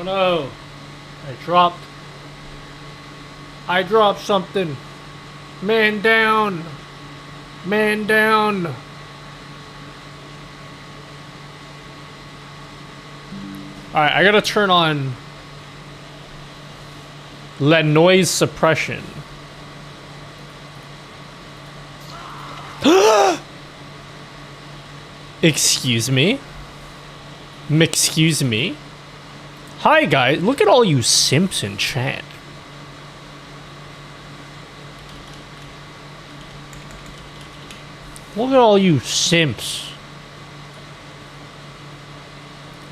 no. I dropped something. Man down. Man down. Alright, I gotta turn on noise suppression. Excuse me? Excuse me? Hi guys, look at all you simps in chat. Look at all you simps.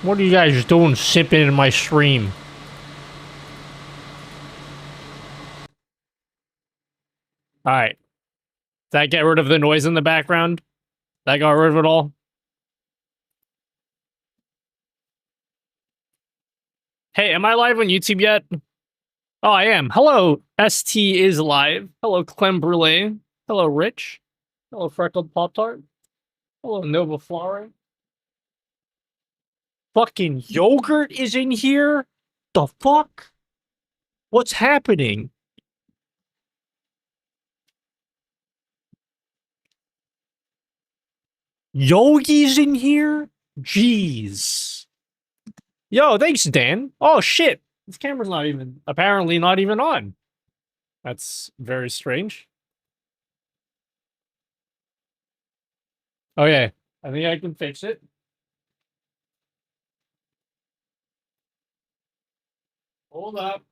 What are you guys doing simping in my stream? Alright. Did that get rid of the noise in the background? That got rid of it all? Hey, am I live on YouTube yet? Oh, I am. Hello, ST is live. Hello, Clem Brulee. Hello, Rich. Hello, Freckled Pop-Tart. Hello, Nova Flower. Fucking yogurt is in here? The fuck? What's happening? Yogi's in here? Jeez. Yo, thanks, Dan. Oh, shit. This camera's apparently not even on. That's very strange. Okay, I think I can fix it. Hold up.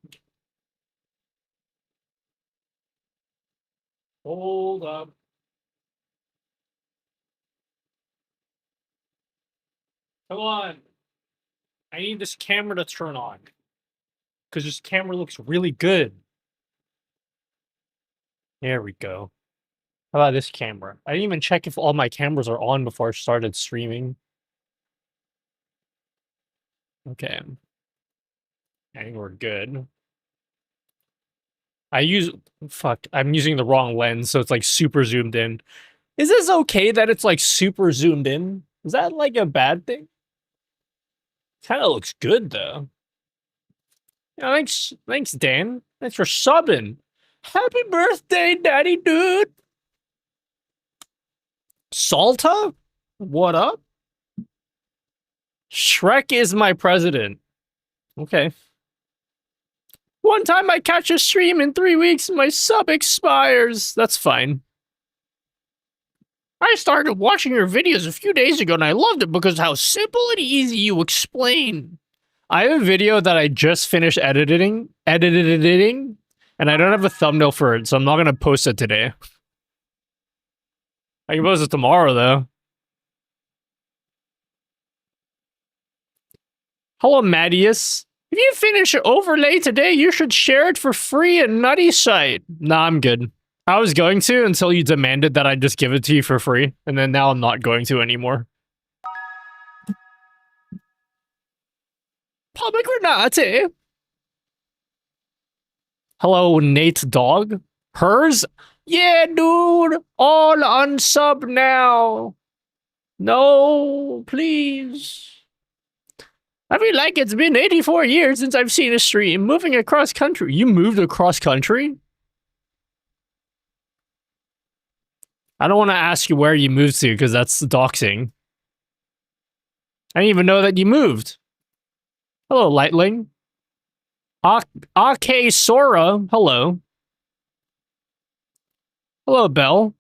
Hold up. Come on. I need this camera to turn on. Because this camera looks really good. There we go. How about this camera? I didn't even check if all my cameras are on before I started streaming. Okay. I think we're good. I'm using the wrong lens, so it's like super zoomed in. Is this okay that it's like super zoomed in? Is that like a bad thing? Kind of looks good though. Yeah, thanks, Dan. Thanks for subbing. Happy birthday, daddy dude. Salta? What up? Shrek is my president. Okay. One time I catch a stream in 3 weeks, my sub expires. That's fine. I started watching your videos a few days ago and I loved it because how simple and easy you explain. I have a video that I just finished editing, and I don't have a thumbnail for it, so I'm not going to post it today. I can post it tomorrow, though. Hello, Mattias. If you finish Overlay today, you should share it for free at Nutty site. Nah, I'm good. I was going to until you demanded that I just give it to you for free, and then now I'm not going to anymore. Pomegranate. Hello, Nate Dog. Hers? Yeah, dude. All unsub now. No, please. I feel like it's been 84 years since I've seen a stream. Moving across country. You moved across country? I don't want to ask you where you moved to, because that's doxing. I didn't even know that you moved. Hello, Lightling. Ake Sora, hello. Hello, Belle.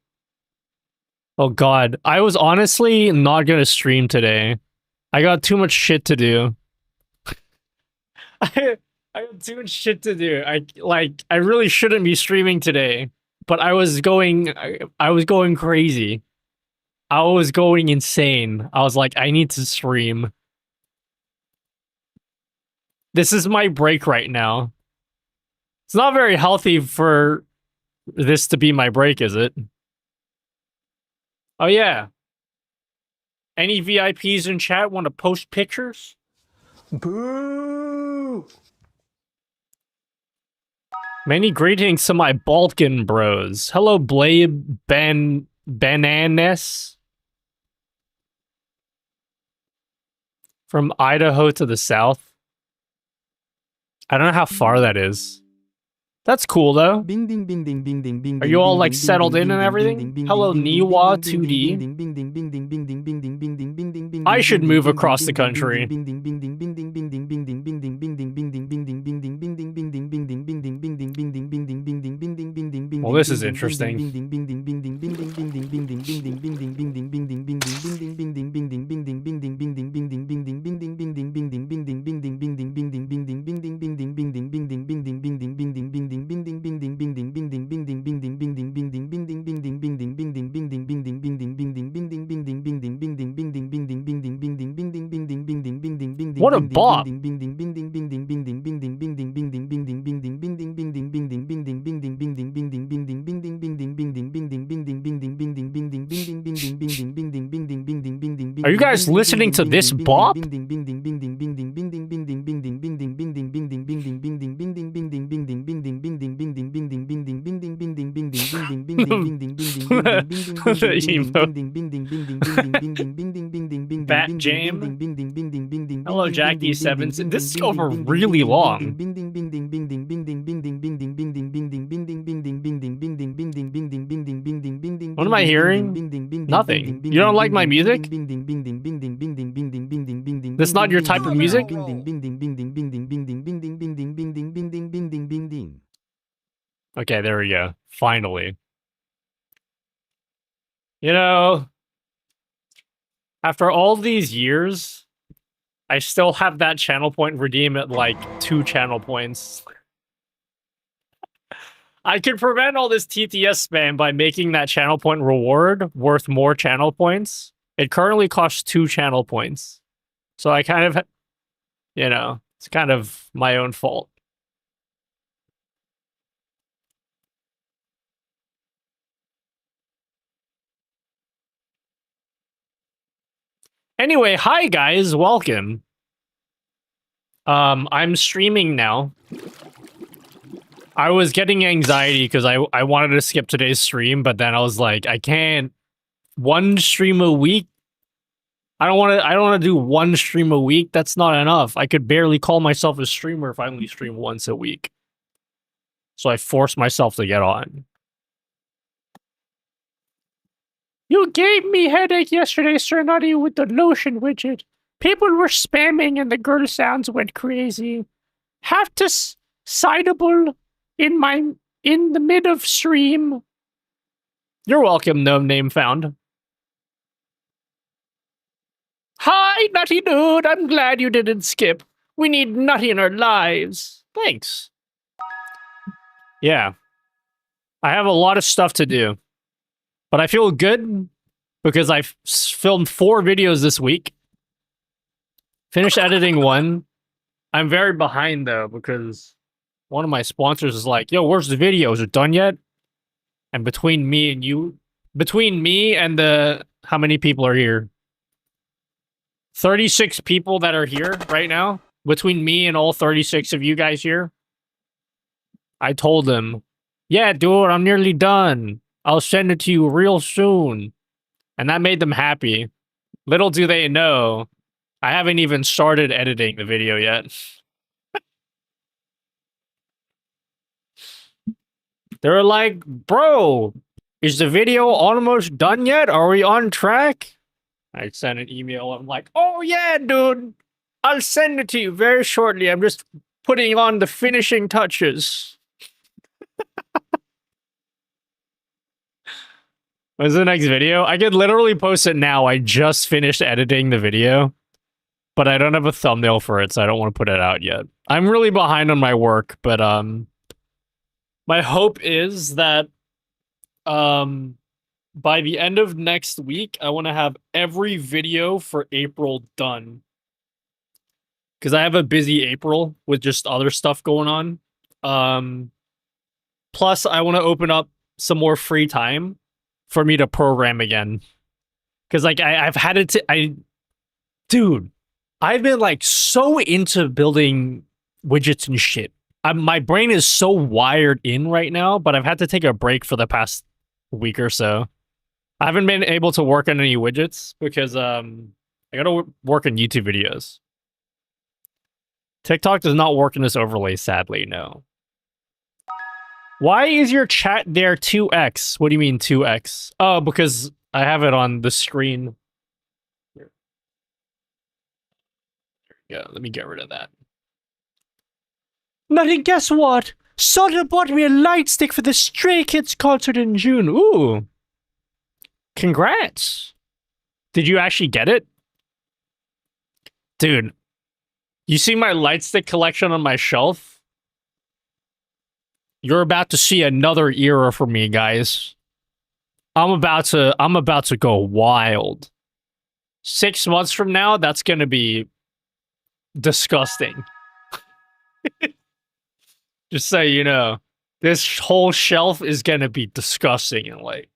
Oh god, I was honestly not gonna stream today. I got too much shit to do. I got too much shit to do. I really shouldn't be streaming today, but I was going crazy. I was going insane. I was like, I need to stream. This is my break right now. It's not very healthy for this to be my break, is it? Oh yeah. Any VIPs in chat want to post pictures? Boo! Many greetings to my Balkan bros. Hello, Blade Bananas. From Idaho to the south. I don't know how far that is. That's cool though. Are you all like settled in and everything? Hello, Niwa 2D. I should move across the country. Well, this is interesting. What a bop. Are you guys listening to this bop? Bat Jam. Hello, Jackie Sevens. This is over really long. What am I hearing? Nothing. You don't like my music? That's not your type of music? Okay, there we go. Finally. You know, after all these years, I still have that channel point redeem at like 2 channel points. I could prevent all this TTS spam by making that channel point reward worth more channel points. It currently costs 2 channel points. So I kind of, you know, it's kind of my own fault. Anyway, hi guys, welcome. I'm streaming now. I was getting anxiety because I wanted to skip today's stream, but then I was like, I can't. One stream a week? I don't want to do one stream a week. That's not enough. I could barely call myself a streamer if I only stream once a week. So I forced myself to get on. You gave me headache yesterday, Sir Nutty, with the lotion widget. People were spamming and the girl sounds went crazy. Have to citable in the mid of stream. You're welcome, no name found. Hi, Nutty Dude. I'm glad you didn't skip. We need Nutty in our lives. Thanks. Yeah. I have a lot of stuff to do. But I feel good because I've filmed 4 videos this week. Finished editing 1. I'm very behind, though, because one of my sponsors is like, yo, where's the video? Is it done yet? And between me and the... How many people are here? 36 people that are here right now. Between me and all 36 of you guys here. I told them, yeah, dude, I'm nearly done. I'll send it to you real soon. And that made them happy. Little do they know, I haven't even started editing the video yet. They're like, bro, is the video almost done yet? Are we on track? I sent an email. I'm like, oh yeah, dude. I'll send it to you very shortly. I'm just putting on the finishing touches. When's the next video? I could literally post it now. I just finished editing the video, but I don't have a thumbnail for it, so I don't want to put it out yet. I'm really behind on my work, but my hope is that by the end of next week, I want to have every video for April done. Because I have a busy April with just other stuff going on. Plus, I want to open up some more free time for me to program again. Because, like, I've had it to... Dude, I've been, like, so into building widgets and shit. My brain is so wired in right now, but I've had to take a break for the past week or so. I haven't been able to work on any widgets because I gotta work on YouTube videos. TikTok does not work in this overlay, sadly, no. Why is your chat there 2x? What do you mean 2x? Oh, because I have it on the screen. Here. Yeah, let me get rid of that. Nutty, guess what? Soda bought me a light stick for the Stray Kids concert in June. Ooh. Congrats. Did you actually get it? Dude, you see my light stick collection on my shelf? You're about to see another era for me, guys. I'm about to go wild. 6 months from now, that's gonna be disgusting. Just so you know, this whole shelf is gonna be disgusting and like.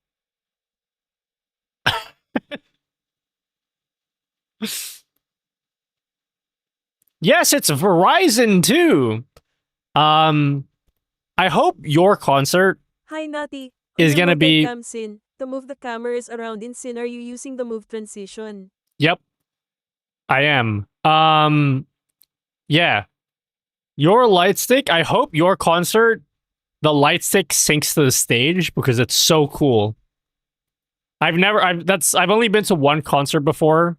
Yes, it's Verizon too. I hope your concert Hi, Nutty. is gonna be. To move the cameras around in Sin, are you using the move transition? Yep, I am. Yeah. Your light stick. I hope your concert, the light stick syncs to the stage because it's so cool. I've only been to one concert before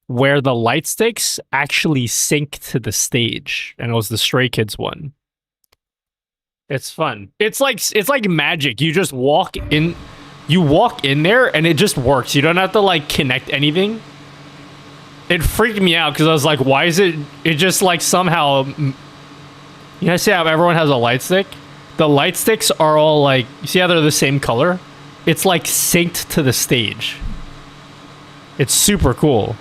where the light sticks actually sync to the stage, and it was the Stray Kids one. It's fun. It's like magic. You just walk in there and it just works. You don't have to like connect anything. It freaked me out because I was like, why is it just like somehow, you know, see how everyone has a light stick? The light sticks are all like, you see how they're the same color? It's like synced to the stage. It's super cool.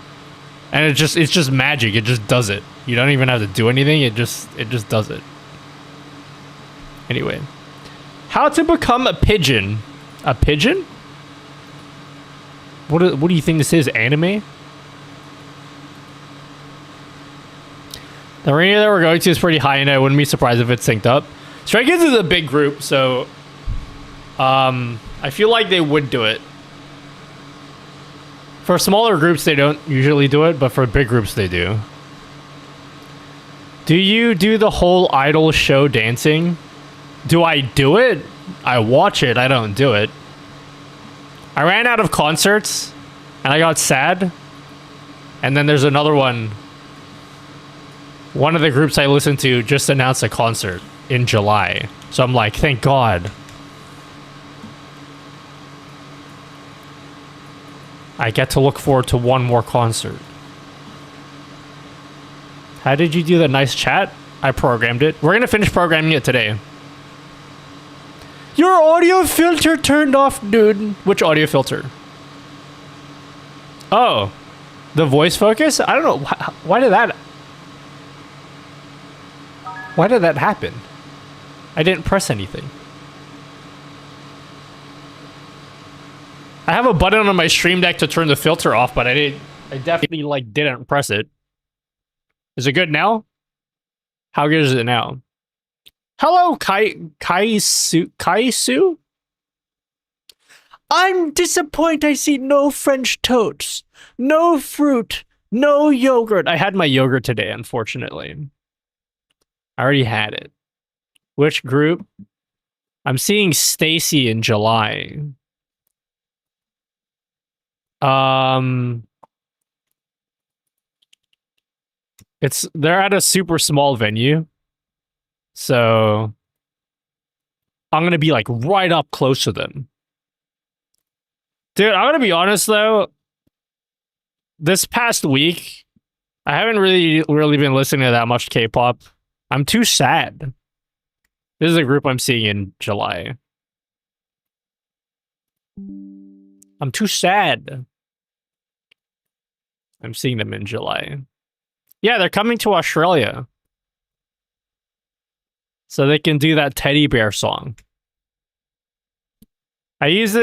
And it's just magic. It just does it. You don't even have to do anything. It just does it. Anyway, how to become a pigeon? A pigeon? What do you think this is? Anime? The arena that we're going to is pretty high, and I wouldn't be surprised if it's synced up. Stray Kids is a big group, so I feel like they would do it. For smaller groups, they don't usually do it, but for big groups, they do. Do you do the whole idol show dancing? Do I do it? I watch it. I don't do it. I ran out of concerts, and I got sad. And then there's another one. One of the groups I listen to just announced a concert in July. So I'm like, thank God. I get to look forward to one more concert. How did you do the nice chat? I programmed it. We're going to finish programming it today. Your audio filter turned off, dude. Which audio filter? Oh, the voice focus? I don't know. Why did that happen? I didn't press anything. I have a button on my Stream Deck to turn the filter off, but I definitely like didn't press it. Is it good now? How good is it now? Hello, Kaisu? I'm disappointed I see no French toast, no fruit, no yogurt. I had my yogurt today, unfortunately. I already had it. Which group? I'm seeing Stacy in July. They're at a super small venue. So I'm going to be like right up close to them. Dude, I'm going to be honest though. This past week, I haven't really been listening to that much K-pop. I'm too sad. This is a group I'm seeing in July. I'm too sad. I'm seeing them in July. Yeah, they're coming to Australia. So they can do that teddy bear song. I use the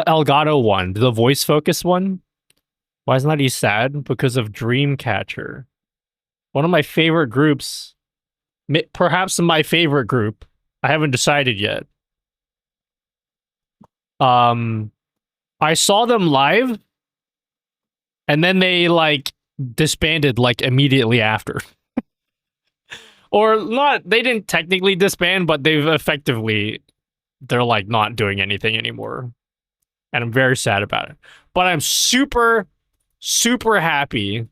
Elgato one, the voice focus one. Why isn't he sad? Because of Dreamcatcher. One of my favorite groups. Perhaps my favorite group. I haven't decided yet. I saw them live. And then they like disbanded like immediately after. Or not, they didn't technically disband, but they're like not doing anything anymore. And I'm very sad about it. But I'm super, super happy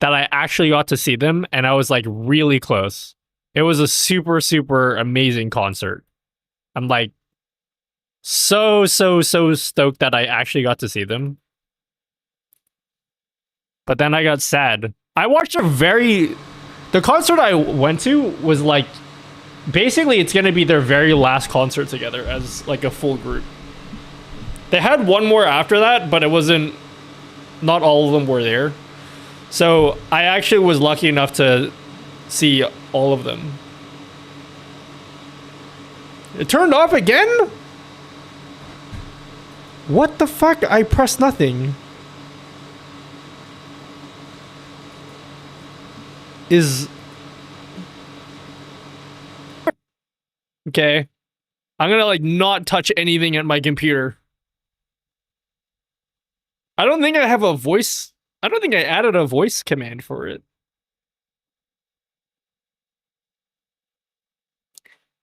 that I actually got to see them, and I was like really close. It was a super, super amazing concert. I'm like so stoked that I actually got to see them. But then I got sad. I watched the concert I went to was like, basically it's gonna be their very last concert together as like a full group. They had one more after that, but not all of them were there. So I actually was lucky enough to see all of them. It turned off again? What the fuck? I pressed nothing. Okay. I'm gonna like not touch anything at my computer. I don't think I have a voice. I don't think I added a voice command for it.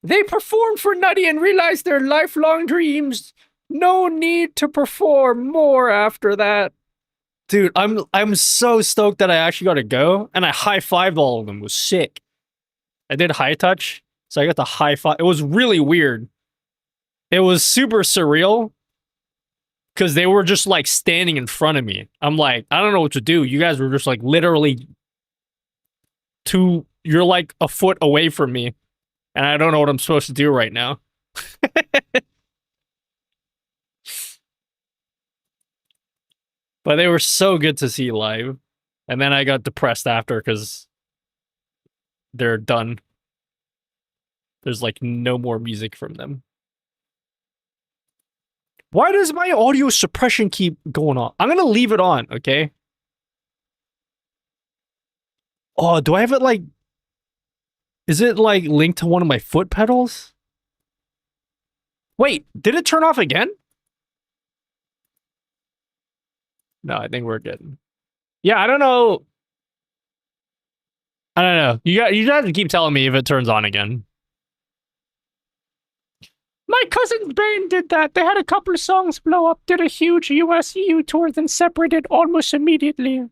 They performed for Nutty and realized their lifelong dreams. No need to perform more after that. Dude, I'm so stoked that I actually got to go, and I high-fived all of them. It was sick. I did high touch, so I got the high five. It was really weird. It was super surreal because they were just like standing in front of me. I'm like, I don't know what to do. You guys were just like literally you're like a foot away from me, and I don't know what I'm supposed to do right now. But they were so good to see live. And then I got depressed after because they're done. There's like no more music from them. Why does my audio suppression keep going on? I'm gonna leave it on, okay? Oh, do I have it like... Is it like linked to one of my foot pedals? Wait, did it turn off again? No, I think we're good. Yeah, I don't know. I don't know. You have to keep telling me if it turns on again. My cousin's band did that. They had a couple of songs blow up, did a huge US EU tour, then separated almost immediately.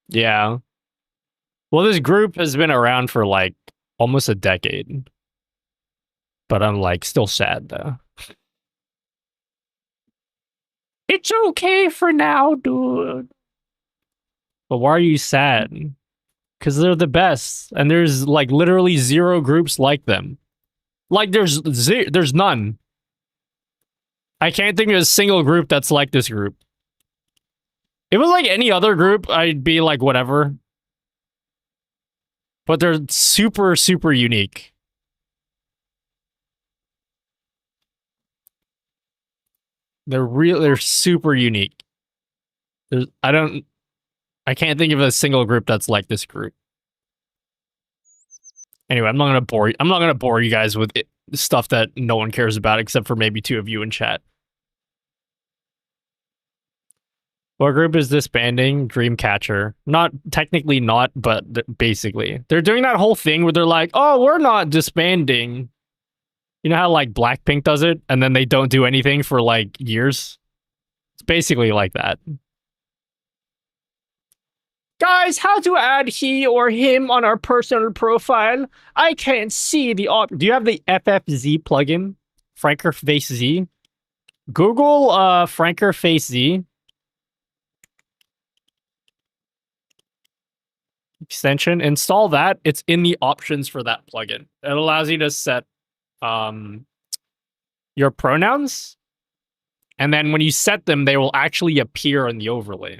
Yeah. Well, this group has been around for like almost a decade. But I'm like still sad though. It's okay for now, dude. But why are you sad? Because they're the best. And there's like literally zero groups like them. Like there's none. I can't think of a single group that's like this group. If it was like any other group, I'd be like whatever. But they're super, super unique. They're super unique. I can't think of a single group that's like this group. Anyway, I'm not gonna bore you guys with stuff that no one cares about except for maybe two of you in chat. What group is disbanding? Dreamcatcher. Not technically not, but basically. They're doing that whole thing where they're like, oh, we're not disbanding. You know how like Blackpink does it and then they don't do anything for like years? It's basically like that. Guys, how to add he or him on our personal profile? I can't see the do you have the FFZ plugin? Franker Face Z? Google Franker Face Z. Extension. Install that. It's in the options for that plugin. It allows you to set your pronouns. And then when you set them, they will actually appear in the overlay.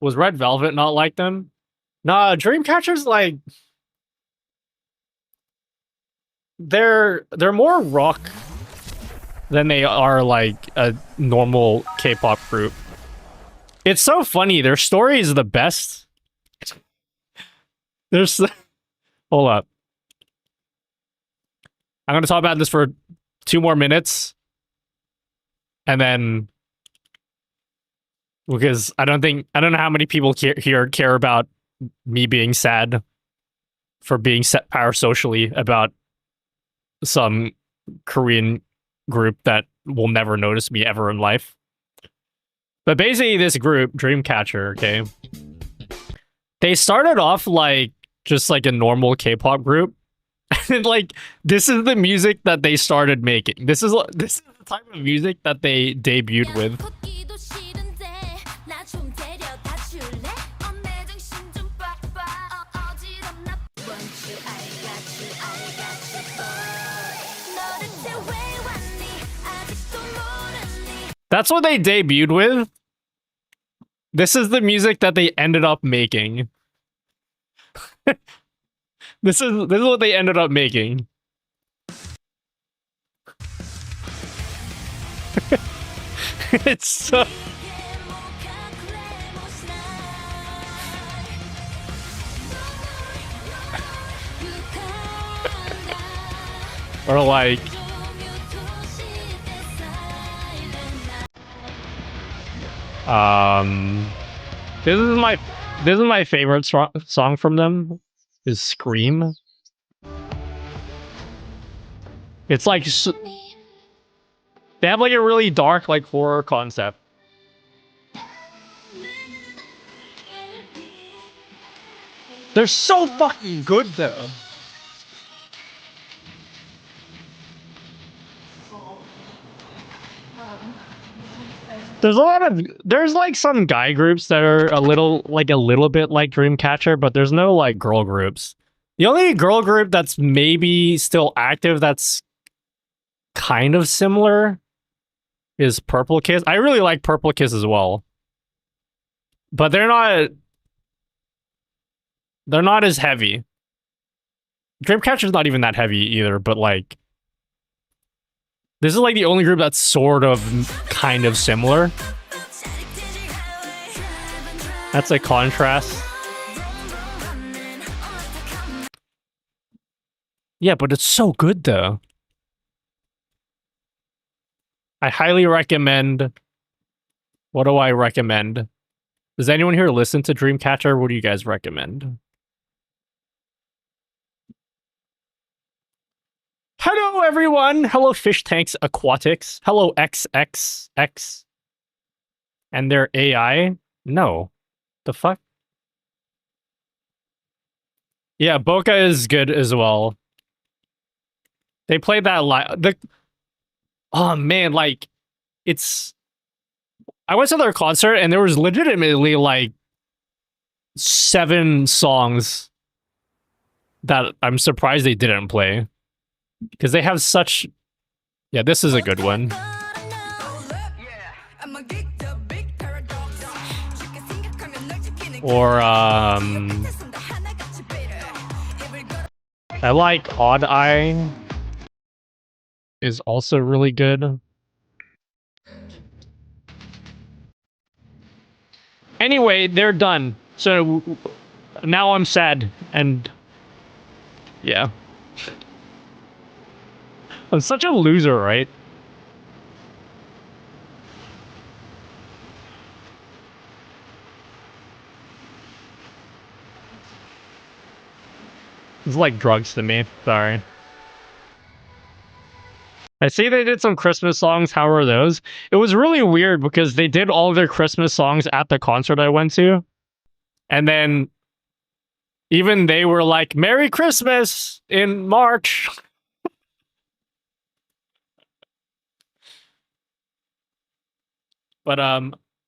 Was Red Velvet not like them? Nah, Dreamcatcher's like... They're more rock than they are like a normal K-pop group. It's so funny. Their story is the best. There's... Hold up. I'm going to talk about this for 2 more minutes. And then... because I don't know how many people here care about me being sad for being set parasocially about some Korean group that will never notice me ever in life. But basically, this group, Dreamcatcher, okay, they started off like just like a normal K-pop group, and like this is the music that they started making. This is the type of music that they debuted with. That's what they debuted with. This is the music that they ended up making. This is what they ended up making. It's so... or like... This is my favorite song from them. Is Scream. It's like they have like a really dark like horror concept. They're so fucking good though. There's like some guy groups that are a little bit like Dreamcatcher, but there's no like girl groups. The only girl group that's maybe still active that's kind of similar is Purple Kiss. I really like Purple Kiss as well. But they're not as heavy. Dreamcatcher's not even that heavy either, but like this is like the only group that's sort of kind of similar. That's a contrast. Yeah, but it's so good though. I highly recommend. What do I recommend? Does anyone here listen to Dreamcatcher? What do you guys recommend? Hello, everyone. Hello, Fish Tanks Aquatics. Hello, XXX. And their AI? No. The fuck? Yeah, Boca is good as well. They played that live. Oh, man, like, it's... I went to their concert, and there was legitimately, like, 7 songs that I'm surprised they didn't play. Because they have such... Yeah, this is a good one. Or, I like Odd Eye. Is also really good. Anyway, they're done. So, now I'm sad. And... yeah. I'm such a loser, right? It's like drugs to me. Sorry. I see they did some Christmas songs. How are those? It was really weird because they did all their Christmas songs at the concert I went to. And then even they were like, Merry Christmas in March. But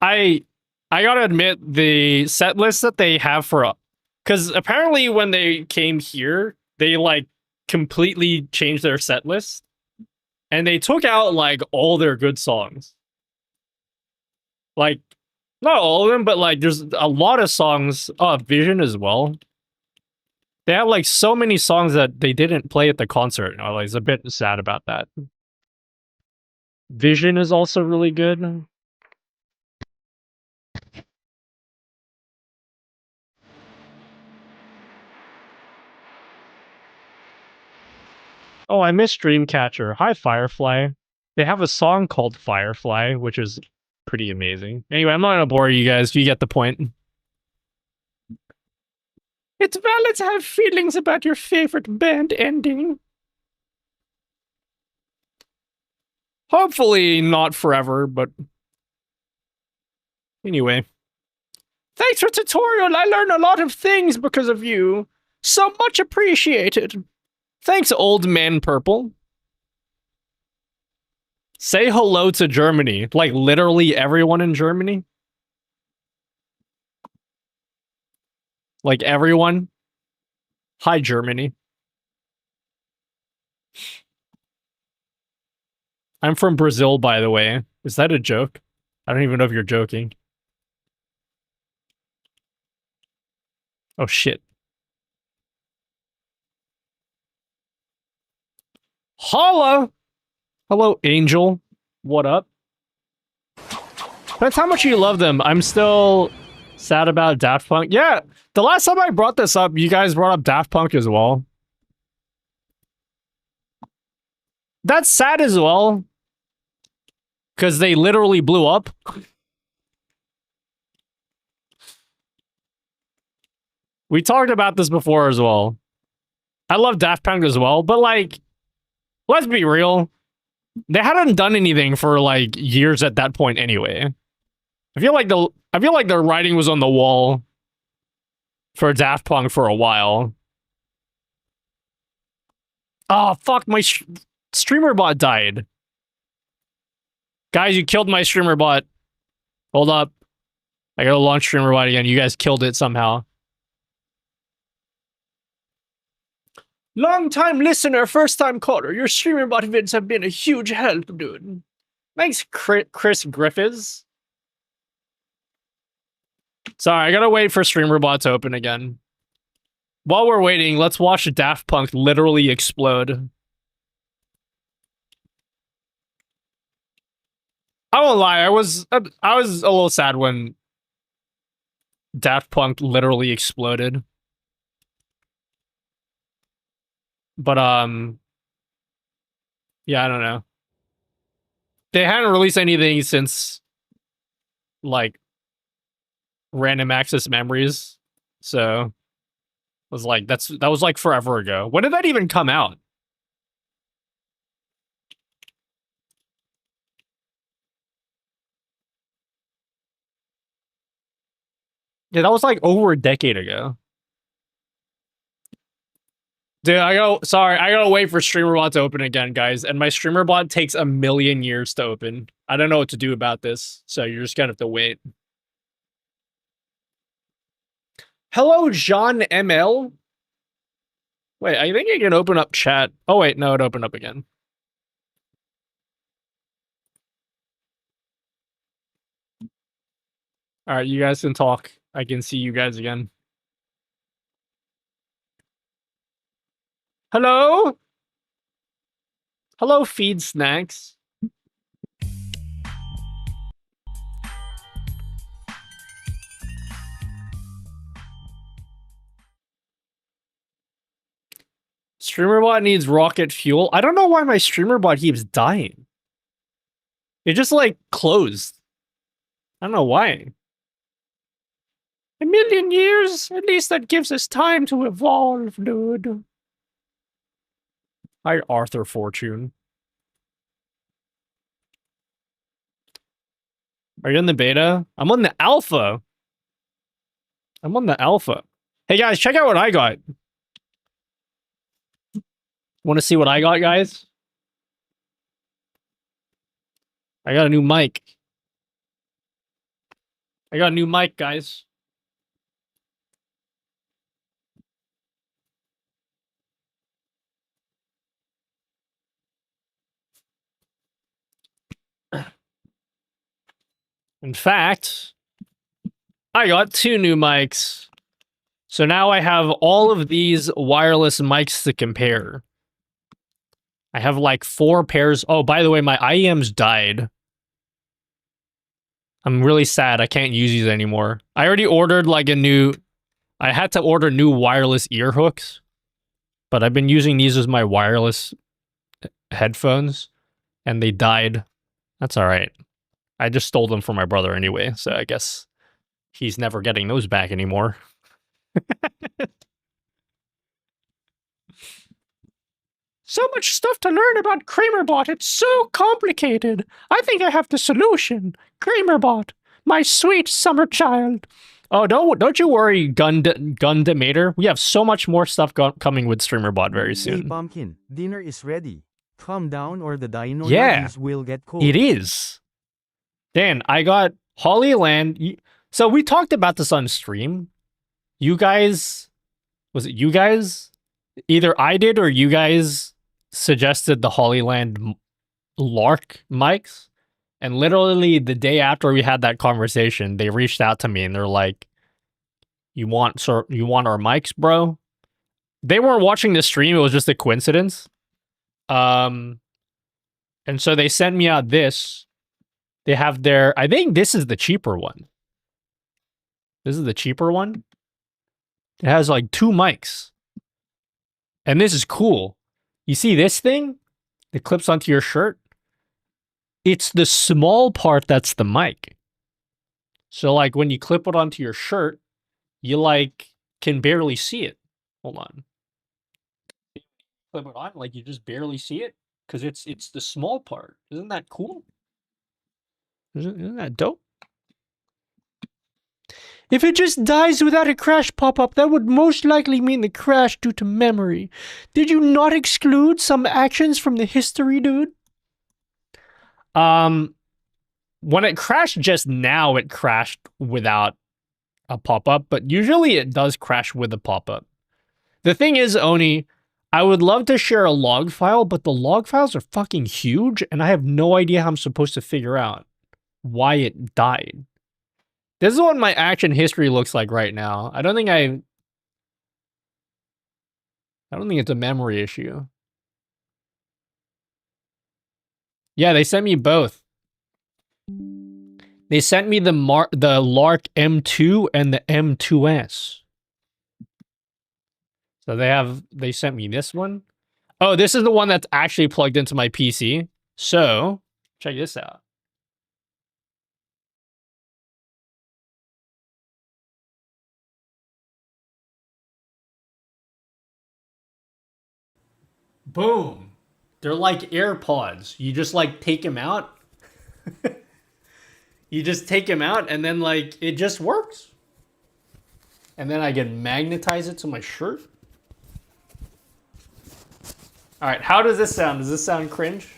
I gotta admit the set list that they have for, because apparently when they came here, they like completely changed their set list, and they took out like all their good songs. Like not all of them, but like there's a lot of songs. Oh, Vision as well. They have like so many songs that they didn't play at the concert. I was a bit sad about that. Vision is also really good. Oh, I miss Dreamcatcher. Hi, Firefly. They have a song called Firefly, which is pretty amazing. Anyway, I'm not gonna bore you guys. You get the point. It's valid to have feelings about your favorite band ending. Hopefully not forever, but anyway. Thanks for tutorial. I learned a lot of things because of you. So much appreciated. Thanks, old man purple. Say hello to Germany. Like literally everyone in Germany. Like everyone. Hi, Germany. I'm from Brazil, by the way. Is that a joke? I don't even know if you're joking. Oh, shit. Holla! Hello, Angel. What up? That's how much you love them. I'm still sad about Daft Punk. Yeah, the last time I brought this up, you guys brought up Daft Punk as well. That's sad as well. Because they literally blew up. We talked about this before as well. I love Daft Punk as well, but like, let's be real. They hadn't done anything for like years at that point anyway. I feel like the writing was on the wall for Daft Punk for a while. Oh fuck, my streamer bot died. Guys, you killed my streamer bot. Hold up. I gotta launch streamer bot again. You guys killed it somehow. Long-time listener, first-time caller. Your streamer bot vids have been a huge help, dude. Thanks, Chris Griffiths. Sorry, I gotta wait for streamer bot to open again. While we're waiting, let's watch Daft Punk literally explode. I won't lie, I was a little sad when Daft Punk literally exploded. But yeah, I don't know. They hadn't released anything since like Random Access Memories. So it was like that was like forever ago. When did that even come out? Yeah, that was like over a decade ago. Dude, I gotta wait for streamer bot to open again, guys. And my streamer bot takes a million years to open. I don't know what to do about this, so you're just gonna have to wait. Hello, Jean ML. Wait, I think I can open up chat. Oh wait, no, it opened up again. All right, you guys can talk. I can see you guys again. Hello? Hello, Feed Snacks. StreamerBot needs rocket fuel. I don't know why my StreamerBot keeps dying. It just like closed. I don't know why. A million years? At least that gives us time to evolve, dude. Hi, Arthur Fortune. Are you in the beta? I'm on the alpha. I'm on the alpha. Hey guys, check out what I got. Want to see what I got, guys? I got a new mic. I got a new mic, guys. In fact, I got 2 new mics. So now I have all of these wireless mics to compare. I have like 4 pairs. Oh, by the way, my IEMs died. I'm really sad. I can't use these anymore. I already ordered like I had to order new wireless ear hooks, but I've been using these as my wireless headphones and they died. That's all right. I just stole them from my brother anyway, so I guess he's never getting those back anymore. So much stuff to learn about Kramerbot. It's so complicated. I think I have the solution. Kramerbot, my sweet summer child. Oh, don't you worry, Gundamator. We have so much more stuff coming with StreamerBot very soon. Hey Pumpkin, dinner is ready. Calm down or the dino nuggies will get cold. It is. Dan, I got Hollyland. So we talked about this on stream. You guys, was it you guys? Either I did or you guys suggested the Hollyland Lark mics. And literally the day after we had that conversation, they reached out to me and they're like, you want our mics, bro? They weren't watching the stream. It was just a coincidence. And so they sent me out this. They have their, I think this is the cheaper one. This is the cheaper one. It has like 2 mics. And this is cool. You see this thing? It clips onto your shirt. It's the small part that's the mic. So like when you clip it onto your shirt, you like can barely see it. Hold on. Clip it on, like you just barely see it because it's the small part. Isn't that cool? Isn't that dope? If it just dies without a crash pop-up, that would most likely mean the crash due to memory. Did you not exclude some actions from the history, dude? When it crashed just now, it crashed without a pop-up, but usually it does crash with a pop-up. The thing is, Oni, I would love to share a log file, but the log files are fucking huge, and I have no idea how I'm supposed to figure out why it died. This is what my action history looks like right now. I don't think it's a memory issue. Yeah, they sent me both. They sent me the Lark M2 and the M2S. So they sent me this one. Oh, this is the one that's actually plugged into my PC. So, check this out. Boom. They're like AirPods. You just like take them out. You just take them out and then like it just works. And then I can magnetize it to my shirt. All right, how does this sound? Does this sound cringe?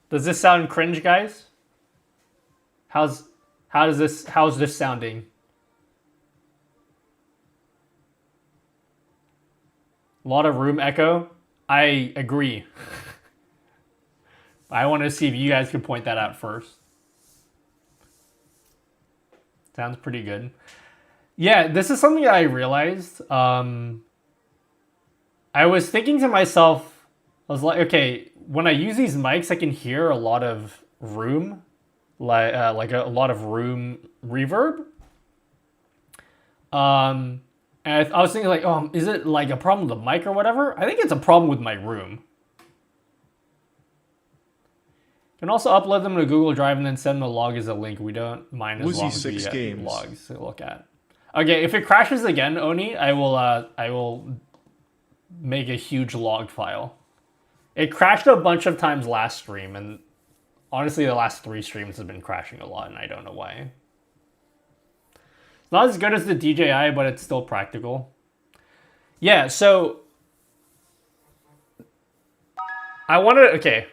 Does this sound cringe, guys? How's this sounding? A lot of room echo. I agree. I want to see if you guys can point that out first. Sounds pretty good. Yeah, this is something I realized. I was thinking to myself, I was like, okay, when I use these mics, I can hear a lot of room, like a lot of room reverb. And I was thinking like, oh, is it like a problem with the mic or whatever? I think it's a problem with my room. You can also upload them to Google Drive and then send them a log as a link. We don't mind as long as we get logs to look at. Okay, if it crashes again, Oni, I will make a huge log file. It crashed a bunch of times last stream, and honestly, the last 3 streams have been crashing a lot, and I don't know why. It's not as good as the DJI, but it's still practical. Yeah, so I wanted, okay.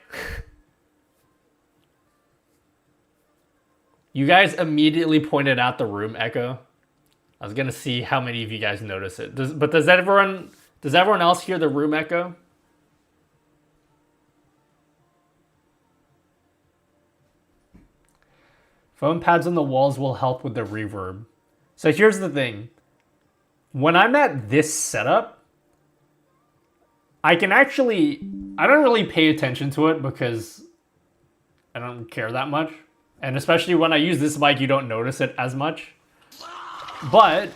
You guys immediately pointed out the room echo. I was gonna see how many of you guys notice it. Does everyone else hear the room echo? Foam pads on the walls will help with the reverb. So here's the thing. When I'm at this setup, I don't really pay attention to it because I don't care that much. And especially when I use this mic, you don't notice it as much. But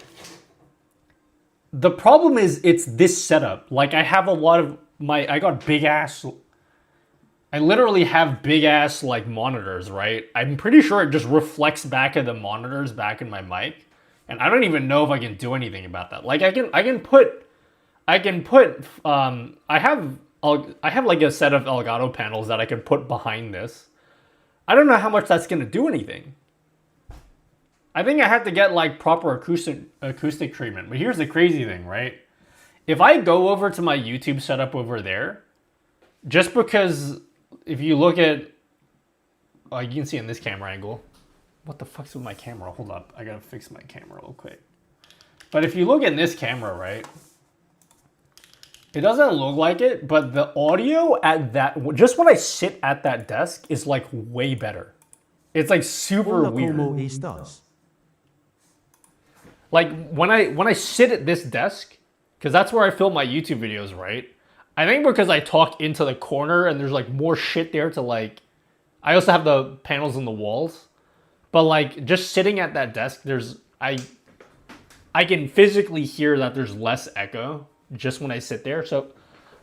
the problem is it's this setup. Like I have a lot of I got big ass I literally have big ass like monitors, right? I'm pretty sure it just reflects back at the monitors back in my mic. And I don't even know if I can do anything about that. Like I can put I have like a set of Elgato panels that I can put behind this. I don't know how much that's gonna do anything. I think I have to get like proper acoustic treatment. But here's the crazy thing, right? If I go over to my YouTube setup over there, just because if you look at, you can see in this camera angle. What the fuck's with my camera? Hold up, I gotta fix my camera real quick. But if you look at this camera, right? It doesn't look like it, but the audio at that, just when I sit at that desk is like way better. It's like super Hola weird. como estas? Like when I sit at this desk, because that's where I film my YouTube videos, right? I think because I talk into the corner and there's like more shit there to like, I also have the panels on the walls, but like just sitting at that desk, I can physically hear that there's less echo just when I sit there. So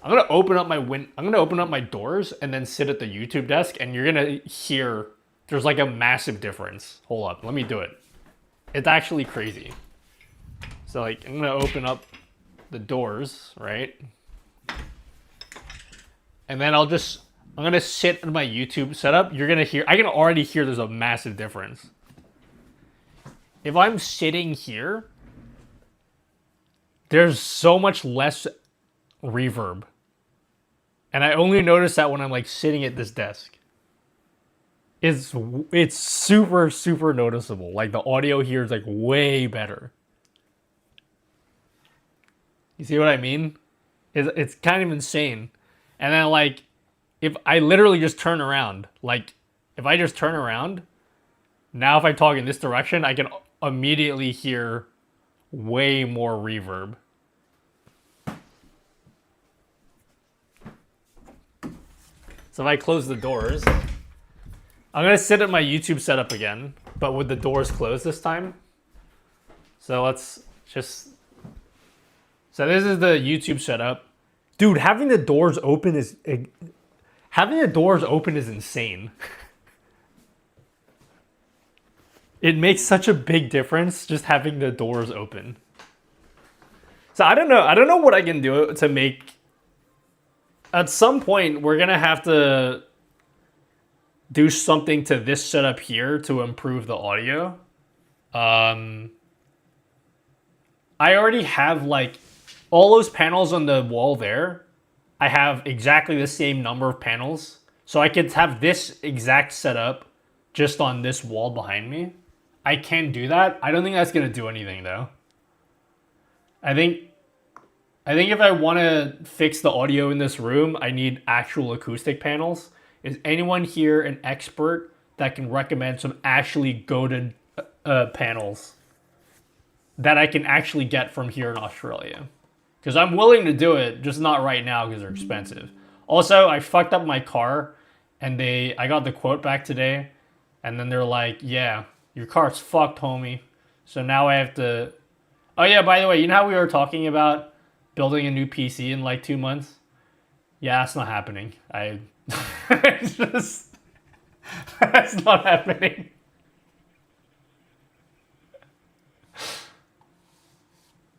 I'm gonna open up my doors and then sit at the YouTube desk, and you're gonna hear there's like a massive difference. Hold up, let me do it. It's actually crazy. So like I'm gonna open up the doors, right? And then I'm gonna sit in my YouTube setup. You're gonna hear, I can already hear there's a massive difference. If I'm sitting here, there's so much less reverb. And I only notice that when I'm like sitting at this desk. It's super, super noticeable. Like the audio here is like way better. You see what I mean? It's kind of insane. And then like, if I literally just turn around, like if I just turn around, now if I talk in this direction, I can immediately hear way more reverb. So if I close the doors, I'm gonna sit at my YouTube setup again, but with the doors closed this time. So let's just, so this is the YouTube setup. Dude, having the doors open is insane. It makes such a big difference just having the doors open. So I don't know what I can do to make, at some point we're gonna have to do something to this setup here to improve the audio. I already have like all those panels on the wall there. I have exactly the same number of panels. So I could have this exact setup just on this wall behind me. I can do that. I don't think that's gonna do anything though. I think if I want to fix the audio in this room, I need actual acoustic panels. Is anyone here an expert that can recommend some actually goated panels that I can actually get from here in Australia? Because I'm willing to do it, just not right now because they're expensive. Also, I fucked up my car, and I got the quote back today, and then they're like, yeah, your car's fucked, homie. So now I have to... Oh yeah, by the way, you know how we were talking about building a new PC in like 2 months? Yeah, that's not happening. It's just... That's not happening.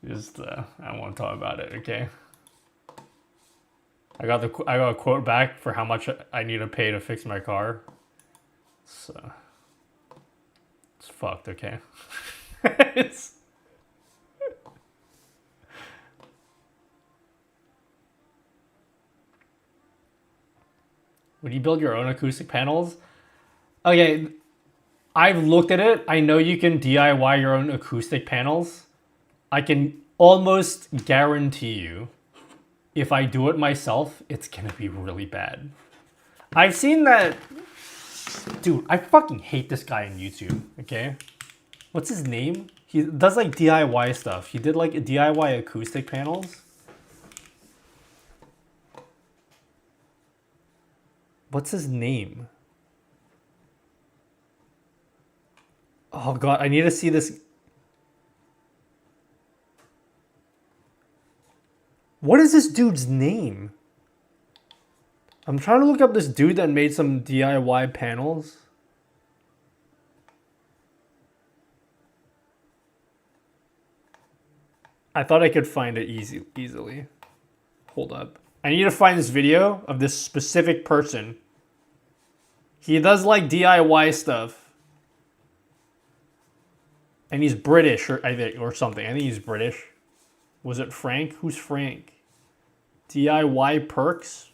Just, I don't want to talk about it, okay? I got a quote back for how much I need to pay to fix my car. So it's fucked, okay? Would you build your own acoustic panels? Okay, I've looked at it. I know you can DIY your own acoustic panels. I can almost guarantee you, if I do it myself, it's gonna be really bad. I've seen that... Dude, I fucking hate this guy on YouTube, okay? What's his name? He does like DIY stuff. He did like DIY acoustic panels. What's his name? Oh god, I need to see this. What is this dude's name? I'm trying to look up this dude that made some DIY panels. I thought I could find it easily. Hold up. I need to find this video of this specific person. He does like DIY stuff. And he's British or something. I think he's British. Was it Frank? Who's Frank? DIY perks?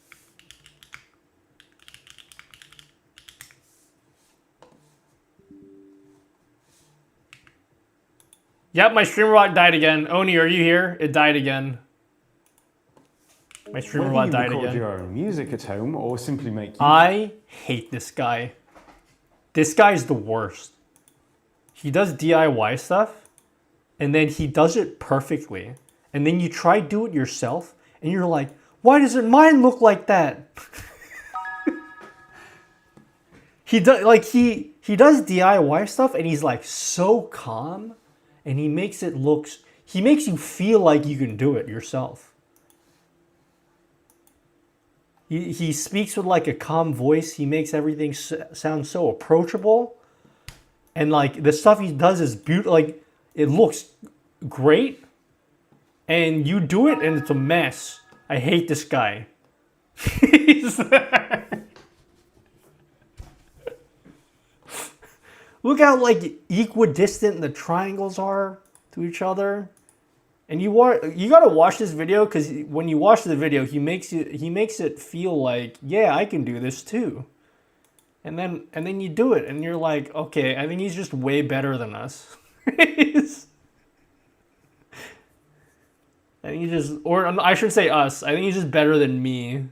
Yep, my streamer bot died again. Oni, are you here? It died again. My streamer bot died again. Whether you record your own music at home or simply make... I hate this guy. This guy's the worst. He does DIY stuff, and then he does it perfectly. And then you try to do it yourself, and you're like, why doesn't mine look like that? He does DIY stuff, and he's like so calm, and he makes you feel like you can do it yourself. He speaks with like a calm voice. He makes everything sound so approachable. And like the stuff he does is beautiful. Like it looks great. And you do it and it's a mess. I hate this guy. Look how like equidistant the triangles are to each other. And you gotta watch this video because when you watch the video, he makes it feel like, yeah, I can do this too. And then you do it, and you're like, okay, I think he's just way better than us. I should say us. I think he's just better than me.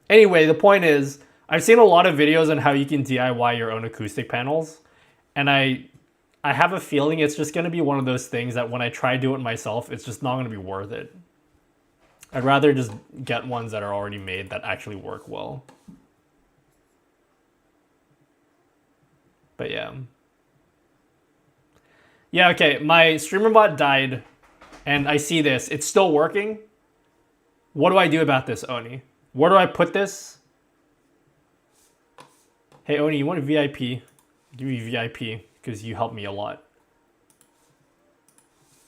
Anyway, the point is, I've seen a lot of videos on how you can DIY your own acoustic panels, and I have a feeling it's just going to be one of those things that when I try to do it myself, it's just not going to be worth it. I'd rather just get ones that are already made that actually work well. But yeah. Yeah, okay, my streamer bot died, and I see this. It's still working. What do I do about this, Oni? Where do I put this? Hey, Oni, you want a VIP? I'll give you VIP. Because you helped me a lot.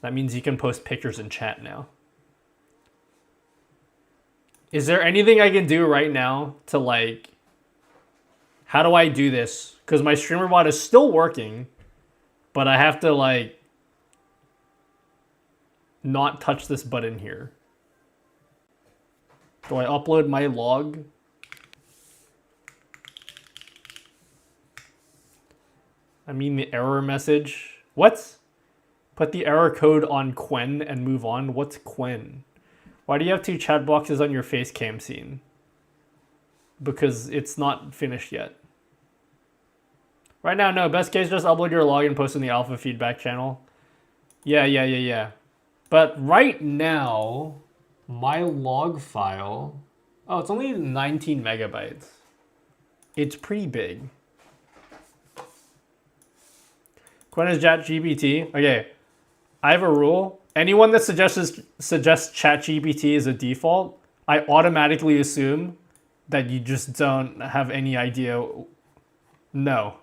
That means you can post pictures in chat now. Is there anything I can do right now to like... How do I do this? Because my streamer bot is still working. But I have to like... not touch this button here. Do I upload my log? I mean the error message. What? Put the error code on Quen and move on. What's Quen? Why do you have two chat boxes on your face cam scene? Because it's not finished yet. Right now, no. Best case, just upload your log and post in the alpha feedback channel. Yeah. But right now, my log file... Oh, it's only 19 megabytes. It's pretty big. When is ChatGPT? Okay, I have a rule. Anyone that suggests ChatGPT as a default, I automatically assume that you just don't have any idea. No,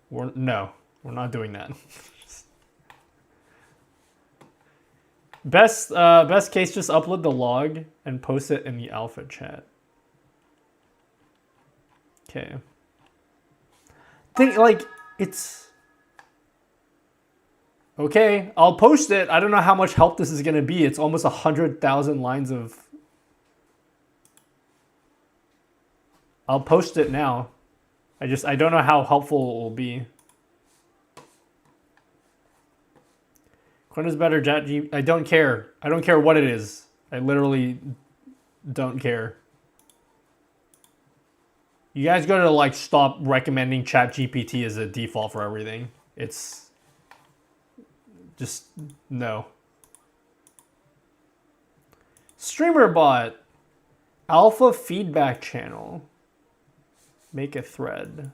we're not doing that. Best case, just upload the log and post it in the alpha chat. Okay. Think like it's. Okay, I'll post it. I don't know how much help this is going to be. It's almost 100,000 lines of... I'll post it now. I don't know how helpful it will be. When is better, ChatGPT? I don't care. I don't care what it is. I literally don't care. You guys gotta like stop recommending ChatGPT as a default for everything. It's... Just, no. Streamer bot. Alpha feedback channel. Make a thread.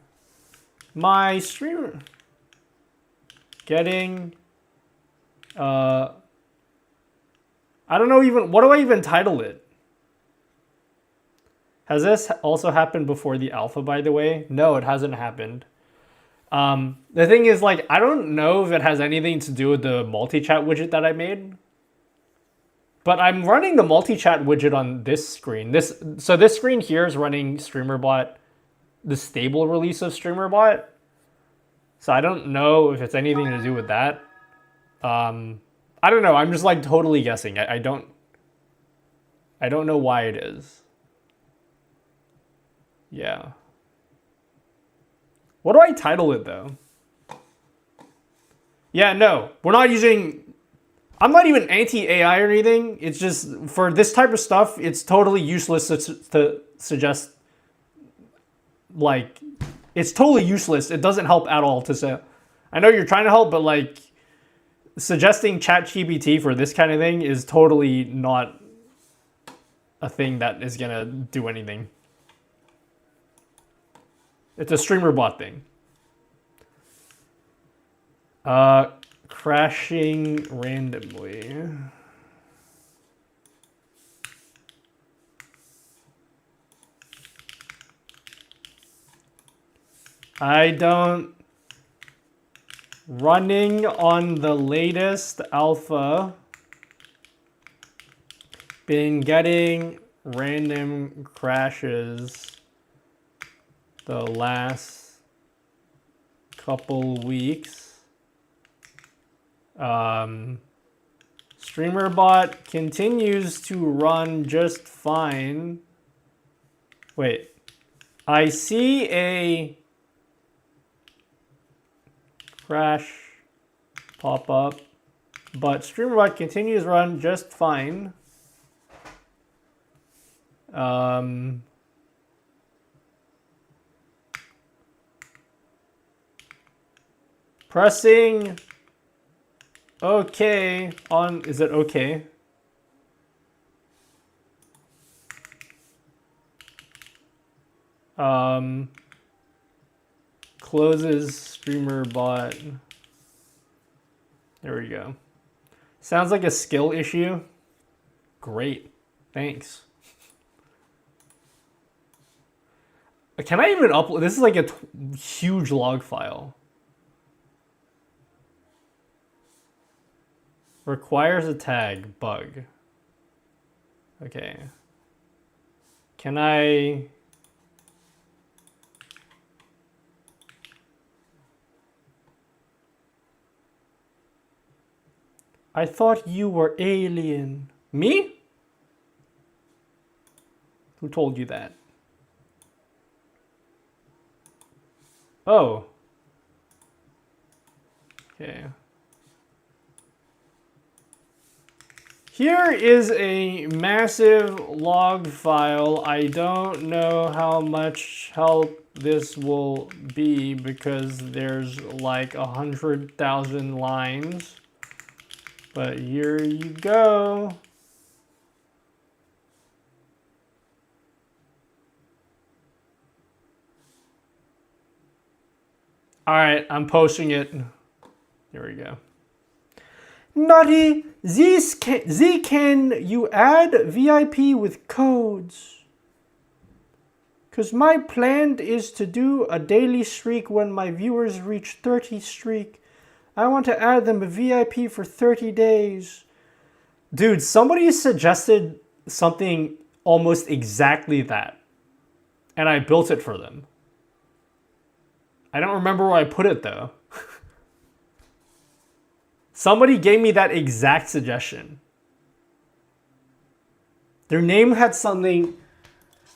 My streamer. Getting. I don't know even. What do I even title it? Has this also happened before the alpha, by the way? No, it hasn't happened. The thing is, like, I don't know if it has anything to do with the multi-chat widget that I made. But I'm running the multi-chat widget on this screen. So this screen here is running StreamerBot, the stable release of StreamerBot. So I don't know if it's anything to do with that. I don't know. I'm just like totally guessing. I don't know why it is. Yeah. What do I title it though? Yeah, no. We're not using... I'm not even anti-AI or anything. It's just, for this type of stuff, it's totally useless to suggest, like, it's totally useless. It doesn't help at all to say. I know you're trying to help, but like, suggesting ChatGPT for this kind of thing is totally not a thing that is gonna do anything. It's a StreamerBot thing. Crashing randomly. I don't... Running on the latest alpha. Been getting random crashes the last couple weeks. StreamerBot continues to run just fine. Wait, I see a crash pop up, but StreamerBot continues to run just fine. Pressing OK on, is it OK? Closes StreamerBot. There we go. Sounds like a skill issue. Great, thanks. Can I even upload? This is like a huge log file. Requires a tag, bug. Okay. Can I... I thought you were alien. Me? Who told you that? Oh. Okay. Here is a massive log file. I don't know how much help this will be because there's like 100,000 lines. But here you go. All right, I'm posting it. There we go. Nutty, can you add VIP with codes? Because my plan is to do a daily streak when my viewers reach 30 streak. I want to add them a VIP for 30 days. Dude, somebody suggested something almost exactly that. And I built it for them. I don't remember where I put it though. Somebody gave me that exact suggestion. Their name had something...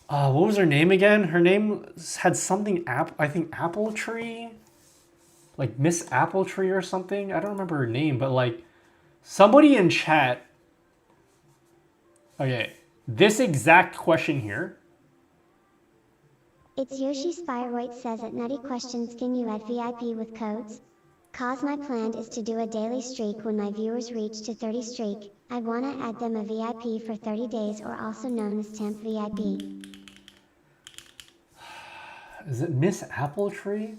what was her name again? Her name had something, I think Apple Tree? Like Miss Apple Tree or something? I don't remember her name, but like somebody in chat... Okay, this exact question here. It's Yoshi Spiroid says at Nutty Questions, can you add VIP with codes? Cause my plan is to do a daily streak when my viewers reach to 30 streak. I wanna add them a VIP for 30 days, or also known as temp VIP. Is it Miss Apple Tree?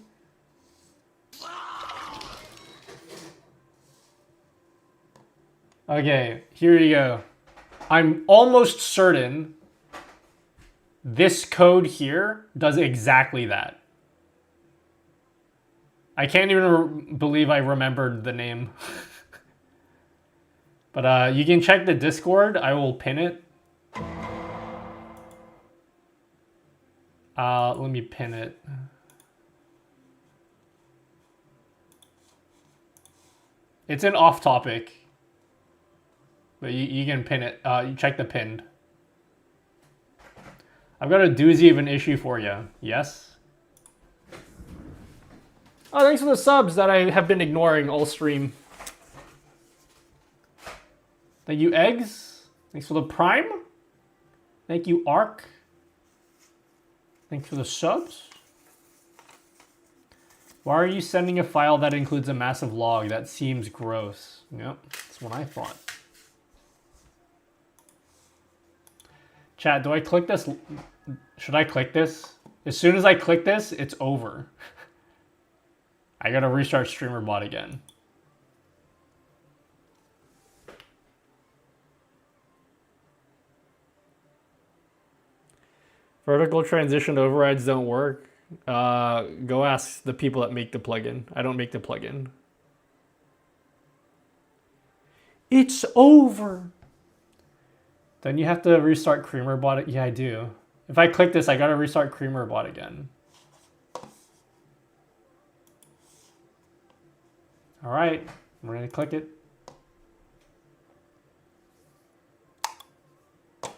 Okay, here you go. I'm almost certain this code here does exactly that. I can't even believe I remembered the name. But you can check the Discord. I will pin it. Let me pin it. It's an off topic. But you can pin it. You check the pinned. I've got a doozy of an issue for you. Yes? Oh, thanks for the subs that I have been ignoring all stream. Thank you, Eggs. Thanks for the Prime. Thank you, Ark. Thanks for the subs. Why are you sending a file that includes a massive log? That seems gross. Yep, that's what I thought. Chat, do I click this? Should I click this? As soon as I click this, it's over. I gotta restart StreamerBot again. Vertical transition overrides don't work. Go ask the people that make the plugin. I don't make the plugin. It's over. Then you have to restart CreamerBot. Yeah, I do. If I click this, I gotta restart CreamerBot again. All right, I'm gonna click it.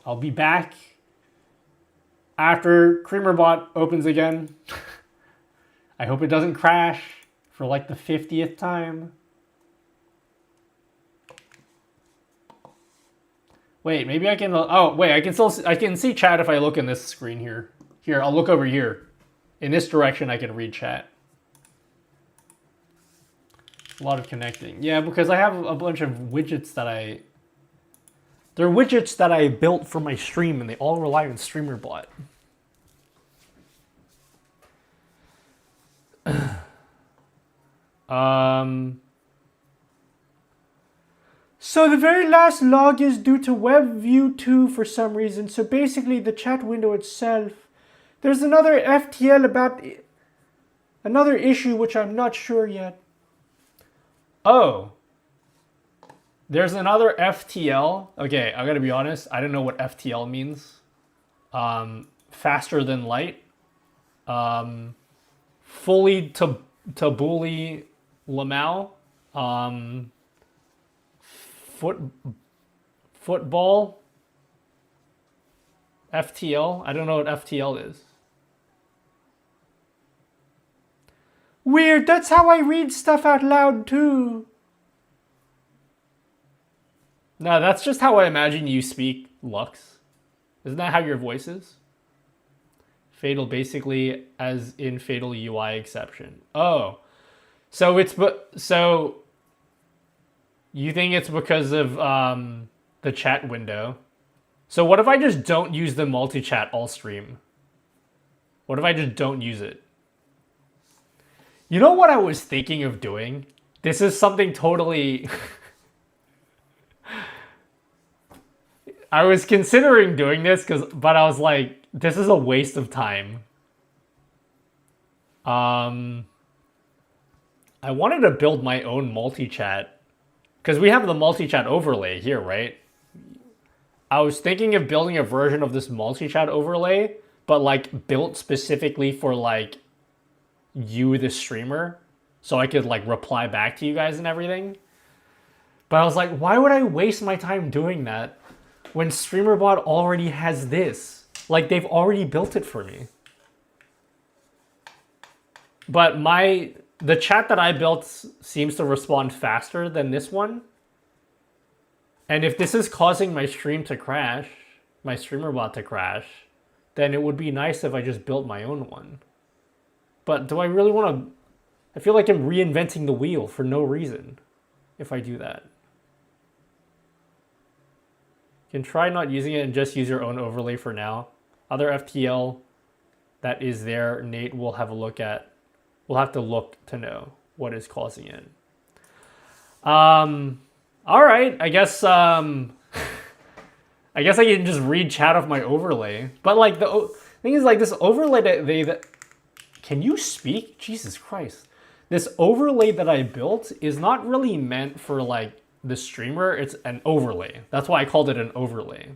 I'll be back after CreamerBot opens again. I hope it doesn't crash for like the 50th time. Wait, maybe I can, oh wait, I can see chat if I look in this screen here. Here, I'll look over here. In this direction, I can read chat. A lot of connecting. Yeah, because I have a bunch of widgets that they're widgets that I built for my stream and they all rely on StreamerBot. So the very last log is due to WebView 2 for some reason. So basically the chat window itself. There's another FTL about another issue which I'm not sure yet. Oh. There's another FTL. Okay, I gotta be honest. I don't know what FTL means. Faster than light. Fully tabuli lamau. Football. FTL. I don't know what FTL is. Weird. That's how I read stuff out loud too. No, that's just how I imagine you speak, Lux. Isn't that how your voice is? Fatal, basically, as in Fatal UI exception. Oh, so you think it's because of the chat window? So what if I just don't use the multi-chat all stream? What if I just don't use it? You know what I was thinking of doing? This is something totally... I was considering doing this, but I was like, this is a waste of time. I wanted to build my own multi-chat, because we have the multi-chat overlay here, right? I was thinking of building a version of this multi-chat overlay, but like built specifically for like you, the streamer, so I could like reply back to you guys and everything. But I was like, why would I waste my time doing that when StreamerBot already has this? Like, they've already built it for me. But the chat that I built seems to respond faster than this one. And if this is causing my stream to crash, my StreamerBot to crash, then it would be nice if I just built my own one. But do I really want to... I feel like I'm reinventing the wheel for no reason if I do that. You can try not using it and just use your own overlay for now. Other FTL that is there, Nate will have a look at. We'll have to look to know what is causing it. All right, I guess I guess I can just read chat off my overlay. But like the thing is, like this overlay that can you speak? Jesus Christ. This overlay that I built is not really meant for like the streamer. It's an overlay. That's why I called it an overlay.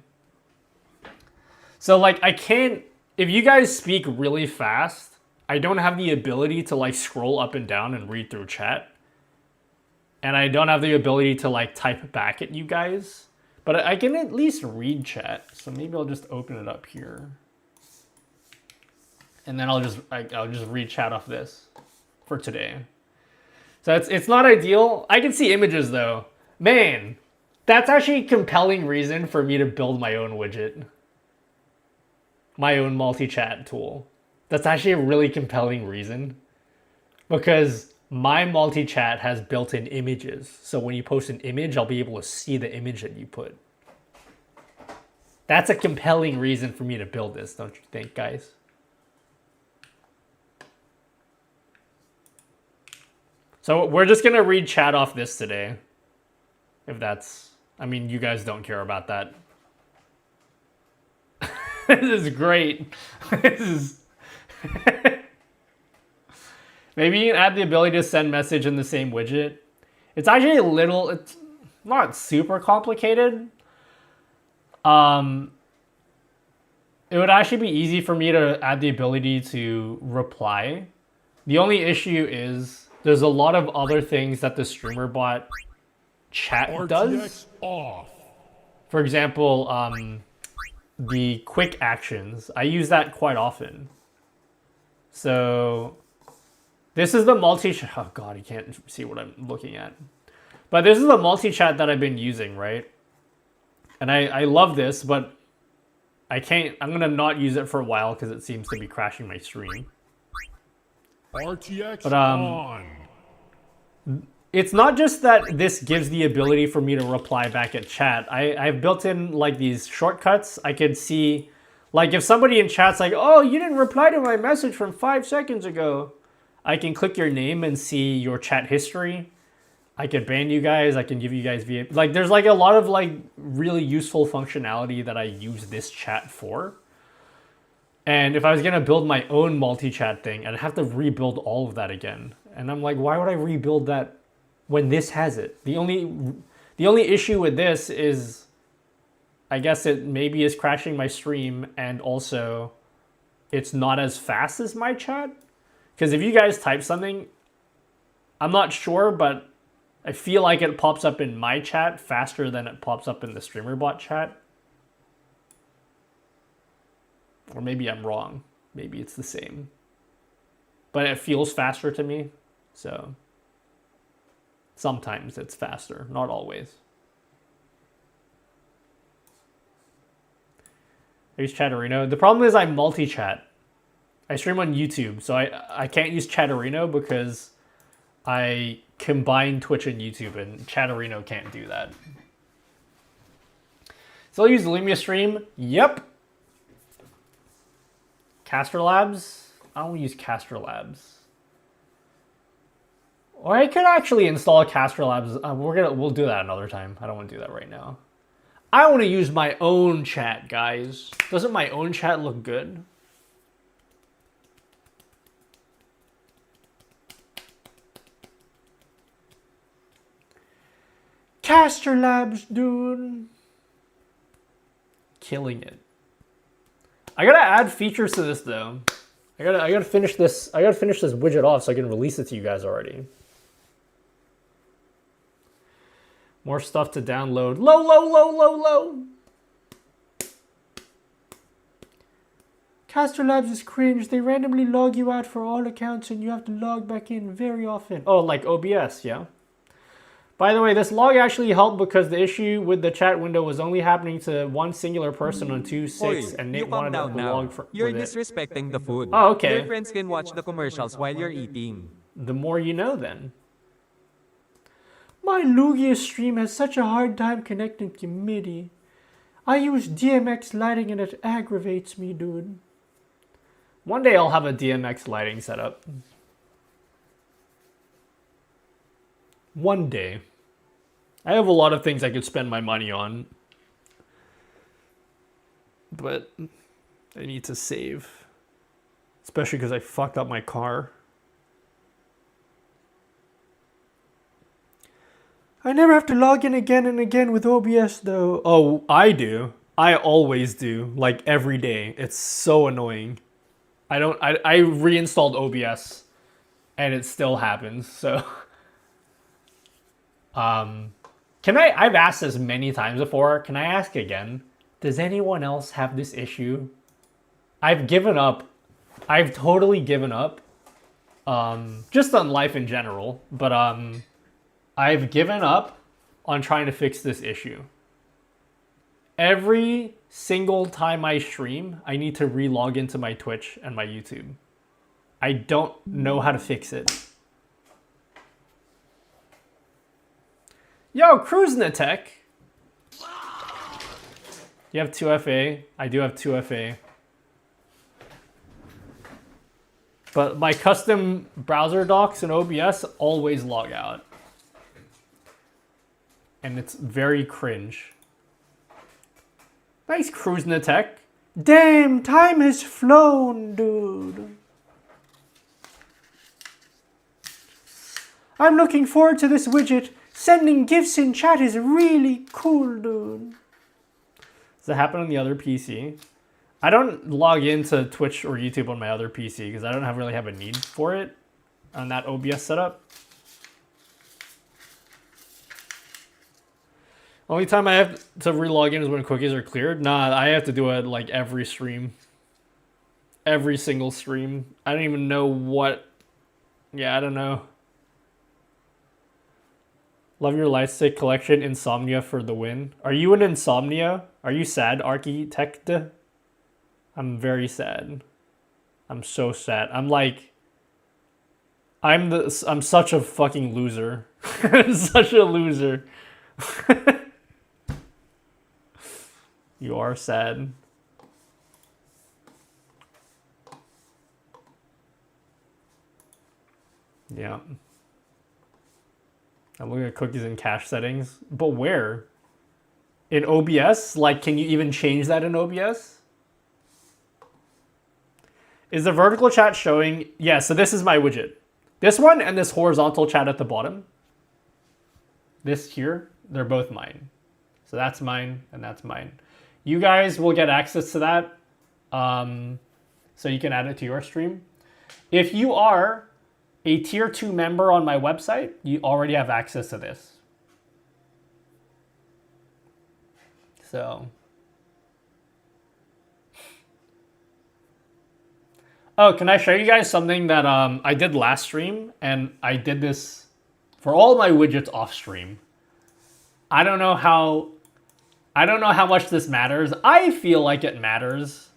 So like I can't, if you guys speak really fast, I don't have the ability to like scroll up and down and read through chat. And I don't have the ability to like type back at you guys. But I can at least read chat. So maybe I'll just open it up here. And then I'll just read chat off this for today. So it's not ideal. I can see images though. Man, that's actually a compelling reason for me to build my own widget. My own multi-chat tool. That's actually a really compelling reason. Because my multi-chat has built-in images. So when you post an image, I'll be able to see the image that you put. That's a compelling reason for me to build this, don't you think, guys? So we're just going to read chat off this today. If that's... I mean, you guys don't care about that. This is great. This is... Maybe you can add the ability to send message in the same widget. It's actually a little... It's not super complicated. It would actually be easy for me to add the ability to reply. The only issue is there's a lot of other things that the streamer bot chat does. Off. For example, the quick actions. I use that quite often. So this is the multi-chat. Oh God, you can't see what I'm looking at. But this is the multi-chat that I've been using, right? And I love this, but I can't, I'm gonna not use it for a while because it seems to be crashing my stream. RTX but on. It's not just that this gives the ability for me to reply back at chat. I've built in like these shortcuts. I can see, like if somebody in chat's like, oh, you didn't reply to my message from 5 seconds ago. I can click your name and see your chat history. I can ban you guys. I can give you guys VIP. Like there's like a lot of like really useful functionality that I use this chat for. And if I was going to build my own multi-chat thing, I'd have to rebuild all of that again. And I'm like, why would I rebuild that when this has it? The only issue with this is, I guess it maybe is crashing my stream, and also it's not as fast as my chat. Because if you guys type something, I'm not sure, but I feel like it pops up in my chat faster than it pops up in the streamer bot chat. Or maybe I'm wrong. Maybe it's the same. But it feels faster to me. So sometimes it's faster, not always. I use Chatterino. The problem is I multi-chat. I stream on YouTube, so I can't use Chatterino because I combine Twitch and YouTube, and Chatterino can't do that. So I'll use Lumia Stream. Yep. Caster Labs? I don't use Caster Labs. Or I could actually install Caster Labs. We'll do that another time. I don't want to do that right now. I want to use my own chat, guys. Doesn't my own chat look good? Caster Labs, dude. Killing it. I gotta add features to this though. I gotta finish this. I gotta finish this widget off so I can release it to you guys already. More stuff to download. Low. Caster Labs is cringe. They randomly log you out for all accounts and you have to log back in very often. Oh, like OBS, yeah. By the way, this log actually helped because the issue with the chat window was only happening to one singular person on 2.6, and Nate wanted to log for. You're disrespecting the food. Oh, okay. Your friends can watch the commercials while you're eating. The more you know, then. My Lugia stream has such a hard time connecting to MIDI. I use DMX lighting and it aggravates me, dude. One day I'll have a DMX lighting setup. One day. I have a lot of things I could spend my money on. but I need to save. Especially because I fucked up my car. I never have to log in again and again with OBS though. Oh, I do. I always do. Like every day. It's so annoying. I reinstalled OBS and it still happens. So I've asked this many times before. Can I ask again? Does anyone else have this issue? I've given up. I've totally given up. Just on life in general, but I've given up on trying to fix this issue. Every single time I stream, I need to re-log into my Twitch and my YouTube. I don't know how to fix it. Yo, cruising attack. You have 2FA. I do have 2FA. But my custom browser docs in OBS always log out. And it's very cringe. Nice cruising attack. Damn, time has flown, dude. I'm looking forward to this widget. Sending gifts in chat is really cool, dude. Does that happen on the other PC? I don't log into Twitch or YouTube on my other PC because I don't really have a need for it on that OBS setup. Only time I have to re-log in is when cookies are cleared. Nah, I have to do it like every stream. Every single stream. I don't even know what... Yeah, I don't know. Love your Lightstick collection. Insomnia for the win. Are you an Insomnia? Are you sad, Architect? I'm very sad. I'm so sad. I'm like... I'm such a fucking loser. I'm such a loser. You are sad. Yeah. I'm looking at cookies and cache settings. But where? In OBS? Like, can you even change that in OBS? Is the vertical chat showing? Yeah, so this is my widget. This one and this horizontal chat at the bottom. This here, they're both mine. So that's mine and that's mine. You guys will get access to that. So you can add it to your stream. If you are a tier 2 member on my website, you already have access to this. So. Oh, can I show you guys something that I did last stream? And I did this for all my widgets off stream. I don't know how much this matters. I feel like it matters.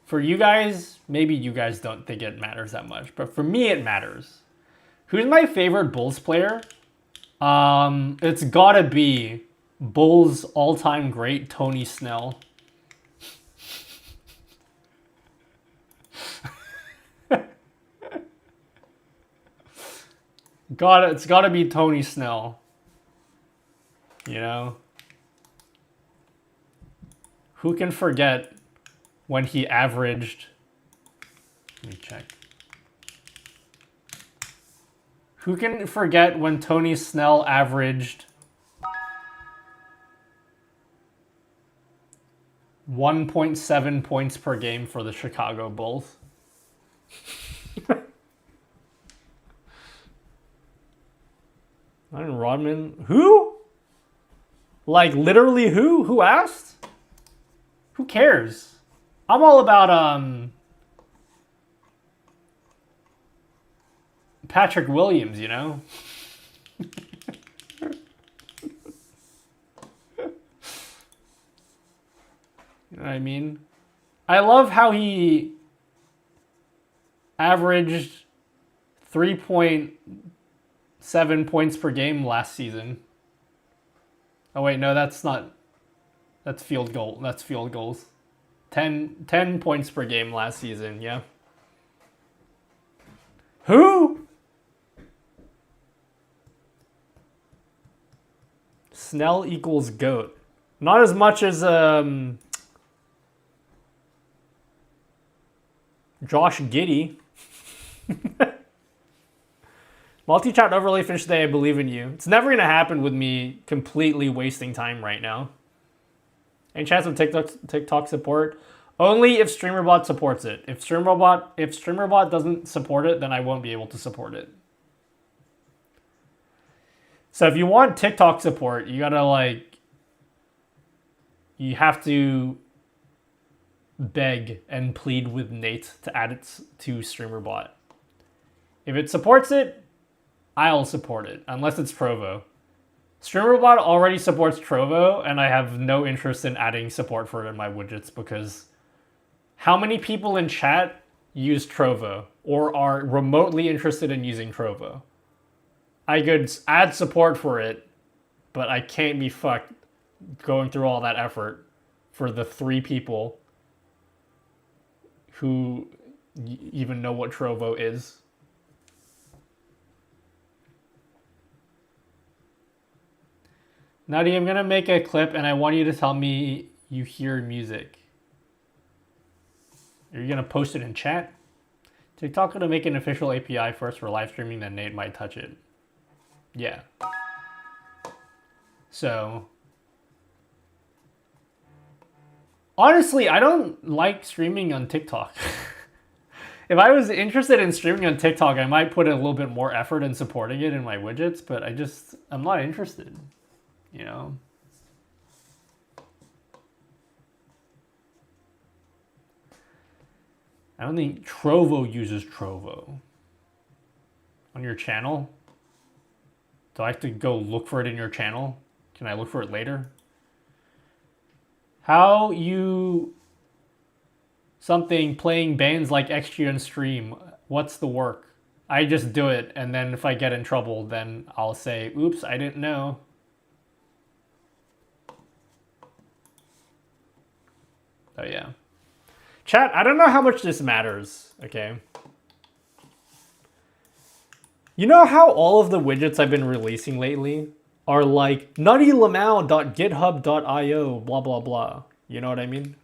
For you guys, maybe you guys don't think it matters that much, but for me it matters. Who's my favorite Bulls player? It's gotta be Bulls all-time great Tony Snell. It's gotta be Tony Snell. You know? Who can forget when he averaged... Let me check. Who can forget when Tony Snell averaged 1.7 points per game for the Chicago Bulls? Ryan Rodman? Who? Like, literally who? Who asked? Who cares? I'm all about Patrick Williams, you know? You know what I mean? I love how he averaged 3.7 points per game last season. Oh wait, no, that's not. That's field goal. That's field goals. 10 points per game last season, yeah. Who? Snell equals GOAT. Not as much as Josh Giddy. Multi-chat overlay finished today. I believe in you. It's never gonna happen with me completely wasting time right now. Any chance of TikTok support? Only if StreamerBot supports it. If StreamerBot doesn't support it, then I won't be able to support it. So if you want TikTok support, you gotta like, you have to beg and plead with Nate to add it to StreamerBot. If it supports it, I'll support it, unless it's Trovo. StreamerBot already supports Trovo, and I have no interest in adding support for it in my widgets because how many people in chat use Trovo or are remotely interested in using Trovo? I could add support for it, but I can't be fucked going through all that effort for the 3 people who even know what Trovo is. Nutty, I'm gonna make a clip and I want you to tell me you hear music. Are you gonna post it in chat? TikTok gonna make an official API first for live streaming, then Nate might touch it. Yeah. So honestly, I don't like streaming on TikTok. If I was interested in streaming on TikTok, I might put a little bit more effort in supporting it in my widgets, but I'm not interested, you know? I don't think Trovo uses Trovo. On your channel? Do I have to go look for it in your channel? Can I look for it later? How you something playing bands like XG on stream? What's the work? I just do it, and then if I get in trouble, then I'll say, oops, I didn't know. Oh yeah. Chat, I don't know how much this matters, okay? You know how all of the widgets I've been releasing lately are like nuttylmao.github.io, blah, blah, blah. You know what I mean?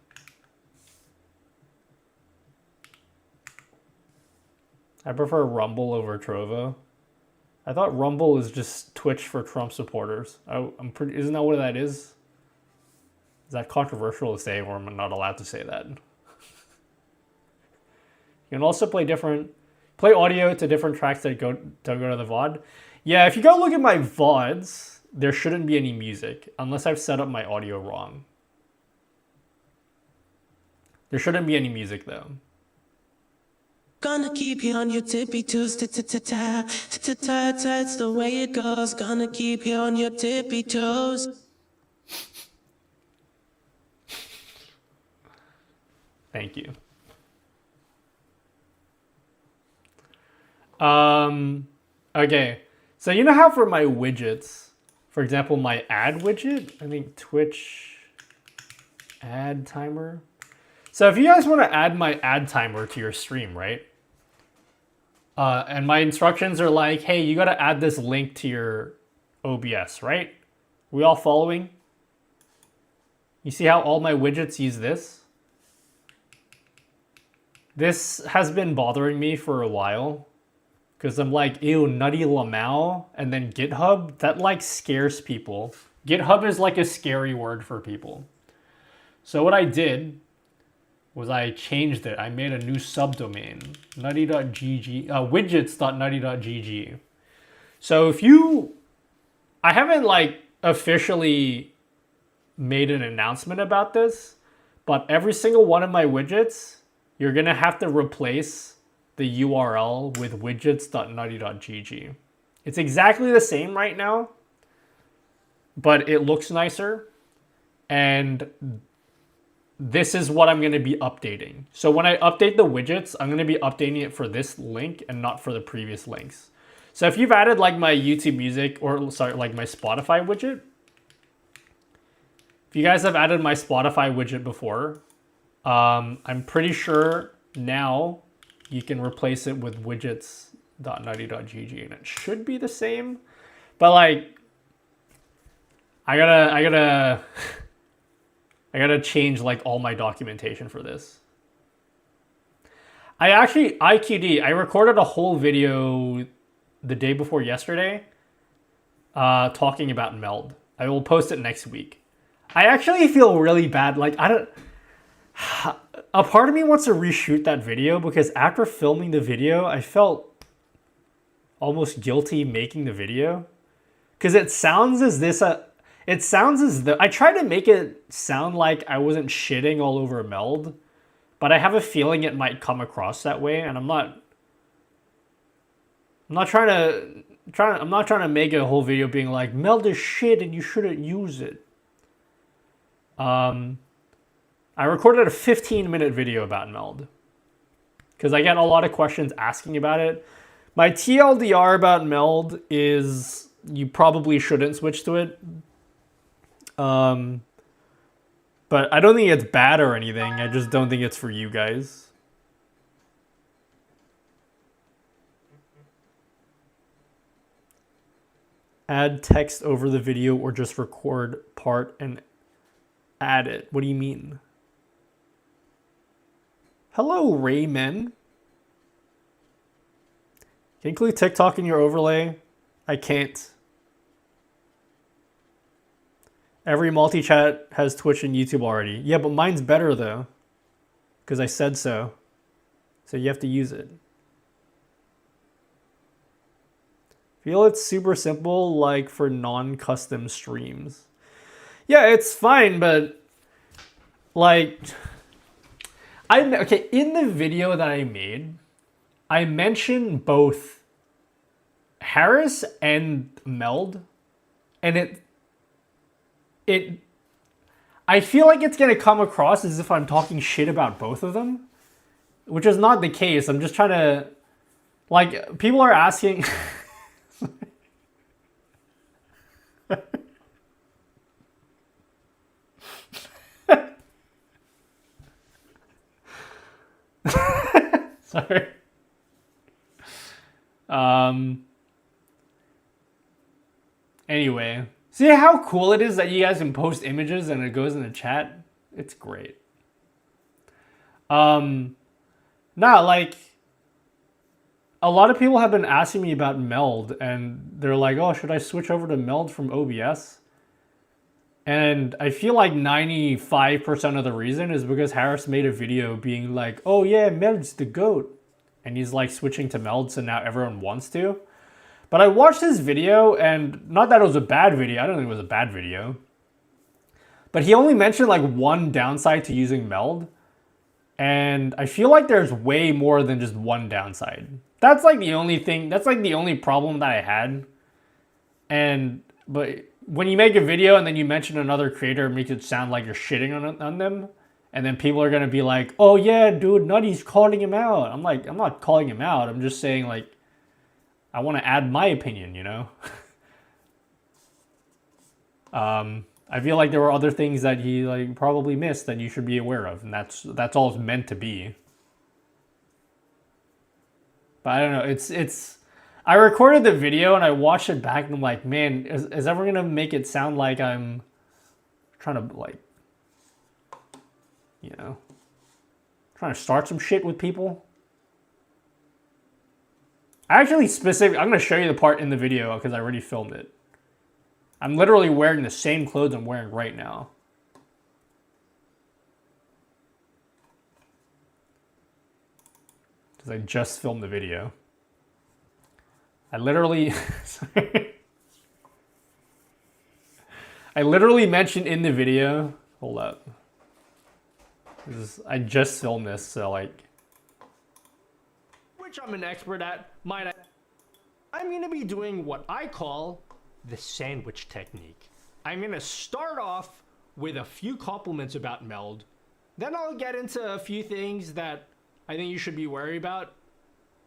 I prefer Rumble over Trovo. I thought Rumble is just Twitch for Trump supporters. Isn't that what that is? Is that controversial to say, or am I not allowed to say that? You can also play audio to different tracks that don't go to the VOD. Yeah, if you go look at my VODs, there shouldn't be any music, unless I've set up my audio wrong. There shouldn't be any music though. Gonna keep you on your tippy toes, ta-ta-ta-ta, ta-ta-ta-ta, it's the way it goes. Gonna keep you on your tippy toes. Thank you. Okay, so you know how for my widgets, for example, my ad widget, I think Twitch ad timer. So if you guys want to add my ad timer to your stream, right? And my instructions are like, hey, you got to add this link to your OBS, right? We all following? You see how all my widgets use this? This has been bothering me for a while. Because I'm like, ew, nuttylmao, and then GitHub, that like scares people. GitHub is like a scary word for people. So what I did was I changed it. I made a new subdomain, nutty.gg, widgets.nutty.gg. So I haven't like officially made an announcement about this, but every single one of my widgets, you're gonna have to replace the URL with widgets.nutty.gg. It's exactly the same right now, but it looks nicer. And this is what I'm going to be updating. So when I update the widgets, I'm going to be updating it for this link and not for the previous links. So if you've added like my YouTube music or sorry, like my Spotify widget, if you guys have added my Spotify widget before, I'm pretty sure now you can replace it with widgets.nutty.gg and it should be the same. But like, I gotta change like all my documentation for this. I actually, IQD, I recorded a whole video the day before yesterday talking about Meld. I will post it next week. I actually feel really bad. Like, I don't... A part of me wants to reshoot that video because after filming the video, I felt almost guilty making the video. Because it sounds as this... it sounds as though... I tried to make it sound like I wasn't shitting all over Meld. But I have a feeling it might come across that way, and I'm not trying to make a whole video being like Meld is shit and you shouldn't use it. I recorded a 15-minute video about Meld because I get a lot of questions asking about it. My TLDR about Meld is you probably shouldn't switch to it. But I don't think it's bad or anything. I just don't think it's for you guys. Add text over the video or just record part and add it. What do you mean? Hello, Rayman. Can you include TikTok in your overlay? I can't. Every multi-chat has Twitch and YouTube already. Yeah, but mine's better though. Because I said so. So you have to use it. Feel it's super simple, like for non-custom streams. Yeah, it's fine, but like okay, in the video that I made, I mentioned both Harris and Meld, and I feel like it's gonna come across as if I'm talking shit about both of them, which is not the case. I'm just trying to, like, people are asking. Sorry. Anyway, see how cool it is that you guys can post images and it goes in the chat? It's great. Nah, like, a lot of people have been asking me about Meld, and they're like, oh, should I switch over to Meld from OBS? And I feel like 95% of the reason is because Harris made a video being like, oh yeah, Meld's the GOAT. And he's like switching to Meld, so now everyone wants to. But I watched his video, and not that it was a bad video, I don't think it was a bad video. But he only mentioned like one downside to using Meld. And I feel like there's way more than just one downside. That's like the only thing, that's like the only problem that I had. But when you make a video and then you mention another creator, it makes it sound like you're shitting on them. And then people are going to be like, oh yeah, dude, Nutty's calling him out. I'm like, I'm not calling him out. I'm just saying, like, I want to add my opinion, you know? I feel like there were other things that he like probably missed that you should be aware of. And that's all it's meant to be. But I don't know. I recorded the video and I watched it back and I'm like, man, is everyone going to make it sound like I'm trying to, like, you know, trying to start some shit with people? I'm going to show you the part in the video because I already filmed it. I'm literally wearing the same clothes I'm wearing right now. Because I just filmed the video. I literally... I literally mentioned in the video... Hold up. I just filmed this, so like... Which I'm an expert at, might I... I'm going to be doing what I call the sandwich technique. I'm going to start off with a few compliments about Meld. Then I'll get into a few things that I think you should be wary about.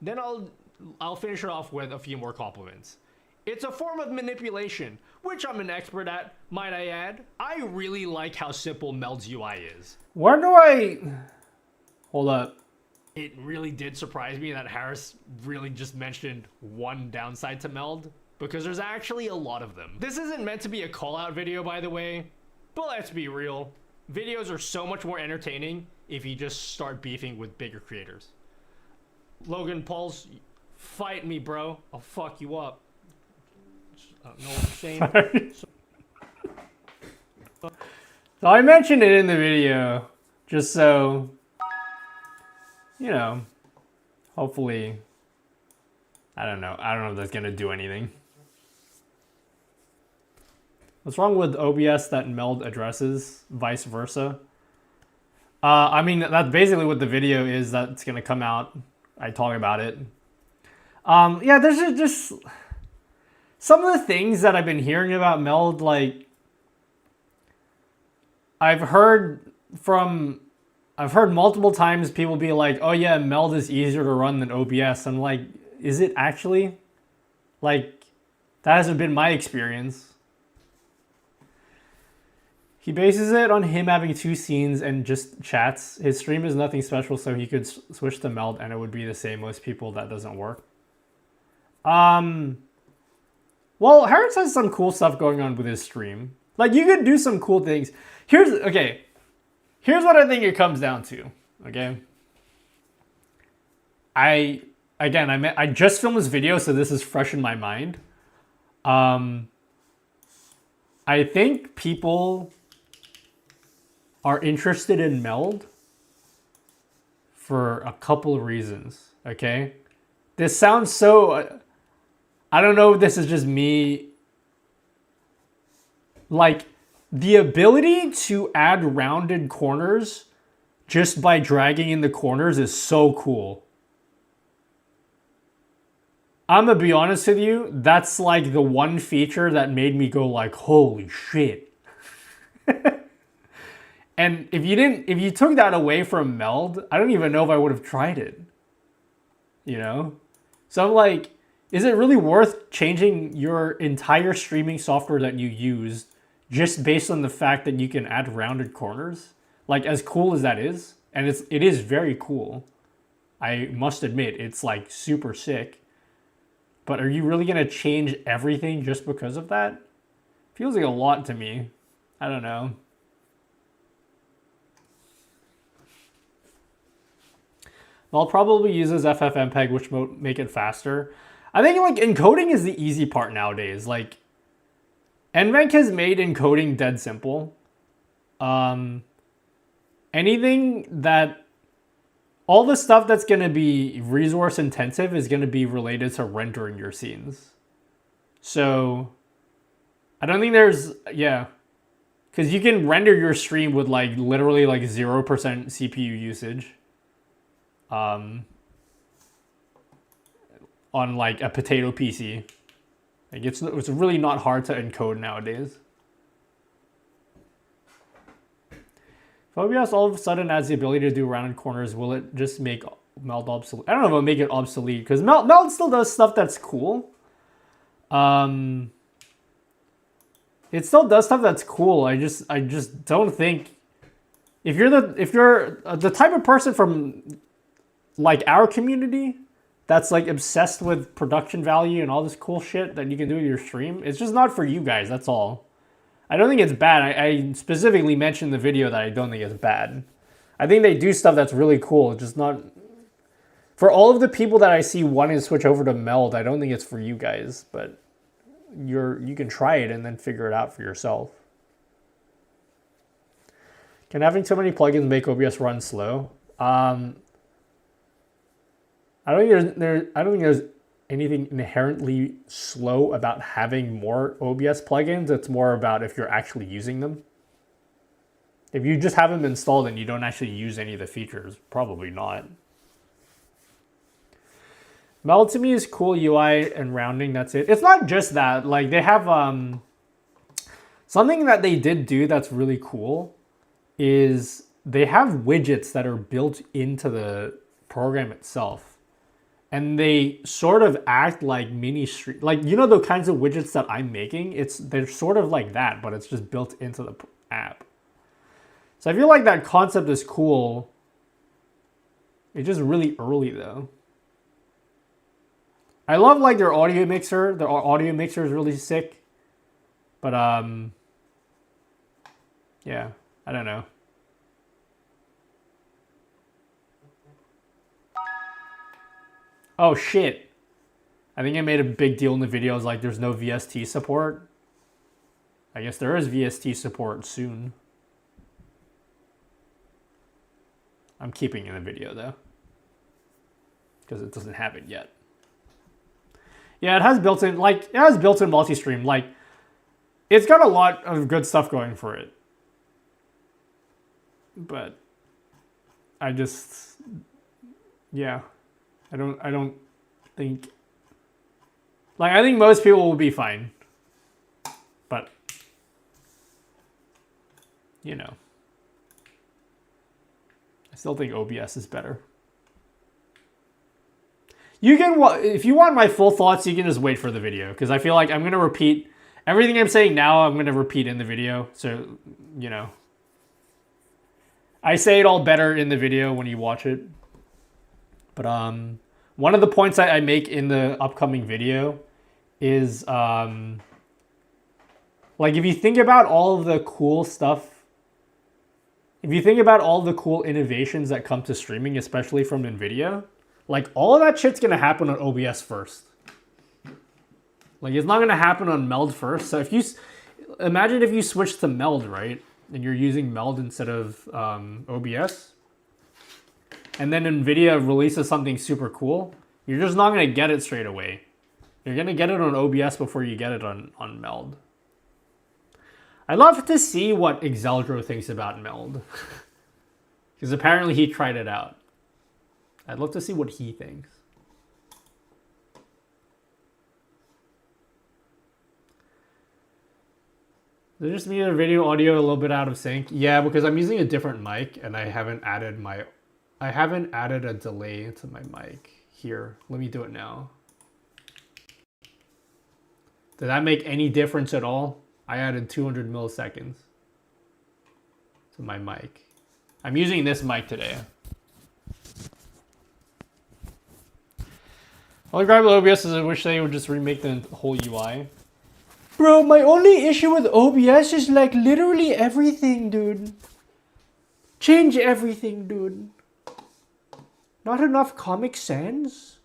Then I'll finish it off with a few more compliments. It's a form of manipulation, which I'm an expert at, might I add. I really like how simple Meld's UI is. Where do I... Hold up. It really did surprise me that Harris really just mentioned one downside to Meld, because there's actually a lot of them. This isn't meant to be a call-out video, by the way, but let's be real. Videos are so much more entertaining if you just start beefing with bigger creators. Logan Paul's, fight me, bro. I'll fuck you up. I don't know what I'm saying. So I mentioned it in the video, just so, you know, hopefully, I don't know if that's gonna do anything. What's wrong with OBS that meld addresses, vice versa? I mean, that's basically what the video is that's gonna come out. I talk about it. Yeah, there's just some of the things that I've been hearing about meld, like, I've heard multiple times people be like, oh yeah, meld is easier to run than OBS. I'm like, is it actually? Like, that hasn't been my experience. He bases it on him having 2 scenes and just chats. His stream is nothing special, so he could switch to meld and it would be the same. Most people, that doesn't work. Well, Harris has some cool stuff going on with his stream. Like, you could do some cool things. Here's what I think it comes down to, okay? I just filmed this video, so this is fresh in my mind. I think people are interested in meld for a couple of reasons, okay? This sounds so... I don't know if this is just me. Like, the ability to add rounded corners just by dragging in the corners is so cool. I'm gonna be honest with you, that's like the one feature that made me go like, holy shit. And if you took that away from meld, I don't even know if I would have tried it. You know? So I'm like, is it really worth changing your entire streaming software that you use just based on the fact that you can add rounded corners? Like, as cool as that is, and it is very cool. I must admit, it's like super sick. But are you really gonna change everything just because of that? Feels like a lot to me. I don't know. I'll probably uses FFmpeg, which will make it faster. I think like encoding is the easy part nowadays. Like, NVENC has made encoding dead simple. Anything that, all the stuff that's going to be resource intensive is going to be related to rendering your scenes. So I don't think there's, yeah, because you can render your stream with like literally like 0% CPU usage. On like a potato PC. Like it's really not hard to encode nowadays. If OBS all of a sudden adds the ability to do rounded corners, will it just make meld obsolete? I don't know if it'll make it obsolete, because meld still does stuff that's cool. It still does stuff that's cool. I just don't think, if you're the type of person from like our community that's like obsessed with production value and all this cool shit that you can do with your stream, it's just not for you guys, that's all. I don't think it's bad. I specifically mentioned in the video that I don't think it's bad. I think they do stuff that's really cool, just not... For all of the people that I see wanting to switch over to meld, I don't think it's for you guys, but you can try it and then figure it out for yourself. Can having too many plugins make OBS run slow? I don't think there's anything inherently slow about having more OBS plugins. It's more about if you're actually using them. If you just have them installed and you don't actually use any of the features, probably not. Meld to me is cool UI and rounding, that's it. It's not just that. Like, they have something that they did do that's really cool is they have widgets that are built into the program itself. And they sort of act like mini stream, like, you know, the kinds of widgets that I'm making, they're sort of like that, but it's just built into the app. So I feel like that concept is cool. It's just really early though. I love like their audio mixer. Their audio mixer is really sick. But yeah, I don't know. Oh shit. I think I made a big deal in the videos like there's no VST support. I guess there is VST support soon. I'm keeping it in the video though, because it doesn't have it yet. Yeah, it has built-in, like, it has built-in multi-stream. Like, it's got a lot of good stuff going for it. But I just, yeah, I don't think, like, I think most people will be fine. But, you know, I still think OBS is better. You can, if you want my full thoughts, you can just wait for the video, because I feel like I'm going to repeat everything I'm saying now. I'm going to repeat in the video. So, you know, I say it all better in the video when you watch it. But one of the points I make in the upcoming video is like, if you think about all of the cool stuff, if you think about all the cool innovations that come to streaming, especially from NVIDIA, like, all of that shit's going to happen on OBS first. Like, it's not going to happen on Meld first. So if you, imagine if you switch to Meld, right? And you're using Meld instead of OBS. And then NVIDIA releases something super cool. You're just not going to get it straight away. You're going to get it on OBS before you get it on Meld. I'd love to see what Exeldro thinks about Meld. Because apparently he tried it out. I'd love to see what he thinks. Is it just me, the video audio a little bit out of sync? Yeah, because I'm using a different mic and I haven't added a delay to my mic. Here, let me do it now. Did that make any difference at all? I added 200 milliseconds to my mic. I'm using this mic today. All I grab with OBS is I wish they would just remake the whole UI. Bro, my only issue with OBS is like literally everything, dude. Change everything, dude. Not enough Comic Sans?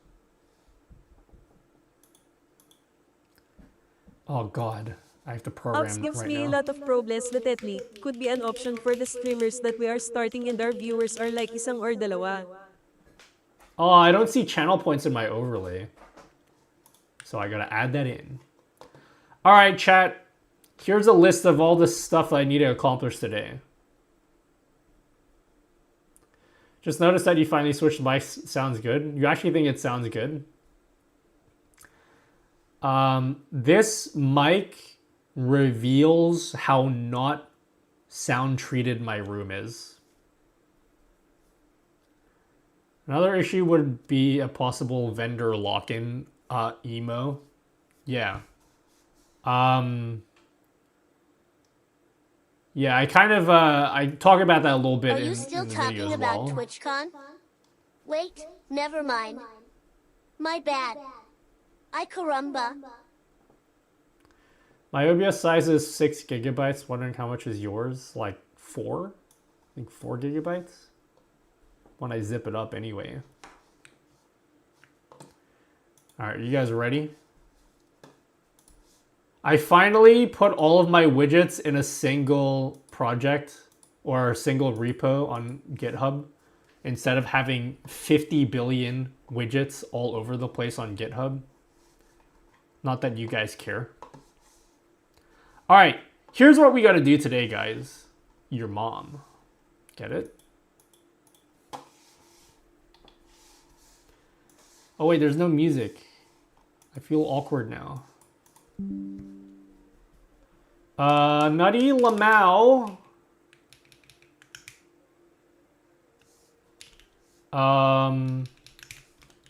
Oh god, I have to program Ops gives right me a now. lot of problems. The technique could be an option for the streamers that we are starting and our viewers are like isang or dalawa. Oh, I don't see channel points in my overlay. So I gotta add that in. Alright, chat. Here's a list of all the stuff that I need to accomplish today. Just notice that you finally switched mics. Sounds good. You actually think it sounds good? This mic reveals how not sound treated my room is. Another issue would be a possible vendor lock-in emo. Yeah. Yeah, I kind of I talk about that a little bit Are in, you still in the video talking as about well. TwitchCon? Wait, never mind. My bad. Ay caramba. My OBS size is 6 gigabytes. Wondering how much is yours? Like 4? I think 4 gigabytes. When I zip it up anyway. Alright, you guys ready? I finally put all of my widgets in a single project or a single repo on GitHub instead of having 50 billion widgets all over the place on GitHub. Not that you guys care. Alright, here's what we gotta do today, guys. Your mom. Get it? Oh wait, there's no music. I feel awkward now. Nuttylmao. What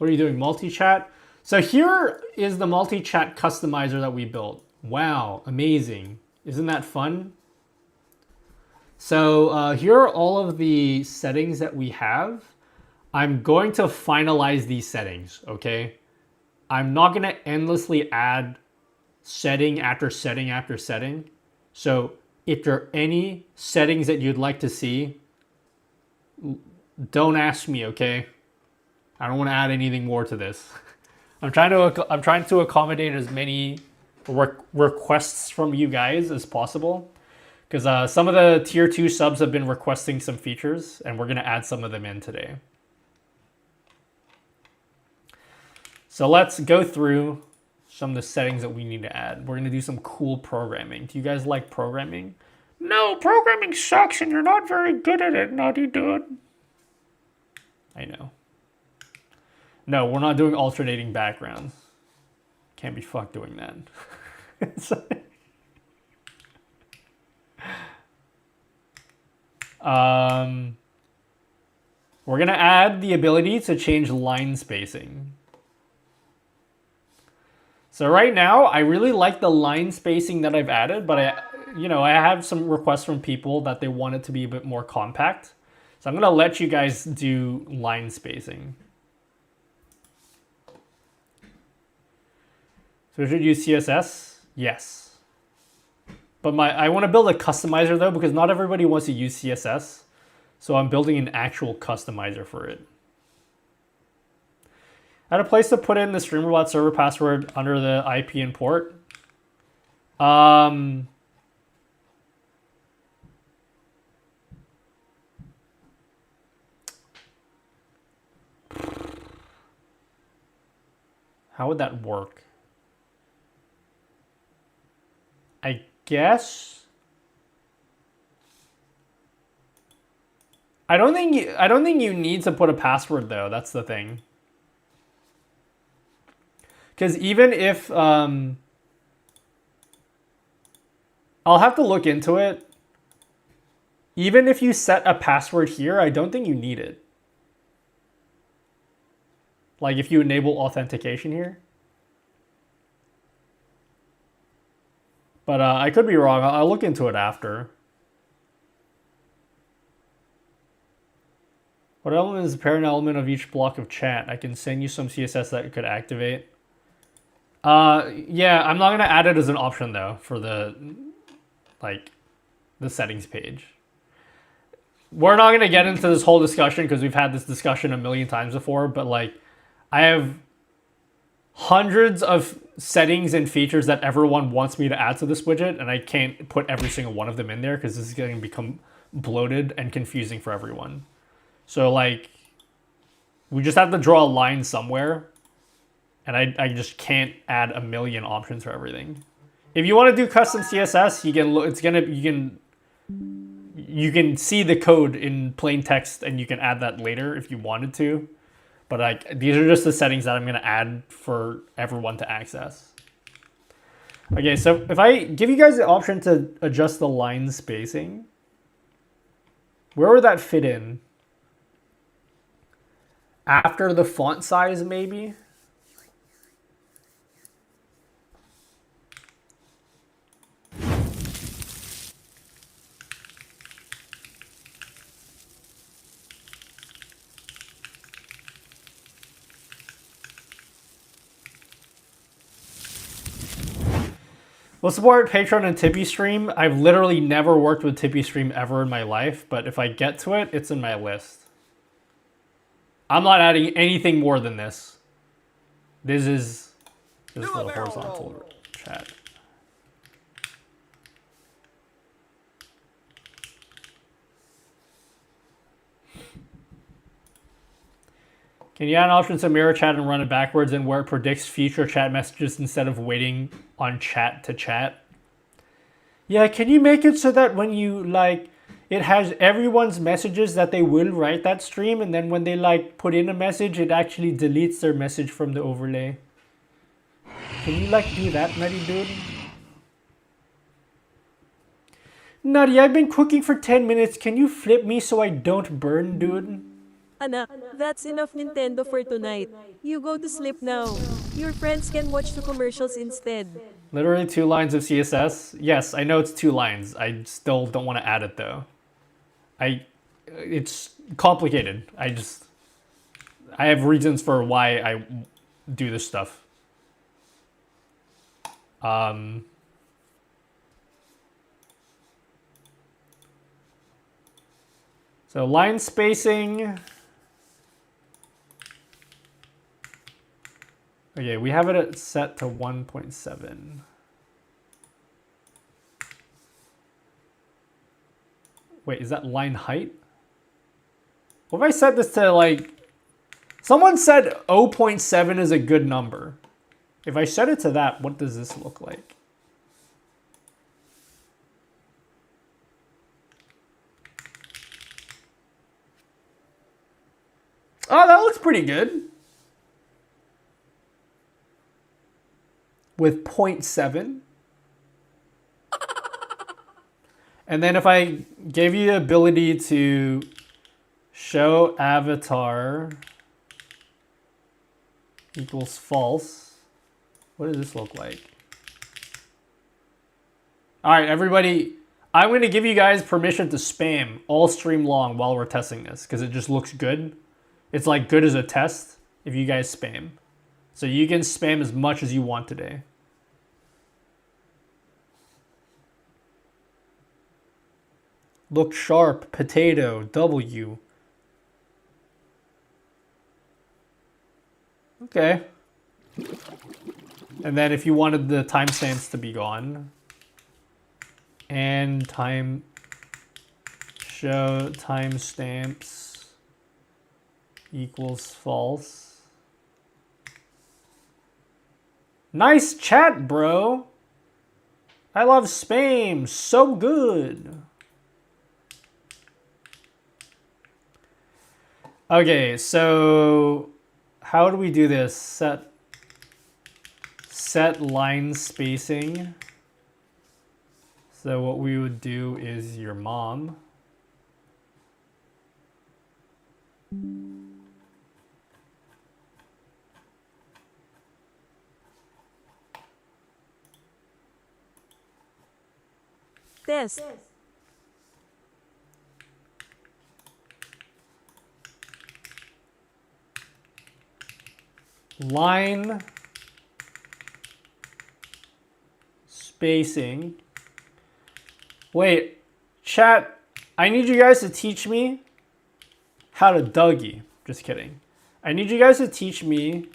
are you doing? Multi-chat? So here is the multi-chat customizer that we built. Wow, amazing. Isn't that fun? So here are all of the settings that we have. I'm going to finalize these settings, okay? I'm not gonna endlessly add setting after setting after setting. So if there are any settings that you'd like to see, don't ask me, okay? I don't want to add anything more to this. I'm trying to accommodate as many requests from you guys as possible, because some of the tier 2 subs have been requesting some features, and we're going to add some of them in today. So let's go through some of the settings that we need to add. We're going to do some cool programming. Do you guys like programming? No, programming sucks and you're not very good at it, naughty dude. I know. No, we're not doing alternating backgrounds. Can't be fucked doing that. We're going to add the ability to change line spacing. So right now, I really like the line spacing that I've added, but I have some requests from people that they want it to be a bit more compact. So I'm going to let you guys do line spacing. So we should use CSS? Yes. But I want to build a customizer though, because not everybody wants to use CSS. So I'm building an actual customizer for it. I had a place to put in the StreamerBot server password under the IP and port. How would that work? I guess I don't think you need to put a password though. That's the thing. Because even if I'll have to look into it. Even if you set a password here, I don't think you need it. Like if you enable authentication here. But I could be wrong. I'll look into it after. What element is the parent element of each block of chat? I can send you some CSS that you could activate. Yeah, I'm not going to add it as an option though for the settings page. We're not going to get into this whole discussion because we've had this discussion a million times before, but like I have hundreds of settings and features that everyone wants me to add to this widget, and I can't put every single one of them in there because this is going to become bloated and confusing for everyone. So like we just have to draw a line somewhere, and I just can't add a million options for everything. If you want to do custom CSS, you can see the code in plain text and you can add that later if you wanted to. But like these are just the settings that I'm going to add for everyone to access. Okay, so if I give you guys the option to adjust the line spacing, where would that fit in? After the font size, maybe? We'll support Patreon and TipeeeStream. I've literally never worked with TipeeeStream ever in my life, but if I get to it, it's in my list. I'm not adding anything more than this. This is this little horizontal chat. Can you add an option to mirror chat and run it backwards and where it predicts future chat messages instead of waiting on chat to chat? Yeah, can you make it so that when you it has everyone's messages that they will write that stream, and then when they put in a message, it actually deletes their message from the overlay? Can you do that, Nutty dude? Nutty, I've been cooking for 10 minutes. Can you flip me so I don't burn, dude? Anak, that's enough Nintendo for tonight. You go to sleep now. Your friends can watch the commercials instead. Literally 2 lines of CSS. Yes, I know it's 2 lines. I still don't want to add it though. It's complicated. I have reasons for why I do this stuff. So line spacing. Okay, we have it set to 1.7. Wait, is that line height? What if I set this to like... Someone said 0.7 is a good number. If I set it to that, what does this look like? Oh, that looks pretty good. With 0.7. And then if I gave you the ability to show avatar equals false, what does this look like? All right, everybody, I'm going to give you guys permission to spam all stream long while we're testing this because it just looks good. It's like good as a test if you guys spam. So you can spam as much as you want today. Look sharp, potato, W. Okay. And then if you wanted the timestamps to be gone, and show timestamps equals false. Nice chat, bro. I love spam. So good. Okay, so how do we do this? Set line spacing. So what we would do is your mom. Test. Line spacing. Wait, chat, I need you guys to teach me how to Dougie. Just kidding. I need you guys to teach me.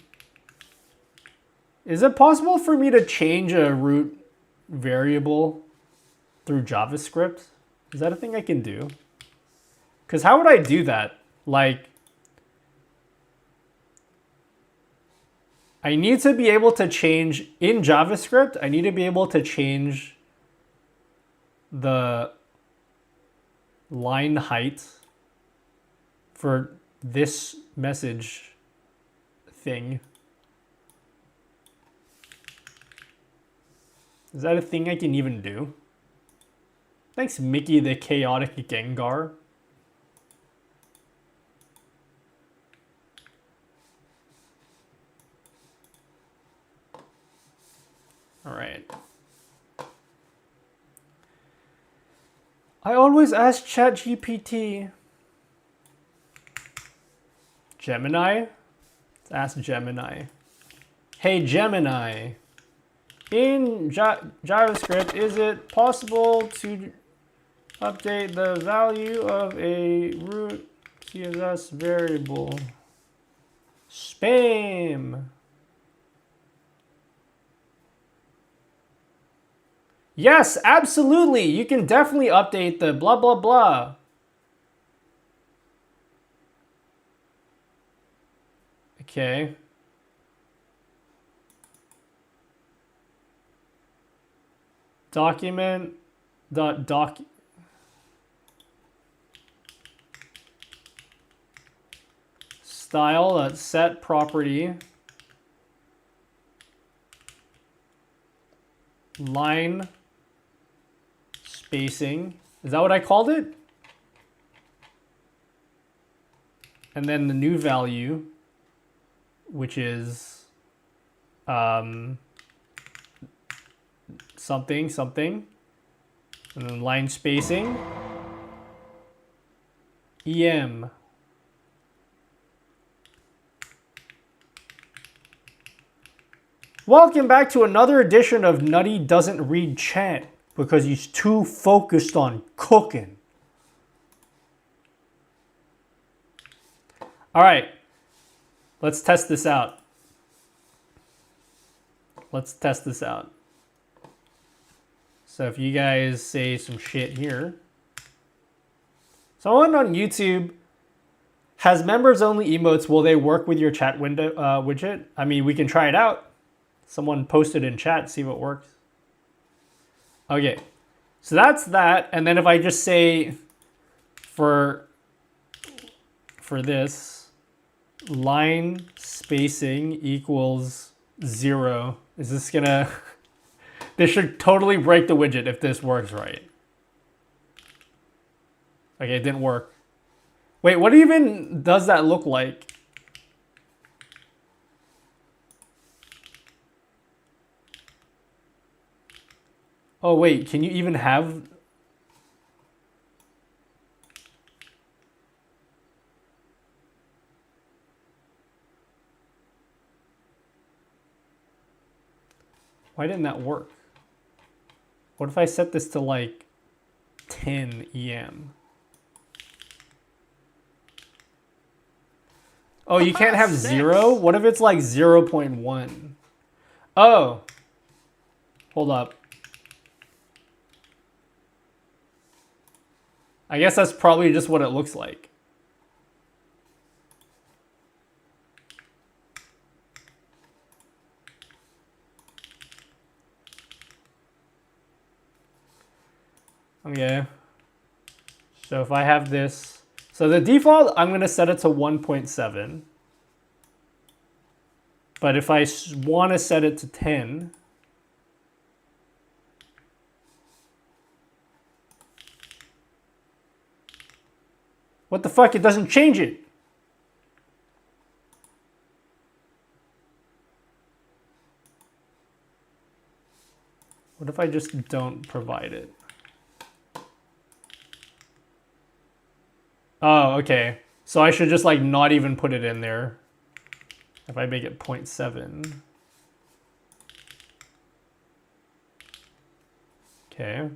Is it possible for me to change a root variable through JavaScript? Is that a thing I can do? Because how would I do that? Like, I need to be able to change in JavaScript. I need to be able to change the line height for this message thing. Is that a thing I can even do? Thanks, Mickey the Chaotic Gengar. All right. I always ask ChatGPT. Gemini? Let's ask Gemini. Hey Gemini, in JavaScript, is it possible to update the value of a root CSS variable? Spam. Yes, absolutely. You can definitely update the blah, blah, blah. Okay. Document.doc. Style.set property. Line spacing. Is that what I called it? And then the new value, which is something, something. And then line spacing. EM. Welcome back to another edition of Nutty Doesn't Read Chat because he's too focused on cooking. All right, let's test this out. let's test this out. So if you guys say some shit here. Someone on YouTube has members only emotes. Will they work with your chat window widget? I mean, we can try it out. Someone posted in chat, see what works. Okay, so that's that. And then if I just say for this, line spacing equals 0. Is this gonna, this should totally break the widget if this works right. Okay, it didn't work. Wait, what even does that look like? Oh wait, can you even have... Why didn't that work? What if I set this to like 10 EM? Oh, you can't have 0? What if it's like 0.1? Oh. Hold up. I guess that's probably just what it looks like. Okay. So if I have this, so the default, I'm going to set it to 1.7. But if I want to set it to 10, what the fuck? It doesn't change it. What if I just don't provide it? Oh, okay. So I should just like not even put it in there. If I make it 0.7. Okay.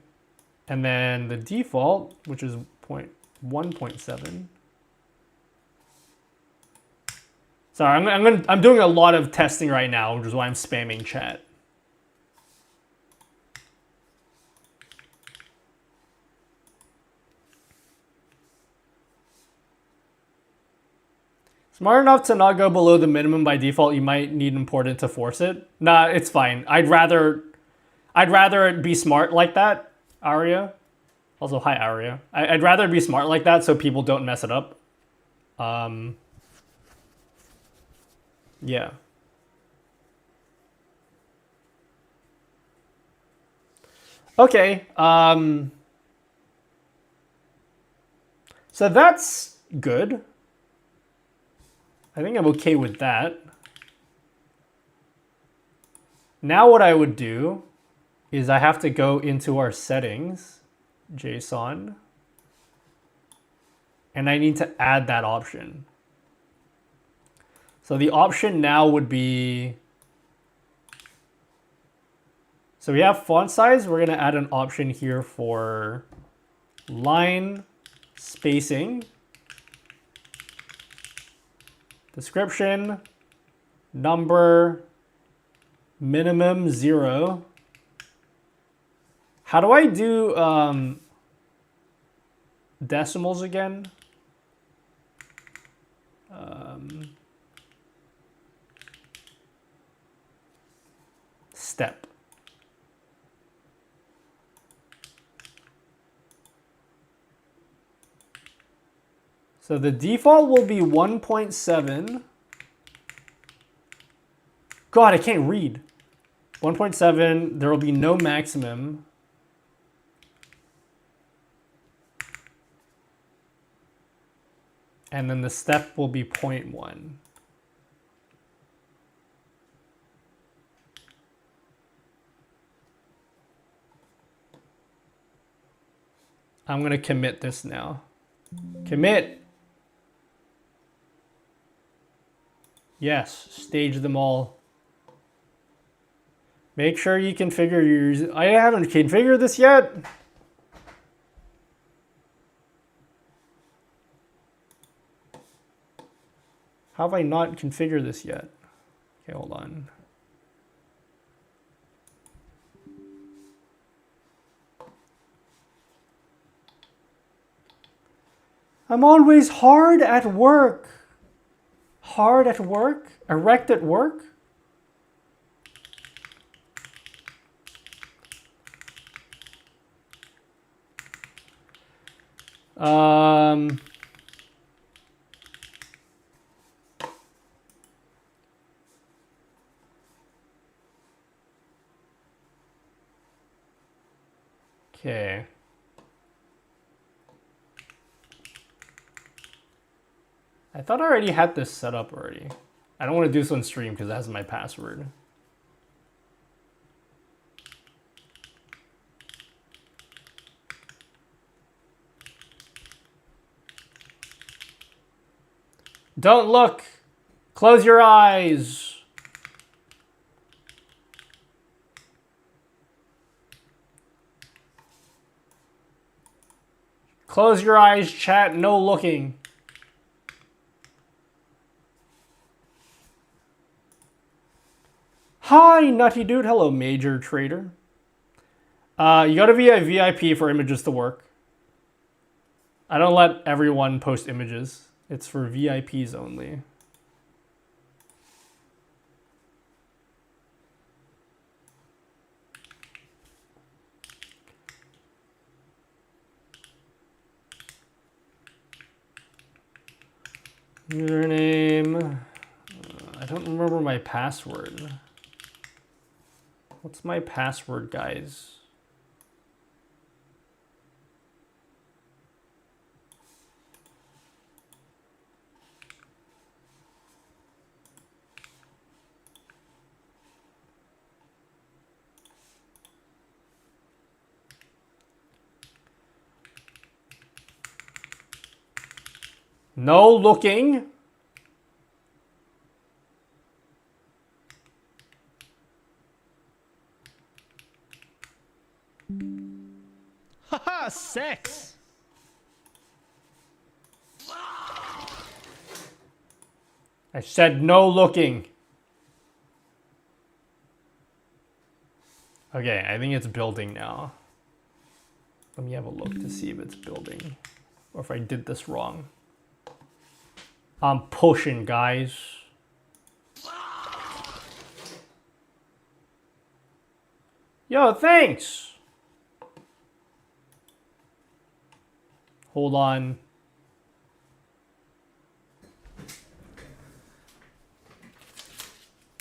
And then the default, which is 1.7. Sorry, I'm doing a lot of testing right now, which is why I'm spamming chat. Smart enough to not go below the minimum by default. You might need important to force it. Nah, it's fine. I'd rather it be smart like that, Aria. Also, hi, Aria. I'd rather it be smart like that so people don't mess it up. Yeah. Okay. So that's good. I think I'm okay with that. Now what I would do is I have to go into our settings, JSON, and I need to add that option. So the option now would be, so we have font size. We're going to add an option here for line spacing. Description, number, minimum 0. How do I do decimals again? Step. So the default will be 1.7. God, I can't read. 1.7, there will be no maximum. And then the step will be 0.1. I'm going to commit this now. Commit. Yes, stage them all. Make sure you configure your... I haven't configured this yet. How have I not configured this yet? Okay, hold on. I'm always hard at work. Hard at work? Erect at work? Okay. I thought I already had this set up already. I don't want to do this on stream because it has my password. Don't look! Close your eyes! Close your eyes, chat, no looking. Hi, Nutty Dude. Hello, Major Trader. You gotta be a VIP for images to work. I don't let everyone post images. It's for VIPs only. Username. I don't remember my password. What's my password, guys? No looking. Haha, sex. I said no looking. Okay, I think it's building now. Let me have a look to see if it's building or if I did this wrong. I'm pushing, guys. Yo, thanks. Hold on.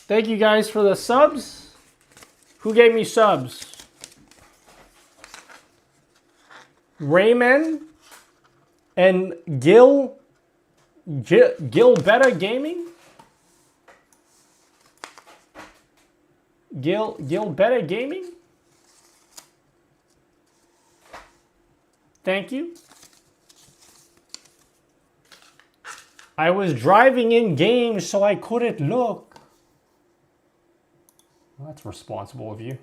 Thank you guys for the subs. Who gave me subs? Rayman and Gil Beta Gaming? Gil Beta Gaming? Thank you. I was driving in games so I couldn't look. Well, that's responsible of you.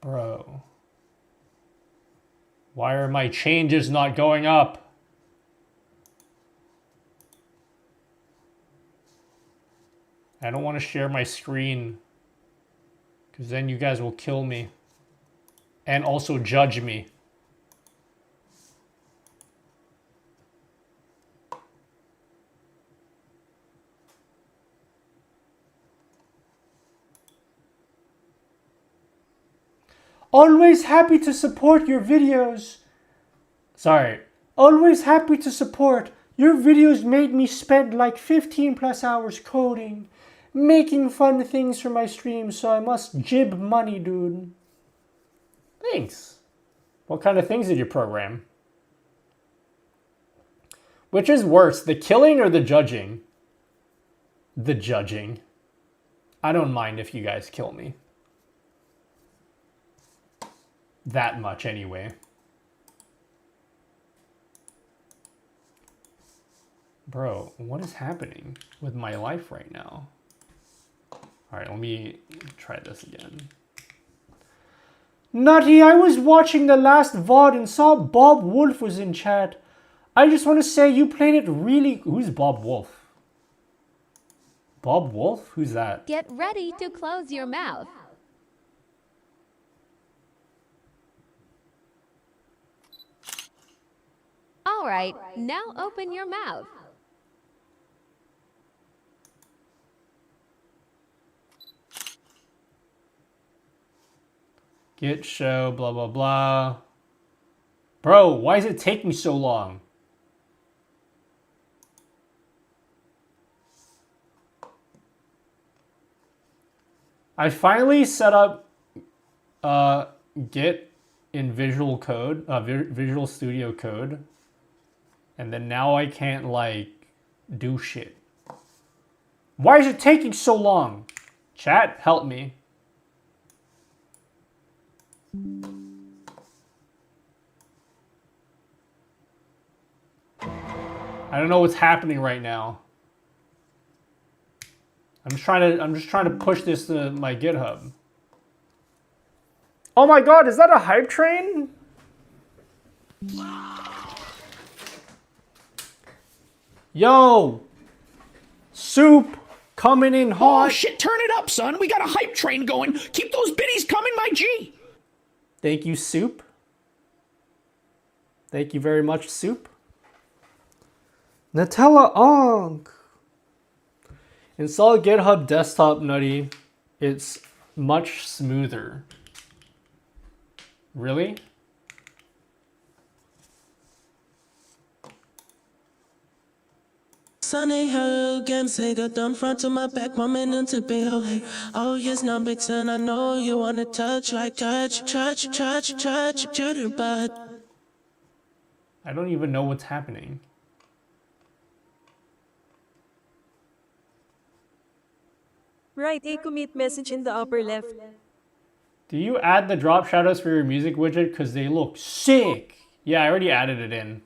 Bro. Why are my changes not going up? I don't want to share my screen because then you guys will kill me and also judge me. Always happy to support your videos. Sorry. Always happy to support. Your videos made me spend like 15 plus hours coding, making fun things for my streams, so I must jib money, dude. Thanks. What kind of things did you program? Which is worse, the killing or the judging? The judging. I don't mind if you guys kill me. That much anyway. Bro, what is happening with my life right now? Alright, let me try this again. Nutty, I was watching the last VOD and saw Bob Wolf was in chat. I just want to say you played it really... Who's Bob Wolf? Bob Wolf? Who's that? Get ready to close your mouth. All right, now open your mouth. Git show, blah, blah, blah. Bro, why is it taking so long? I finally set up Git in Visual Code, Visual Studio Code, and then now I can't like do shit. Why is it taking so long? Chat, help me. I don't know what's happening right now. I'm just trying to push this to my GitHub. Oh my god, is that a hype train? Yo! Soup coming in hot. Oh shit, turn it up, son. We got a hype train going. Keep those biddies coming, my G. Thank you, Soup. Thank you very much, Soup. Nutella Onk. Install GitHub Desktop, Nutty. It's much smoother. Really? Sunny again, say the down front to my back, my man into building. Oh, yes, number 10, I know you wanna touch like touch, your butt. I don't even know what's happening. Write a commit message in the upper left. Do you add the drop shadows for your music widget? Because they look sick. Yeah, I already added it in.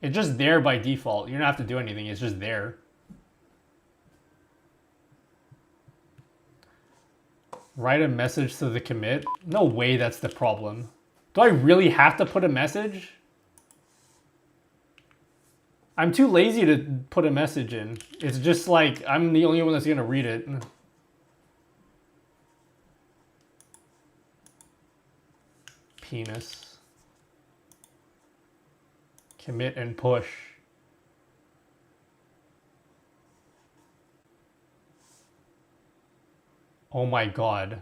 It's just there by default. You don't have to do anything. It's just there. Write a message to the commit? No way that's the problem. Do I really have to put a message? I'm too lazy to put a message in. It's just like, I'm the only one that's going to read it. Penis. Commit and push. Oh my god.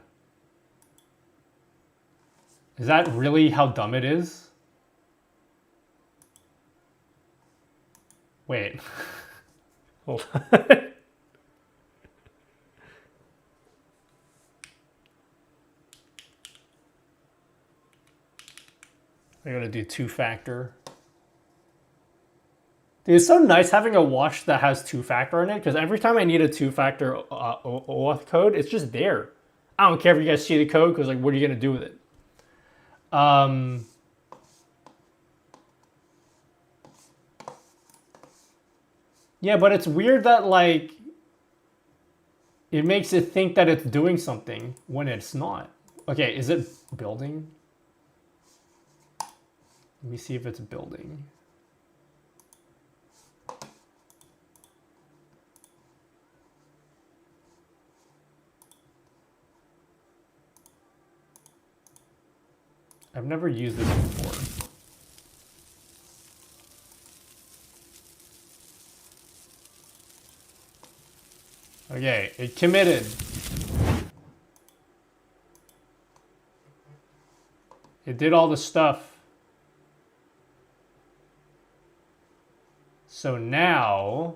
Is that really how dumb it is? Wait. Hold on. I gotta do two-factor. Dude, it's so nice having a watch that has two-factor in it, because every time I need a two-factor OAuth code, it's just there. I don't care if you guys see the code, because like, what are you gonna do with it? Yeah, but it's weird that like, it makes it think that it's doing something when it's not. Okay, is it building? Let me see if it's building. I've never used this before. Okay, it committed. It did all the stuff. So now,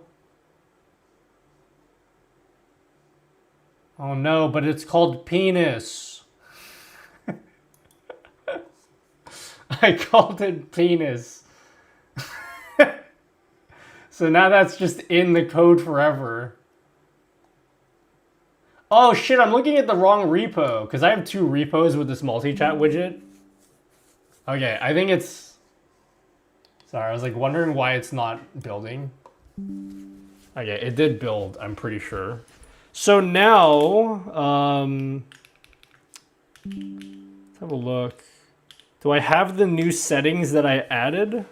oh no, but it's called penis. I called it penis. So now that's just in the code forever. Oh shit, I'm looking at the wrong repo because I have two repos with this multi-chat widget. Okay, I think it's... Sorry, I was like wondering why it's not building. Okay, it did build, I'm pretty sure. So now, let's have a look. Do I have the new settings that I added?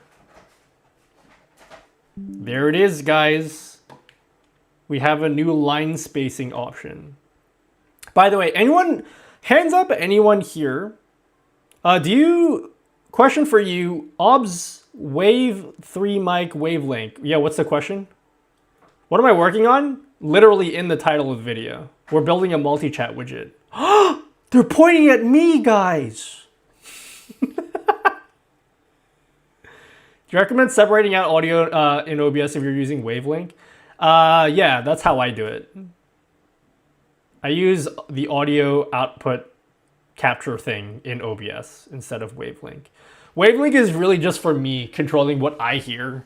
There it is, guys. We have a new line spacing option. By the way, anyone, hands up anyone here. Do you Question for you, OBS Wave 3 mic wavelength. Yeah, what's the question? What am I working on? Literally in the title of the video. We're building a multi-chat widget. They're pointing at me, guys. Do you recommend separating out audio in OBS if you're using wavelength? Yeah, that's how I do it. I use the audio output capture thing in OBS instead of wavelength. Wavelength is really just for me controlling what I hear.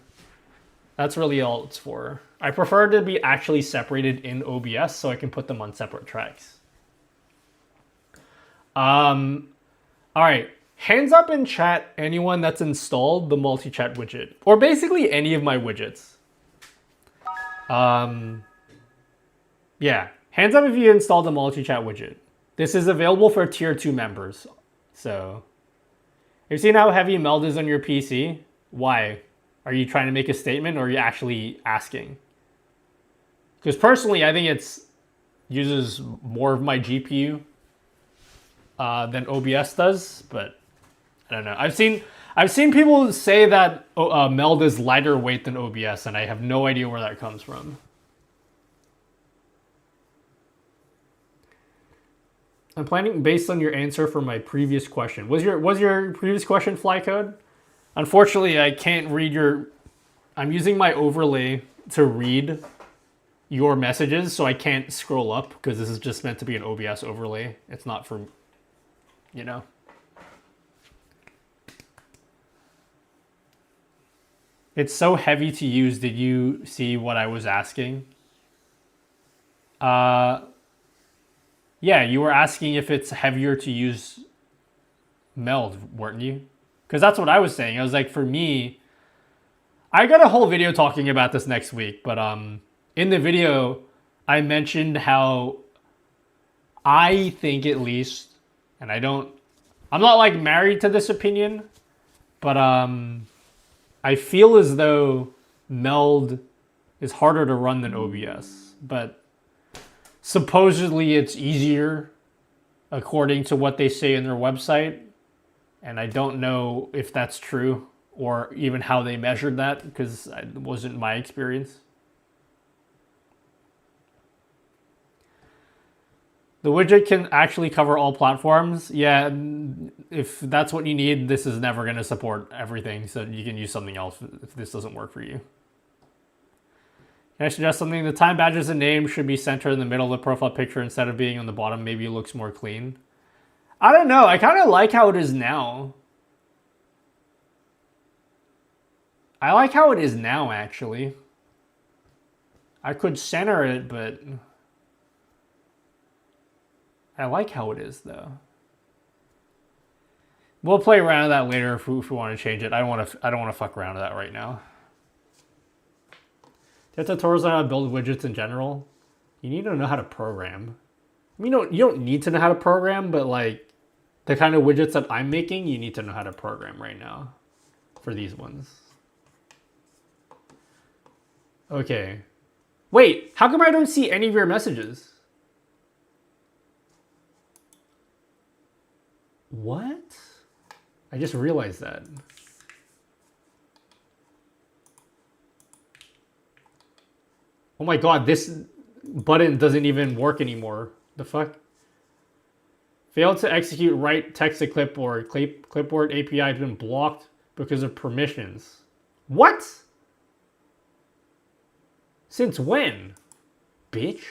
That's really all it's for. I prefer to be actually separated in OBS so I can put them on separate tracks. All right. Hands up in chat, anyone that's installed the multi-chat widget, or basically any of my widgets. Yeah, hands up if you installed the multi-chat widget. This is available for tier 2 members. So, have you seen how heavy meld is on your PC? Why? Are you trying to make a statement or are you actually asking? Because personally, I think it's uses more of my GPU than OBS does, but I don't know. I've seen people say that meld is lighter weight than OBS, and I have no idea where that comes from. I'm planning based on your answer for my previous question. Was your previous question fly code? Unfortunately, I can't read your... I'm using my overlay to read your messages, so I can't scroll up because this is just meant to be an OBS overlay. It's not for, you know. It's so heavy to use. Did you see what I was asking? Yeah, you were asking if it's heavier to use meld, weren't you? Because that's what I was saying. I was like, for me, I got a whole video talking about this next week, but in the video, I mentioned how I think at least, and I'm not like married to this opinion, but I feel as though meld is harder to run than OBS, but supposedly it's easier according to what they say in their website. And I don't know if that's true or even how they measured that because it wasn't my experience. The widget can actually cover all platforms. Yeah, if that's what you need, this is never going to support everything. So you can use something else if this doesn't work for you. Can I suggest something? The time badges and name should be centered in the middle of the profile picture instead of being on the bottom. Maybe it looks more clean. I don't know. I kind of like how it is now. I like how it is now, actually. I could center it, but I like how it is, though. We'll play around with that later if we want to change it. I don't want to fuck around with that right now. Do you have tutorials on how to build widgets in general? You need to know how to program. I mean, you don't need to know how to program, but like the kind of widgets that I'm making, you need to know how to program right now for these ones. Okay. Wait, how come I don't see any of your messages? What? I just realized that. Oh my god, this button doesn't even work anymore. The fuck? Failed to execute write text to clipboard. Clipboard API has been blocked because of permissions. What? Since when? Bitch.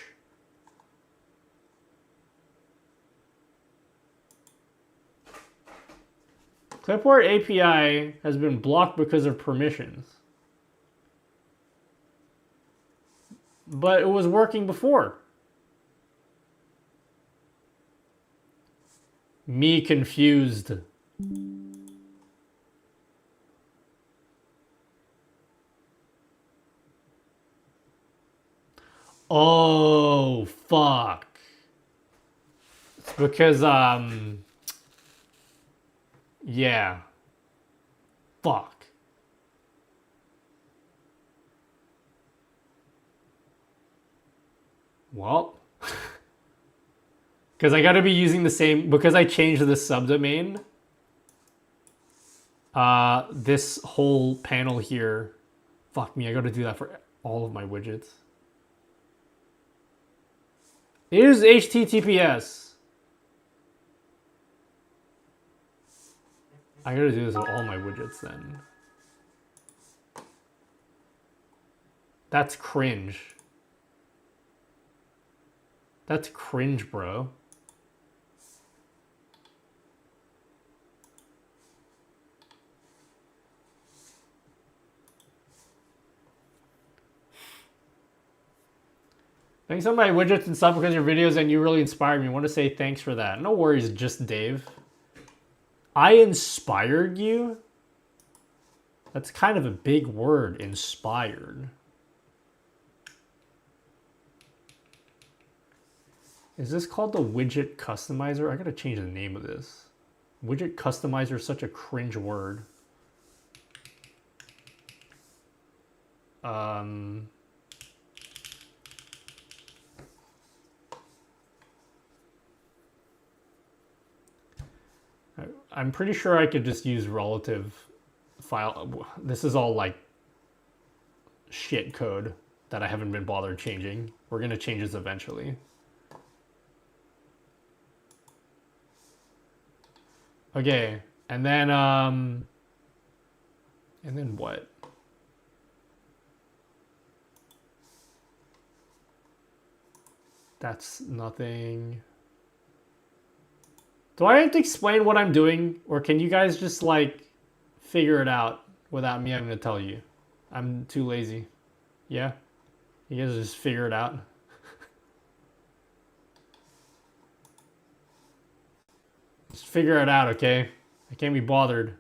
Clipboard API has been blocked because of permissions. But it was working before. Me confused. Oh, fuck. It's because, yeah. Fuck. Well, because I got to be using the same, because I changed the subdomain. this whole panel here. Fuck me, I gotta do that for all of my widgets. It is HTTPS. I gotta do this with all my widgets then. That's cringe. That's cringe, bro. Thanks on my widgets and stuff because of your videos and you really inspired me. I want to say thanks for that. No worries, just Dave. I inspired you? That's kind of a big word, inspired. Is this called the widget customizer? I gotta change the name of this. Widget customizer is such a cringe word. I'm pretty sure I could just use relative file. This is all like shit code that I haven't been bothered changing. We're gonna change this eventually. Okay, and then what? That's nothing. Do I have to explain what I'm doing, or can you guys just like figure it out without me having to tell you? I'm too lazy. Yeah? You guys just figure it out. Just figure it out, okay? I can't be bothered.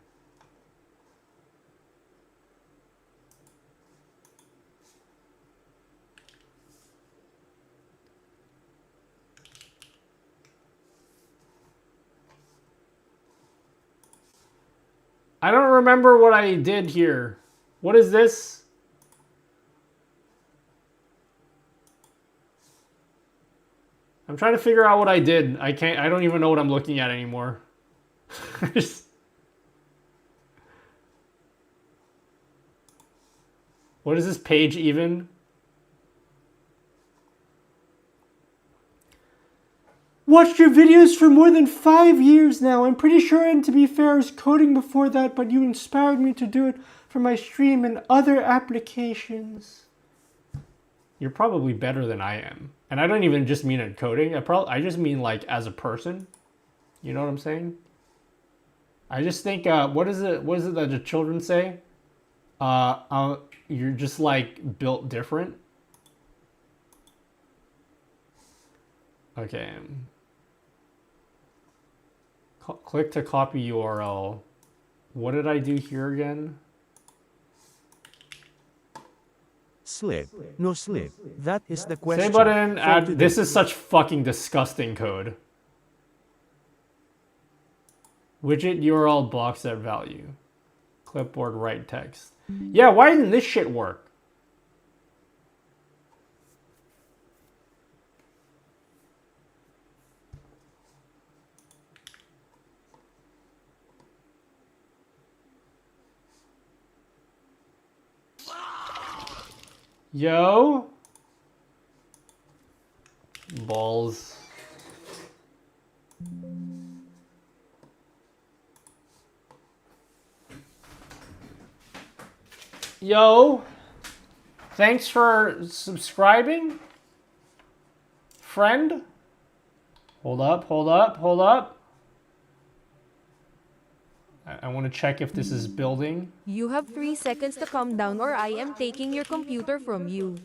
I don't remember what I did here. What is this? I'm trying to figure out what I did. I don't even know what I'm looking at anymore. What is this page even? Watched your videos for more than 5 years now. I'm pretty sure, and to be fair, I was coding before that, but you inspired me to do it for my stream and other applications. You're probably better than I am. And I don't even just mean in coding. I just mean like as a person. You know what I'm saying? I just think, what is it that the children say? You're just like built different. Okay. Click to copy URL. What did I do here again? Slip. No slip. That is the question. Say button, add. This is such fucking disgusting code. Widget URL box that value. Clipboard write text. Yeah, why didn't this shit work? Yo. Balls. Yo. Thanks for subscribing. Friend. Hold up. I want to check if this is building. You have 3 seconds to calm down or I am taking your computer from you.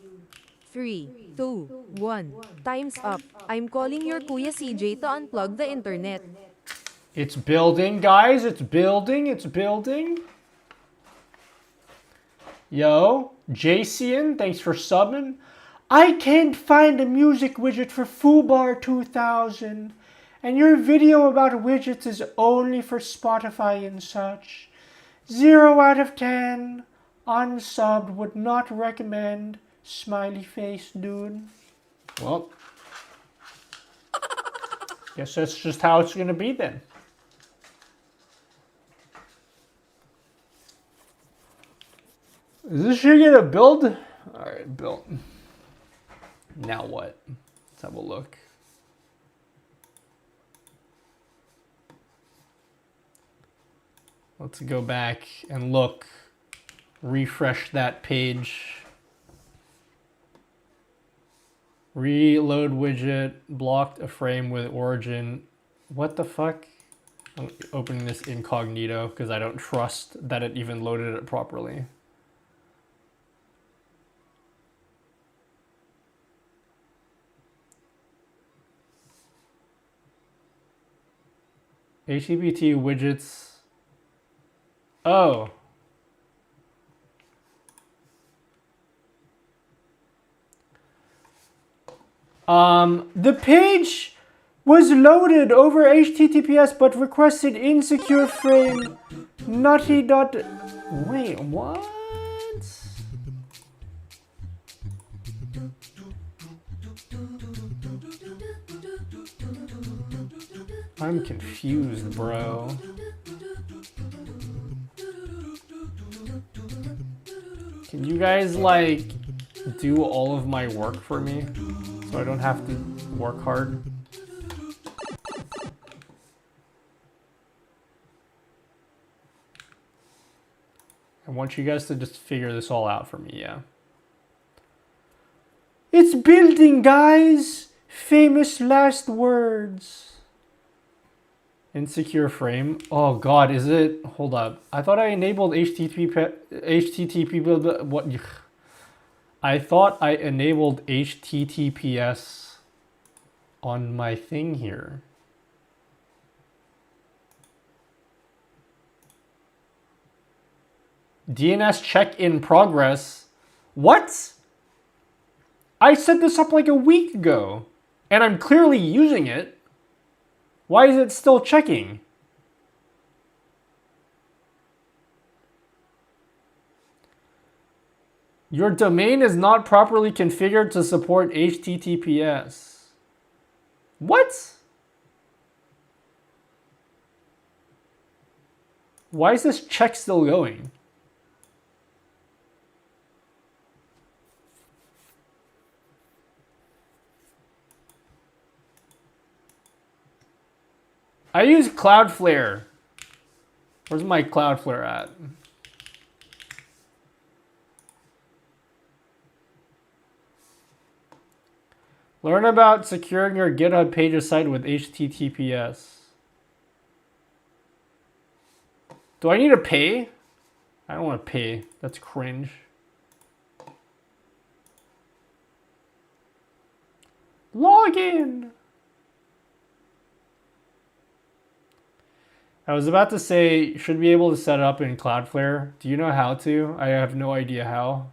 3, 2, 1. Time's up. I'm calling your Kuya CJ to unplug the internet. It's building, guys. It's building. Yo, Jason, thanks for subbing. I can't find a music widget for Foobar 2000. And your video about widgets is only for Spotify and such. 0 out of 10. Unsubbed, would not recommend. Smiley face, dude. Well, guess that's just how it's gonna be then. Is this shit gonna build? Alright, built. Now what? Let's have a look. Let's go back and look. Refresh that page. Reload widget. Blocked a frame with origin. What the fuck? I'm opening this incognito because I don't trust that it even loaded it properly. HTTP widgets. Oh. The page was loaded over HTTPS but requested insecure frame nutty dot. Wait, what? I'm confused, bro. Can you guys like do all of my work for me so I don't have to work hard? I want you guys to just figure this all out for me, yeah. It's building, guys! Famous last words. Insecure frame. Oh god, is it? Hold up. I thought I enabled HTTP what? I thought I enabled HTTPS on my thing here. DNS check in progress. What? I set this up like a week ago and I'm clearly using it. Why is it still checking? Your domain is not properly configured to support HTTPS. What? Why is this check still going? I use Cloudflare. Where's my Cloudflare at? Learn about securing your GitHub pages site with HTTPS. Do I need to pay? I don't want to pay. That's cringe. Login. I was about to say, should be able to set it up in Cloudflare. Do you know how to? I have no idea how.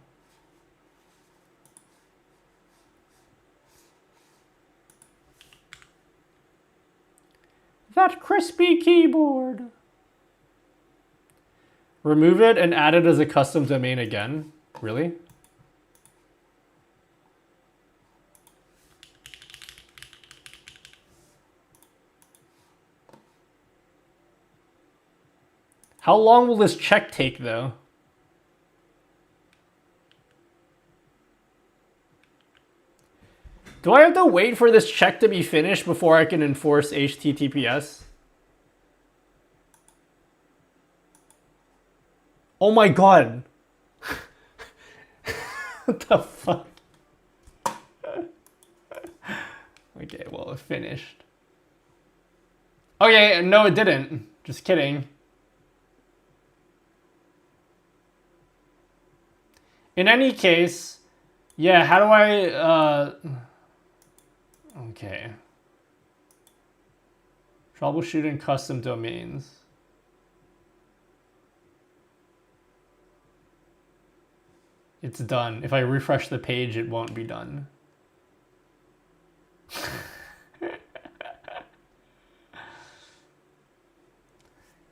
That crispy keyboard. Remove it and add it as a custom domain again. Really? How long will this check take, though? Do I have to wait for this check to be finished before I can enforce HTTPS? Oh my god. What the fuck? Okay, well, it finished. Okay, no, it didn't. Just kidding. In any case, yeah, how do I, okay. Troubleshooting custom domains. It's done. If I refresh the page, it won't be done.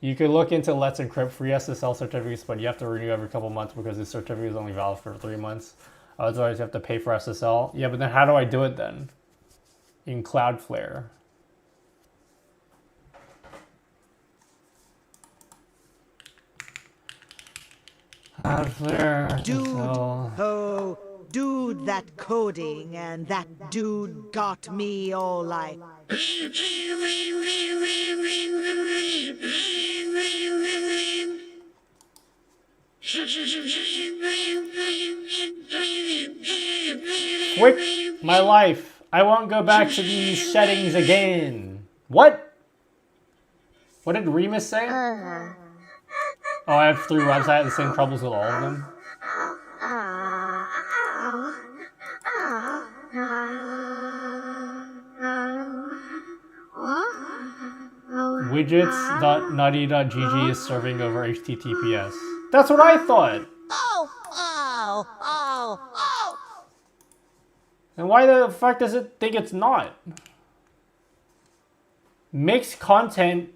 You could look into Let's Encrypt free SSL certificates, but you have to renew every couple months because the certificate is only valid for 3 months. Otherwise, you have to pay for SSL. Yeah, but then how do I do it then? In Cloudflare. out there. Dude, So... oh, dude, that coding and that dude got me all like. Quick, my life. I won't go back to these settings again. What? What did Remus say? Oh, I have 3 websites. I have the same troubles with all of them. Widgets.nutty.gg is serving over HTTPS. That's what I thought. Oh. And why the fuck does it think it's not? Mixed content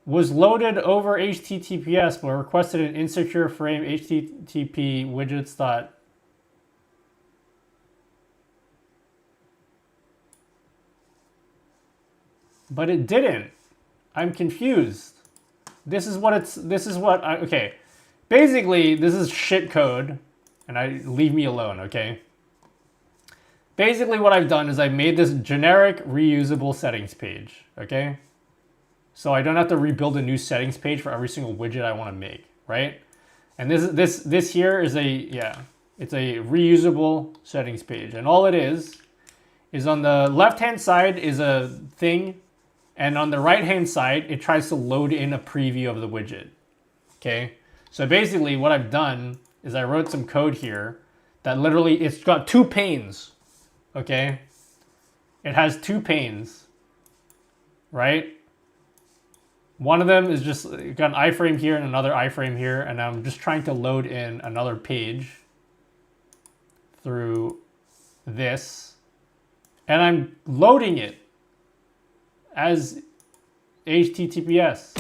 was loaded over HTTPS but requested an insecure frame HTTP widgets. But it didn't. I'm confused. Okay. Basically, this is shit code, and leave me alone, okay? Basically what I've done is I made this generic reusable settings page, okay? So I don't have to rebuild a new settings page for every single widget I want to make, right? And this here is it's a reusable settings page. And all it is on the left-hand side is a thing, and on the right-hand side, it tries to load in a preview of the widget, okay? So basically what I've done is I wrote some code here that literally, it's got 2 panes, okay? It has 2 panes, right? One of them is just got an iframe here and another iframe here, and I'm just trying to load in another page through this, and I'm loading it as HTTPS.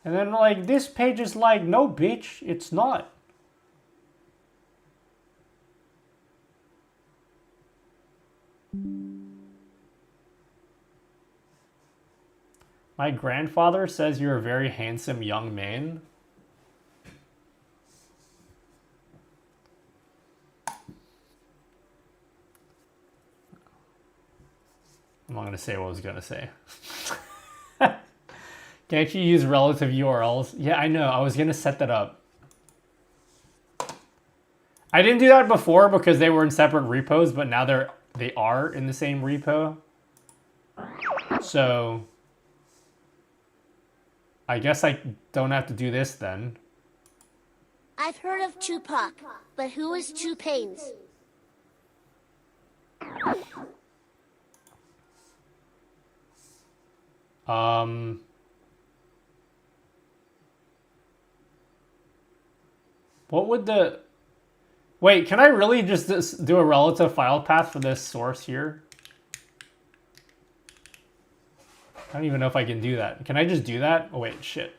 And then like this page is like, no bitch, it's not. My grandfather says you're a very handsome young man. I'm not going to say what I was going to say. Can't you use relative URLs? Yeah, I know. I was going to set that up. I didn't do that before because they were in separate repos, but now they are in the same repo. So I guess I don't have to do this then. I've heard of Tupac, but who is Two Pains? What would the... Wait, can I really just do a relative file path for this source here? I don't even know if I can do that. Can I just do that? Oh wait, shit.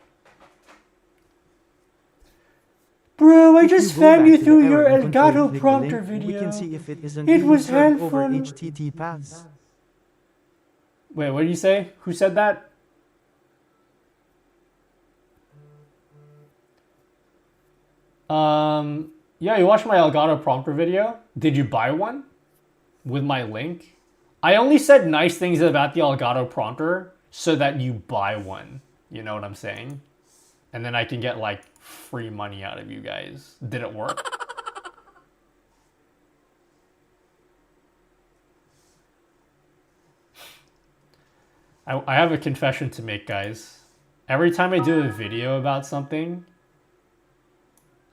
Bro, I just found you through your Elgato prompter video. We can see if it isn't It was served over handful. HTTP paths. Wait, what did you say? Who said that? Yeah, you watched my Elgato prompter video. Did you buy one? With my link? I only said nice things about the Elgato prompter so that you buy one. You know what I'm saying? And then I can get like free money out of you guys. Did it work? I have a confession to make, guys. Every time I do a video about something,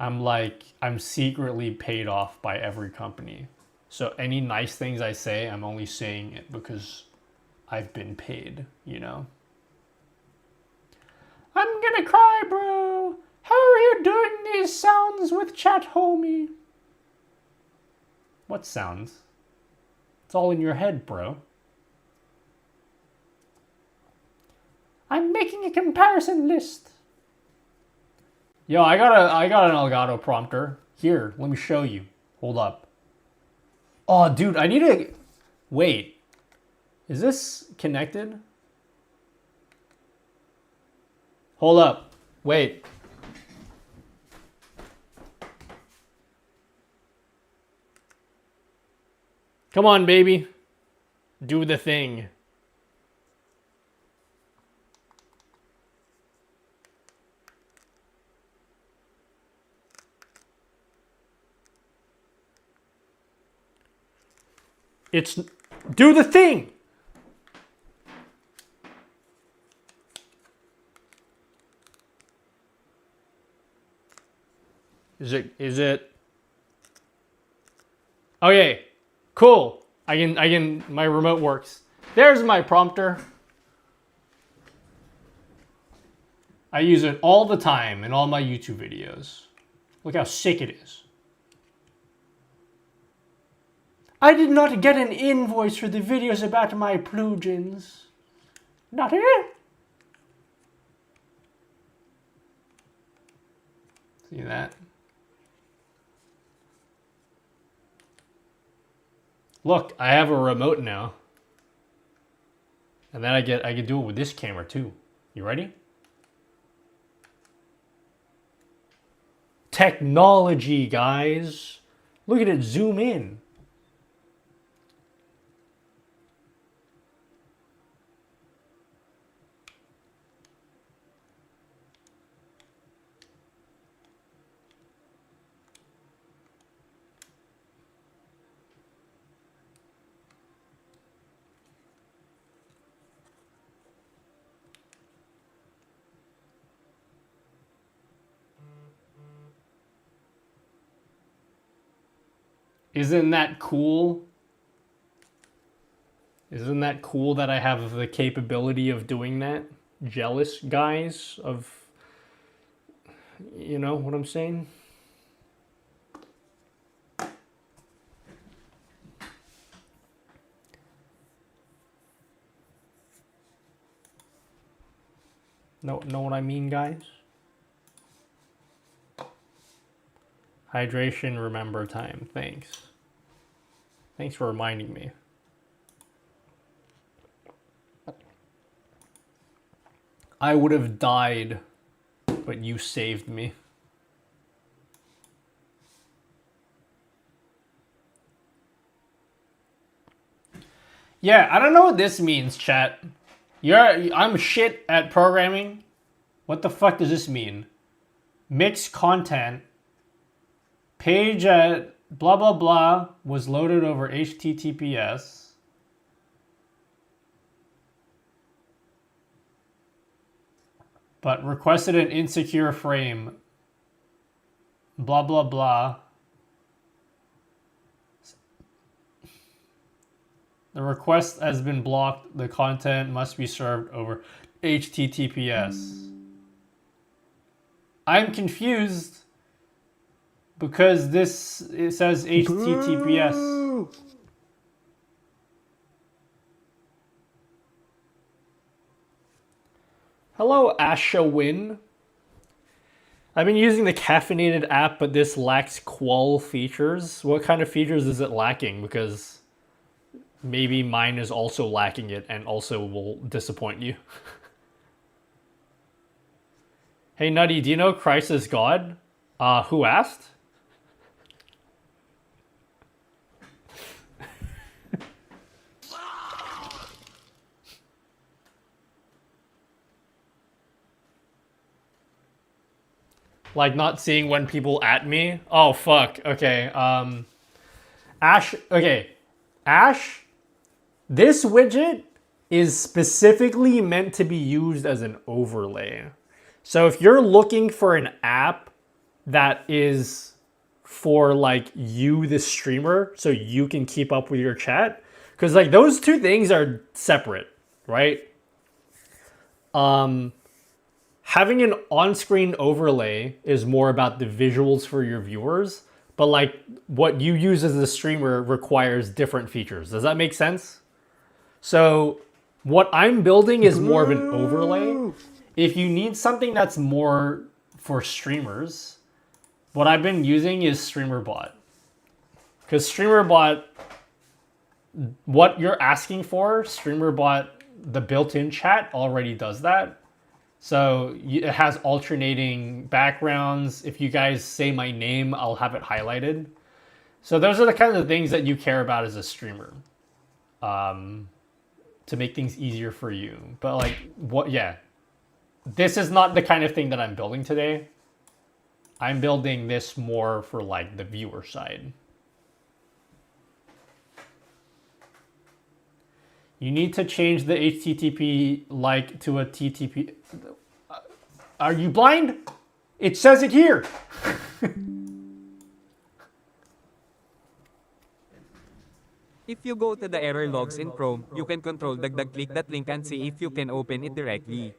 I'm secretly paid off by every company. So any nice things I say, I'm only saying it because I've been paid, you know? I'm gonna cry, bro. How are you doing these sounds with chat, homie? What sounds? It's all in your head, bro. I'm making a comparison list. Yo, I got an Elgato prompter. Here, let me show you. Hold up. Oh, dude, I need to... Wait. Is this connected? Hold up. Wait. Come on, baby. Do the thing. It's... Do the thing! Is it? Okay, cool. My remote works. There's my prompter. I use it all the time in all my YouTube videos. Look how sick it is. I did not get an invoice for the videos about my plugins. Not here. See that? Look, I have a remote now. And then I can do it with this camera too. You ready? Technology, guys. Look at it zoom in. Isn't that cool? Isn't that cool that I have the capability of doing that? Jealous, guys, of... You know what I'm saying? Know what I mean, guys? Hydration, remember time. Thanks. Thanks for reminding me. I would have died, but you saved me. Yeah, I don't know what this means, chat. I'm shit at programming. What the fuck does this mean? Mix content. Page at blah blah blah was loaded over HTTPS. But requested an insecure frame. Blah blah blah. The request has been blocked. The content must be served over HTTPS. I'm confused because it says HTTPS. Boo! Hello, Ashawin. I've been using the caffeinated app, but this lacks qual features. What kind of features is it lacking? Because maybe mine is also lacking it and also will disappoint you. Hey, Nutty, do you know Christ is God? Who asked? Like not seeing when people at me? Oh, fuck. Okay. Ash, okay. Ash, this widget is specifically meant to be used as an overlay. So if you're looking for an app that is for like you, the streamer, so you can keep up with your chat, because like those two things are separate, right? Having an on-screen overlay is more about the visuals for your viewers, but like what you use as a streamer requires different features. Does that make sense? So what I'm building is more of an overlay. If you need something that's more for streamers, what I've been using is StreamerBot. Because StreamerBot, what you're asking for, StreamerBot, the built-in chat already does that. So it has alternating backgrounds. If you guys say my name, I'll have it highlighted. So those are the kinds of things that you care about as a streamer, to make things easier for you. But like, what? Yeah, this is not the kind of thing that I'm building today. I'm building this more for like the viewer side. You need to change the HTTP like to a TTP. Are you blind? It says it here. If you go to the error logs in Chrome, you can control click that link and see if you can open it directly.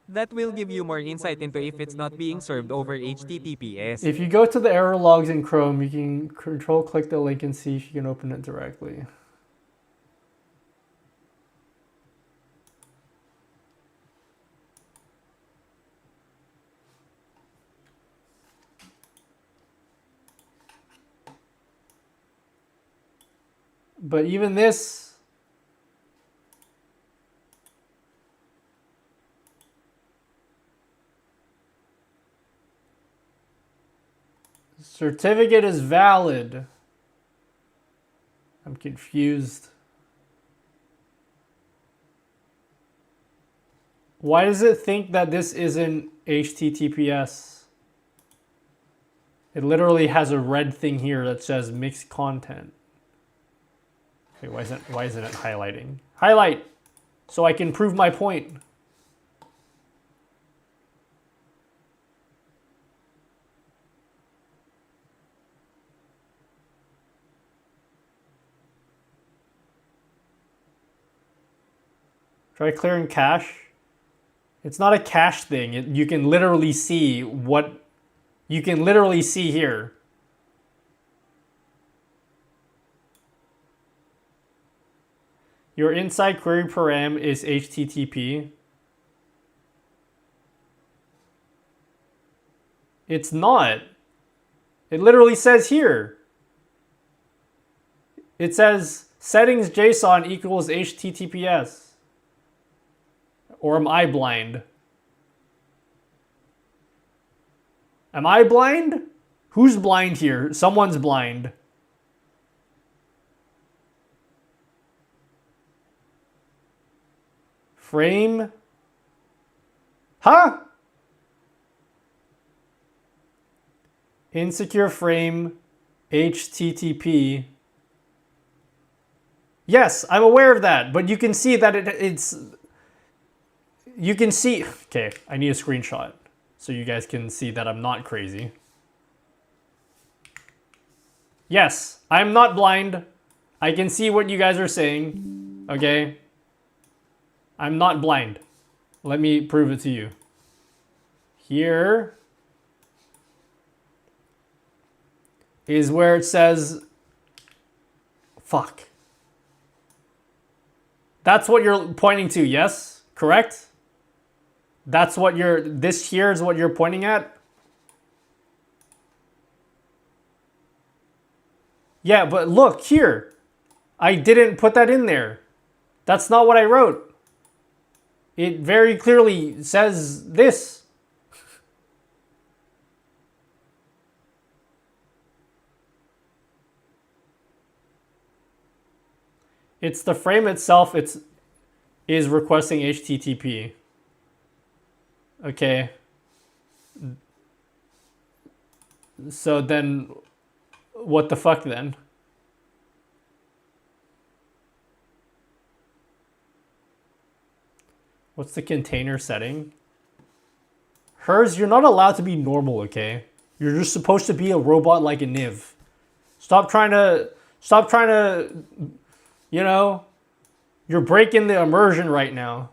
That will give you more insight into if it's not being served over HTTPS. If you go to the error logs in Chrome, you can control click the link and see if you can open it directly. But even this, certificate is valid. I'm confused. Why does it think that this isn't HTTPS? It literally has a red thing here that says mixed content. Okay, why isn't it highlighting? Highlight so I can prove my point. Try clearing cache. It's not a cache thing. You can literally see what you can literally see here. Your inside query param is HTTP. It's not. It literally says here. It says settings JSON equals HTTPS. Or am I blind? Am I blind? Who's blind here? Someone's blind. Frame? Huh? Insecure frame HTTP. Yes, I'm aware of that, but you can see that it's... You can see... Okay, I need a screenshot so you guys can see that I'm not crazy. Yes, I'm not blind. I can see what you guys are saying. Okay? I'm not blind. Let me prove it to you. Here is where it says... Fuck. That's what you're pointing to, yes? Correct? That's what this here is what you're pointing at? Yeah, but look here. I didn't put that in there. That's not what I wrote. It very clearly says this. It's the frame itself is requesting HTTP. Okay. So then, what the fuck then? What's the container setting? Hers, you're not allowed to be normal, okay? You're just supposed to be a robot like a Niv. Stop trying to, you know, you're breaking the immersion right now.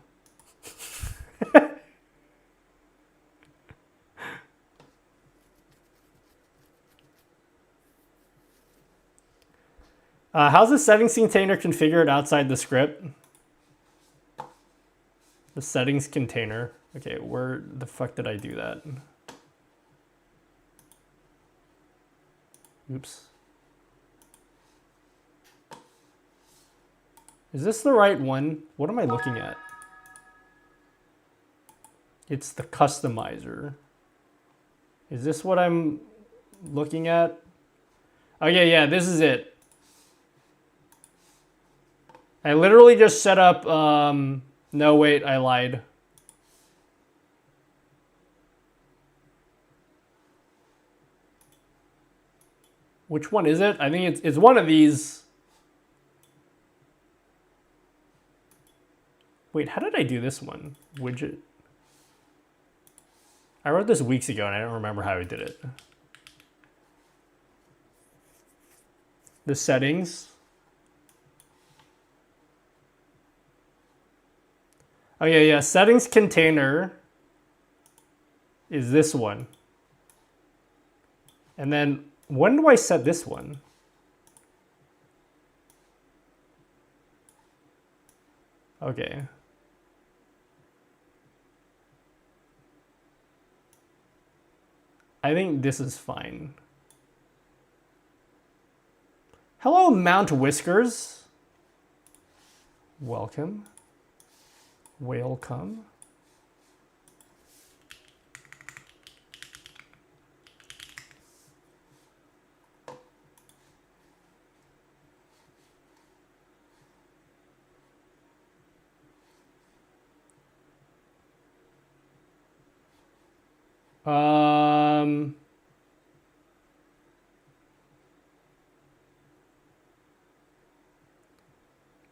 How's the settings container configured outside the script? The settings container. Okay, where the fuck did I do that? Oops. Is this the right one? What am I looking at? It's the customizer. Is this what I'm looking at? Okay, yeah, this is it. I literally just set up, no wait, I lied. Which one is it? I think it's one of these. Wait, how did I do this one? Widget. I wrote this weeks ago and I don't remember how I did it. The settings. Oh yeah, settings container is this one. And then when do I set this one? Okay. I think this is fine. Hello, Mount Whiskers. Welcome. Welcome.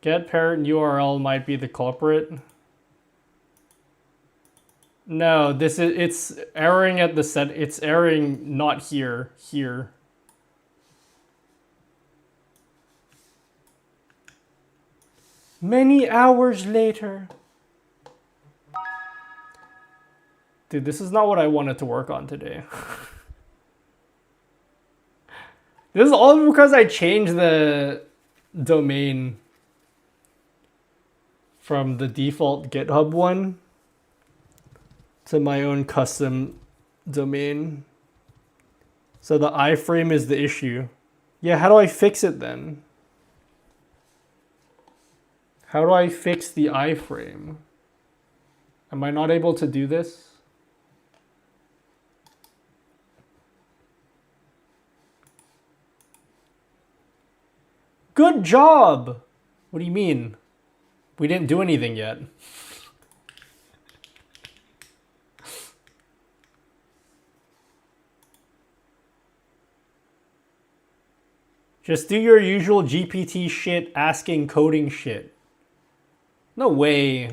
Get parent URL might be the culprit. No, it's erroring at the set. It's erroring not here, here. Many hours later. Dude, this is not what I wanted to work on today. This is all because I changed the domain from the default GitHub one to my own custom domain. So the iframe is the issue. Yeah, how do I fix it then? How do I fix the iframe? Am I not able to do this? Good job! What do you mean? We didn't do anything yet. Just do your usual GPT shit, asking coding shit. No way.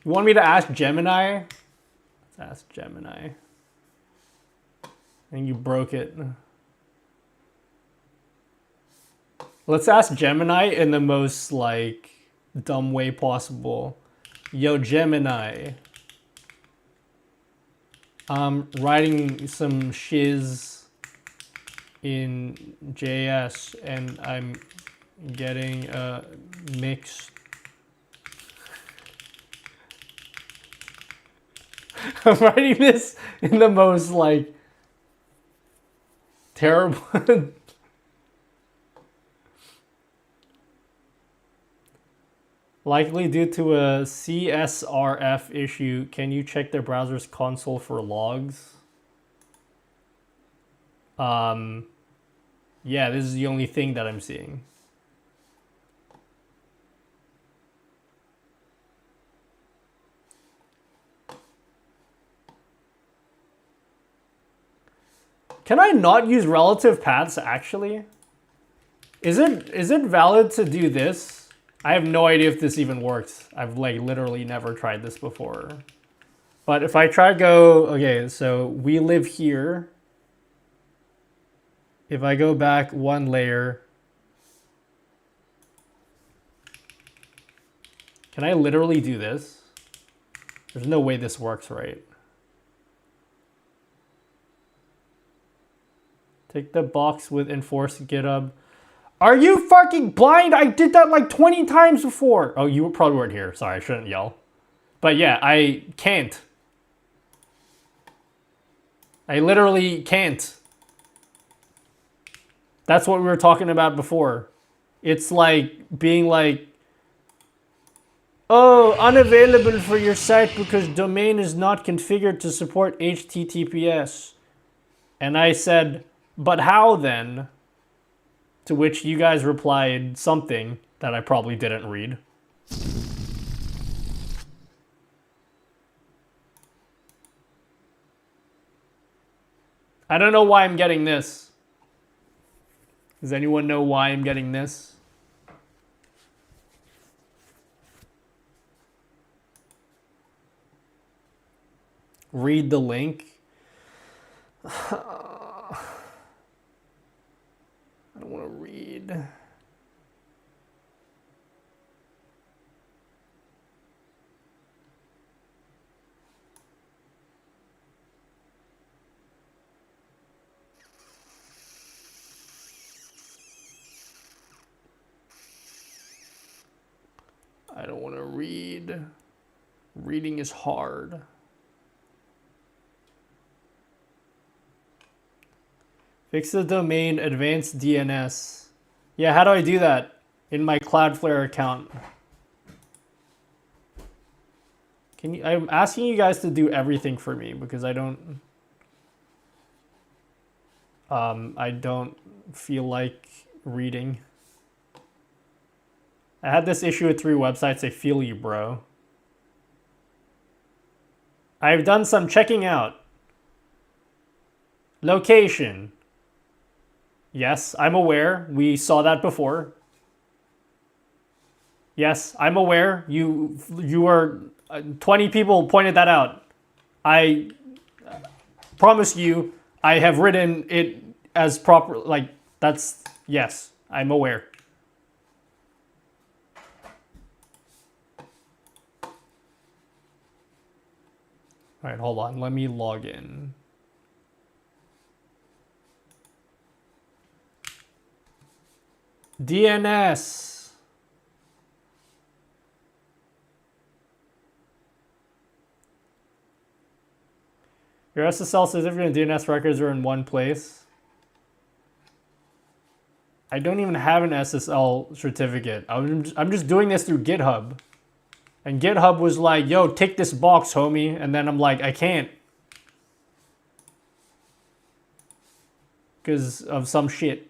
You want me to ask Gemini? Let's ask Gemini. And you broke it. Let's ask Gemini in the most, like, dumb way possible. Yo, Gemini. I'm writing some shiz in JS and I'm getting a mixed. I'm writing this in the most, like, terrible. Likely due to a CSRF issue. Can you check their browser's console for logs? Yeah, this is the only thing that I'm seeing. Can I not use relative paths actually? Is it valid to do this? I have no idea if this even works. I've like literally never tried this before. But if I try go, okay, so we live here. If I go back one layer, can I literally do this? There's no way this works, right? Take the box with enforce GitHub. Are you fucking blind? I did that like 20 times before. Oh, you probably weren't here. Sorry, I shouldn't yell. But yeah, I can't. I literally can't. That's what we were talking about before. It's like being like, oh, unavailable for your site because domain is not configured to support HTTPS. And I said, But how then? To which you guys replied something that I probably didn't read. I don't know why I'm getting this. Does anyone know why I'm getting this? Read the link. I don't want to read. I don't want to read. Reading is hard. Fix the domain advanced DNS. Yeah, how do I do that in my Cloudflare account? Can you, I'm asking you guys to do everything for me because I don't feel like reading. I had this issue with 3 websites. I feel you, bro. I've done some checking out. Location. Yes, I'm aware. We saw that before. Yes, I'm aware. You were 20 people pointed that out. I promise you, I have written it as proper. Like that's yes, I'm aware. All right, hold on. Let me log in. DNS. Your SSL certificate and DNS records are in one place. I don't even have an SSL certificate. I'm just doing this through GitHub. And GitHub was like, yo, tick this box, homie. And then I'm like, I can't. Because of some shit.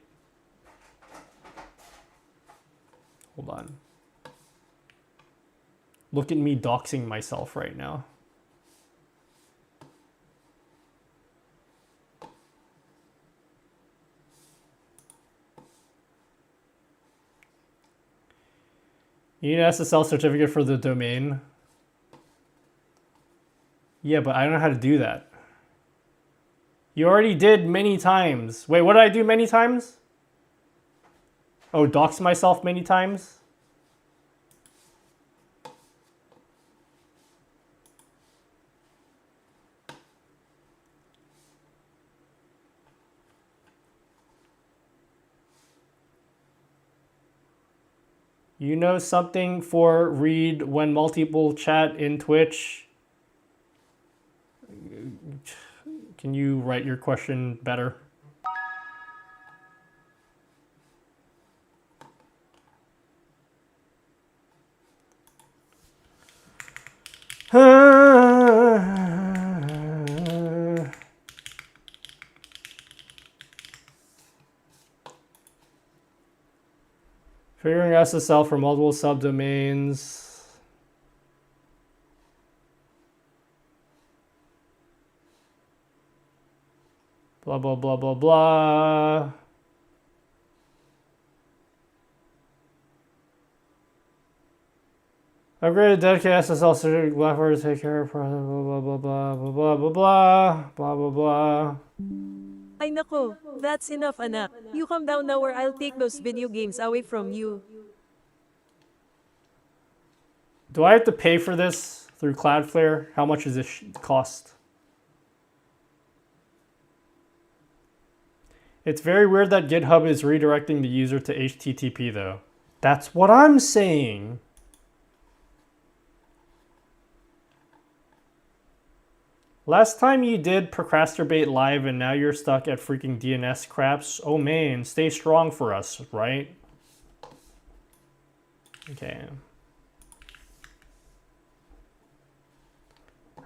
Hold on. Look at me doxing myself right now. You need an SSL certificate for the domain. Yeah, but I don't know how to do that. You already did many times. Wait, what did I do many times? Oh, dox myself many times? You know something for read when multiple chat in Twitch? Can you write your question better? Figuring SSL for multiple subdomains. Blah, blah, blah, blah, blah. Upgrade a dedicated SSL certificate Blackboard to take care of blah, blah, blah, blah, blah, blah, blah, blah, blah, blah, blah. Ay nako, that's enough anak. You calm down now or I'll take those video games away from you. Do I have to pay for this through Cloudflare? How much does this cost? It's very weird that GitHub is redirecting the user to HTTP though. That's what I'm saying. Last time you did Procrastinate live and now you're stuck at freaking DNS craps. Oh man, stay strong for us, right? Okay.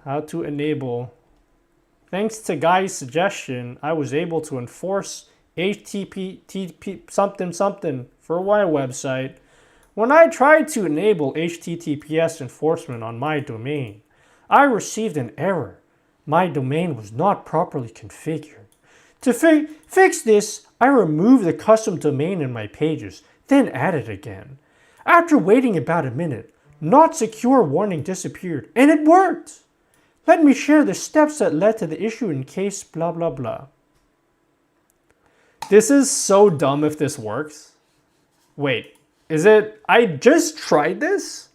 How to enable. Thanks to Guy's suggestion, I was able to enforce HTTP something something for my website. When I tried to enable HTTPS enforcement on my domain, I received an error. My domain was not properly configured. To fix this, I removed the custom domain in my pages, then added again. After waiting about a minute, not secure warning disappeared, and it worked. Let me share the steps that led to the issue in case blah blah blah. This is so dumb if this works. Wait, is it? I just tried this?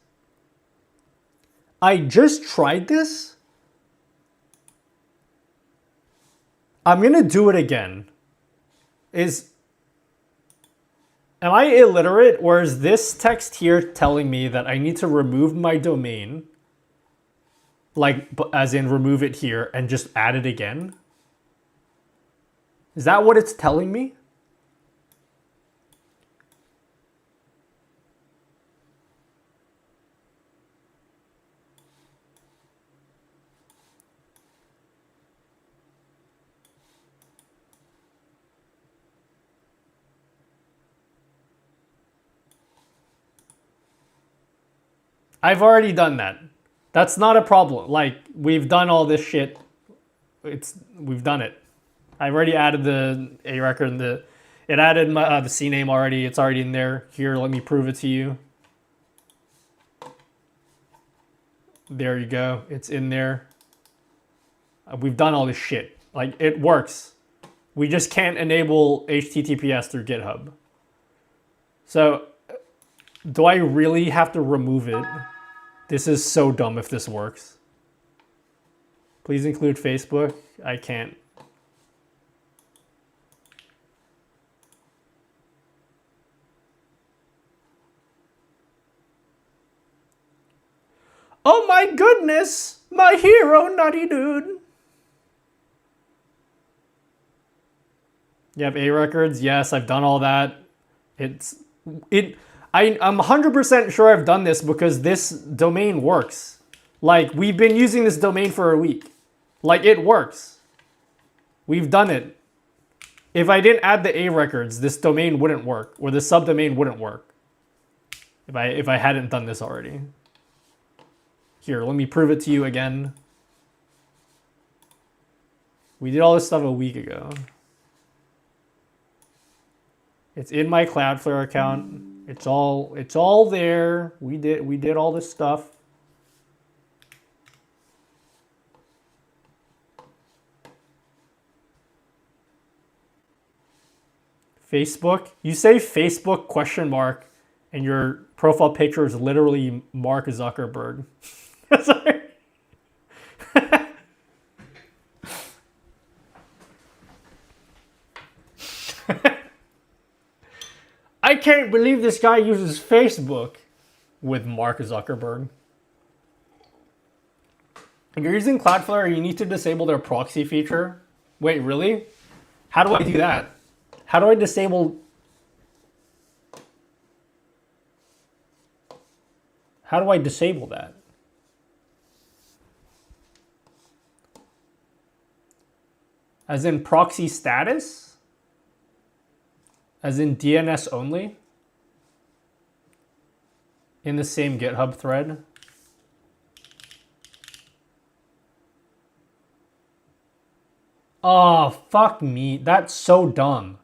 I'm gonna do it again. Am I illiterate, or is this text here telling me that I need to remove my domain? Like, as in remove it here and just add it again? Is that what it's telling me? I've already done that. That's not a problem. Like, we've done all this shit. We've done it. I've already added the A record and it added the C name already. It's already in there. Here, let me prove it to you. There you go. It's in there. We've done all this shit. Like, it works. We just can't enable HTTPS through GitHub. So, do I really have to remove it? This is so dumb if this works. Please include Facebook. I can't. Oh my goodness! My hero, Nutty Dude! You have A records? Yes, I've done all that. I'm 100% sure I've done this because this domain works. Like, we've been using this domain for a week. Like, it works. We've done it. If I didn't add the A records, this domain wouldn't work, or the subdomain wouldn't work. If I hadn't done this already. Here, let me prove it to you again. We did all this stuff a week ago. It's in my Cloudflare account. It's all there. We did all this stuff. Facebook? You say Facebook question mark and your profile picture is literally Mark Zuckerberg. Sorry. I can't believe this guy uses Facebook with Mark Zuckerberg. If you're using Cloudflare, you need to disable their proxy feature. Wait, really? How do I do that? How do I disable... How do I disable that? As in proxy status? As in DNS only? In the same GitHub thread? Oh, fuck me. That's so dumb.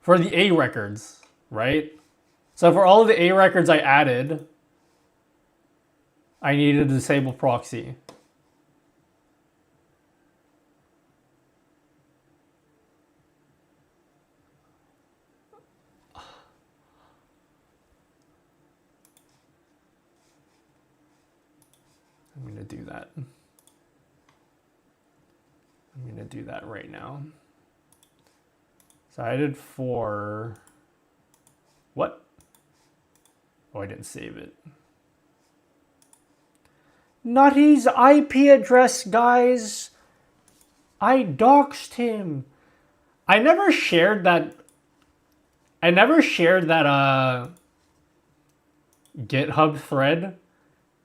For the A records, right? So for all of the A records I added, I needed to disable proxy. I'm going to do that. I'm going to do that right now. So I did 4. What? Oh, I didn't save it. Nutty's IP address, guys. I doxed him. I never shared that. I never shared that GitHub thread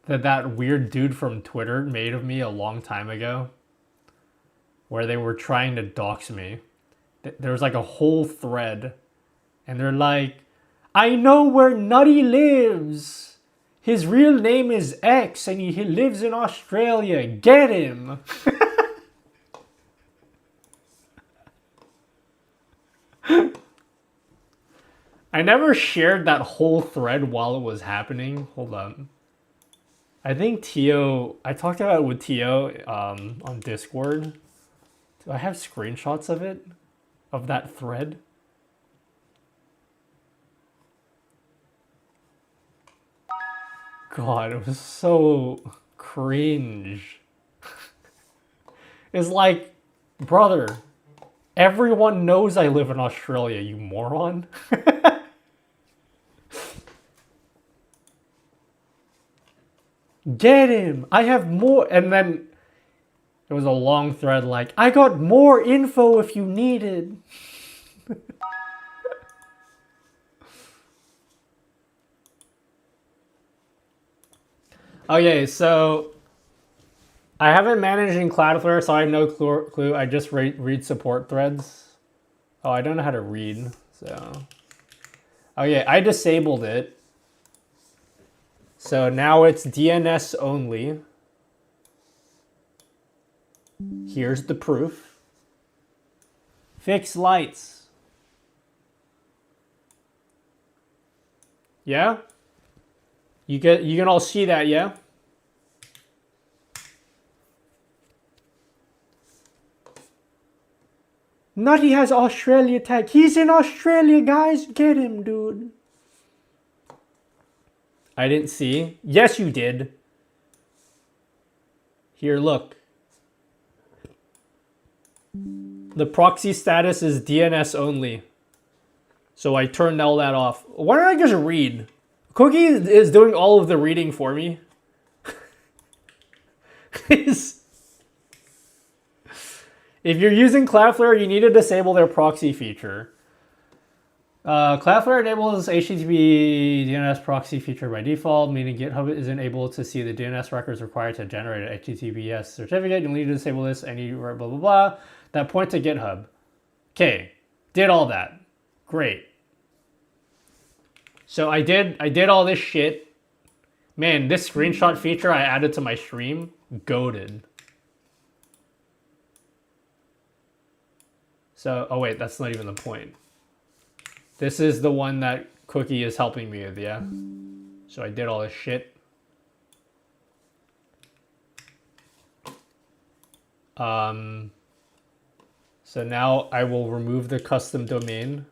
that weird dude from Twitter made of me a long time ago, where they were trying to dox me. There was like a whole thread, and they're like, I know where Nutty lives. His real name is X, and he lives in Australia. Get him. I never shared that whole thread while it was happening. Hold on. I think Tio, I talked about it with Tio on Discord. Do I have screenshots of it? Of that thread? God, it was so cringe. It's like, brother, everyone knows I live in Australia, you moron. Get him! I have more. And then it was a long thread like, I got more info if you needed. Okay, so I haven't managed in Cloudflare, so I have no clue. I just read support threads. Oh, I don't know how to read, so. Okay, I disabled it. So now it's DNS only. Here's the proof. Fix lights. Yeah? You can all see that, yeah? Nutty has Australia tag. He's in Australia, guys. Get him, dude. I didn't see. Yes, you did. Here, look. The proxy status is DNS only. So I turned all that off. Why don't I just read? Cookie is doing all of the reading for me. If you're using Cloudflare, you need to disable their proxy feature. Cloudflare enables HTTP DNS proxy feature by default, meaning GitHub isn't able to see the DNS records required to generate an HTTPS certificate. You'll need to disable this and you blah, blah, blah. That point to GitHub. Okay, did all that. Great. So I did all this shit. Man, this screenshot feature I added to my stream, goated. So, oh wait, that's not even the point. This is the one that Cookie is helping me with, yeah? So I did all this shit. So now I will remove the custom domain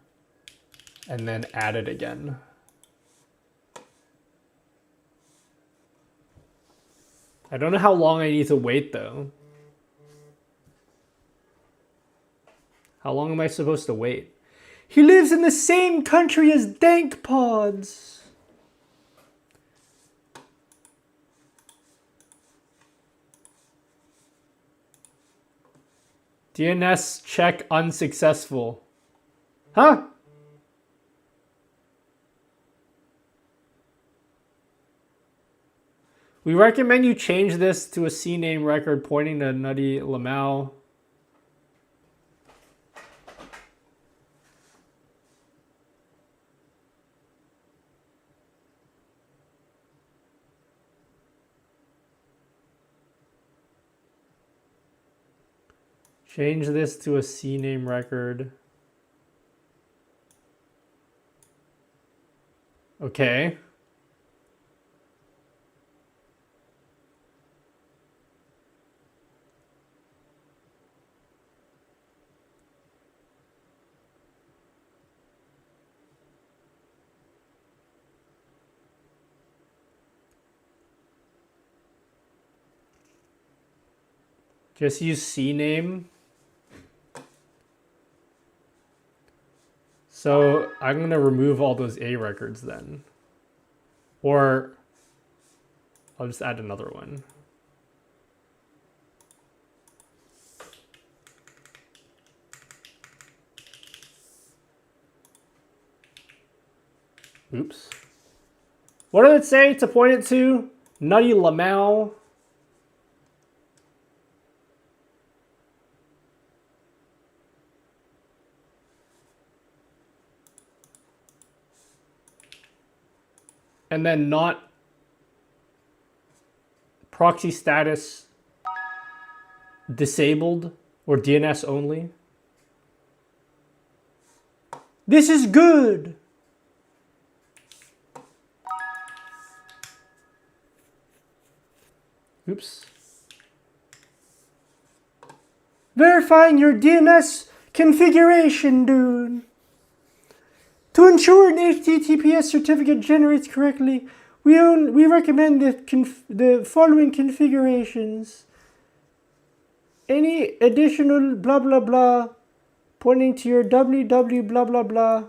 and then add it again. I don't know how long I need to wait though. How long am I supposed to wait? He lives in the same country as Dank Pods. DNS check unsuccessful. Huh? We recommend you change this to a CNAME record pointing to nuttylmao. Change this to a CNAME record. Okay. Just use CNAME. So I'm going to remove all those A records then. Or I'll just add another one. Oops. What did it say to point it to? Nuttylmao. And then not proxy status disabled or DNS only. This is good. Oops. Verifying your DNS configuration, dude. To ensure an HTTPS certificate generates correctly, we recommend the following configurations. Any additional blah blah blah pointing to your www blah blah blah.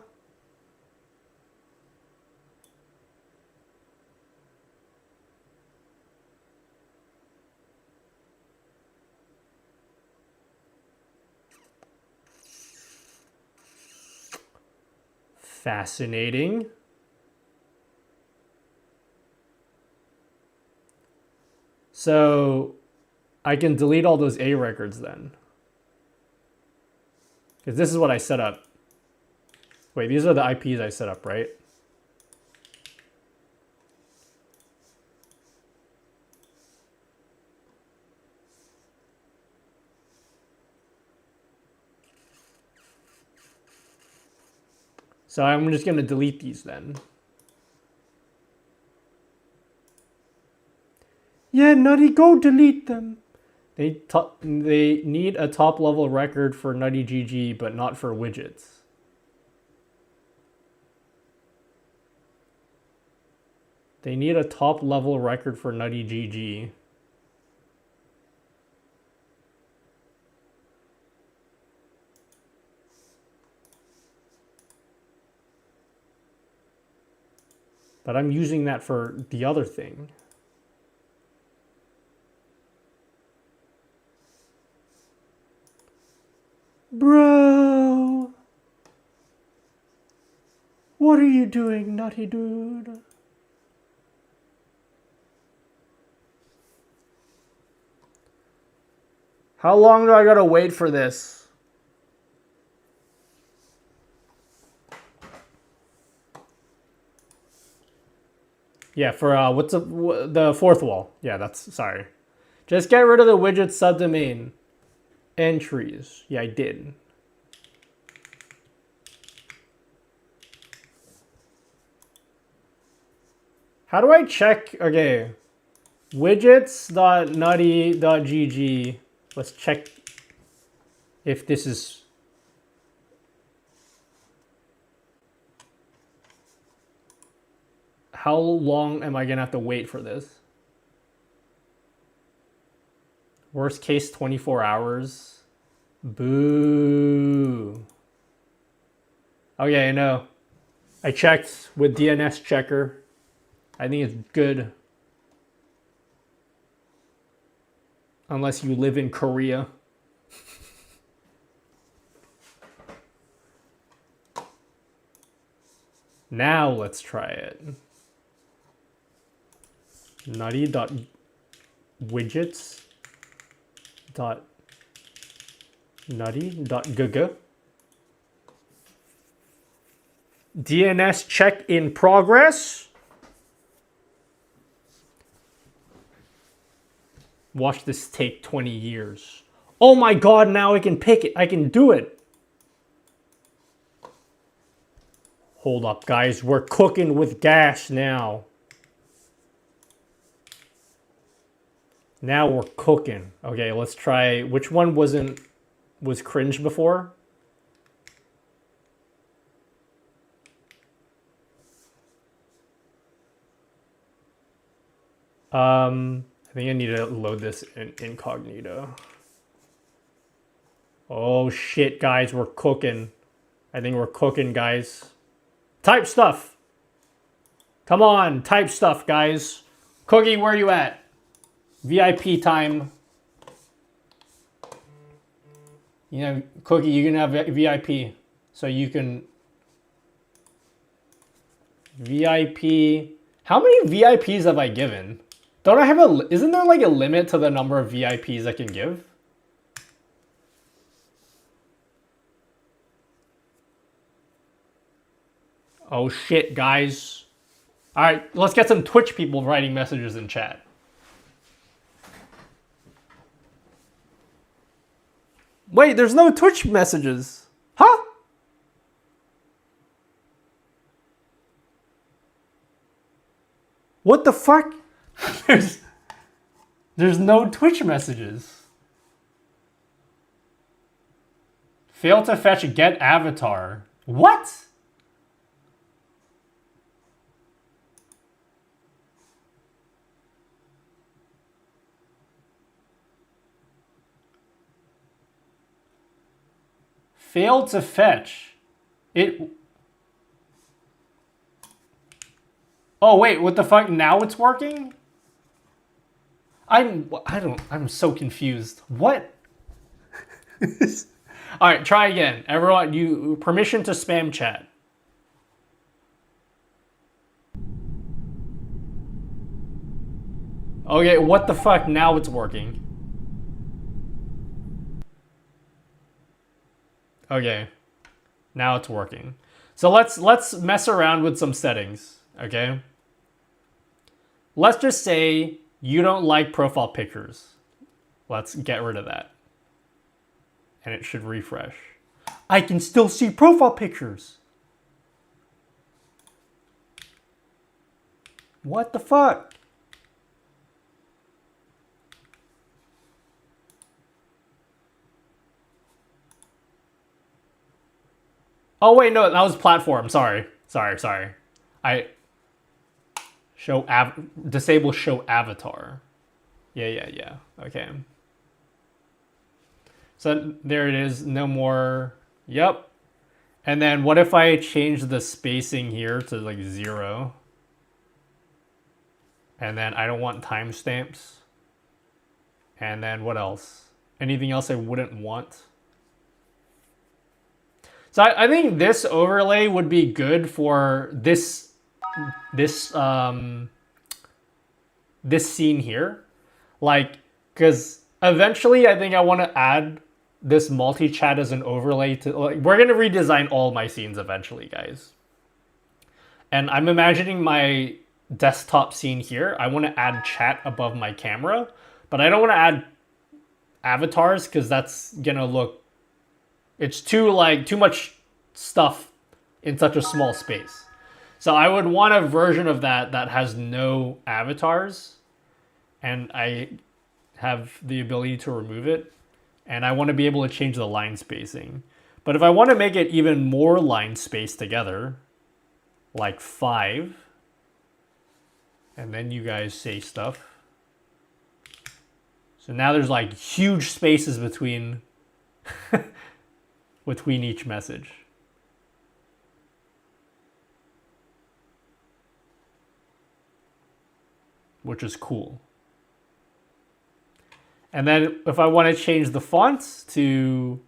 Fascinating. So I can delete all those A records then. Because this is what I set up. Wait, these are the IPs I set up, right? So I'm just going to delete these then. Yeah, Nutty, go delete them. They need a top level record for Nutty GG, but not for widgets. They need a top level record for Nutty GG. But I'm using that for the other thing. Bro! What are you doing, Nutty dude? How long do I gotta wait for this? Yeah, for what's the fourth wall? Yeah, that's sorry. Just get rid of the widget subdomain entries. Yeah, I did. How do I check? Okay, widgets.nutty.gg. Let's check if this is. How long am I gonna have to wait for this? Worst case, 24 hours. Boo. Okay, no. I checked with DNS checker. I think it's good. Unless you live in Korea. Now let's try it. Nutty.widgets.nutty.gg. DNS check in progress. Watch this take 20 years. Oh my god, now I can pick it. I can do it. Hold up, guys. We're cooking with gas now. Now we're cooking. Okay, let's try. Which one was cringe before? I think I need to load this in incognito. Oh shit, guys, we're cooking. I think we're cooking, guys. Type stuff. Come on, type stuff, guys. Cookie, where you at? VIP time. You know, Cookie, you can have VIP. So you can VIP. How many VIPs have I given? Don't I have a... Isn't there like a limit to the number of VIPs I can give? Oh shit, guys. Alright, let's get some Twitch people writing messages in chat. Wait, there's no Twitch messages. Huh? What the fuck? There's no Twitch messages. Fail to fetch get avatar. What? Failed to fetch. It... Oh wait, what the fuck? Now it's working? I'm so confused. What? All right, try again. Everyone, you permission to spam chat. Okay, what the fuck? Now it's working. Okay. Now it's working. So let's mess around with some settings, okay? Let's just say you don't like profile pictures. Let's get rid of that. And it should refresh. I can still see profile pictures. What the fuck? Oh wait, no, that was platform. Sorry. I disable show avatar. Yeah. Okay. So there it is. No more. Yep. And then what if I change the spacing here to like 0? And then I don't want timestamps. And then what else? Anything else I wouldn't want? So I think this overlay would be good for this scene here. Like, because eventually I think I want to add this multi-chat as an overlay to, like, we're going to redesign all my scenes eventually, guys. And I'm imagining my desktop scene here. I want to add chat above my camera, but I don't want to add avatars because that's going to look, it's too much stuff in such a small space. So I would want a version of that that has no avatars, and I have the ability to remove it, and I want to be able to change the line spacing. But if I want to make it even more line spaced together, like 5, and then you guys say stuff. So now there's like huge spaces between between each message. Which is cool. And then if I want to change the fonts to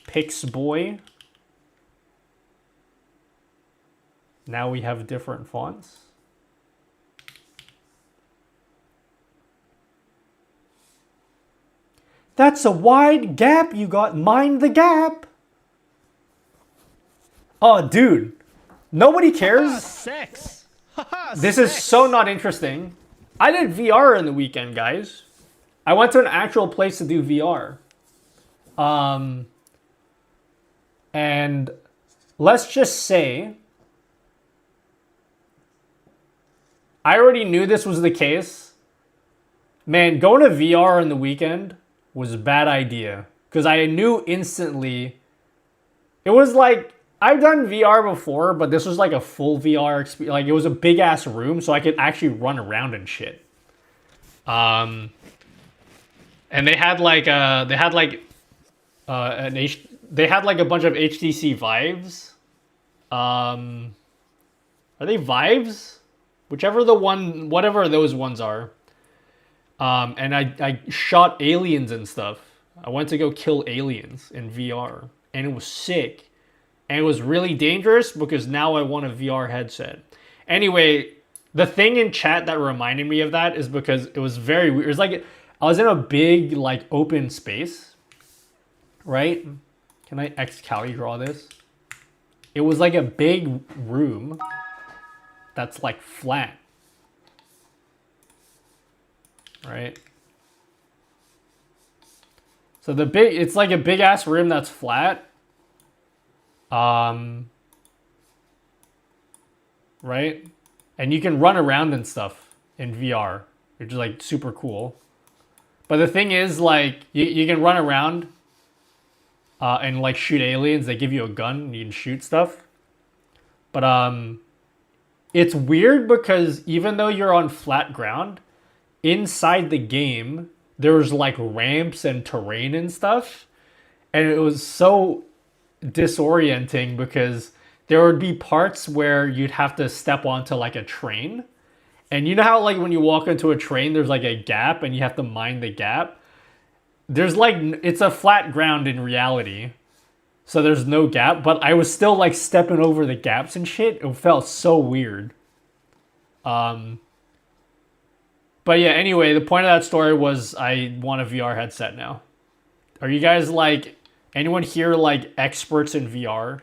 Pixboy, now we have different fonts. That's a wide gap you got. Mind the gap. Oh, dude. Nobody cares. Sex. This is so not interesting. I did VR in the weekend, guys. I went to an actual place to do VR. And let's just say, I already knew this was the case. Man, going to VR in the weekend was a bad idea. Because I knew instantly, it was like, I've done VR before, but this was like a full VR experience. Like, it was a big ass room, so I could actually run around and shit. And they had like a bunch of HTC Vives. Are they Vives? Whatever those ones are. And I shot aliens and stuff. I went to go kill aliens in VR, and it was sick. And it was really dangerous because now I want a VR headset. Anyway, the thing in chat that reminded me of that is because it was very weird. It was like I was in a big like open space, right? Can I Excali draw this? It was like a big room that's like flat, right? So it's like a big ass room that's flat. Right? And you can run around and stuff in VR, which is like super cool. But the thing is, like, you can run around and like shoot aliens. They give you a gun and you can shoot stuff. But it's weird because even though you're on flat ground, inside the game, there's like ramps and terrain and stuff. And it was so disorienting because there would be parts where you'd have to step onto like a train. And you know how like when you walk into a train, there's like a gap and you have to mind the gap? There's like, it's a flat ground in reality. So there's no gap, but I was still like stepping over the gaps and shit. It felt so weird. But yeah, anyway, the point of that story was I want a VR headset now. Are you guys like, anyone here like experts in VR?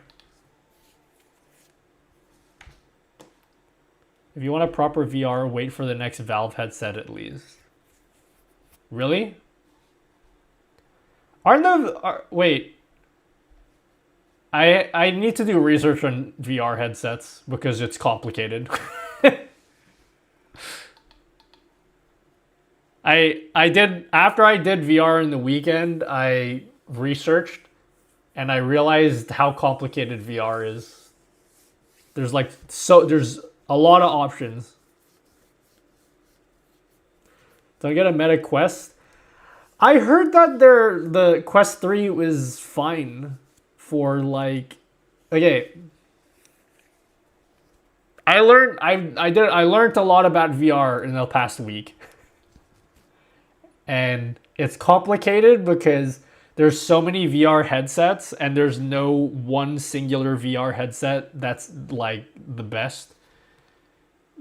If you want a proper VR, wait for the next Valve headset at least. Really? Wait. I need to do research on VR headsets because it's complicated. After I did VR in the weekend, I researched and I realized how complicated VR is. There's a lot of options. Don't get a Meta Quest. I heard that the Quest 3 was fine for like, okay. I learned a lot about VR in the past week. And it's complicated because there's so many VR headsets and there's no one singular VR headset that's like the best.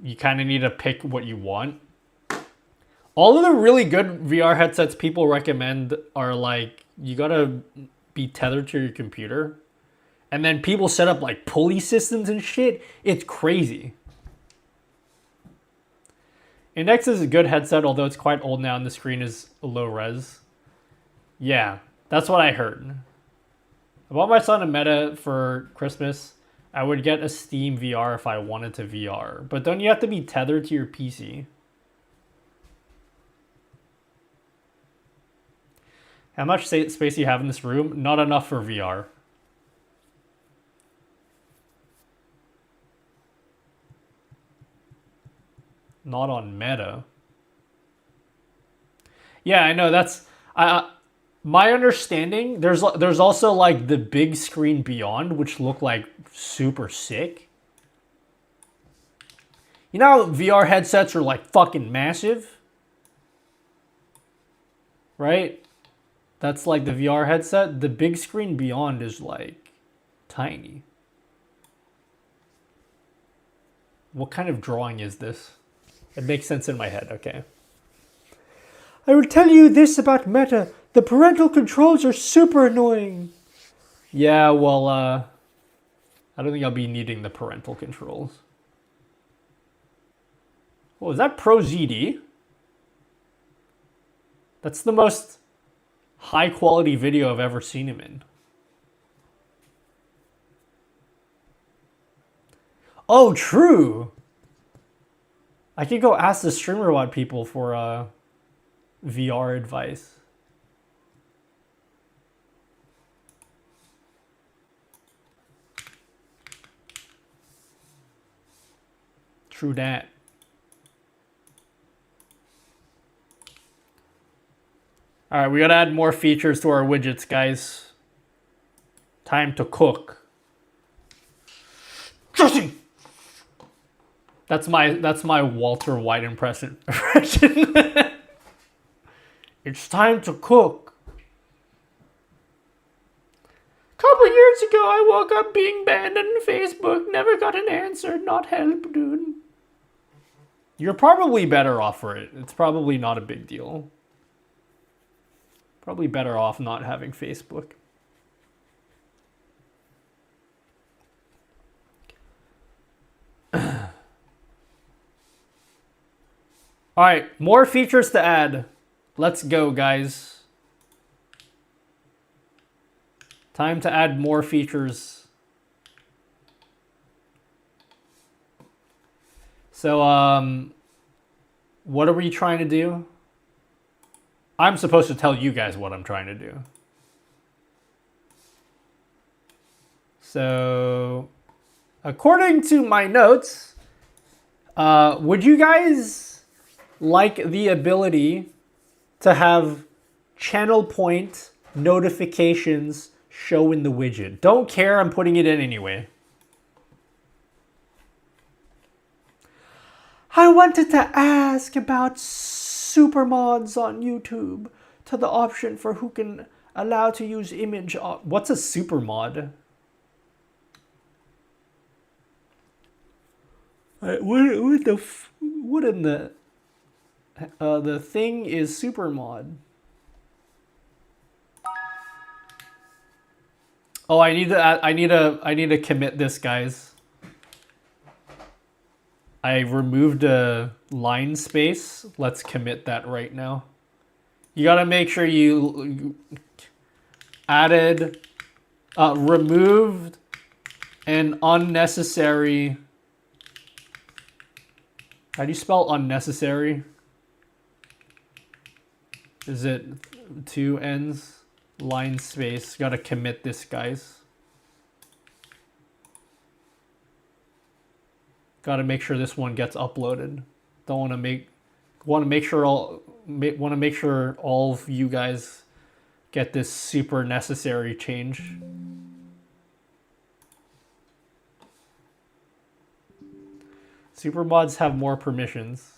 You kind of need to pick what you want. All of the really good VR headsets people recommend are like, you gotta be tethered to your computer. And then people set up like pulley systems and shit. It's crazy. Index is a good headset, although it's quite old now and the screen is low res. Yeah, that's what I heard. I bought my son a Meta for Christmas. I would get a Steam VR if I wanted to VR. But don't you have to be tethered to your PC? How much space do you have in this room? Not enough for VR. Not on Meta. Yeah, I know. That's my understanding. There's also like the big screen beyond, which look like super sick. You know how VR headsets are like fucking massive? Right? That's like the VR headset. The big screen beyond is like tiny. What kind of drawing is this? It makes sense in my head, okay. I will tell you this about Meta. The parental controls are super annoying. Yeah, well, I don't think I'll be needing the parental controls. Oh, is that Pro ZD? That's the most high quality video I've ever seen him in. Oh, true. I could go ask the StreamerBot people for VR advice. True that. All right, we gotta add more features to our widgets, guys. Time to cook. Jesse! That's my Walter White impression. It's time to cook. Couple years hours ago, I woke up being banned on Facebook. Never got an answer. Not help, dude. You're probably better off for it. It's probably not a big deal. Probably better off not having Facebook. All right, more features to add. Let's go, guys. Time to add more features. So, what are we trying to do? I'm supposed to tell you guys what I'm trying to do. So, according to my notes, would you guys like the ability to have channel point notifications show in the widget? Don't care, I'm putting it in anyway. I wanted to ask about super mods on YouTube to the option for who can allow to use image. What's a super mod? What in the thing is super mod? Oh, I need to commit this, guys. I removed a line space. Let's commit that right now. You gotta make sure you added, removed an unnecessary. How do you spell unnecessary? Is it 2 N's? Line space. Gotta commit this, guys. Gotta make sure this one gets uploaded. Don't want to make sure all of you guys get this super necessary change. Super mods have more permissions.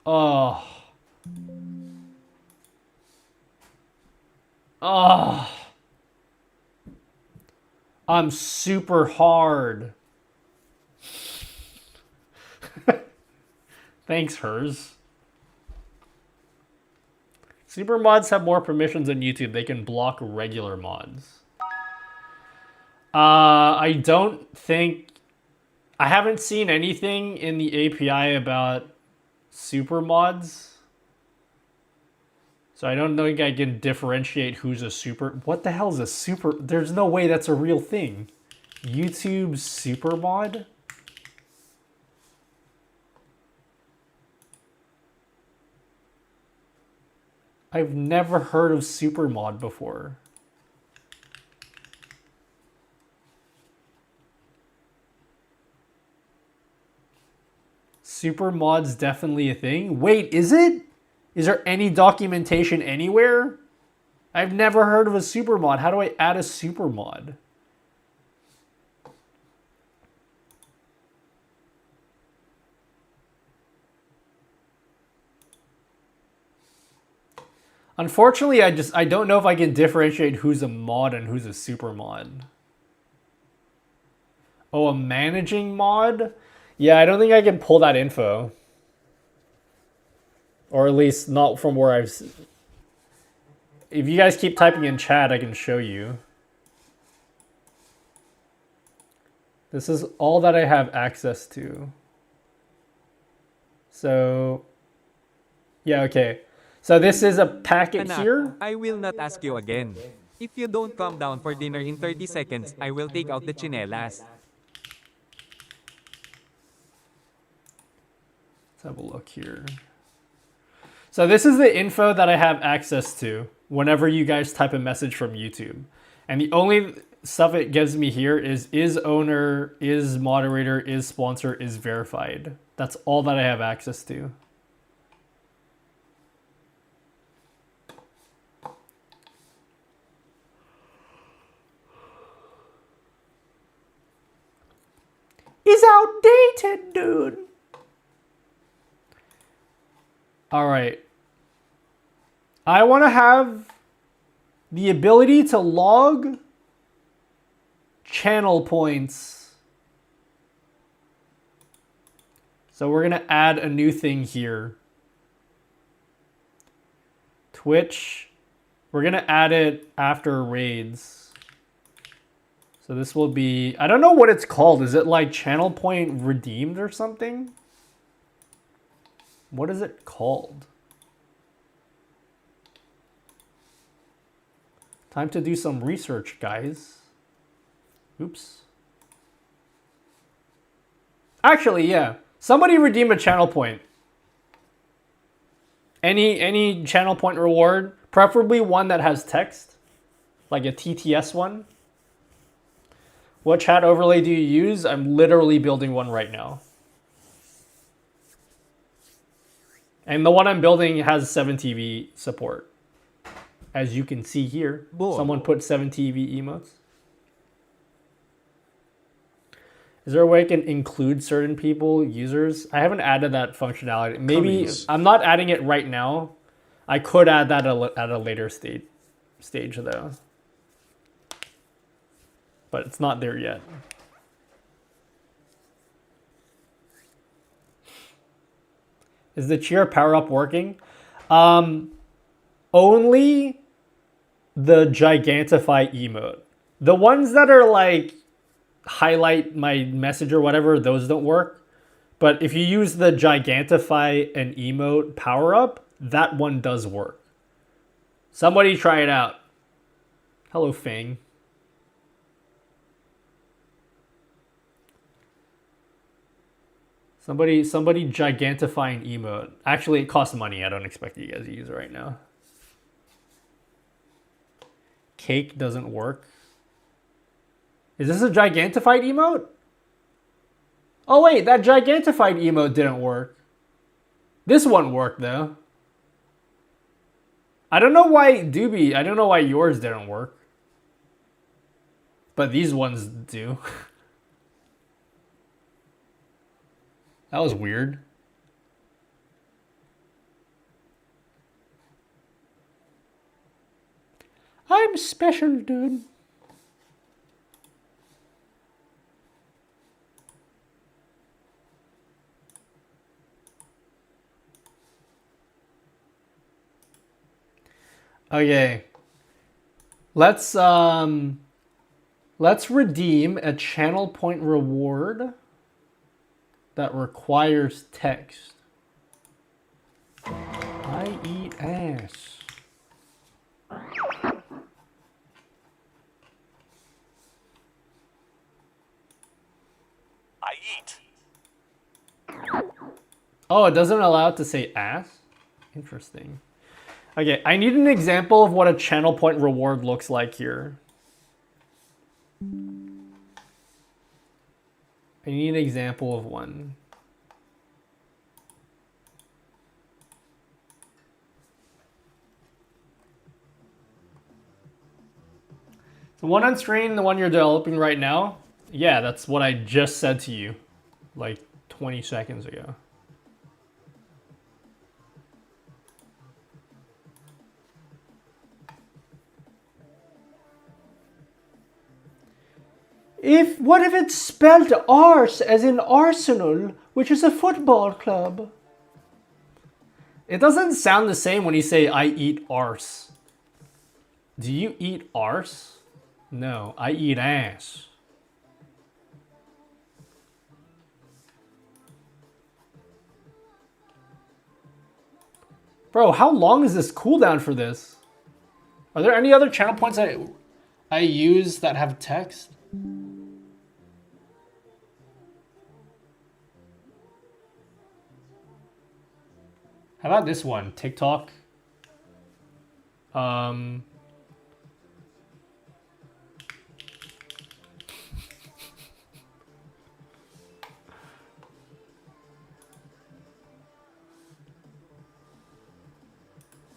Oh. Oh. I'm super hard. Thanks, hers. Super mods have more permissions than YouTube. They can block regular mods. I don't think... I haven't seen anything in the API about super mods. So I don't think I can differentiate who's a super... What the hell is a super... There's no way that's a real thing. YouTube super mod? I've never heard of super mod before. Super mod's definitely a thing? Wait, is it? Is there any documentation anywhere? I've never heard of a super mod. How do I add a super mod? Unfortunately, I don't know if I can differentiate who's a mod and who's a super mod. Oh, a managing mod? Yeah, I don't think I can pull that info. Or at least not from where I've... If you guys keep typing in chat, I can show you. This is all that I have access to. So... Yeah, okay. So this is a packet Anak, here. I will not ask you again. If you don't calm down for dinner in 30 seconds, I will take out the chinelas. Let's have a look here. So this is the info that I have access to whenever you guys type a message from YouTube. And the only stuff it gives me here is owner, is moderator, is sponsor, is verified. That's all that I have access to. Is outdated, dude. All right. I want to have the ability to log channel points. So we're going to add a new thing here. Twitch. We're going to add it after raids. So this will be, I don't know what it's called. Is it like channel point redeemed or something? What is it called? Time to do some research, guys. Oops. Actually, yeah. Somebody redeem a channel point. Any channel point reward, preferably one that has text, like a TTS one. What chat overlay do you use? I'm literally building one right now. And the one I'm building has 7TV support. As you can see here, someone put 7TV emotes. Is there a way I can include certain people, users? I haven't added that functionality. Maybe I'm not adding it right now. I could add that at a later stage though. But it's not there yet. Is the cheer power up working? Only the Gigantify emote. The ones that are like highlight my message or whatever, those don't work. But if you use the Gigantify an emote power up, that one does work. Somebody try it out. Hello, Fang. Somebody Gigantify an emote. Actually, it costs money. I don't expect you guys to use it right now. Cake doesn't work. Is this a Gigantified emote? Oh wait, that Gigantified emote didn't work. This one worked though. I don't know why Doobie, I don't know why yours didn't work. But these ones do. That was weird. I'm special, dude. Okay. Let's redeem a channel point reward that requires text. I eat ass. I eat. Oh, it doesn't allow it to say ass? Interesting. Okay, I need an example of what a channel point reward looks like here. I need an example of one. The one on screen, the one you're developing right now, yeah, that's what I just said to you like 20 seconds ago. What if it's spelled arse as in Arsenal, which is a football club? It doesn't sound the same when you say I eat arse. Do you eat arse? No, I eat ass. Bro, how long is this cooldown for this? Are there any other channel points I use that have text? How about this one? TikTok.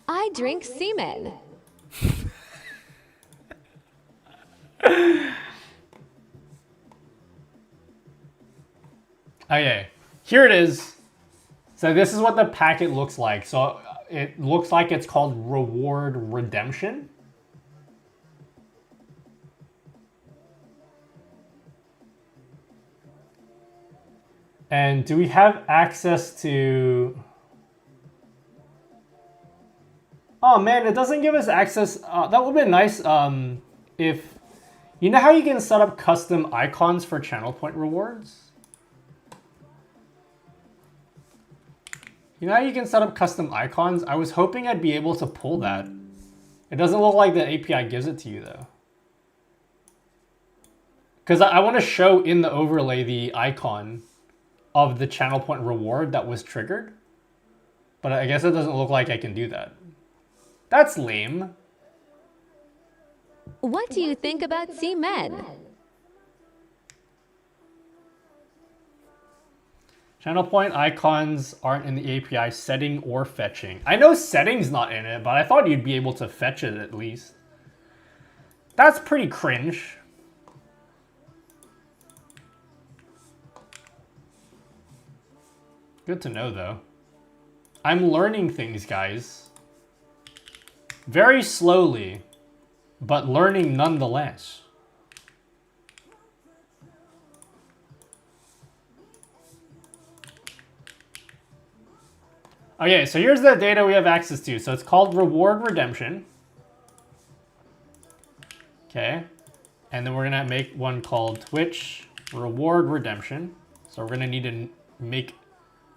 I drink semen. Okay, here it is. So this is what the packet looks like. So it looks like it's called Reward Redemption. And do we have access to... Oh man, it doesn't give us access. That would be nice if... You know how you can set up custom icons for channel point rewards? You know how you can set up custom icons? I was hoping I'd be able to pull that. It doesn't look like the API gives it to you though. Because I want to show in the overlay the icon of the channel point reward that was triggered. But I guess it doesn't look like I can do that. That's lame. What do you think about C-Men? Channel point icons aren't in the API setting or fetching. I know setting's not in it, but I thought you'd be able to fetch it at least. That's pretty cringe. Good to know though. I'm learning things, guys. Very slowly, but learning nonetheless. Okay, so here's the data we have access to. So it's called Reward Redemption. Okay. And then we're going to make one called Twitch Reward Redemption. So we're going to need to make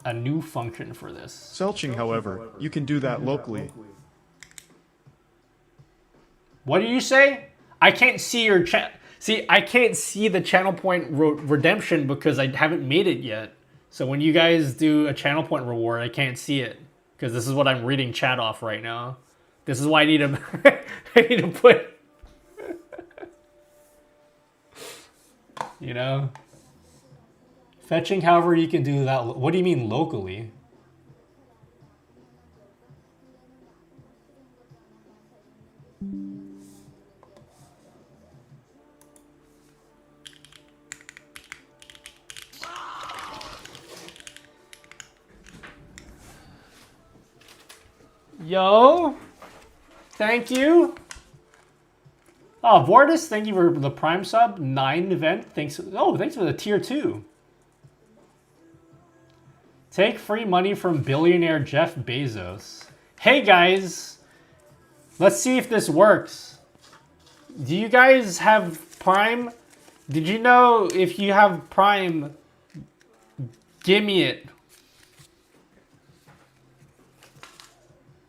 a new function for this. Selching, however, you can do that locally. What do you say? I can't see your chat. See, I can't see the channel point redemption because I haven't made it yet. So when you guys do a channel point reward, I can't see it because this is what I'm reading chat off right now. This is why I need to, I need to put, you know, fetching. However, you can do that. What do you mean locally? Yo, thank you. Oh, Vortis, thank you for the Prime sub. 9 event, thanks. Oh, thanks for the tier 2. Take free money from billionaire Jeff Bezos. Hey guys, let's see if this works. Do you guys have Prime? Did you know if you have Prime, give me it.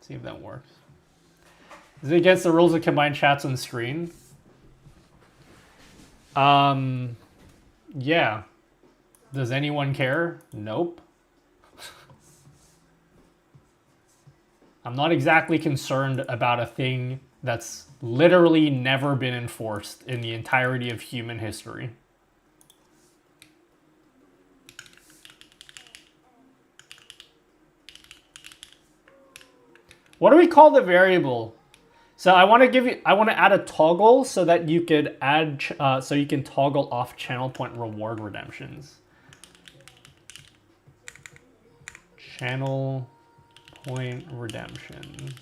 See if that works. Is it against the rules of combined chats on screen? Yeah. Does anyone care? Nope. I'm not exactly concerned about a thing that's literally never been enforced in the entirety of human history. What do we call the variable? So I want to add a toggle so that you could add, so you can toggle off channel point reward redemptions. Channel point redemptions.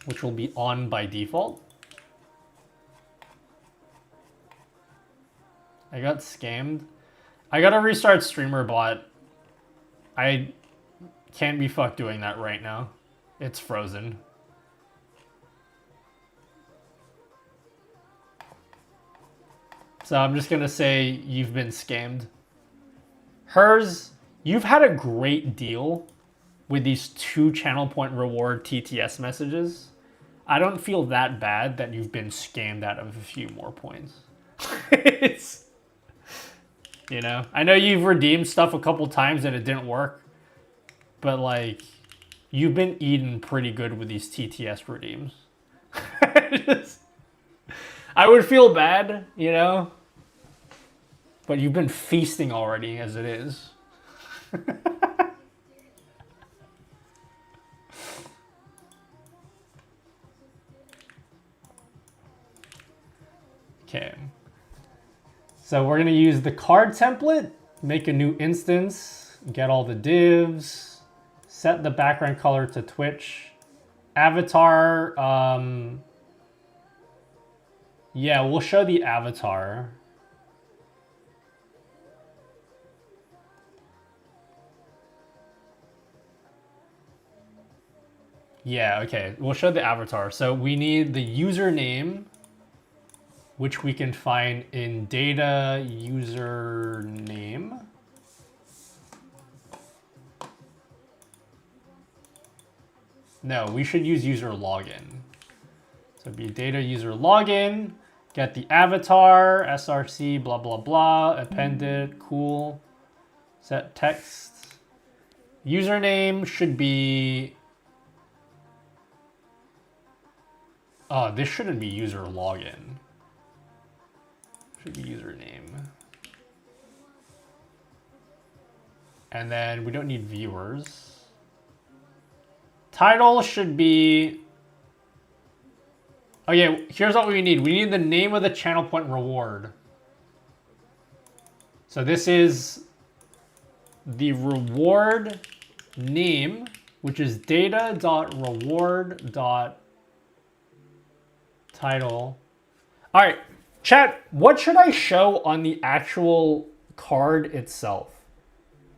Which will be on by default. I got scammed. I gotta restart StreamerBot. I can't be fucked doing that right now. It's frozen. So I'm just gonna say you've been scammed. Hers, you've had a great deal with these 2 channel point reward TTS messages. I don't feel that bad that you've been scammed out of a few more points. It's... You know, I know you've redeemed stuff a couple times and it didn't work, but like, you've been eating pretty good with these TTS redeems. I would feel bad, you know, but you've been feasting already as it is. Okay. So we're gonna use the card template, make a new instance, get all the divs, set the background color to Twitch. Avatar, yeah, we'll show the avatar. Yeah, okay, we'll show the avatar. So we need the username, which we can find in data username. No, we should use user login. So it'd be data user login, get the avatar, src, blah, blah, blah, append it, cool. Set text. Username should be, oh, this shouldn't be user login. Should be username. And then we don't need viewers. Title should be, okay, here's what we need. We need the name of the channel point reward. So this is the reward name, which is data.reward.title. All right, chat, what should I show on the actual card itself?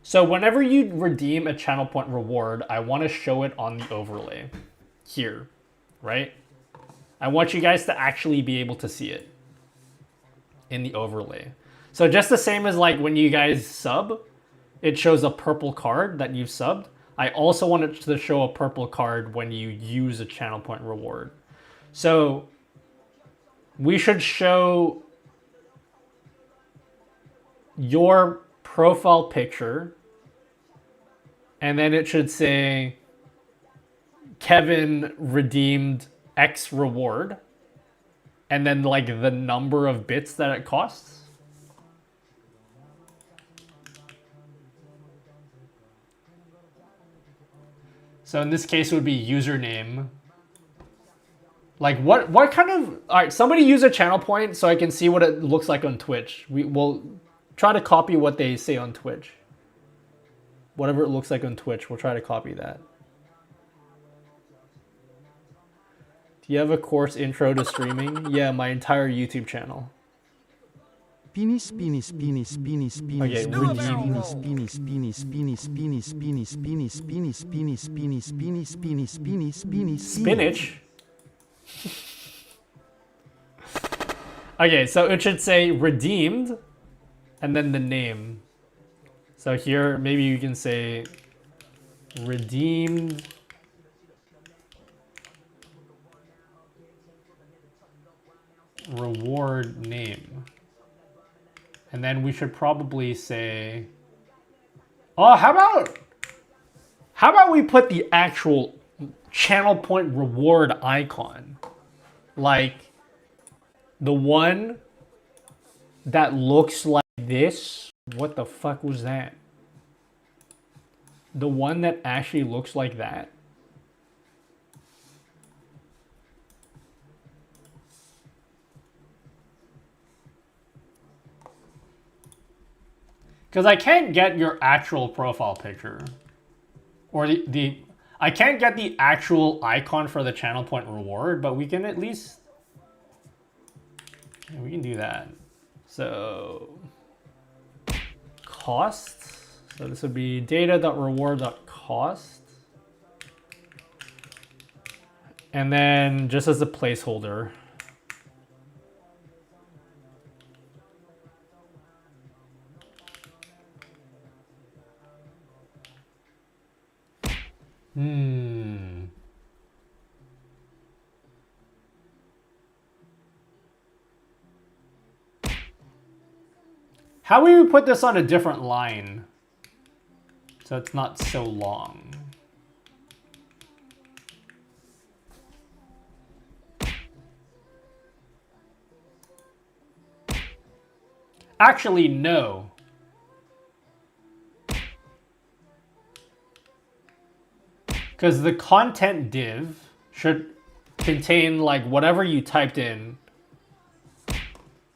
So whenever you redeem a channel point reward, I want to show it on the overlay here, right? I want you guys to actually be able to see it in the overlay. So just the same as like when you guys sub, it shows a purple card that you've subbed. I also want it to show a purple card when you use a channel point reward. So we should show your profile picture, and then it should say Kevin redeemed X reward, and then like the number of bits that it costs. So in this case it would be username. Like what kind of, all right, somebody use a channel point so I can see what it looks like on Twitch. We will try to copy what they say on Twitch. Whatever it looks like on Twitch, we'll try to copy that. Do you have a course intro to streaming? Yeah, my entire YouTube channel. Penis, penis, penis, penis, penis, Okay, penis, penis, penis, penis, penis, penis, penis, penis, penis, penis, penis, penis, penis, penis, spinach. Okay, so it should say redeemed and then the name. So here, maybe you can say redeemed reward name. And then we should probably say, oh, how about we put the actual channel point reward icon? Like the one that looks like this. What the fuck was that? The one that actually looks like that. Because I can't get your actual profile picture. Or I can't get the actual icon for the channel point reward, but we can at least, yeah, we can do that. So cost. So this would be data.reward.cost. And then just as a placeholder, how would we put this on a different line so it's not so long? Actually, no. Because the content div should contain like whatever you typed in.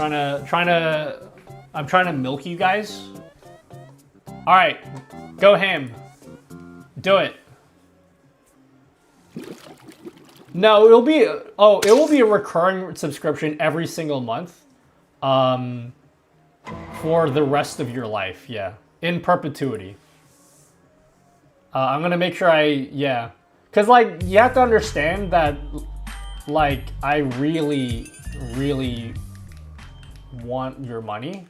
I'm trying to milk you guys. All right, go ham. Do it. No, it will be a recurring subscription every single month. For the rest of your life, yeah. In perpetuity. I'm gonna make sure yeah. Cause like, you have to understand that, like, I really, really want your money.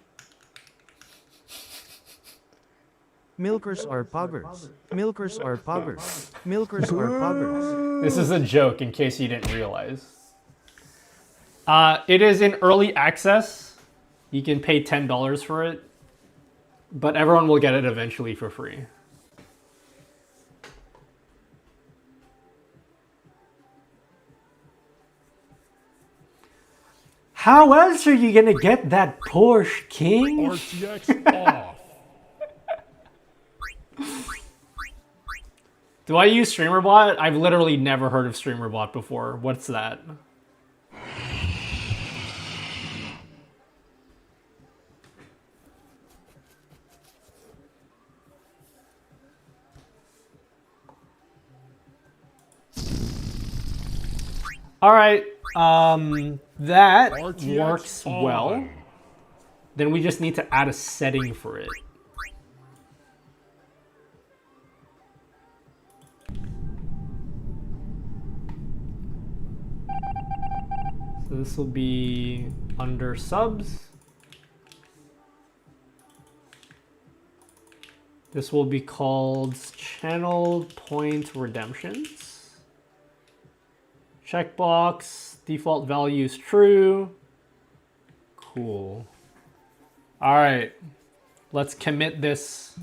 Milkers are poggers. Milkers are poggers. Milkers are poggers. This is a joke in case you didn't realize. It is in early access. You can pay $10 for it, but everyone will get it eventually for free. How else are you gonna get that Porsche, King? RTX off. Do I use StreamerBot? I've literally never heard of StreamerBot before. What's that? All right, that RTX works on. well. Then we just need to add a setting for it. So this will be under subs. This will be called channel point redemptions. Checkbox, default value is true. Cool. All right, let's commit this.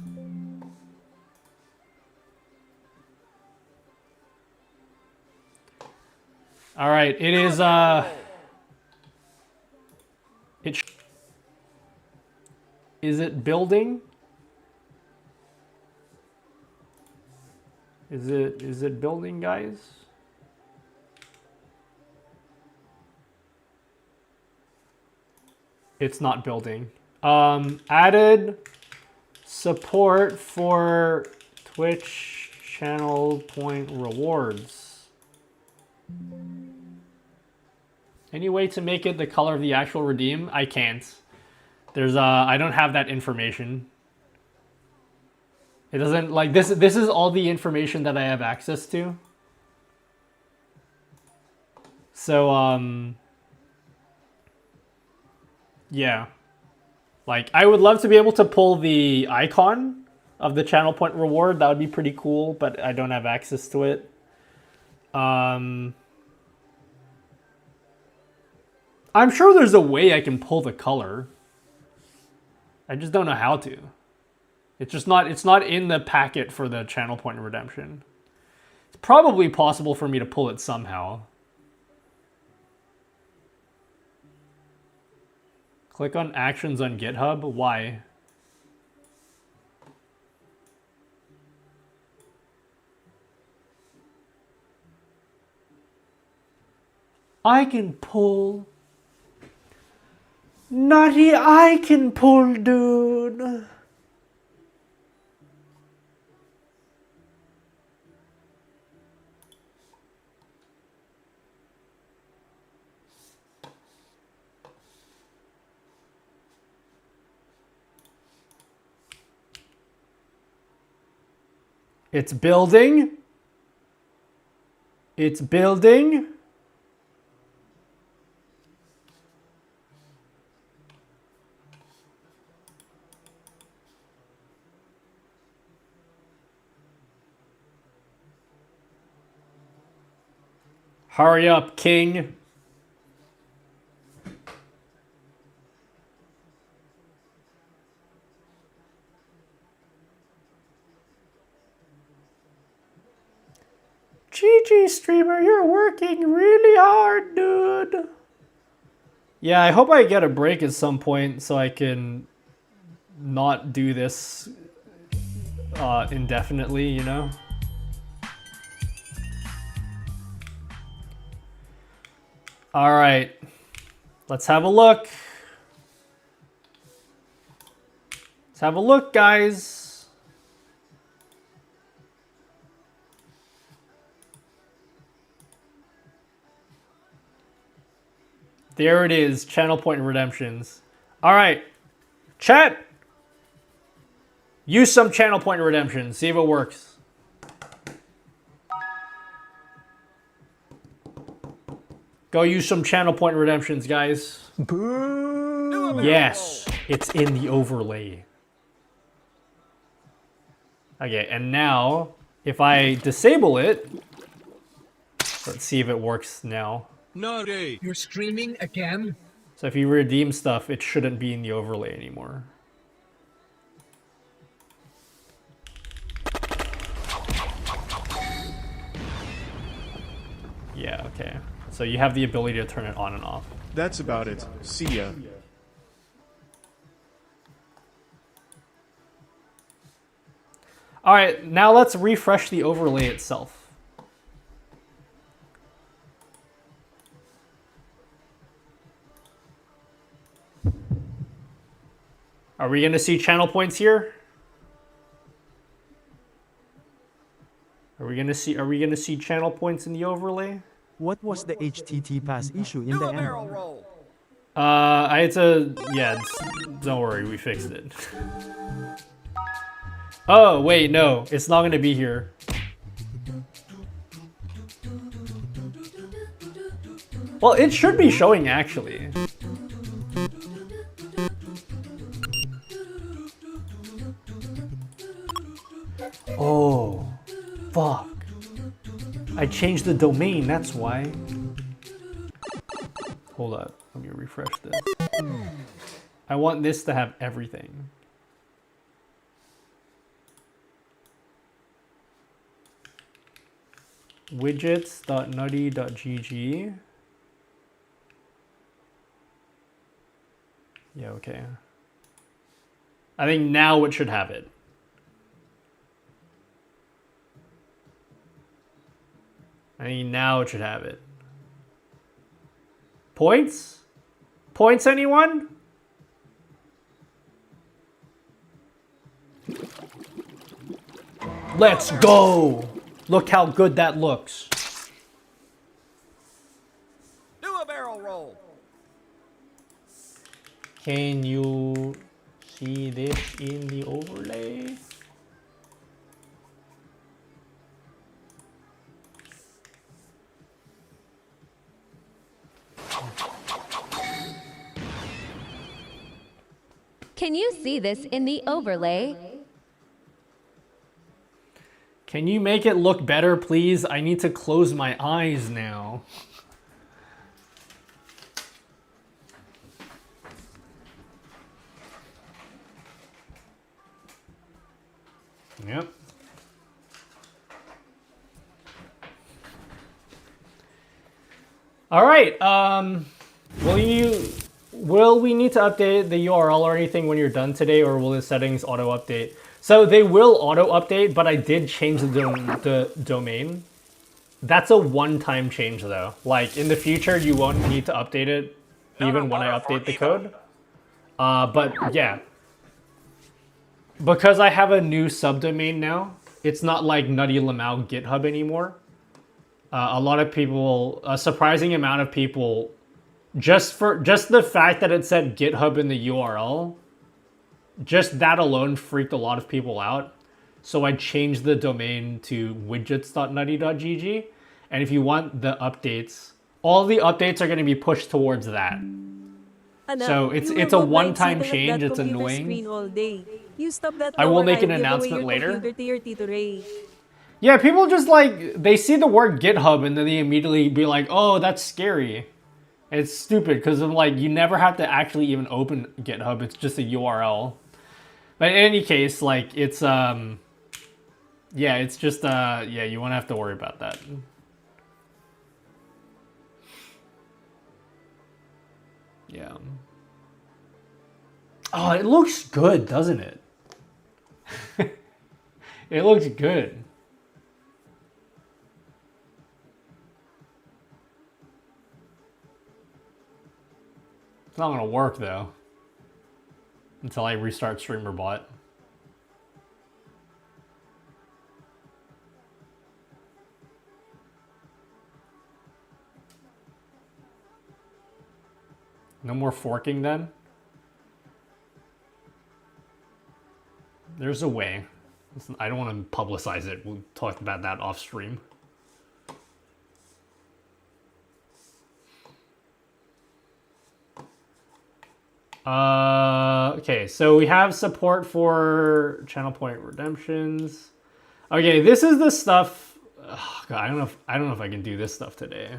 All right, it is is it building? Is it building, guys? It's not building. Added support for Twitch channel point rewards. Any way to make it the color of the actual redeem? I can't. There's I don't have that information. It doesn't, like, this is all the information that I have access to. So yeah. Like, I would love to be able to pull the icon of the channel point reward. That would be pretty cool, but I don't have access to it. I'm sure there's a way I can pull the color. I just don't know how to. It's not in the packet for the channel point redemption. It's probably possible for me to pull it somehow. Click on actions on GitHub. Why? I can pull. Nutty, I can pull, dude. It's building. It's building. Hurry up, King. GG streamer, you're working really hard, dude. Yeah, I hope I get a break at some point so I can not do this indefinitely, you know? All right, let's have a look. Let's have a look, guys. There it is, channel point redemptions. All right, chat. Use some channel point redemptions. See if it works. Go use some channel point redemptions, guys. Boo! Yes, it's in the overlay. Okay, and now if I disable it, let's see if it works now. Nutty, you're streaming again? So if you redeem stuff, it shouldn't be in the overlay anymore. Yeah, okay. So you have the ability to turn it on and off. That's about it. See ya. All right, now let's refresh the overlay itself. Are we gonna see channel points here? Are we gonna see channel points in the overlay? What was the HTTPS issue in the end? I had to, yeah, don't worry, we fixed it. Oh, wait, no, it's not gonna be here. Well, it should be showing, actually. Oh, fuck. I changed the domain, that's why. Hold up, let me refresh this. I want this to have everything. Widgets.nutty.gg. Yeah, okay. I think now it should have it. I think now it should have it. Points? Points, anyone? Let's go! Look how good that looks. Do a barrel roll. Can you see this in the overlay? Can you see this in the overlay? Can you make it look better, please? I need to close my eyes now. Yep. All right. Will we need to update the URL or anything when you're done today, or will the settings auto update? So they will auto update, but I did change the domain. That's a one-time change though. Like in the future, you won't need to update it even when I update the code. But yeah, because I have a new subdomain now, it's not like nuttylmao GitHub anymore. A lot of people, a surprising amount of people, just the fact that it said GitHub in the URL, just that alone freaked a lot of people out. So I changed the domain to widgets.nutty.gg. And if you want the updates, all the updates are going to be pushed towards that. So it's a one-time change. It's annoying. I will make an announcement later. Yeah, people just like, they see the word GitHub and then they immediately be like, oh, that's scary. It's stupid because I'm like, you never have to actually even open GitHub. It's just a URL. But in any case, like it's, yeah, it's just, yeah, you won't have to worry about that. Yeah. Oh, it looks good, doesn't it? It looks good. It's not gonna work though. until I restart streamer bot. No more forking then? There's a way. I don't want to publicize it. We'll talk about that off stream. Okay, so we have support for channel point redemptions. Okay, this is the stuff. Oh God, I don't know if I can do this stuff today.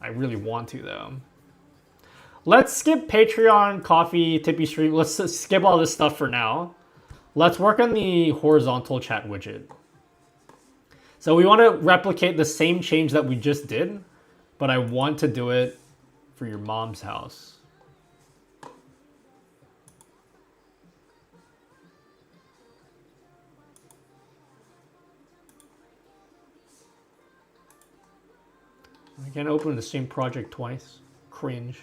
I really want to though. Let's skip Patreon, coffee, Tippy stream. Let's skip all this stuff for now. Let's work on the horizontal chat widget. So we want to replicate the same change that we just did, but I want to do it for your mom's house. I can't open the same project twice. Cringe.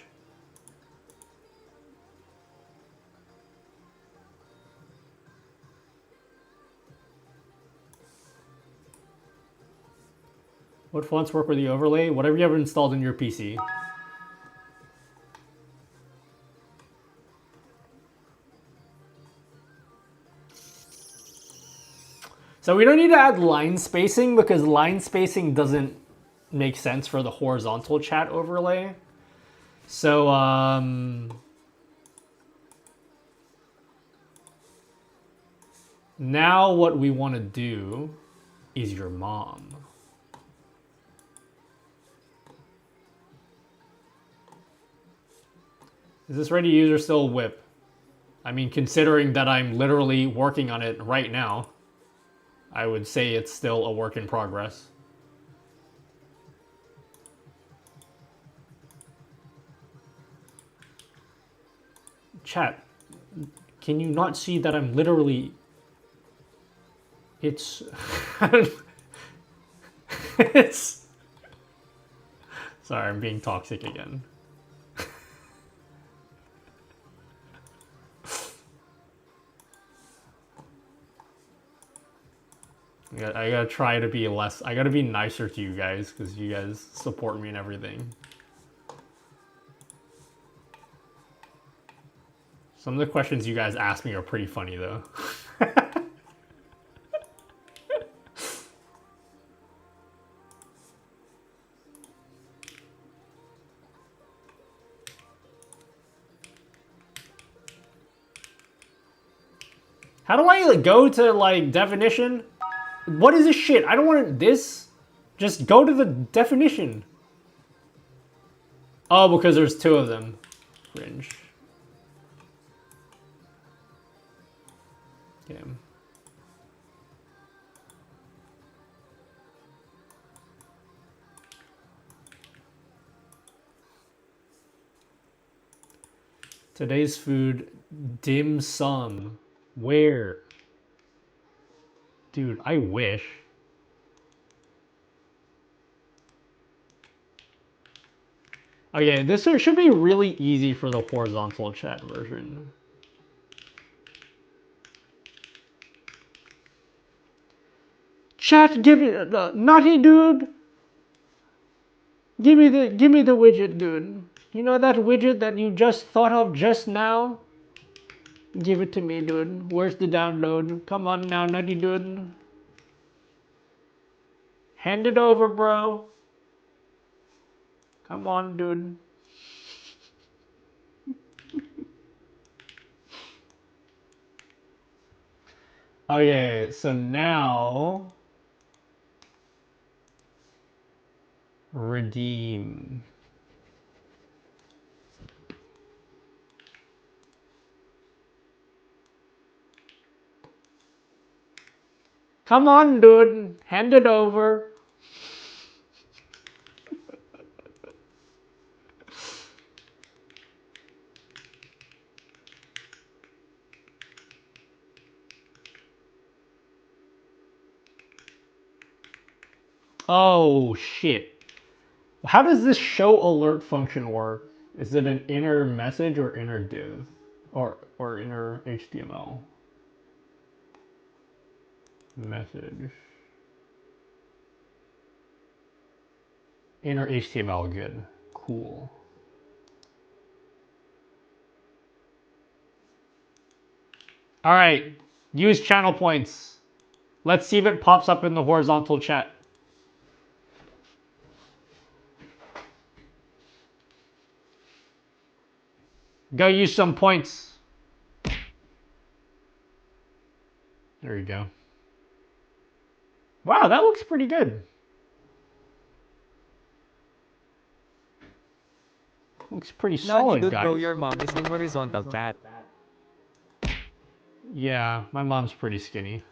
What fonts work with the overlay? Whatever you have installed in your PC. So we don't need to add line spacing because line spacing doesn't make sense for the horizontal chat overlay. So, now what we want to do is your mom. Is this ready to use or still whip? I mean, considering that I'm literally working on it right now, I would say it's still a work in progress. Chat, can you not see that I'm literally... It's... it's... Sorry, I'm being toxic again. I gotta try to be less... I gotta be nicer to you guys, because you guys support me and everything. Some of the questions you guys ask me are pretty funny, though. How do I go to, like, definition? What is this shit? I don't want this. Just go to the definition. Oh, because there's two of them. Cringe. Okay. Today's food, dim sum. Where? Dude, I wish. Okay, this should be really easy for the horizontal chat version. Chat, give me naughty dude. Give me the widget, dude. You know that widget that you just thought of just now? Give it to me, dude. Where's the download? Come on now, nutty dude. Hand it over, bro. Come on, dude. Okay, so now... Redeem. Come on, dude. Hand it over. Oh, shit. How does this show alert function work? Is it an inner message or inner div? Or inner HTML. Message. Inner HTML, good. Cool. All right, use channel points. Let's see if it pops up in the horizontal chat. Go use some points. There you go. Wow, that looks pretty good. Looks pretty solid, Dude, guys. bro, your mom is in horizontal chat. Yeah, my mom's pretty skinny,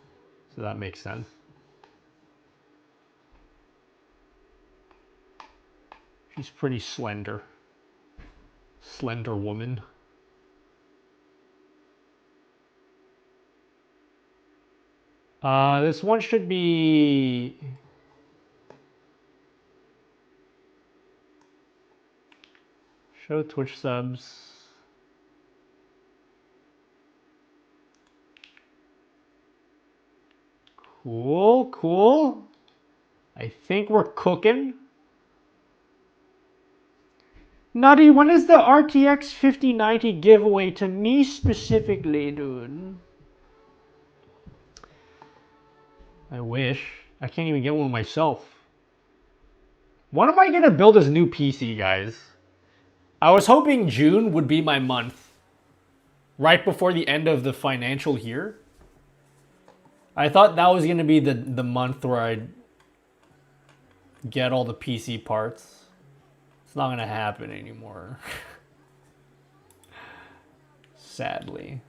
so that makes sense. She's pretty slender. Slender woman. This one should be... Show Twitch subs. Cool, cool. I think we're cooking. Nutty, when is the RTX 5090 giveaway to me specifically, dude? I wish. I can't even get one myself. When am I gonna build this new PC, guys? I was hoping June would be my month. Right before the end of the financial year. I thought that was gonna be the month where I'd get all the PC parts. It's not gonna happen anymore. Sadly.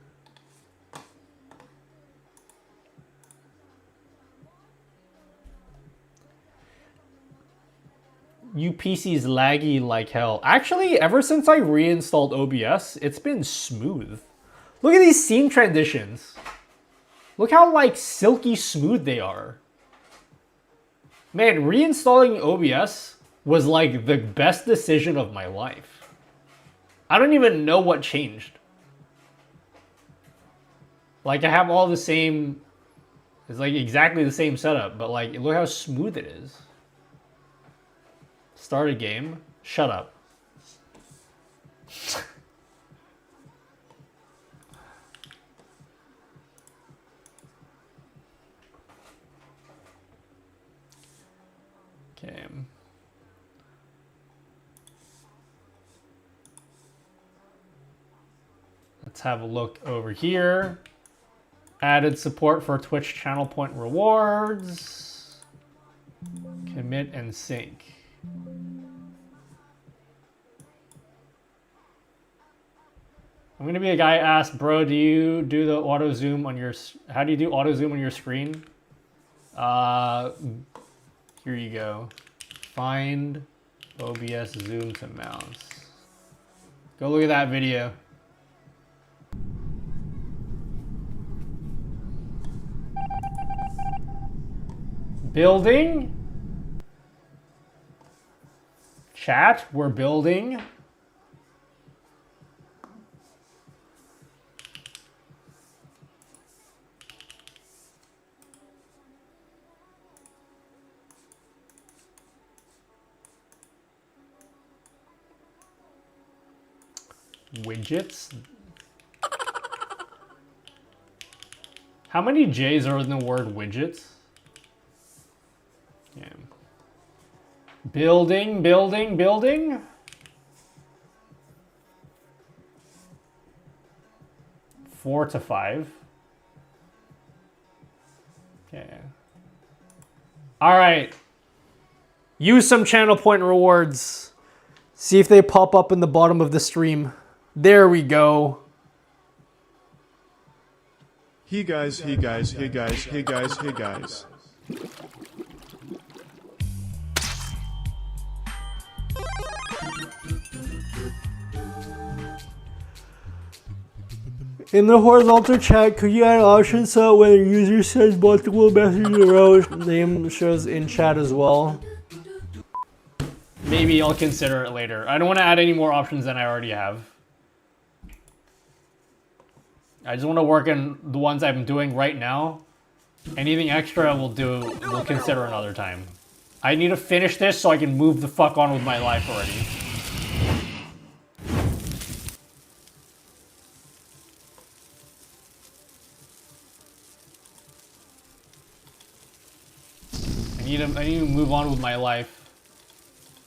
UPC's laggy like hell. Actually, ever since I reinstalled OBS, it's been smooth. Look at these scene transitions. Look how like silky smooth they are. Man, reinstalling OBS was like the best decision of my life. I don't even know what changed. Like I have all the same, it's like exactly the same setup, but like look how smooth it is. Start a game. Shut up. Okay. Let's have a look over here. Added support for Twitch channel point rewards. Commit and sync. I'm gonna be a guy asked, bro, do you do the auto zoom on your, how do you do auto zoom on your screen? Here you go. Find OBS zoom to mouse. Go look at that video. Building. Chat, we're building. Widgets. How many J's are in the word widgets? Yeah. Building, building, building. Four to 5. Okay. All right. Use some channel point rewards. See if they pop up in the bottom of the stream. There we go. Hey guys, hey guys, hey guys, hey guys, hey guys. In the horizontal chat, could you add options so when a user sends multiple messages in a row, name shows in chat as well? Maybe I'll consider it later. I don't want to add any more options than I already have. I just want to work in the ones I'm doing right now. Anything extra we'll consider another time. I need to finish this so I can move the fuck on with my life already. I need to move on with my life.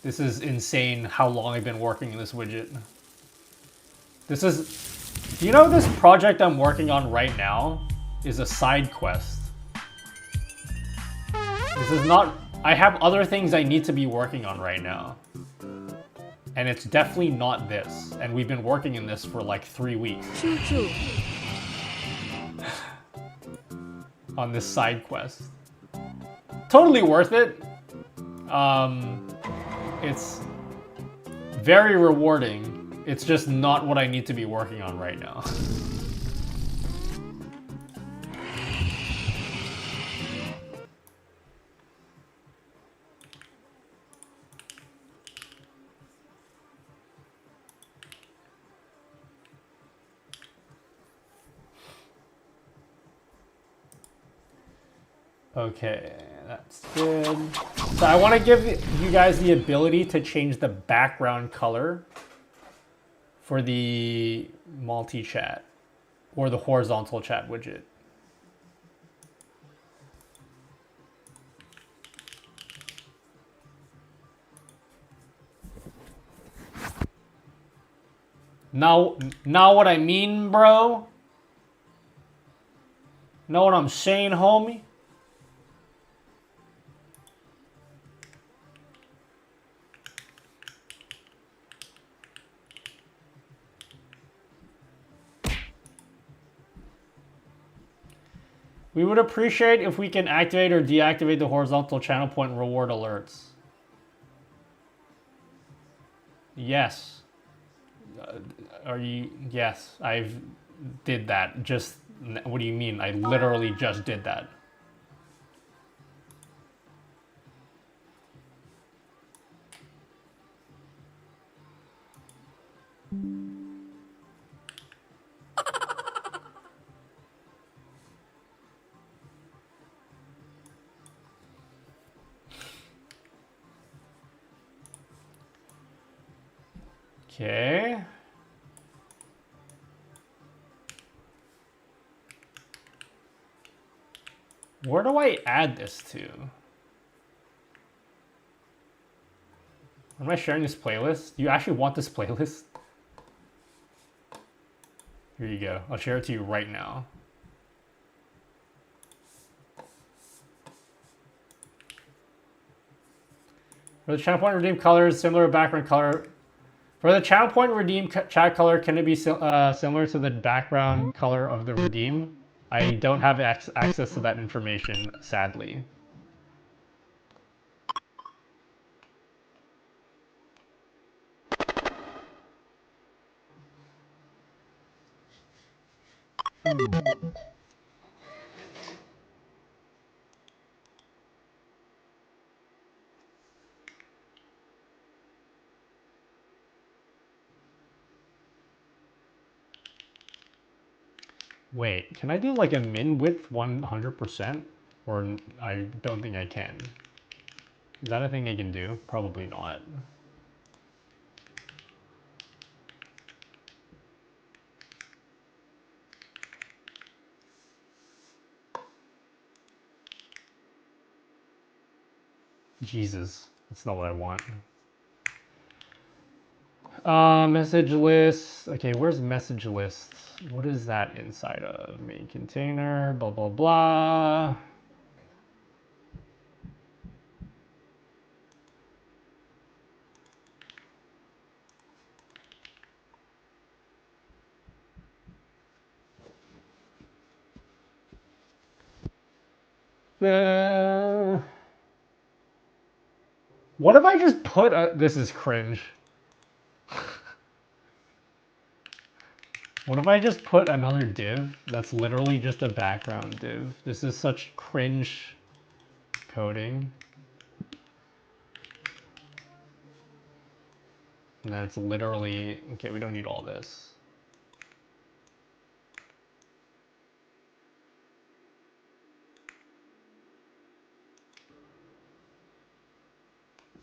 This is insane how long I've been working in this widget. This is... Do you know this project I'm working on right now is a side quest? This is not... I have other things I need to be working on right now. And it's definitely not this. And we've been working in this for like 3 weeks. Choo choo. On this side quest. Totally worth it. It's very rewarding. It's just not what I need to be working on right now. Okay, that's good. So I want to give you guys the ability to change the background color for the multi-chat or the horizontal chat widget. Now what I mean, bro? Know what I'm saying, homie? We would appreciate if we can activate or deactivate the horizontal channel point reward alerts. Yes. Yes, I've did that. Just, what do you mean? I literally just did that. Okay. Where do I add this to? Am I sharing this playlist? Do you actually want this playlist? Here you go. I'll share it to you right now. For the channel point redeem colors, similar background color. For the channel point redeem chat color, can it be similar to the background color of the redeem? I don't have access to that information, sadly. Wait, can I do like a min width 100%? Or I don't think I can. Is that a thing I can do? Probably not. Jesus, that's not what I want. Message list. Okay, where's message list? What is that inside of? Main container, blah, blah, blah. What if I just put this is cringe. What if I just put another div that's literally just a background div? This is such cringe coding. And that's literally, okay, we don't need all this.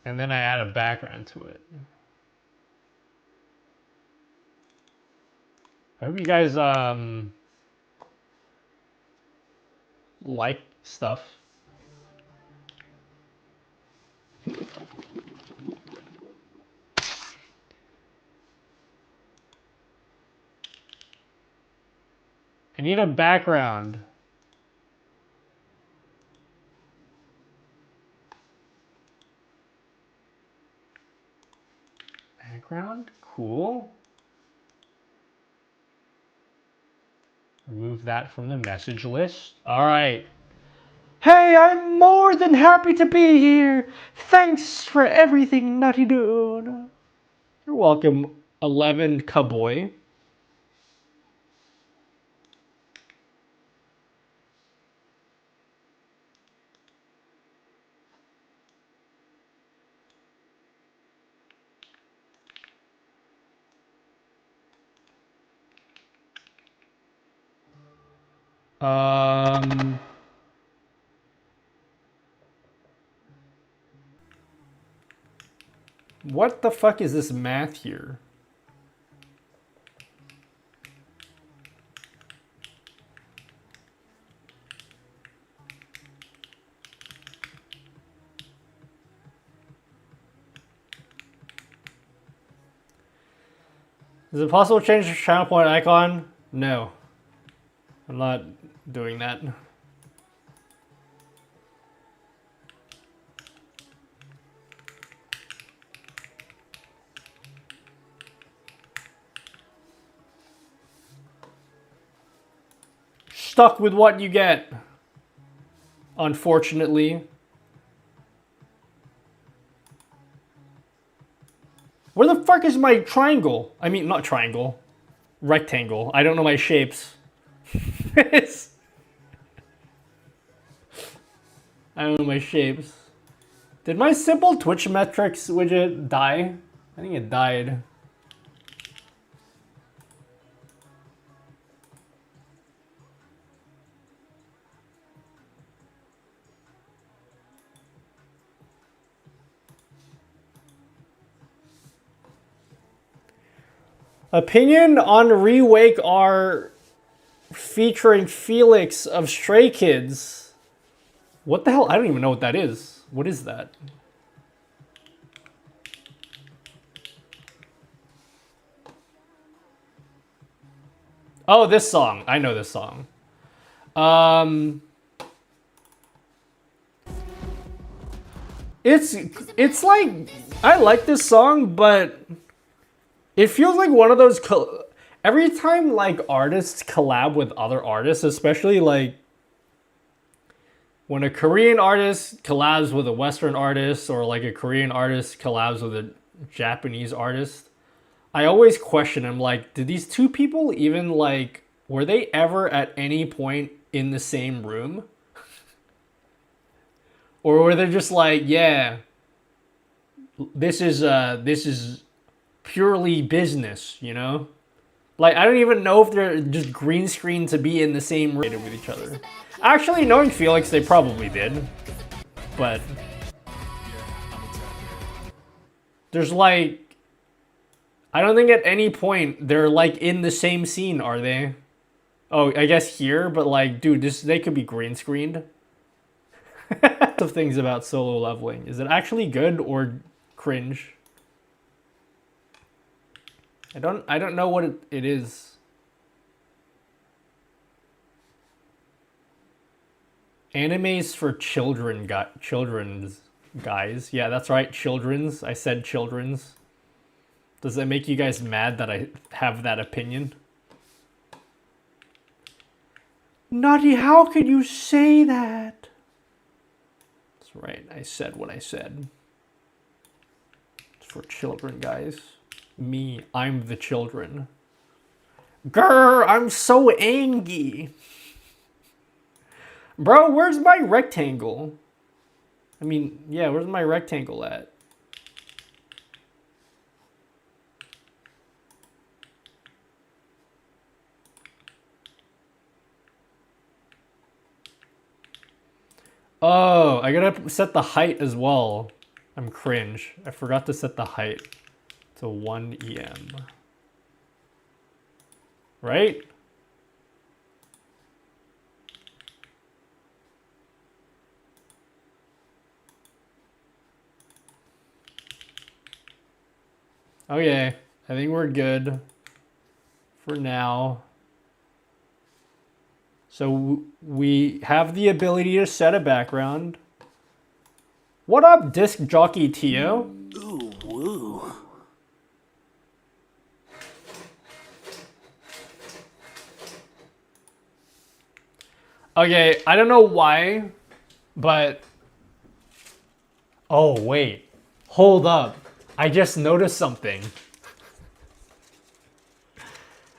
And then I add a background to it. I hope you guys like stuff. I need a background. Background? Cool. Remove that from the message list. All right. Hey, I'm more than happy to be here. Thanks for everything, Nutty Dude. You're welcome, 11 Cowboy. What the fuck is this math here? Is it possible to change the channel point icon? No. I'm not doing that. Stuck with what you get. Unfortunately. Where the fuck is my triangle? I mean, not triangle. Rectangle. I don't know my shapes. I don't know my shapes. Did my simple Twitch metrics widget die? I think it died. Opinion on Rewake R featuring Felix of Stray Kids. What the hell? I don't even know what that is. What is that? Oh, this song. I know this song. It's like, I like this song, but it feels like one of those, every time like artists collab with other artists, especially like when a Korean artist collabs with a Western artist, or like a Korean artist collabs with a Japanese artist, I always question, I'm like, did these two people even like, were they ever at any point in the same room? Or were they just like, yeah, this is purely business, you know? Like, I don't even know if they're just green screen to be in the same room with each other. Actually, knowing Felix, they probably did. But there's like, I don't think at any point they're like in the same scene, are they? Oh, I guess here, but like, dude, they could be green screened. Of things about solo leveling. Is it actually good or cringe? I don't know what it is. Animes for children's guys. Yeah, that's right, children's. I said children's. Does that make you guys mad that I have that opinion? Nutty, how could you say that? That's right, I said what I said. It's for children, guys. Me, I'm the children. Grr, I'm so angry. Bro, where's my rectangle? I mean, yeah, where's my rectangle at? Oh, I gotta set the height as well. I'm cringe. I forgot to set the height to 1 EM. Right? Okay, I think we're good for now. So we have the ability to set a background. What up, Disc Jockey Tio? Ooh, woo. Okay, I don't know why, but... Oh, wait. Hold up. I just noticed something.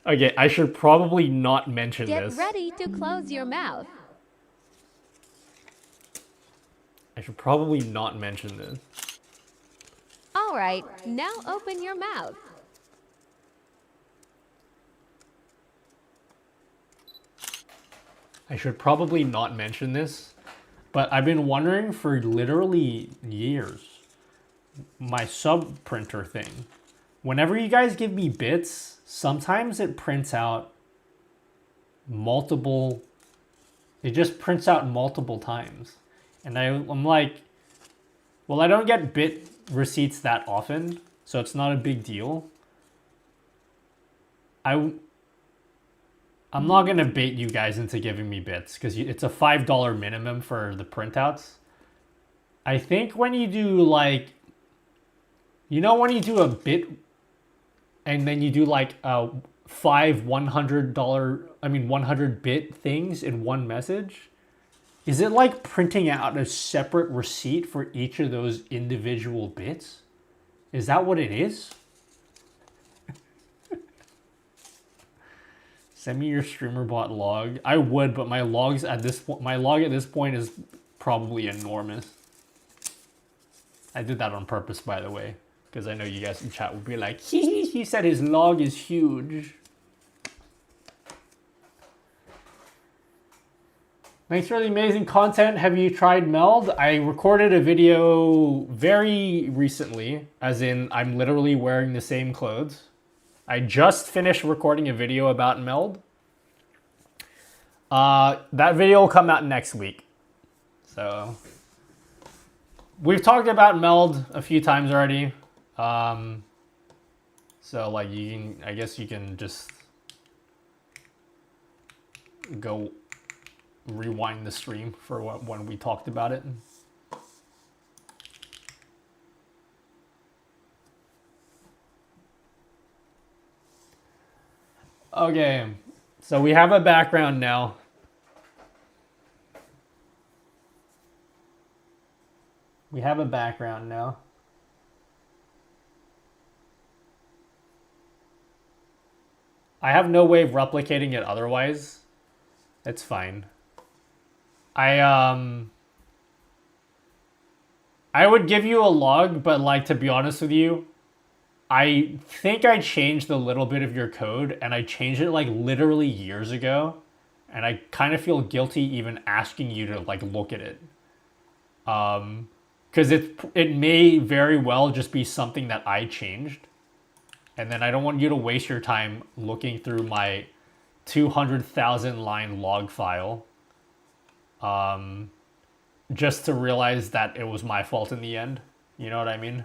Okay, I should probably not mention Get this. ready to close your mouth. I should probably not mention this. All right, now open your mouth. I should probably not mention this, but I've been wondering for literally years, my sub printer thing. Whenever you guys give me bits, sometimes it prints out multiple, it just prints out multiple times. And I'm like, well, I don't get bit receipts that often, so it's not a big deal. I'm not going to bait you guys into giving me bits because it's a $5 minimum for the printouts. I think when you do like, you know, when you do a bit and then you do like 5 100 bit things in one message, is it like printing out a separate receipt for each of those individual bits? Is that what it is? Send me your streamer bot log. I would, but my log at this point is probably enormous. I did that on purpose, by the way, because I know you guys in chat would be like, he said his log is huge. Thanks for the amazing content. Have you tried Meld? I recorded a video very recently, as in I'm literally wearing the same clothes. I just finished recording a video about Meld. That video will come out next week. So we've talked about Meld a few times already. So like I guess you can just go rewind the stream for when we talked about it. Okay, so we have a background now. We have a background now. I have no way of replicating it otherwise. It's fine. I would give you a log, but like, to be honest with you, I think I changed a little bit of your code, and I changed it like literally years ago, and I kind of feel guilty even asking you to like look at it. Because it may very well just be something that I changed, and then I don't want you to waste your time looking through my 200,000 line log file just to realize that it was my fault in the end. You know what I mean?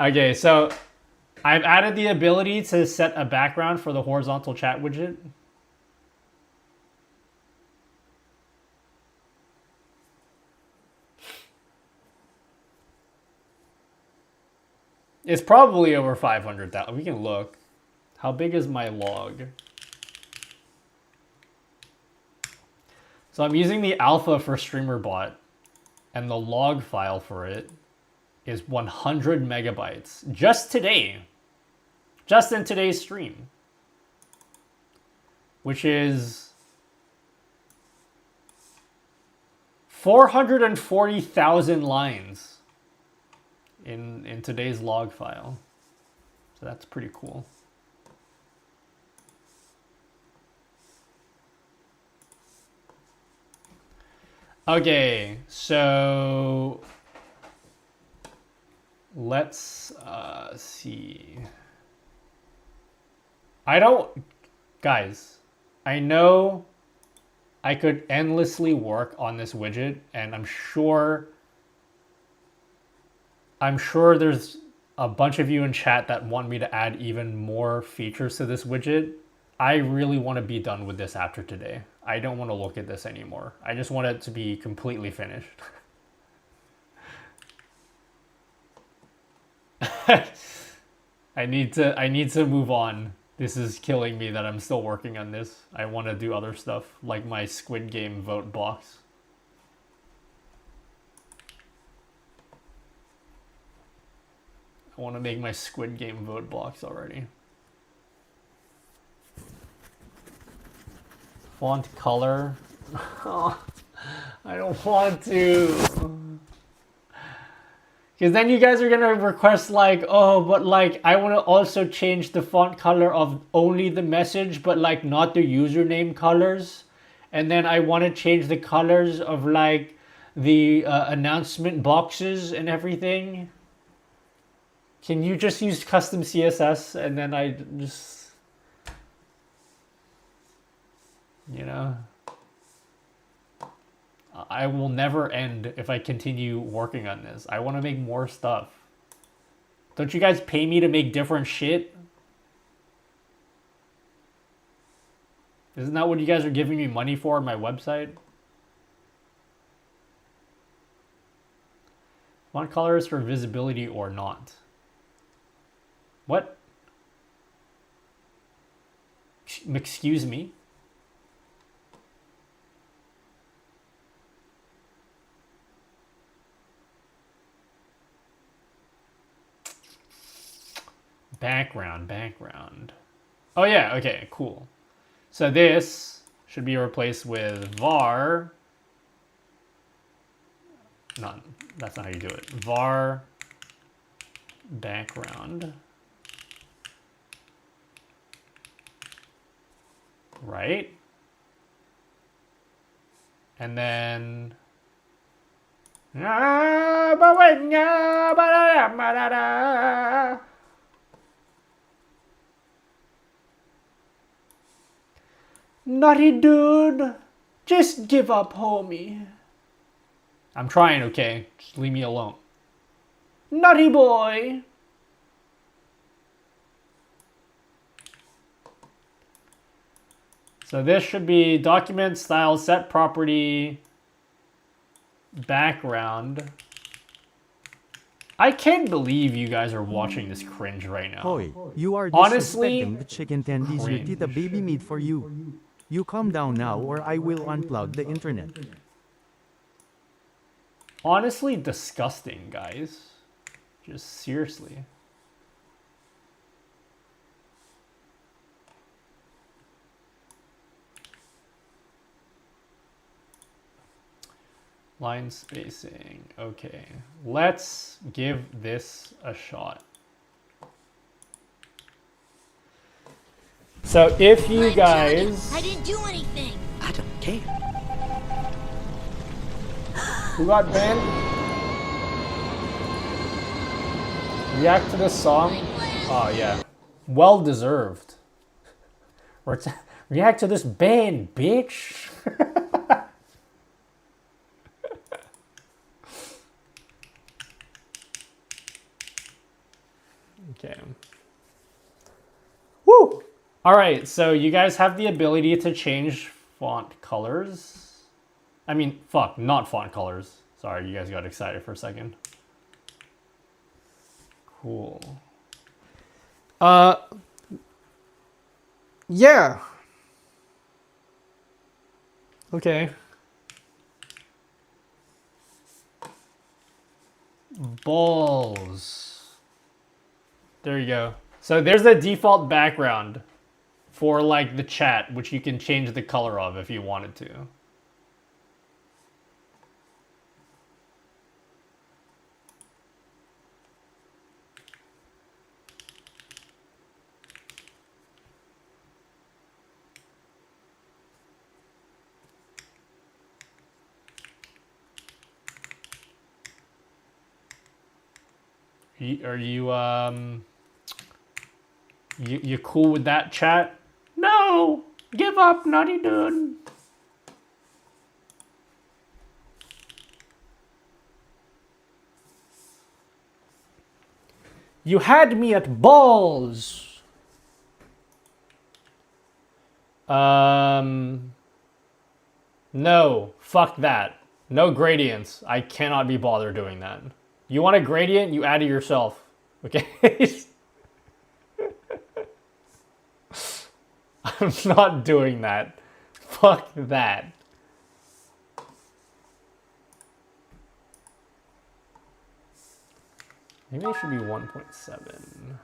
Okay, so I've added the ability to set a background for the horizontal chat widget. It's probably over 500,000. We can look. How big is my log? So I'm using the alpha for StreamerBot, and the log file for it is 100 megabytes. Just today. Just in today's stream. Which is 440,000 lines in today's log file. So that's pretty cool. Okay, so let's see. Guys, I know I could endlessly work on this widget, and I'm sure there's a bunch of you in chat that want me to add even more features to this widget. I really want to be done with this after today. I don't want to look at this anymore. I just want it to be completely finished. I need to move on. This is killing me that I'm still working on this. I want to do other stuff, like my Squid Game vote box. I want to make my Squid Game vote box already. Font color. Oh, I don't want to. Because then you guys are going to request like, oh, but like, I want to also change the font color of only the message, but like not the username colors. And then I want to change the colors of like the announcement boxes and everything. Can you just use custom CSS and then I just, you know, I will never end if I continue working on this. I want to make more stuff. Don't you guys pay me to make different shit? Isn't that what you guys are giving me money for on my website? Font colors for visibility or not? What? Excuse me? Background. Oh yeah, okay, cool. So this should be replaced with var. No, that's not how you do it. Var background. Right? And then Nutty dude, just give up, homie. I'm trying, okay? Just leave me alone. Nutty boy. So this should be document style set property background. I can't believe you guys are watching this cringe right now. Hoy, you are honestly disrespecting the chicken tendies your tita baby made for you. You calm down now or I will unplug the internet. Honestly disgusting, guys. Just seriously. Line spacing. Okay. Let's give this a shot. So if you guys... I didn't do anything. I don't care. Who got banned? React to this song? Oh yeah. Well deserved. React to this band, bitch. Okay. Woo! Alright, so you guys have the ability to change font colors. I mean, fuck, not font colors. Sorry, you guys got excited for a second. Cool. Yeah. Okay. Balls. There you go. So there's the default background for like the chat, which you can change the color of if you wanted to. Are you you cool with that, chat? No! Give up, Nutty Dude! You had me at balls! No. Fuck that. No gradients. I cannot be bothered doing that. You want a gradient? You add it yourself. Okay? I'm not doing that. Fuck that. Maybe it should be 1.7.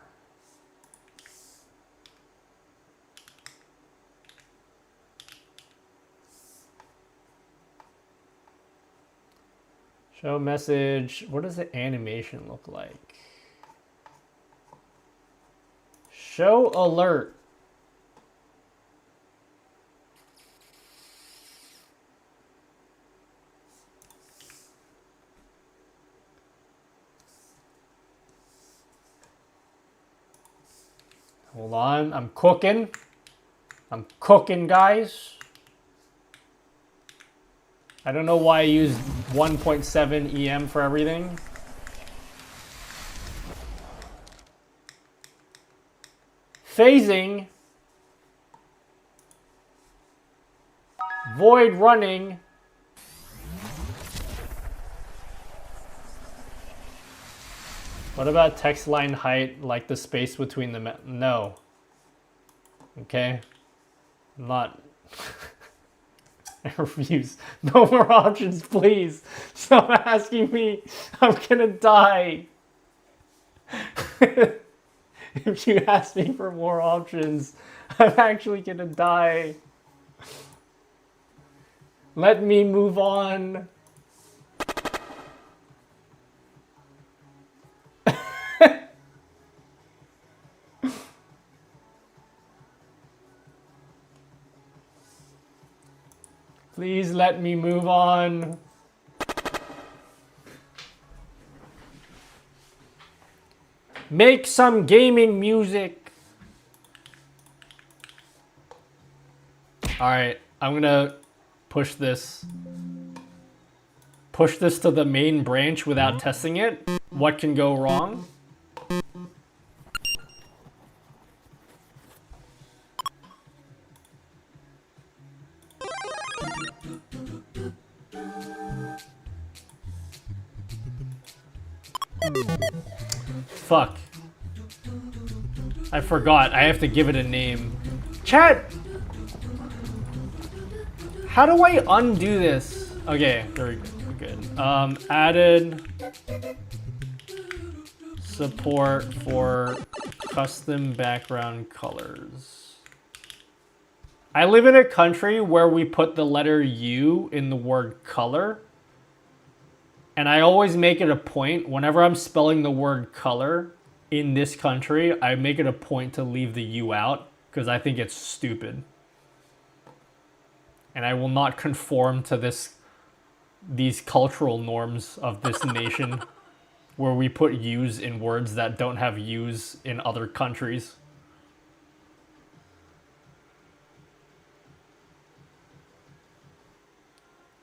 Show message. What does the animation look like? Show alert. Hold on, I'm cooking. I'm cooking, guys. I don't know why I used 1.7 EM for everything. Phasing. Void running. What about text line height, like the space between the no. Okay. I'm not. I refuse. No more options, please. Stop asking me. I'm gonna die. If you ask me for more options, I'm actually gonna die. Let me move on. Please let me move on. Make some gaming music. All right, I'm gonna push this. Push this to the main branch without testing it. What can go wrong? Fuck. I forgot. I have to give it a name. Chat! How do I undo this? Okay, very good. Added support for custom background colors. I live in a country where we put the letter U in the word color. And I always make it a point, whenever I'm spelling the word color in this country, I make it a point to leave the U out, because I think it's stupid. And I will not conform to these cultural norms of this nation, where we put U's in words that don't have U's in other countries.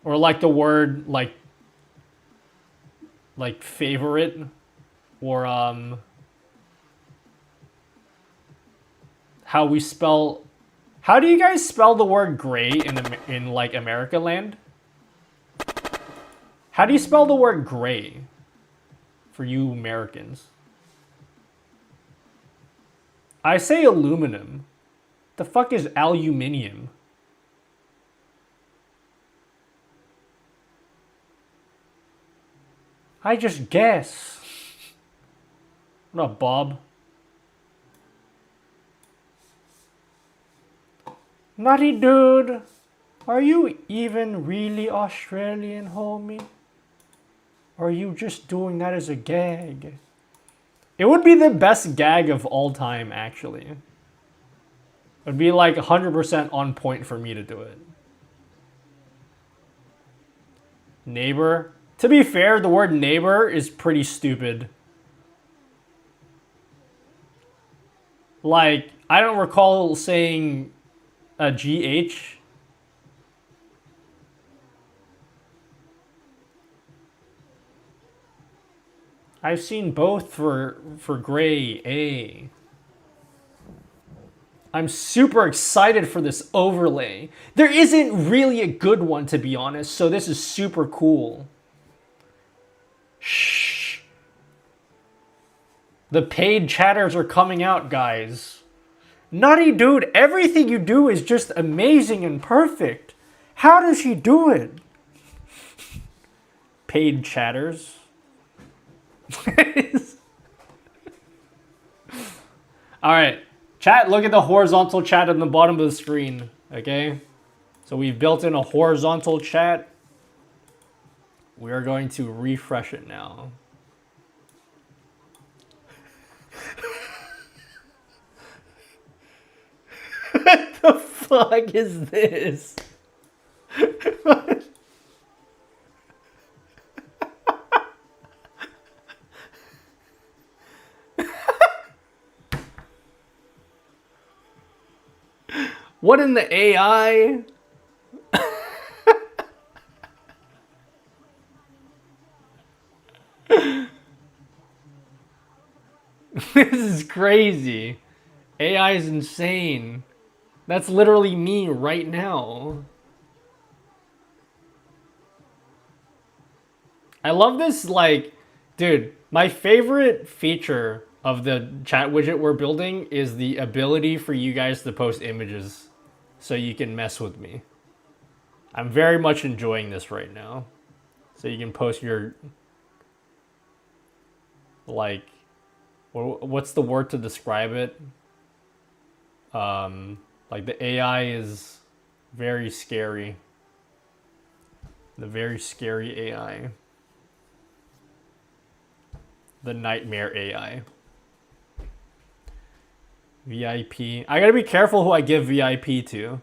Or like the word, like favorite, or how we spell. How do you guys spell the word gray in like America land? How do you spell the word gray for you Americans? I say aluminum. The fuck is aluminium? I just guess. What up, Bob? Nutty Dude, are you even really Australian, homie? Or are you just doing that as a gag? It would be the best gag of all time, actually. It would be like 100% on point for me to do it. Neighbor. To be fair, the word neighbor is pretty stupid. Like, I don't recall saying a GH. I've seen both for gray A. I'm super excited for this overlay. There isn't really a good one, to be honest, so this is super cool. Shh. The paid chatters are coming out, guys. Nutty dude, everything you do is just amazing and perfect. How does she do it? Paid chatters. All right. Chat, look at the horizontal chat at the bottom of the screen, okay? So we've built in a horizontal chat. We are going to refresh it now. What the fuck is this? What in the AI? This is crazy. AI is insane. That's literally me right now. I love this, like, dude, my favorite feature of the chat widget we're building is the ability for you guys to post images so you can mess with me. I'm very much enjoying this right now. So you can post your, like, what's the word to describe it? Like the AI is very scary. The very scary AI. The nightmare AI. VIP. I gotta be careful who I give VIP to.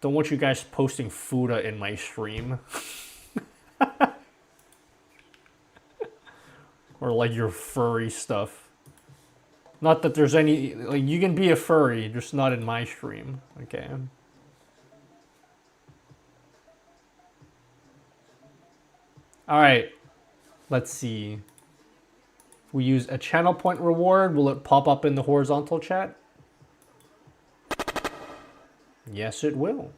Don't want you guys posting Fuda in my stream. Or like your furry stuff. Not that there's any, like, you can be a furry, just not in my stream. Okay. Alright. Let's see. If we use a channel point reward, will it pop up in the horizontal chat? Yes, it will.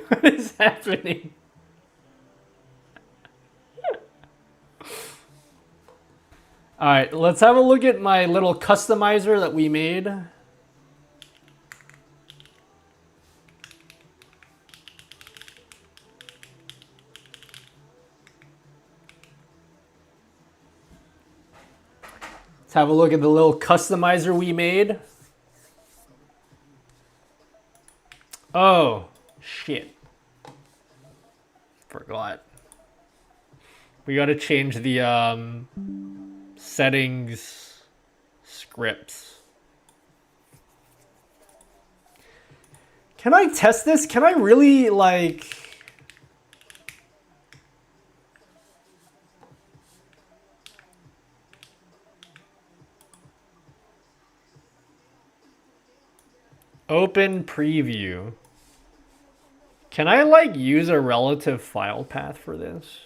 What is happening? Alright, let's have a look at my little customizer that we made. Let's have a look at the little customizer we made. Oh, shit. Forgot. We gotta change the settings scripts. Can I test this? Can I really, like... Open preview. Can I, like, use a relative file path for this?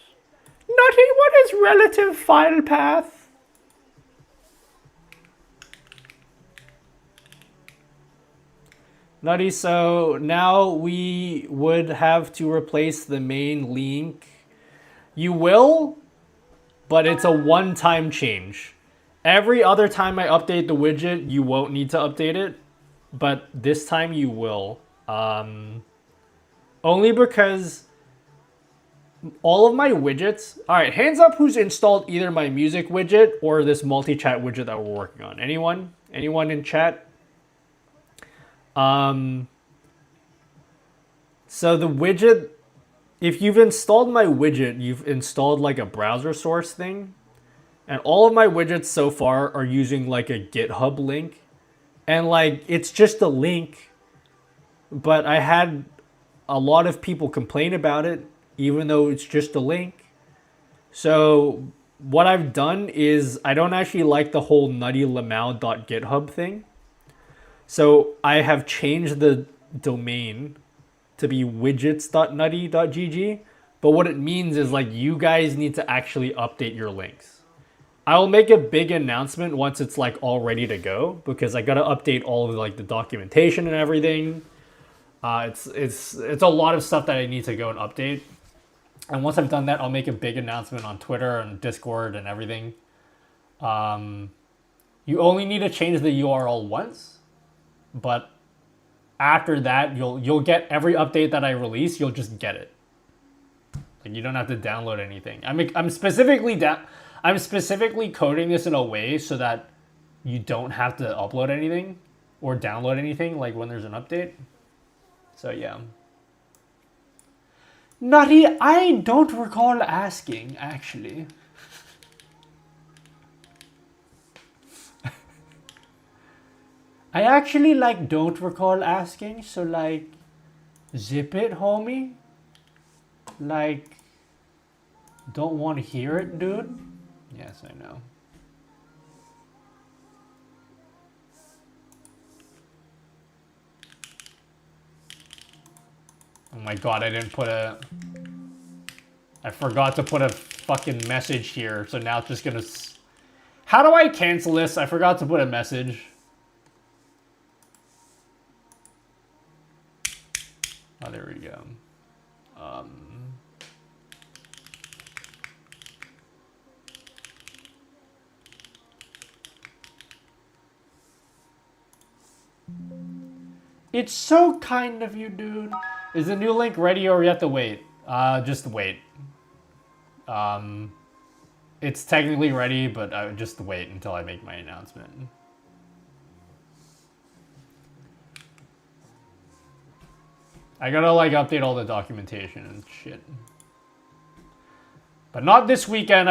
Nutty, what is relative file path? Nutty, so now we would have to replace the main link. You will, but it's a one-time change. Every other time I update the widget, you won't need to update it, but this time you will. Only because all of my widgets... Alright, hands up who's installed either my music widget or this multi-chat widget that we're working on. Anyone? Anyone in chat? So the widget... If you've installed my widget, you've installed like a browser source thing. And all of my widgets so far are using like a GitHub link. And like, it's just a link. But I had a lot of people complain about it, even though it's just a link. So what I've done is I don't actually like the whole nuttylmao.github thing. So I have changed the domain to be widgets.nutty.gg. But what it means is like you guys need to actually update your links. I will make a big announcement once it's like all ready to go, because I gotta update all of like the documentation and everything. It's a lot of stuff that I need to go and update. And once I've done that, I'll make a big announcement on Twitter and Discord and everything. You only need to change the URL once, but after that, you'll get every update that I release. You'll just get it. Like you don't have to download anything. I'm specifically coding this in a way so that you don't have to upload anything or download anything like when there's an update. So yeah. Nutty, I don't recall asking, actually. I actually, like, don't recall asking, so, like, zip it, homie. Like, don't want to hear it, dude? Yes, I know. Oh my god, I didn't put a... I forgot to put a fucking message here, so now it's just gonna... How do I cancel this? I forgot to put a message. Oh, there we go. It's so kind of you, dude. Is the new link ready or you have to wait? Just wait. It's technically ready, but I would just wait until I make my announcement. I gotta like update all the documentation and shit. But not this weekend.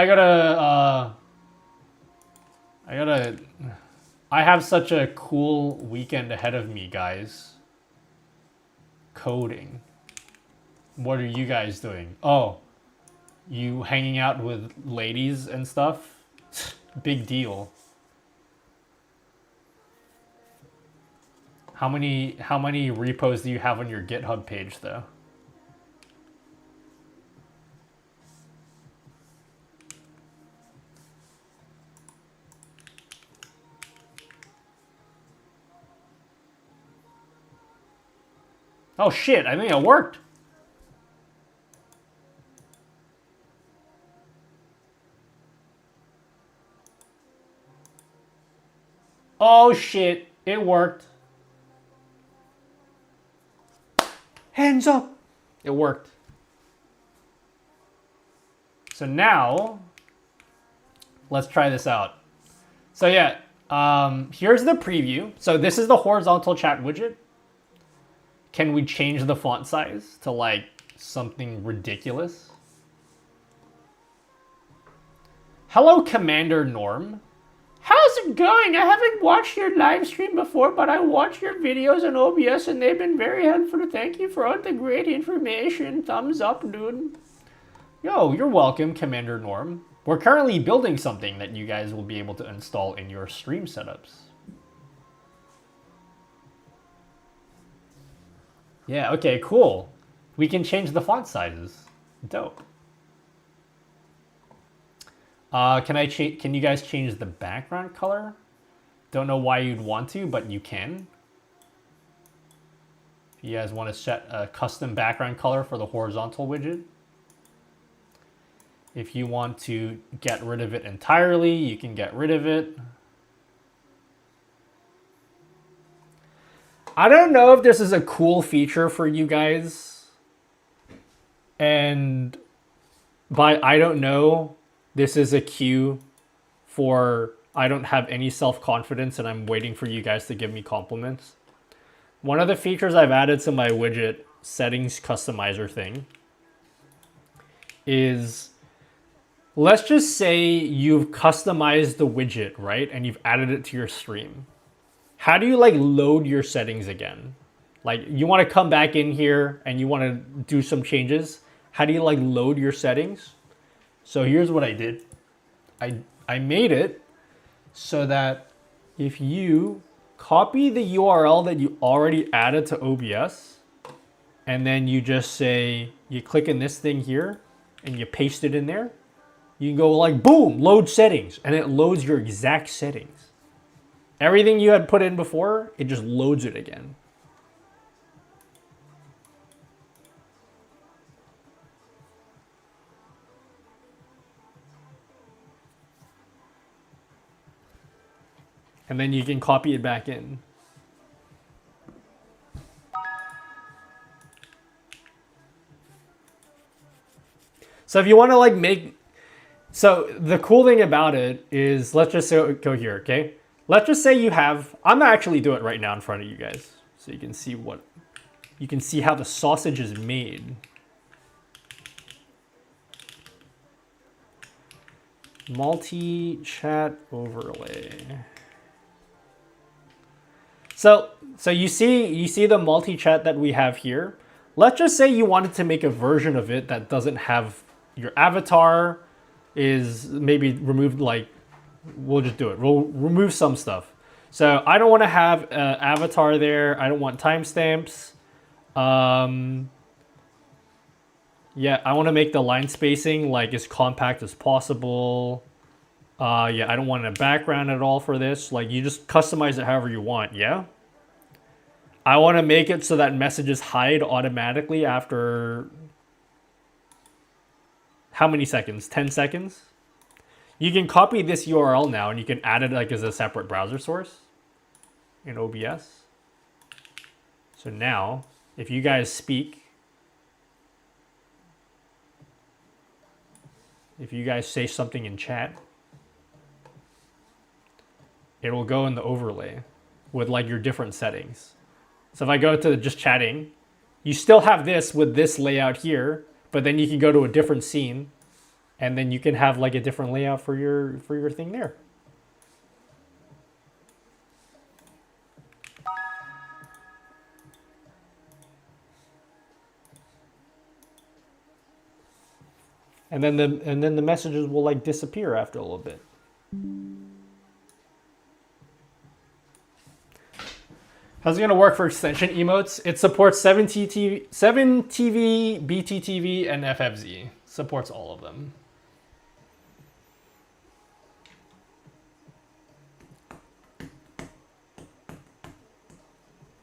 I have such a cool weekend ahead of me, guys. Coding. What are you guys doing? Oh, you hanging out with ladies and stuff? Big deal. How many repos do you have on your GitHub page, though? Oh shit, I think it worked. Oh shit, it worked. Hands up. It worked. So now, let's try this out. So yeah, here's the preview. So this is the horizontal chat widget. Can we change the font size to like something ridiculous? Hello, Commander Norm. How's it going? I haven't watched your live stream before, but I watched your videos on OBS and they've been very helpful. Thank you for all the great information. Thumbs up, dude. Yo, you're welcome, Commander Norm. We're currently building something that you guys will be able to install in your stream setups. Yeah, okay, cool. We can change the font sizes. Dope. Can you guys change the background color? Don't know why you'd want to, but you can. If you guys want to set a custom background color for the horizontal widget. If you want to get rid of it entirely, you can get rid of it. I don't know if this is a cool feature for you guys. And by I don't know, this is a cue for I don't have any self-confidence and I'm waiting for you guys to give me compliments. One of the features I've added to my widget settings customizer thing is, let's just say you've customized the widget, right? And you've added it to your stream. How do you like load your settings again? Like you want to come back in here and you want to do some changes. How do you like load your settings? So here's what I did. I made it so that if you copy the URL that you already added to OBS, and then you just say, you click in this thing here and you paste it in there, you can go like, boom, load settings, and it loads your exact settings. Everything you had put in before, it just loads it again. And then you can copy it back in. So if you want to like make, so the cool thing about it is, let's just go here, okay? Let's just say you have, I'm gonna actually do it right now in front of you guys, so you can see what, you can see how the sausage is made. Multi-chat overlay. So you see the multi-chat that we have here. Let's just say you wanted to make a version of it that doesn't have your avatar, is maybe removed, like, we'll just do it. We'll remove some stuff. So I don't want to have an avatar there. I don't want timestamps. Yeah, I want to make the line spacing like as compact as possible. Yeah, I don't want a background at all for this. Like, you just customize it however you want, yeah? I want to make it so that messages hide automatically after how many seconds? 10 seconds? You can copy this URL now and you can add it like as a separate browser source in OBS. So now, if you guys speak, if you guys say something in chat, it will go in the overlay with like your different settings. So if I go to just chatting, you still have this with this layout here, but then you can go to a different scene and then you can have like a different layout for your thing there. And then the messages will like disappear after a little bit. How's it gonna work for extension emotes? It supports 7TV, BTTV, and FFZ. Supports all of them.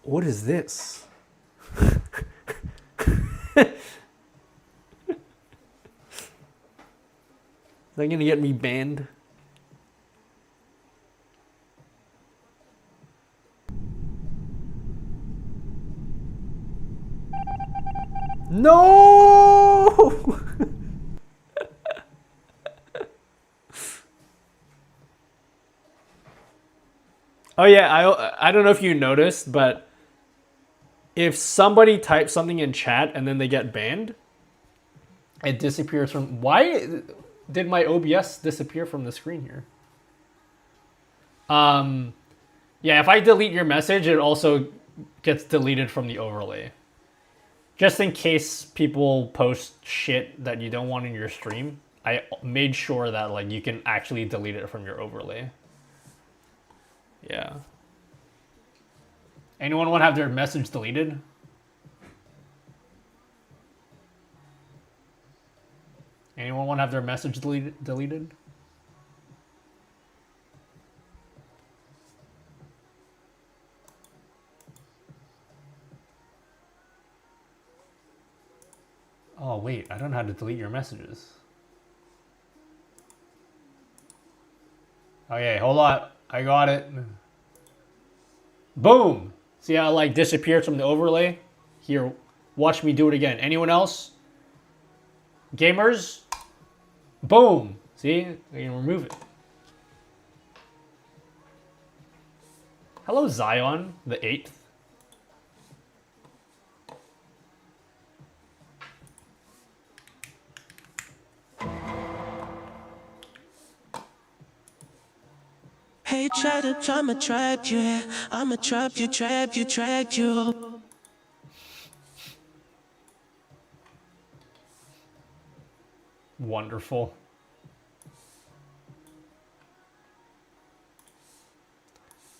What is this? Is that gonna get me banned? No! Oh yeah, I don't know if you noticed, but if somebody types something in chat and then they get banned, it disappears from... Why did my OBS disappear from the screen here? Yeah, if I delete your message, it also gets deleted from the overlay. Just in case people post shit that you don't want in your stream, I made sure that like you can actually delete it from your overlay. Yeah. Anyone want to have their message deleted? Anyone want to have their message deleted? Oh wait, I don't know how to delete your messages. Okay, hold on. I got it. Boom! See how it like disappeared from the overlay? Here, watch me do it again. Anyone else? Gamers? Boom! See? We can remove it. Hello, Zion, the 8th. Hey, try to trap you. I'ma trap you, trap you, trap you. Wonderful.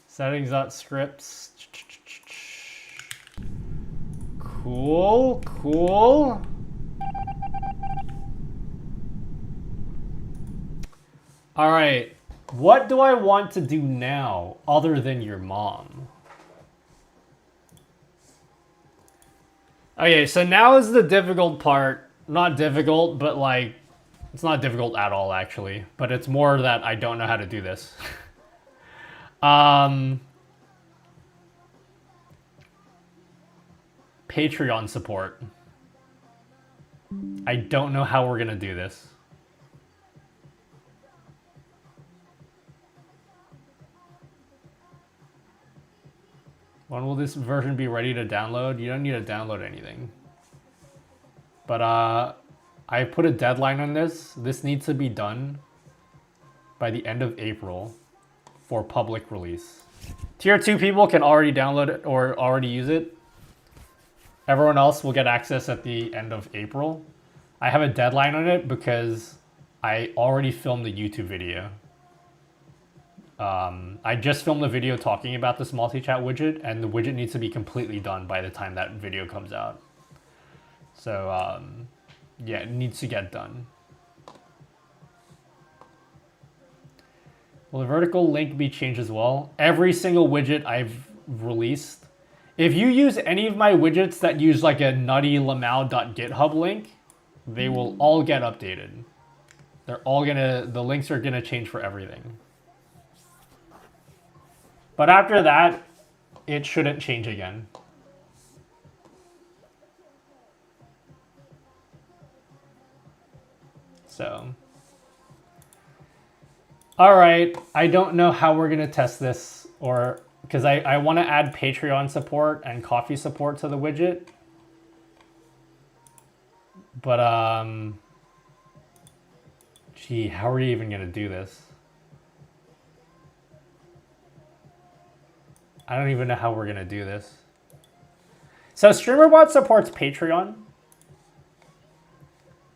Settings.scripts. Cool, cool. All right, what do I want to do now other than your mom? Okay, so now is the difficult part. Not difficult, but like, it's not difficult at all actually, but it's more that I don't know how to do this. Patreon support. I don't know how we're gonna do this. When will this version be ready to download? You don't need to download anything. But I put a deadline on this. This needs to be done by the end of April for public release. Tier 2 people can already download it or already use it. Everyone else will get access at the end of April. I have a deadline on it because I already filmed the YouTube video. I just filmed a video talking about this multi-chat widget, and the widget needs to be completely done by the time that video comes out. So, yeah, it needs to get done. Will the vertical link be changed as well? Every single widget I've released. If you use any of my widgets that use like a nuttylmao.github link, they will all get updated. They're all gonna, the links are gonna change for everything. But after that, it shouldn't change again. So, all right, I don't know how we're gonna test this, or because I want to add Patreon support and coffee support to the widget. But gee, how are you even gonna do this? I don't even know how we're gonna do this. So StreamerBot supports Patreon.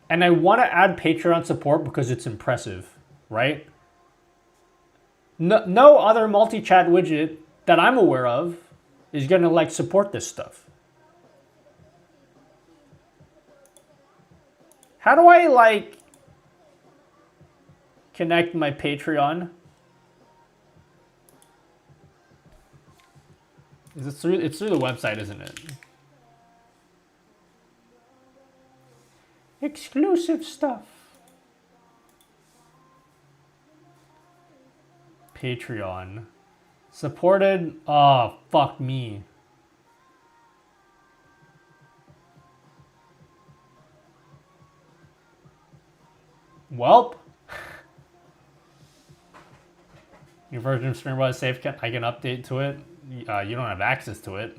And I want to add Patreon support because it's impressive, right? No other multi-chat widget that I'm aware of is gonna like support this stuff. How do I like connect my Patreon? Is it through? It's through the website, isn't it? Exclusive stuff. Patreon. Supported. Oh, fuck me. Welp. Your version of StreamerBot is safe. I can update to it. You don't have access to it.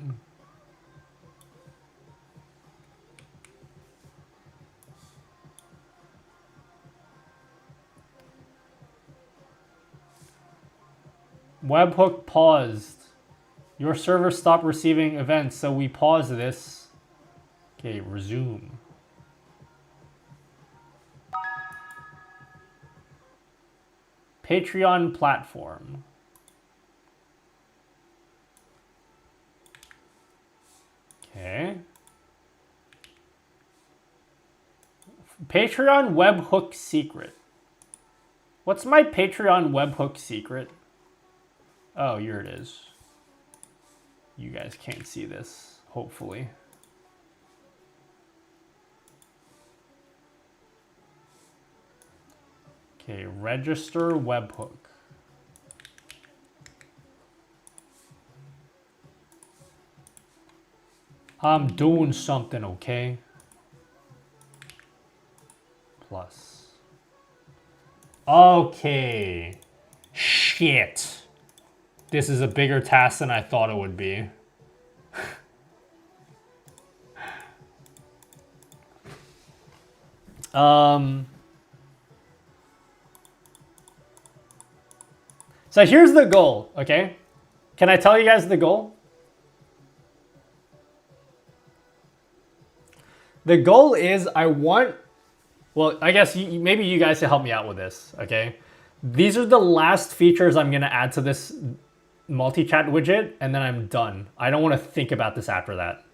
Webhook paused. Your server stopped receiving events, so we pause this. Okay, resume. Patreon platform. Okay. Patreon webhook secret. What's my Patreon webhook secret? Oh, here it is. You guys can't see this, hopefully. Okay, register webhook. I'm doing something, okay? Plus. Okay. Shit. This is a bigger task than I thought it would be. So here's the goal, okay? Can I tell you guys the goal? The goal is I want Well, I guess maybe you guys can help me out with this, okay? These are the last features I'm gonna add to this multi-chat widget, and then I'm done. I don't want to think about this after that.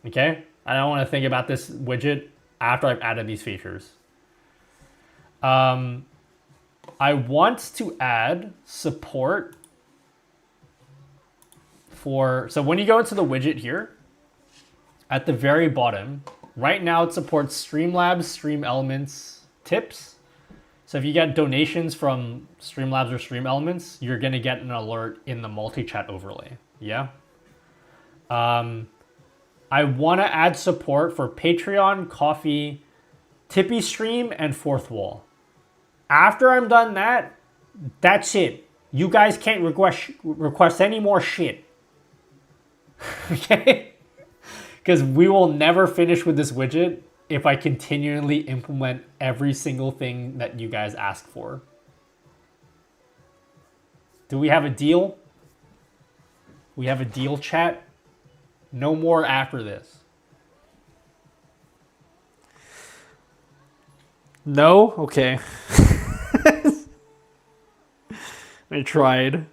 Okay? I don't want to think about this widget after I've added these features. I want to add support for, so when you go into the widget here, at the very bottom, right now it supports Streamlabs, Stream Elements, tips. So if you get donations from Streamlabs or Stream Elements, you're gonna get an alert in the multi-chat overlay. Yeah. I want to add support for Patreon, Coffee, Tippy Stream, and Fourth Wall. After I'm done that, that's it. You guys can't request any more shit. Okay? Because we will never finish with this widget if I continually implement every single thing that you guys ask for. Do we have a deal? We have a deal, chat? No more after this. No? Okay. I tried.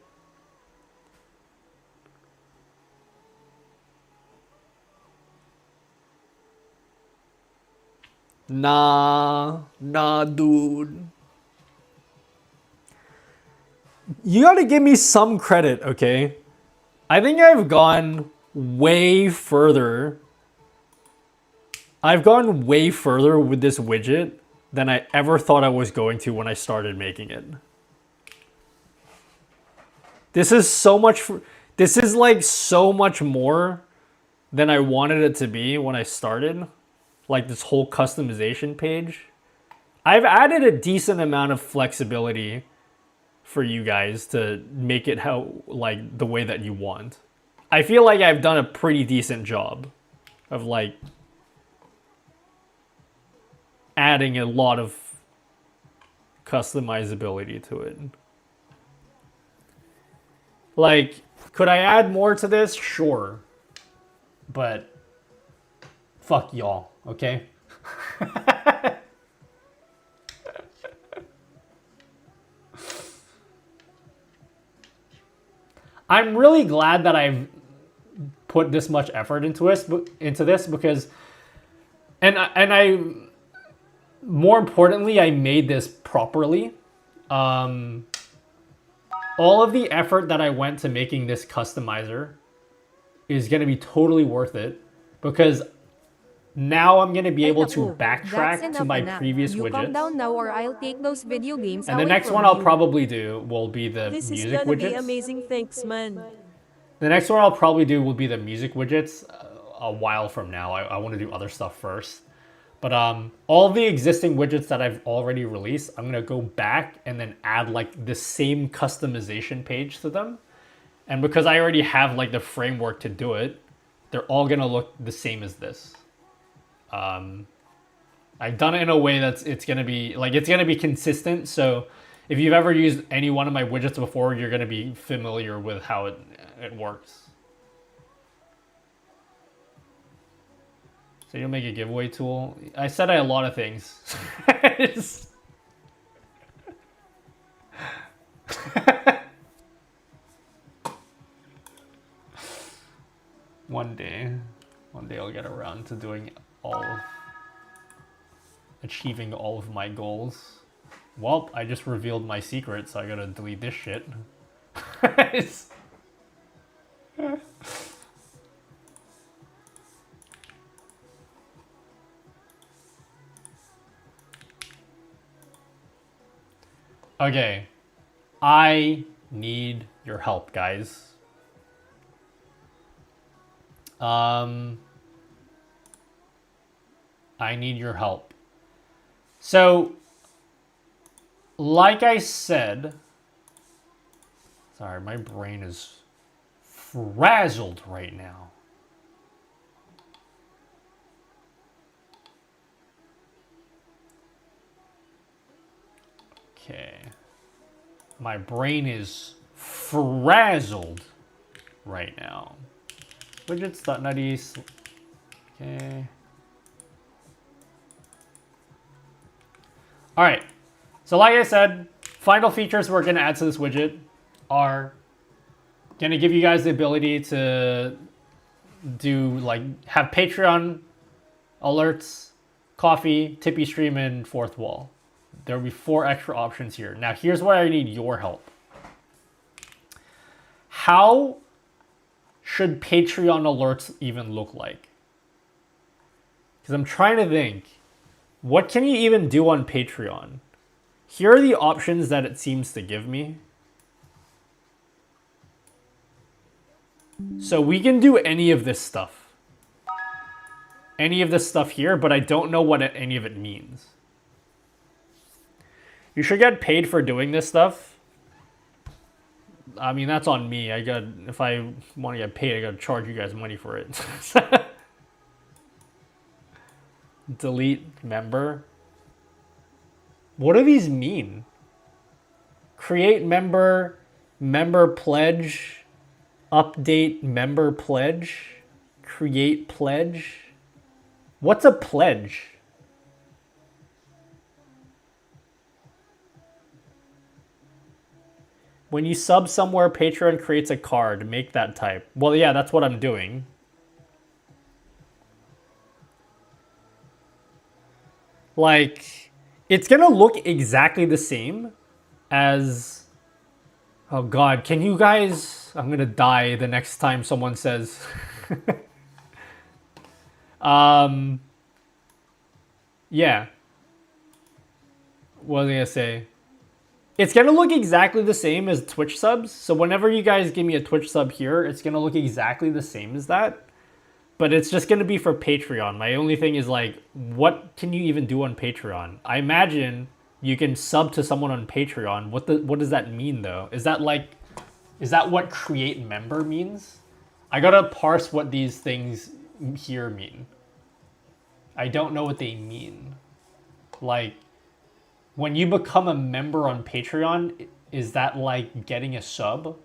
Nah, dude. You gotta give me some credit, okay? I think I've gone way further. I've gone way further with this widget than I ever thought I was going to when I started making it. This is so much, this is like so much more than I wanted it to be when I started. Like this whole customization page. I've added a decent amount of flexibility for you guys to make it how, like, the way that you want. I feel like I've done a pretty decent job of like adding a lot of customizability to it. Like, could I add more to this? Sure. But fuck y'all, okay? I'm really glad that I've put this much effort into this because, and I more importantly, I made this properly. All of the effort that I went to making this customizer is going to be totally worth it because now I'm going to be able to backtrack to my previous widgets. Calm down now or I'll take those video games and the away next from one I'll you. probably do will be the This is music gonna widgets. be amazing, thanks man. The next one I'll probably do will be the music widgets a while from now. I want to do other stuff first. But all the existing widgets that I've already released, I'm going to go back and then add like the same customization page to them. And because I already have like the framework to do it, they're all going to look the same as this. I've done it in a way that's it's going to be consistent. So if you've ever used any one of my widgets before, you're going to be familiar with how it works. So you'll make a giveaway tool. I said a lot of things. One day I'll get around to doing achieving all of my goals. Well, I just revealed my secret, so I gotta delete this shit. Okay, I need your help, guys. I need your help. So, like I said, sorry, my brain is frazzled right now. Okay. My brain is frazzled right now. Widgets.nutty. Okay. All right. So like I said, final features we're going to add to this widget are going to give you guys the ability to do like have Patreon alerts, coffee, Tippy stream, and fourth wall. There will be 4 extra options here. Now here's where I need your help. How should Patreon alerts even look like? Because I'm trying to think, what can you even do on Patreon? Here are the options that it seems to give me. So we can do any of this stuff. Any of this stuff here, but I don't know what any of it means. You should get paid for doing this stuff. I mean, that's on me. If I want to get paid, I gotta charge you guys money for it. Delete member. What do these mean? Create member, member pledge, update member pledge, create pledge. What's a pledge? When you sub somewhere, Patreon creates a card. Make that type. Well, yeah, that's what I'm doing. Like, it's gonna look exactly the same as... Oh god, can you guys... I'm gonna die the next time someone says... Yeah. What was I gonna say? It's gonna look exactly the same as Twitch subs. So whenever you guys give me a Twitch sub here, it's gonna look exactly the same as that. But it's just gonna be for Patreon. My only thing is like, what can you even do on Patreon? I imagine you can sub to someone on Patreon. What does that mean though? Is that what create member means? I gotta parse what these things here mean. I don't know what they mean. Like, when you become a member on Patreon, is that like getting a sub?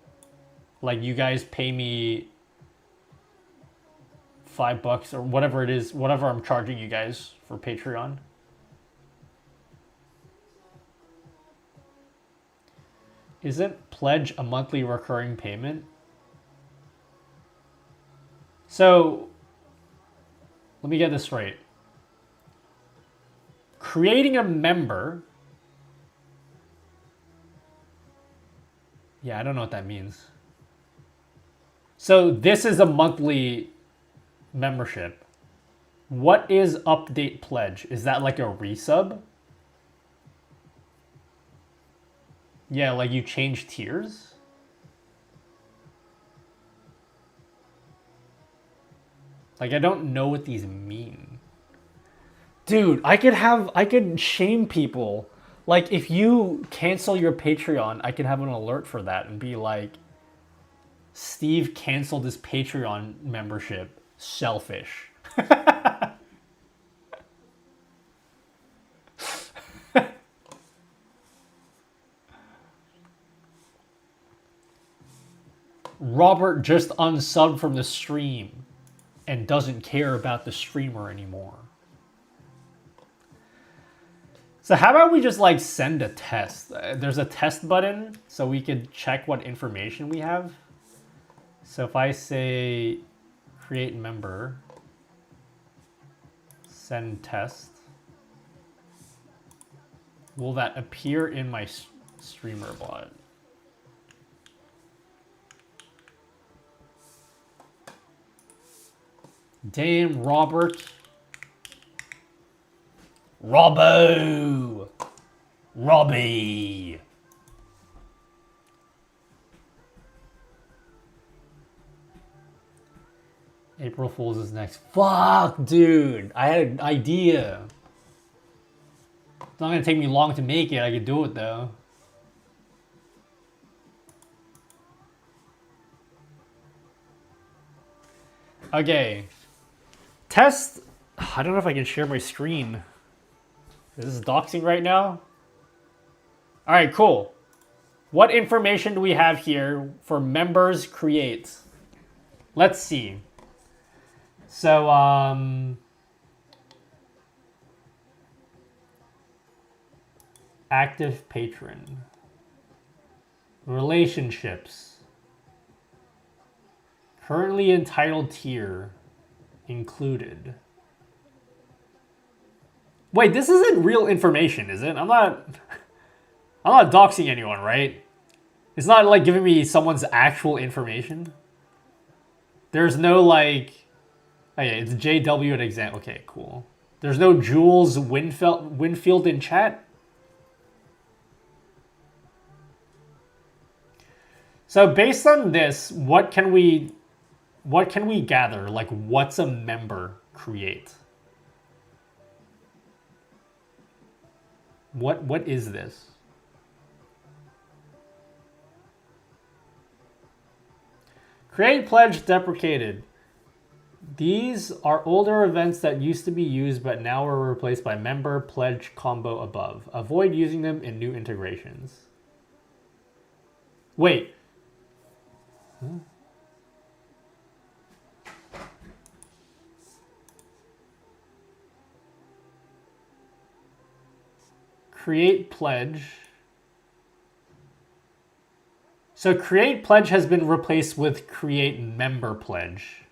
Like you guys pay me $5 or whatever it is, whatever I'm charging you guys for Patreon. Isn't pledge a monthly recurring payment? So, let me get this right. Creating a member... Yeah, I don't know what that means. So this is a monthly membership. What is update pledge? Is that like a resub? Yeah, like you change tiers? Like, I don't know what these mean. Dude, I could shame people. Like, if you cancel your Patreon, I can have an alert for that and be like, Steve canceled his Patreon membership. Selfish. Robert just unsubbed from the stream and doesn't care about the streamer anymore. So how about we just like send a test? There's a test button so we could check what information we have. So if I say create member, send test, will that appear in my streamer bot? Damn, Robert. Robbo! Robbie! April Fool's is next. Fuck, dude. I had an idea. It's not gonna take me long to make it. I could do it though. Okay. Test. I don't know if I can share my screen. Is this doxing right now? All right, cool. What information do we have here for members create? Let's see. So, Active patron. Relationships. Currently entitled tier. Included. Wait, this isn't real information, is it? I'm not doxing anyone, right? It's not like giving me someone's actual information. There's no like, okay, it's JW at exam. Okay, cool. There's no Jules Winfield in chat. So based on this, what can we gather? Like, what's a member create? What is this? Create pledge deprecated. These are older events that used to be used but now are replaced by member pledge combo above. Avoid using them in new integrations. Wait. Huh? Create pledge. So create pledge has been replaced with create member pledge.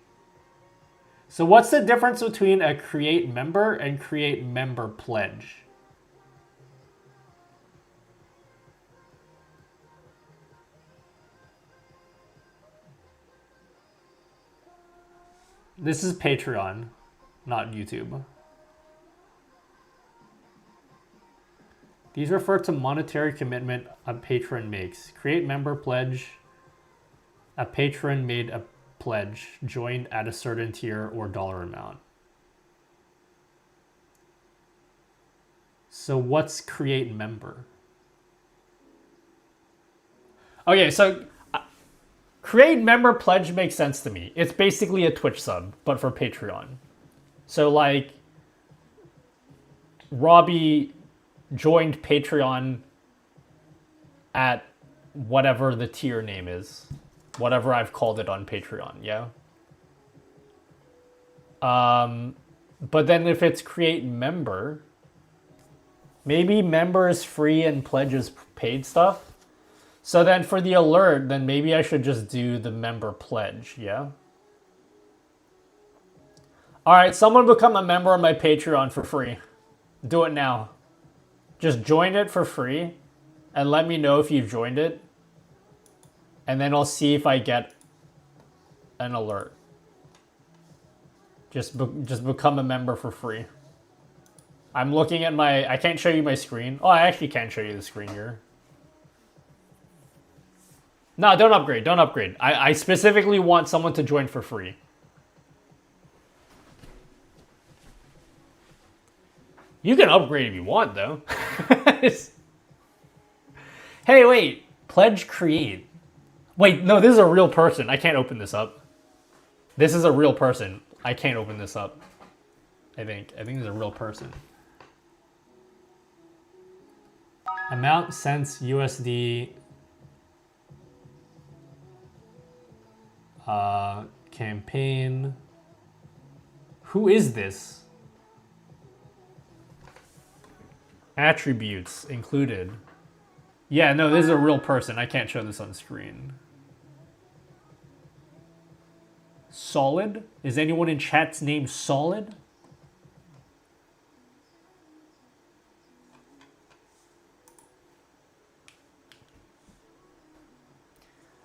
So what's the difference between a create member and create member pledge? This is Patreon, not YouTube. These refer to monetary commitment a patron makes. Create member pledge. A patron made a pledge, joined at a certain tier or dollar amount. So what's create member? Okay, so create member pledge makes sense to me. It's basically a Twitch sub, but for Patreon. So like, Robbie joined Patreon at whatever the tier name is. Whatever I've called it on Patreon, yeah? But then if it's create member, maybe member is free and pledge is paid stuff. So then for the alert, then maybe I should just do the member pledge, yeah? Alright, someone become a member of my Patreon for free. Do it now. Just join it for free and let me know if you've joined it. And then I'll see if I get an alert. Just become a member for free. I'm looking at my... I can't show you my screen. Oh, I actually can show you the screen here. No, don't upgrade. Don't upgrade. I specifically want someone to join for free. You can upgrade if you want, though. Hey, wait. Pledge create. Wait, no, this is a real person. I can't open this up. This is a real person. I can't open this up. I think this is a real person. Amount cents USD. Campaign. Who is this? Attributes included. Yeah, no, this is a real person. I can't show this on screen. Solid? Is anyone in chat's name Solid?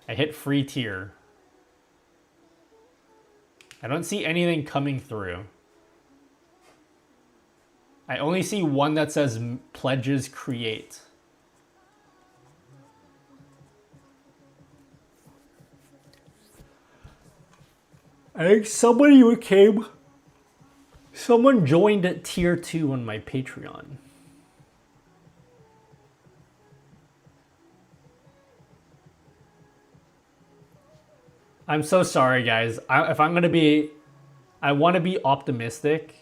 I hit free tier. I don't see anything coming through. I only see one that says pledges create. I think someone joined at tier 2 on my Patreon. I'm so sorry, guys. I want to be optimistic.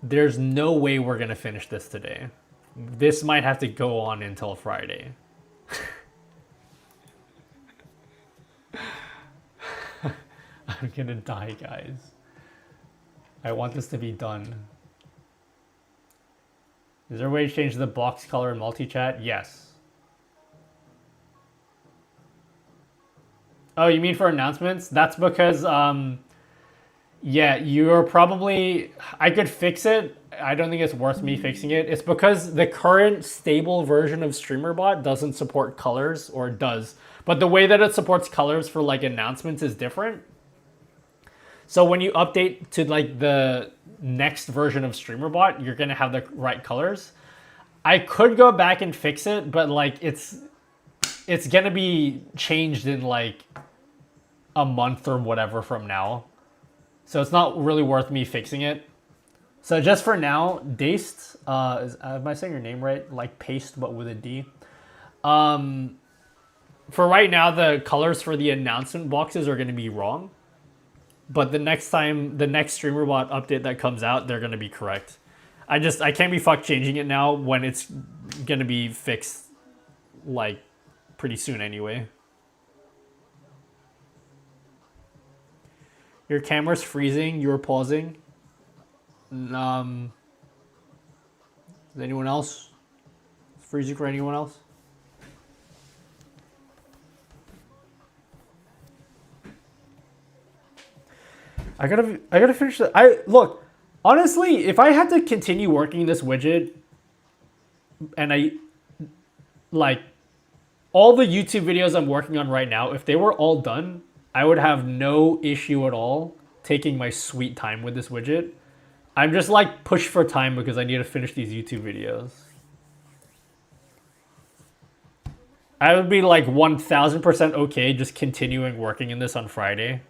There's no way we're going to finish this today. This might have to go on until Friday. I'm gonna die, guys. I want this to be done. Is there a way to change the box color in multi-chat? Yes. Oh, you mean for announcements? That's because, yeah, you're probably... I could fix it. I don't think it's worth me fixing it. It's because the current stable version of StreamerBot doesn't support colors, or it does. But the way that it supports colors for like announcements is different. So when you update to like the next version of StreamerBot, you're gonna have the right colors. I could go back and fix it, but like it's gonna be changed in like a month or whatever from now. So it's not really worth me fixing it. So just for now, Daced, am I saying your name right? Like paste, but with a D. For right now, the colors for the announcement boxes are going to be wrong. But the next time, the next StreamerBot update that comes out, they're going to be correct. I can't be fucked changing it now when it's going to be fixed like pretty soon anyway. Your camera's freezing, you're pausing. Is anyone else? It's freezing for anyone else? I gotta finish that. Look, honestly, if I had to continue working this widget and like all the YouTube videos I'm working on right now, if they were all done, I would have no issue at all taking my sweet time with this widget. I'm just like pushed for time because I need to finish these YouTube videos. I would be like 1000% okay just continuing working in this on Friday.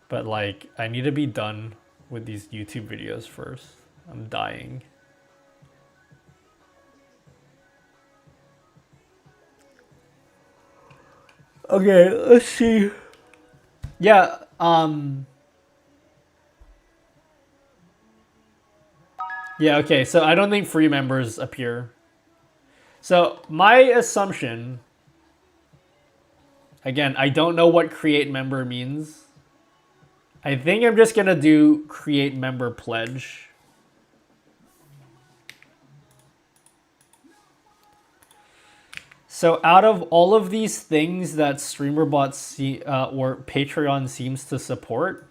But like, I need to be done with these YouTube videos first. I'm dying. Okay, let's see. Yeah, yeah, okay, so I don't think free members appear. So my assumption, again, I don't know what create member means. I think I'm just gonna do create member pledge. So out of all of these things that StreamerBot or Patreon seems to support,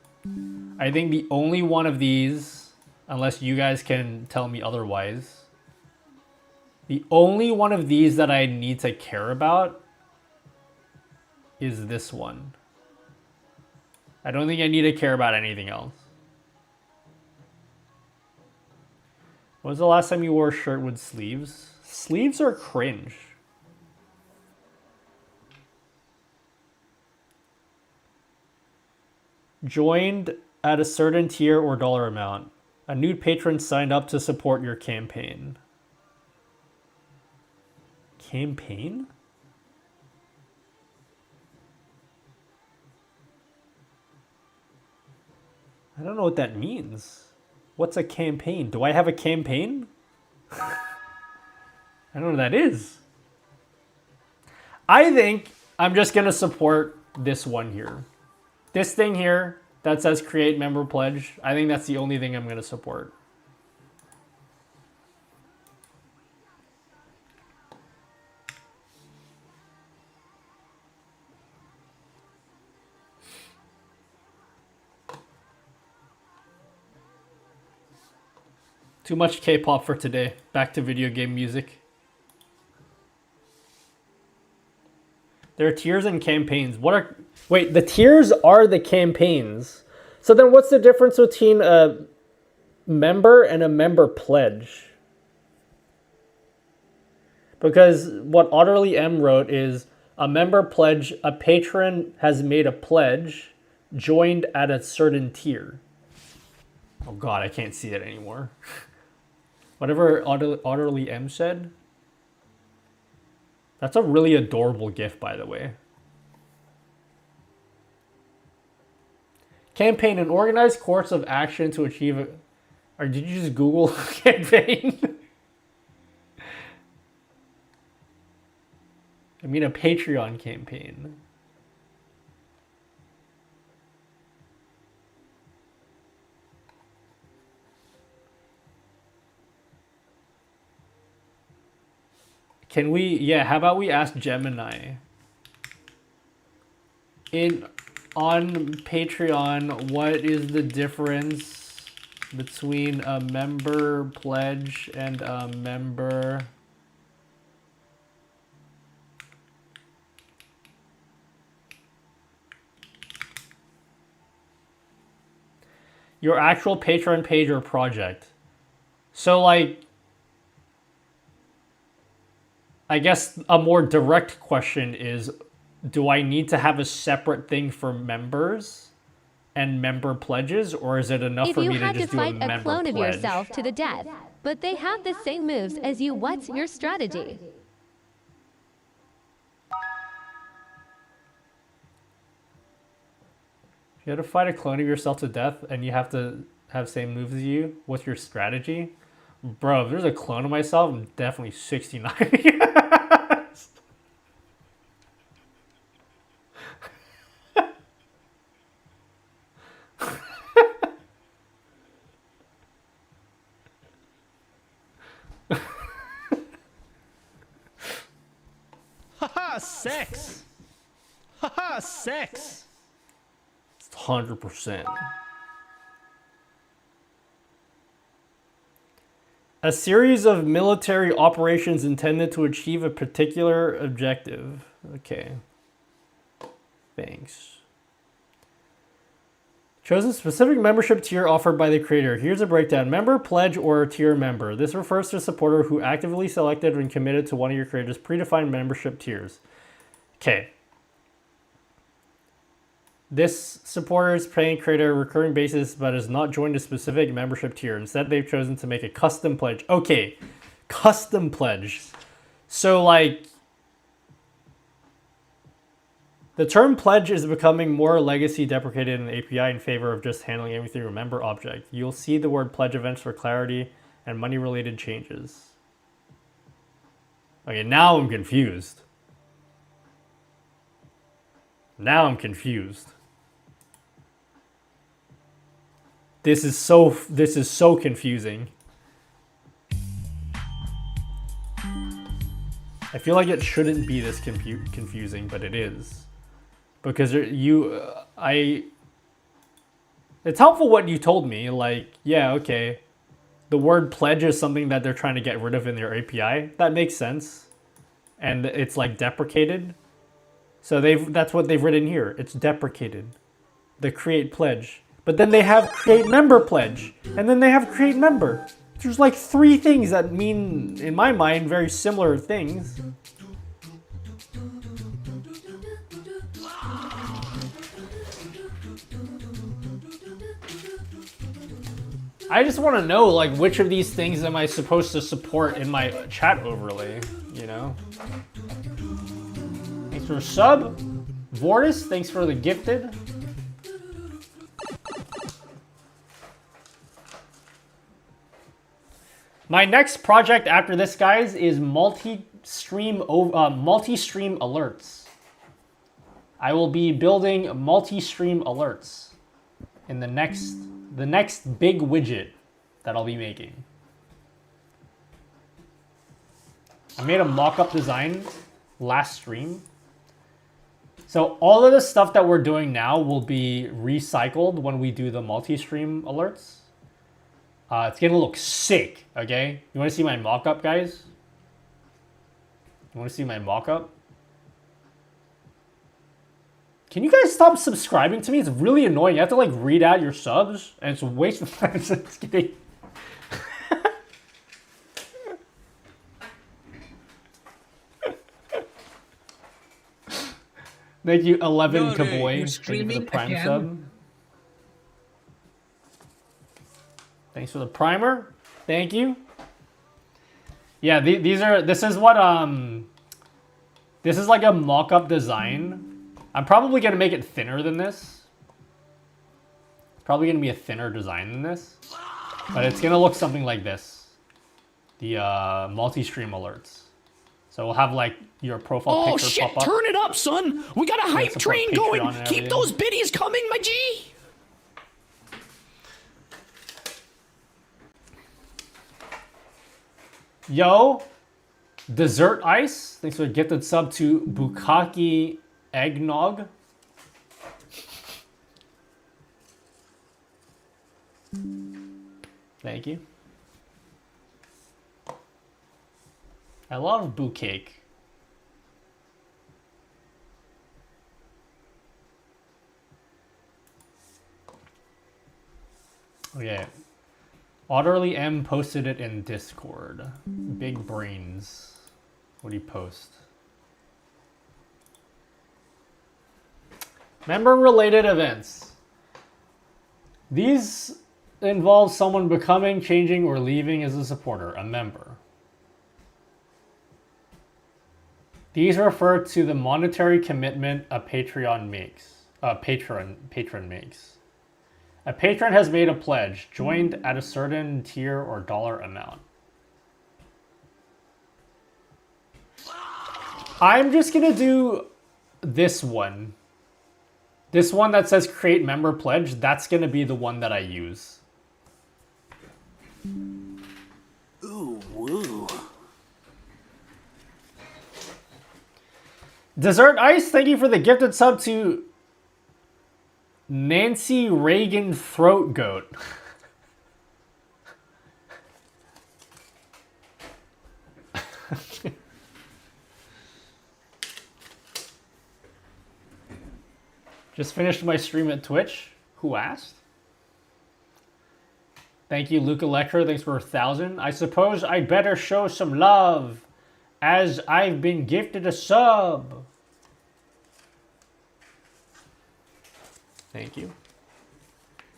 I think the only one of these, unless you guys can tell me otherwise, the only one of these that I need to care about is this one. I don't think I need to care about anything else. When was the last time you wore a shirt with sleeves? Sleeves are cringe. Joined at a certain tier or dollar amount. A new patron signed up to support your campaign. Campaign? I don't know what that means. What's a campaign? Do I have a campaign? I don't know what that is. I think I'm just going to support this one here. This thing here that says create member pledge, I think that's the only thing I'm going to support. Too much K-pop for today. Back to video game music. There are tiers and campaigns. What are... Wait, the tiers are the campaigns. So then what's the difference between a member and a member pledge? Because what Otterly M wrote is a member pledge, a patron has made a pledge, joined at a certain tier. Oh god, I can't see it anymore. Whatever Otterly M said. That's a really adorable GIF, by the way. Campaign, an organized course of action to achieve a... Or did you just Google campaign? I mean a Patreon campaign. Can we, yeah, how about we ask Gemini? On Patreon, what is the difference between a member pledge and a member your actual Patreon page or project? So like, I guess a more direct question is, do I need to have a separate thing for members and member pledges, or is it enough If for you me to had to just do a fight a member clone of pledge? yourself to the death, but they have the same moves as you, what's your strategy? If you had to fight a clone of yourself to death and you have to have same moves as you, what's your strategy? Bro, if there's a clone of myself, I'm definitely 69. Haha, sex! Haha, sex! 100%. A series of military operations intended to achieve a particular objective. Okay. Thanks. Chosen specific membership tier offered by the creator. Here's a breakdown. Member, pledge, or tier member. This refers to a supporter who actively selected and committed to one of your creator's predefined membership tiers. Okay. This supporter is paying creator a recurring basis but has not joined a specific membership tier. Instead, they've chosen to make a custom pledge. Okay. Custom pledge. So, like, the term pledge is becoming more legacy deprecated in the API in favor of just handling everything through a member object. You'll see the word pledge events for clarity and money-related changes. Okay, now I'm confused. Now I'm confused. This is so confusing. I feel like it shouldn't be this confusing, but it is. Because it's helpful what you told me. Like, yeah, okay. The word pledge is something that they're trying to get rid of in their API. That makes sense. And it's like deprecated. So that's what they've written here. It's deprecated. The create pledge. But then they have create member pledge. And then they have create member. There's like 3 things that mean, in my mind, very similar things. I just want to know, like, which of these things am I supposed to support in my chat overlay, you know? Thanks for the sub. Vortis, thanks for the gifted. My next project after this, guys, is multi-stream alerts. I will be building multi-stream alerts in the next big widget that I'll be making. I made a mock-up design last stream. So all of the stuff that we're doing now will be recycled when we do the multi-stream alerts. It's gonna look sick, okay? You wanna see my mock-up, guys? You wanna see my mock-up? Can you guys stop subscribing to me? It's really annoying. You have to like read out your subs, and it's a waste of time. Just kidding. Thank you, 11 Kaboy. Thank you for the Prime sub. Thanks for the primer. Thank you. Yeah, this is like a mock-up design. I'm probably gonna make it thinner than this. It's probably gonna be a thinner design than this. But it's gonna look something like this. The multi-stream alerts. So we'll have like your profile picture shit, pop up. turn it up, son. We got a hype train going. Keep those biddies coming, my G. Yo, Dessert Ice, thanks for a gifted sub to Bukaki Eggnog. Thank you. I love Boo Cake. Okay. Otterly M posted it in Discord. Big brains. What do you post? Member-related events. These involve someone becoming, changing, or leaving as a supporter, a member. These refer to the monetary commitment a Patreon makes. Patron makes. A patron has made a pledge, joined at a certain tier or dollar amount. I'm just gonna do this one. This one that says create member pledge, that's gonna be the one that I use. Ooh, woo. Dessert Ice, thank you for the gifted sub to Nancy Reagan Throat Goat. Just finished my stream at Twitch. Who asked? Thank you, Luke Electra. Thanks for 1,000. I suppose I'd better show some love as I've been gifted a sub. Thank you.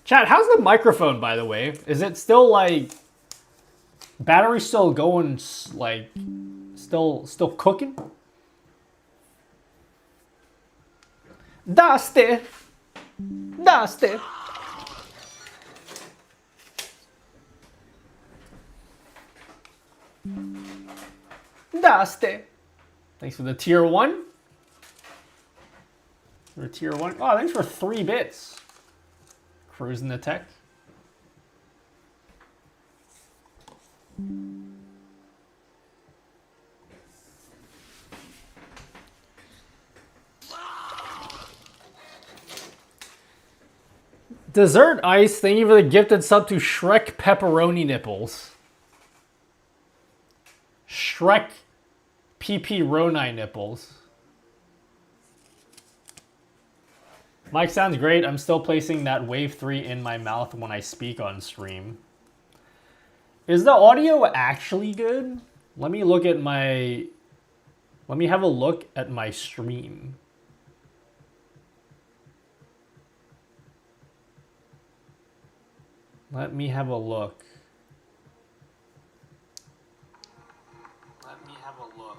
Chat, how's the microphone, by the way? Is it still like battery still going, like still cooking? Dusty. Dusty. Dusty. Thanks for the tier 1. For tier 1. Oh, thanks for 3 bits. Cruising the tech. Dessert Ice, thank you for the gifted sub to Shrek Pepperoni Nipples. Shrek PP Roni Nipples. Mike sounds great. I'm still placing that wave 3 in my mouth when I speak on stream. Is the audio actually good? Let me look at my... Let me have a look at my stream. Let me have a look. Let me have a look.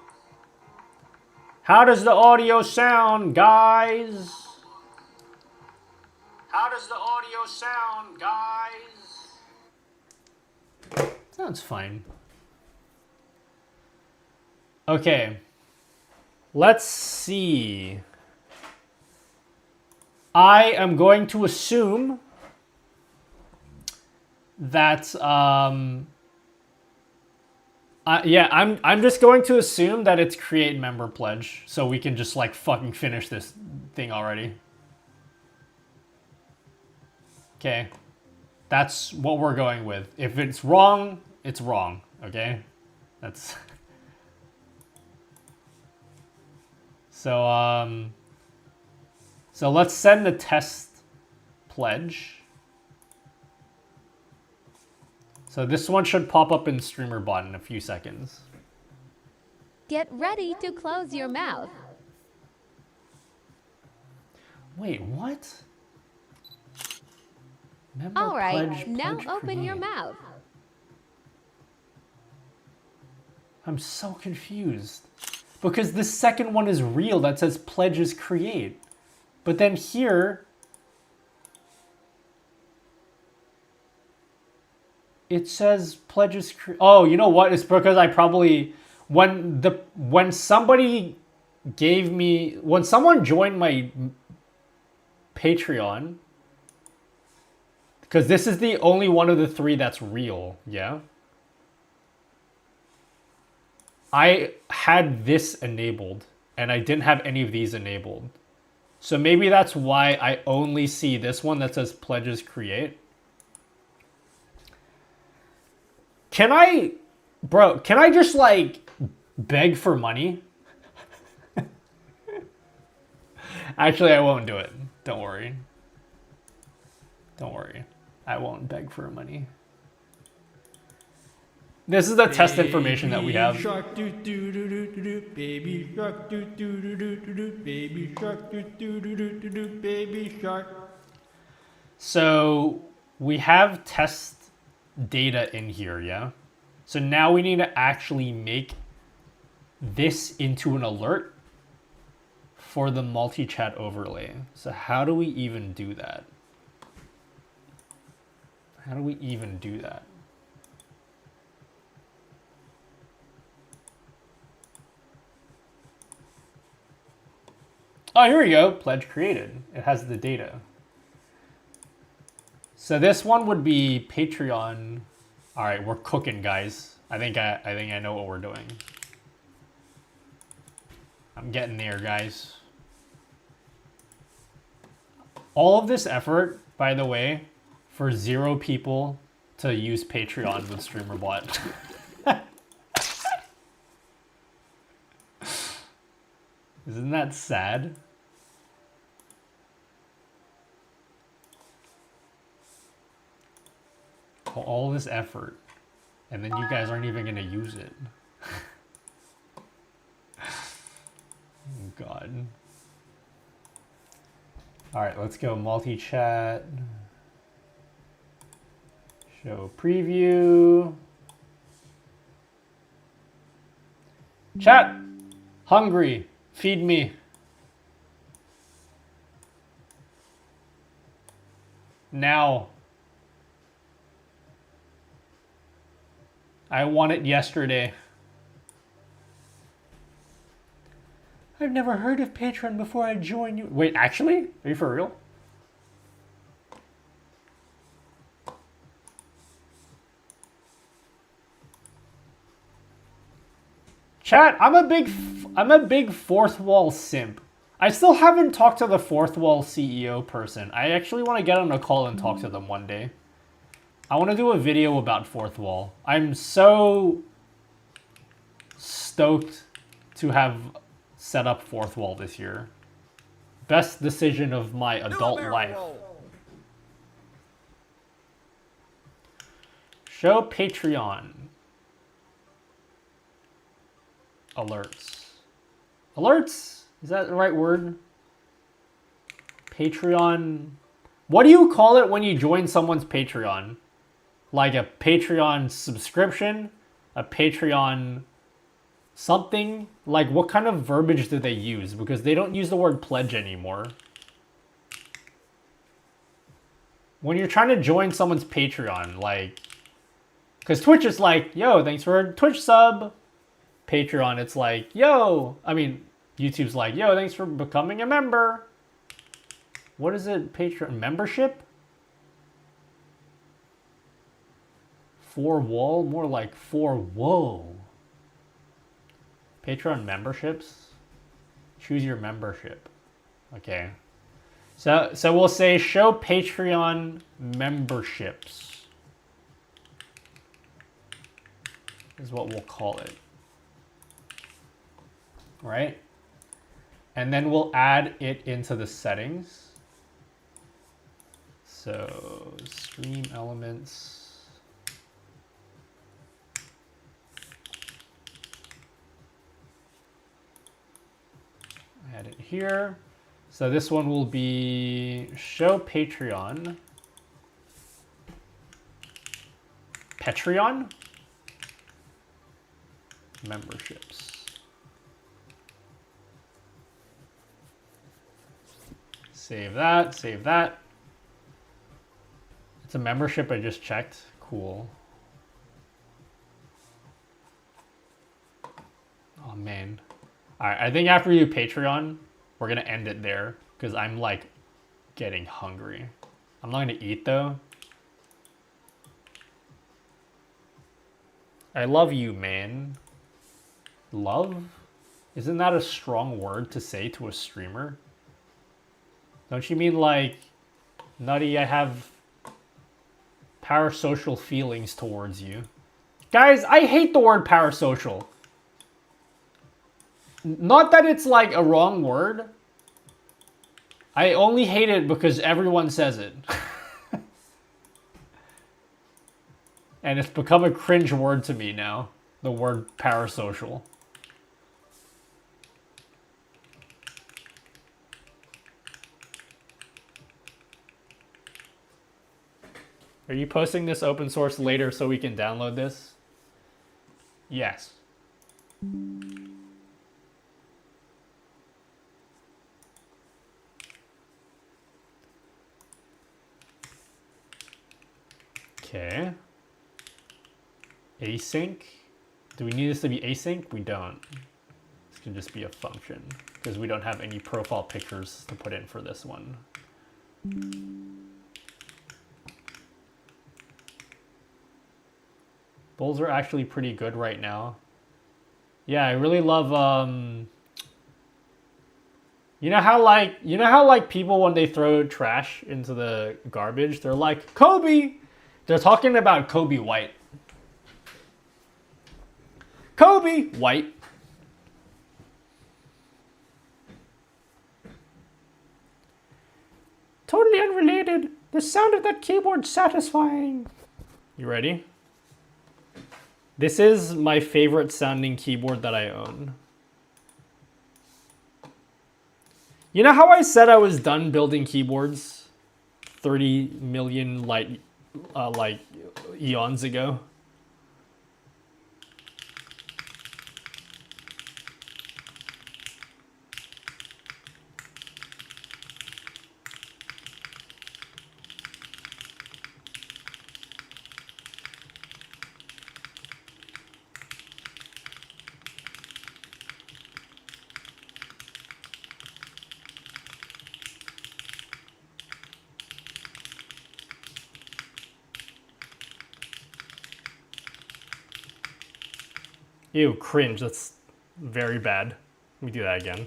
How does the audio sound, guys? How does the audio sound, guys? Sounds fine. Okay. Let's see. I am going to assume that yeah, I'm just going to assume that it's create member pledge so we can just like fucking finish this thing already. Okay. That's what we're going with. If it's wrong, it's wrong, okay? That's So so let's send the test pledge. So this one should pop up in StreamerBot in a few seconds. Get ready to close your mouth. Wait, what? Member All right, pledge, now pledge open your create. mouth. I'm so confused. Because the second one is real that says pledges create. But then here it says pledges create. Oh, you know what? It's because I probably when somebody gave me when someone joined my Patreon, because this is the only one of the 3 that's real, yeah? I had this enabled and I didn't have any of these enabled. So maybe that's why I only see this one that says pledges create. Can I just like beg for money? Actually, I won't do it. Don't worry. Don't worry. I won't beg for money. This is the test information that we have. Shark, doo doo doo doo doo doo, baby shark, doo doo doo doo doo doo, baby shark, doo doo doo doo doo doo, baby shark. So we have test data in here, yeah? So now we need to actually make this into an alert for the multi-chat overlay. So how do we even do that? How do we even do that? Oh, here we go. Pledge created. It has the data. So this one would be Patreon. All right, we're cooking, guys. I think I know what we're doing. I'm getting there, guys. All of this effort, by the way, for 0 people to use Patreon with StreamerBot. Isn't that sad? All this effort, and then you guys aren't even gonna use it. Oh, God. All right, let's go multi-chat. Show preview. Chat, hungry, feed me. Now. I want it yesterday. I've never heard of Patreon before I joined you. Wait, actually? Are you for real? Chat, I'm a big fourth wall simp. I still haven't talked to the fourth wall CEO person. I actually want to get on a call and talk to them one day. I want to do a video about fourth wall. I'm so stoked to have set up fourth wall this year. Best decision of my adult life. Show Patreon. Alerts. Alerts? Is that the right word? Patreon. What do you call it when you join someone's Patreon? Like a Patreon subscription? A Patreon something? Like what kind of verbiage do they use? Because they don't use the word pledge anymore. When you're trying to join someone's Patreon, like... Because Twitch is like, yo, thanks for a Twitch sub. Patreon, it's like, yo. I mean, YouTube's like, yo, thanks for becoming a member. What is it? Patreon membership? For wall? More like for whoa. Patreon memberships? Choose your membership. Okay. So we'll say show Patreon memberships. Is what we'll call it. Right? And then we'll add it into the settings. So stream elements. Add it here. So this one will be show Patreon. Patreon? Memberships. Save that, save that. It's a membership I just checked. Cool. Oh man. Alright, I think after you do Patreon, we're gonna end it there. Because I'm like getting hungry. I'm not gonna eat though. I love you, man. Love? Isn't that a strong word to say to a streamer? Don't you mean like, Nutty, I have parasocial feelings towards you? Guys, I hate the word parasocial. Not that it's like a wrong word. I only hate it because everyone says it. And it's become a cringe word to me now. The word parasocial. Are you posting this open source later so we can download this? Yes. Okay. Async. Do we need this to be async? We don't. This can just be a function because we don't have any profile pictures to put in for this one. Bulls are actually pretty good right now. Yeah, I really love you know how like people when they throw trash into the garbage, they're like, Kobe! They're talking about Kobe White. Kobe White. Totally unrelated. The sound of that keyboard's satisfying. You ready? This is my favorite sounding keyboard that I own. You know how I said I was done building keyboards 30 million like eons ago? Ew, cringe. That's very bad. Let me do that again.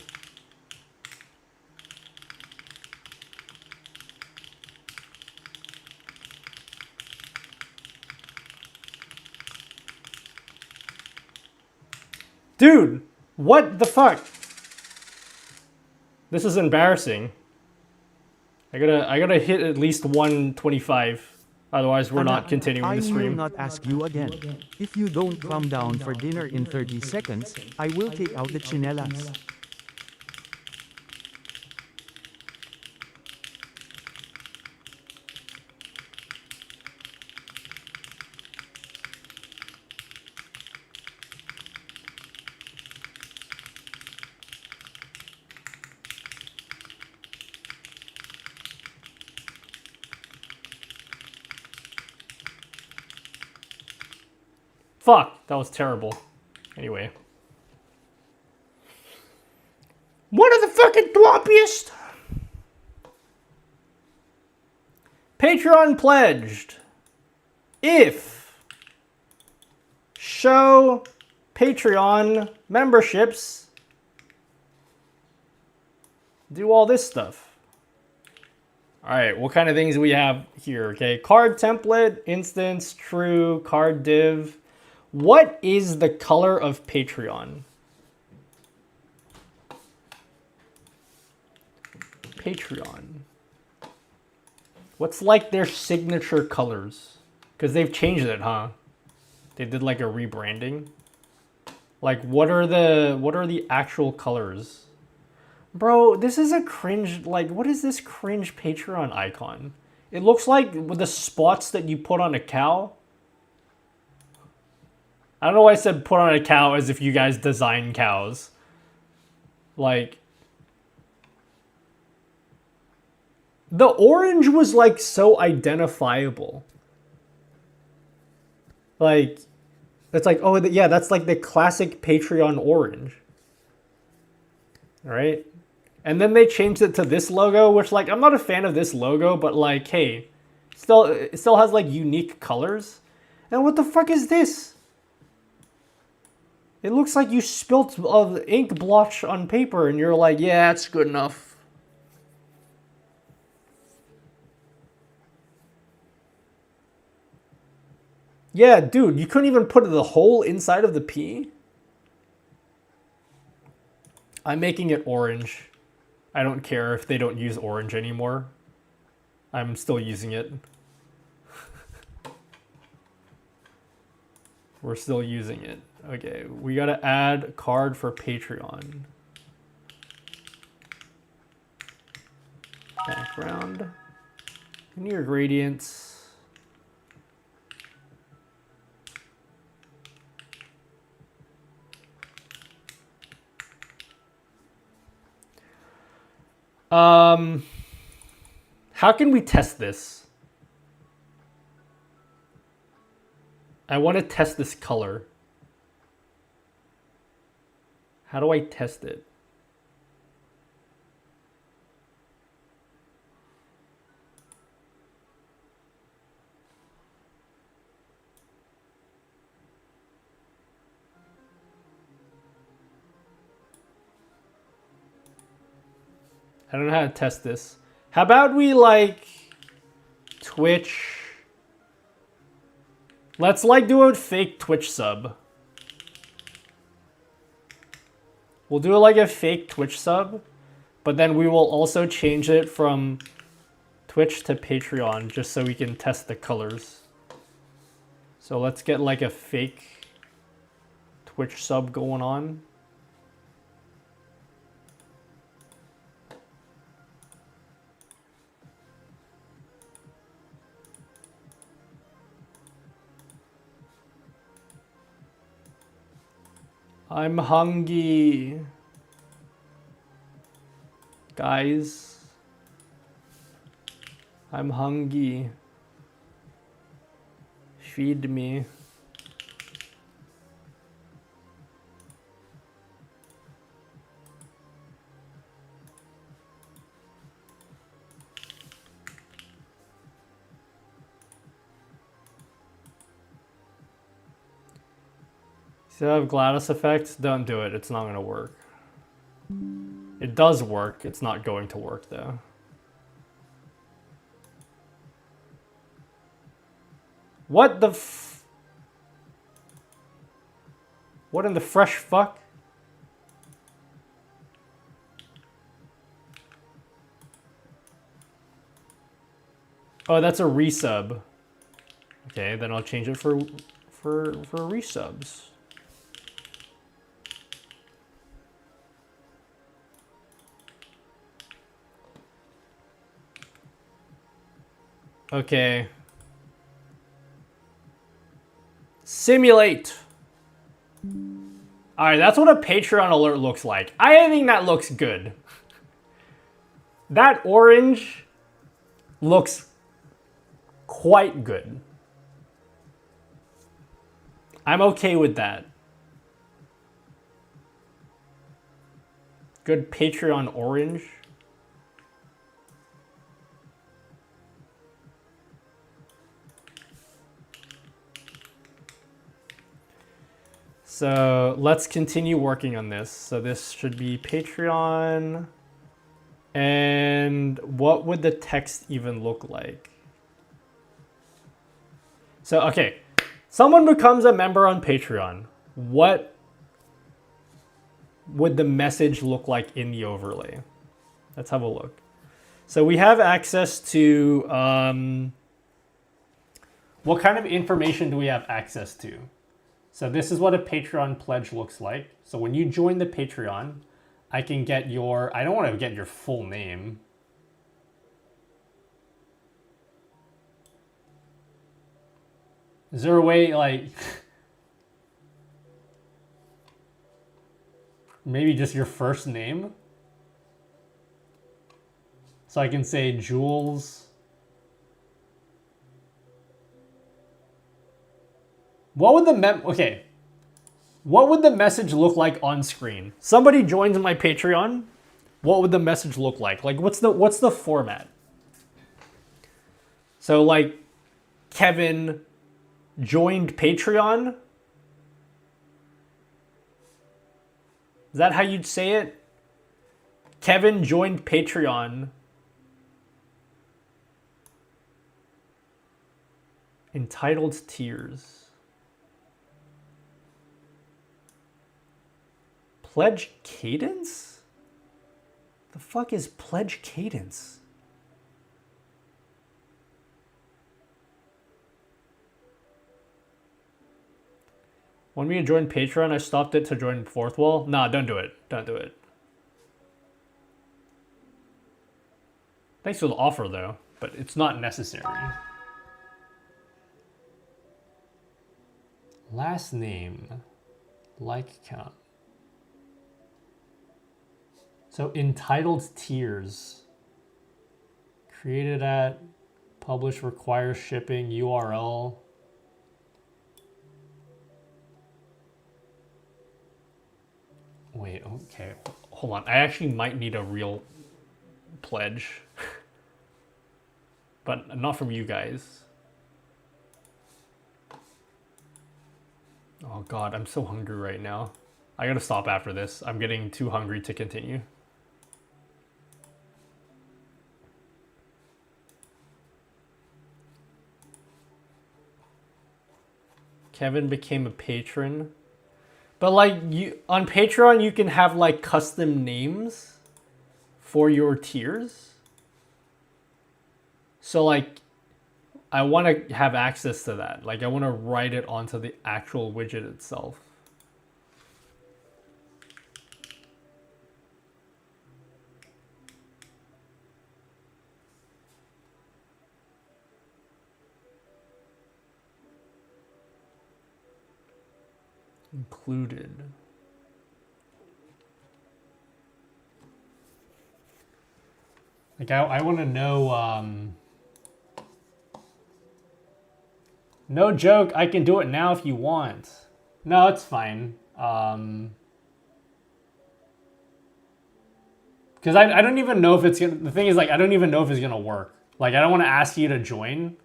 Dude, what the fuck? This is embarrassing. I gotta hit at least 125. Otherwise, we're not continuing the stream. I will not ask you again. If you don't come down for dinner in 30 seconds, I will take out the chinelas. Fuck, that was terrible. Anyway. One of the fucking thwoppiest! Patreon pledged. If show Patreon memberships do all this stuff. Alright, what kind of things do we have here? Okay, card template, instance, true, card div. What is the color of Patreon? Patreon. What's like their signature colors? Because they've changed it, huh? They did like a rebranding. Like what are the actual colors? Bro, this is a cringe, like what is this cringe Patreon icon? It looks like with the spots that you put on a cow. I don't know why I said put on a cow as if you guys design cows. Like, the orange was like so identifiable. Like, it's like, oh yeah, that's like the classic Patreon orange. All right? And then they changed it to this logo, which like, I'm not a fan of this logo, but like, hey, it still has like unique colors. And what the fuck is this? It looks like you spilt ink blotch on paper and you're like, yeah, it's good enough. Yeah, dude, you couldn't even put the hole inside of the P? I'm making it orange. I don't care if they don't use orange anymore. I'm still using it. We're still using it. Okay, we gotta add a card for Patreon. Background. Linear gradients. How can we test this? I want to test this color. How do I test it? I don't know how to test this. How about we like Twitch? Let's like do a fake Twitch sub. We'll do like a fake Twitch sub, but then we will also change it from Twitch to Patreon just so we can test the colors. So let's get like a fake Twitch sub going on. I'm hungry. Guys. I'm hungry. Feed me. So I have GLaDOS effects, don't do it, it's not gonna work. It does work, it's not going to work though. What the f... What in the fresh fuck? Oh, that's a resub. Okay, then I'll change it for resubs. Okay. Simulate. All right, that's what a Patreon alert looks like. I think that looks good. That orange looks quite good. I'm okay with that. Good Patreon orange. So let's continue working on this. So this should be Patreon. And what would the text even look like? So, okay. Someone becomes a member on Patreon. What would the message look like in the overlay? Let's have a look. So we have access to, what kind of information do we have access to? So this is what a Patreon pledge looks like. So when you join the Patreon, I can get your, I don't want to get your full name. Is there a way, like, maybe just your first name? So I can say Jules. What would the what would the message look like on screen? Somebody joins my Patreon. What would the message look like? Like, what's the format? So like, Kevin joined Patreon. Is that how you'd say it? Kevin joined Patreon. Entitled Tiers. Pledge Cadence? The fuck is Pledge Cadence? Want me to join Patreon? I stopped it to join Fourth Wall. Nah, don't do it. Don't do it. Thanks for the offer though, but it's not necessary. Last name. Like count. So entitled tiers. Created at, publish requires shipping, URL. Wait, okay. Hold on. I actually might need a real pledge. But not from you guys. Oh god, I'm so hungry right now. I gotta stop after this. I'm getting too hungry to continue. Kevin became a patron. But like you on Patreon you can have like custom names for your tiers. So like I want to have access to that. Like I want to write it onto the actual widget itself. Included. Like I want to know no joke, I can do it now if you want. No, it's fine. Because I don't even know if it's gonna, the thing is like I don't even know if it's gonna work. Like I don't want to ask you to join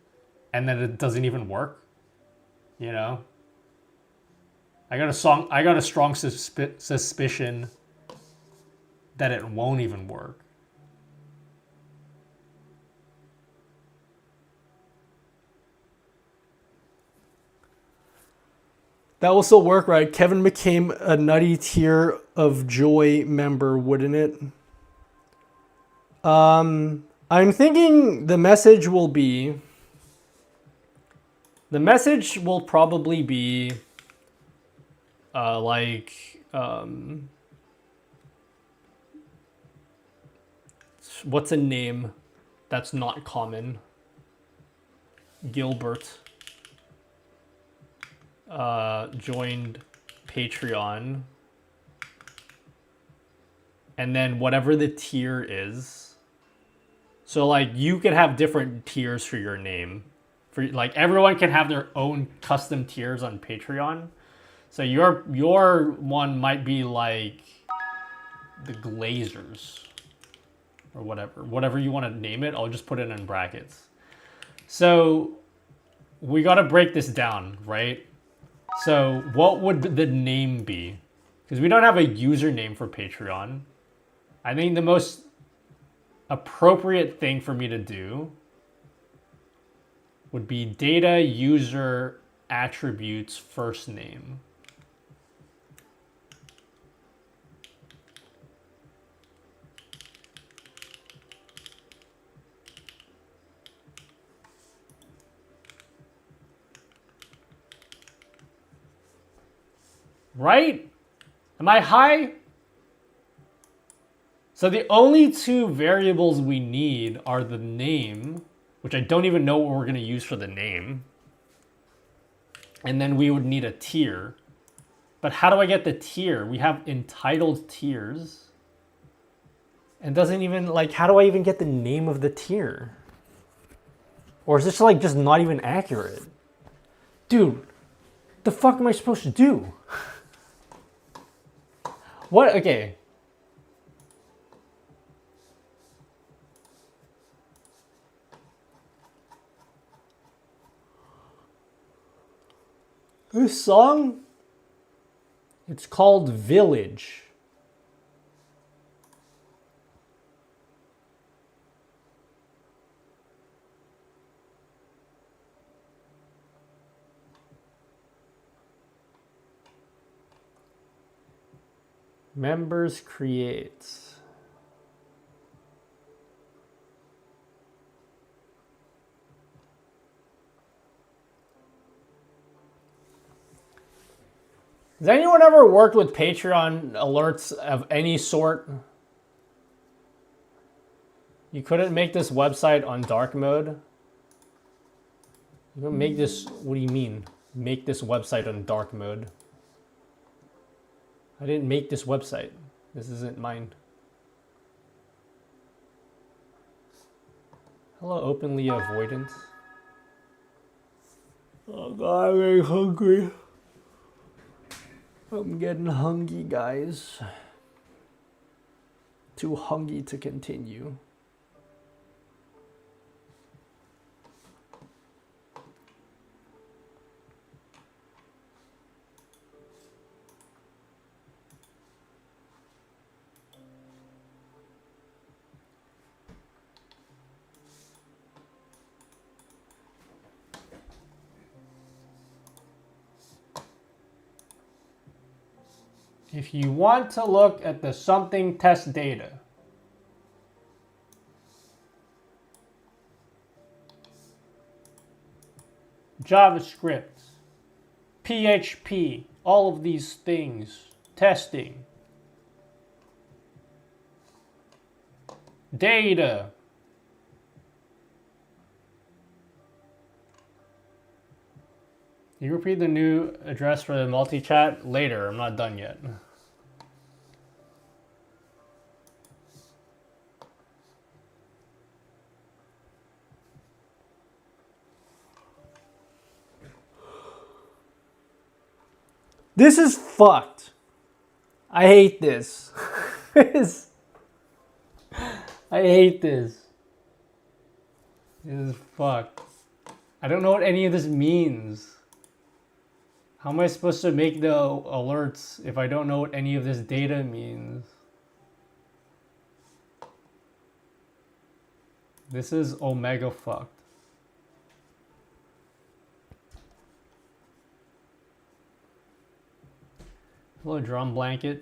and then it doesn't even work. You know? I got a strong suspicion that it won't even work. That will still work, right? Kevin became a nutty tier of joy member, wouldn't it? I'm thinking the message will probably be what's a name that's not common? Gilbert joined Patreon, and then whatever the tier is. So like you could have different tiers for your name. For like everyone can have their own custom tiers on Patreon. So your one might be like the Glazers or whatever you want to name it. I'll just put it in brackets. So we got to break this down, right? So what would the name be? Because we don't have a username for Patreon. I think the most appropriate thing for me to do would be data user attributes first name. Right? Am I high? So the only two variables we need are the name, which I don't even know what we're going to use for the name. And then we would need a tier. But how do I get the tier? We have entitled tiers. And doesn't even, like, how do I even get the name of the tier? Or is this like just not even accurate? Dude, the fuck am I supposed to do? What? Okay. This song, it's called Village. Members create. Has anyone ever worked with Patreon alerts of any sort? You couldn't make this website on dark mode? You don't make this, what do you mean? Make this website on dark mode? I didn't make this website. This isn't mine. Hello, openly avoidant. Oh god, I'm getting hungry. I'm getting hungry, guys. Too hungry to continue. If you want to look at the something test data, JavaScript, PHP, all of these things, testing, data. Can you repeat the new address for the multi-chat? Later, I'm not done yet. This is fucked. I hate this. I hate this. This is fucked. I don't know what any of this means. How am I supposed to make the alerts if I don't know what any of this data means? This is omega fucked. Hello, drum blanket.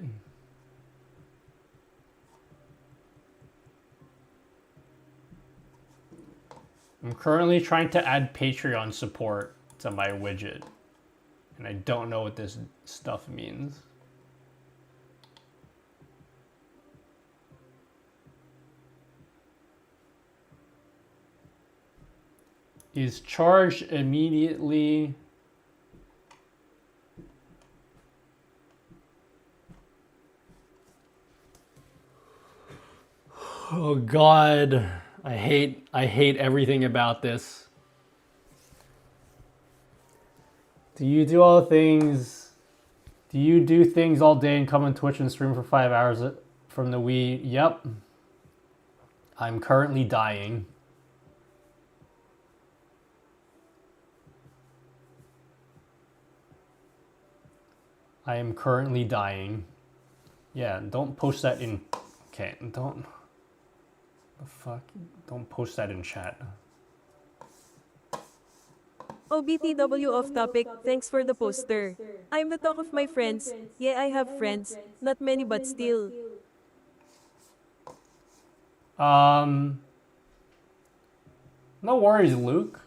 I'm currently trying to add Patreon support to my widget, and I don't know what this stuff means. Is charged immediately. Oh God, I hate everything about this. Do you do all things? Do you do things all day and come on Twitch and stream for 5 hours from the Wii? Yep. I'm currently dying. I am currently dying. Yeah, don't post that in... Okay, don't... The fuck? Don't post that in chat. OBTW off topic, thanks for the poster. I'm the talk of my friends. Yeah, I have friends. Not many but still. No worries, Luke.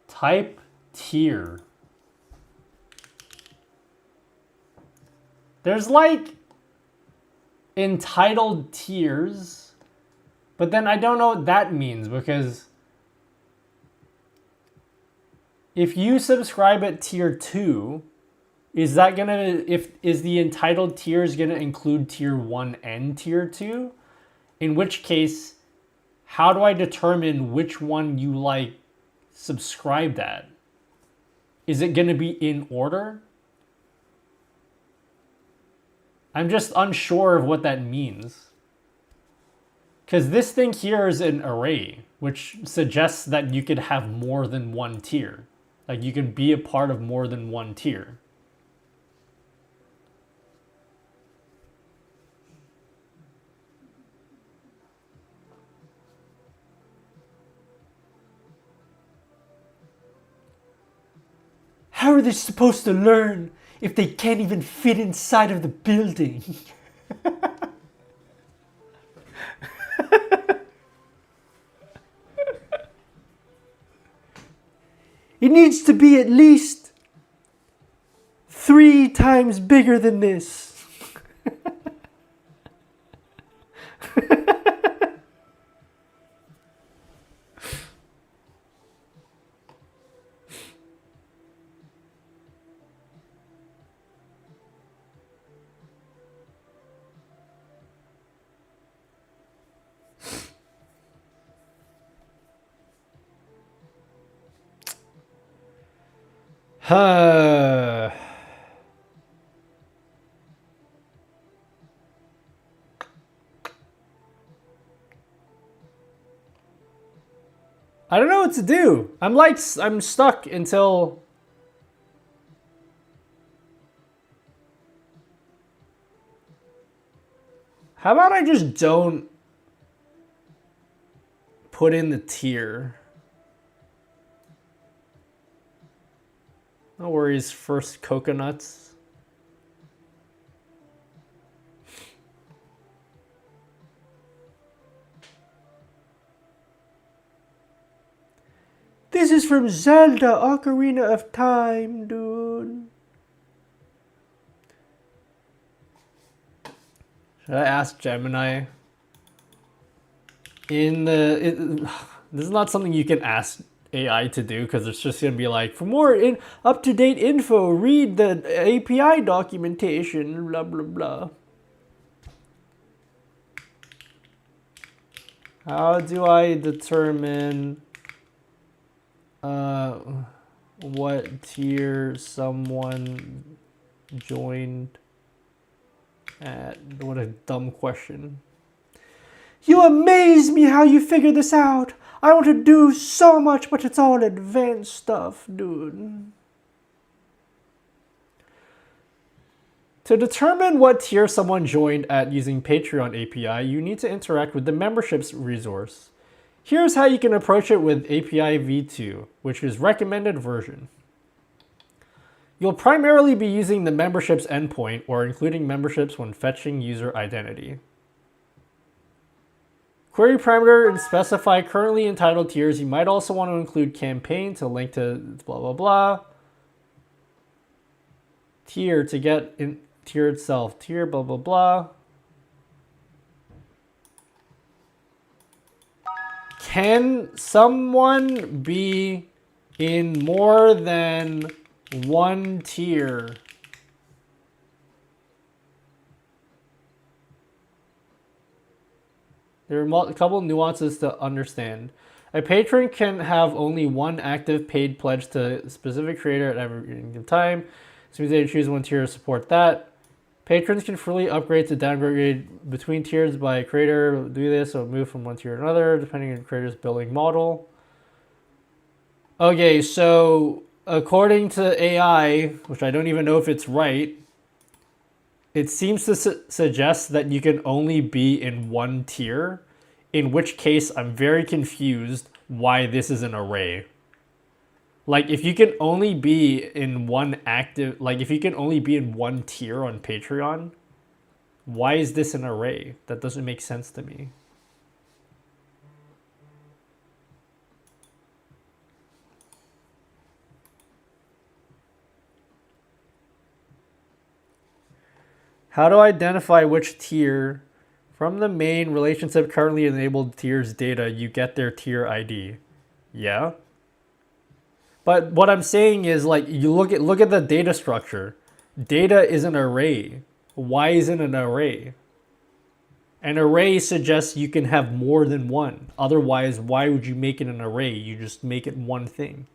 Type tier. There's like entitled tiers, but then I don't know what that means, because if you subscribe at tier 2, is that gonna, is the entitled tiers gonna include tier 1 and tier 2? In which case, how do I determine which one you like subscribed at? Is it gonna be in order? I'm just unsure of what that means. Because this thing here is an array, which suggests that you could have more than one tier. Like you can be a part of more than one tier. are they supposed to learn if they can't even fit inside of the building? It needs to be at least 3 times bigger than this. Huh. I don't know what to do. I'm stuck until... How about I just don't put in the tier? No worries, first coconuts. This is from Zelda Ocarina of Time, dude. Should I ask Gemini? This is not something you can ask AI to do because it's just going to be like, for more up-to-date info, read the API documentation, blah, blah, blah. How do I determine what tier someone joined at? What a dumb question. You amaze me how you figured this out. I want to do so much, but it's all advanced stuff, dude. To determine what tier someone joined at using Patreon API, you need to interact with the memberships resource. Here's how you can approach it with API v2, which is recommended version. You'll primarily be using the memberships endpoint or including memberships when fetching user identity. Query parameter and specify currently entitled tiers. You might also want to include campaign to link to blah, blah, blah. Tier to get in tier itself. Tier, blah, blah, blah. Can someone be in more than one tier? There are a couple nuances to understand. A patron can have only one active paid pledge to a specific creator at every time. This means they choose one tier to support that. Patrons can freely upgrade to downgrade between tiers by creator. Do this or move from one tier to another, depending on the creator's billing model. Okay, so according to AI, which I don't even know if it's right, it seems to suggest that you can only be in one tier, in which case I'm very confused why this is an array. Like, if you can only be in one active, like if you can only be in one tier on Patreon, why is this an array? That doesn't make sense to me. How to identify which tier? From the main relationship currently enabled tiers data, you get their tier ID. Yeah. But what I'm saying is, like, you look at the data structure. Data is an array. Why isn't it an array? An array suggests you can have more than one. Otherwise, why would you make it an array? You just make it one thing.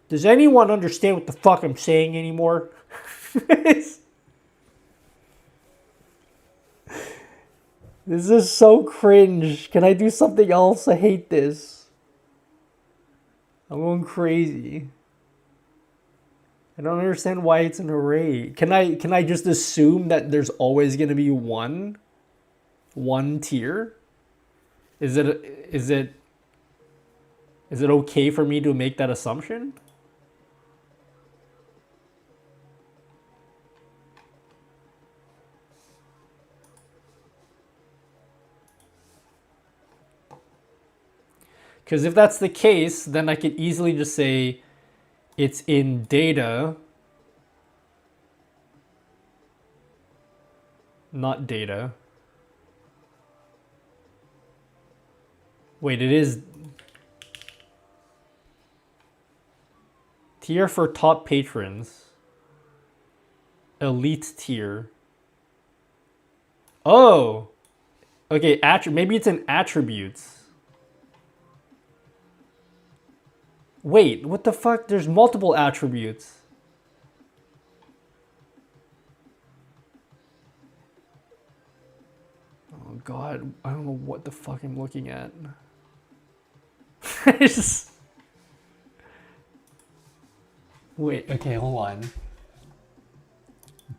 Does anyone understand what the fuck I'm saying anymore? This is so cringe. Can I do something else? I hate this. I'm going crazy. I don't understand why it's an array. Can I just assume that there's always going to be one tier? Is it Is it okay for me to make that assumption? Because if that's the case, then I could easily just say it's in data, not data. Wait, it is tier for top patrons. Elite tier. Oh, okay. Maybe it's in attributes. Wait, what the fuck? There's multiple attributes. Oh god, I don't know what the fuck I'm looking at. Wait, okay, hold on.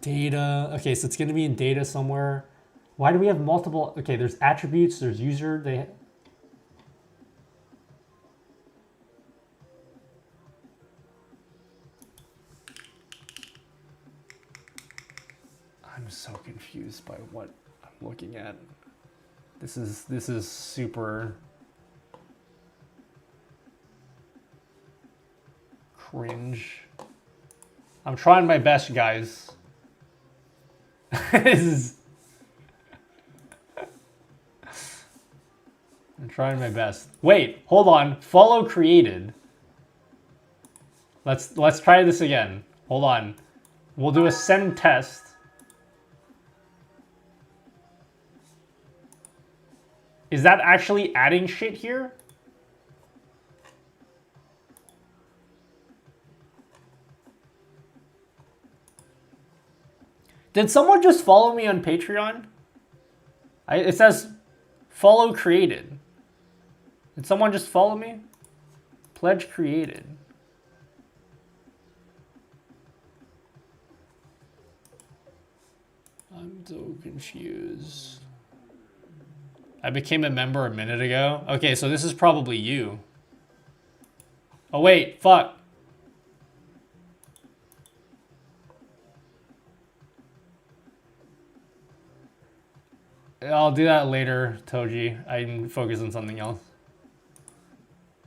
Data. Okay, so it's gonna be in data somewhere. Why do we have multiple? Okay, there's attributes, there's user. I'm so confused by what I'm looking at. This is super cringe. I'm trying my best, guys. I'm trying my best. Wait, hold on. Follow created. Let's try this again. Hold on. We'll do a send test. Is that actually adding shit here? Did someone just follow me on Patreon? It says follow created. Did someone just follow me? Pledge created. I'm so confused. I became a member a minute ago. Okay, so this is probably you. Oh wait, fuck. I'll do that later, Toji. I can focus on something else.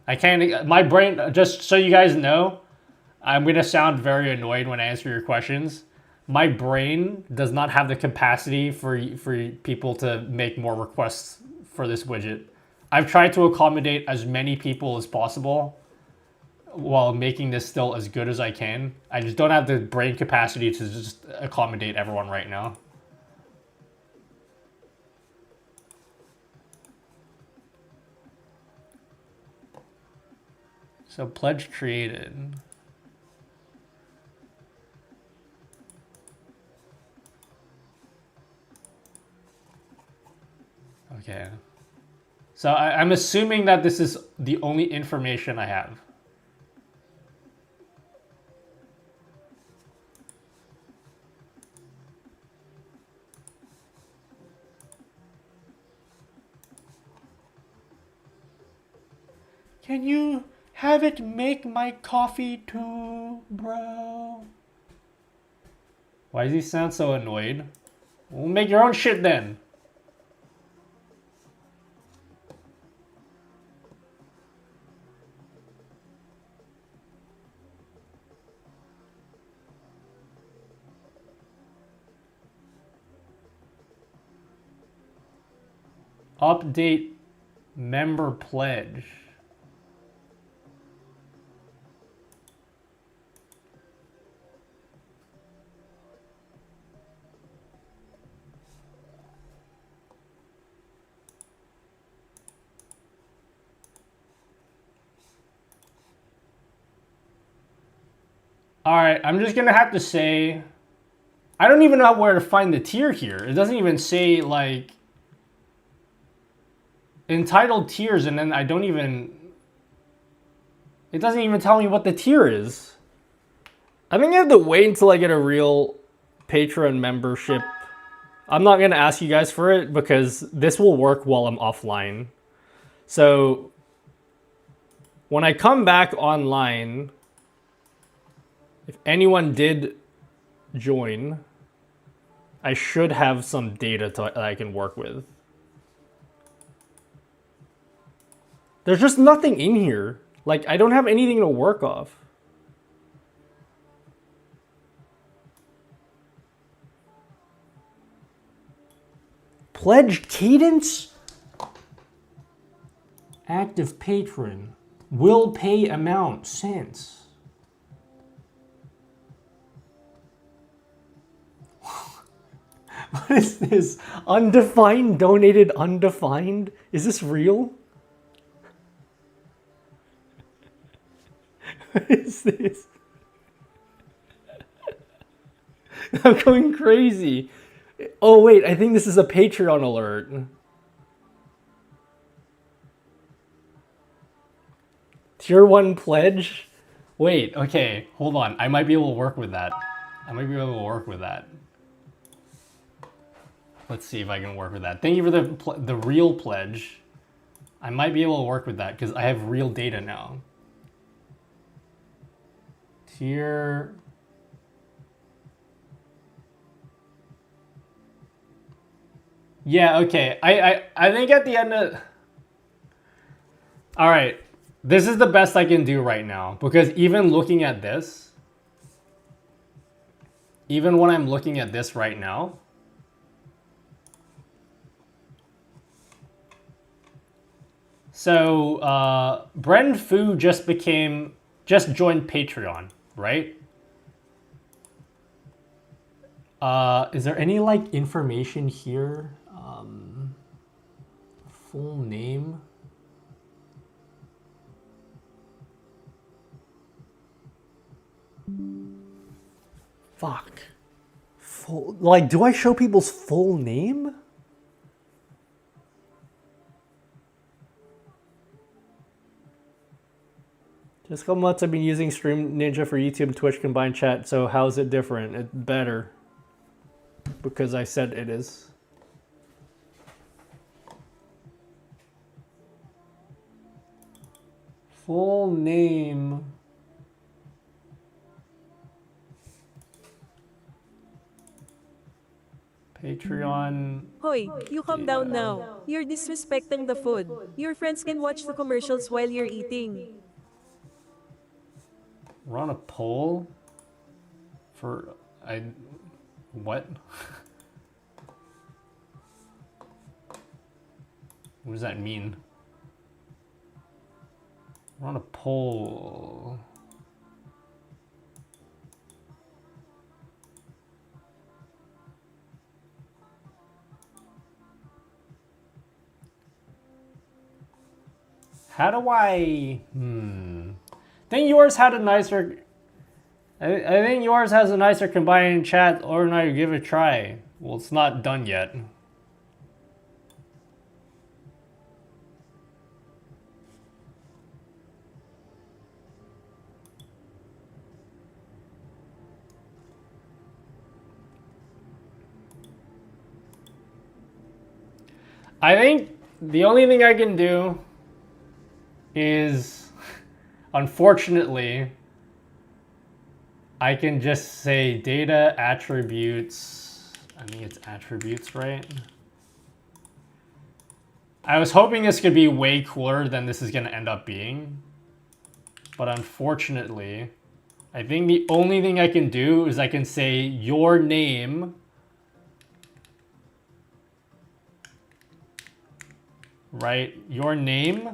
I can't, my brain, just so you guys know, I'm gonna sound very annoyed when I answer your questions. My brain does not have the capacity for people to make more requests for this widget. I've tried to accommodate as many people as possible while making this still as good as I can. I just don't have the brain capacity to just accommodate everyone right now. So pledge created. Okay. So I'm assuming that this is the only information I have. Can you have it make my coffee too, bro? Why does he sound so annoyed? Well, make your own shit then. Update member pledge. All right, I'm just gonna have to say, I don't even know where to find the tier here. It doesn't even say like entitled tiers, and then I don't even, it doesn't even tell me what the tier is. I think I have to wait until I get a real Patreon membership. I'm not gonna ask you guys for it because this will work while I'm offline. So when I come back online, if anyone did join, I should have some data that I can work with. There's just nothing in here. Like, I don't have anything to work off. Pledge cadence? Active patron. Will pay amount cents. What is this? Undefined, donated, undefined? Is this real? What is this? I'm going crazy. Oh wait, I think this is a Patreon alert. Tier 1 pledge? Wait, okay, hold on. I might be able to work with that. Let's see if I can work with that. Thank you for the real pledge. I might be able to work with that because I have real data now. Tier... Yeah, okay. I think at the end of... Alright. This is the best I can do right now. Because even looking at this... Even when I'm looking at this right now... So, Bren Fu just joined Patreon, right? Is there any, like, information here? Full name? Fuck. Full, like, do I show people's full name? Just a couple months I've been using Stream Ninja for YouTube and Twitch combined chat, so how's it different? It's better. Because I said it is. Full name. Patreon. Hoy, you calm down now. You're disrespecting the food. Your friends can watch the commercials while you're eating. We're on a poll for what? What does that mean? We're on a poll. How do I... I think yours had a nicer... I think yours has a nicer combined chat, or not, you give it a try. Well, it's not done yet. I think the only thing I can do is, unfortunately, I can just say data attributes. I think it's attributes, right? I was hoping this could be way cooler than this is going to end up being. But unfortunately, I think the only thing I can do is I can say your name. Right? Your name.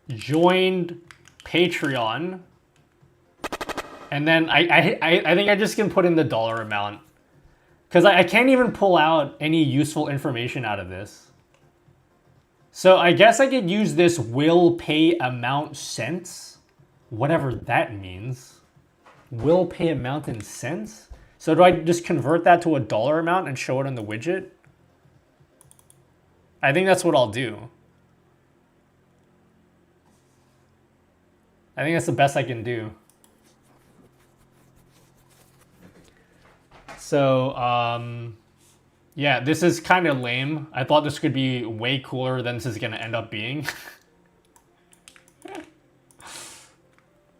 Joined Patreon, and then I think I just can put in the dollar amount because I can't even pull out any useful information out of this. So I guess I could use this will pay amount cents, whatever that means. Will pay amount in cents. So do I just convert that to a dollar amount and show it on the widget? I think that's what I'll do. I think that's the best I can do. So, yeah, this is kind of lame. I thought this could be way cooler than this is going to end up being.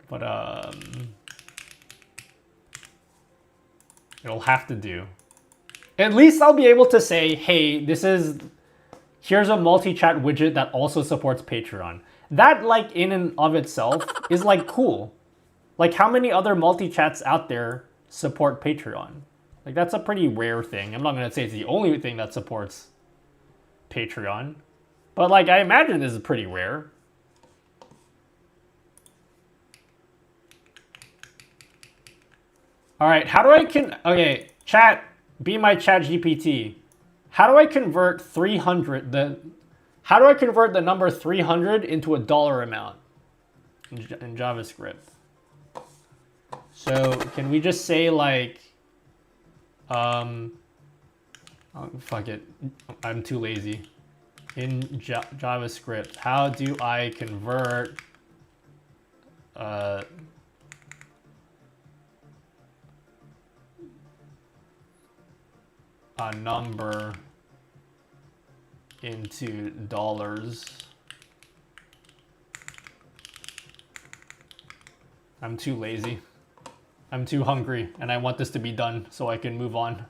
But, it'll have to do. At least I'll be able to say, hey, here's a multi-chat widget that also supports Patreon. That, like, in and of itself is, like, cool. Like, how many other multi-chats out there support Patreon? Like, that's a pretty rare thing. I'm not going to say it's the only thing that supports Patreon. But, like, I imagine this is pretty rare. All right, how do I okay, chat, be my chat GPT. How do I convert 300, how do I convert the number 300 into a dollar amount in JavaScript? So can we just say like, oh, fuck it, I'm too lazy. In JavaScript, how do I convert a number into dollars? I'm too lazy. I'm too hungry, and I want this to be done so I can move on.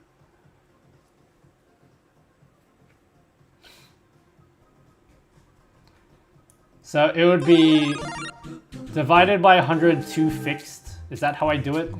So it would be divided by 102 fixed. Is that how I do it?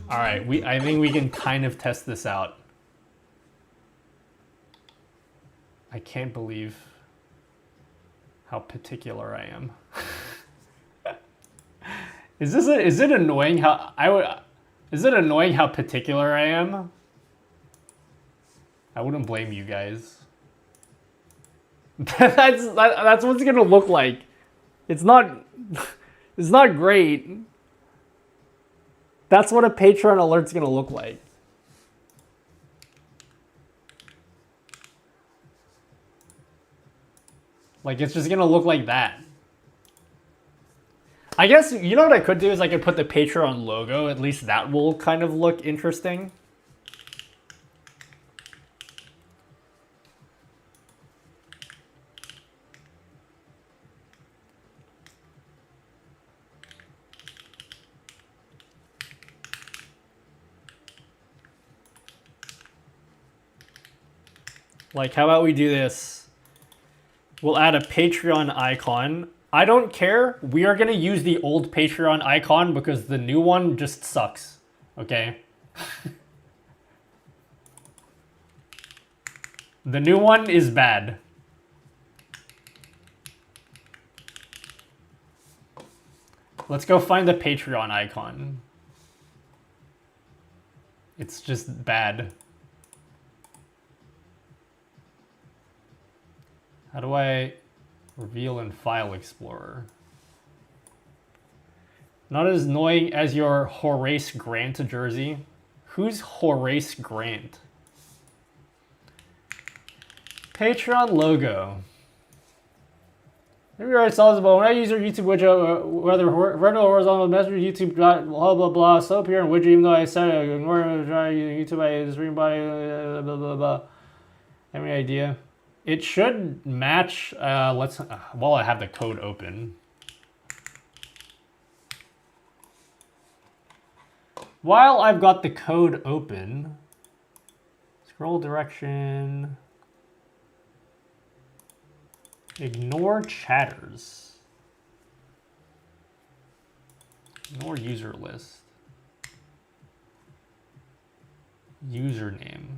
All right, I think we can kind of test this out. I can't believe how particular I am. Is it annoying how is it annoying how particular I am? I wouldn't blame you guys. That's what it's gonna look like. It's not great. That's what a Patreon alert's gonna look like. Like, it's just gonna look like that. I guess, you know what I could do is I could put the Patreon logo. At least that will kind of look interesting. Like, how about we do this? We'll add a Patreon icon. I don't care. We are going to use the old Patreon icon because the new one just sucks. Okay? The new one is bad. Let's go find the Patreon icon. It's just bad. How do I reveal in File Explorer? Not as annoying as your Horace Grant jersey. Who's Horace Grant? Patreon logo. Maybe it's about when I use your YouTube widget, whether vertical or horizontal message, YouTube blah blah blah. So up here in widget, even though I said ignore YouTube, I just read by blah blah blah. Any idea? It should match. Let's. While I have the code open. While I've got the code open, scroll direction. Ignore chatters. Ignore user list. Username.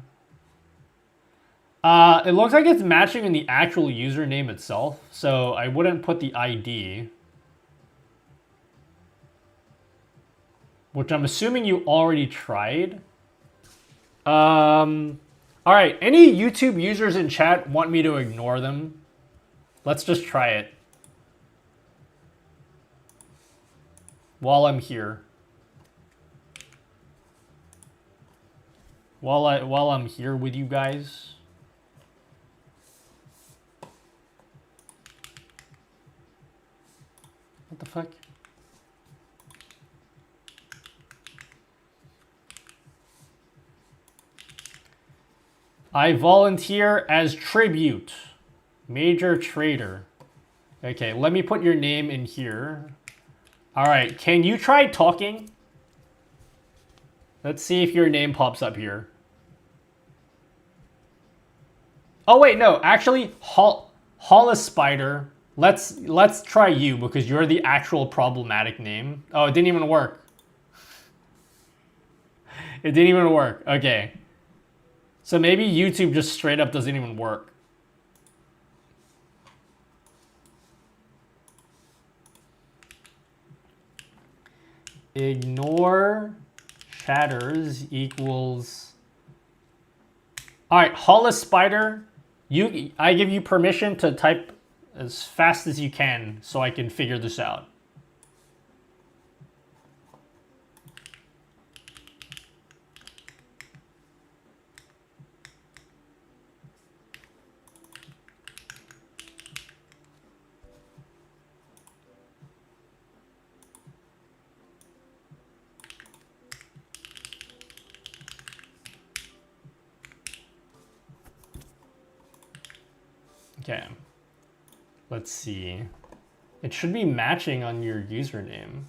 It looks like it's matching in the actual username itself, so I wouldn't put the ID. Which I'm assuming you already tried. Alright, any YouTube users in chat want me to ignore them? Let's just try it. while I'm here. While I'm here with you guys. What the fuck? I volunteer as tribute. Major trader. Okay, let me put your name in here. All right, can you try talking? Let's see if your name pops up here. Oh wait, no, actually, Hollis Spider. Let's try you because you're the actual problematic name. Oh, it didn't even work. It didn't even work. Okay. So maybe YouTube just straight up doesn't even work. Ignore chatters equals. All right, Hollis Spider, I give you permission to type as fast as you can so I can figure this out. Okay, let's see. It should be matching on your username,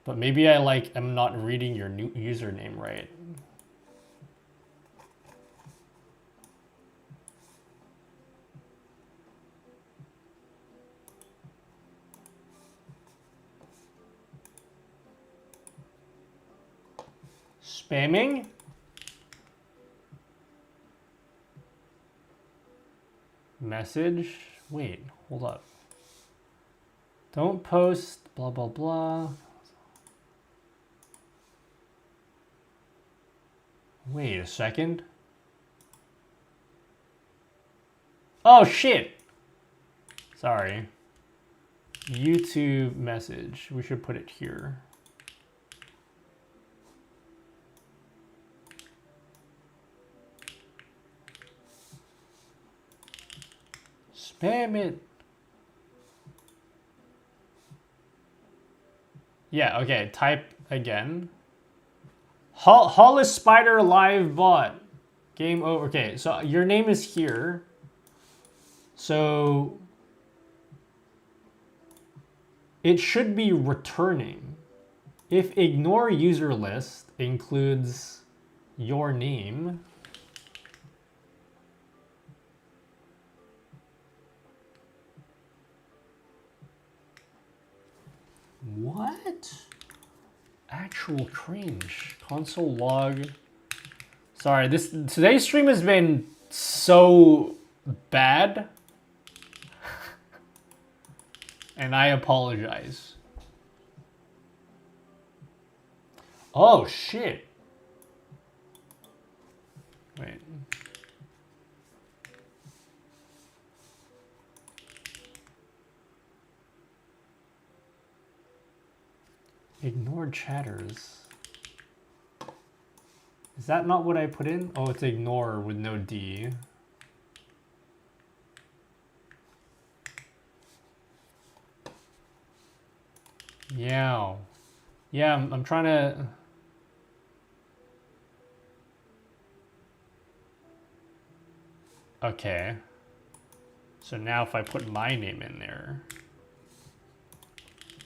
but maybe I am not reading your new username right. Spamming? Message? Wait, hold up. Don't post, blah, blah, blah. Wait a second. Oh, shit. Sorry. YouTube message. We should put it here. Spam it. Yeah, okay, type again. Hollis Spider live bot. Game over. Okay, so your name is here. So it should be returning. If ignore user list includes your name, what? Actual cringe. Console log. Sorry, today's stream has been so bad. And I apologize. Oh shit. Wait. Ignore chatters. Is that not what I put in? Oh, it's ignore with no D. Yeah. Yeah, I'm trying to... Okay. So now if I put my name in there...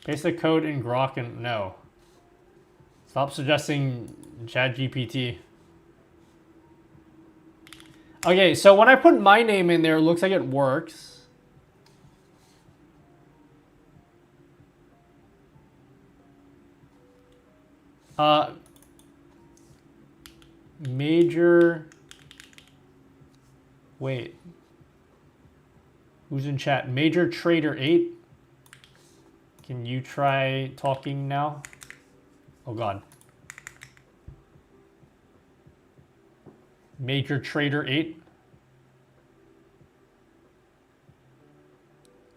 Paste the code in Grok and... No. Stop suggesting ChatGPT. Okay, so when I put my name in there, it looks like it works. Major... Wait. Who's in chat? Major Trader 8. Can you try talking now? Oh god. Major Trader 8.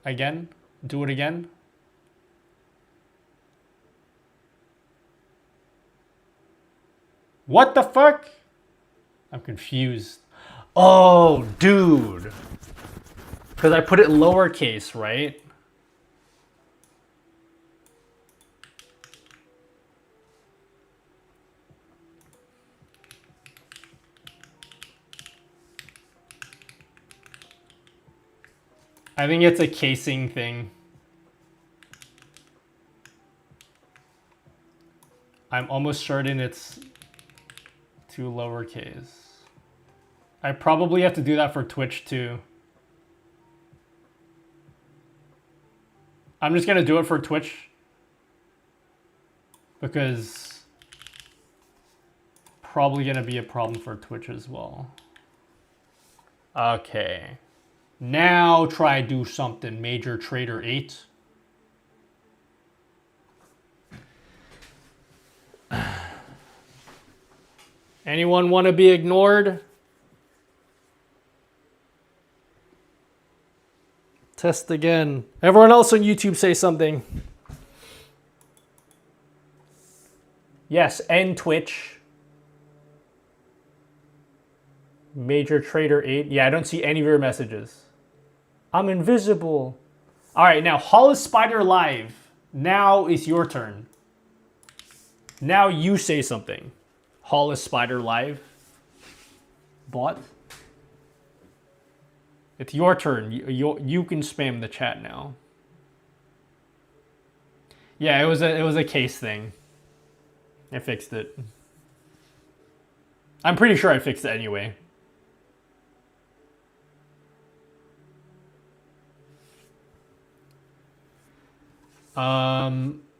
Again? Do it again? What the fuck? I'm confused. Oh, dude. Because I put it lowercase, right? I think it's a casing thing. I'm almost certain it's too lowercase. I probably have to do that for Twitch too. I'm just gonna do it for Twitch because probably gonna be a problem for Twitch as well. Okay. Now try do something. Major Trader 8. Anyone want to be ignored? Test again. Everyone else on YouTube say something. Yes, and Twitch. Major Trader 8. Yeah, I don't see any of your messages. I'm invisible. All right, now Hollis Spider Live. Now it's your turn. Now you say something. Hollis Spider Live. Bot. It's your turn. You can spam the chat now. Yeah, it was a case thing. I fixed it. I'm pretty sure I fixed it anyway.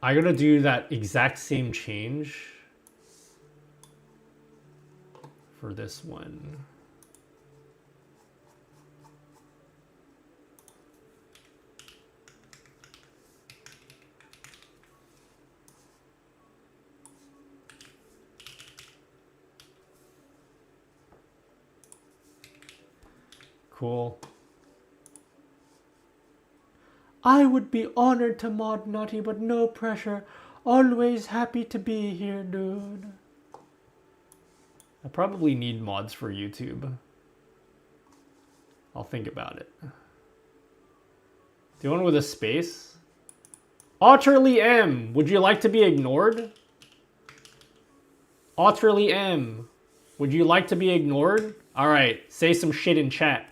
I gotta do that exact same change for this one. Cool. I would be honored to mod Nutty, but no pressure. Always happy to be here, dude. I probably need mods for YouTube. I'll think about it. The one with a space? Otterly M, would you like to be ignored? Otterly M, would you like to be ignored? Alright, say some shit in chat.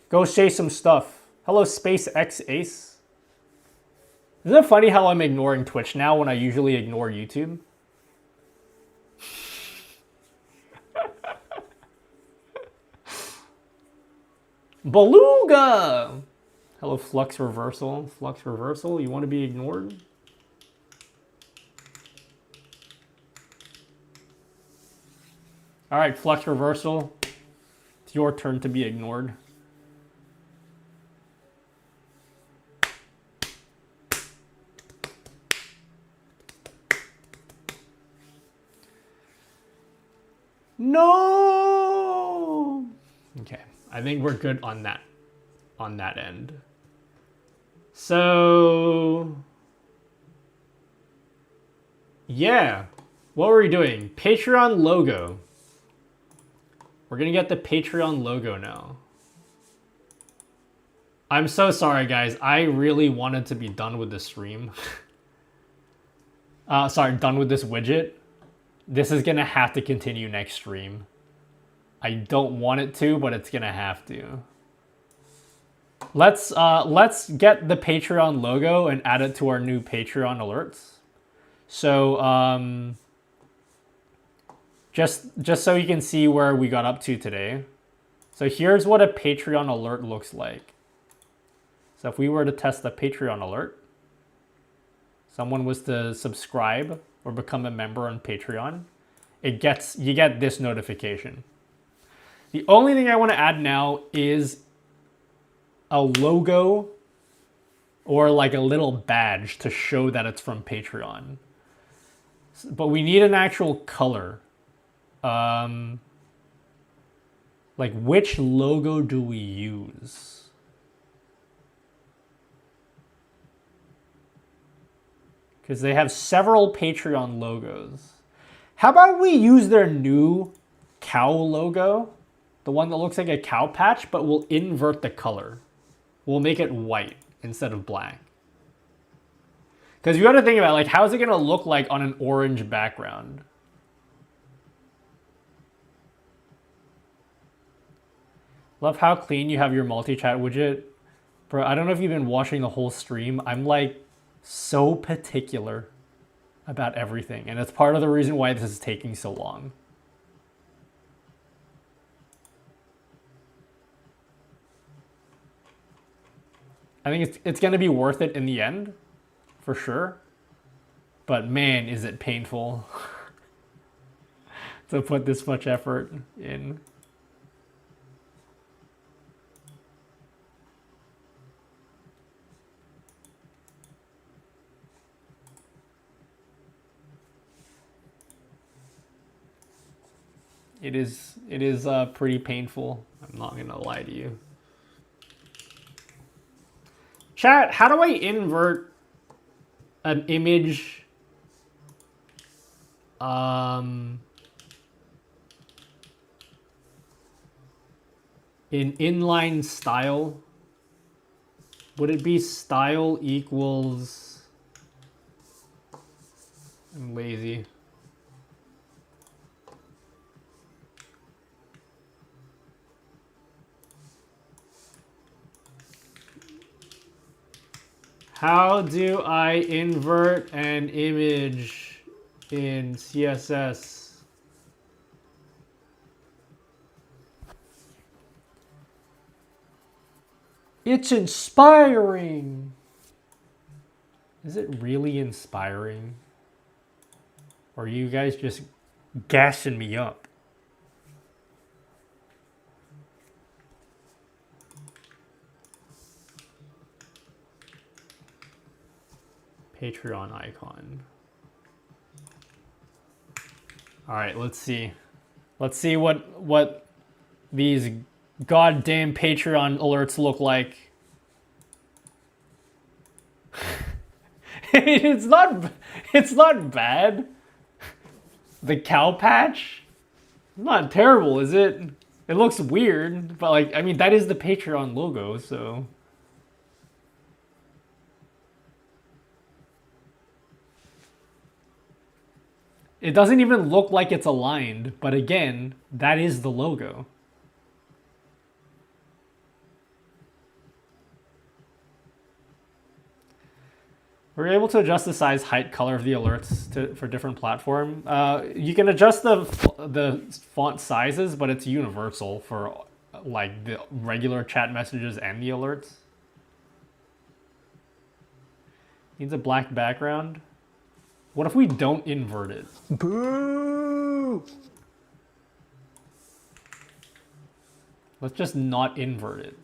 Go say some stuff. Hello, SpaceX Ace. Isn't it funny how I'm ignoring Twitch now when I usually ignore YouTube? Beluga! Hello, Flux Reversal. Flux Reversal, you want to be ignored? Alright, Flux Reversal. It's your turn to be ignored. No! Okay, I think we're good on that end. So yeah, what were we doing? Patreon logo. We're gonna get the Patreon logo now. I'm so sorry, guys. I really wanted to be done with the stream. Sorry, done with this widget. This is gonna have to continue next stream. I don't want it to, but it's gonna have to. Let's get the Patreon logo and add it to our new Patreon alerts. So just so you can see where we got up to today. So here's what a Patreon alert looks like. So if we were to test the Patreon alert, someone was to subscribe or become a member on Patreon, you get this notification. The only thing I want to add now is a logo or like a little badge to show that it's from Patreon. But we need an actual color. Like, which logo do we use? because they have several Patreon logos. How about we use their new cow logo, the one that looks like a cow patch, but we'll invert the color. We'll make it white instead of black. Because you got to think about, like, how is it going to look like on an orange background? Love how clean you have your multi-chat widget. Bro, I don't know if you've been watching the whole stream. I'm like so particular about everything. And it's part of the reason why this is taking so long. I think it's going to be worth it in the end, for sure. But man, is it painful to put this much effort in. It is pretty painful. I'm not gonna lie to you. Chat, how do I invert an image in inline style? Would it be style equals... I'm lazy. How do I invert an image in CSS? It's inspiring. Is it really inspiring? Or are you guys just gassing me up? Patreon icon. All right, let's see. Let's see what these goddamn Patreon alerts look like. It's not bad. The cow patch? Not terrible, is it? It looks weird, but like, I mean, that is the Patreon logo, so. It doesn't even look like it's aligned, but again, that is the logo. We're able to adjust the size, height, color of the alerts for different platform. You can adjust the font sizes, but it's universal for like the regular chat messages and the alerts. Needs a black background. What if we don't invert it? Boo! Let's just not invert it.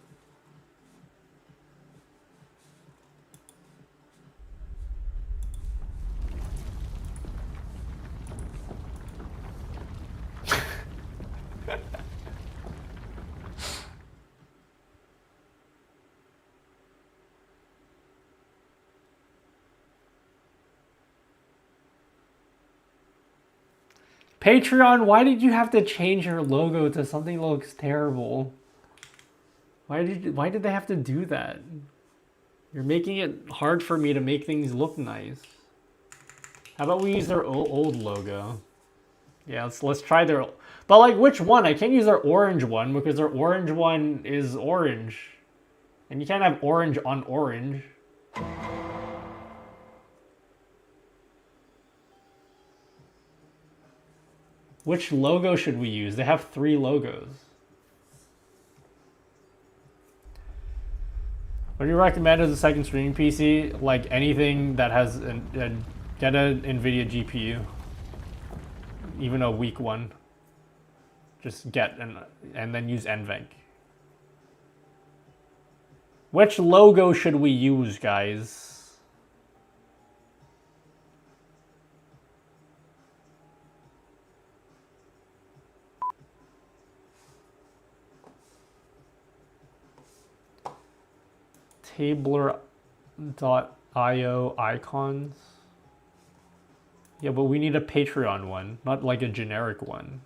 Patreon, why did you have to change your logo to something that looks terrible? Why did they have to do that? You're making it hard for me to make things look nice. How about we use their old logo? Yeah, let's try their... But like, which one? I can't use their orange one because their orange one is orange. And you can't have orange on orange. Which logo should we use? They have 3 logos. What do you recommend as a second streaming PC? Like anything that has get an NVIDIA GPU. Even a weak one. Just get and then use NVENC. Which logo should we use, guys? Tabler.io icons. Yeah, but we need a Patreon one, not like a generic one.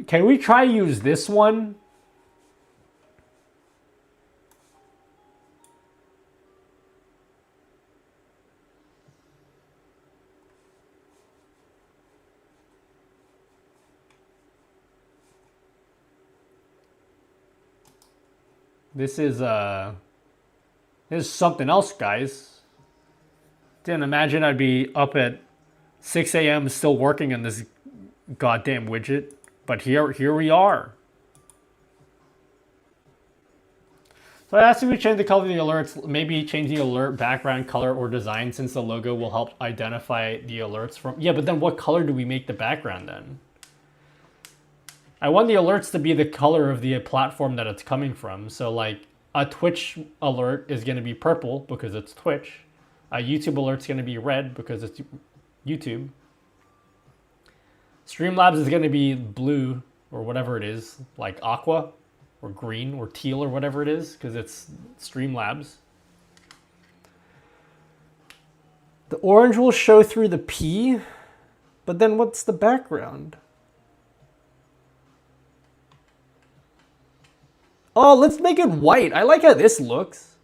Can we try use this one? This is something else, guys. Didn't imagine I'd be up at 6 a.m. still working on this goddamn widget, but here we are. So I asked if we change the color of the alerts, maybe change the alert background color or design, since the logo will help identify the alerts from. Yeah, but then what color do we make the background then? I want the alerts to be the color of the platform that it's coming from. So like a Twitch alert is going to be purple because it's Twitch. A YouTube alert's going to be red because it's YouTube. Streamlabs is going to be blue or whatever it is, like aqua or green or teal or whatever it is, because it's Streamlabs. The orange will show through the P, but then what's the background? Oh, let's make it white. I like how this looks.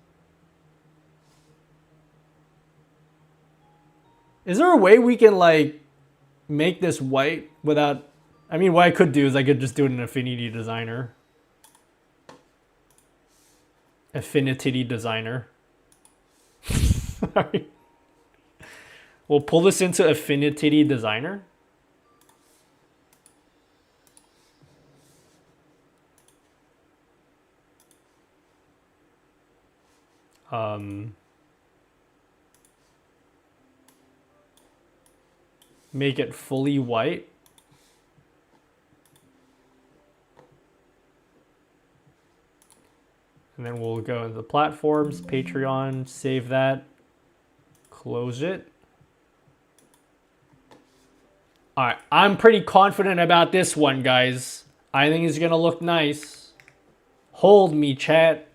Is there a way we can like make this white without... I mean, what I could do is I could just do it in Affinity Designer. Affinity Designer. Sorry. We'll pull this into Affinity Designer. Make it fully white. And then we'll go into the platforms, Patreon, save that, close it. All right, I'm pretty confident about this one, guys. I think it's gonna look nice. Hold me, chat.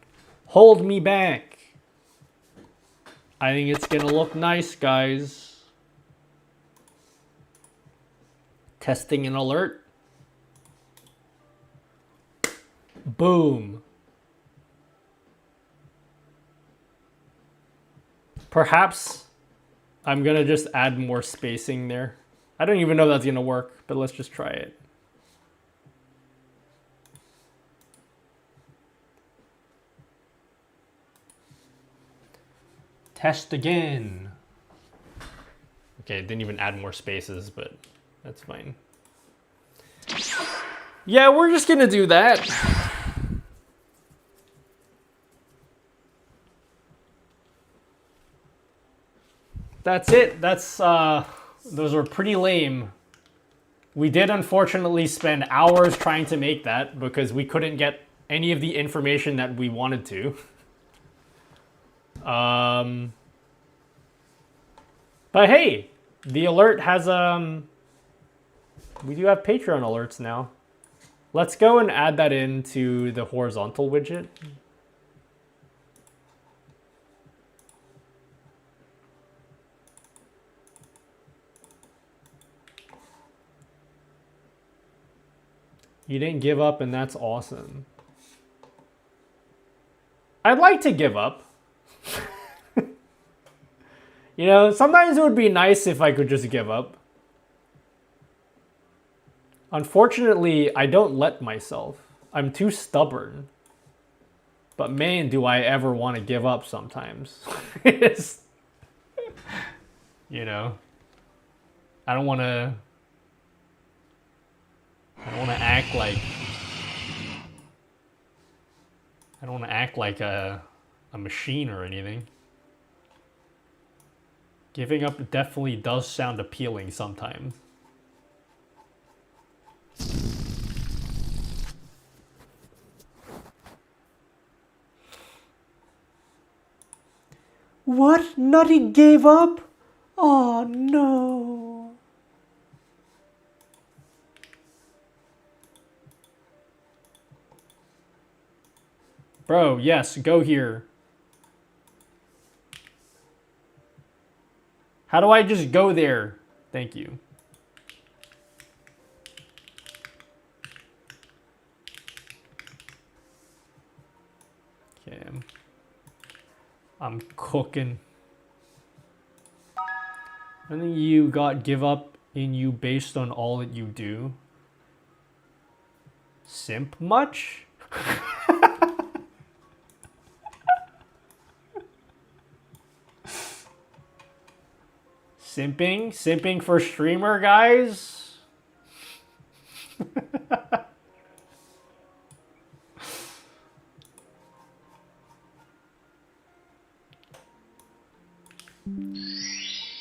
Hold me back. I think it's gonna look nice, guys. Testing an alert. Boom. Perhaps I'm gonna just add more spacing there. I don't even know if that's gonna work, but let's just try it. Test again. Okay, didn't even add more spaces, but that's fine. Yeah, we're just gonna do that. That's it. That's those are pretty lame. We did unfortunately spend hours trying to make that because we couldn't get any of the information that we wanted to. But hey, the alert has we do have Patreon alerts now. Let's go and add that into the horizontal widget. You didn't give up, and that's awesome. I'd like to give up. You know, sometimes it would be nice if I could just give up. Unfortunately, I don't let myself. I'm too stubborn. But man, do I ever want to give up sometimes. It's, you know, I don't want to act like a machine or anything. Giving up definitely does sound appealing sometimes. What? Nutty gave up? Oh no. Bro, yes, go here. How do I just go there? Thank you. Okay. I'm cooking. And then you got give up in you based on all that you do. Simp much? Simping for streamer, guys.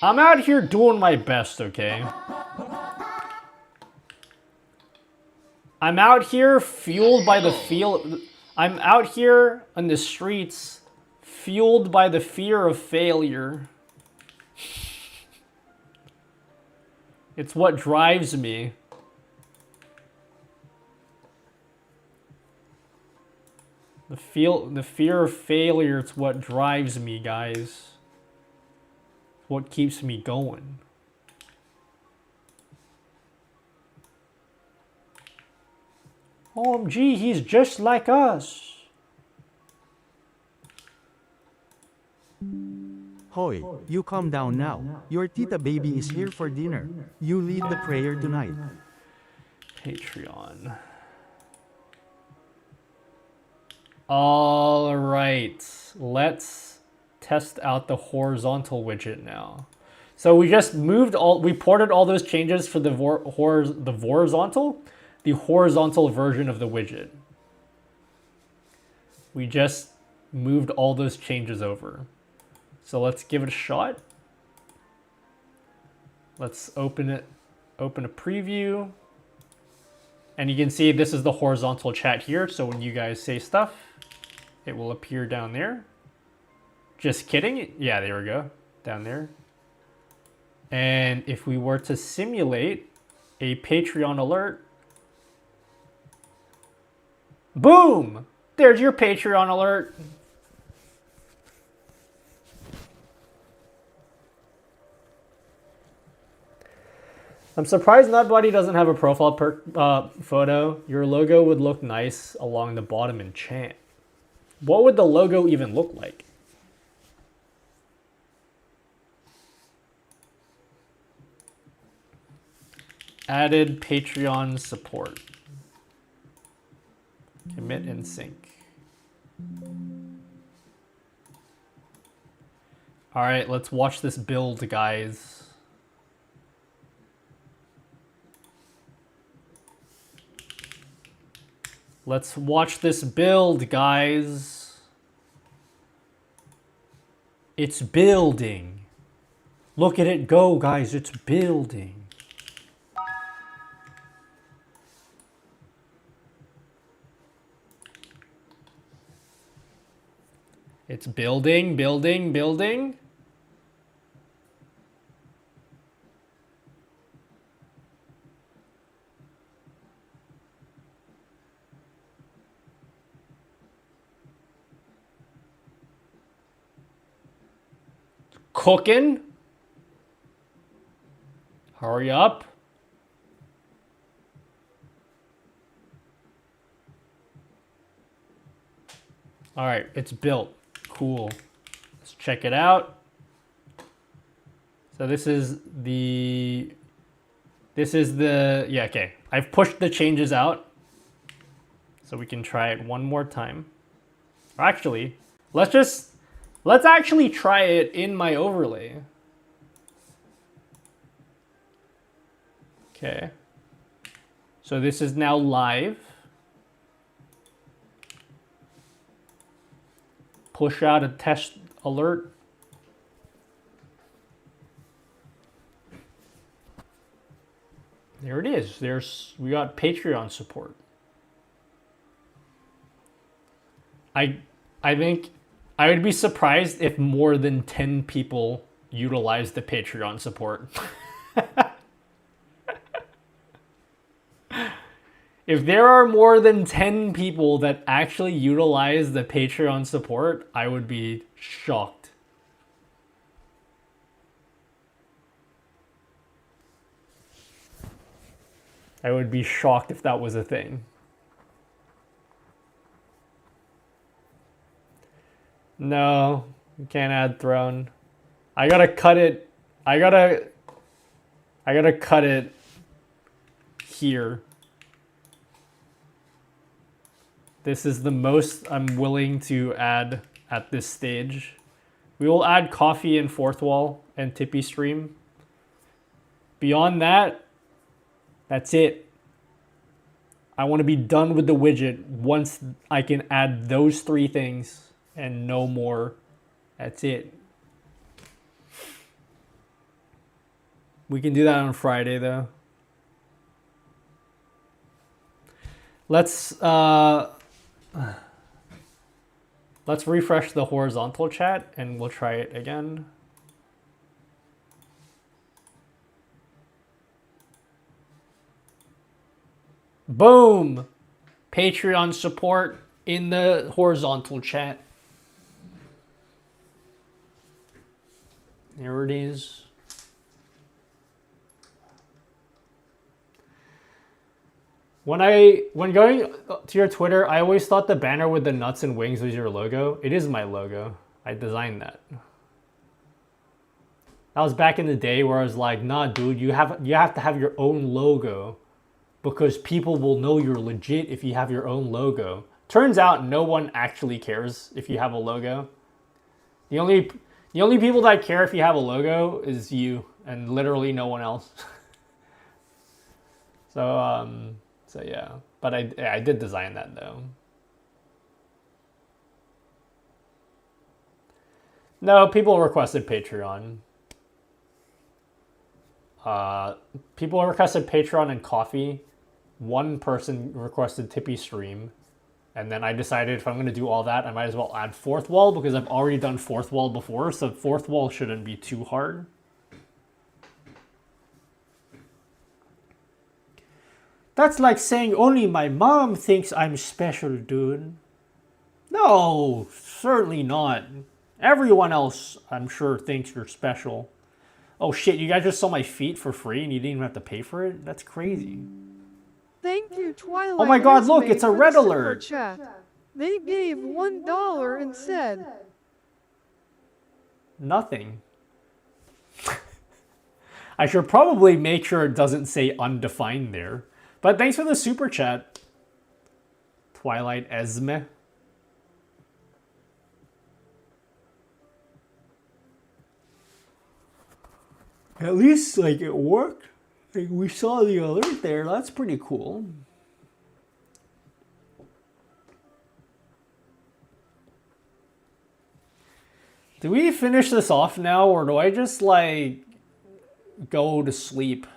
I'm out here doing my best, okay? I'm out here fueled by the feel. I'm out here on the streets fueled by the fear of failure. It's what drives me. The fear of failure, it's what drives me, guys. It's what keeps me going. OMG, he's just like us. Hoy, you calm down now. Your tita baby is here for dinner. You lead the prayer tonight. Patreon. All right, let's test out the horizontal widget now. So we just we ported all those changes for the horizontal version of the widget. We just moved all those changes over. So let's give it a shot. Let's open a preview. And you can see this is the horizontal chat here. So when you guys say stuff, it will appear down there. Just kidding. Yeah, there we go. Down there. And if we were to simulate a Patreon alert, boom! There's your Patreon alert. I'm surprised Nutbuddy doesn't have a profile photo. Your logo would look nice along the bottom in chat. What would the logo even look like? Added Patreon support. Commit and sync. All right, let's watch this build, guys. Let's watch this build, guys. It's building. Look at it go, guys. It's building. It's building, building, building. Cooking. Hurry up. All right, it's built. Cool. Let's check it out. So this is the, yeah, okay. I've pushed the changes out. So we can try it one more time. Or actually, let's actually try it in my overlay. Okay. So this is now live. Push out a test alert. There it is. We got Patreon support. I think I would be surprised if more than 10 people utilize the Patreon support. If there are more than 10 people that actually utilize the Patreon support, I would be shocked. I would be shocked if that was a thing. No, you can't add throne. I gotta cut it. I gotta cut it here. This is the most I'm willing to add at this stage. We will add coffee and fourth wall and Tippy stream. Beyond that, that's it. I want to be done with the widget once I can add those 3 things and no more. That's it. We can do that on Friday though. Let's refresh the horizontal chat and we'll try it again. Boom! Patreon support in the horizontal chat. There it is. When going to your Twitter, I always thought the banner with the nuts and wings was your logo. It is my logo. I designed that. That was back in the day where I was like, nah, dude, you have to have your own logo because people will know you're legit if you have your own logo. Turns out no one actually cares if you have a logo. The only people that care if you have a logo is you and literally no one else. So yeah, but I did design that though. No, people requested Patreon. People requested Patreon and coffee. One person requested Tippy stream. And then I decided if I'm going to do all that, I might as well add fourth wall because I've already done fourth wall before. So fourth wall shouldn't be too hard. That's like saying only my mom thinks I'm special, dude. No, certainly not. Everyone else, I'm sure, thinks you're special. Oh shit, you guys just saw my feet for free and you didn't even have to pay for it? That's crazy. Thank you, Twilight. Oh my god, look, it's a red super alert. Chat. They gave $1 and said Nothing. I should probably make sure it doesn't say undefined there. But thanks for the super chat, Twilight Esme. At least, like, it worked. Like, we saw the alert there. That's pretty cool. Do we finish this off now, or do I just, like, go to sleep?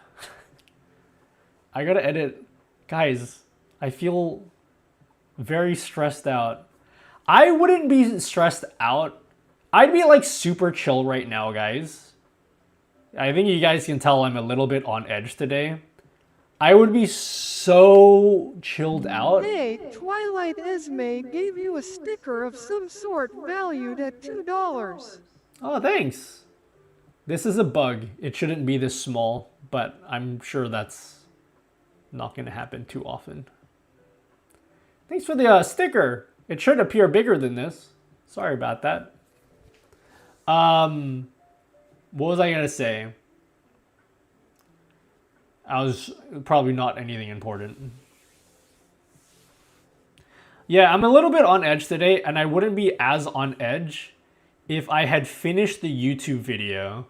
I gotta edit. Guys, I feel very stressed out. I wouldn't be stressed out. I'd be, like, super chill right now, guys. I think you guys can tell I'm a little bit on edge today. I would be so chilled out. Hey, Twilight Esme gave you a sticker of some sort valued at $2. Oh, thanks. This is a bug. It shouldn't be this small, but I'm sure that's not going to happen too often. Thanks for the sticker. It should appear bigger than this. Sorry about that. What was I going to say? I was probably not anything important. Yeah, I'm a little bit on edge today, and I wouldn't be as on edge if I had finished the YouTube video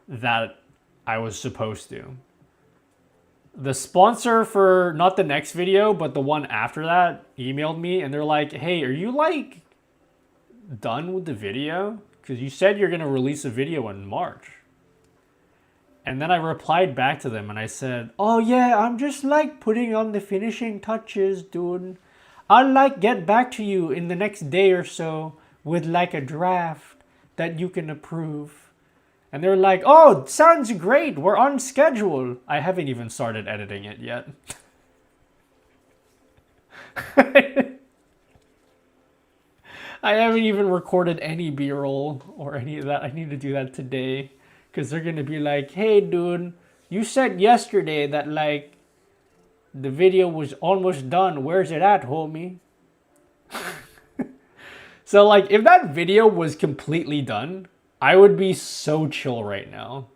that I was supposed to. The sponsor for not the next video, but the one after that emailed me, and they're like, hey, are you, like, done with the video? Because you said you're going to release a video in March. And then I replied back to them and I said, oh yeah, I'm just like putting on the finishing touches, dude. I'll like get back to you in the next day or so with like a draft that you can approve. And they're like, oh, sounds great. We're on schedule. I haven't even started editing it yet. I haven't even recorded any B-roll or any of that. I need to do that today. Because they're going to be like, hey, dude, you said yesterday that, like, the video was almost done. Where's it at, homie? So, like, if that video was completely done, I would be so chill right now.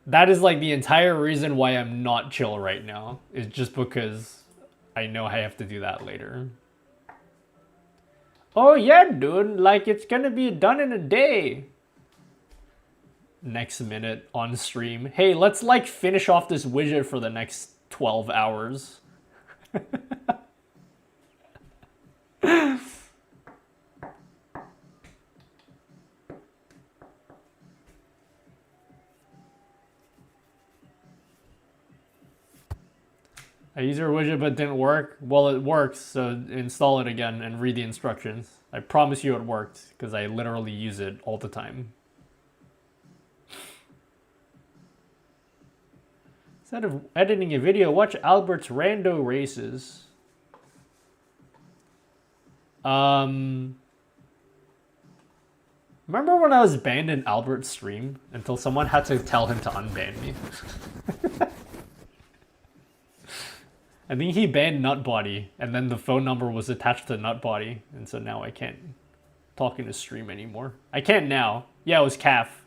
That is, like, the entire reason why I'm not chill right now. Is just because I know I have to do that later. Oh, yeah, dude. Like, it's gonna be done in a day. Next minute on stream. Hey, let's, like, finish off this widget for the next 12 hours. I used your widget but it didn't work. Well, it works, so install it again and read the instructions. I promise you it worked, because I literally use it all the time. Instead of editing a video, watch Albert's rando races. Remember when I was banned in Albert's stream until someone had to tell him to unban me? I think he banned Nutbody, and then the phone number was attached to Nutbody, and so now I can't talk in his stream anymore. I can now. Yeah, it was Calf.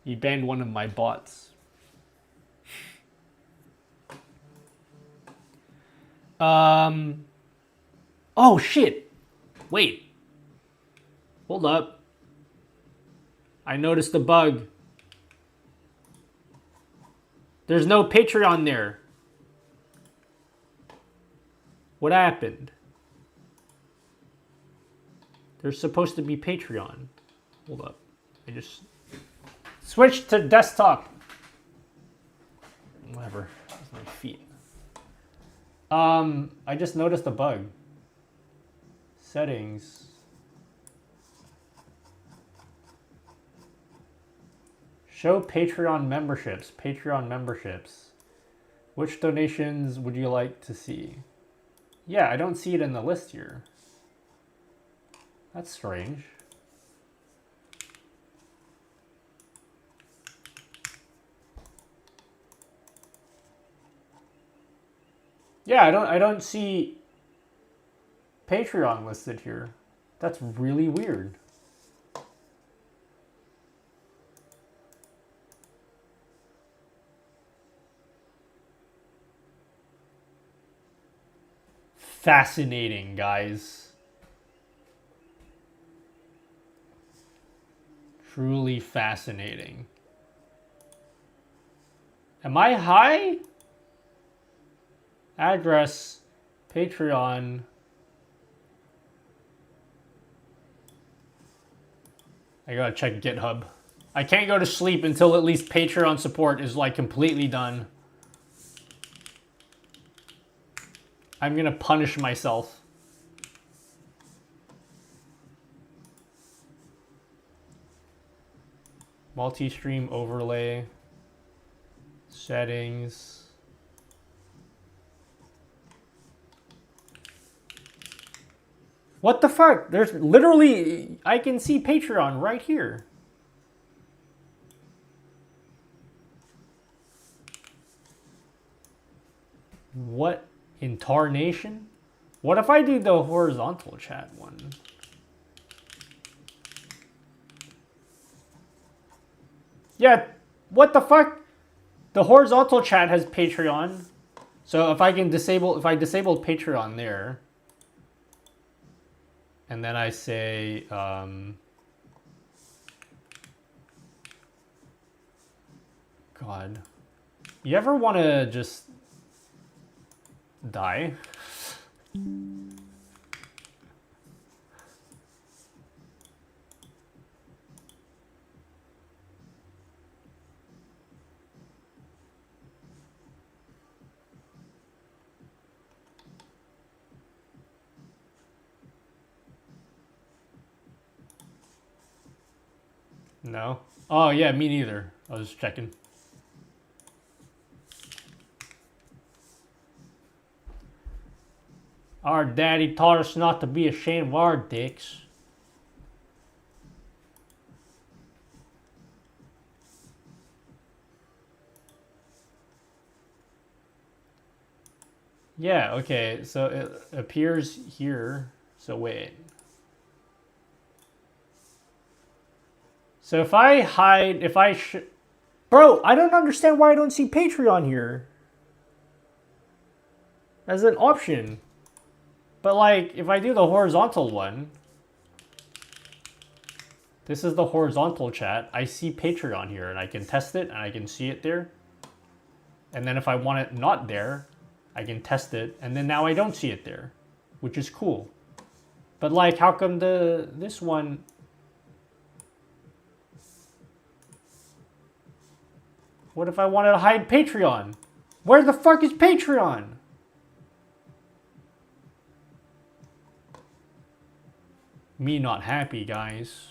He banned one of my bots. Oh shit! Wait. Hold up. I noticed a bug. There's no Patreon there. What happened? There's supposed to be Patreon. Hold up. I just switched to desktop. Whatever. That's my feet. I just noticed a bug. Settings. Show Patreon memberships. Patreon memberships. Which donations would you like to see? Yeah, I don't see it in the list here. That's strange. Yeah, I don't see Patreon listed here. That's really weird. Fascinating, guys. Truly fascinating. Am I high? Address, Patreon. I gotta check GitHub. I can't go to sleep until at least Patreon support is like completely done. I'm gonna punish myself. Multistream overlay. Settings. What the fuck? There's literally, I can see Patreon right here. What in tarnation? What if I do the horizontal chat one? Yeah, what the fuck? The horizontal chat has Patreon. So if I disable Patreon there, and then I say, God. You ever want to just die? No? Oh, yeah, me neither. I was checking. Our daddy taught us not to be ashamed of our dicks. Yeah, okay, so it appears here. So wait. So if I hide, Bro, I don't understand why I don't see Patreon here as an option. But like, if I do the horizontal one, this is the horizontal chat. I see Patreon here and I can test it and I can see it there. And then if I want it not there, I can test it and then now I don't see it there, which is cool. But like, how come this one? What if I wanted to hide Patreon? Where the fuck is Patreon? Me not happy, guys.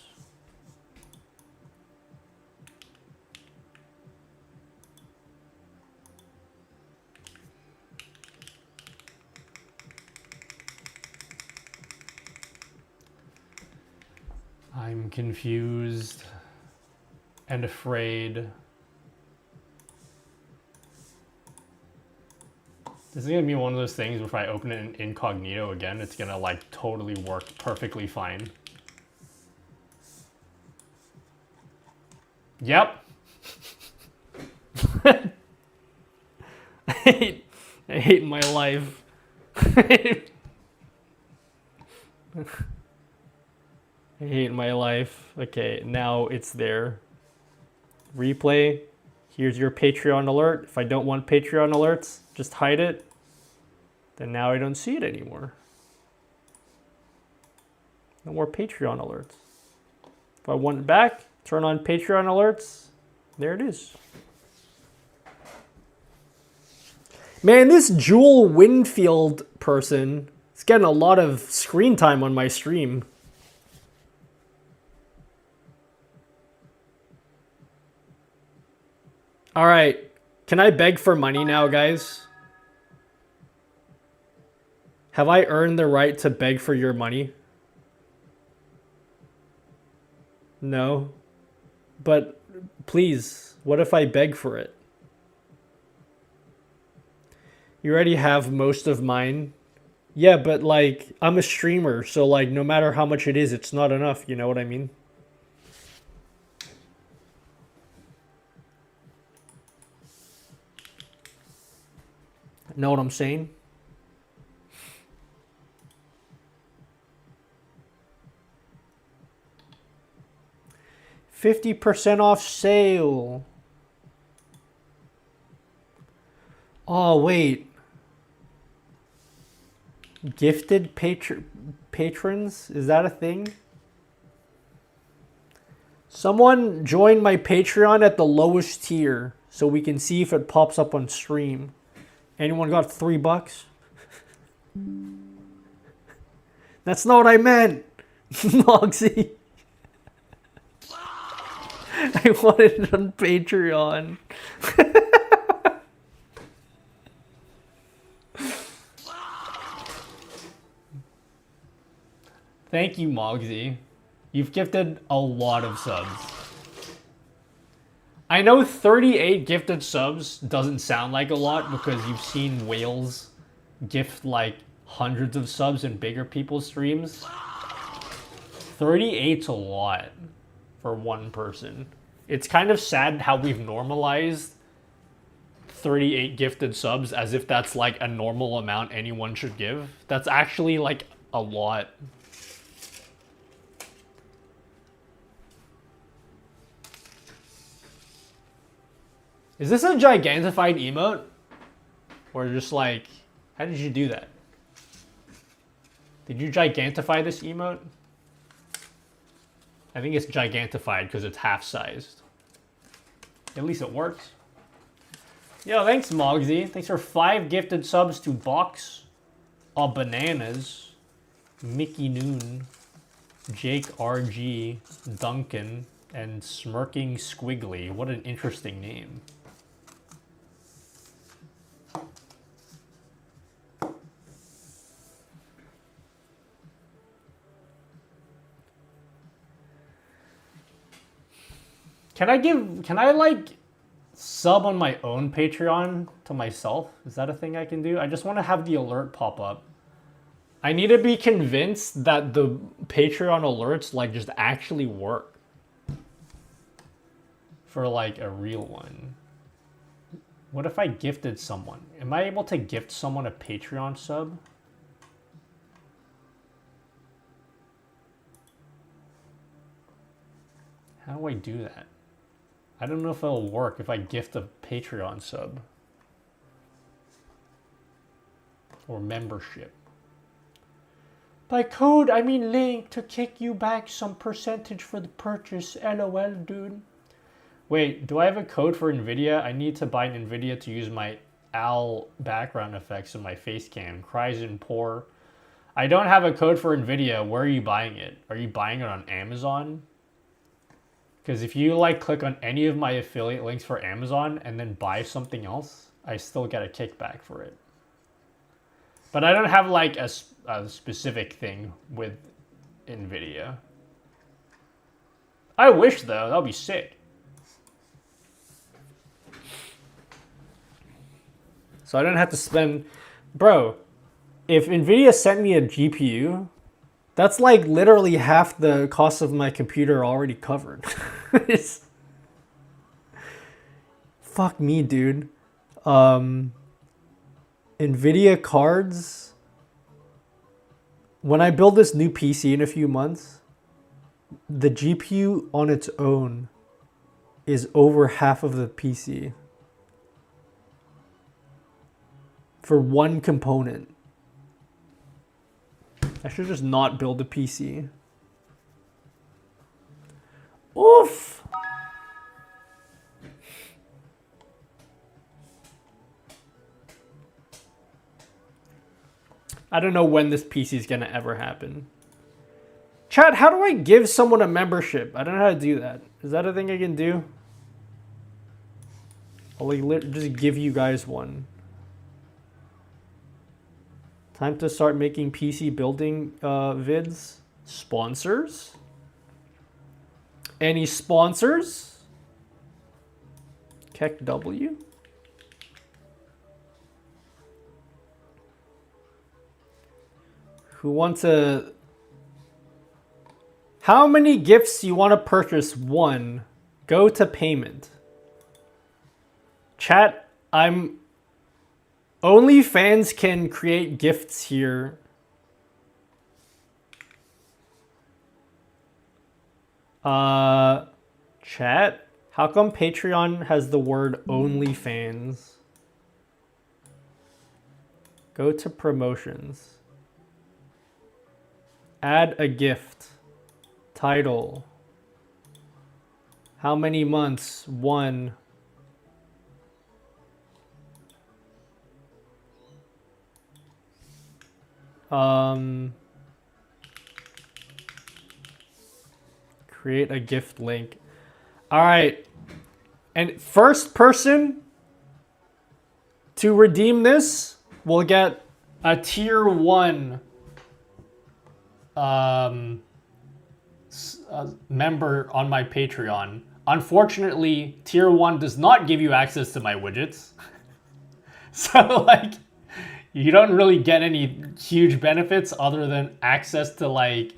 I'm confused and afraid. This is gonna be one of those things where if I open it in incognito again, it's gonna like totally work perfectly fine. Yep. I hate my life. I hate my life. Okay, now it's there. Replay. Here's your Patreon alert. If I don't want Patreon alerts, just hide it. Then now I don't see it anymore. No more Patreon alerts. If I want it back, turn on Patreon alerts. There it is. Man, this Jewel Winfield person is getting a lot of screen time on my stream. All right, can I beg for money now, guys? Have I earned the right to beg for your money? No. But please, what if I beg for it? You already have most of mine. Yeah, but like, I'm a streamer, so like, no matter how much it is, it's not enough, you know what I mean? Know what I'm saying? $50% off sale. Oh, wait. Gifted patrons? Is that a thing? Someone join my Patreon at the lowest tier so we can see if it pops up on stream. Anyone got $3? That's not what I meant. Moxie. I wanted it on Patreon. Thank you, Mogsy. You've gifted a lot of subs. I know 38 gifted subs doesn't sound like a lot because you've seen whales gift like hundreds of subs in bigger people's streams. 38's a lot for one person. It's kind of sad how we've normalized 38 gifted subs as if that's like a normal amount anyone should give. That's actually like a lot. Is this a gigantified emote? Or just like, how did you do that? Did you gigantify this emote? I think it's gigantified because it's half-sized. At least it works. Yo, thanks Mogsy. Thanks for 5 gifted subs to Box of Bananas, Mickey Noon, Jake RG, Duncan, and Smirking Squiggly. What an interesting name. Can I like sub on my own Patreon to myself? Is that a thing I can do? I just want to have the alert pop up. I need to be convinced that the Patreon alerts like just actually work for like a real one. What if I gifted someone? Am I able to gift someone a Patreon sub? How do I do that? I don't know if it'll work if I gift a Patreon sub. Or membership. By code, I mean link to kick you back some percentage for the purchase. LOL, dude. Wait, do I have a code for NVIDIA? I need to buy an NVIDIA to use my OWL background effects in my face cam. Cries and poor. I don't have a code for NVIDIA. Where are you buying it? Are you buying it on Amazon? Because if you like click on any of my affiliate links for Amazon and then buy something else, I still get a kickback for it. But I don't have like a specific thing with NVIDIA. I wish though, that would be sick. So I don't have to spend, bro, if NVIDIA sent me a GPU, that's like literally half the cost of my computer already covered. Fuck me, dude. NVIDIA cards. When I build this new PC in a few months, the GPU on its own is over half of the PC. For one component. I should just not build a PC. Oof! I don't know when this PC is gonna ever happen. Chat, how do I give someone a membership? I don't know how to do that. Is that a thing I can do? I'll like just give you guys one. Time to start making PC building vids. Sponsors? Any sponsors? Keck W? Who wants to... How many gifts you want to purchase? One. Go to payment. Chat, OnlyFans can create gifts here. Chat, how come Patreon has the word OnlyFans? Go to promotions. Add a gift. Title. How many months? 1. Create a gift link. All right. And first person to redeem this will get a tier 1 member on my Patreon. Unfortunately, tier 1 does not give you access to my widgets. So like you don't really get any huge benefits other than access to like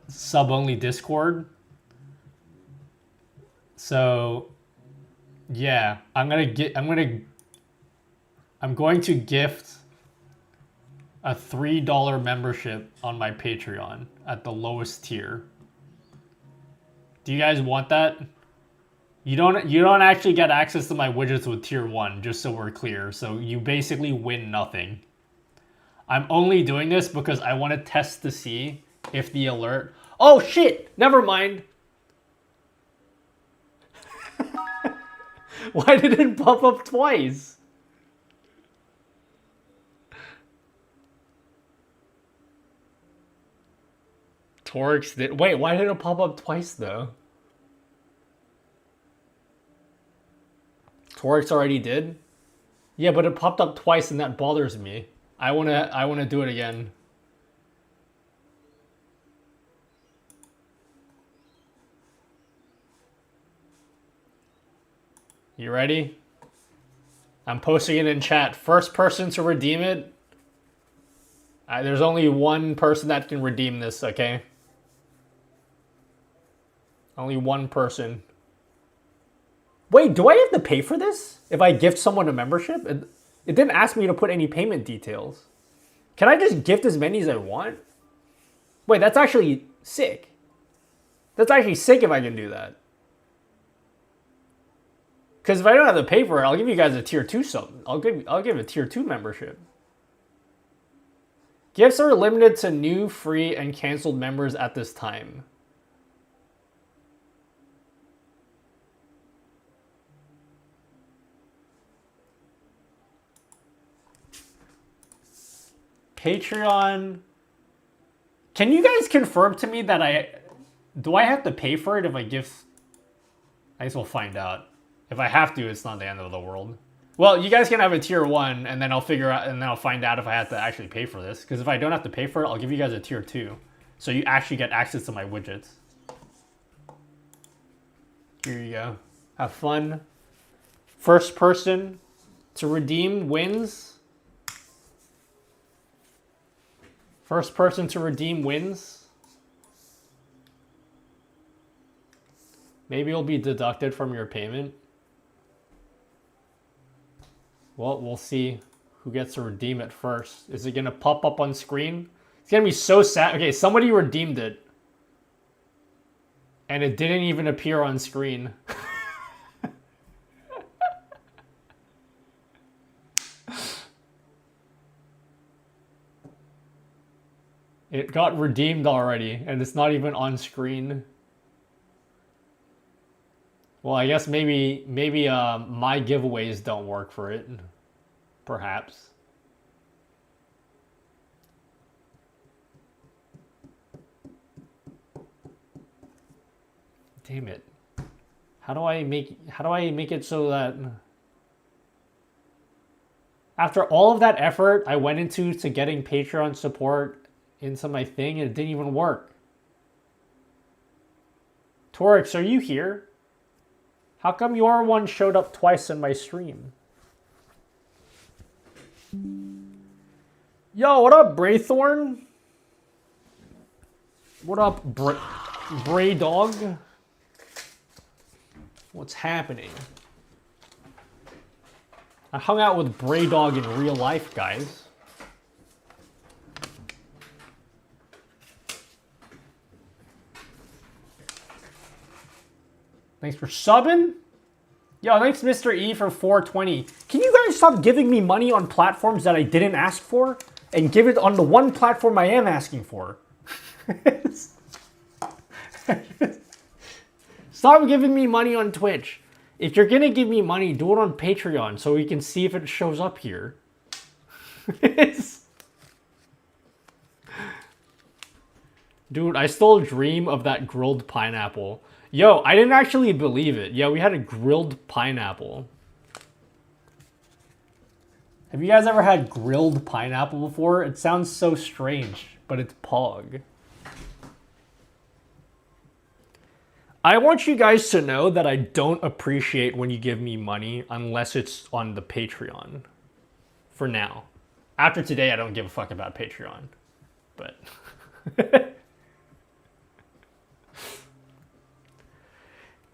sub-only Discord. So yeah, I'm going to gift a $3 membership on my Patreon at the lowest tier. Do you guys want that? You don't actually get access to my widgets with tier 1, just so we're clear. So you basically win nothing. I'm only doing this because I want to test to see if the alert... Oh shit! Never mind. Why did it pop up twice? Torx did... Wait, why did it pop up twice though? Torx already did? Yeah, but it popped up twice and that bothers me. I wanna do it again. You ready? I'm posting it in chat. First person to redeem it. There's only one person that can redeem this, okay? Only one person. Wait, do I have to pay for this? If I gift someone a membership? It didn't ask me to put any payment details. Can I just gift as many as I want? Wait, that's actually sick. That's actually sick if I can do that. Because if I don't have to pay for it, I'll give you guys a tier 2 something. I'll give a tier 2 membership. Gifts are limited to new, free, and canceled members at this time. Patreon. Can you guys confirm to me that do I have to pay for it if I gift? I guess we'll find out. If I have to, it's not the end of the world. Well, you guys can have a tier 1, and then I'll figure out, and then I'll find out if I have to actually pay for this. Because if I don't have to pay for it, I'll give you guys a tier 2. So you actually get access to my widgets. Here you go. Have fun. First person to redeem wins. First person to redeem wins. Maybe it'll be deducted from your payment. Well, we'll see who gets to redeem it first. Is it going to pop up on screen? It's going to be so sad. Okay, somebody redeemed it. And it didn't even appear on screen. It got redeemed already, and it's not even on screen. Well, I guess maybe my giveaways don't work for it. Perhaps. Damn it. How do I make it so that after all of that effort I went into getting Patreon support into my thing, and it didn't even work? Torix, are you here? How come your one showed up twice in my stream? Yo, what up, Braythorn? What up, Bray Dog? What's happening? I hung out with Bray Dog in real life, guys. Thanks for subbing. Yo, thanks Mr. E for 420. Can you guys stop giving me money on platforms that I didn't ask for and give it on the one platform I am asking for? Stop giving me money on Twitch. If you're gonna give me money, do it on Patreon so we can see if it shows up here. Dude, I still dream of that grilled pineapple. Yo, I didn't actually believe it. Yeah, we had a grilled pineapple. Have you guys ever had grilled pineapple before? It sounds so strange, but it's Pog. I want you guys to know that I don't appreciate when you give me money unless it's on the Patreon. For now. After today, I don't give a fuck about Patreon. But...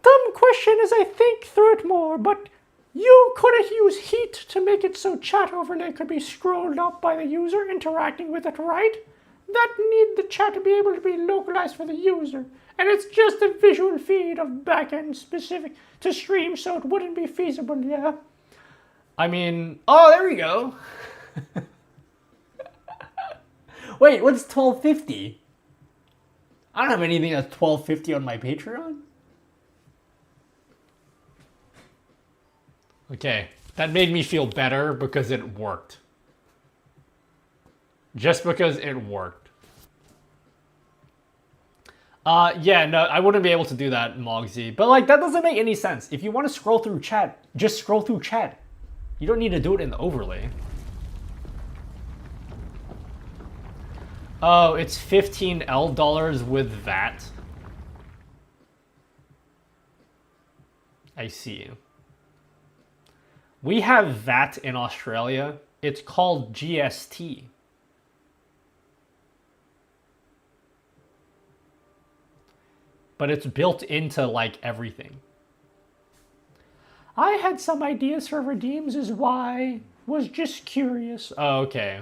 Dumb question as I think through it more, but you couldn't use heat to make it so chat overlay could be scrolled up by the user interacting with it, right? That need the chat to be able to be localized for the user, and it's just a visual feed of backend specific to stream, so it wouldn't be feasible, yeah? I mean, oh, there we go. Wait, what's 1250? I don't have anything that's 1250 on my Patreon. Okay, that made me feel better because it worked. Just because it worked. Yeah, no, I wouldn't be able to do that, Mogsy. But like, that doesn't make any sense. If you want to scroll through chat, just scroll through chat. You don't need to do it in the overlay. Oh, it's $15 with VAT. I see. We have that in Australia. It's called GST. But it's built into like everything. I had some ideas for redeems is why. Was just curious. Oh, okay.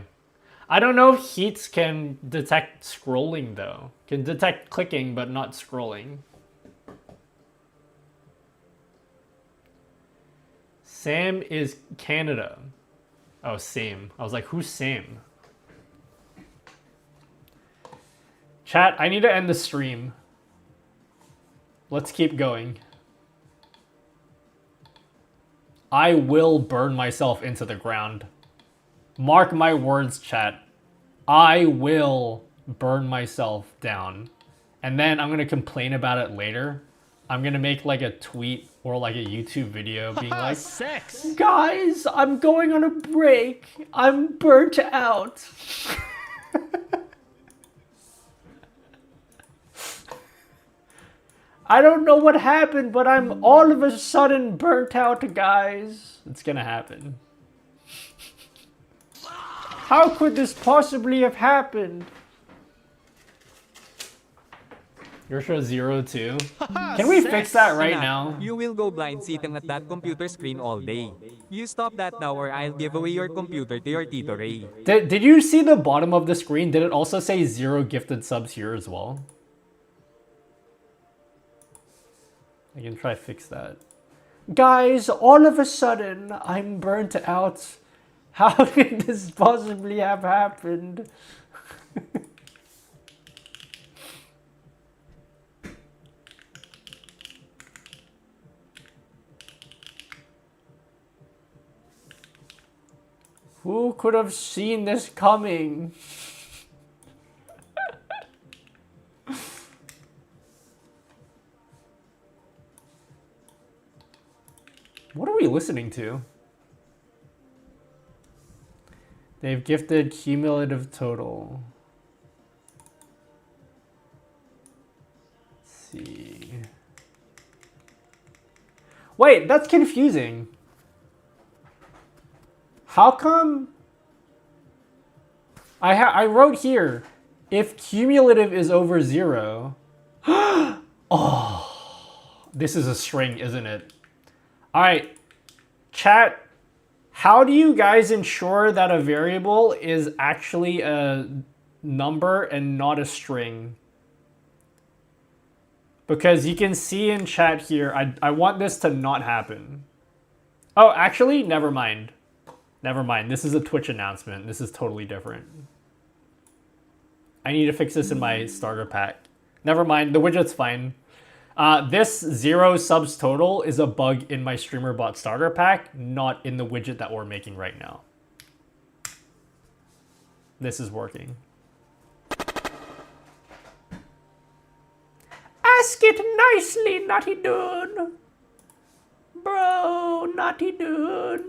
I don't know if heats can detect scrolling though. Can detect clicking but not scrolling. Sam is Canada. Oh, Sam. I was like, who's Sam? Chat, I need to end the stream. Let's keep going. I will burn myself into the ground. Mark my words, chat. I will burn myself down. And then I'm going to complain about it later. I'm going to make like a tweet or like a YouTube video being like, sex! guys, I'm going on a break. I'm burnt out. I don't know what happened, but I'm all of a sudden burnt out, guys. It's gonna happen. How could this possibly have happened? Your show 02. Can we fix that right now? You will go blind sitting at that computer screen all day. You stop that now or I'll give away your computer to your Tito Ray. Did you see the bottom of the screen? Did it also say 0 gifted subs here as well? I can try to fix that. Guys, all of a sudden, I'm burnt out. How did this possibly have happened? Who could have seen this coming? What are we listening to? They've gifted cumulative total. Let's see. Wait, that's confusing. How come? I wrote here, if cumulative is over 0. Oh, this is a string, isn't it? All right, chat, how do you guys ensure that a variable is actually a number and not a string? Because you can see in chat here, I want this to not happen. Oh, actually, never mind. Never mind, this is a Twitch announcement. This is totally different. I need to fix this in my starter pack. Never mind, the widget's fine. This 0 subs total is a bug in my StreamerBot starter pack, not in the widget that we're making right now. This is working. Ask it nicely, Naughty Dude. Bro, Naughty Dude.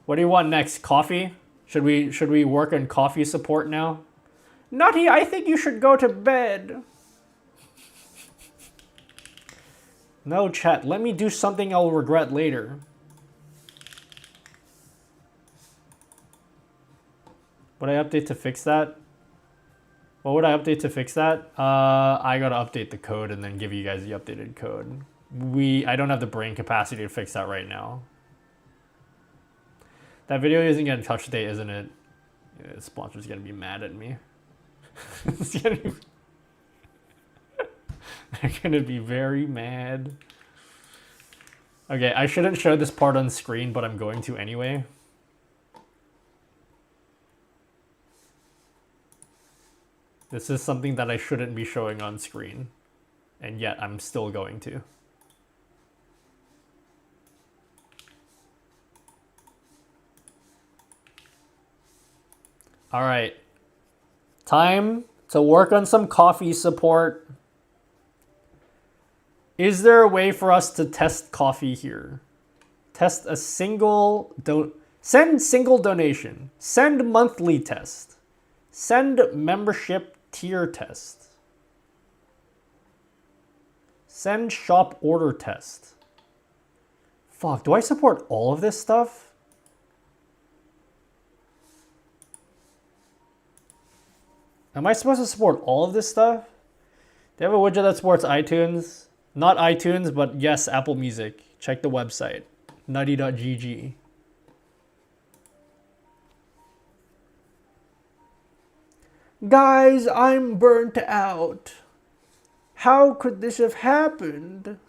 What do you want next? Coffee? Should we work on coffee support now? Naughty, I think you should go to bed. No, chat, let me do something I'll regret later. Would I update to fix that? What would I update to fix that? I gotta update the code and then give you guys the updated code. I don't have the brain capacity to fix that right now. That video isn't getting touch today, isn't it? Yeah, the sponsor's gonna be mad at me. They're gonna be very mad. Okay, I shouldn't show this part on screen, but I'm going to anyway. This is something that I shouldn't be showing on screen, and yet I'm still going to. All right, time to work on some coffee support. Is there a way for us to test coffee here? Test a single send single donation, send monthly test, send membership tier test, Send shop order test. Fuck, do I support all of this stuff? Am I supposed to support all of this stuff? They have a widget that supports iTunes. Not iTunes, but yes, Apple Music. Check the website, nutty.gg. Guys, I'm burnt out. How could this have happened?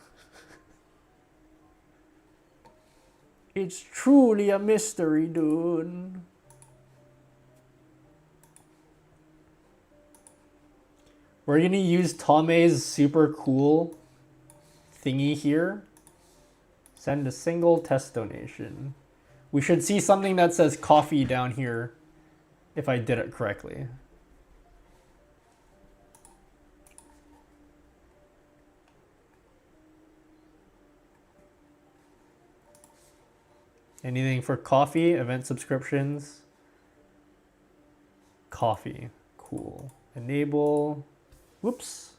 It's truly a mystery, dude. We're gonna use Tome's super cool thingy here. Send a single test donation. We should see something that says coffee down here if I did it correctly. Anything for coffee, event subscriptions? Coffee, cool. Enable, whoops.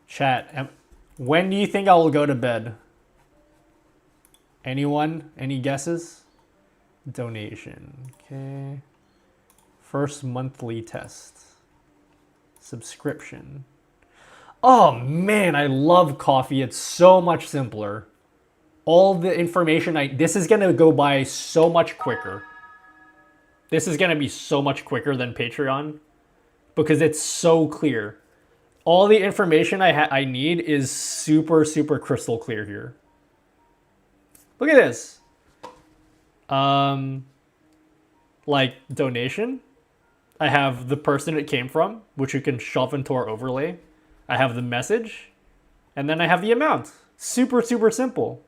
Chat, when do you think I will go to bed? Anyone? Any guesses? Donation, okay. First monthly test. Subscription. Oh man, I love coffee. It's so much simpler. All the information this is gonna go by so much quicker. This is gonna be so much quicker than Patreon because it's so clear. All the information I need is super, super crystal clear here. Look at this. Like donation. I have the person it came from, which you can shove into our overlay. I have the message, and then I have the amount. Super, super simple.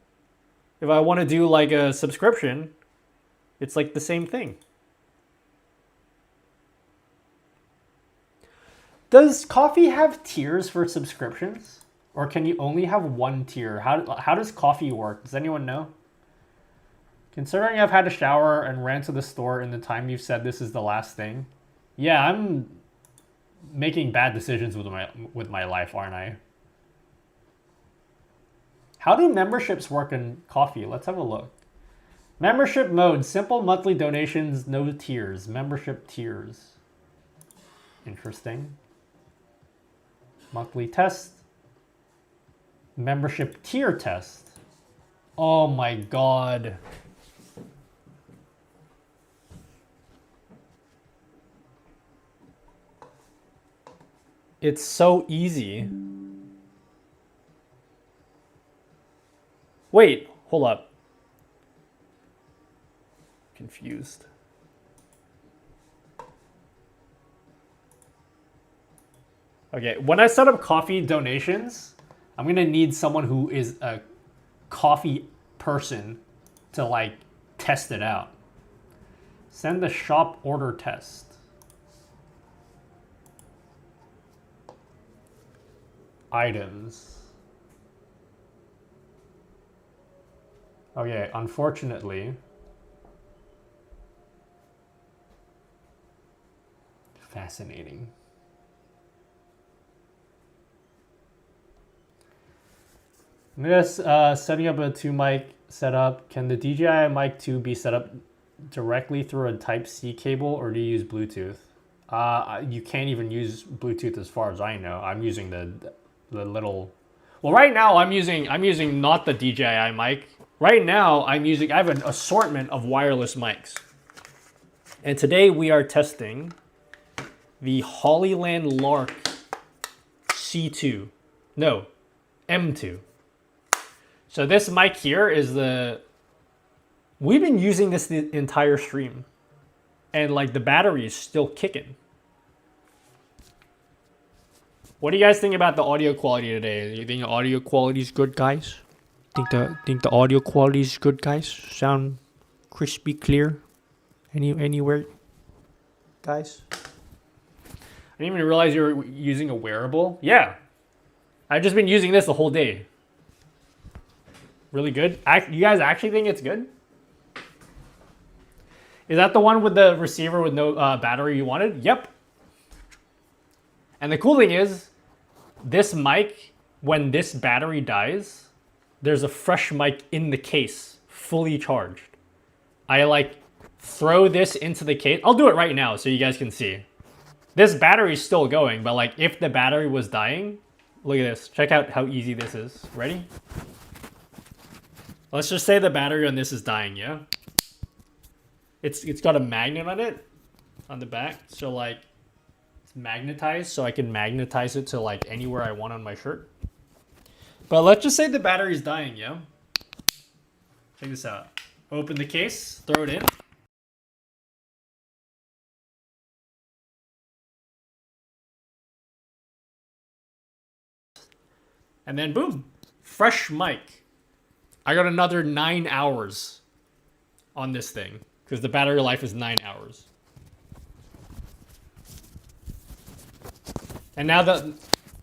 If I want to do like a subscription, it's like the same thing. Does coffee have tiers for subscriptions? Or can you only have one tier? How does coffee work? Does anyone know? Considering I've had a shower and ran to the store in the time you've said this is the last thing. Yeah, I'm making bad decisions with my life, aren't I? How do memberships work in coffee? Let's have a look. Membership mode, simple monthly donations, no tiers. Membership tiers. Interesting. Monthly test. Membership tier test. Oh my god. It's so easy. Wait, hold up. Confused. Okay, when I set up coffee donations, I'm gonna need someone who is a coffee person to like test it out. Send the shop order test. Items. Okay, unfortunately. Fascinating. I'm just setting up a 2-mic setup. Can the DJI Mic 2 be set up directly through a Type-C cable, or do you use Bluetooth? You can't even use Bluetooth as far as I know. I'm using the little. Well, right now I'm using not the DJI mic. Right now I have an assortment of wireless mics. And today we are testing the Hollyland Lark C2. No, M2. So this mic here is we've been using this the entire stream. And like the battery is still kicking. What do you guys think about the audio quality today? You think the audio quality is good, guys? Think the audio quality is good, guys? Sound crispy, clear? Anywhere, guys? I didn't even realize you were using a wearable. Yeah, I've just been using this the whole day. Really good. You guys actually think it's good? Is that the one with the receiver with no battery you wanted? Yep. And the cool thing is, this mic, when this battery dies, there's a fresh mic in the case, fully charged. I like throw this into the case. I'll do it right now so you guys can see. This battery's still going, but like if the battery was dying, look at this. Check out how easy this is. Ready? Let's just say the battery on this is dying, yeah? It's got a magnet on it, on the back. So like, it's magnetized, so I can magnetize it to like anywhere I want on my shirt. But let's just say the battery's dying, yeah? Check this out. Open the case, throw it in. And then boom, fresh mic. I got another 9 hours on this thing because the battery life is 9 hours. And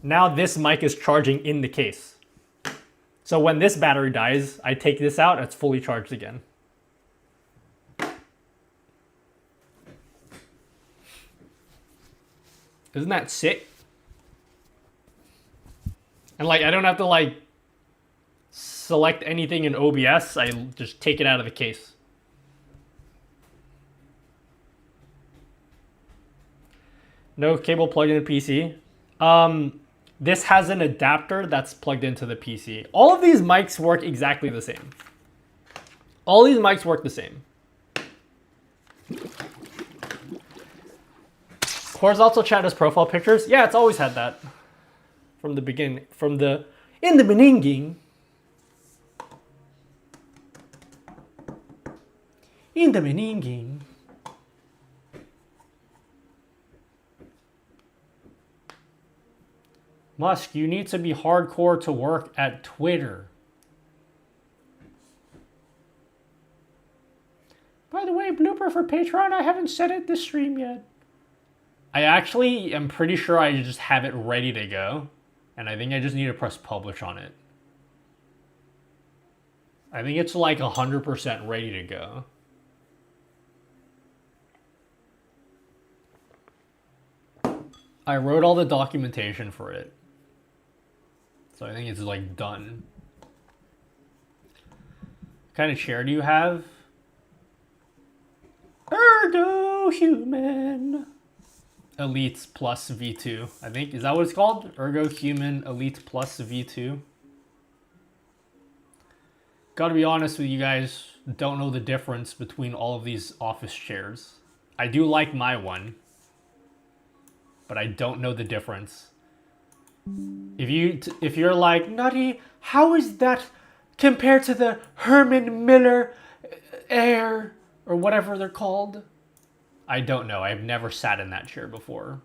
now this mic is charging in the case. So when this battery dies, I take this out, it's fully charged again. Isn't that sick? And like, I don't have to like select anything in OBS. I just take it out of the case. No cable plugged into PC. This has an adapter that's plugged into the PC. All of these mics work exactly the same. All these mics work the same. Horizontal chat as profile pictures. Yeah, it's always had that. From the beginning, in the beginning. In the beginning. Musk, you need to be hardcore to work at Twitter. By the way, blooper for Patreon, I haven't said it this stream yet. I actually am pretty sure I just have it ready to go. And I think I just need to press publish on it. I think it's like 100% ready to go. I wrote all the documentation for it. So I think it's like done. What kind of chair do you have? Ergo Human Elite Plus V2. I think, is that what it's called? Ergo Human Elite Plus V2. Gotta be honest with you guys, don't know the difference between all of these office chairs. I do like my one, but I don't know the difference. If you're like, Nutty, how is that compared to the Herman Miller Air or whatever they're called? I don't know. I've never sat in that chair before.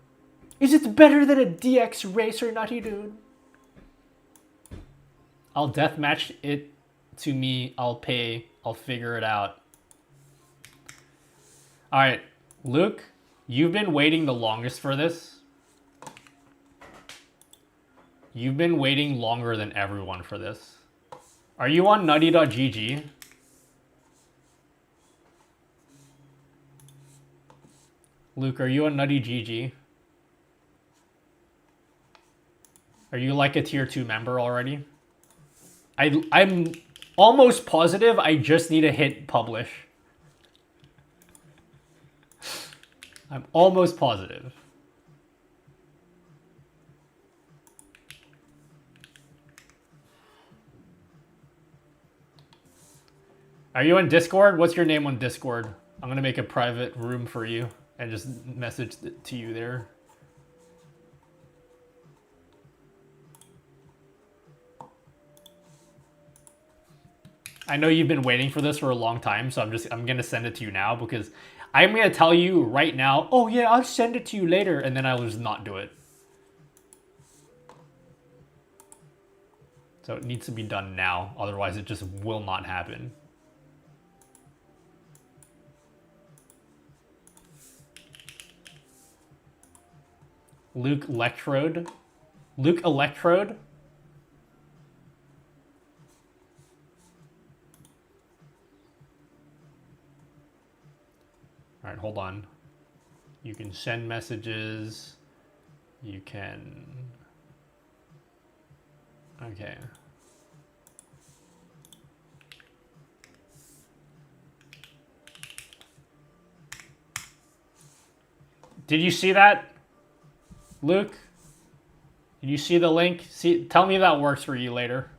Is it better than a DX Racer, Nutty Dude? I'll deathmatch it to me. I'll pay. I'll figure it out. All right, Luke, you've been waiting the longest for this. You've been waiting longer than everyone for this. Are you on nutty.gg? Luke, are you on nutty.gg? Are you like a tier 2 member already? I'm almost positive I just need to hit publish. I'm almost positive. Are you on Discord? What's your name on Discord? I'm gonna make a private room for you and just message to you there. I know you've been waiting for this for a long time, so I'm gonna send it to you now because I'm gonna tell you right now, oh yeah, I'll send it to you later, and then I will just not do it. So it needs to be done now, otherwise it just will not happen. Luke Electrode. Luke Electrode. All right, hold on. You can send messages. You can Okay. Did you see that, Luke? Did you see the link? Tell me if that works for you later.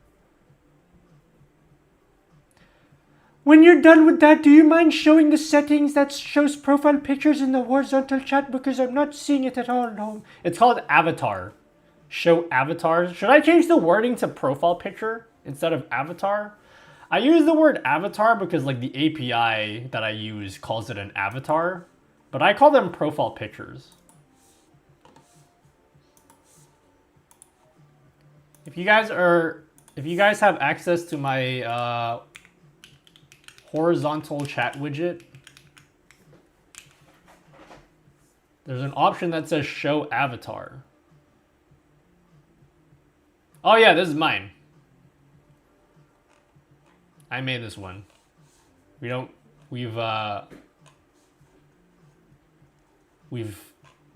When you're done with that, do you mind showing the settings that shows profile pictures in the horizontal chat? Because I'm not seeing it at all. No. It's called avatar. Show avatars. Should I change the wording to profile picture instead of avatar? I use the word avatar because like the API that I use calls it an avatar, but I call them profile pictures. If you guys have access to my horizontal chat widget, there's an option that says show avatar. Oh yeah, this is mine. I made this one. We've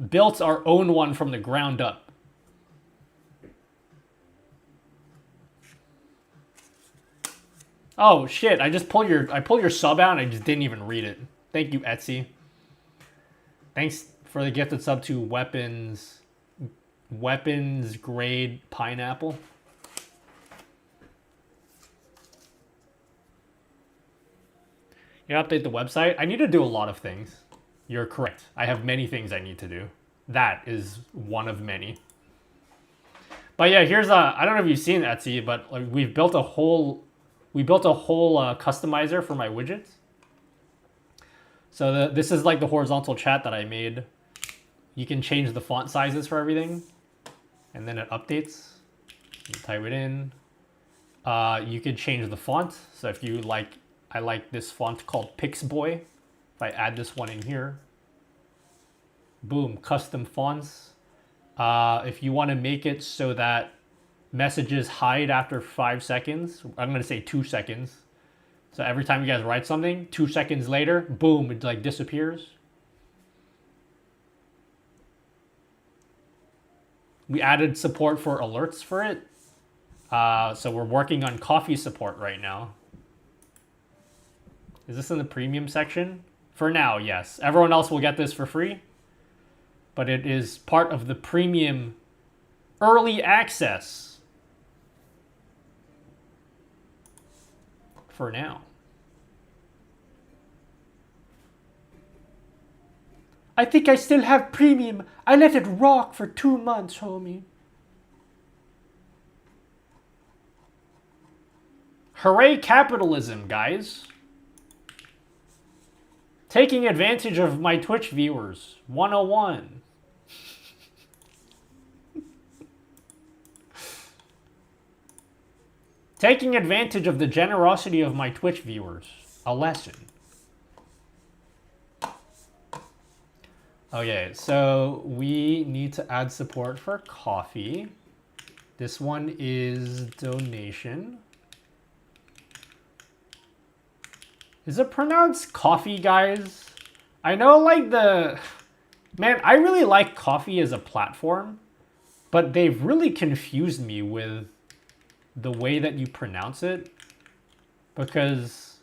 built our own one from the ground up. Oh shit, I pulled your sub out and I just didn't even read it. Thank you, Etsy. Thanks for the gifted sub to weapons grade pineapple. You update the website? I need to do a lot of things. You're correct. I have many things I need to do. That is one of many. But yeah, here's I don't know if you've seen Etsy, but like we built a whole customizer for my widgets. So this is like the horizontal chat that I made. You can change the font sizes for everything, and then it updates. You type it in. You could change the font. So if you like, I like this font called Pixboy. If I add this one in here, boom, custom fonts. If you want to make it so that messages hide after 5 seconds, I'm going to say 2 seconds. So every time you guys write something, 2 seconds later, boom, it like disappears. We added support for alerts for it. So we're working on coffee support right now. Is this in the premium section? For now, yes. Everyone else will get this for free. But it is part of the premium early access for now. I think I still have premium. I let it rock for 2 months, homie. Hooray capitalism, guys. Taking advantage of my Twitch viewers. 101. Taking advantage of the generosity of my Twitch viewers. A lesson. Okay, so we need to add support for coffee. This one is donation. Is it pronounced coffee, guys? I know, like, man, I really like coffee as a platform, but they've really confused me with the way that you pronounce it, because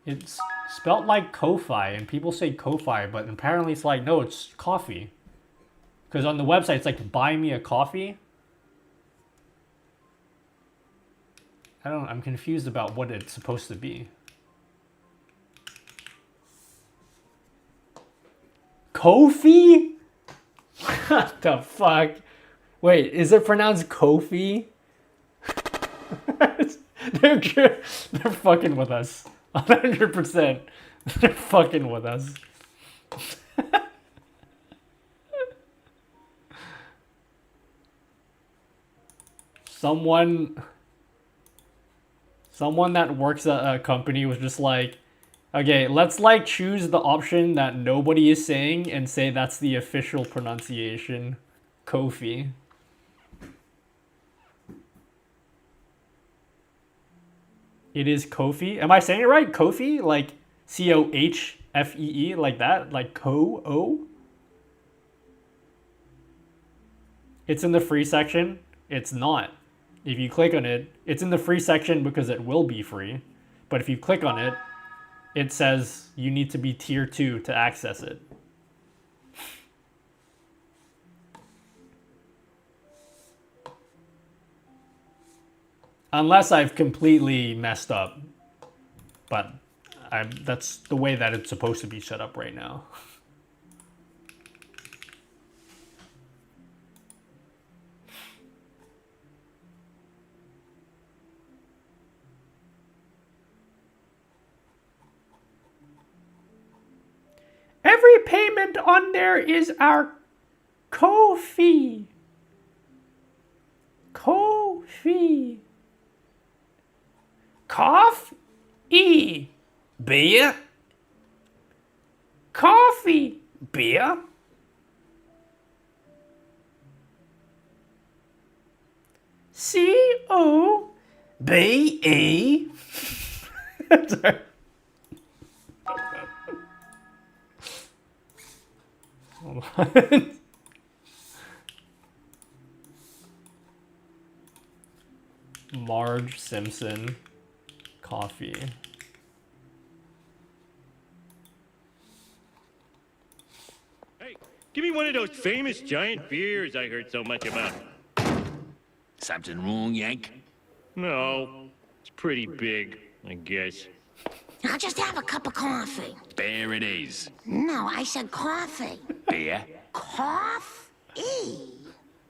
it's spelt like Ko-Fi, and people say Ko-Fi, but apparently it's like, no, it's coffee. Because on the website, it's like, buy me a coffee. I'm confused about what it's supposed to be. Kofi? What the fuck? Wait, is it pronounced Kofi? They're fucking with us. 100%. They're fucking with us. Someone that works at a company was just like, okay, let's like choose the option that nobody is saying and say that's the official pronunciation. Kofi. It is Kofi. Am I saying it right? Kofi? Like C-O-H-F-E-E? Like that? Like Ko-O? It's in the free section. It's not. If you click on it, it's in the free section because it will be free. But if you click on it, it says you need to be tier 2 to access it. Unless I've completely messed up. But that's the way that it's supposed to be set up right now. Every payment on there is our Ko-fi. Ko-fi. Cough-e. Beer. Coffee. Beer. C-O-B-E. Sorry. Hold on. Marge Simpson coffee. Hey, give me one of those famous giant beers I heard so much about. Something wrong, Yank? No, it's pretty big, I guess. I'll just have a cup of coffee. Beer it is. No, I said coffee. Beer? Coffee.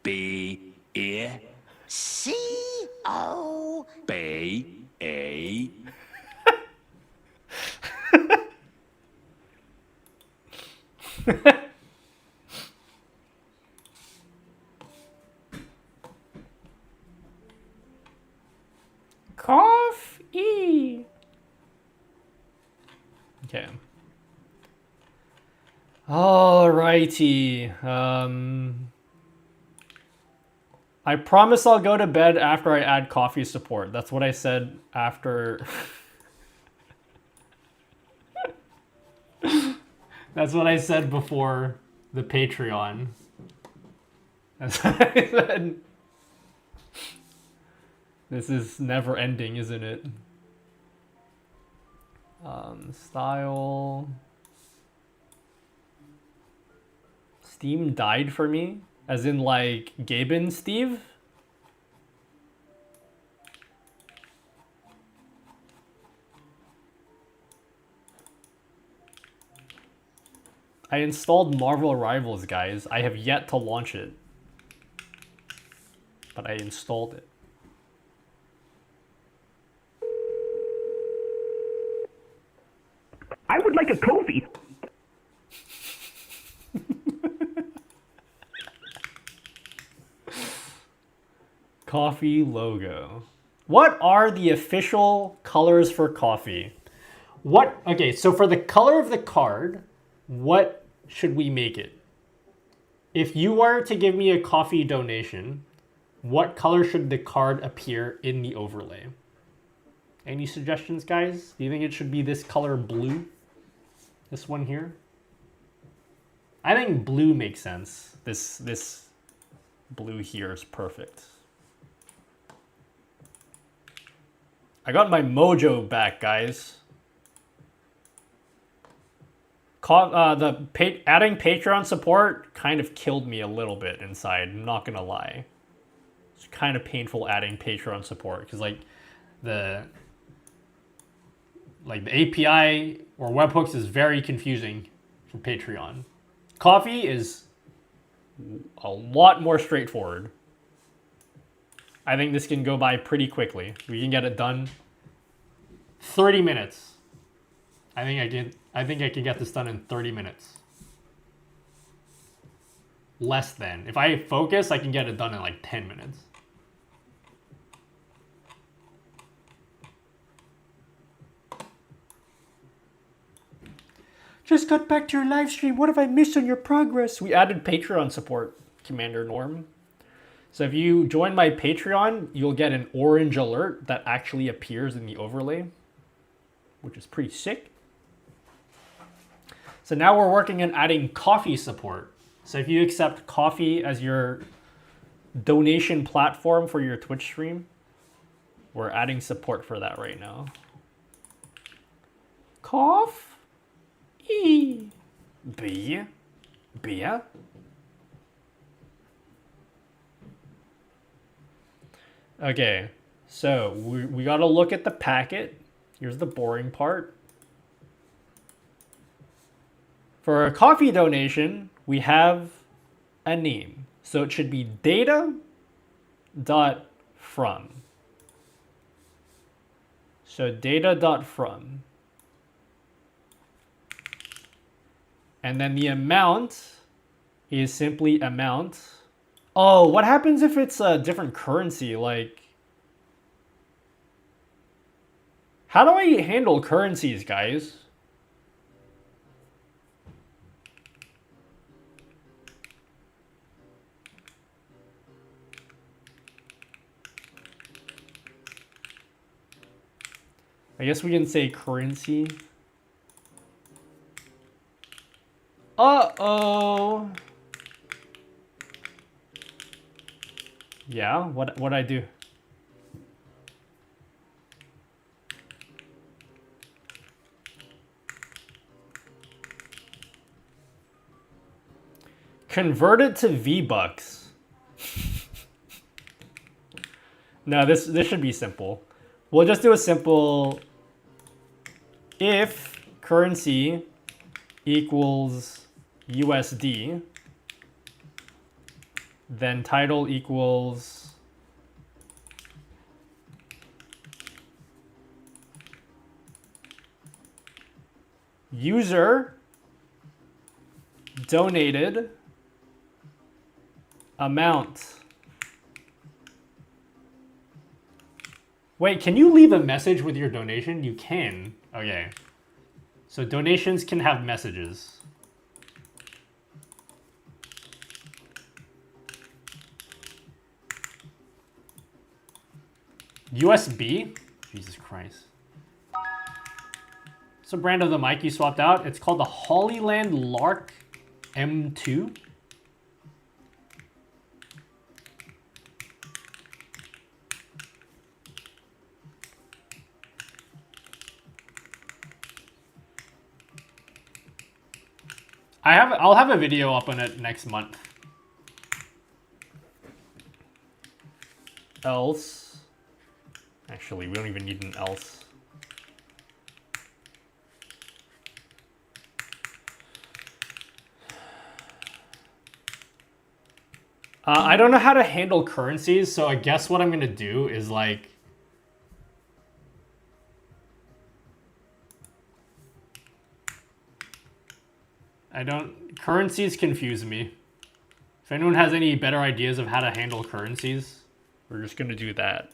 B-ear? C-O. B-E. Coffee. Okay. Alrighty. I promise I'll go to bed after I add coffee support. That's what I said after. That's what I said before the Patreon. That's what I said. This is never ending, isn't it? Style. Steam died for me? As in like Gaben Steve? I installed Marvel Rivals, guys. I have yet to launch it. But I installed it. I would like a coffee. Coffee logo. What are the official colors for coffee? Okay, so for the color of the card, what should we make it? If you were to give me a coffee donation, what color should the card appear in the overlay? Any suggestions, guys? Do you think it should be this color blue? This one here? I think blue makes sense. This blue here is perfect. I got my mojo back, guys. Adding Patreon support kind of killed me a little bit inside, I'm not gonna lie. It's kind of painful adding Patreon support, because like the API or webhooks is very confusing for Patreon. Coffee is a lot more straightforward. I think this can go by pretty quickly. We can get it done 30 minutes. I think I can get this done in 30 minutes. Less than. If I focus, I can get it done in like 10 minutes. Just got back to your live stream. What have I missed on your progress? We added Patreon support, Commander Norm. So if you join my Patreon, you'll get an orange alert that actually appears in the overlay, which is pretty sick. So now we're working on adding coffee support. So if you accept coffee as your donation platform for your Twitch stream. We're adding support for that right now. Cough. E. B. Beer. Okay, so we got to look at the packet. Here's the boring part. For a coffee donation, we have a name. So it should be data.from. So data.from. And then the amount is simply amount. Oh, what happens if it's a different currency? Like, how do I handle currencies, guys? I guess we can say currency. Uh-oh. Yeah, what'd I do? Convert it to V-Bucks. No, this should be simple. We'll just do a simple if currency equals USD, then title equals user donated amount. Wait, can you leave a message with your donation? You can. Okay. So donations can have messages. USB? Jesus Christ. It's a brand of the mic you swapped out. It's called the Hollyland Lark M2. I'll have a video up on it next month. Else. Actually, we don't even need an else. I don't know how to handle currencies, so I guess what I'm gonna do is like currencies confuse me. If anyone has any better ideas of how to handle currencies, we're just gonna do that.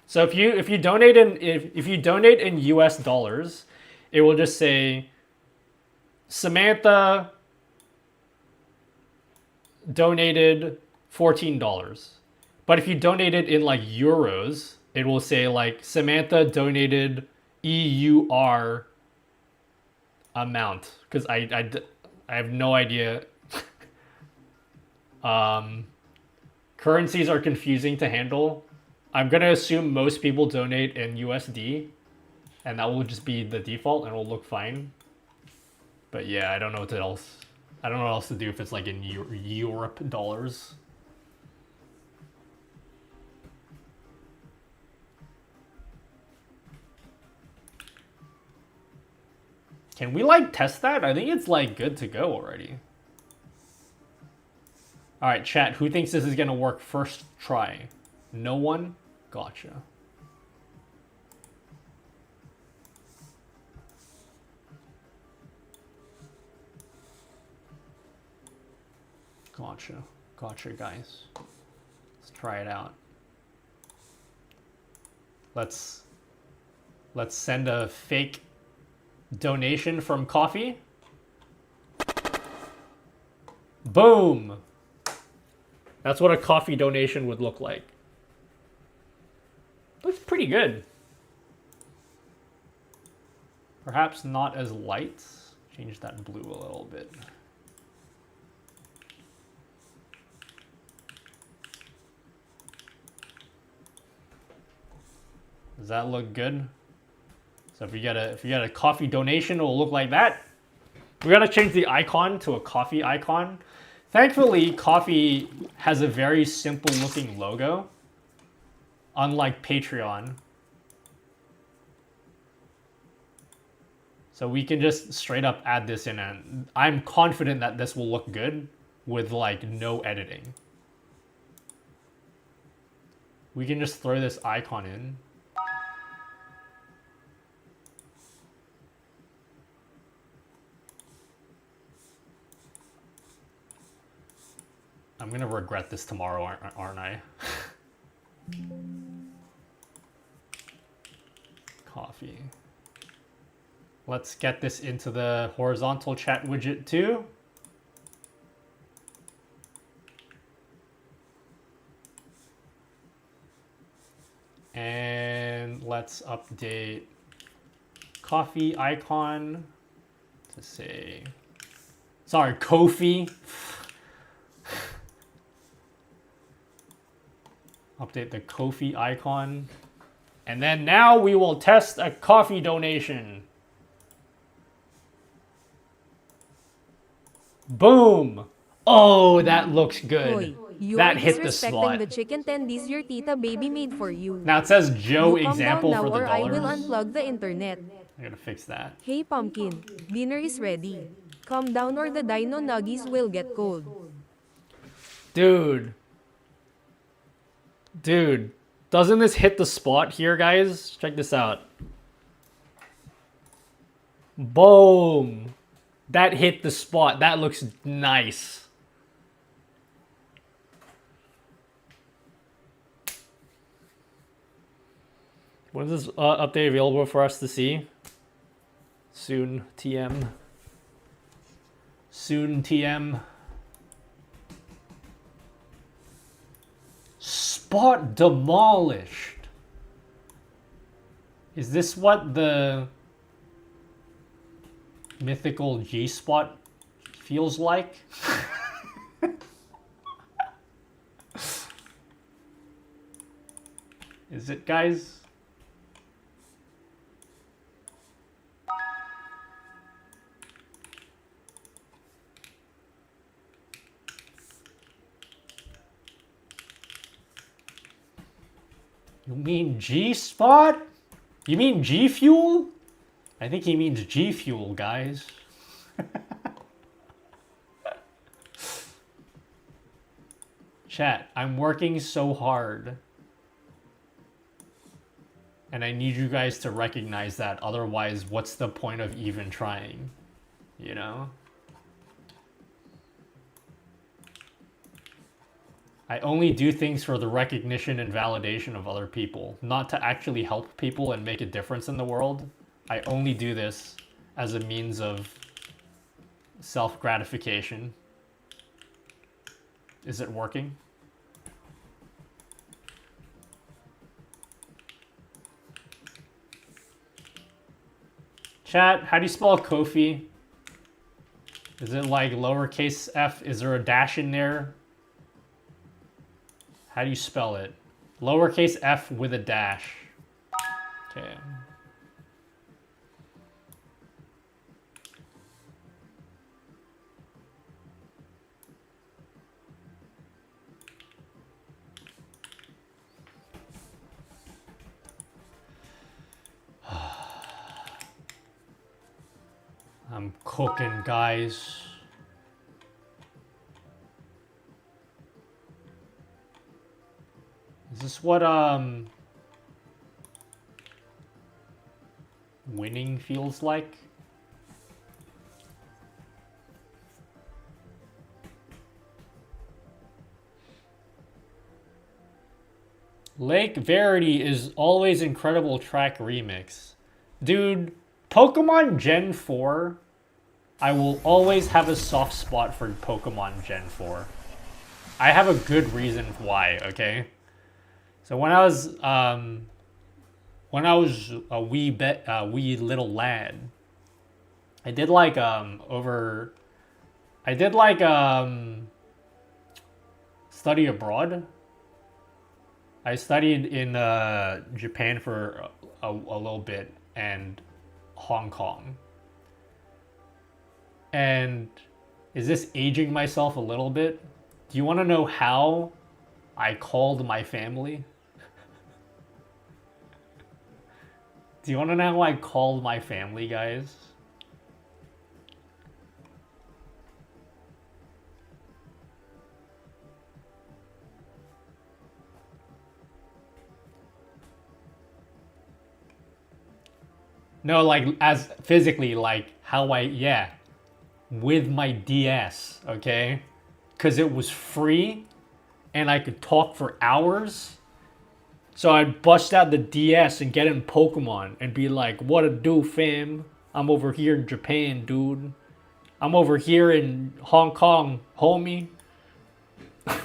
So if you donate in US dollars, it will just say Samantha donated $14. But if you donate it in like euros, it will say like Samantha donated EUR amount, because I have no idea. Currencies are confusing to handle. I'm gonna assume most people donate in USD, and that will just be the default, and it will look fine. But yeah, I don't know what else. I don't know what else to do if it's like in Europe dollars. Can we like test that? I think it's like good to go already. All right, chat, who thinks this is gonna work first try? No one? Gotcha. Gotcha. Gotcha, guys. Let's try it out. Let's send a fake donation from coffee. Boom! That's what a coffee donation would look like. Looks pretty good. Perhaps not as light. Change that blue a little bit. Does that look good? So if you get a coffee donation, it will look like that. We gotta change the icon to a coffee icon. Thankfully, coffee has a very simple looking logo, unlike Patreon. So we can just straight up add this in, and I'm confident that this will look good with like no editing. We can just throw this icon in. I'm gonna regret this tomorrow, aren't I? Coffee. Let's get this into the horizontal chat widget too. And let's update coffee icon to say, sorry, Kofi. Update the Kofi icon. And then now we will test a coffee donation. Boom! Oh, that looks good. Hoy, you that are hit the disrespecting spot. the chicken tendies your tita baby made for you. Now it says Joe You calm example down now for the or I will dollars. unplug the internet. I gotta fix that. Hey pumpkin, dinner is ready. Calm down or the dino nuggies will get cold. Dude. Dude. Doesn't this hit the spot here, guys? Check this out. Boom. That hit the spot. That looks nice. When is this update available for us to see? Soon, TM. Soon, TM. Spot demolished. Is this what the mythical G-spot feels like? Is it, guys? You mean G-spot? You mean G-fuel? I think he means G-fuel, guys. Chat, I'm working so hard. And I need you guys to recognize that. Otherwise, what's the point of even trying? You know? I only do things for the recognition and validation of other people, not to actually help people and make a difference in the world. I only do this as a means of self-gratification. Is it working? Chat, how do you spell Kofi? Is it like lowercase f? Is there a dash in there? How do you spell it? Lowercase f with a dash. Okay. I'm cooking, guys. Is this what winning feels like? Lake Verity is always incredible track remix. Dude, Pokemon Gen 4, I will always have a soft spot for Pokemon Gen 4. I have a good reason why, okay? So when I was a wee little lad, I did like study abroad I studied in Japan for a little bit and Hong Kong. And is this aging myself a little bit? Do you want to know how I called my family? Do you want to know how I called my family, guys? No, like as physically, like how I, with my DS, okay? Because it was free and I could talk for hours. So I'd bust out the DS and get in Pokemon and be like, what a do, fam? I'm over here in Japan, dude. I'm over here in Hong Kong, homie.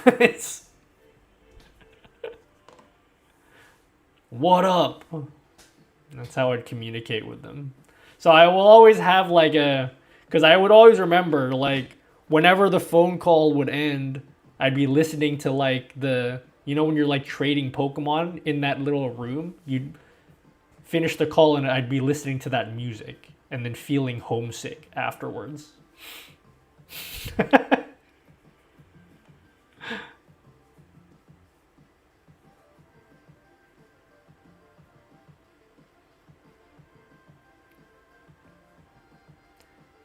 It's... What up? That's how I'd communicate with them. So I will always have like a... Because I would always remember, like, whenever the phone call would end, I'd be listening to like the... You know when you're like trading Pokemon in that little room? You'd finish the call and I'd be listening to that music and then feeling homesick afterwards.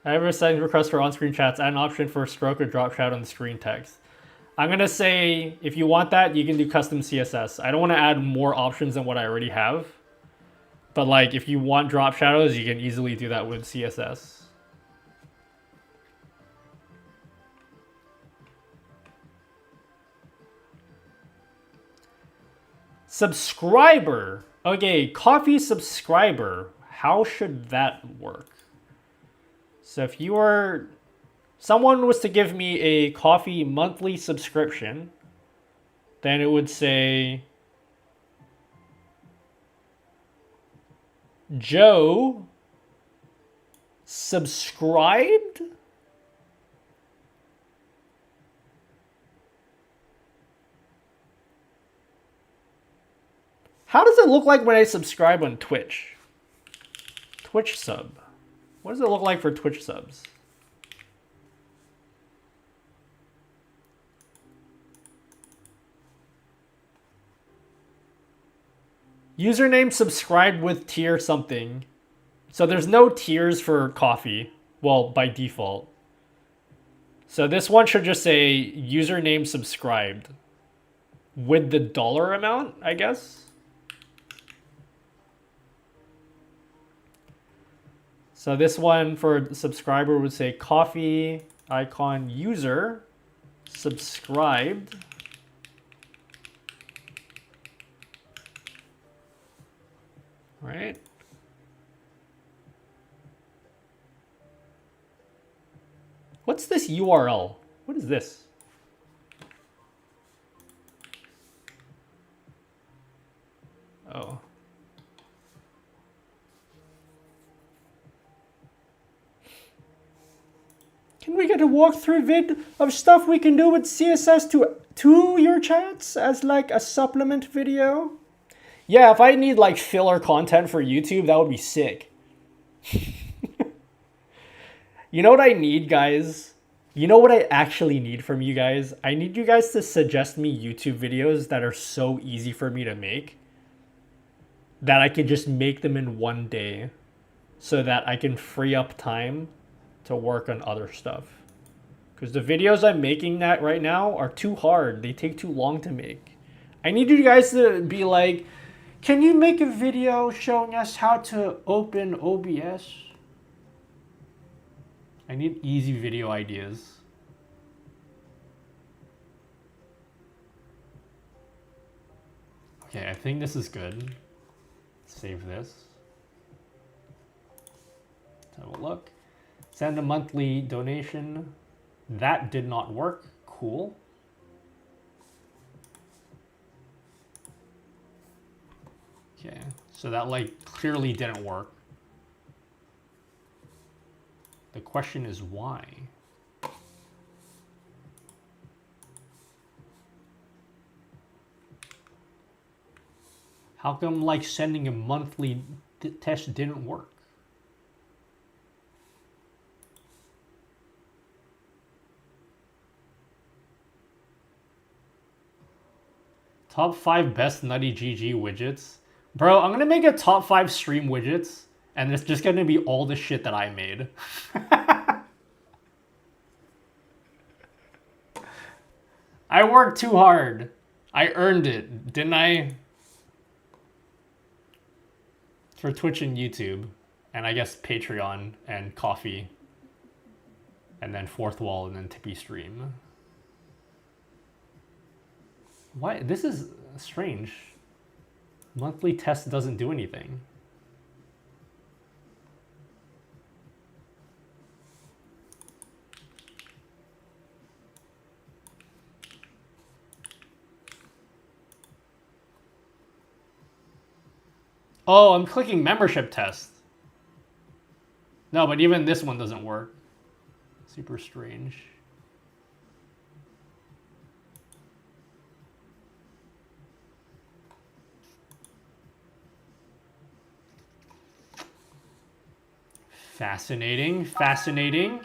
I have a setting request for on-screen chats. Add an option for stroke or drop shadow on the screen text. I'm going to say, if you want that, you can do custom CSS. I don't want to add more options than what I already have. But like, if you want drop shadows, you can easily do that with CSS. Subscriber. Okay, coffee subscriber. How should that work? So if you are... Someone was to give me a coffee monthly subscription, then it would say... Joe subscribed? How does it look like when I subscribe on Twitch? Twitch sub. What does it look like for Twitch subs? Username subscribed with tier something. So there's no tiers for coffee. Well, by default. So this one should just say username subscribed. With the dollar amount, I guess. So this one for subscriber would say coffee icon user subscribed. Right? What's this URL? What is this? Oh. Can we get a walkthrough vid of stuff we can do with CSS to your chats as like a supplement video? Yeah, if I need like filler content for YouTube, that would be sick. You know what I need, guys? You know what I actually need from you guys? I need you guys to suggest me YouTube videos that are so easy for me to make that I can just make them in one day so that I can free up time to work on other stuff. Because the videos I'm making that right now are too hard. They take too long to make. I need you guys to be like, can you make a video showing us how to open OBS? I need easy video ideas. Okay, I think this is good. Save this. Let's have a look. Send a monthly donation. That did not work. Cool. Okay, so that like clearly didn't work. The question is why? How come like sending a monthly test didn't work? Top 5 best Nutty GG widgets. Bro, I'm gonna make a top 5 stream widgets, and it's just gonna be all the shit that I made. I worked too hard. I earned it, didn't I? For Twitch and YouTube, and I guess Patreon and Coffee, and then Fourth Wall, and then Tippy Stream. Why? This is strange. Monthly test doesn't do anything. Oh, I'm clicking membership test. No, but even this one doesn't work. Super strange. Fascinating, fascinating.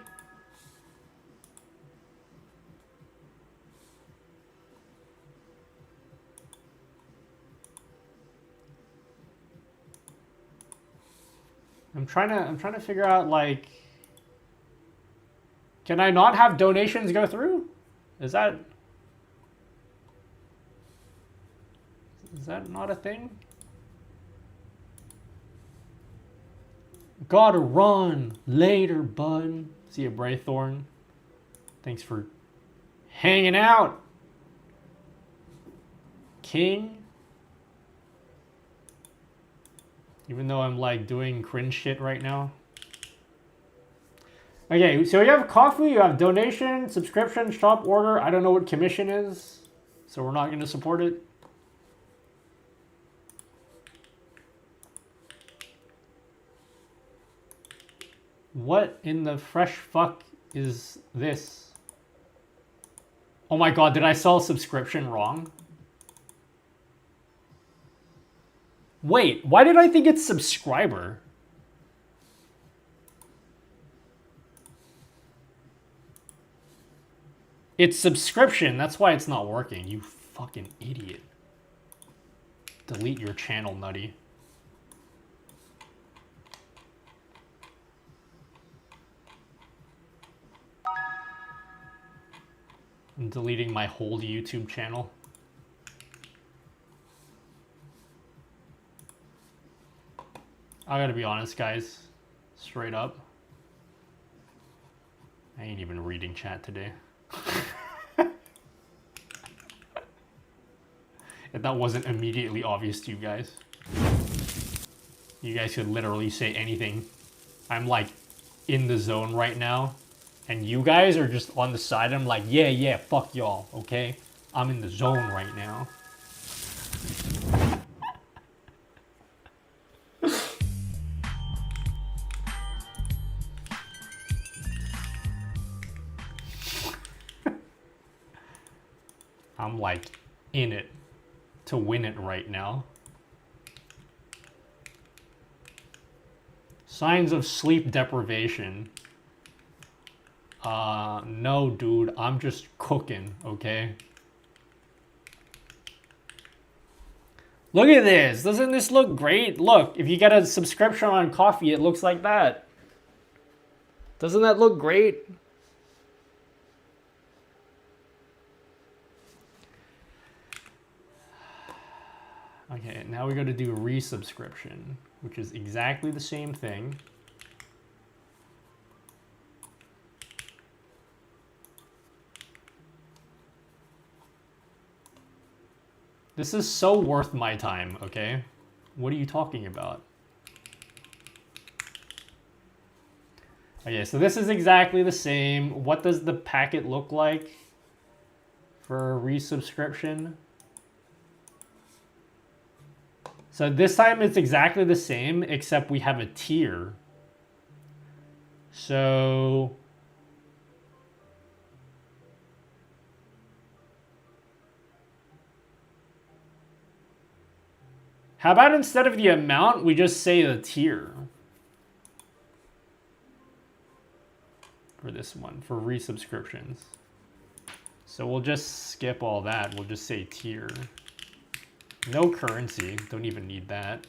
I'm trying to figure out, like, can I not have donations go through? Is that not a thing? Gotta run later, bud. See you, Braythorn. Thanks for hanging out, King. Even though I'm like doing cringe shit right now. Okay, so you have coffee, you have donation, subscription, shop order. I don't know what commission is, so we're not going to support it. What in the fresh fuck is this? Oh my god, did I sell a subscription wrong? Wait, why did I think it's subscriber? It's subscription, that's why it's not working, you fucking idiot. Delete your channel, Nutty. I'm deleting my whole YouTube channel. I gotta be honest, guys. Straight up. I ain't even reading chat today. If that wasn't immediately obvious to you guys. You guys could literally say anything. I'm like in the zone right now. And you guys are just on the side. I'm like, yeah, fuck y'all, okay? I'm in the zone right now. I'm like in it to win it right now. Signs of sleep deprivation. No, dude, I'm just cooking, okay? Look at this. Doesn't this look great? Look, if you get a subscription on Coffee, it looks like that. Doesn't that look great? Okay, now we got to do resubscription, which is exactly the same thing. This is so worth my time, okay? What are you talking about? Okay, so this is exactly the same. What does the packet look like for a resubscription? So this time it's exactly the same, except we have a tier. So How about instead of the amount, we just say the tier? For this one, for resubscriptions. So we'll just skip all that. We'll just say tier. No currency. Don't even need that.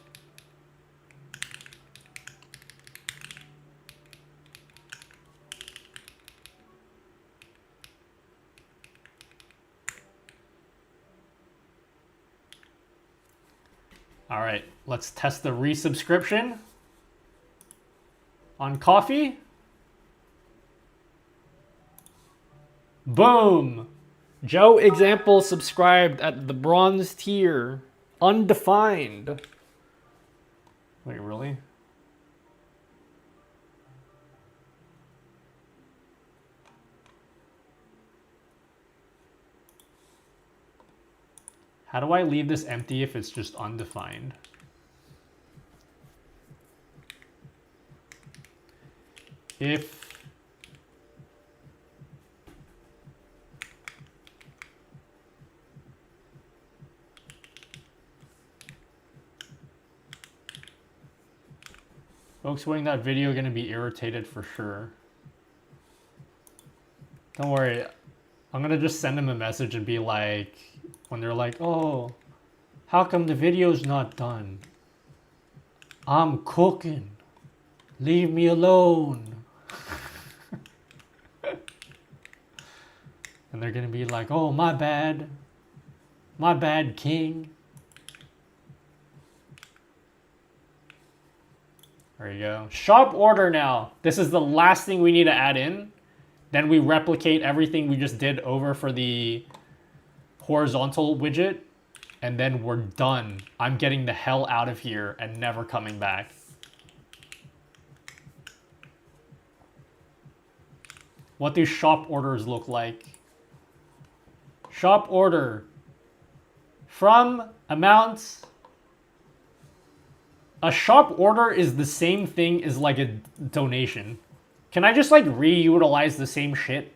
All right, let's test the resubscription on coffee. Boom! Joe Example subscribed at the bronze tier. Undefined. Wait, really? How do I leave this empty if it's just undefined? If folks watching that video are gonna be irritated for sure. Don't worry, I'm gonna just send them a message and be like, when they're like, oh, how come the video's not done? I'm cooking. Leave me alone. And they're gonna be like, oh, my bad. My bad, king. There you go. Shop order now. This is the last thing we need to add in. Then we replicate everything we just did over for the horizontal widget, and then we're done. I'm getting the hell out of here and never coming back. What do shop orders look like? Shop order. From amounts. A shop order is the same thing as like a donation. Can I just like reutilize the same shit?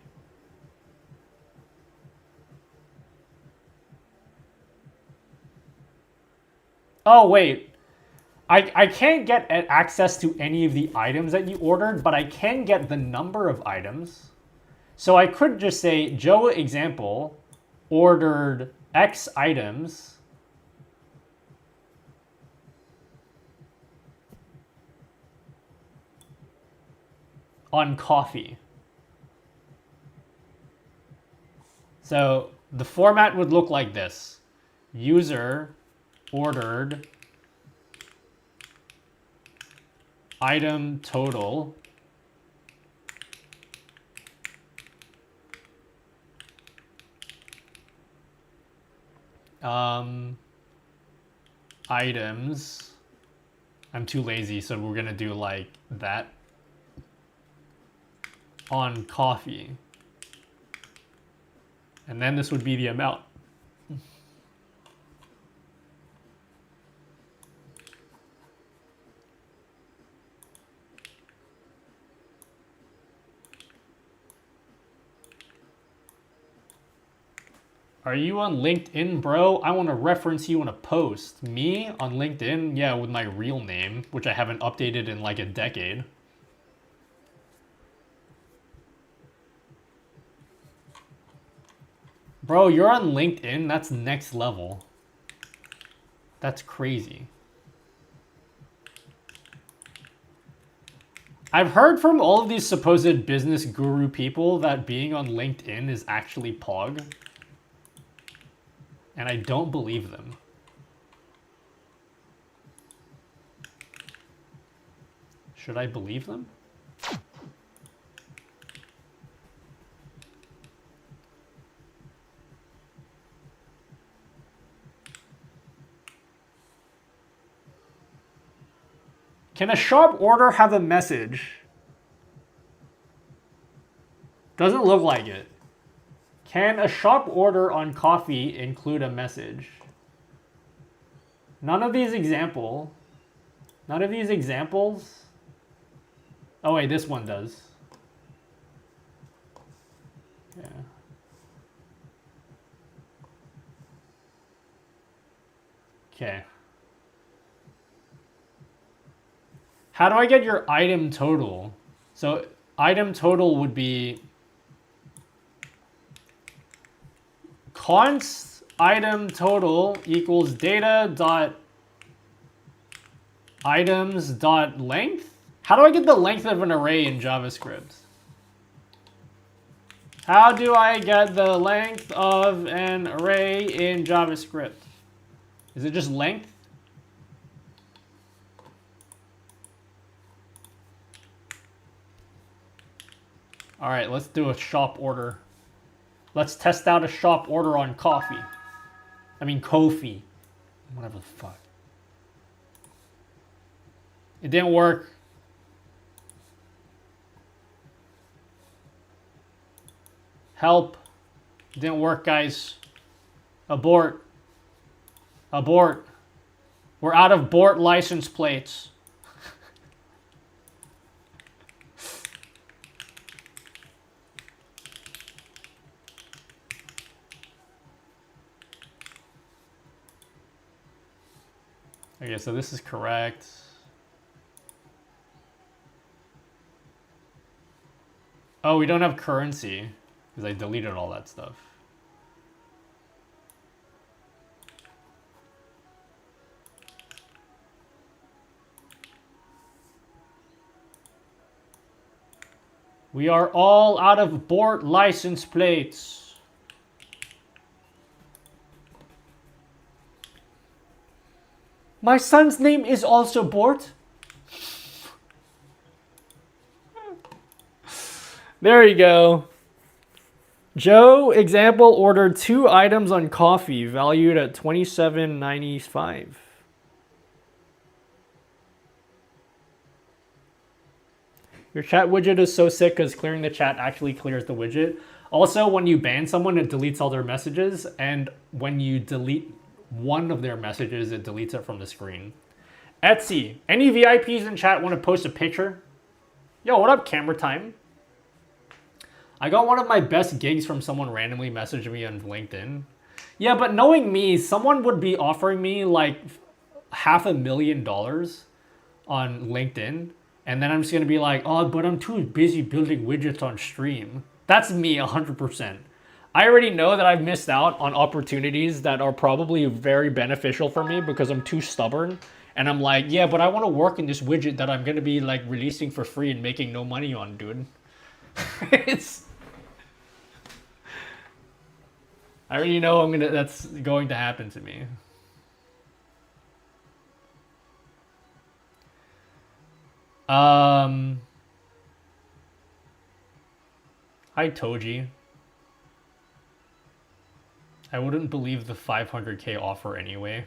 Oh, wait. I can't get access to any of the items that you ordered, but I can get the number of items. So I could just say, Joe Example ordered X items. On coffee. So the format would look like this. User ordered item total items. I'm too lazy, so we're gonna do like that. On coffee. And then this would be the amount. Are you on LinkedIn, bro? I want to reference you in a post. Me on LinkedIn? Yeah, with my real name, which I haven't updated in like a decade. Bro, you're on LinkedIn? That's next level. That's crazy. I've heard from all of these supposed business guru people that being on LinkedIn is actually Pog. And I don't believe them. Should I believe them? Can a shop order have a message? Doesn't look like it. Can a shop order on coffee include a message? None of these examples. Oh wait, this one does. Yeah. Okay. How do I get your item total? So item total would be const item total equals data dot items dot length. How do I get the length of an array in JavaScript? How do I get the length of an array in JavaScript? Is it just length? All right, let's do a shop order. Let's test out a shop order on coffee. I mean, Kofi. Whatever the fuck. It didn't work. Help. It didn't work, guys. Abort. Abort. We're out of BORT license plates. Okay, so this is correct. Oh, we don't have currency because I deleted all that stuff. We are all out of BORT license plates. My son's name is also Bort. There you go. Joe, example, ordered 2 items on coffee valued at $27.95. Your chat widget is so sick because clearing the chat actually clears the widget. Also, when you ban someone, it deletes all their messages. And when you delete one of their messages, it deletes it from the screen. Etsy. Any VIPs in chat want to post a picture? Yo, what up, camera time? I got one of my best gigs from someone randomly messaging me on LinkedIn. Yeah, but knowing me, someone would be offering me like $500,000 on LinkedIn. And then I'm just going to be like, oh, but I'm too busy building widgets on stream. That's me 100%. I already know that I've missed out on opportunities that are probably very beneficial for me because I'm too stubborn. And I'm like, yeah, but I want to work in this widget that I'm going to be like releasing for free and making no money on, dude. I already know that's going to happen to me. Hi Toji. I wouldn't believe the 500k offer anyway.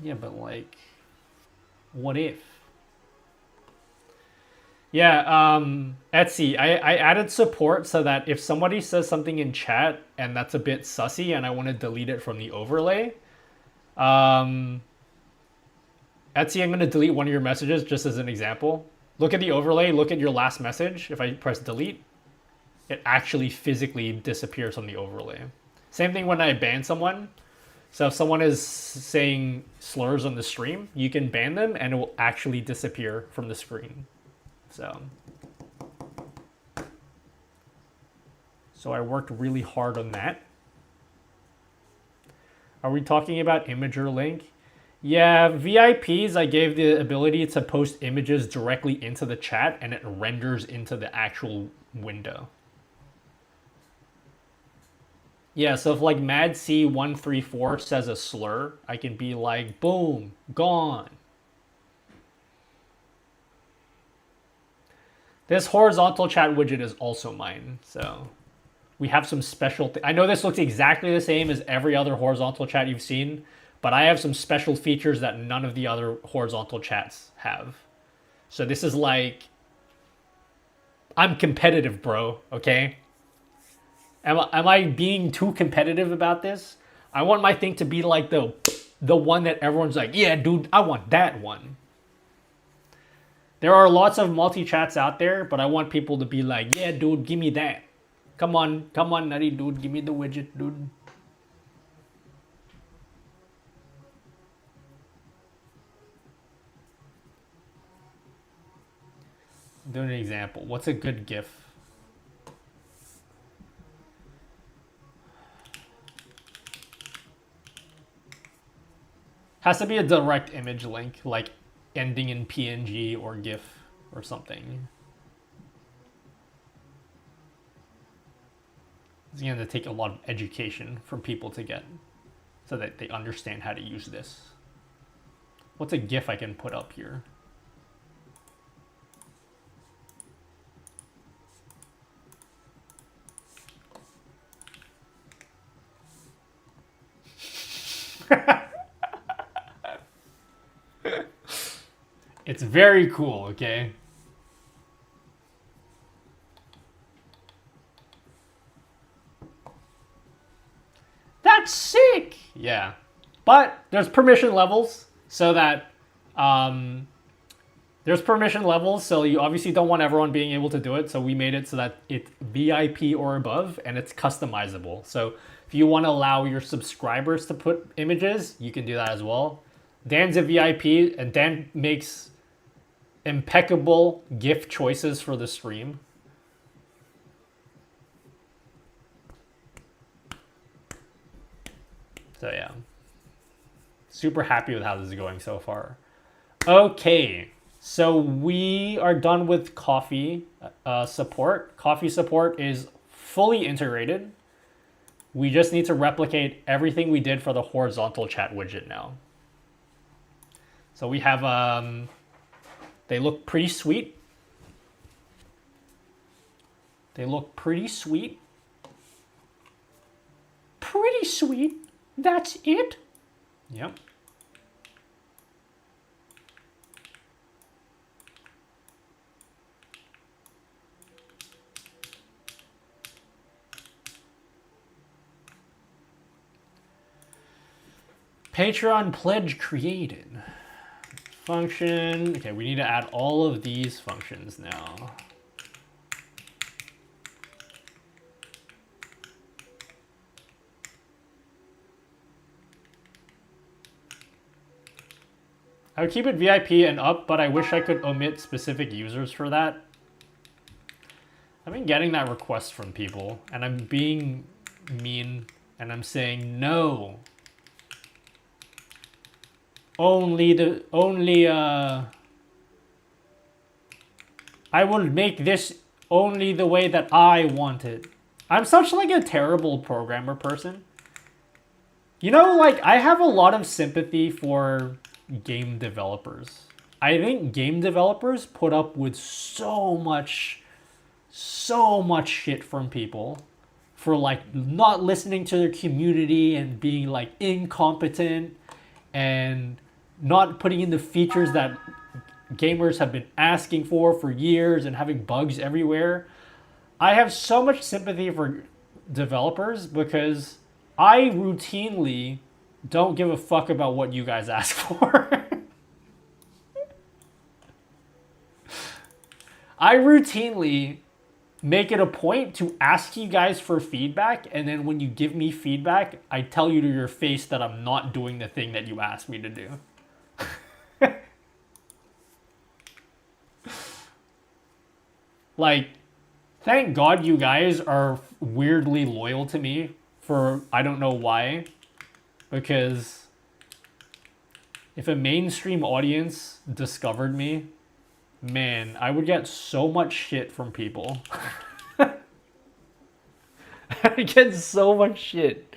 Yeah, but like, what if? Yeah, Etsy, I added support so that if somebody says something in chat and that's a bit sussy and I want to delete it from the overlay, Etsy, I'm going to delete one of your messages just as an example. Look at the overlay, look at your last message. If I press delete, it actually physically disappears from the overlay. Same thing when I ban someone. So if someone is saying slurs on the stream, you can ban them and it will actually disappear from the screen. So I worked really hard on that. Are we talking about Imager Link? Yeah, VIPs, I gave the ability to post images directly into the chat and it renders into the actual window. Yeah, so if like MadC134 says a slur, I can be like, boom, gone. This horizontal chat widget is also mine, so we have some special I know this looks exactly the same as every other horizontal chat you've seen, but I have some special features that none of the other horizontal chats have. So this is like, I'm competitive, bro, okay? Am I being too competitive about this? I want my thing to be like the one that everyone's like, yeah, dude, I want that one. There are lots of multi-chats out there, but I want people to be like, yeah, dude, give me that. Come on, nutty dude, give me the widget, dude. Do an example. What's a good GIF? Has to be a direct image link, like ending in PNG or GIF or something. It's going to take a lot of education from people to get so that they understand how to use this. What's a GIF I can put up here? It's very cool, okay? That's sick! Yeah. But there's permission levels so that there's permission levels, so you obviously don't want everyone being able to do it, so we made it so that it's VIP or above and it's customizable. So if you want to allow your subscribers to put images, you can do that as well. Dan's a VIP and Dan makes impeccable GIF choices for the stream. So yeah, super happy with how this is going so far. Okay, so we are done with coffee support. Coffee support is fully integrated. We just need to replicate everything we did for the horizontal chat widget now. So we have, they look pretty sweet. They look pretty sweet. Pretty sweet. That's it. Yep. Patreon pledge created. Function. Okay, we need to add all of these functions now. I would keep it VIP and up, but I wish I could omit specific users for that. I've been getting that request from people, and I'm being mean, and I'm saying no. I will make this only the way that I want it. I'm such like a terrible programmer person. You know, like I have a lot of sympathy for game developers. I think game developers put up with so much shit from people for like not listening to their community and being like incompetent and not putting in the features that gamers have been asking for years and having bugs everywhere. I have so much sympathy for developers because I routinely don't give a fuck about what you guys ask for. I routinely make it a point to ask you guys for feedback, and then when you give me feedback, I tell you to your face that I'm not doing the thing that you asked me to do. Like, thank God you guys are weirdly loyal to me for I don't know why. Because if a mainstream audience discovered me, man, I would get so much shit from people. I get so much shit.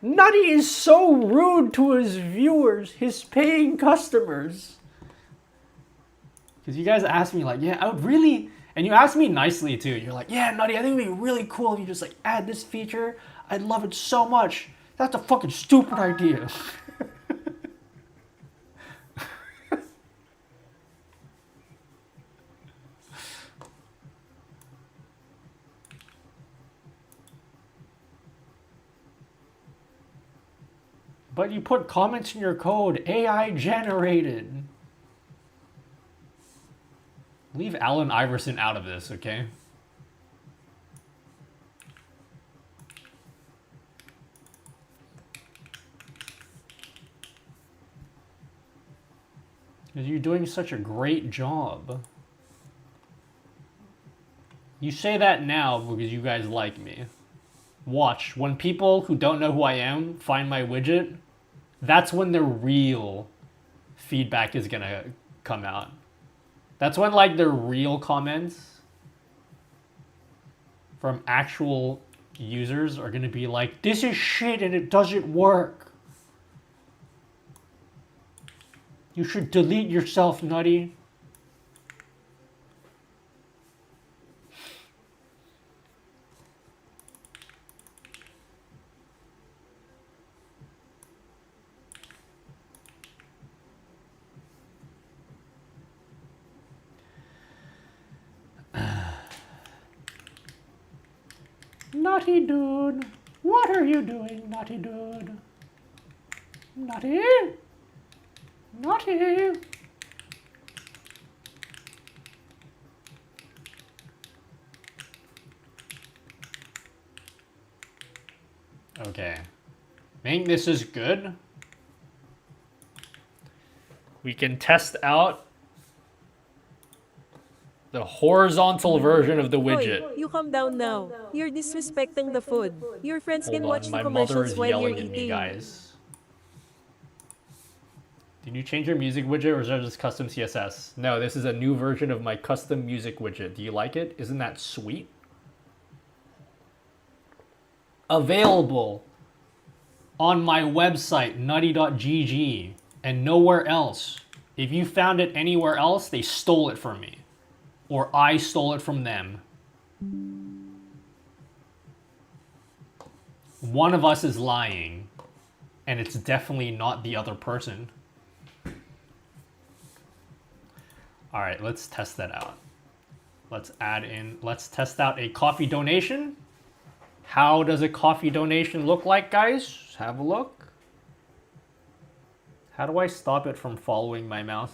Nutty is so rude to his viewers, his paying customers. Because you guys asked me like, yeah, I would really... And you asked me nicely too. You're like, yeah, Nutty, I think it'd be really cool if you just like add this feature. I'd love it so much. That's a fucking stupid idea. But you put comments in your code, AI generated. Leave Allen Iverson out of this, okay? Because you're doing such a great job. You say that now because you guys like me. Watch, when people who don't know who I am find my widget, that's when the real feedback is gonna come out. That's when like the real comments from actual users are gonna be like, this is shit and it doesn't work. You should delete yourself, Nutty. Naughty dude, what are you doing, naughty dude? Naughty? Naughty? Okay. I think this is good. We can test out the horizontal version of the widget. Oi, you calm down now. You're disrespecting the food. Your friends can Hold watch on, the my mother commercials is while you're yelling at me, eating. guys. Did you change your music widget or is that just custom CSS? No, this is a new version of my custom music widget. Do you like it? Isn't that sweet? Available on my website, nutty.gg, and nowhere else. If you found it anywhere else, they stole it from me. Or I stole it from them. One of us is lying, and it's definitely not the other person. All right, let's test that out. Let's test out a coffee donation. How does a coffee donation look like, guys? Have a look. How do I stop it from following my mouse?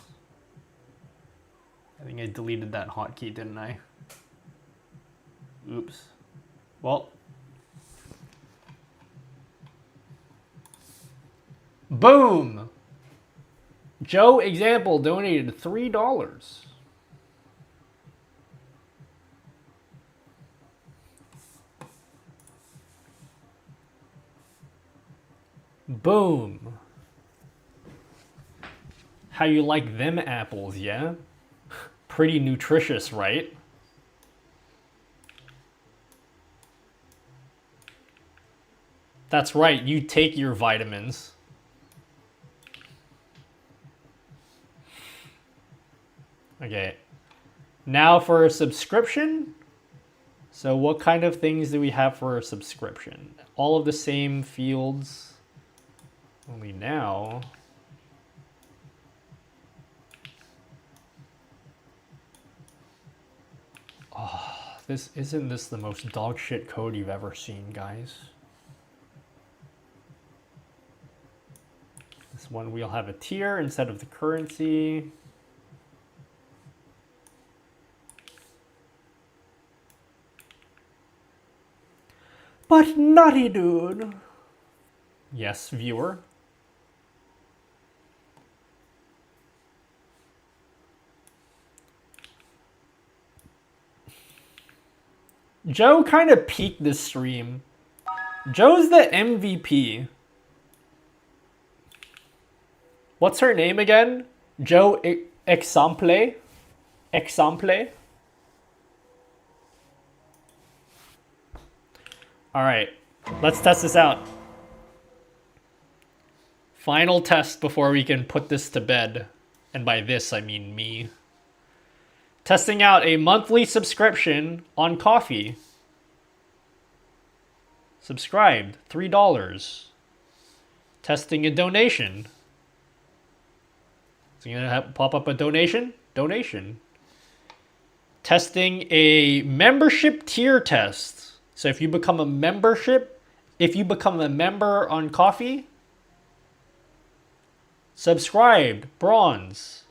I think I deleted that hotkey, didn't I? Oops. Well. Boom! Joe Example donated $3. Boom. How you like them apples, yeah? Pretty nutritious, right? That's right, you take your vitamins. Okay. Now for a subscription. So what kind of things do we have for a subscription? All of the same fields. Only now. Oh, isn't this the most dog shit code you've ever seen, guys? This one we'll have a tier instead of the currency. But nutty dude. Yes, viewer. Joe kind of peaked this stream. Joe's the MVP. What's her name again? Joe Exemple? Exemple? Alright, let's test this out. Final test before we can put this to bed. And by this, I mean me. Testing out a monthly subscription on coffee. Subscribed, $3. Testing a donation. So you're gonna pop up a donation? Donation. Testing a membership tier test. So if you become a member on coffee, subscribed, bronze.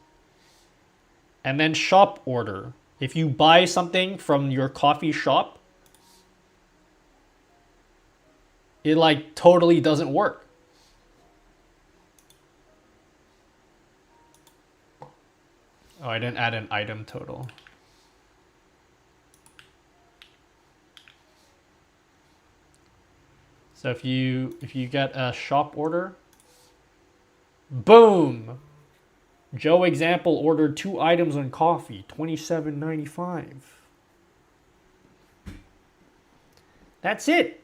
And then shop order. If you buy something from your coffee shop, it like totally doesn't work. Oh, I didn't add an item total. So if you get a shop order, boom. Joe example ordered 2 items on coffee, $27.95. That's it.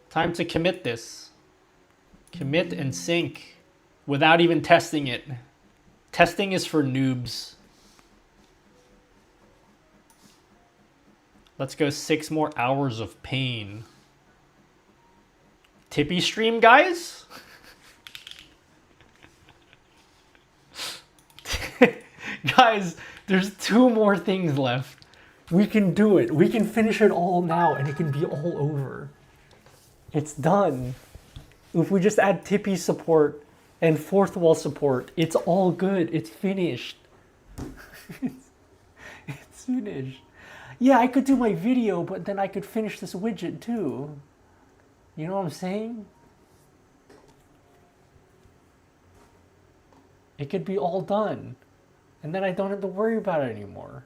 Time to commit this. Commit and sync without even testing it. Testing is for noobs. Let's go 6 more hours of pain. Tippy stream, guys? Guys, there's 2 more things left. We can do it. We can finish it all now and it can be all over. It's done. If we just add Tippy support and 4th wall support, it's all good. It's finished. It's finished. Yeah, I could do my video, but then I could finish this widget too. You know what I'm saying? It could be all done. And then I don't have to worry about it anymore.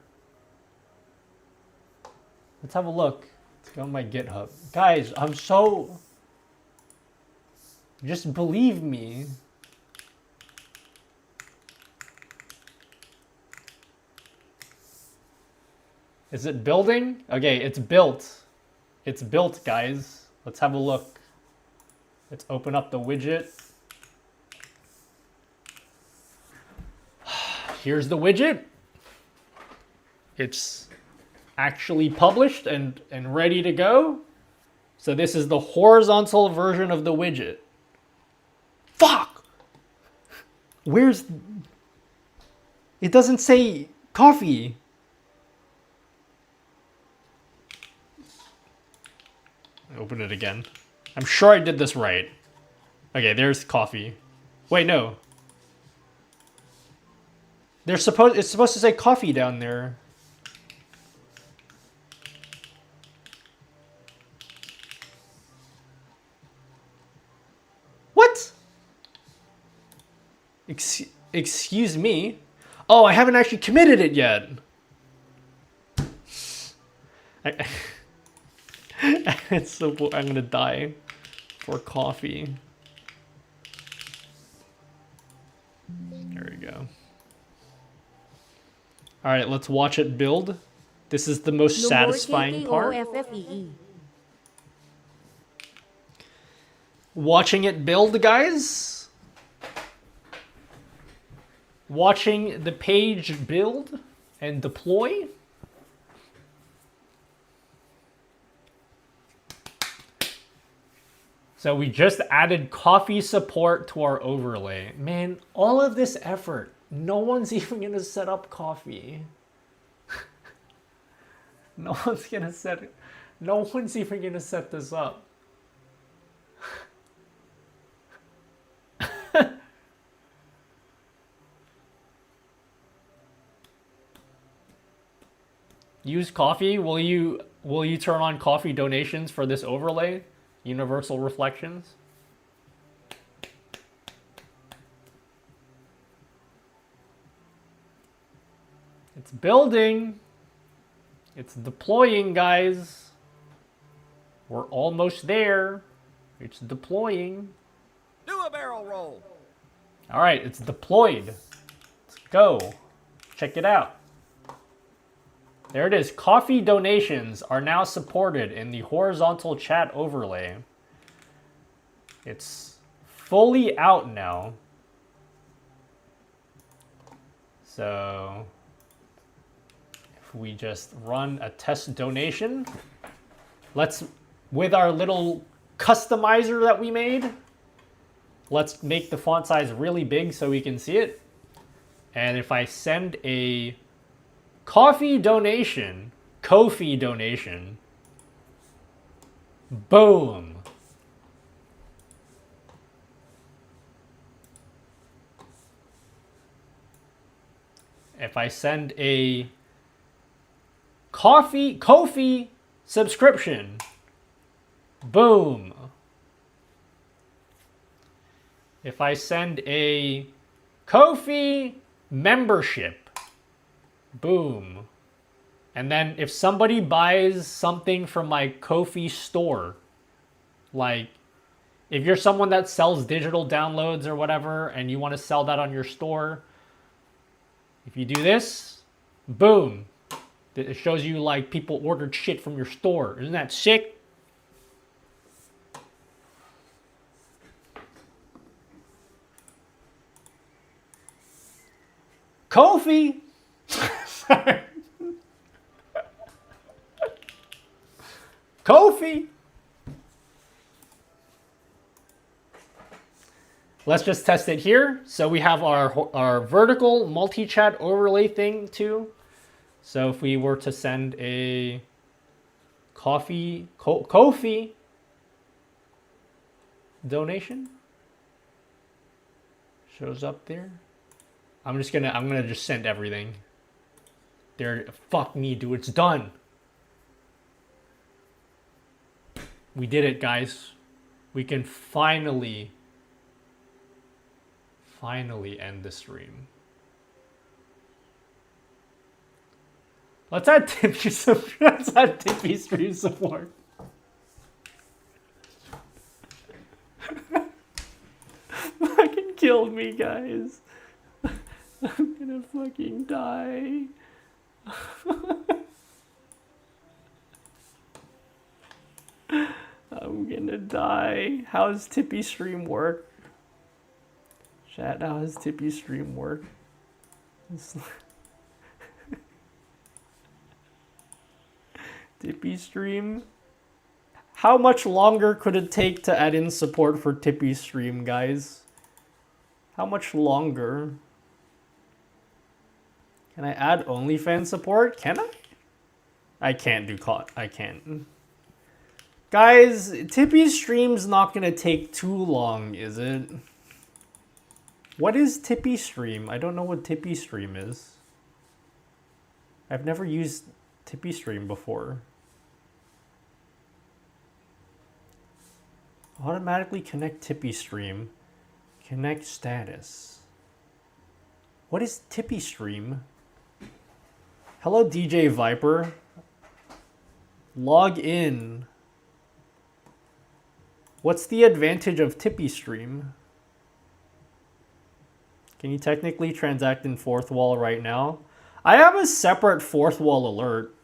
Let's have a look. Let's go on my GitHub. Guys, I'm so... Just believe me. Is it building? Okay, it's built. It's built, guys. Let's have a look. Let's open up the widget. Here's the widget. It's actually published and ready to go. So this is the horizontal version of the widget. Fuck! Where's... It doesn't say coffee. Open it again. I'm sure I did this right. Okay, there's coffee. Wait, no. It's supposed to say coffee down there. What? Excuse me? Oh, I haven't actually committed it yet. It's so... I'm gonna die for coffee. There we go. Alright, let's watch it build. This is the most satisfying part. Watching it build, guys. Watching the page build and deploy. So we just added coffee support to our overlay. Man, all of this effort, no one's even gonna set up coffee. No one's even gonna set this up. Use coffee? Will you turn on coffee donations for this overlay? Universal reflections. It's building. It's deploying, guys. We're almost there. It's deploying. Do a barrel roll. All right, it's deployed. Let's go. Check it out. There it is. Coffee donations are now supported in the horizontal chat overlay. It's fully out now. So if we just run a test donation, with our little customizer that we made, let's make the font size really big so we can see it. And if I send a Ko-fi donation, boom. If I send a Ko-fi subscription, boom. If I send a Ko-fi membership, boom. And then if somebody buys something from my Ko-fi store, like if you're someone that sells digital downloads or whatever and you want to sell that on your store, if you do this, boom. It shows you like people ordered shit from your store. Isn't that sick? Ko-fi. Ko-fi. Let's just test it here. So we have our vertical multi-chat overlay thing too. So if we were to send a Ko-fi donation, shows up there. I'm gonna just send everything. There, fuck me, dude, it's done. We did it, guys. We can finally end the stream. Let's add Tippy stream support. Fucking killed me, guys. I'm gonna fucking die. I'm gonna die. How does Tippy stream work? Chat, how does Tippy stream work? Tippy stream. How much longer could it take to add in support for Tippy stream, guys? How much longer? Can I add OnlyFans support? Can I? I can't do I can't. Guys, Tippy stream's not gonna take too long, is it? What is Tippy stream? I don't know what Tippy stream is. I've never used Tippy stream before. Automatically connect Tippy stream. Connect status. What is Tippy stream? Hello, DJ Viper. Log in. What's the advantage of Tippy stream? Can you technically transact in fourth wall right now? I have a separate fourth wall alert.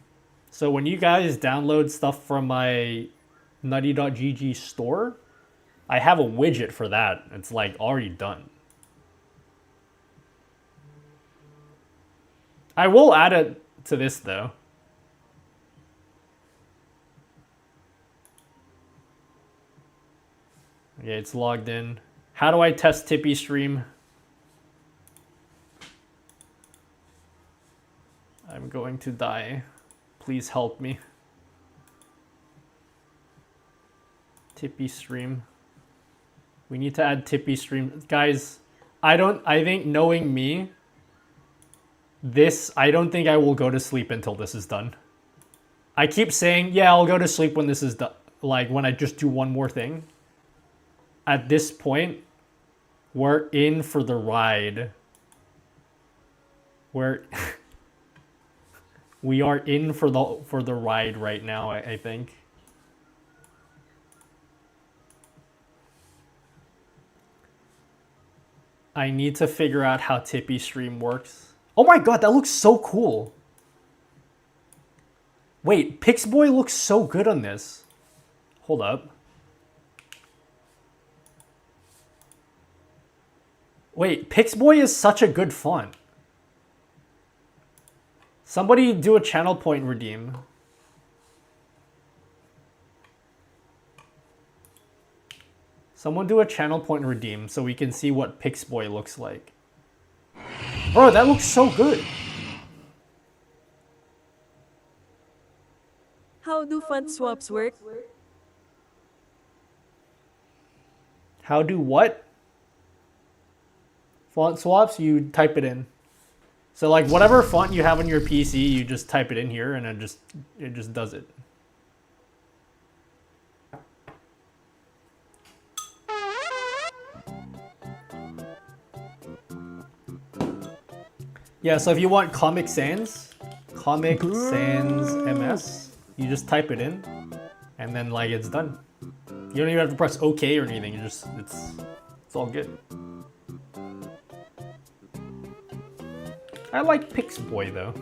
So when you guys download stuff from my nutty.gg store, I have a widget for that. It's like already done. I will add it to this though. Okay, it's logged in. How do I test Tippy stream? I'm going to die. Please help me. Tippy stream. We need to add Tippy stream. Guys, I think knowing me, I don't think I will go to sleep until this is done. I keep saying, yeah, I'll go to sleep when this is done. Like when I just do one more thing. At this point, we're in for the ride. We are in for the ride right now, I think. I need to figure out how Tippy stream works. Oh my god, that looks so cool. Wait, Pixboy looks so good on this. Hold up. Wait, Pixboy is such a good font. Somebody do a channel point redeem. Someone do a channel point redeem so we can see what Pixboy looks like. Bro, that looks so good. How do font swaps work? How do what? Font swaps, you type it in. So like whatever font you have on your PC, you just type it in here and it just does it. Yeah, so if you want Comic Sans MS, you just type it in, and then like it's done. You don't even have to press OK or anything. You just it's all good. I like Pixboy though.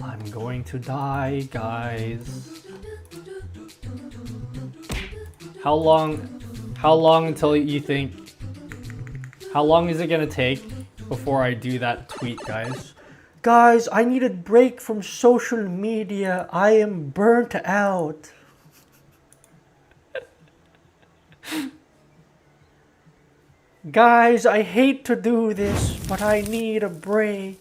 I'm going to die, guys. How long until you think? How long is it gonna take before I do that tweet, guys? Guys, I need a break from social media. I am burnt out. Guys, I hate to do this, but I need a break.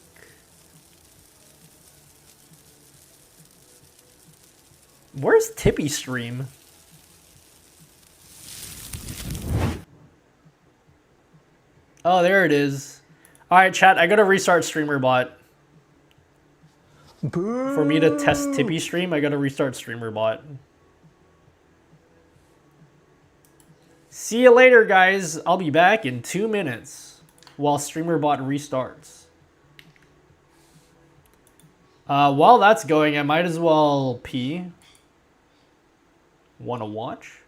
Where's Tippy Stream? Oh, there it is. Alright, chat, I gotta restart StreamerBot. For me to test Tippy Stream, I gotta restart StreamerBot. See you later, guys. I'll be back in 2 minutes while StreamerBot restarts. While that's going, I might as well pee. Wanna watch?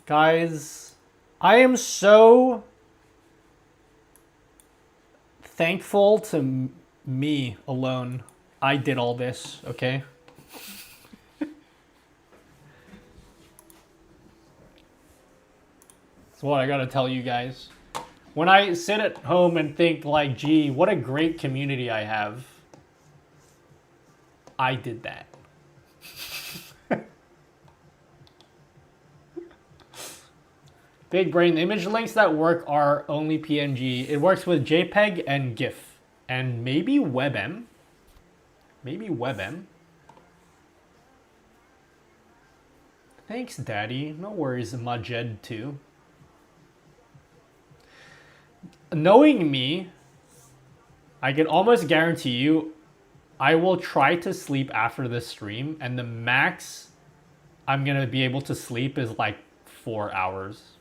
Guys, I am so thankful to me alone. I did all this, okay? That's what I gotta tell you guys. When I sit at home and think like, gee, what a great community I have, I did that. Big brain, the image links that work are only PNG. It works with JPEG and GIF. And maybe WebM. Maybe WebM. Thanks, Daddy. No worries, Majed too. Knowing me, I can almost guarantee you I will try to sleep after this stream, and the max I'm gonna be able to sleep is like 4 hours.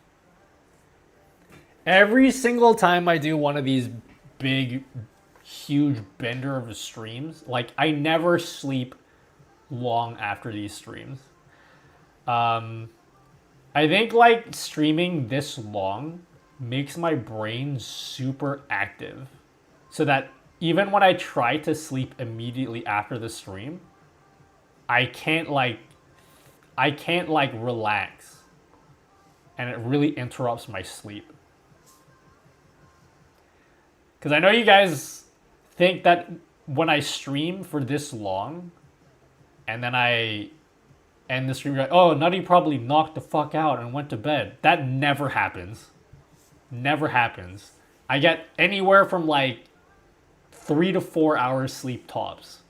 Every single time I do one of these big, huge bender of streams, like I never sleep long after these streams. I think like streaming this long makes my brain super active, so that even when I try to sleep immediately after the stream, I can't like relax, and it really interrupts my sleep. Because I know you guys think that when I stream for this long, and then I end the stream, like, oh, Nutty probably knocked the fuck out and went to bed. That never happens. Never happens. I get anywhere from like 3 to 4 hours sleep tops.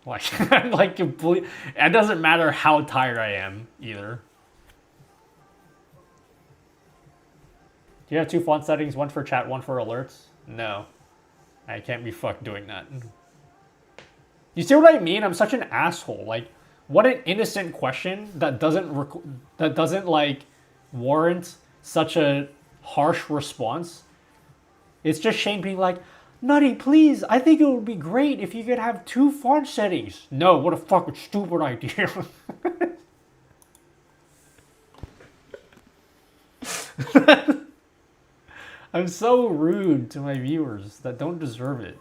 Like, I'm like complete. It doesn't matter how tired I am either. Do you have 2 font settings, one for chat, one for alerts? No. I can't be fucked doing that. You see what I mean? I'm such an asshole. Like, what an innocent question that doesn't like warrant such a harsh response. It's just Shane being like, Nutty, please, I think it would be great if you could have 2 font settings. No, what a fucking stupid idea. I'm so rude to my viewers that don't deserve it.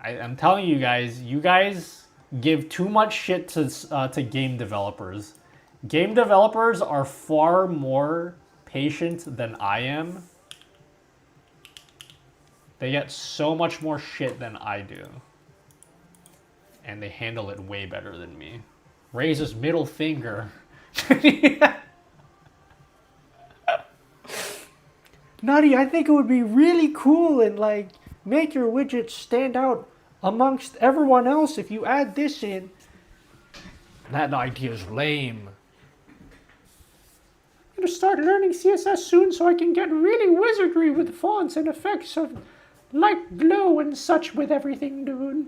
I'm telling you guys give too much shit to game developers. Game developers are far more patient than I am. They get so much more shit than I do. And they handle it way better than me. Raise his middle finger. Nutty, I think it would be really cool and like make your widget stand out amongst everyone else if you add this in. That idea is lame. gonna start learning CSS soon so I can get really wizardry with fonts and effects of light glow and such with everything, dude.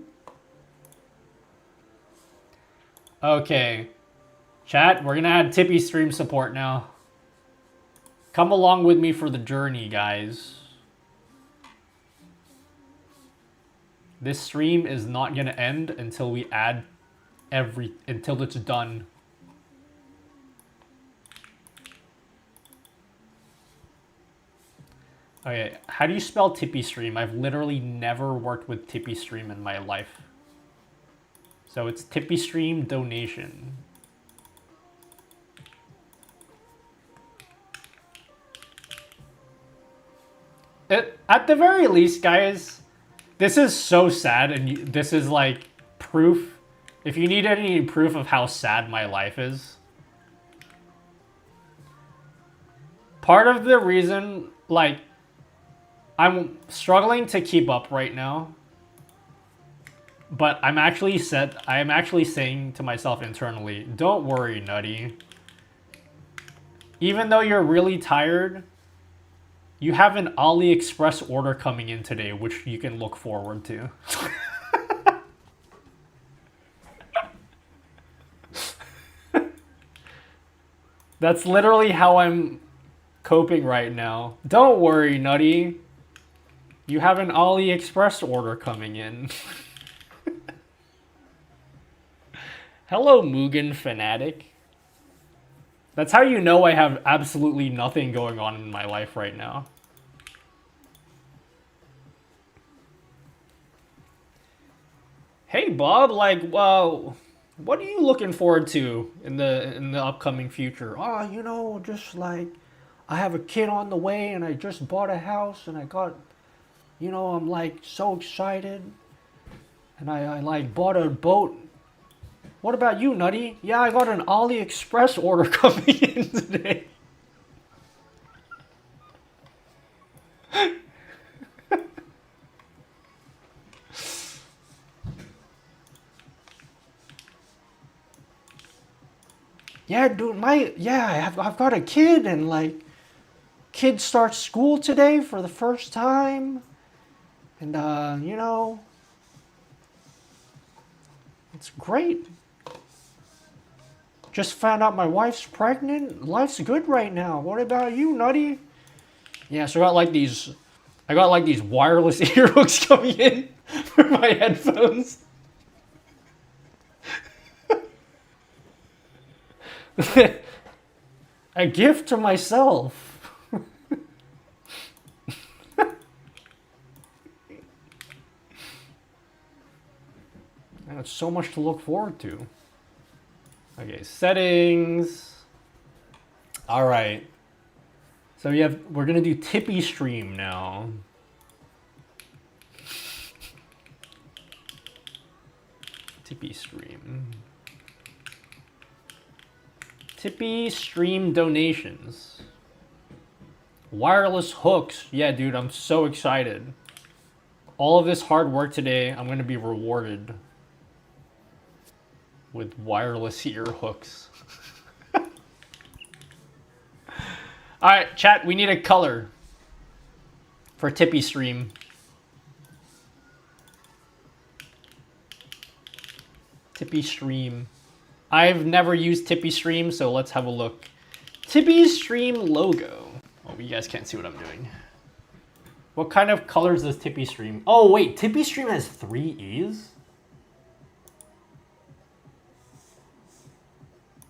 Okay. Chat, we're gonna add Tippy stream support now. Come along with me for the journey, guys. This stream is not gonna end until we add until it's done. Okay, how do you spell Tippy stream? I've literally never worked with Tippy stream in my life. So it's Tippy stream donation. At the very least, guys, this is so sad, and this is like proof. If you need any proof of how sad my life is, part of the reason, like, I'm struggling to keep up right now, but I am actually saying to myself internally, don't worry, Nutty. Even though you're really tired, you have an AliExpress order coming in today, which you can look forward to. That's literally how I'm coping right now. Don't worry, Nutty. You have an AliExpress order coming in. Hello, Mugen Fanatic. That's how you know I have absolutely nothing going on in my life right now. Hey, Bob, like, well, what are you looking forward to in the upcoming future? Oh, you know, just like, I have a kid on the way and I just bought a house and I got, you know, I'm like so excited. And I like bought a boat. What about you, Nutty? Yeah, I got an AliExpress order coming in today. Yeah, dude, I've got a kid, and like, kid starts school today for the first time, and you know, it's great. Just found out my wife's pregnant. Life's good right now. What about you, Nutty? Yeah, so I got like these wireless earhooks coming in for my headphones. A gift to myself. And it's so much to look forward to. Okay, settings. All right. So we're gonna do Tippy stream now. Tippy stream. Tippy stream donations. Wireless hooks. Yeah, dude, I'm so excited. All of this hard work today, I'm gonna be rewarded with wireless ear hooks. All right, chat, we need a color for Tippy stream. Tippy stream. I've never used Tippy stream, so let's have a look. Tippy stream logo. Oh, you guys can't see what I'm doing. What kind of colors does Tippy stream? Oh, wait, Tippy stream has 3 E's?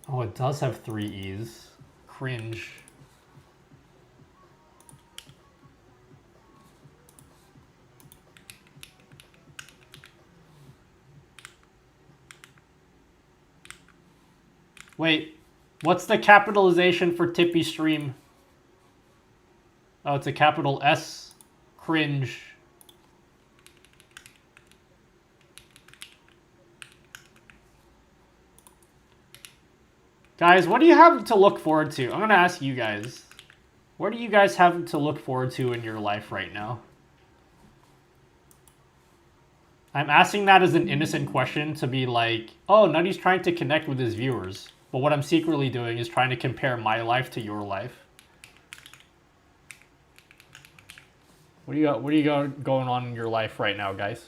Oh, it does have 3 E's. Cringe. Wait, what's the capitalization for Tippy stream? Oh, it's a capital S. Cringe. Guys, what do you have to look forward to? I'm gonna ask you guys. What do you guys have to look forward to in your life right now? I'm asking that as an innocent question to be like, oh, Nutty's trying to connect with his viewers. But what I'm secretly doing is trying to compare my life to your life. What do you got going on in your life right now, guys?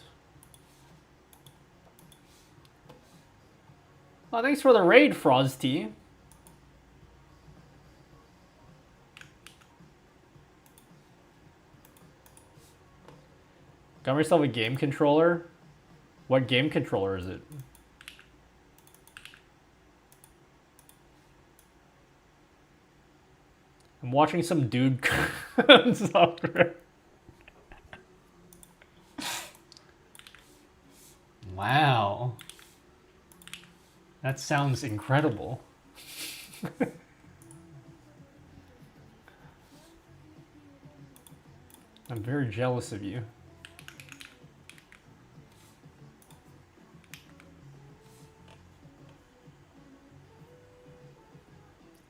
Oh, thanks for the raid, Frosty. Got myself a game controller. What game controller is it? I'm watching some dude software. Wow. That sounds incredible. I'm very jealous of you.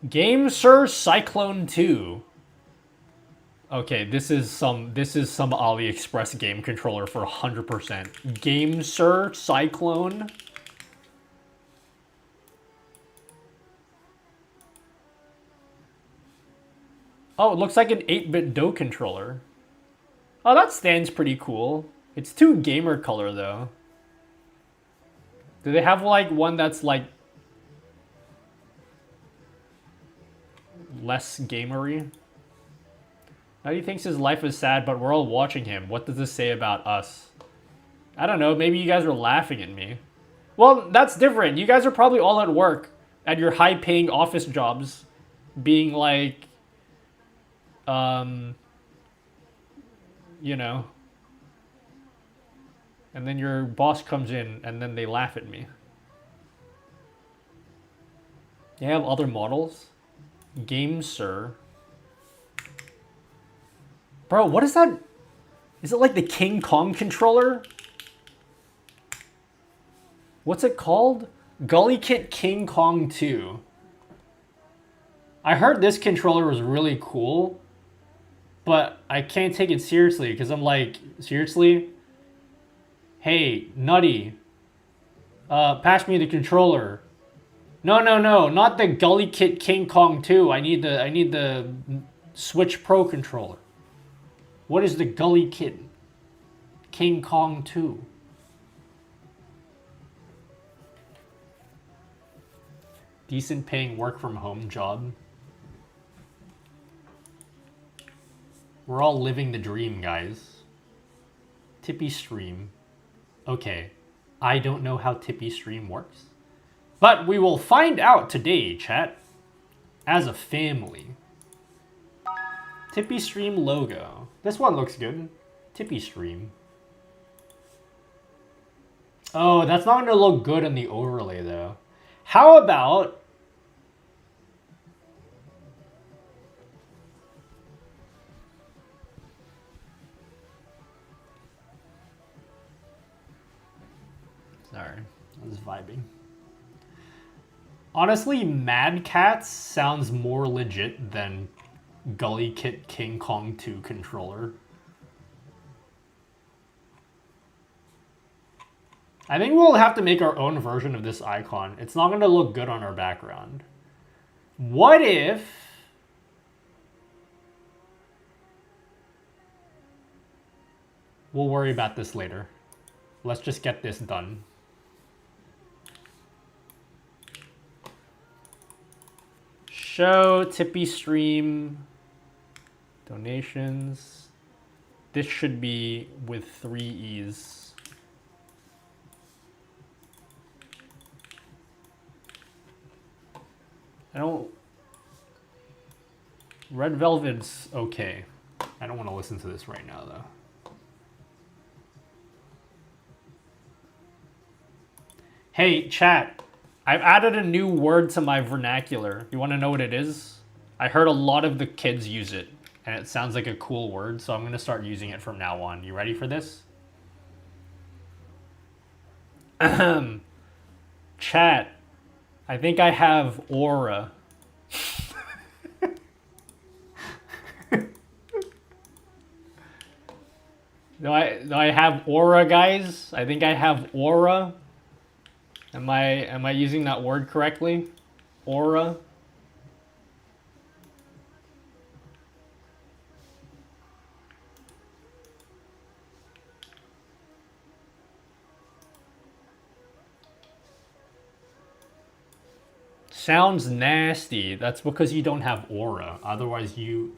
Game Sir Cyclone 2. Okay, this is some AliExpress game controller for 100%. Game Sir Cyclone. Oh, it looks like an 8-bit Do controller. Oh, that stands pretty cool. It's too gamer color though. Do they have like one that's like less gamery? Now he thinks his life is sad, but we're all watching him. What does this say about us? I don't know. Maybe you guys are laughing at me. Well, that's different. You guys are probably all at work at your high-paying office jobs, being like, you know, and then your boss comes in and then they laugh at me. They have other models. Game Sir. Bro, what is that? Is it like the King Kong controller? What's it called? Gully Kit King Kong 2. I heard this controller was really cool, but I can't take it seriously because I'm like, seriously? Hey, Nutty, pass me the controller. No, not the Gully Kit King Kong 2. I need the Switch Pro controller. What is the Gully Kit King Kong 2? Decent paying work from home job. We're all living the dream, guys. Tippy Stream. Okay, I don't know how Tippy Stream works. But we will find out today, chat. As a family. Tippy Stream logo. This one looks good. Tippy Stream. Oh, that's not going to look good in the overlay, though. How about... Sorry, I was vibing. Honestly, Mad Cats sounds more legit than Gully Kit King Kong 2 controller. I think we'll have to make our own version of this icon. It's not going to look good on our background. What if... We'll worry about this later. Let's just get this done. Show Tippy Stream donations. This should be with 3 E's. I don't... Red Velvet's okay. I don't want to listen to this right now, though. Hey, chat. I've added a new word to my vernacular. You want to know what it is? I heard a lot of the kids use it, and it sounds like a cool word, so I'm going to start using it from now on. You ready for this? Chat. I think I have aura. Do I have aura, guys? I think I have aura. Am I using that word correctly? Aura. Sounds nasty. That's because you don't have aura. Otherwise you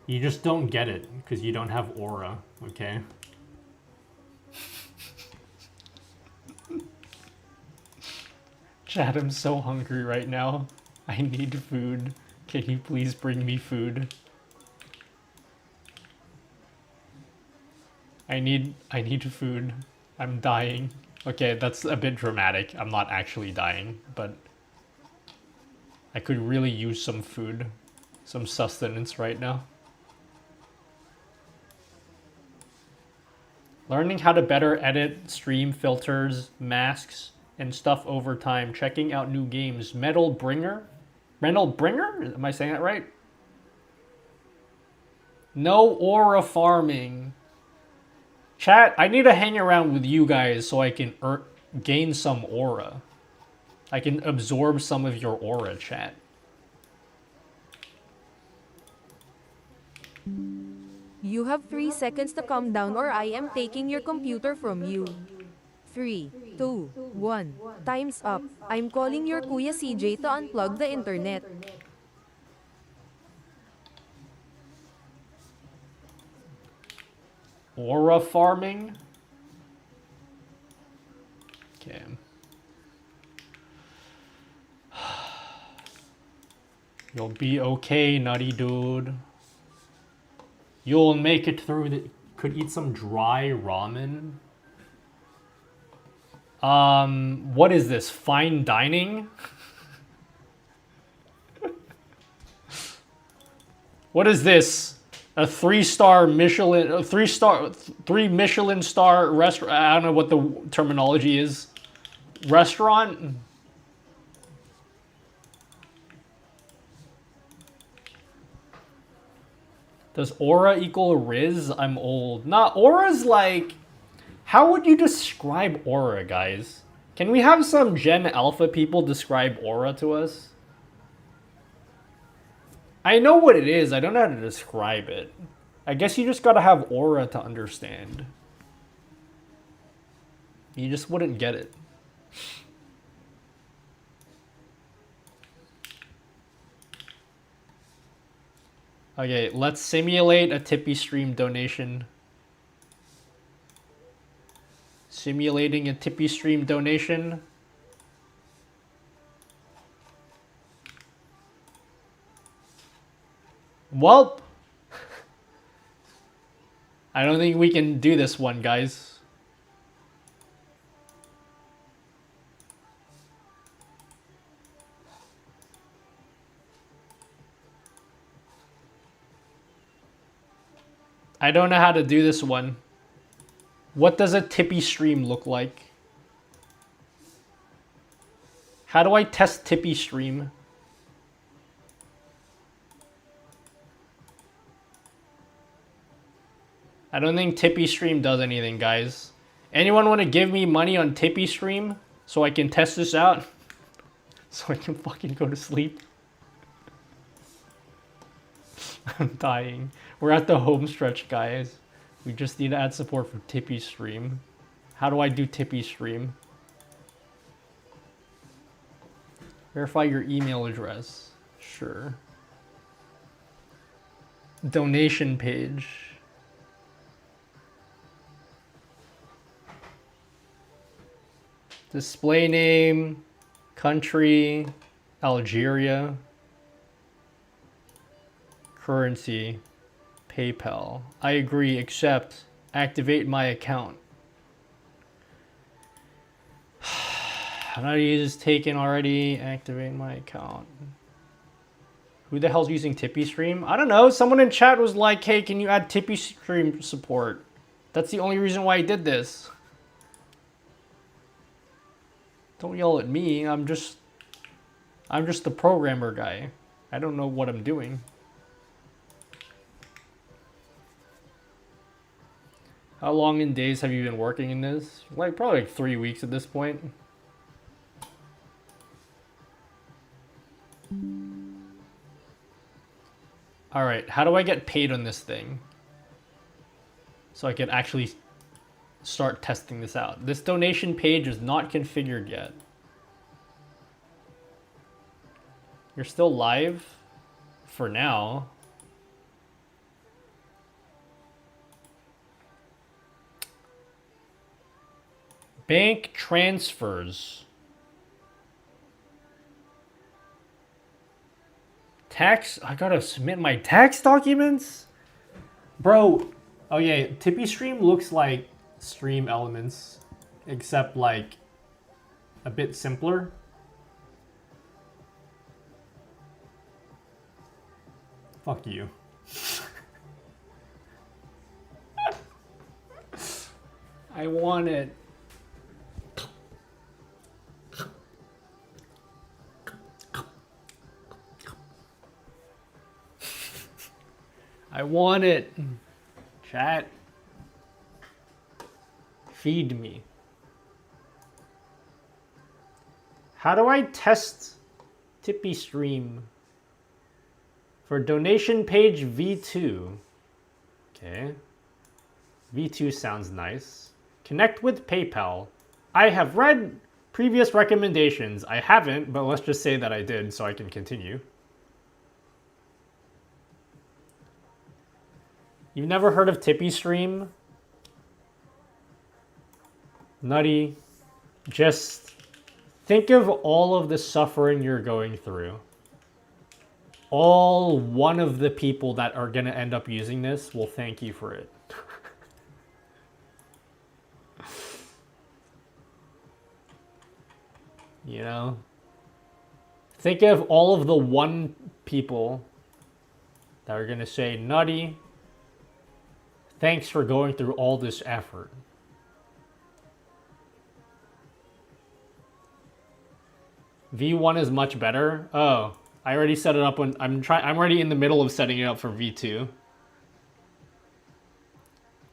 just don't get it because you don't have aura, okay? Chad, I'm so hungry right now. I need food. Can you please bring me food? I need food. I'm dying. Okay, that's a bit dramatic. I'm not actually dying, but I could really use some food, some sustenance right now. Learning how to better edit, stream filters, masks, and stuff over time. Checking out new games. Metal Bringer? Am I saying that right? No aura farming. Chat, I need to hang around with you guys so I can gain some aura. I can absorb some of your aura, chat. You have 3 seconds to calm down or I am taking your computer from you. 3, 2, 1. Time's up. I'm calling your Kuya CJ to unplug the internet. Aura farming? Okay. You'll be okay, nutty dude. You'll make it through the... Could eat some dry ramen. What is this? Fine dining? What is this? A 3-star Michelin, a 3 Michelin star restaurant. I don't know what the terminology is. Restaurant? Does aura equal Riz? I'm old. Nah, aura's like... How would you describe aura, guys? Can we have some Gen Alpha people describe aura to us? I know what it is. I don't know how to describe it. I guess you just gotta have aura to understand. You just wouldn't get it. Okay, let's simulate a Tippy Stream donation. Simulating a Tippy Stream donation. Well, I don't think we can do this one, guys. I don't know how to do this one. What does a Tippy Stream look like? How do I test Tippy Stream? I don't think Tippy Stream does anything, guys. Anyone want to give me money on Tippy Stream so I can test this out? So I can fucking go to sleep? I'm dying. We're at the home stretch, guys. We just need to add support for Tippy Stream. How do I do Tippy Stream? Verify your email address. Sure. Donation page. Display name, country, Algeria. Currency, PayPal. I agree, accept, activate my account. How do you just taken already? Activate my account. Who the hell's using Tippy Stream? I don't know. Someone in chat was like, hey, can you add Tippy Stream support? That's the only reason why I did this. Don't yell at me. I'm just the programmer guy. I don't know what I'm doing. How long in days have you been working in this? Like probably like 3 weeks at this point. Alright, how do I get paid on this thing? So I can actually start testing this out. This donation page is not configured yet. You're still live for now. Bank transfers. Tax, I gotta submit my tax documents? Bro, oh yeah, Tippy Stream looks like Stream Elements, except like a bit simpler. Fuck you. I want it. I want it. Chat. Feed me. How do I test Tippy Stream? For donation page V2. Okay. V2 sounds nice. Connect with PayPal. I have read previous recommendations. I haven't, but let's just say that I did so I can continue. You've never heard of Tippy Stream? Nutty. Just think of all of the suffering you're going through. All one of the people that are going to end up using this will thank you for it. You know? Think of all of the one people that are going to say, Nutty, thanks for going through all this effort. V1 is much better. Oh, I already set it up when I'm already in the middle of setting it up for V2.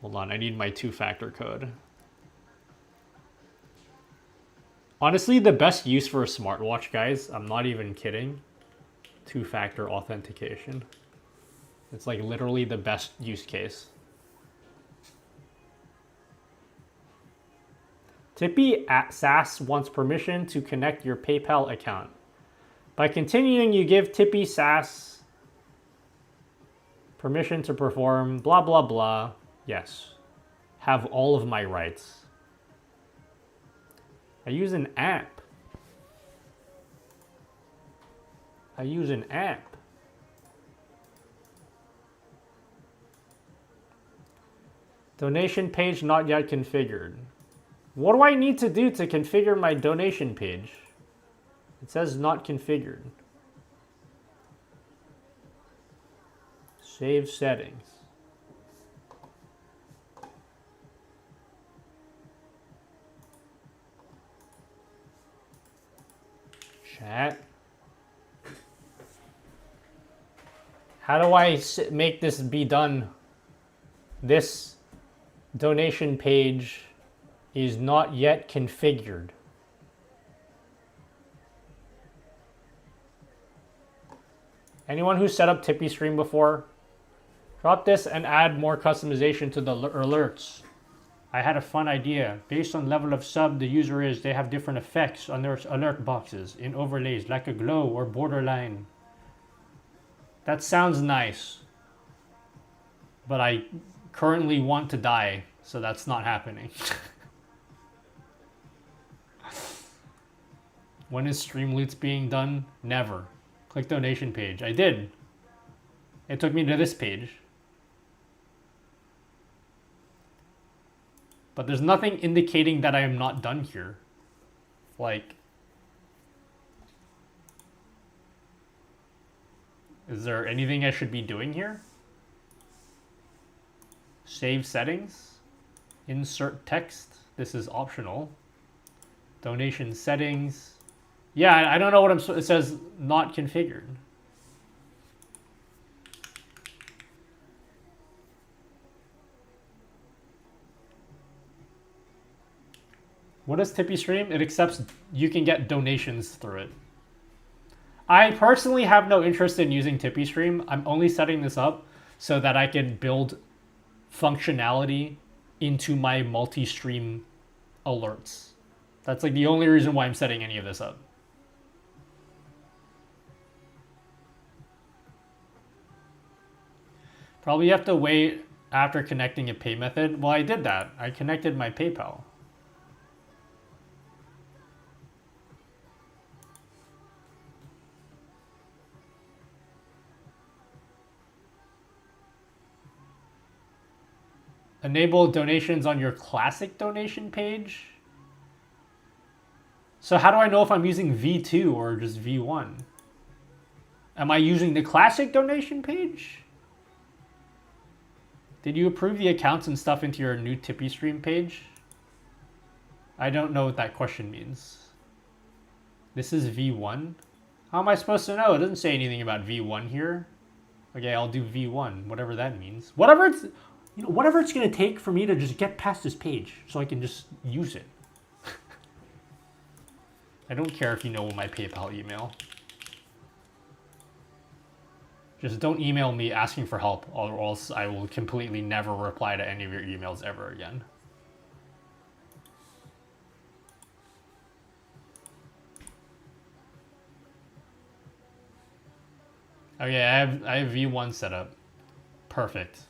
Hold on, I need my two-factor code. Honestly, the best use for a smartwatch, guys, I'm not even kidding, two-factor authentication. It's like literally the best use case. Tippy at SAS wants permission to connect your PayPal account. By continuing, you give Tippy SAS permission to perform blah, blah, blah. Yes. Have all of my rights. I use an app. I use an app. Donation page not yet configured. What do I need to do to configure my donation page? It says not configured. Save settings. Chat. How do I make this be done? This donation page is not yet configured. Anyone who set up Tippy Stream before? Drop this and add more customization to the alerts. I had a fun idea. Based on level of sub the user is, they have different effects on their alert boxes in overlays like a glow or borderline. That sounds nice. But I currently want to die, so that's not happening. When is Streamloots being done? Never. Click donation page. I did. It took me to this page. But there's nothing indicating that I am not done here. Like, is there anything I should be doing here? Save settings. Insert text. This is optional. Donation settings. Yeah, I don't know what it says not configured. What is Tippy Stream? It accepts, you can get donations through it. I personally have no interest in using TipeeeStream. I'm only setting this up so that I can build functionality into my multi-stream alerts. That's like the only reason why I'm setting any of this up. Probably have to wait after connecting a pay method. Well, I did that. I connected my PayPal. Enable donations on your classic donation page. So how do I know if I'm using V2 or just V1? Am I using the classic donation page? Did you approve the accounts and stuff into your new TipeeeStream page? I don't know what that question means. This is V1? How am I supposed to know? It doesn't say anything about V1 here. Okay, I'll do V1, whatever that means. Whatever it's gonna take for me to just get past this page so I can just use it. I don't care if you know my PayPal email. Just don't email me asking for help, or else I will completely never reply to any of your emails ever again. Okay, I have V1 set up. Perfect.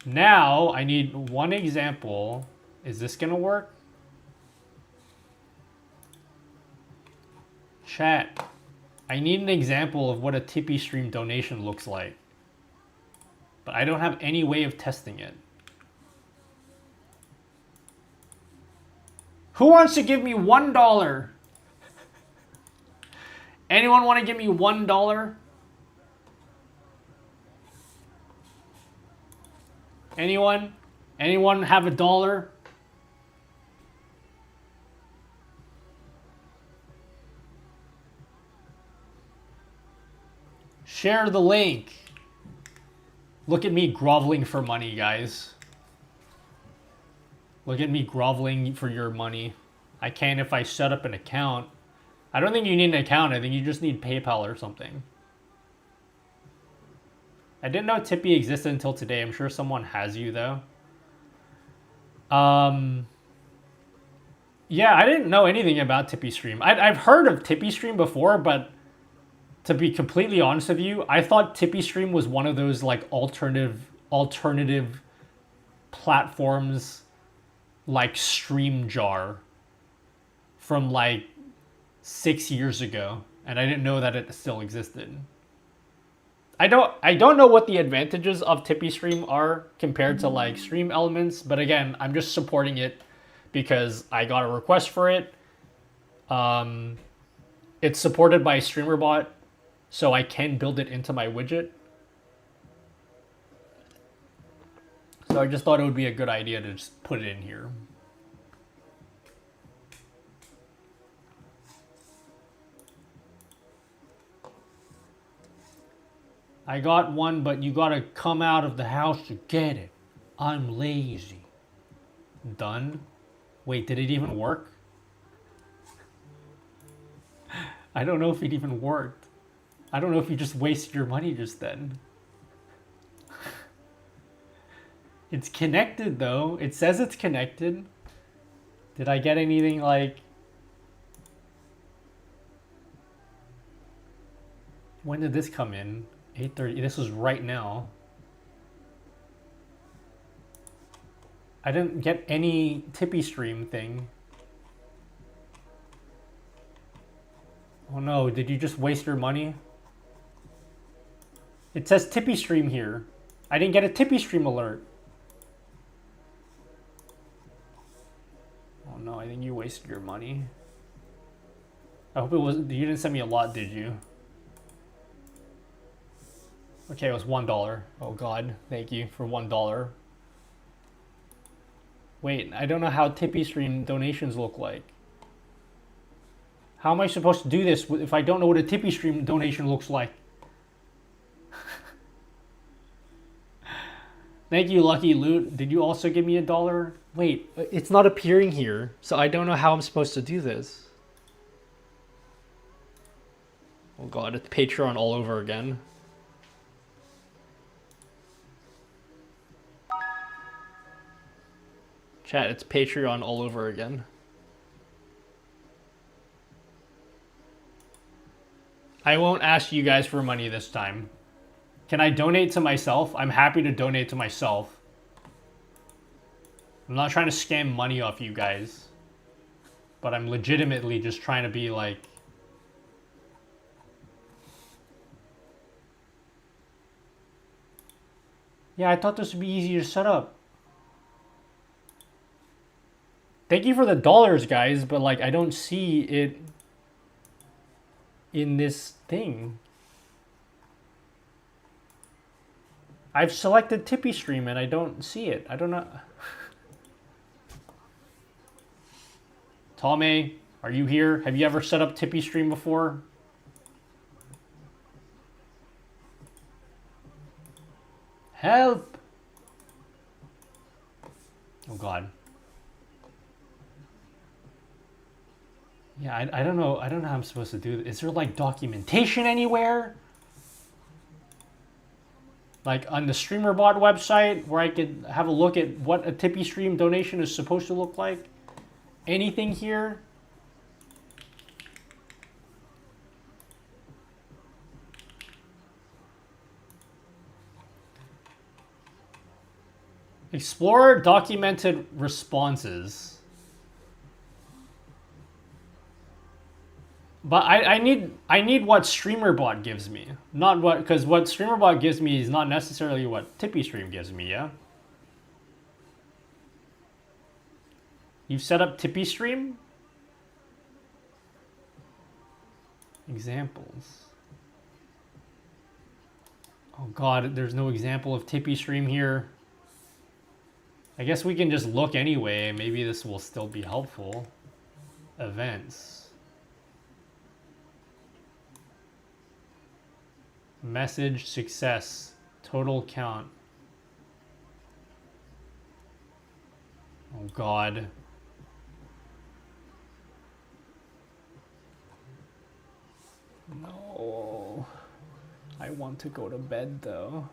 Now I need one example. Is this gonna work? Chat. I need an example of what a TipeeeStream donation looks like. But I don't have any way of testing it. Who wants to give me $1? Anyone want to give me $1? Anyone? Anyone have $1? Share the link. Look at me groveling for money, guys. Look at me groveling for your money. I can if I set up an account. I don't think you need an account. I think you just need PayPal or something. I didn't know Tipeee existed until today. I'm sure someone has you, though. Yeah, I didn't know anything about TipeeeStream. I've heard of TipeeeStream before, but to be completely honest with you, I thought TipeeeStream was one of those like alternative platforms like StreamJar from like 6 years ago, and I didn't know that it still existed. I don't know what the advantages of TipeeeStream are compared to like Stream Elements, but again, I'm just supporting it because I got a request for it. It's supported by StreamerBot, so I can build it into my widget. So I just thought it would be a good idea to just put it in here. I got one, but you gotta come out of the house to get it. I'm lazy. Done? Wait, did it even work? I don't know if it even worked. I don't know if you just wasted your money just then. It's connected though. It says it's connected. Did I get anything like... When did this come in? 8:30. This was right now. I didn't get any TipeeeStream thing. Oh no, did you just waste your money? It says TipeeeStream here. I didn't get a TipeeeStream alert. Oh no, I think you wasted your money. I hope it was... You didn't send me a lot, did you? Okay, it was $1. Oh god, thank you for $1. Wait, I don't know how TipeeeStream donations look like. How am I supposed to do this if I don't know what a TipeeeStream donation looks like? Thank you, Lucky Loot. Did you also give me $1? Wait, it's not appearing here, so I don't know how I'm supposed to do this. Oh god, it's Patreon all over again. Chat, it's Patreon all over again. I won't ask you guys for money this time. Can I donate to myself? I'm happy to donate to myself. I'm not trying to scam money off you guys. But I'm legitimately just trying to be like... Yeah, I thought this would be easy to set up. Thank you for the dollars, guys, but like I don't see it in this thing. I've selected Tippy Stream and I don't see it. I don't know. Tommy, are you here? Have you ever set up Tippy Stream before? Help! Oh god. Yeah, I don't know. I don't know how I'm supposed to do this. Is there like documentation anywhere? Like on the StreamerBot website where I could have a look at what a Tippy Stream donation is supposed to look like? Anything here? Explore documented responses. But I need what StreamerBot gives me, not what, because what StreamerBot gives me is not necessarily what Tippy Stream gives me. Yeah. You've set up Tippy Stream? Examples. Oh god, there's no example of Tippy Stream here. I guess we can just look anyway. Maybe this will still be helpful. Events. Message success. Total count. Oh god. No. I want to go to bed though.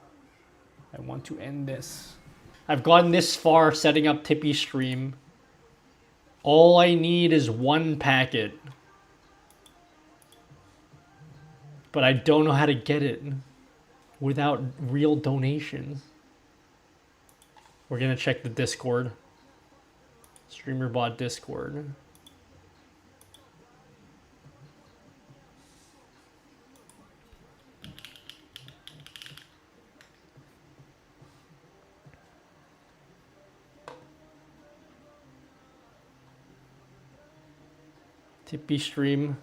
I want to end this. I've gotten this far setting up Tippy Stream. All I need is one packet. But I don't know how to get it without real donations. We're gonna check the Discord. StreamerBot Discord. Tippy Stream.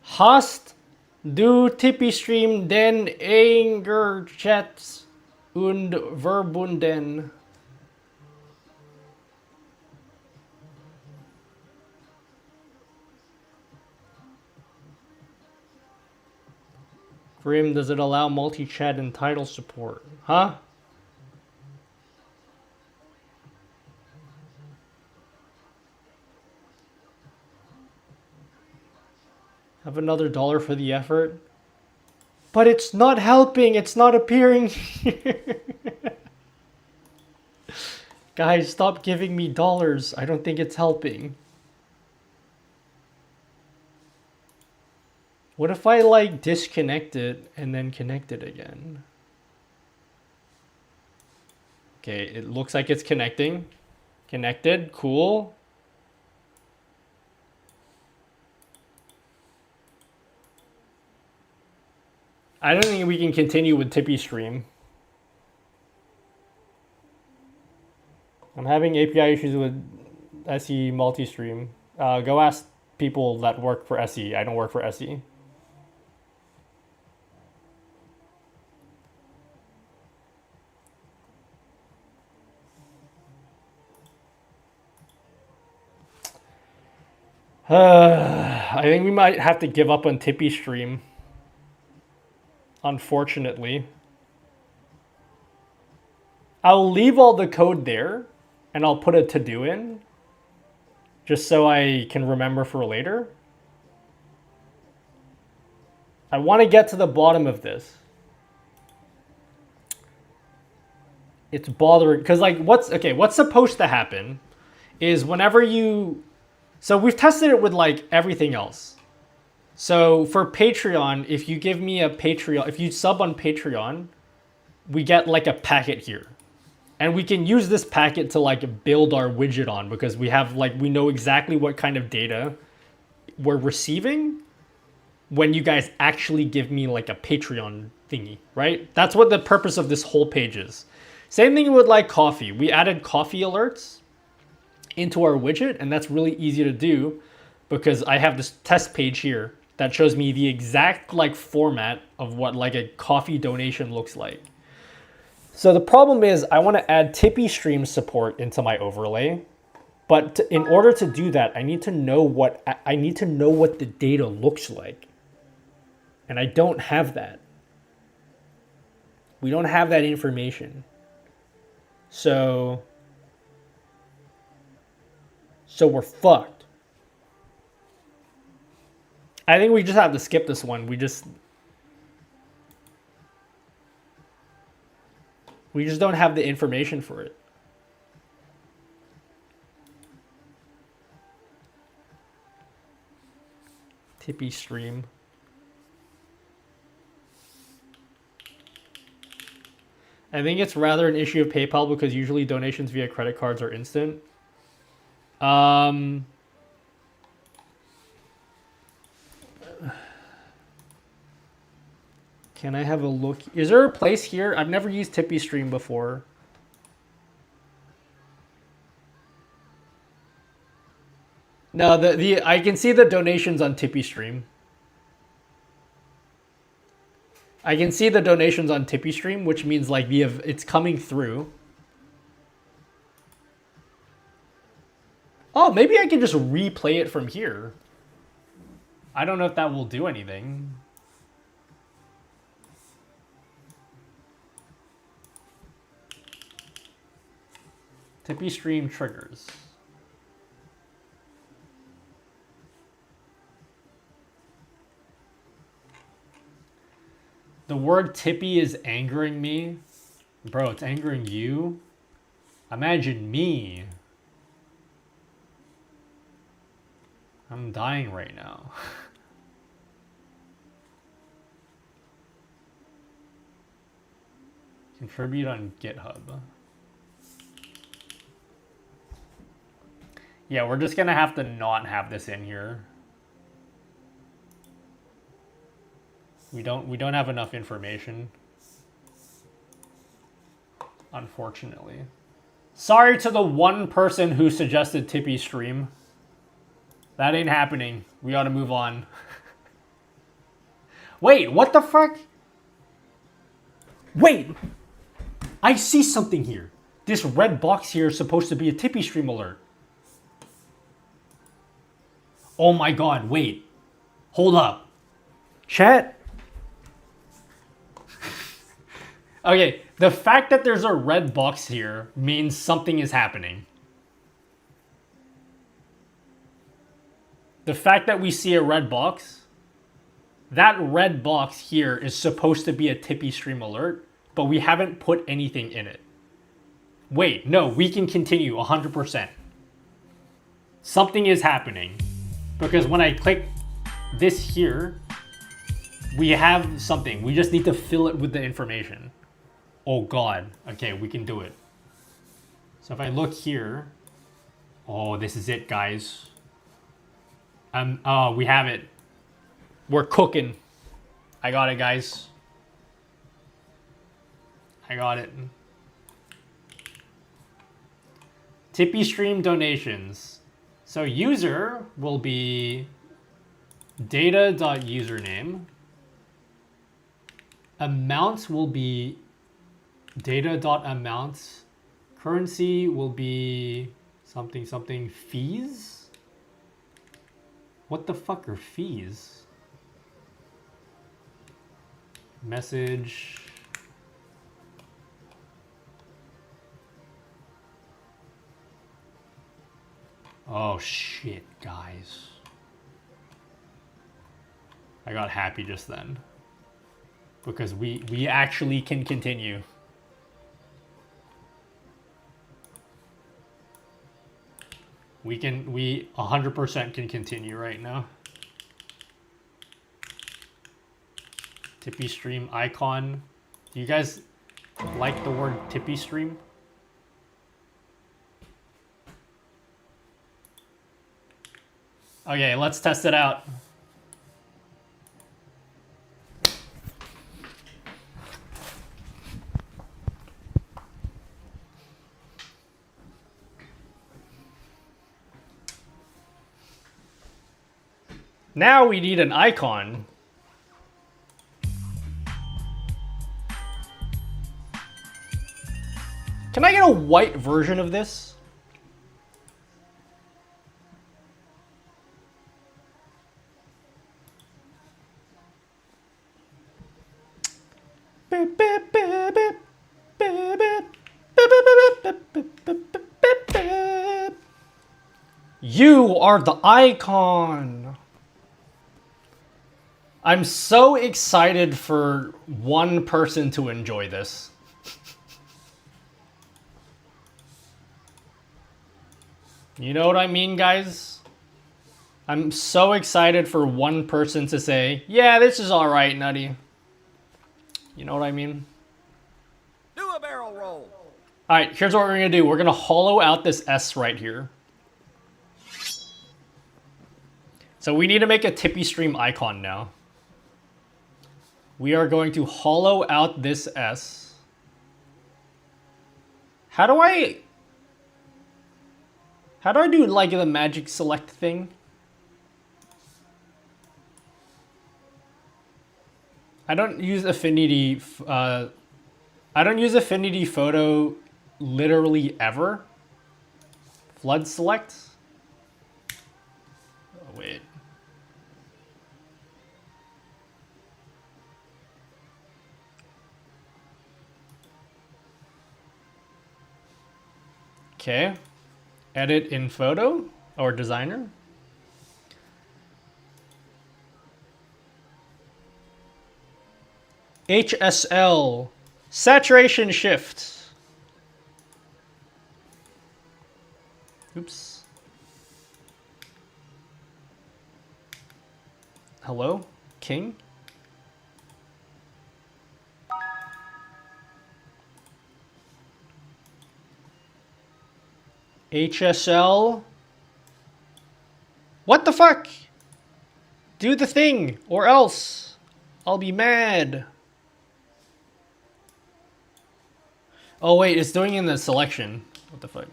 Hast du Tippy Stream den Chats und verbunden? Grim, does it allow multi-chat and title support? Huh? Have another $1 for the effort. But it's not helping. It's not appearing here. Guys, stop giving me dollars. I don't think it's helping. What if I like disconnect it and then connect it again? Okay, it looks like it's connecting. Connected, cool. I don't think we can continue with Tippy Stream. I'm having API issues with SE Multistream. Go ask people that work for SE. I don't work for SE. I think we might have to give up on Tippy Stream. Unfortunately. I'll leave all the code there and I'll put a to-do in just so I can remember for later. I want to get to the bottom of this. It's bothering because like what's supposed to happen is whenever you, so we've tested it with like everything else. So for Patreon, if you give me a Patreon, if you sub on Patreon, we get like a packet here. And we can use this packet to like build our widget on because we have like, we know exactly what kind of data we're receiving when you guys actually give me like a Patreon thingy, right? That's what the purpose of this whole page is. Same thing with like coffee. We added coffee alerts into our widget, and that's really easy to do because I have this test page here that shows me the exact like format of what like a coffee donation looks like. So the problem is I want to add TipeeeStream support into my overlay, but in order to do that, I need to know what the data looks like. And I don't have that. We don't have that information. So we're fucked. I think we just have to skip this one. We just don't have the information for it. TipeeeStream. I think it's rather an issue of PayPal because usually donations via credit cards are instant. Can I have a look? Is there a place here? I've never used TipeeeStream before. No, I can see the donations on TipeeeStream. I can see the donations on TipeeeStream, which means like it's coming through. Oh, maybe I can just replay it from here. I don't know if that will do anything. TipeeeStream triggers. The word tippy is angering me. Bro, it's angering you? Imagine me. I'm dying right now. Contribute on GitHub. Yeah, we're just gonna have to not have this in here. We don't have enough information. Unfortunately. Sorry to the one person who suggested TipeeeStream. That ain't happening. We ought to move on. Wait, what the fuck? Wait! I see something here. This red box here is supposed to be a TipeeeStream alert. Oh my god, wait. Hold up. Chat? Okay, the fact that there's a red box here means something is happening. The fact that we see a red box, that red box here is supposed to be a TipeeeStream alert, but we haven't put anything in it. Wait, no, we can continue 100%. Something is happening. Because when I click this here, we have something. We just need to fill it with the information. Oh god. Okay, we can do it. So if I look here, oh, this is it, guys. Oh, we have it. We're cooking. I got it, guys. I got it. TipeeeStream donations. So user will be data.username. Amount will be data.amount. Currency will be something something fees. What the fuck are fees? Message. Oh shit, guys. I got happy just then. Because we actually can continue. We 100% can continue right now. Tippy stream icon. Do you guys like the word Tippy stream? Okay, let's test it out. Now we need an icon. Can I get a white version of this? You are the icon. I'm so excited for one person to enjoy this. You know what I mean, guys? I'm so excited for one person to say, yeah, this is all right, Nutty. You know what I mean? Do a barrel roll. All right, here's what we're going to do. We're going to hollow out this S right here. So we need to make a Tippy stream icon now. We are going to hollow out this S. How do I do like the magic select thing? I don't use Affinity. I don't use Affinity Photo literally ever. Flood select. Oh, wait. Okay. Edit in photo or designer. HSL. Saturation shift. Oops. Hello, King? HSL. What the fuck? Do the thing, or else I'll be mad. Oh wait, it's doing in the selection. What the fuck?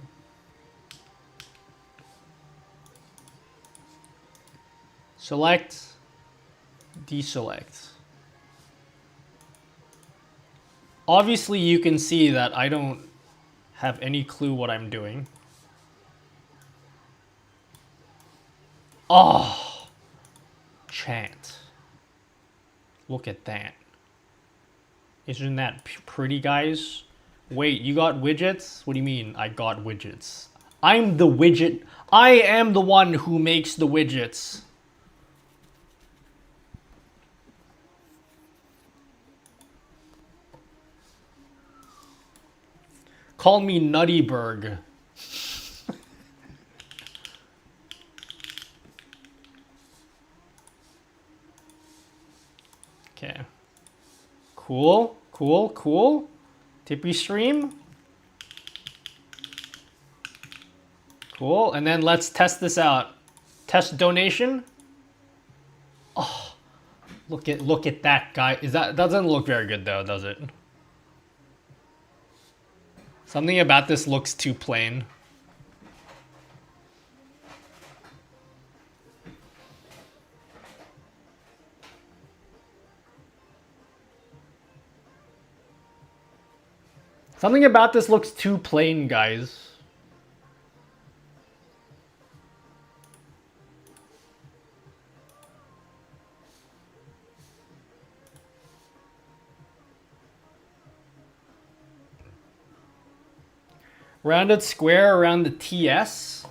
Select, deselect. Obviously you can see that I don't have any clue what I'm doing. Oh, chant. Look at that. Isn't that pretty, guys? Wait, you got widgets? What do you mean I got widgets? I'm the widget. I am the one who makes the widgets. Call me Nuttyberg. Okay. Cool, cool, cool. Tippy stream. Cool, and then let's test this out. Test donation. Oh, look at that guy. That doesn't look very good though, does it? Something about this looks too plain. Something about this looks too plain, guys. Rounded square around the TS.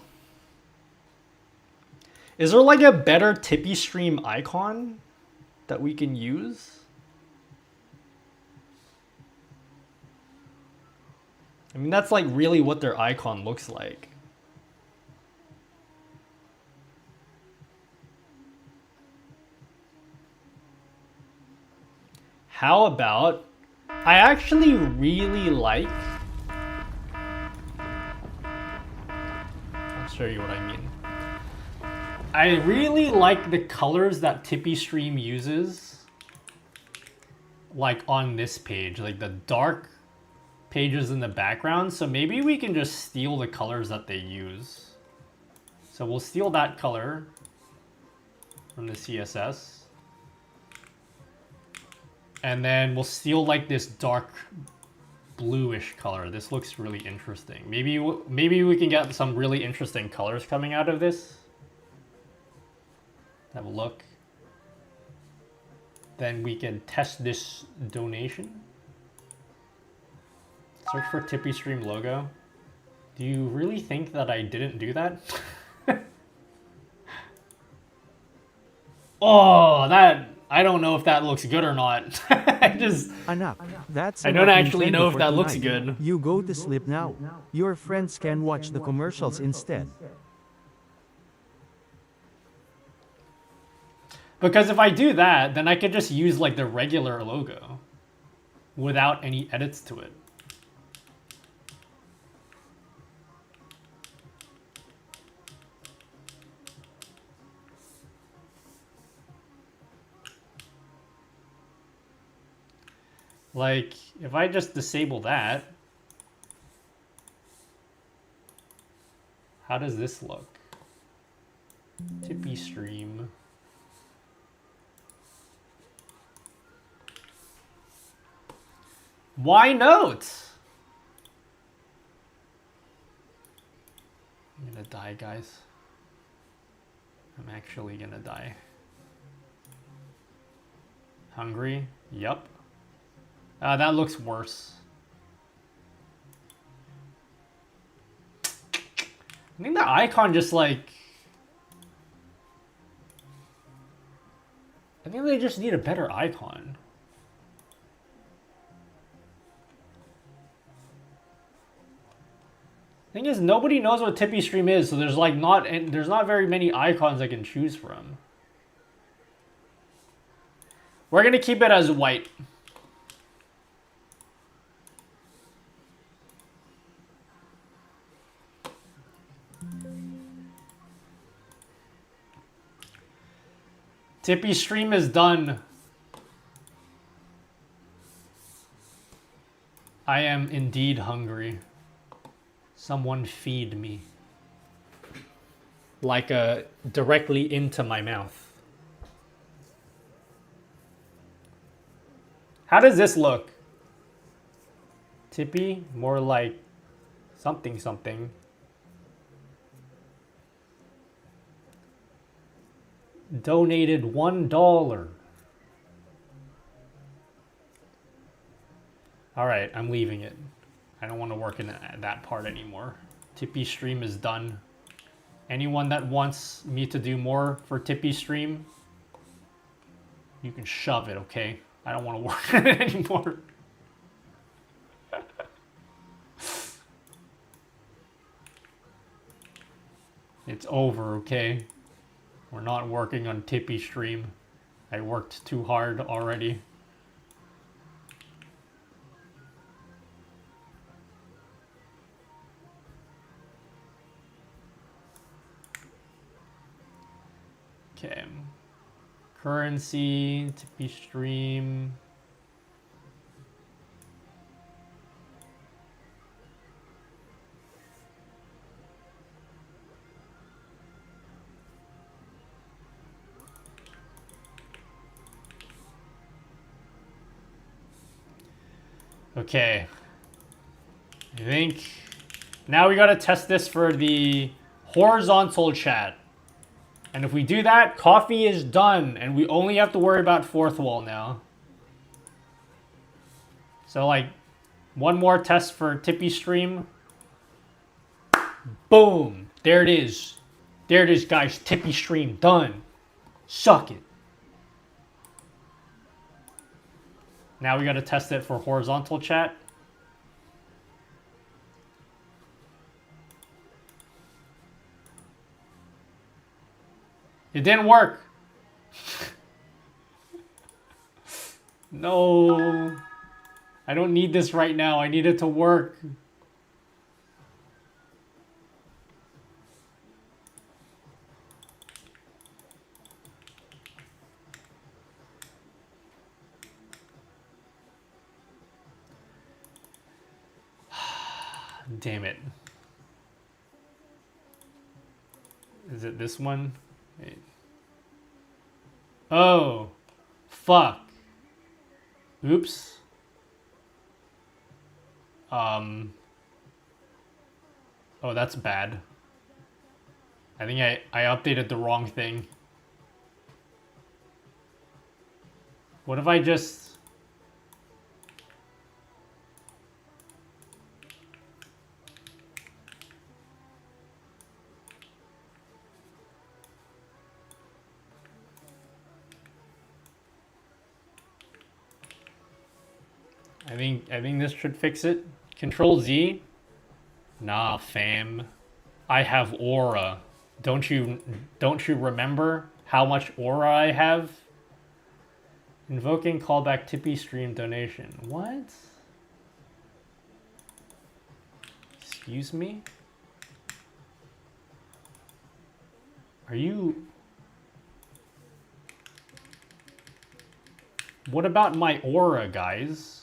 Is there like a better Tippy stream icon? that we can use. I mean, that's like really what their icon looks like. How about, I actually really like, I'll show you what I mean. I really like the colors that TippyStream uses, like on this page, like the dark pages in the background. So maybe we can just steal the colors that they use. So we'll steal that color from the CSS. And then we'll steal like this dark bluish color. This looks really interesting. Maybe we can get some really interesting colors coming out of this. Have a look. Then we can test this donation. Search for TippyStream logo. Do you really think that I didn't do that? Oh, that, I don't know if that looks good or not. I just, Enough. That's I don't enough actually know Nintendo if for that looks tonight. good. You go to sleep now. Your friends can watch the commercials instead. Because if I do that, then I could just use like the regular logo without any edits to it. Like, if I just disable that, how does this look? TippyStream. Why notes? I'm gonna die, guys. I'm actually gonna die. Hungry? Yup. That looks worse. I think the icon just like... I think they just need a better icon. Thing is, nobody knows what TippyStream is, so there's like there's not very many icons I can choose from. We're gonna keep it as white. TippyStream is done. I am indeed hungry. Someone feed me. Like directly into my mouth. How does this look? Tippy? More like something something. Donated $1. Alright, I'm leaving it. I don't want to work in that part anymore. TippyStream is done. Anyone that wants me to do more for TippyStream, you can shove it, okay? I don't want to work on it anymore. It's over, okay? We're not working on TippyStream. I worked too hard already. Okay. Currency, TippyStream. Okay. I think now we gotta test this for the horizontal chat. And if we do that, coffee is done, and we only have to worry about fourth wall now. So like, one more test for TippyStream. Boom! There it is. There it is, guys. TippyStream done. Suck it. Now we gotta test it for horizontal chat. It didn't work. No. I don't need this right now. I need it to work. Damn it. Is it this one? Wait. Oh. Fuck. Oops. Oh, that's bad. I think I updated the wrong thing. What if I just... I think this should fix it. Control Z. Nah, fam. I have aura. Don't you remember how much aura I have? Invoking callback Tippy stream donation. What? Excuse me? Are you... What about my aura, guys?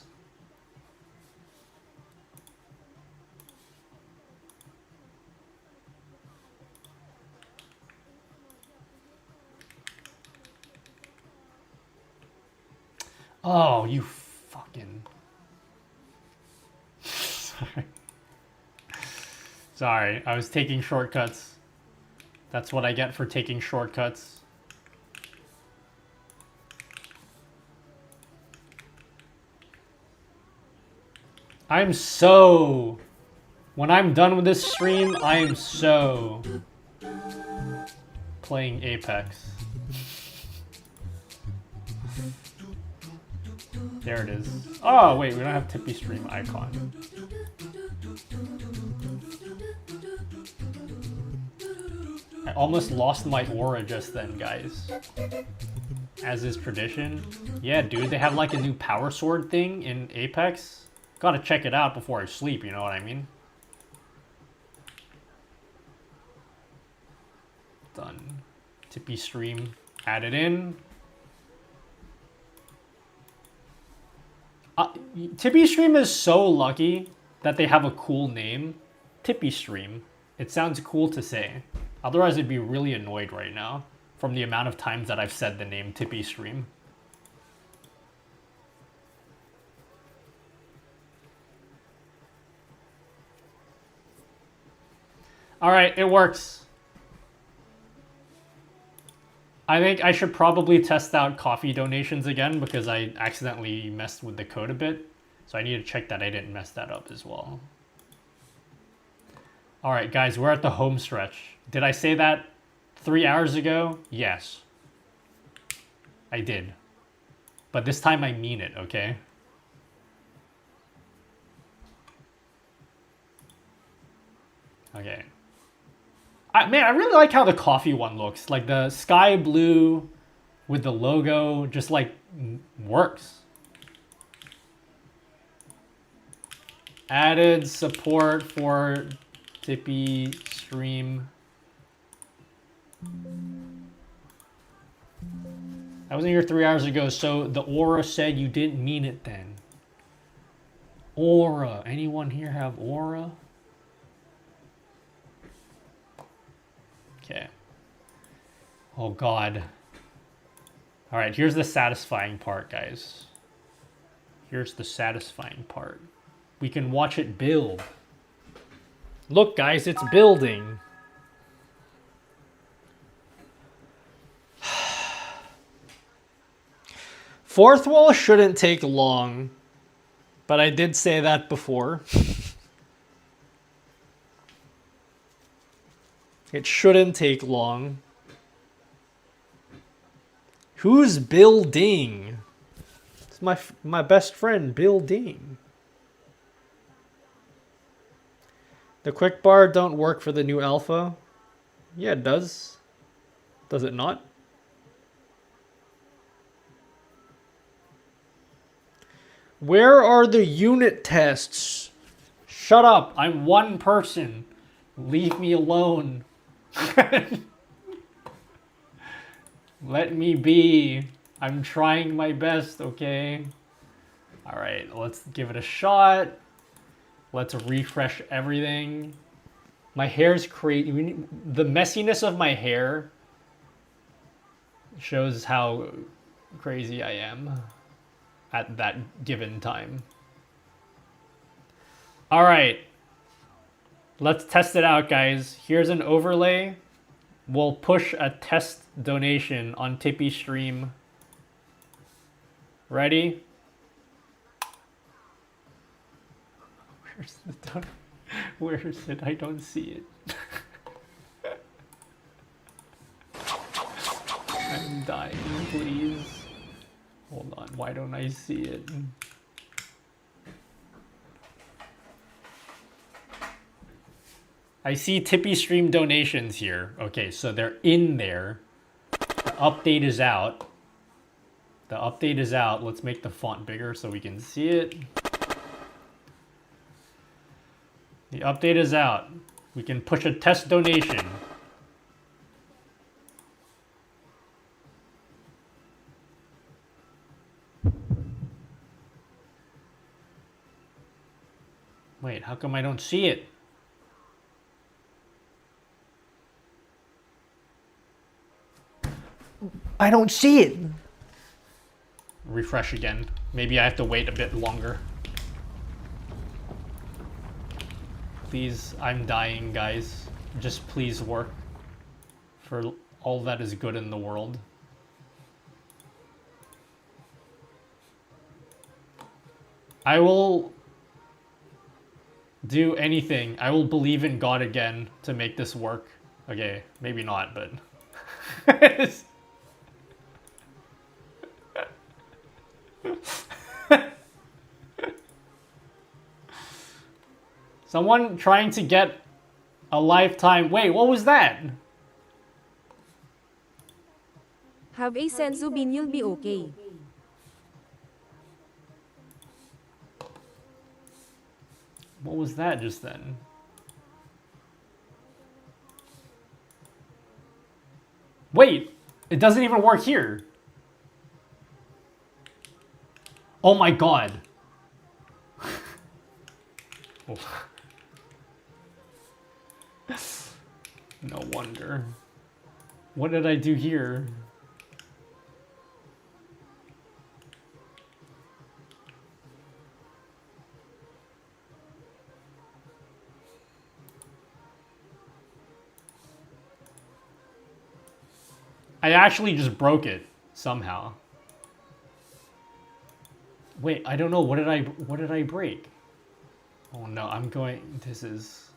Oh, you fucking... Sorry. Sorry, I was taking shortcuts. That's what I get for taking shortcuts. I'm so... When I'm done with this stream, I am so... playing Apex. There it is. Oh, wait, we don't have Tippy stream icon. I almost lost my aura just then, guys. As is tradition. Yeah, dude, they have like a new power sword thing in Apex. Gotta check it out before I sleep, you know what I mean? Done. Tippy stream added in. Tippy stream is so lucky that they have a cool name. Tippy stream. It sounds cool to say. Otherwise, I'd be really annoyed right now from the amount of times that I've said the name Tippy stream. All right, it works. I think I should probably test out coffee donations again because I accidentally messed with the code a bit. So I need to check that I didn't mess that up as well. All right, guys, we're at the home stretch. Did I say that 3 hours ago? Yes. I did. But this time I mean it, okay? Okay. Man, I really like how the coffee one looks. Like the sky blue with the logo just like works. Added support for Tippy stream. That wasn't here 3 hours ago, so the aura said you didn't mean it then. Aura. Anyone here have aura? Okay. Oh god. Alright, here's the satisfying part, guys. Here's the satisfying part. We can watch it build. Look, guys, it's building. Fourth wall shouldn't take long, but I did say that before. It shouldn't take long. Who's building? It's It's my best friend, Bill Dean. The quick bar don't work for the new alpha. Yeah, it does. Does it not? Where are the unit tests? Shut up. I'm one person. Leave me alone. Let me be. I'm trying my best, okay? Alright, let's give it a shot. Let's refresh everything. My hair's crazy. The messiness of my hair shows how crazy I am at that given time. Alright. Let's test it out, guys. Here's an overlay. We'll push a test donation on Tippy Stream. Ready? Where's the don? Where is it? I don't see it. I'm dying, please. Hold on, why don't I see it? I see Tippy Stream donations here. Okay, so they're in there. The update is out. The update is out. Let's make the font bigger so we can see it. The update is out. We can push a test donation. Wait, how come I don't see it? I don't see it. Refresh again. Maybe I have to wait a bit longer. Please, I'm dying, guys. Just please work for all that is good in the world. I will do anything. I will believe in God again to make this work. Okay, maybe not, but... Someone trying to get a lifetime... Wait, what was that? Have a senzu bean, you'll be okay. What was that just then? Wait, it doesn't even work here. Oh my god. Oh. No wonder. What did I do here? I actually just broke it somehow. Wait, I don't know. What did I break? Oh no, I'm going... This is...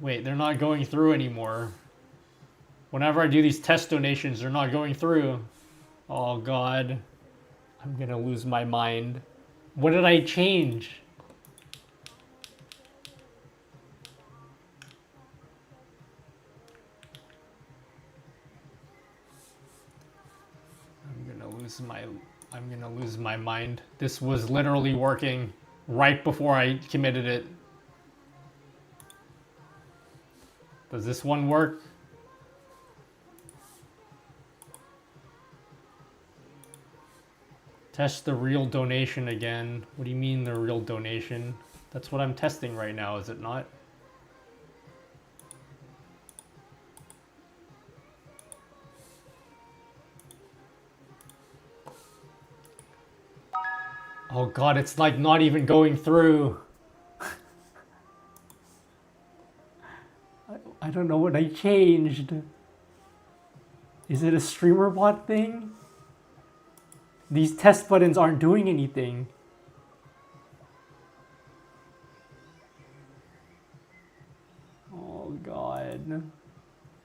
Wait, they're not going through anymore. Whenever I do these test donations, they're not going through. Oh god. I'm gonna lose my mind. What did I change? I'm gonna lose my mind. This was literally working right before I committed it. Does this one work? Test the real donation again. What do you mean the real donation? That's what I'm testing right now, is it not? Oh god, it's like not even going through. I don't know what I changed. Is it a streamer bot thing? These test buttons aren't doing anything. Oh god.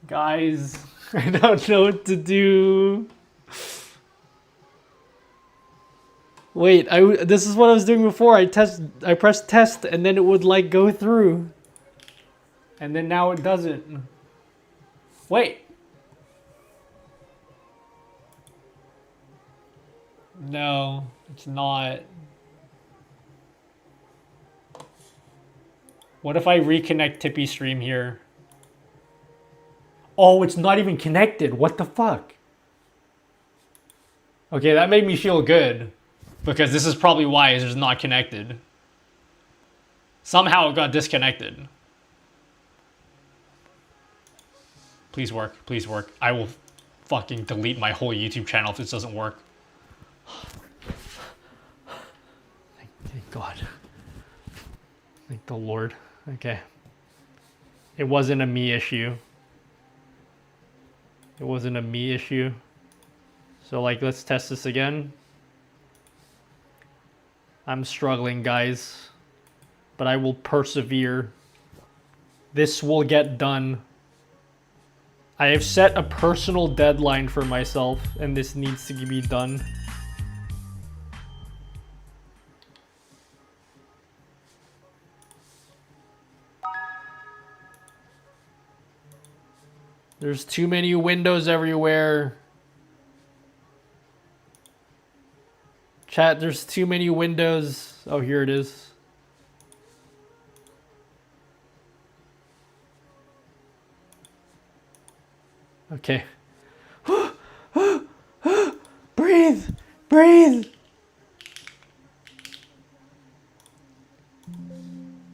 Guys, I don't know what to do. Wait, this is what I was doing before. I pressed test and then it would like go through. And then now it doesn't. Wait. No, it's not. What if I reconnect Tippy Stream here? Oh, it's not even connected. What the fuck? Okay, that made me feel good. Because this is probably why it's just not connected. Somehow it got disconnected. Please work. Please work. I will fucking delete my whole YouTube channel if this doesn't work. Thank God. Thank the Lord. Okay. It wasn't a me issue. It wasn't a me issue. So like, let's test this again. I'm struggling, guys. But I will persevere. This will get done. I have set a personal deadline for myself, and this needs to be done. There's too many windows everywhere. Chat, there's too many windows. Oh, here it is. Okay. Breathe! Breathe!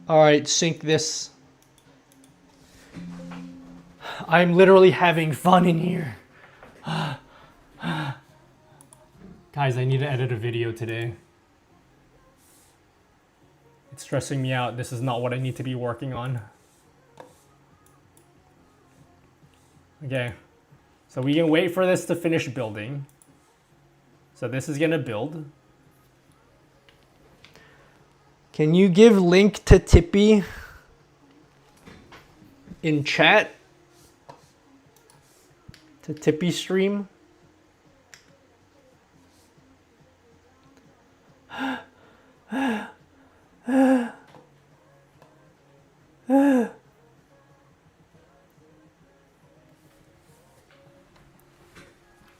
Alright, sync this. I'm literally having fun in here. Guys, I need to edit a video today. It's stressing me out. This is not what I need to be working on. Okay. So we can wait for this to finish building. So this is gonna build. Can you give link to Tippy in chat? To Tippy stream?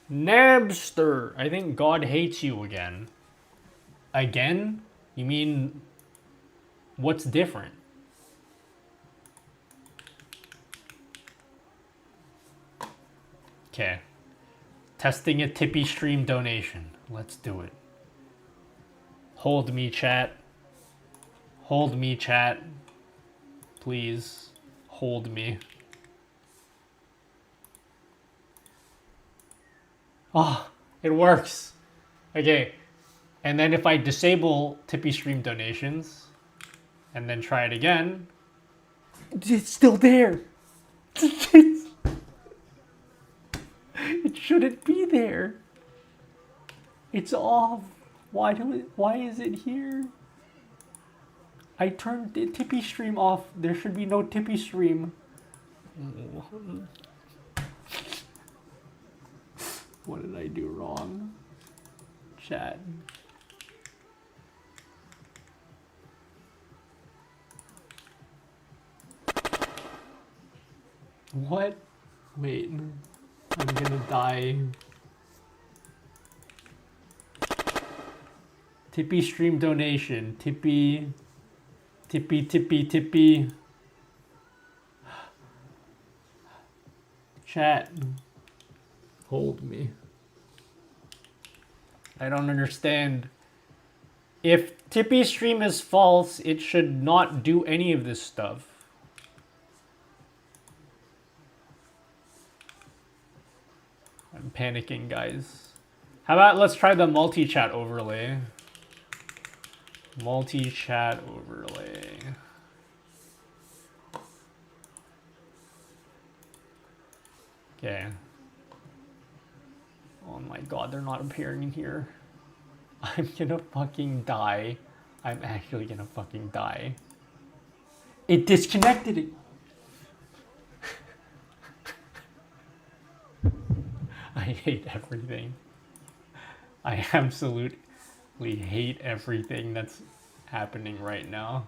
Nabster, I think God hates you again. Again? You mean, what's different? Okay. Testing a Tippy stream donation. Let's do it. Hold me, chat. Hold me, chat. Please, hold me. Oh, it works. Okay. And then if I disable Tippy stream donations and then try it again, it's still there. It shouldn't be there. It's off. Why is it here? I turned the Tippy stream off. There should be no Tippy stream. What did I do wrong? Chat. What? Wait. I'm gonna die. Tippy stream donation. Tippy. Chat. Hold me. I don't understand. If Tippy stream is false, it should not do any of this stuff. I'm panicking, guys. How about let's try the multi-chat overlay. Multi-chat overlay. Okay. Oh my god, they're not appearing in here. I'm gonna fucking die. I'm actually gonna fucking die. It disconnected it. hate everything. I absolutely hate everything that's happening right now.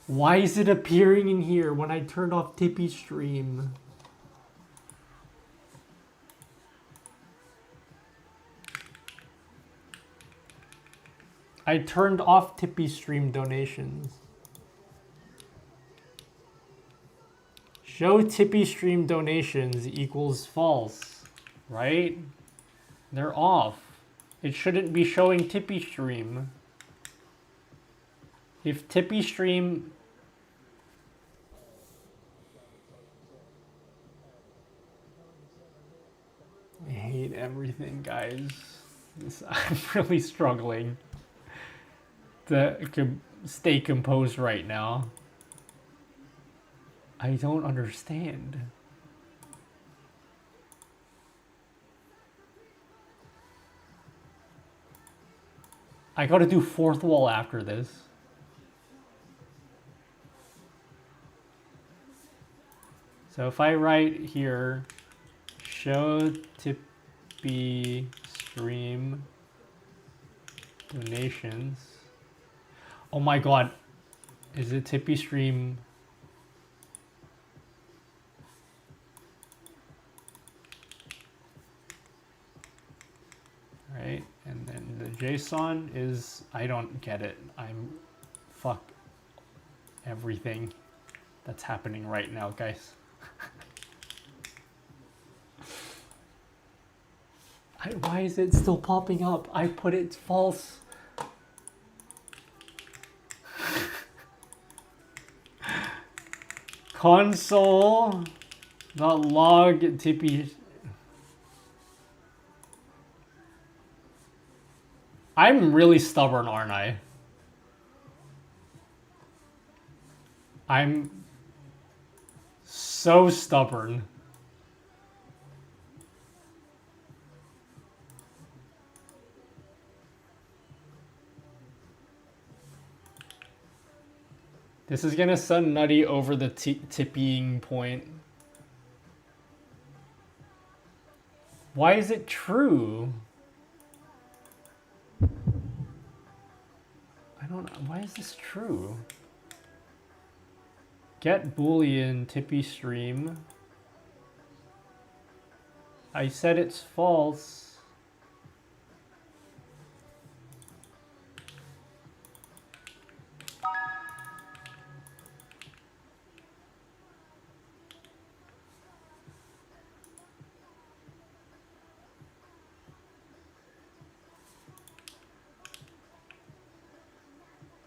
Why is it appearing in here when I turned off Tippy Stream? I turned off Tippy Stream donations. Show Tippy Stream donations equals false, right? They're off. It shouldn't be showing Tippy Stream. If Tippy Stream... I hate everything, guys. I'm really struggling to stay composed right now. I don't understand. I gotta do fourth wall after this. So if I write here, show Tippy Stream donations. Oh my god. Is it Tippy Stream? Right, and then the JSON is, I don't get it. Fuck everything that's happening right now, guys. Why is it still popping up? I put it false. Console.log Tippy. I'm really stubborn, aren't I? I'm so stubborn. This is gonna send nutty over the tipping point. Why is it true? I don't know. Why is this true? Get boolean Tippy Stream. I said it's false.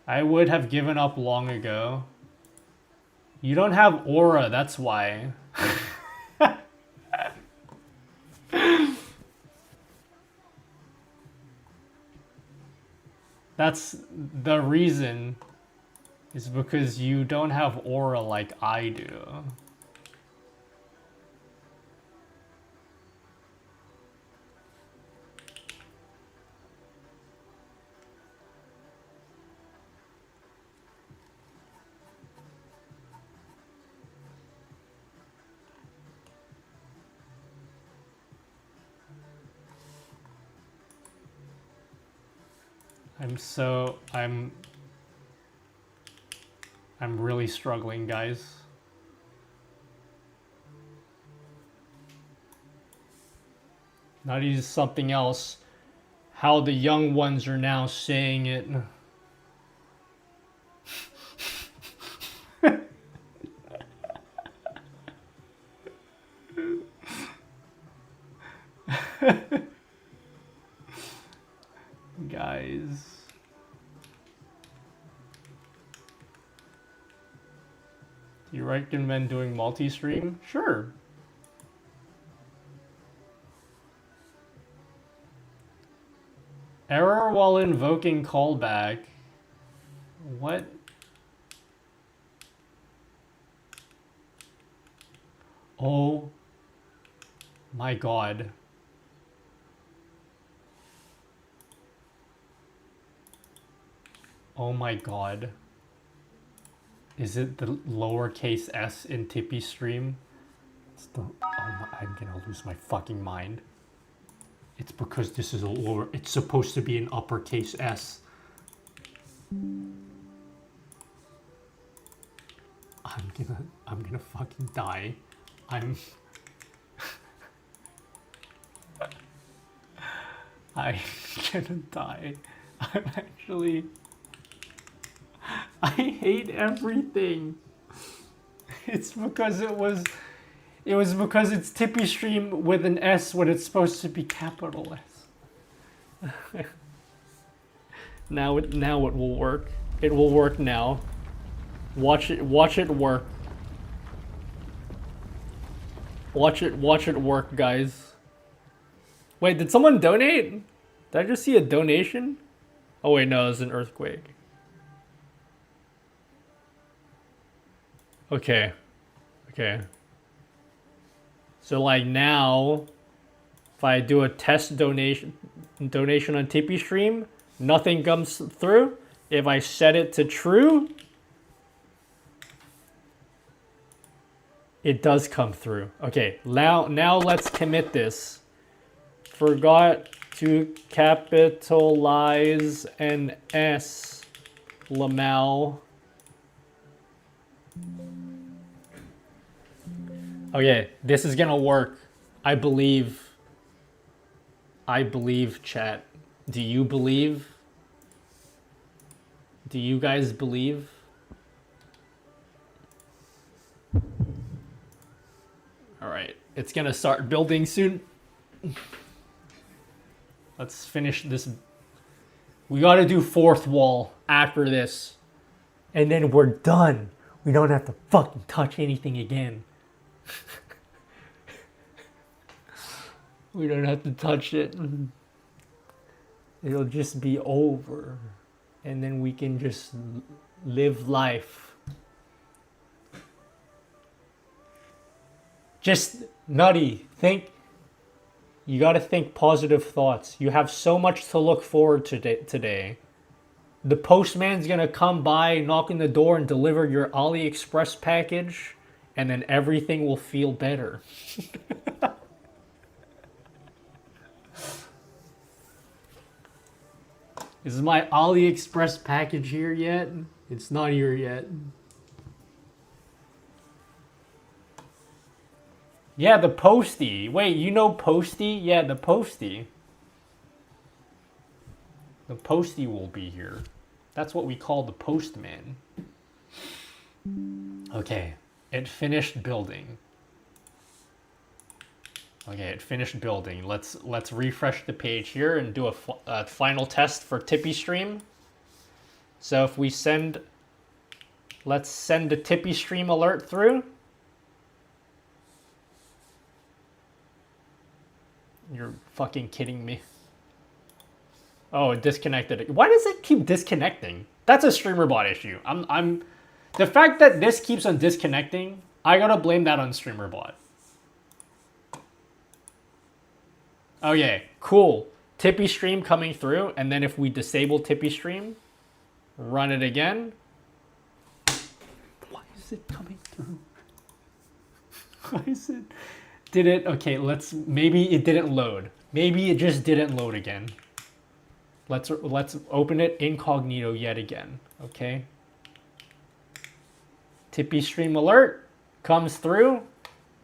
I would have given up long ago. You don't have aura, that's why. That's the reason, is because you don't have aura like I do. I'm really struggling, guys. Not even something else. How the young ones are now saying it. Guys. Do you recommend doing multi-stream? Sure. Error while invoking callback. What? Oh my god. Oh my god. Is it the lowercase s in Tippy Stream? Oh my, I'm gonna lose my fucking mind. It's because this is a lower. It's supposed to be an uppercase S. I'm gonna fucking die. I'm gonna die. I hate everything. It's because it was because it's Tippy Stream with an S when it's supposed to be capital S. Now it will work. It will work now. Watch it work. Watch it work, guys. Wait, did someone donate? Did I just see a donation? Oh wait, no, it was an earthquake. Okay. Okay. So like now, if I do a test donation on Tippy Stream, nothing comes through. If I set it to true, it does come through. Okay, now let's commit this. Forgot to capitalize an S, Lamau. Okay, this is gonna work. I believe, chat. Do you believe? Do you guys believe? All right, it's gonna start building soon. Let's finish this. We gotta do fourth wall after this. And then we're done. We don't have to fucking touch anything again. We don't have to touch it. It'll just be over. And then we can just live life. Just nutty. You gotta think positive thoughts. You have so much to look forward to today. The postman's gonna come by, knock on the door, and deliver your AliExpress package, and then everything will feel better. Is my AliExpress package here yet? It's not here yet. Yeah, the Postie. Wait, you know Postie? Yeah, the Postie. The Postie will be here. That's what we call the postman. Okay, it finished building. Okay, it finished building. Let's refresh the page here and do a final test for Tippy Stream. So if we let's send a Tippy Stream alert through. You're fucking kidding me. Oh, it disconnected. Why does it keep disconnecting? That's a streamer bot issue. The fact that this keeps on disconnecting, I gotta blame that on streamer bot. Okay, cool. Tippy Stream coming through, and then if we disable Tippy Stream, run it again. Why is it coming through? Why is it? Okay, maybe it didn't load. Maybe it just didn't load again. Let's open it incognito yet again, okay? Tippy Stream alert comes through.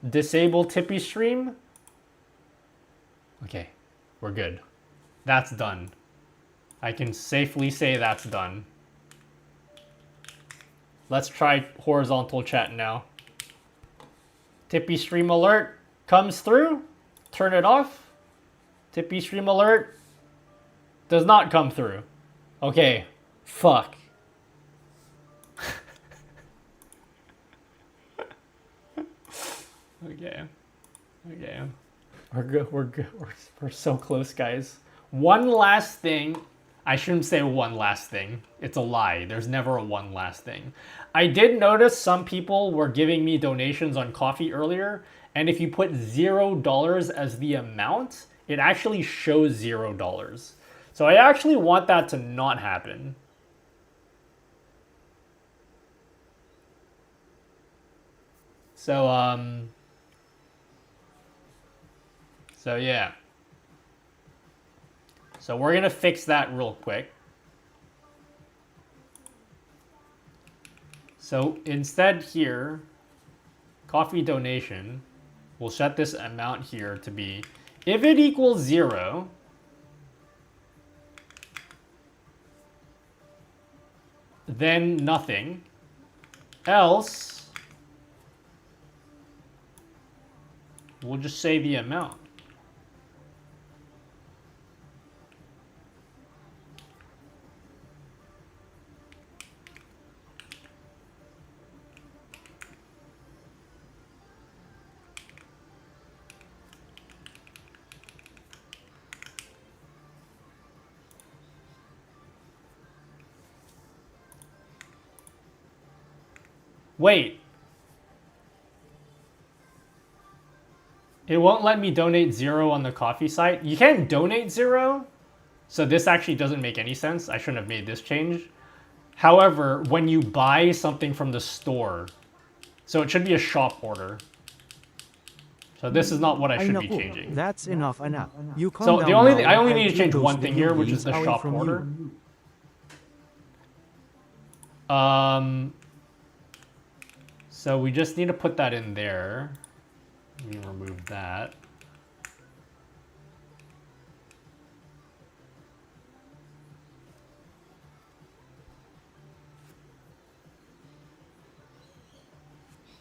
Disable Tippy Stream. Okay, we're good. That's done. I can safely say that's done. Let's try horizontal chat now. Tippy Stream alert comes through. Turn it off. Tippy Stream alert does not come through. Okay, fuck. Okay. We're good. We're so close, guys. One last thing. I shouldn't say one last thing. It's a lie. There's never a one last thing. I did notice some people were giving me donations on coffee earlier, and if you put $0 as the amount, it actually shows $0. So I actually want that to not happen. So So yeah. So we're gonna fix that real quick. So instead here, coffee donation, we'll set this amount here to be, if it equals 0, then nothing. Else, we'll just say the amount. Wait. It won't let me donate 0 on the coffee site. You can't donate 0. So this actually doesn't make any sense. I shouldn't have made this change. However, when you buy something from the store, so it should be a shop order. So this is not what I should be changing. That's enough. You calm So down the only now thing, I only and need to keep change those one thing here, which is the away shop from order. you. So we just need to put that in there. Let me remove that.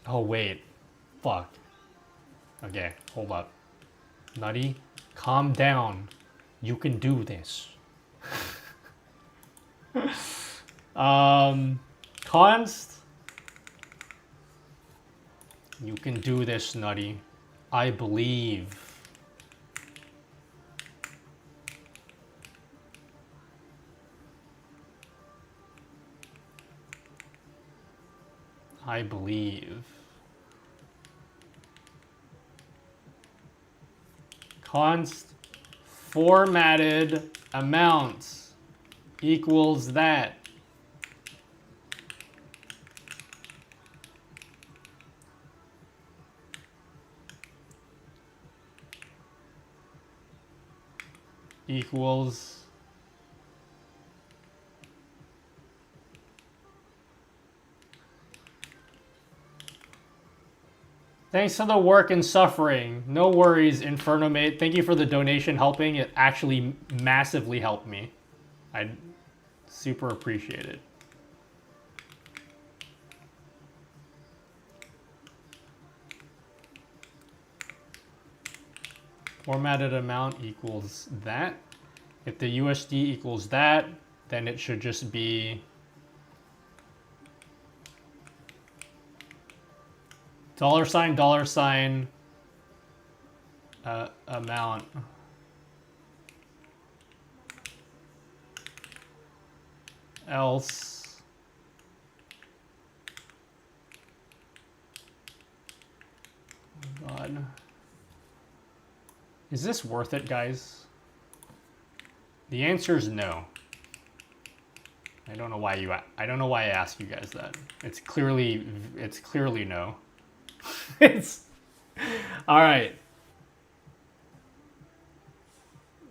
Oh wait, fuck. Okay, hold up. Nutty, calm down. You can do this. Const. You can do this, Nutty. I believe. I believe. Const formatted amounts equals that. Equals thanks for the work and suffering. No worries, Inferno Mate. Thank you for the donation helping. It actually massively helped me. I super appreciate it. Formatted amount equals that. If the USD equals that, then it should just be $$, amount. Else. Oh God. Is this worth it, guys? The answer is no. I don't know why I ask you guys that. It's clearly no. It's all right.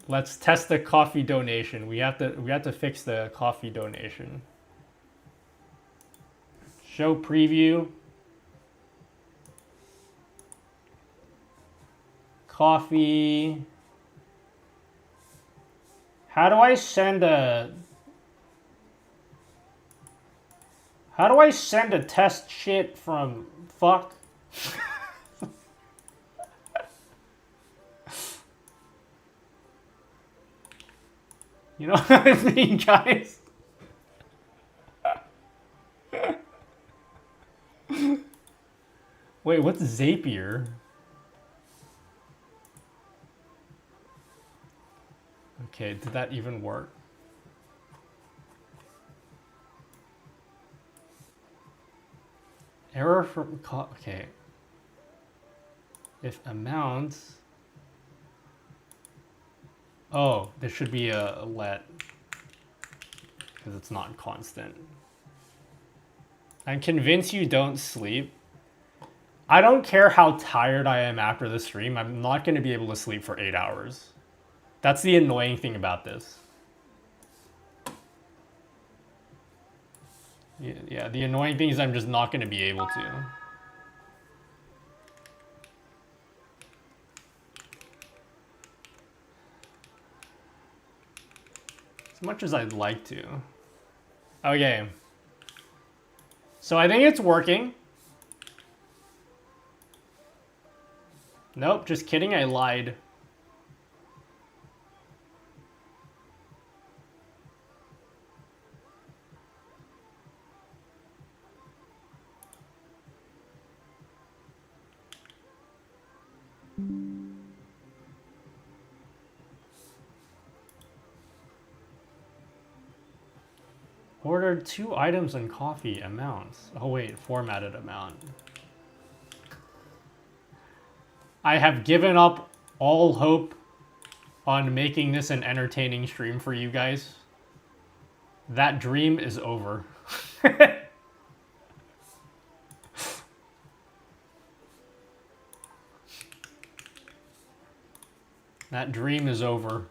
Let's test the coffee donation. We have to fix the coffee donation. Show preview. Coffee. How do I send a test shit from fuck? You know what I mean, guys? Wait, what's Zapier? Okay, did that even work? Error from okay. If amount. Oh, there should be a let because it's not constant. I'm convinced you don't sleep. I don't care how tired I am after the stream. I'm not going to be able to sleep for 8 hours. That's the annoying thing about this. Yeah, the annoying thing is I'm just not going to be able to. As much as I'd like to. Okay. So I think it's working. Nope, just kidding, I lied. Ordered 2 items and coffee amounts. Oh wait, formatted amount. I have given up all hope on making this an entertaining stream for you guys. That dream is over. That dream is over.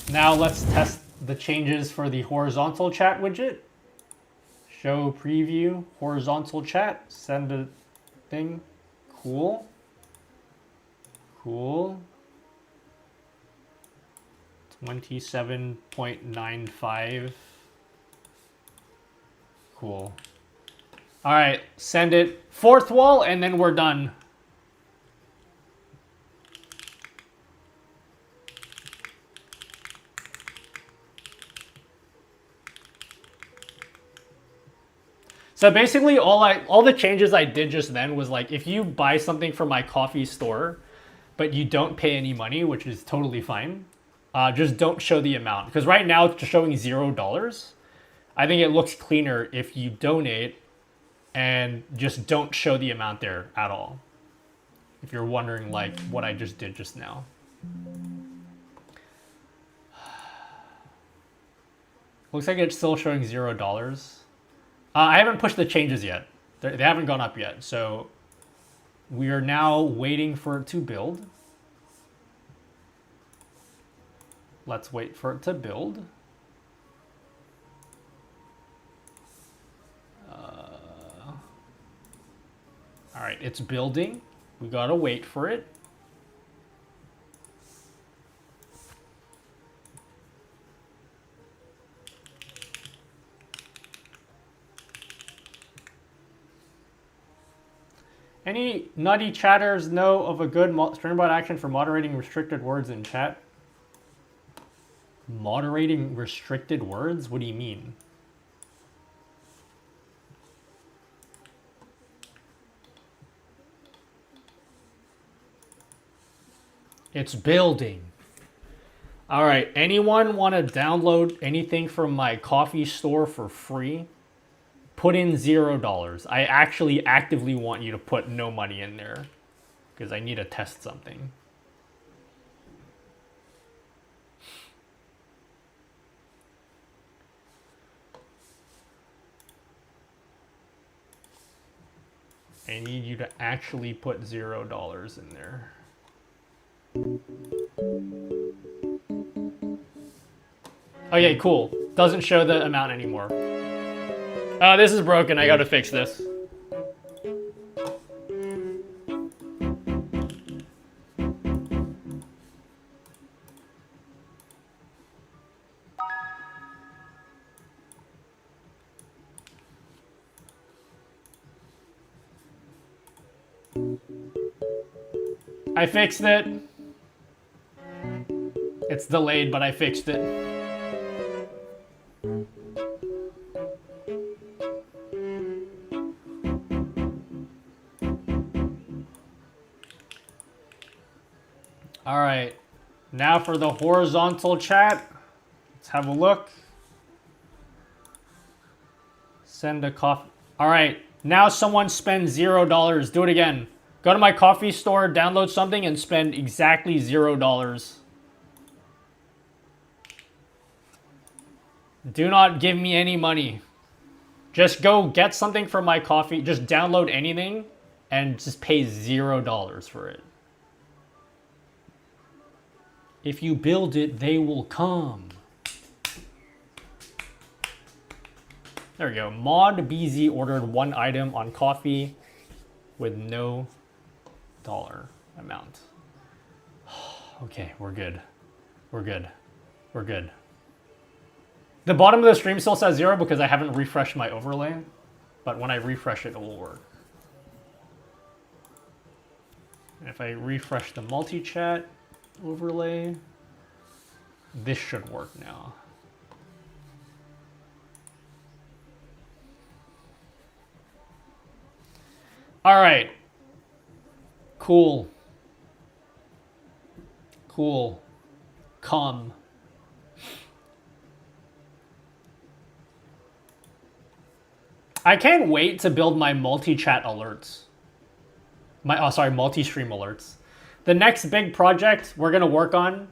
Now let's test the changes for the horizontal chat widget. Show preview, horizontal chat, send a thing. Cool. Cool. 27.95. Cool. All right, send it. 4th wall, and then we're done. So basically all the changes I did just then was like, if you buy something from my coffee store, but you don't pay any money, which is totally fine, just don't show the amount. Because right now it's showing $0. I think it looks cleaner if you donate and just don't show the amount there at all. If you're wondering like what I just did just now. Looks like it's still showing $0. I haven't pushed the changes yet. They haven't gone up yet. So we are now waiting for it to build. Let's wait for it to build. All right, it's building. We gotta wait for it. Any nutty chatters know of a good streambot action for moderating restricted words in chat? Moderating restricted words? What do you mean? It's building. All right, anyone want to download anything from my coffee store for free? Put in $0. I actually actively want you to put no money in there because I need to test something. I need you to actually put $0 in there. Okay, cool. Doesn't show the amount anymore. Oh, this is broken. I gotta fix this. I fixed it. It's delayed, but I fixed it. All right, now for the horizontal chat. Let's have a look. Send a coffee. All right, now someone spend $0. Do it again. Go to my coffee store, download something, and spend exactly $0. Do not give me any money. Just go get something from my coffee. Just download anything and just pay $0 for it. If you build it, they will come. There we go. Mod BZ ordered 1 item on coffee with no dollar amount. Okay, we're good. We're good. We're good. The bottom of the stream still says 0 because I haven't refreshed my overlay. But when I refresh it, it will work. And if I refresh the multi-chat overlay, this should work now. All right. Cool. Cool. Come. I can't wait to build my multi-chat alerts. Multi-stream alerts. The next big project we're going to work on,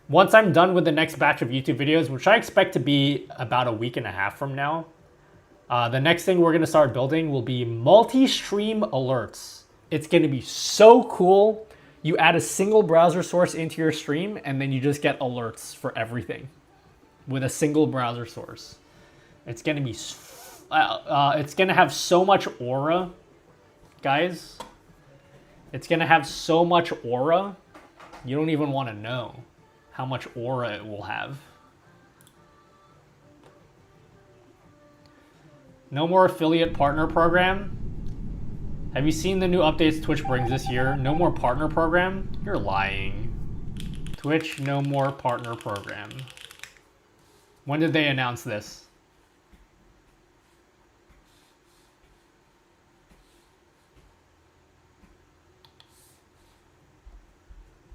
once I'm done with the next batch of YouTube videos, which I expect to be about a week and a half from now, the next thing we're going to start building will be multi-stream alerts. It's going to be so cool. You add a single browser source into your stream, and then you just get alerts for everything with a single browser source. It's going to be... it's going to have so much aura, guys. It's going to have so much aura, you don't even want to know how much aura it will have. No more affiliate partner program. Have you seen the new updates Twitch brings this year? No more partner program? You're lying. Twitch, no more partner program. When did they announce this?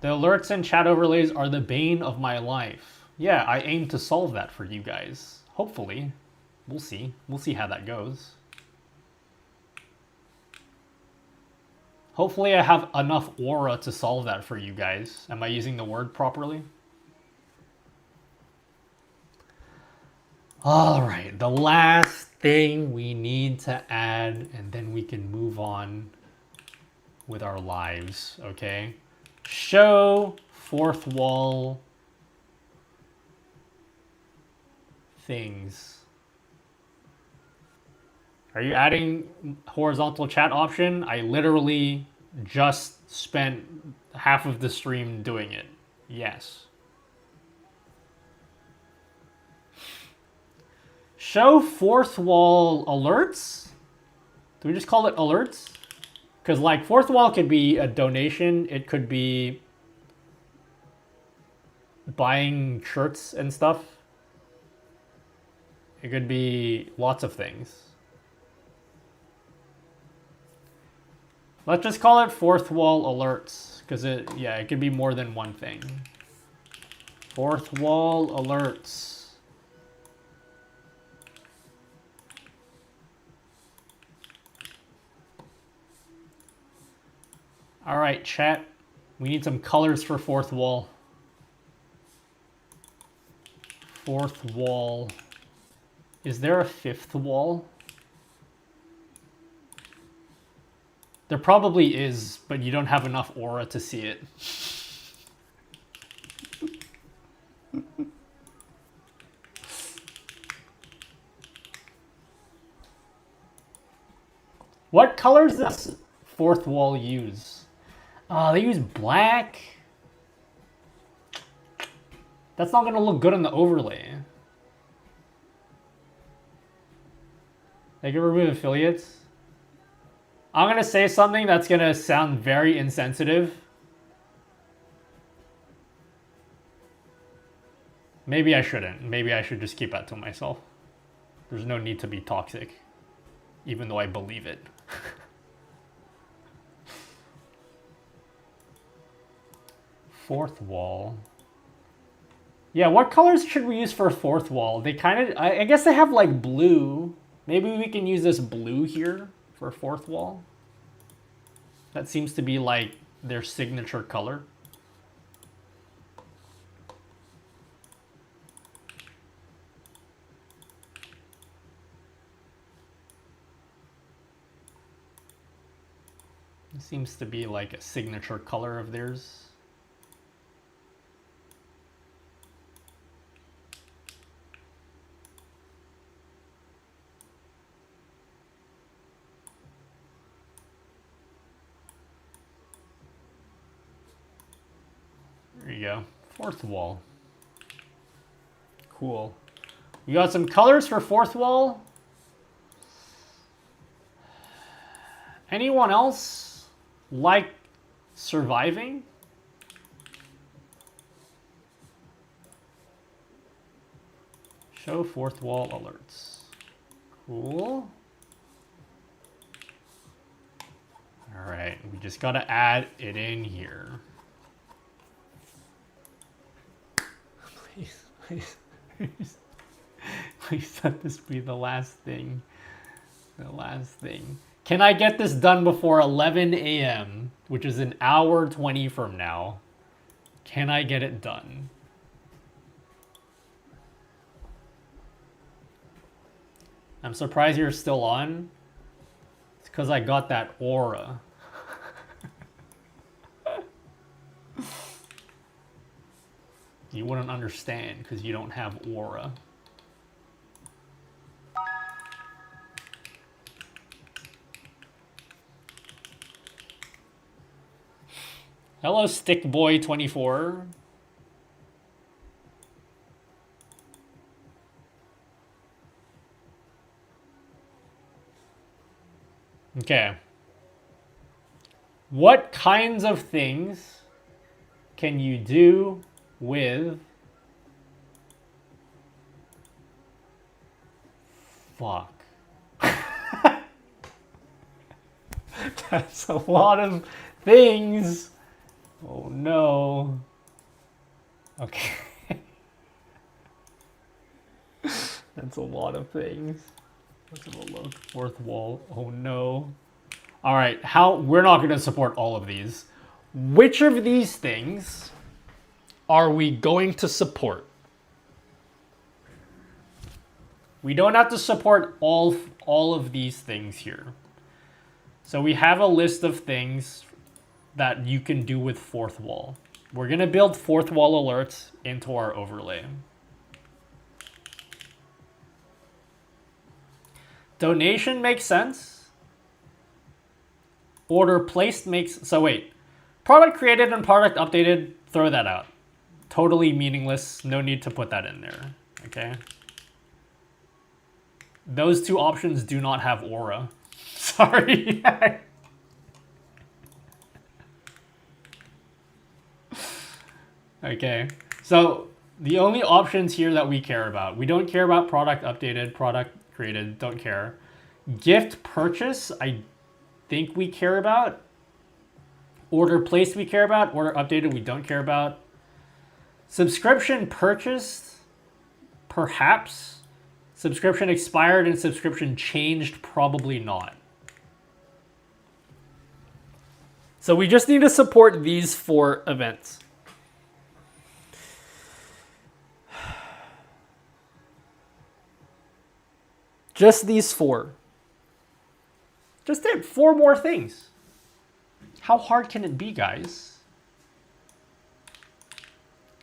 The alerts and chat overlays are the bane of my life. Yeah, I aim to solve that for you guys. Hopefully. We'll see. We'll see how that goes. Hopefully I have enough aura to solve that for you guys. Am I using the word properly? All right, the last thing we need to add, and then we can move on with our lives, okay? Show fourth wall things. Are you adding horizontal chat option? I literally just spent half of the stream doing it. Yes. Show fourth wall alerts? Do we just call it alerts? Because like fourth wall could be a donation. It could be buying shirts and stuff. It could be lots of things. Let's just call it fourth wall alerts, because it could be more than one thing. Fourth wall alerts. All right, chat. We need some colors for fourth wall. Fourth wall. Is there a fifth wall? There probably is, but you don't have enough aura to see it. What colors does fourth wall use? They use black. That's not gonna look good on the overlay. They can remove affiliates. I'm gonna say something that's gonna sound very insensitive. Maybe I shouldn't. Maybe I should just keep that to myself. There's no need to be toxic, even though I believe it. Fourth wall. Yeah, what colors should we use for fourth wall? They kind of, I guess they have like blue. Maybe we can use this blue here for fourth wall. That seems to be like their signature color. It seems to be like a signature color of theirs. There you go. Fourth wall. Cool. We got some colors for fourth wall. Anyone else like surviving? Show fourth wall alerts. Cool. All right, we just gotta add it in here. Please, please let this be the last thing. The last thing. Can I get this done before 11 a.m., which is an hour 20 from now? Can I get it done? I'm surprised you're still on. It's because I got that aura. You wouldn't understand because you don't have aura. Hello, Stickboy24. Okay. What kinds of things can you do with... Fuck. That's a lot of things. Oh no. Okay. That's a lot of things. Let's have a look. Fourth wall. Oh no. All right. We're not going to support all of these. Which of these things are we going to support? We don't have to support all of these things here. So we have a list of things that you can do with fourth wall. We're going to build fourth wall alerts into our overlay. Donation makes sense. Order placed makes... So wait. Product created and product updated, throw that out. Totally meaningless. No need to put that in there. Okay? Those two options do not have aura. Sorry. Okay. So the only options here that we care about. We don't care about product updated, product created, don't care. Gift purchase, I think we care about. Order placed we care about. Order updated we don't care about. Subscription purchased, perhaps. Subscription expired and subscription changed, probably not. So we just need to support these 4 events. Just these 4. Just it. 4 more things. How hard can it be, guys?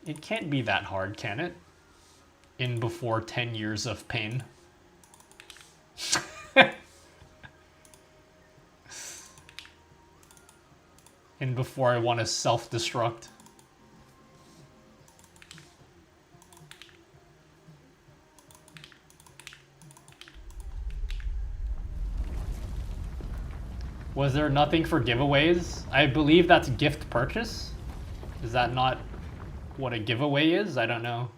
It can't be that hard, can it? In before 10 years of pain. And before I want to self-destruct. Was there nothing for giveaways? I believe that's gift purchase. Is that not what a giveaway is? I don't know.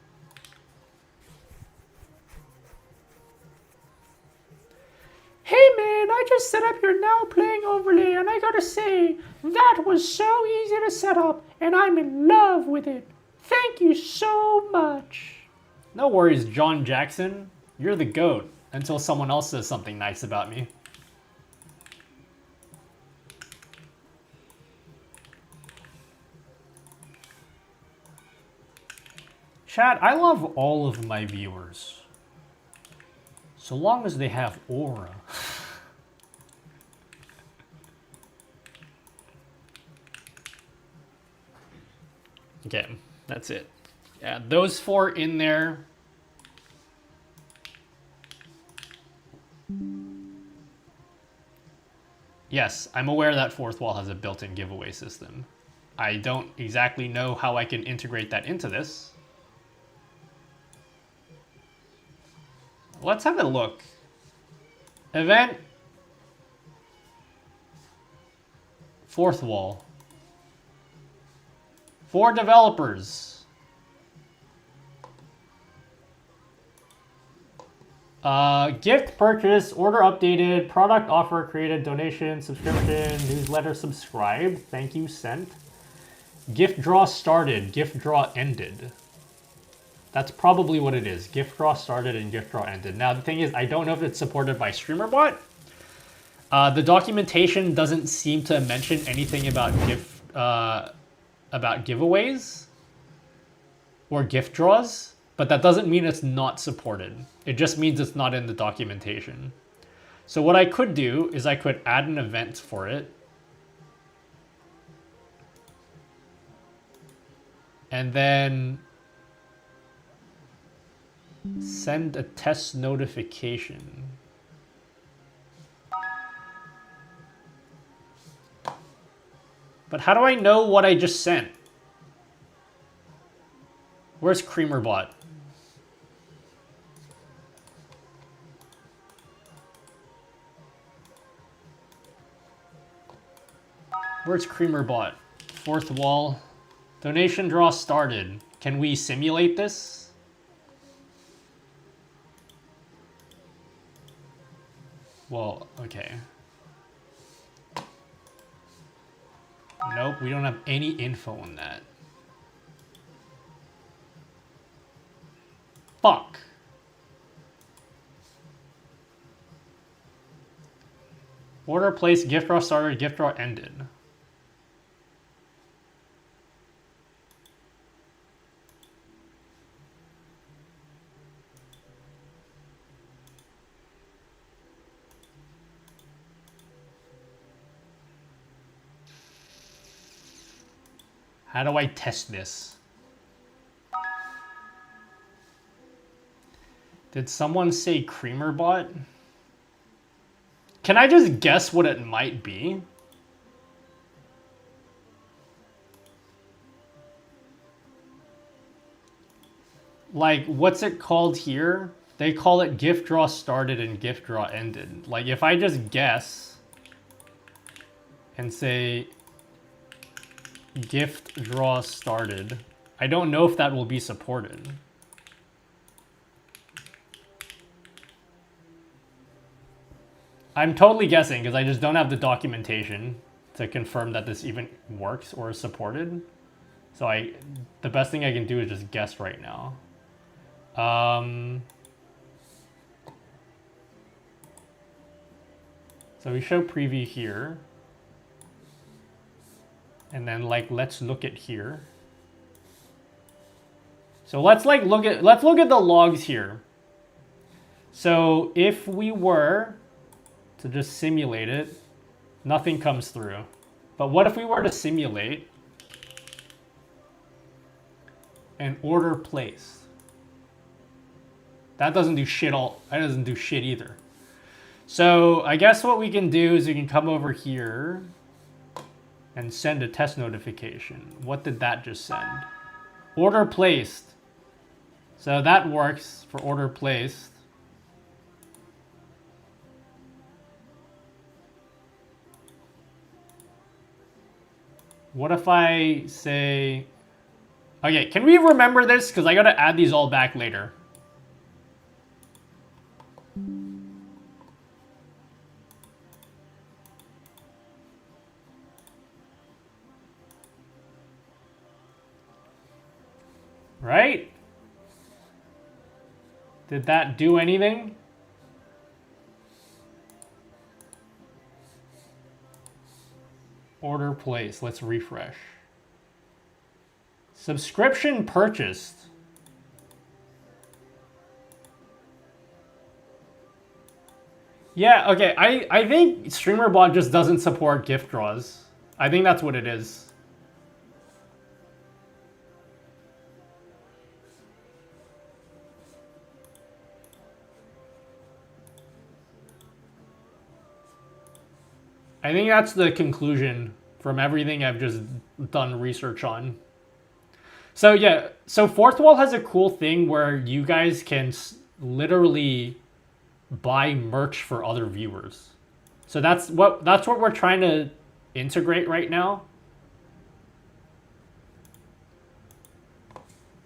Hey man, I just set up your now playing overlay and I gotta say, that was so easy to set up and I'm in love with it. Thank you so much. No worries, John Jackson. You're the GOAT until someone else says something nice about me. Chat, I love all of my viewers. So long as they have aura. Okay, that's it. Yeah, those 4 in there. Yes, I'm aware that Fourth Wall has a built-in giveaway system. I don't exactly know how I can integrate that into this. Let's have a look. Event. Fourth Wall. For developers. Gift purchase, order updated, product offer created, donation, subscription, newsletter subscribed. Thank you, sent. Gift draw started, gift draw ended. That's probably what it is. Gift draw started and gift draw ended. Now the thing is, I don't know if it's supported by StreamerBot. The documentation doesn't seem to mention anything about giveaways or gift draws, but that doesn't mean it's not supported. It just means it's not in the documentation. So what I could do is I could add an event for it. And then send a test notification. But how do I know what I just sent? Where's CreamerBot? Where's CreamerBot? Fourth Wall. Donation draw started. Can we simulate this? Well, okay. Nope, we don't have any info on that. Fuck. Order placed, gift draw started, gift draw ended. How do I test this? Did someone say CreamerBot? Can I just guess what it might be? Like, what's it called here? They call it gift draw started and gift draw ended. Like, if I just guess and say gift draw started, I don't know if that will be supported. I'm totally guessing because I just don't have the documentation to confirm that this even works or is supported. So the best thing I can do is just guess right now. So we show preview here. And then let's look at here. So let's look at the logs here. So if we were to just simulate it, nothing comes through. But what if we were to simulate an order placed? That doesn't do shit that doesn't do shit either. So I guess what we can do is we can come over here and send a test notification. What did that just send? Order placed. So that works for order placed. What if I say, okay, can we remember this? Because I gotta add these all back later. Right? Did that do anything? Order placed. Let's refresh. Subscription purchased. Yeah, okay. I think StreamerBot just doesn't support gift draws. I think that's what it is. I think that's the conclusion from everything I've just done research on. So yeah, so Fourth Wall has a cool thing where you guys can literally buy merch for other viewers. So that's what we're trying to integrate right now.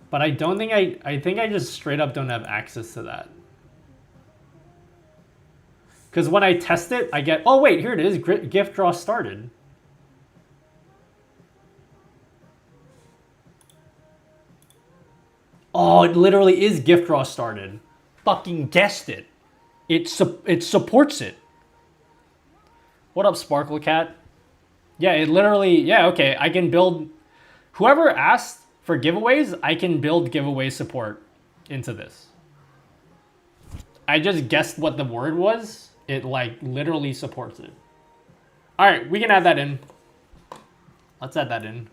But I don't think I think I just straight up don't have access to that. Because when I test it, I get, oh wait, here it is, gift draw started. Oh, it literally is gift draw started. Fucking guessed it. It supports it. What up, Sparkle Cat? Yeah, it literally, yeah, okay, I can build, whoever asked for giveaways, I can build giveaway support into this. I just guessed what the word was. It like literally supports it. All right, we can add that in. Let's add that in.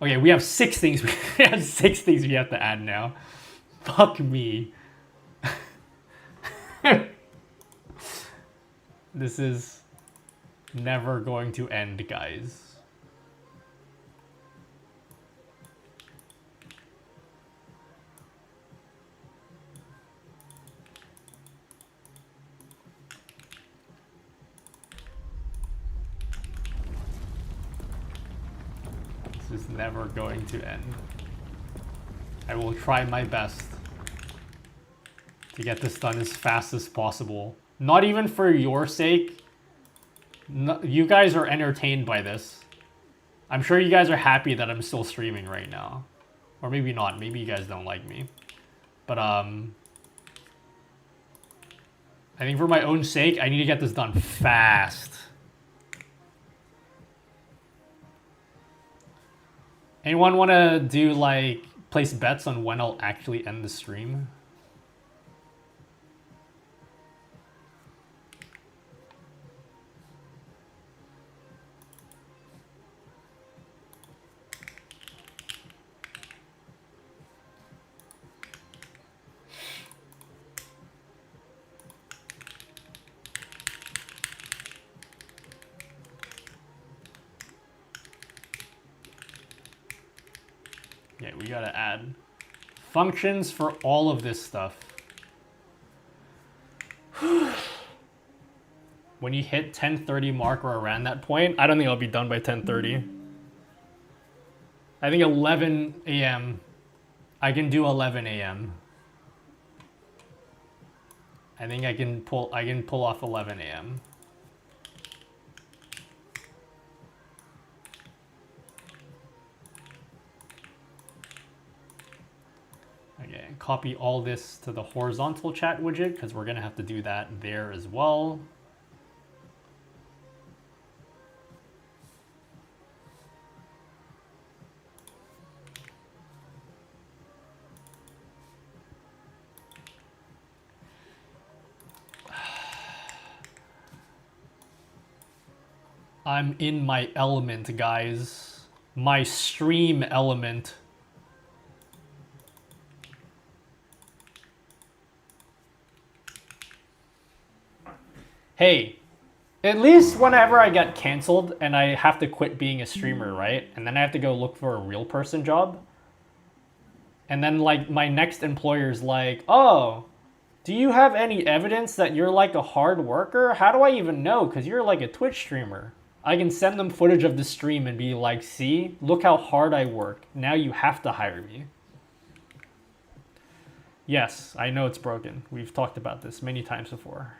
Okay, we have 6 things. We have 6 things we have to add now. Fuck me. This is never going to end, guys. This is never going to end. I will try my best to get this done as fast as possible. Not even for your sake. No, you guys are entertained by this. I'm sure you guys are happy that I'm still streaming right now. Or maybe not. Maybe you guys don't like me. But, I think for my own sake, I need to get this done fast. Anyone want to do, like, place bets on when I'll actually end the stream? Yeah, we gotta add functions for all of this stuff. When you hit 10:30 mark or around that point, I don't think I'll be done by 10:30. I think 11 a.m. I can do 11 a.m. I think I can pull off 11 a.m. Okay, copy all this to the horizontal chat widget because we're gonna have to do that there as well. I'm in my element, guys. My stream element. Hey, at least whenever I get canceled and I have to quit being a streamer, right? And then I have to go look for a real person job. And then like my next employer's like, oh, do you have any evidence that you're like a hard worker? How do I even know? Because you're like a Twitch streamer. I can send them footage of the stream and be like, see, look how hard I work. Now you have to hire me. Yes, I know it's broken. We've talked about this many times before.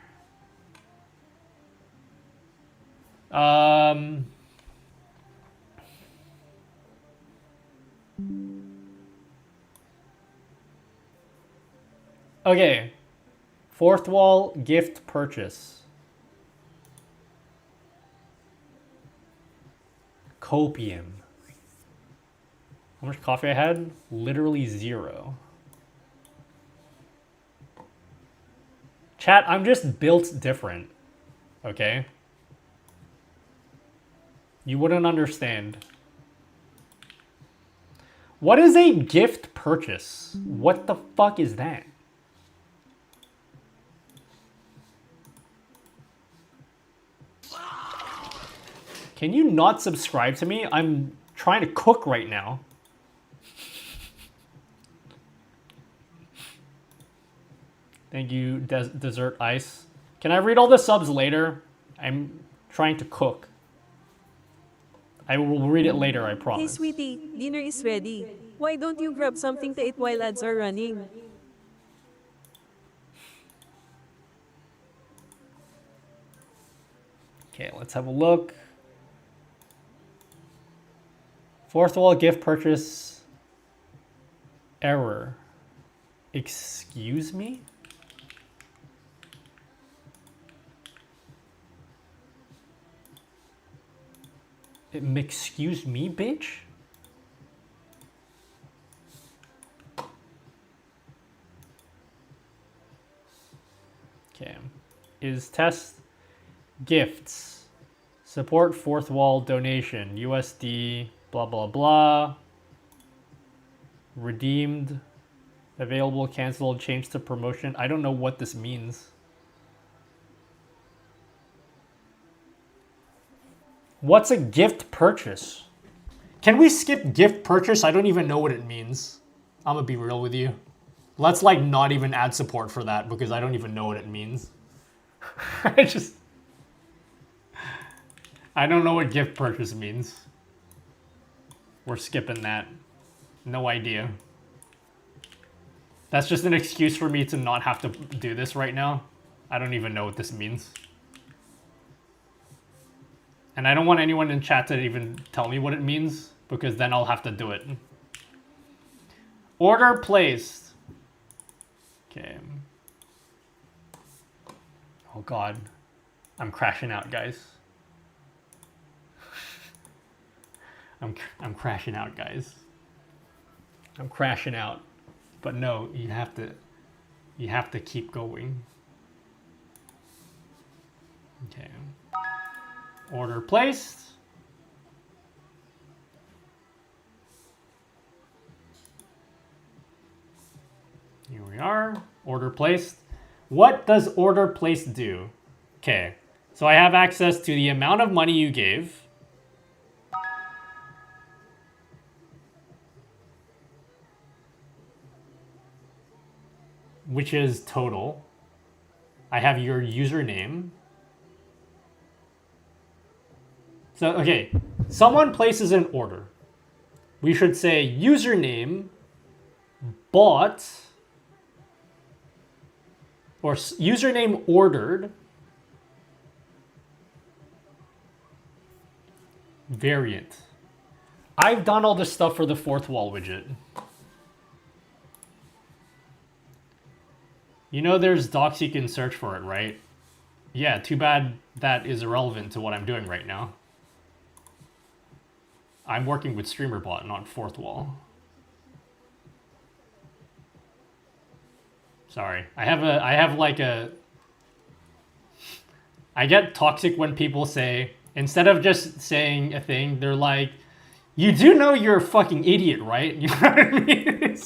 Okay. Fourth wall gift purchase. Copium. How much coffee I had? Literally 0. Chat, I'm just built different. Okay? You wouldn't understand. What is a gift purchase? What the fuck is that? Can you not subscribe to me? I'm trying to cook right now. Thank you, Dessert Ice. Can I read all the subs later? I'm trying to cook. I will read it later, I Hey promise. sweetie, dinner is ready. Why don't you grab something to eat while ads are running? Okay, let's have a look. Fourth wall gift purchase error. Excuse me? Excuse me, bitch? Okay. Is test gifts. Support fourth wall donation. USD blah blah blah. Redeemed. Available, canceled, changed to promotion. I don't know what this means. What's a gift purchase? Can we skip gift purchase? I don't even know what it means. I'm gonna be real with you. Let's like not even add support for that because I don't even know what it means. I don't know what gift purchase means. We're skipping that. No idea. That's just an excuse for me to not have to do this right now. I don't even know what this means. And I don't want anyone in chat to even tell me what it means, because then I'll have to do it. Order placed. Okay. Oh god. I'm crashing out, guys. I'm crashing out, guys. I'm crashing out. But no, you have to keep going. Okay. Order placed. Here we are. Order placed. What does order placed do? Okay. So I have access to the amount of money you gave. Which is total. I have your username. So, okay, someone places an order. We should say username bought, or username ordered, variant. I've done all this stuff for the fourth wall widget. You know there's docs you can search for it, right? Yeah, too bad that is irrelevant to what I'm doing right now. I'm working with StreamerBot, not fourth wall. Sorry. I get toxic when people say, instead of just saying a thing, they're like, you do know you're a fucking idiot, right? You know what I mean?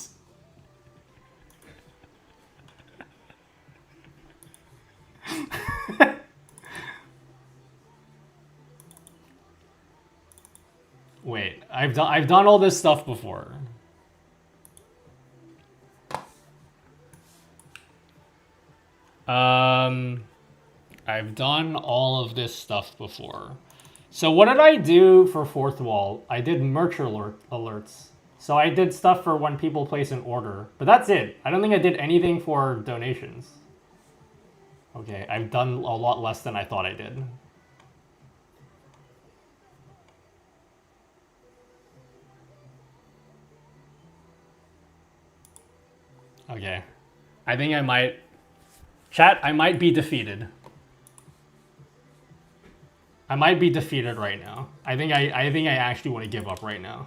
Wait, I've done all this stuff before. I've done all of this stuff before. So what did I do for fourth wall? I did merch alerts. So I did stuff for when people place an order, but that's it. I don't think I did anything for donations. Okay, I've done a lot less than I thought I did. Okay. I think I might... Chat, I might be defeated. I might be defeated right now. I think I actually want to give up right now.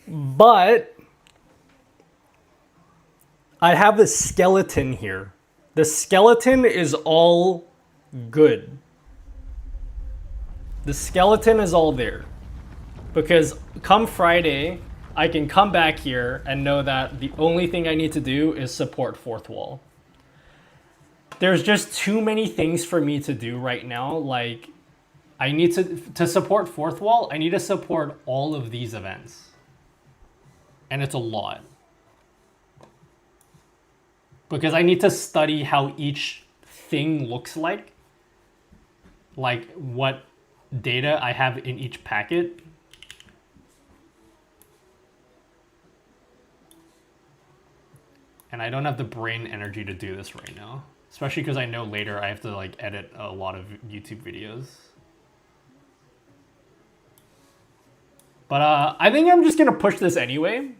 But I have a skeleton here. The skeleton is all good. The skeleton is all there. Because come Friday, I can come back here and know that the only thing I need to do is support fourth wall. There's just too many things for me to do right now. Like, I need to support fourth wall, I need to support all of these events. And it's a lot. Because I need to study how each thing looks like what data I have in each packet. And I don't have the brain energy to do this right now. Especially because I know later I have to like edit a lot of YouTube videos. But I think I'm just gonna push this anyway.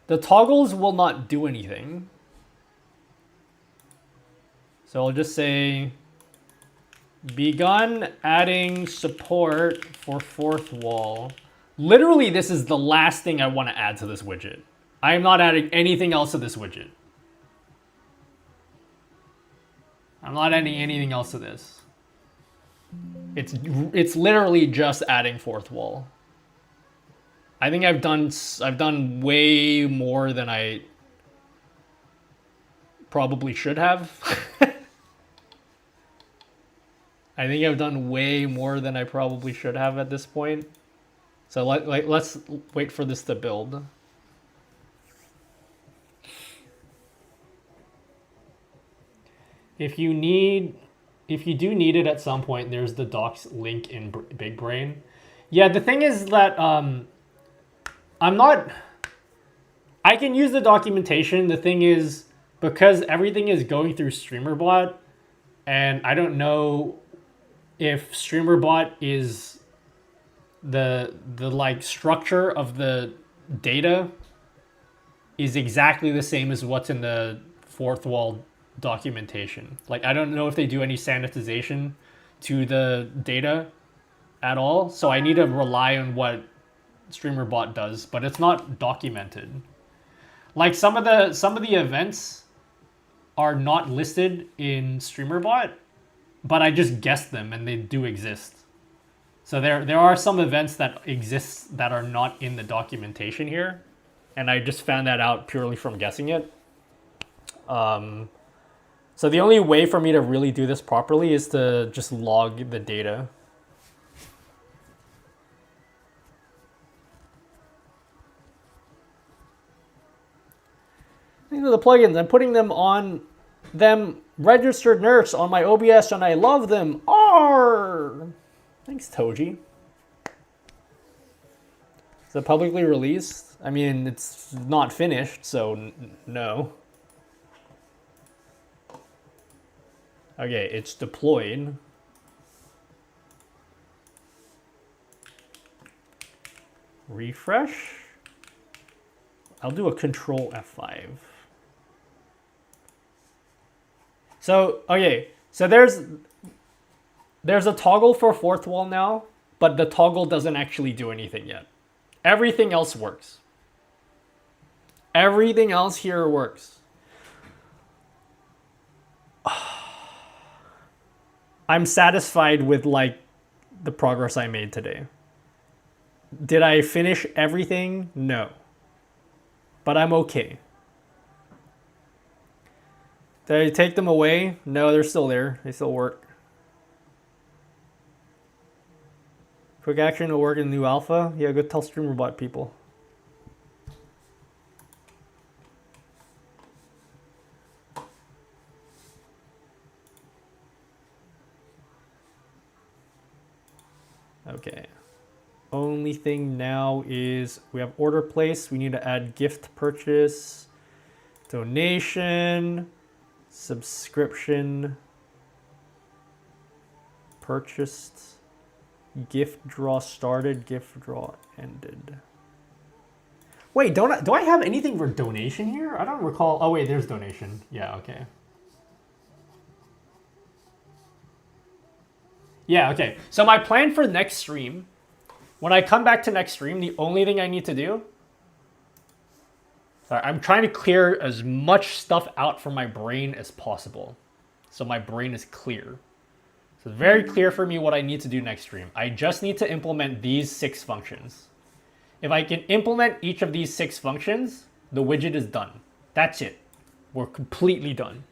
The toggles will not do anything. So I'll just say, begun adding support for fourth wall. Literally, this is the last thing I want to add to this widget. I am not adding anything else to this widget. I'm not adding anything else to this. It's literally just adding fourth wall. I think I've done way more than I probably should have. I think I've done way more than I probably should have at this point. So let's wait for this to build. If you do need it at some point, there's the docs link in Big Brain. Yeah, the thing is that I can use the documentation. The thing is, because everything is going through StreamerBot, and I don't know if StreamerBot is the like structure of the data is exactly the same as what's in the fourth wall documentation. Like, I don't know if they do any sanitization to the data at all, so I need to rely on what StreamerBot does, but it's not documented. Like, some of the events are not listed in StreamerBot, but I just guessed them and they do exist. So there are some events that exist that are not in the documentation here, and I just found that out purely from guessing it. So the only way for me to really do this properly is to just log the data. These are the plugins. I'm putting them on them registered nurse on my OBS and I love them. Arr! Thanks, Toji. Is it publicly released? I mean, it's not finished, so no. Okay, it's deployed. Refresh. I'll do a Control F5. So, okay, so there's a toggle for fourth wall now, but the toggle doesn't actually do anything yet. Everything else works. Everything else here works. I'm satisfied with like the progress I made today. Did I finish everything? No. But I'm okay. Did I take them away? No, they're still there. They still work. Quick action will work in the new alpha. Yeah, go tell StreamerBot people. Okay. Only thing now is we have order place. We need to add gift purchase, donation, subscription, purchased, gift draw started, gift draw ended. Wait, do I have anything for donation here? I don't recall. Oh wait, there's donation. Yeah, okay. Yeah, okay. So my plan for next stream, when I come back to next stream, the only thing I need to do Sorry, I'm trying to clear as much stuff out from my brain as possible. So my brain is clear. So it's very clear for me what I need to do next stream. I just need to implement these 6 functions. If I can implement each of these 6 functions, the widget is done. That's it. We're completely done.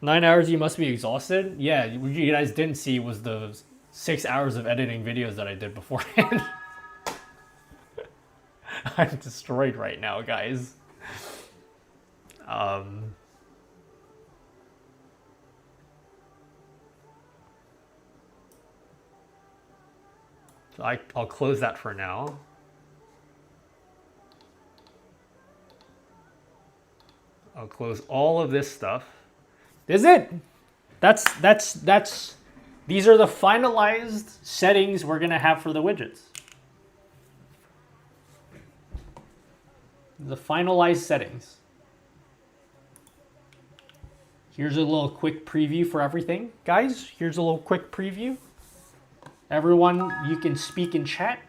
9 hours, you must be exhausted. Yeah, what you guys didn't see was the 6 hours of editing videos that I did beforehand. I'm destroyed right now, guys. So I'll close that for now. I'll close all of this stuff. This is it. These are the finalized settings we're gonna have for the widgets. The finalized settings. Here's a little quick preview for everything. Guys, here's a little quick preview. Everyone, you can speak in chat.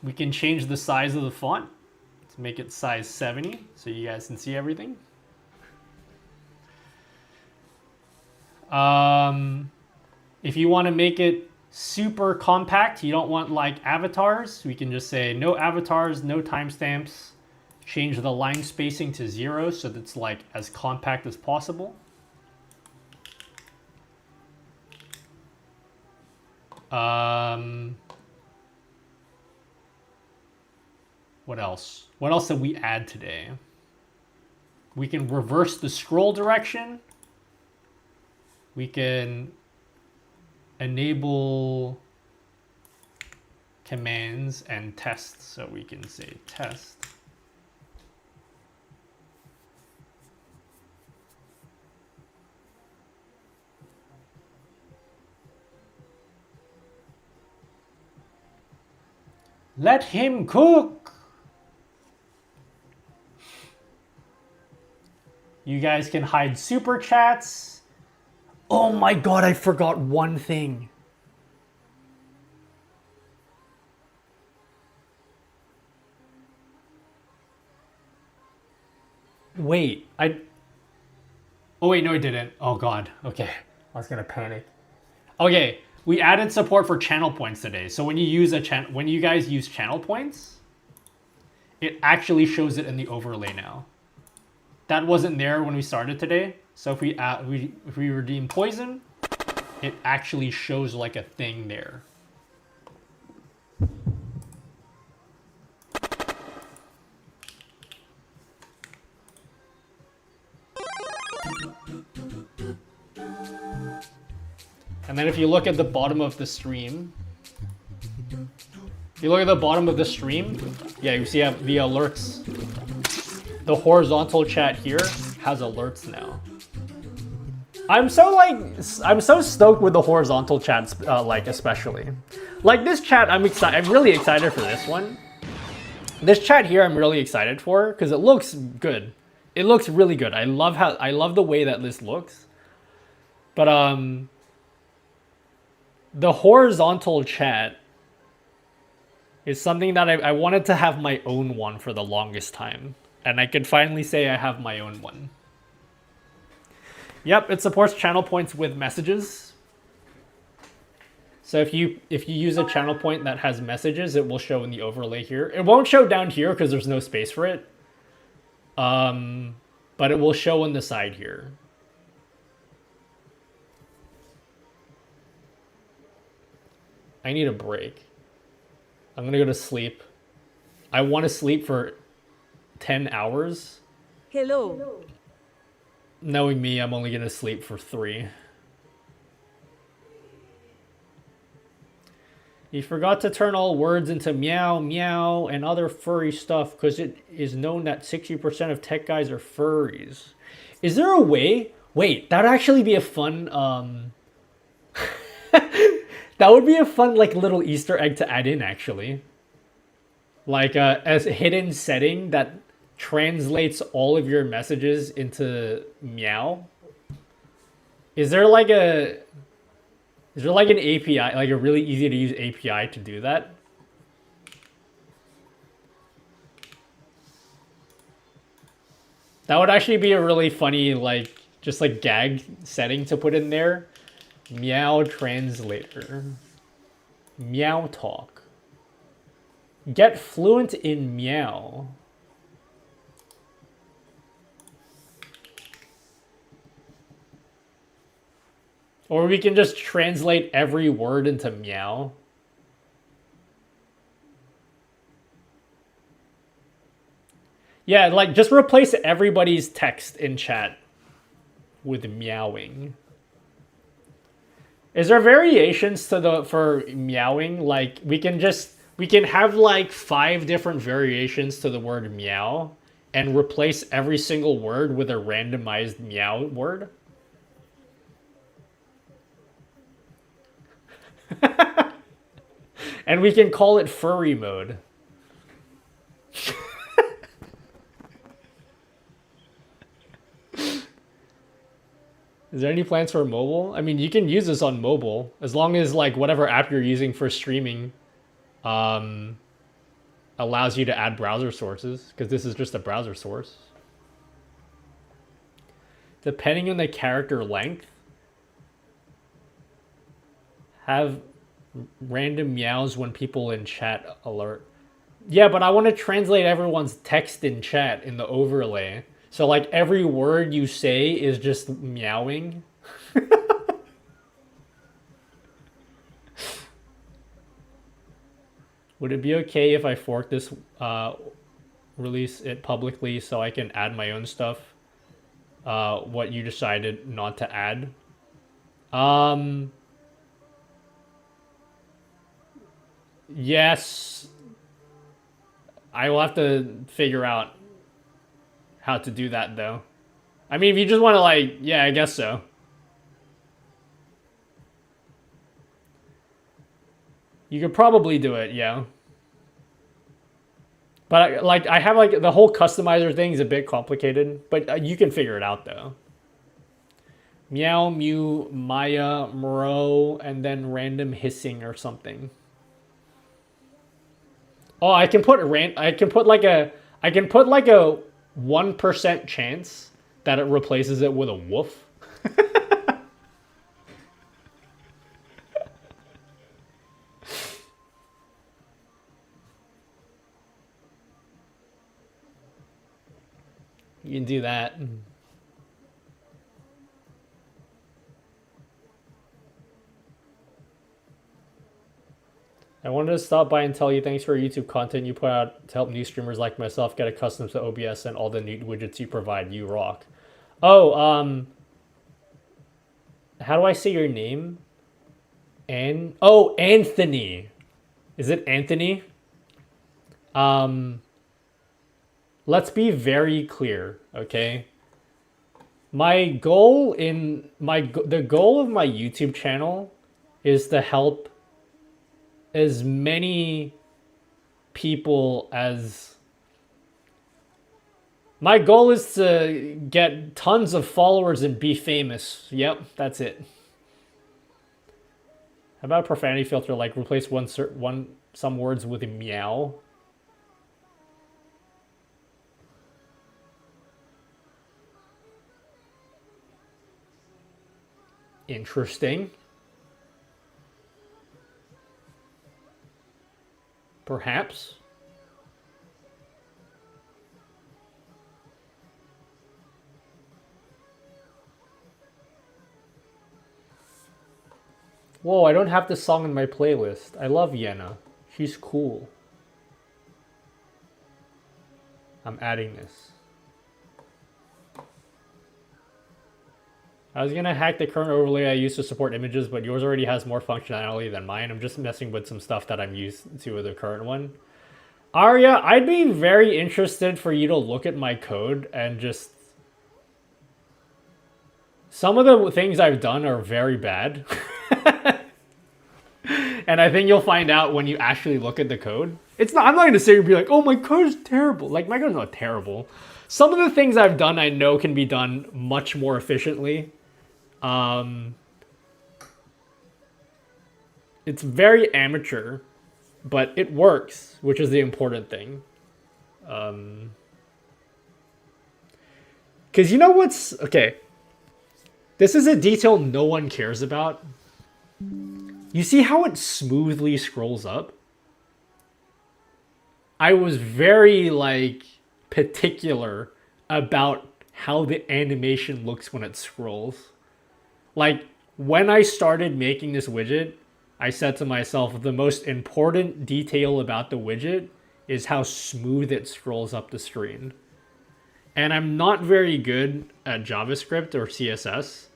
We can change the size of the font to make it size 70 so you guys can see everything. If you want to make it super compact, you don't want like avatars, we can just say no avatars, no timestamps. Change the line spacing to 0 so that it's like as compact as possible. What else? What else did we add today? We can reverse the scroll direction. We can enable commands and tests. So we can say test. Let him cook. You guys can hide super chats. Oh my god, I forgot one thing. Wait, oh wait, no I didn't. Oh god, okay. I was gonna panic. Okay, we added support for channel points today. So when you use when you guys use channel points, it actually shows it in the overlay now. That wasn't there when we started today. So if we redeem poison, it actually shows like a thing there. And then if you look at the bottom of the stream, yeah, you see the alerts. The horizontal chat here has alerts now. I'm so stoked with the horizontal chats, like especially. Like this chat, I'm really excited for this one. This chat here, I'm really excited for because it looks good. It looks really good. I love the way that this looks. But the horizontal chat is something that I wanted to have my own one for the longest time. And I could finally say I have my own one. Yep, it supports channel points with messages. So if you use a channel point that has messages, it will show in the overlay here. It won't show down here because there's no space for it. But it will show on the side here. I need a break. I'm gonna go to sleep. I want to sleep for 10 hours. Hello. Knowing me, I'm only gonna sleep for 3. You forgot to turn all words into meow, meow, and other furry stuff because it is known that 60% of tech guys are furries. Is there a way? Wait, that would actually be a fun, that would be a fun, like, little Easter egg to add in, actually. Like, as a hidden setting that translates all of your messages into meow. Is there like a... Is there like an API, like a really easy to use API to do that? That would actually be a really funny, like, just like gag setting to put in there. Meow translator. Meow talk. Get fluent in meow. Or we can just translate every word into meow. Yeah, like just replace everybody's text in chat with meowing. Is there variations to the for meowing? Like we can have like 5 different variations to the word meow and replace every single word with a randomized meow word. And we can call it furry mode. Is there any plans for mobile? I mean, you can use this on mobile as long as like whatever app you're using for streaming allows you to add browser sources, because this is just a browser source. Depending on the character length, have random meows when people in chat alert. Yeah, but I want to translate everyone's text in chat in the overlay. So like every word you say is just meowing. Would it be okay if I fork this, release it publicly so I can add my own stuff? What you decided not to add? Yes. I will have to figure out how to do that though. I mean, if you just want to like, yeah, I guess so. You could probably do it, yeah. But like, I have like the whole customizer thing is a bit complicated, but you can figure it out though. Meow, mew, Maya, Mro, and then random hissing or something. Oh, I can put like a 1% chance that it replaces it with a woof. You can do that. I wanted to stop by and tell you thanks for your YouTube content you put out to help new streamers like myself get accustomed to OBS and all the neat widgets you provide. You rock. Oh, how do I say your name? Oh, Anthony. Is it Anthony? Let's be very clear, okay? The goal of my YouTube channel is to help as many people as... My goal is to get tons of followers and be famous. Yep, that's it. How about a profanity filter, like replace some words with a meow? Interesting. Perhaps. Whoa, I don't have this song in my playlist. I love Yenna. She's cool. I'm adding this. I was gonna hack the current overlay I use to support images, but yours already has more functionality than mine. I'm just messing with some stuff that I'm used to with the current one. Arya, I'd be very interested for you to look at my code and just... Some of the things I've done are very bad. And I think you'll find out when you actually look at the code. I'm not gonna sit here and be like, oh, my code is terrible. Like, my code's not terrible. Some of the things I've done I know can be done much more efficiently. It's very amateur, but it works, which is the important thing. Because you know what's... Okay. This is a detail no one cares about. You see how it smoothly scrolls up? I was very, like, particular about how the animation looks when it scrolls. Like, when I started making this widget, I said to myself, the most important detail about the widget is how smooth it scrolls up the screen. And I'm not very good at JavaScript or CSS.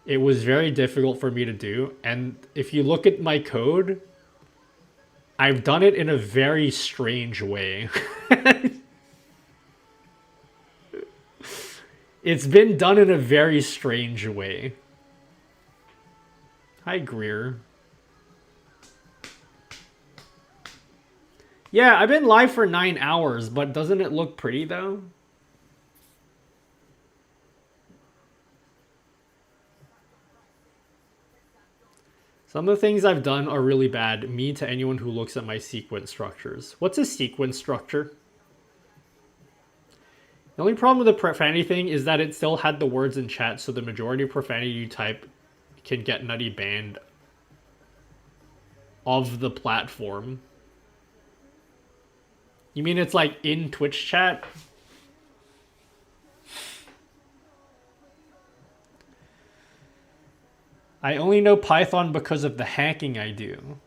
It was very difficult for me to do. And if you look at my code, I've done it in a very strange way. It's been done in a very strange way. Hi, Greer. Yeah, I've been live for 9 hours, but doesn't it look pretty though? Some of the things I've done are really bad. Me to anyone who looks at my sequence structures. What's a sequence structure? The only problem with the profanity thing is that it still had the words in chat, so the majority of profanity you type can get nutty banned of the platform. You mean it's like in Twitch chat? I only know Python because of the hacking I do.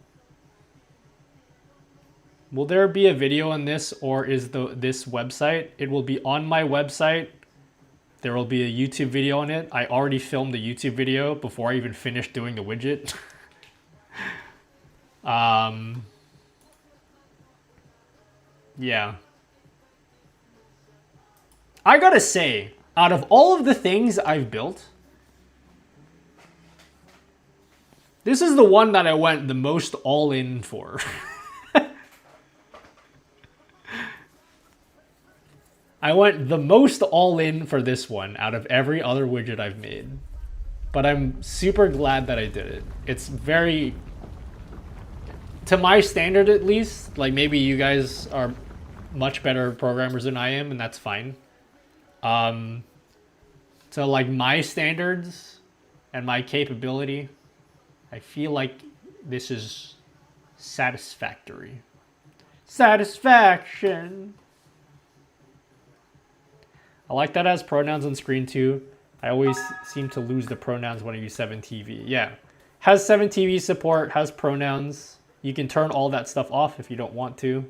Will there be a video on this, or is this website? It will be on my website. There will be a YouTube video on it. I already filmed the YouTube video before I even finished doing the widget. Yeah. I gotta say, out of all of the things I've built, this is the one that I went the most all in for. I went the most all in for this one out of every other widget I've made. But I'm super glad that I did it. It's very, to my standard at least, like maybe you guys are much better programmers than I am, and that's fine. So like my standards and my capability, I feel like this is satisfactory. Satisfaction. I like that it has pronouns on screen too. I always seem to lose the pronouns when I use 7TV. Yeah. Has 7TV support, has pronouns. You can turn all that stuff off if you don't want to.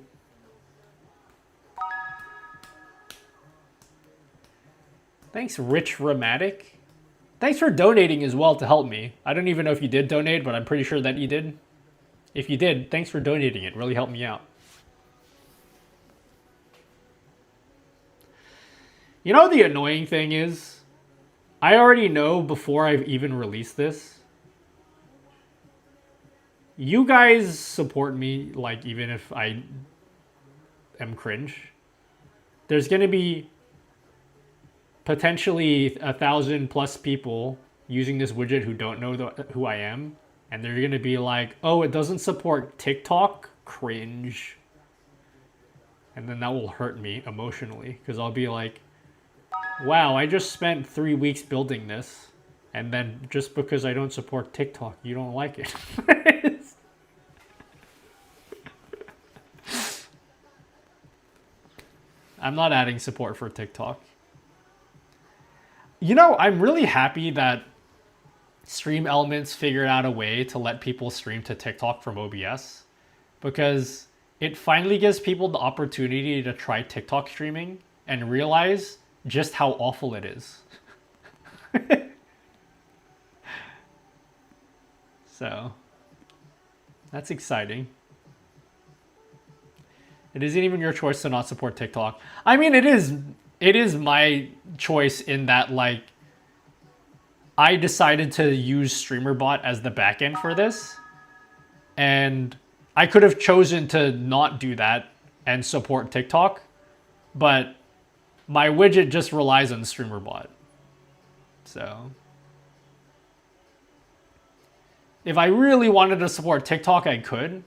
Thanks, Rich Ramatic. Thanks for donating as well to help me. I don't even know if you did donate, but I'm pretty sure that you did. If you did, thanks for donating. It really helped me out. You know the annoying thing is, I already know before I've even released this, you guys support me, like even if I am cringe. There's gonna be potentially 1,000+ people using this widget who don't know who I am, and they're gonna be like, oh, it doesn't support TikTok? Cringe. And then that will hurt me emotionally, because I'll be like, wow, I just spent 3 weeks building this, and then just because I don't support TikTok, you don't like it. I'm not adding support for TikTok. You know, I'm really happy that Stream Elements figured out a way to let people stream to TikTok from OBS, because it finally gives people the opportunity to try TikTok streaming and realize just how awful it is. So, that's exciting. It isn't even your choice to not support TikTok. I mean, it is my choice in that, like, I decided to use StreamerBot as the backend for this, and I could have chosen to not do that and support TikTok, but my widget just relies on StreamerBot. So, If I really wanted to support TikTok, I could,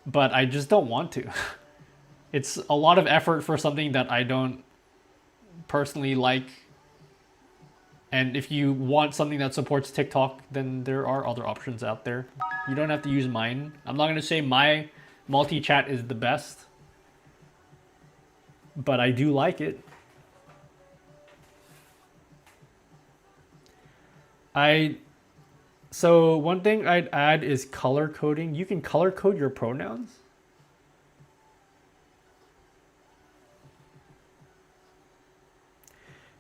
but I just don't want to. It's a lot of effort for something that I don't personally like. And if you want something that supports TikTok, then there are other options out there. You don't have to use mine. I'm not going to say my multi-chat is the best, but I do like it. So one thing I'd add is color coding. You can color code your pronouns.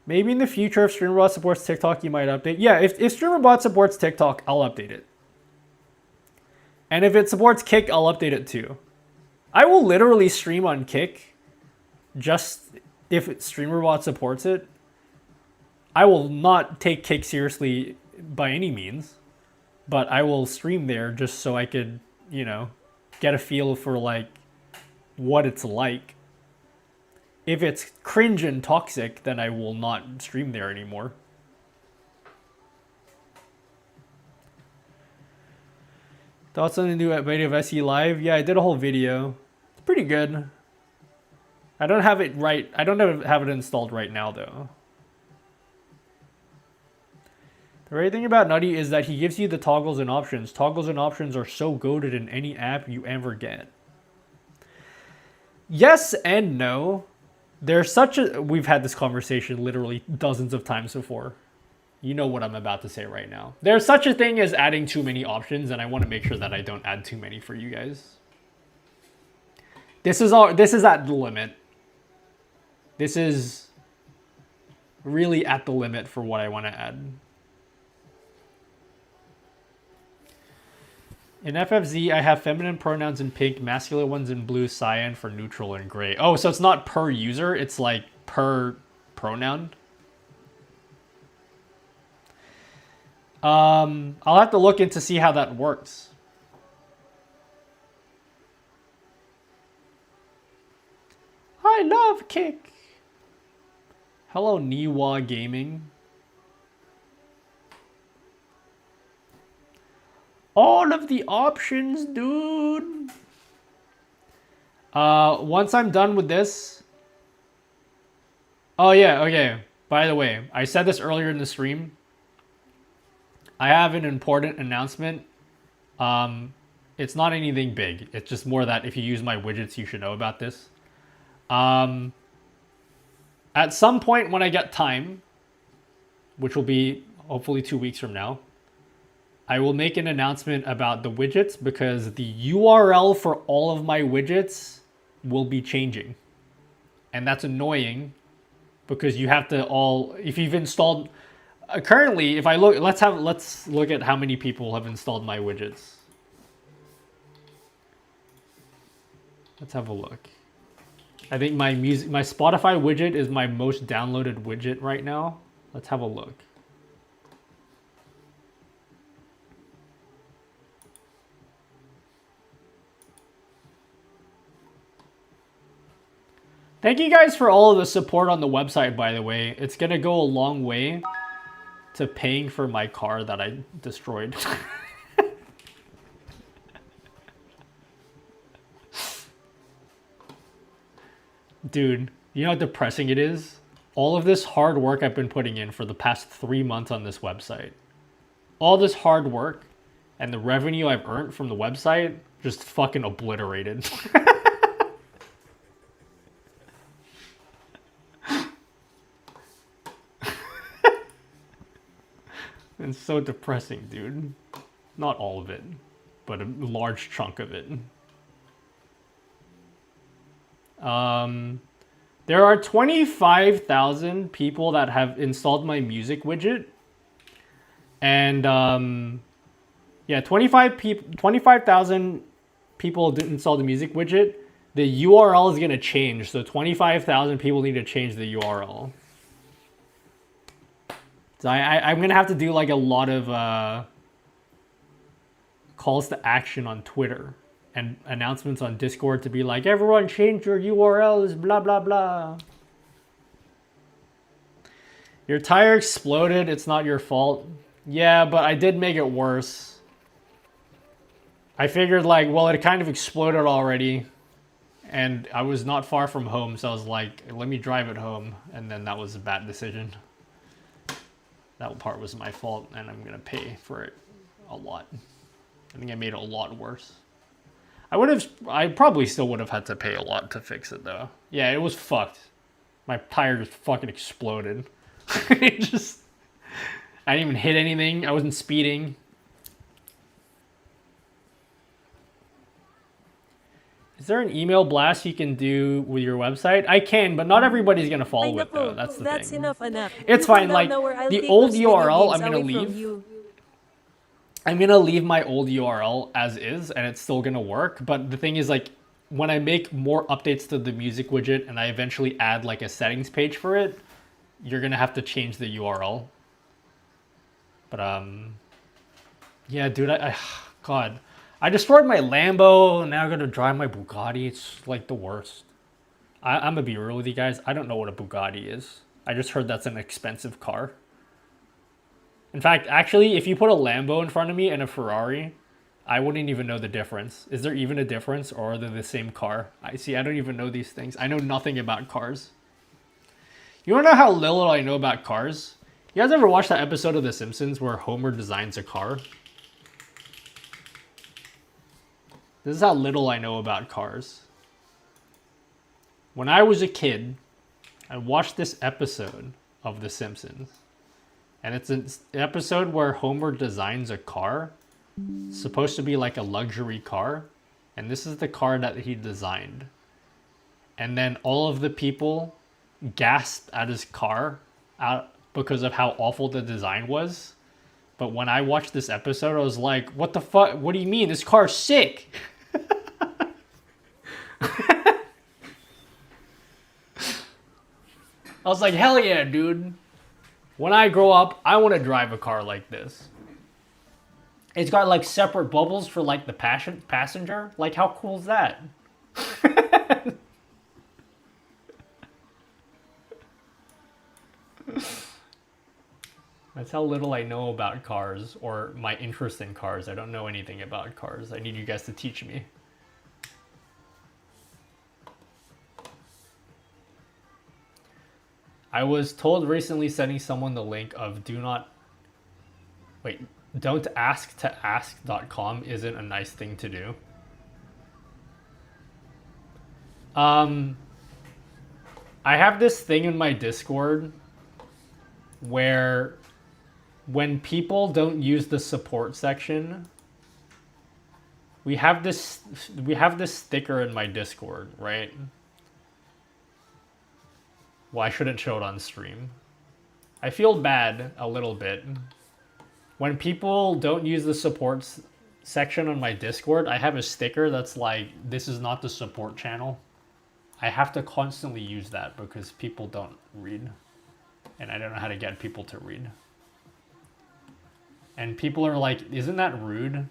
Maybe in the future, if StreamerBot supports TikTok, you might update. Yeah, if StreamerBot supports TikTok, I'll update it. And if it supports Kick, I'll update it too. I will literally stream on Kick just if StreamerBot supports it. I will not take Kick seriously by any means, but I will stream there just so I could, you know, get a feel for like what it's like. If it's cringe and toxic, then I will not stream there anymore. Thoughts on the new beta of SE Live? Yeah, I did a whole video. It's pretty good. I don't have it right. I don't have it installed right now though. The great thing about Nutty is that he gives you the toggles and options. Toggles and options are so goated in any app you ever get. Yes and no. There's such a... We've had this conversation literally dozens of times before. You know what I'm about to say right now. There's such a thing as adding too many options, and I want to make sure that I don't add too many for you guys. This is at the limit. This is really at the limit for what I want to add. In FFZ, I have feminine pronouns in pink, masculine ones in blue, cyan for neutral, and gray. Oh, so it's not per user, it's like per pronoun. I'll have to look into see how that works. I love Kick. Hello, Niwa Gaming. All of the options, dude. Once I'm done with this. Oh yeah, okay. By the way, I said this earlier in the stream. I have an important announcement. It's not anything big. It's just more that if you use my widgets, you should know about this. At some point when I get time, which will be hopefully 2 weeks from now, I will make an announcement about the widgets because the URL for all of my widgets will be changing. And that's annoying because you have to all, if you've installed, currently, if I look, let's look at how many people have installed my widgets. Let's have a look. I think my Spotify widget is my most downloaded widget right now. Let's have a look. Thank you guys for all of the support on the website, by the way. It's going to go a long way to paying for my car that I destroyed. Dude, you know how depressing it is? All of this hard work I've been putting in for the past 3 months on this website. All this hard work and the revenue I've earned from the website just fucking obliterated. It's so depressing, dude. Not all of it, but a large chunk of it. There are 25,000 people that have installed my music widget. And yeah, 25,000 people didn't install the music widget. The URL is going to change. So 25,000 people need to change the URL. So I'm going to have to do like a lot of calls to action on Twitter and announcements on Discord to be like, everyone change your URLs, blah, blah, blah. Your tire exploded. It's not your fault. Yeah, but I did make it worse. I figured like, well, it kind of exploded already, and I was not far from home, so I was like, let me drive it home, and then that was a bad decision. That part was my fault, and I'm gonna pay for it a lot. I think I made it a lot worse. I probably still would have had to pay a lot to fix it though. Yeah, it was fucked. My tire just fucking exploded. I didn't even hit anything. I wasn't speeding. Is there an email blast you can do with your website? I can, but not everybody's gonna follow it though. That's the That's thing. enough, anak. It's You fine. now Like know where I'll the take old those video URL, games I'm gonna away from leave. you. I'm gonna leave my old URL as is, and it's still gonna work. But the thing is, like, when I make more updates to the music widget, and I eventually add like a settings page for it, you're gonna have to change the URL. But yeah, dude, God, I destroyed my Lambo, and now I'm gonna drive my Bugatti. It's like the worst. I'm gonna be real with you guys. I don't know what a Bugatti is. I just heard that's an expensive car. In fact, actually, if you put a Lambo in front of me and a Ferrari, I wouldn't even know the difference. Is there even a difference, or are they the same car? I don't even know these things. I know nothing about cars. You wanna know how little I know about cars? You guys ever watch that episode of The Simpsons where Homer designs a car? This is how little I know about cars. When I was a kid, I watched this episode of The Simpsons. And it's an episode where Homer designs a car. It's supposed to be like a luxury car. And this is the car that he designed. And then all of the people gasped at his car because of how awful the design was. But when I watched this episode, I was like, what the fuck? What do you mean? This car's sick. I was like, hell yeah, dude. When I grow up, I want to drive a car like this. It's got like separate bubbles for like the passenger. Like, how cool is that? That's how little I know about cars, or my interest in cars. I don't know anything about cars. I need you guys to teach me. I was told recently sending someone the link of don't ask to ask.com isn't a nice thing to do. I have this thing in my Discord where when people don't use the support section, we have this sticker in my Discord, right? Well, I shouldn't show it on stream. I feel bad a little bit. When people don't use the support section on my Discord, I have a sticker that's like, this is not the support channel. I have to constantly use that because people don't read. And I don't know how to get people to read. And people are like, isn't that rude?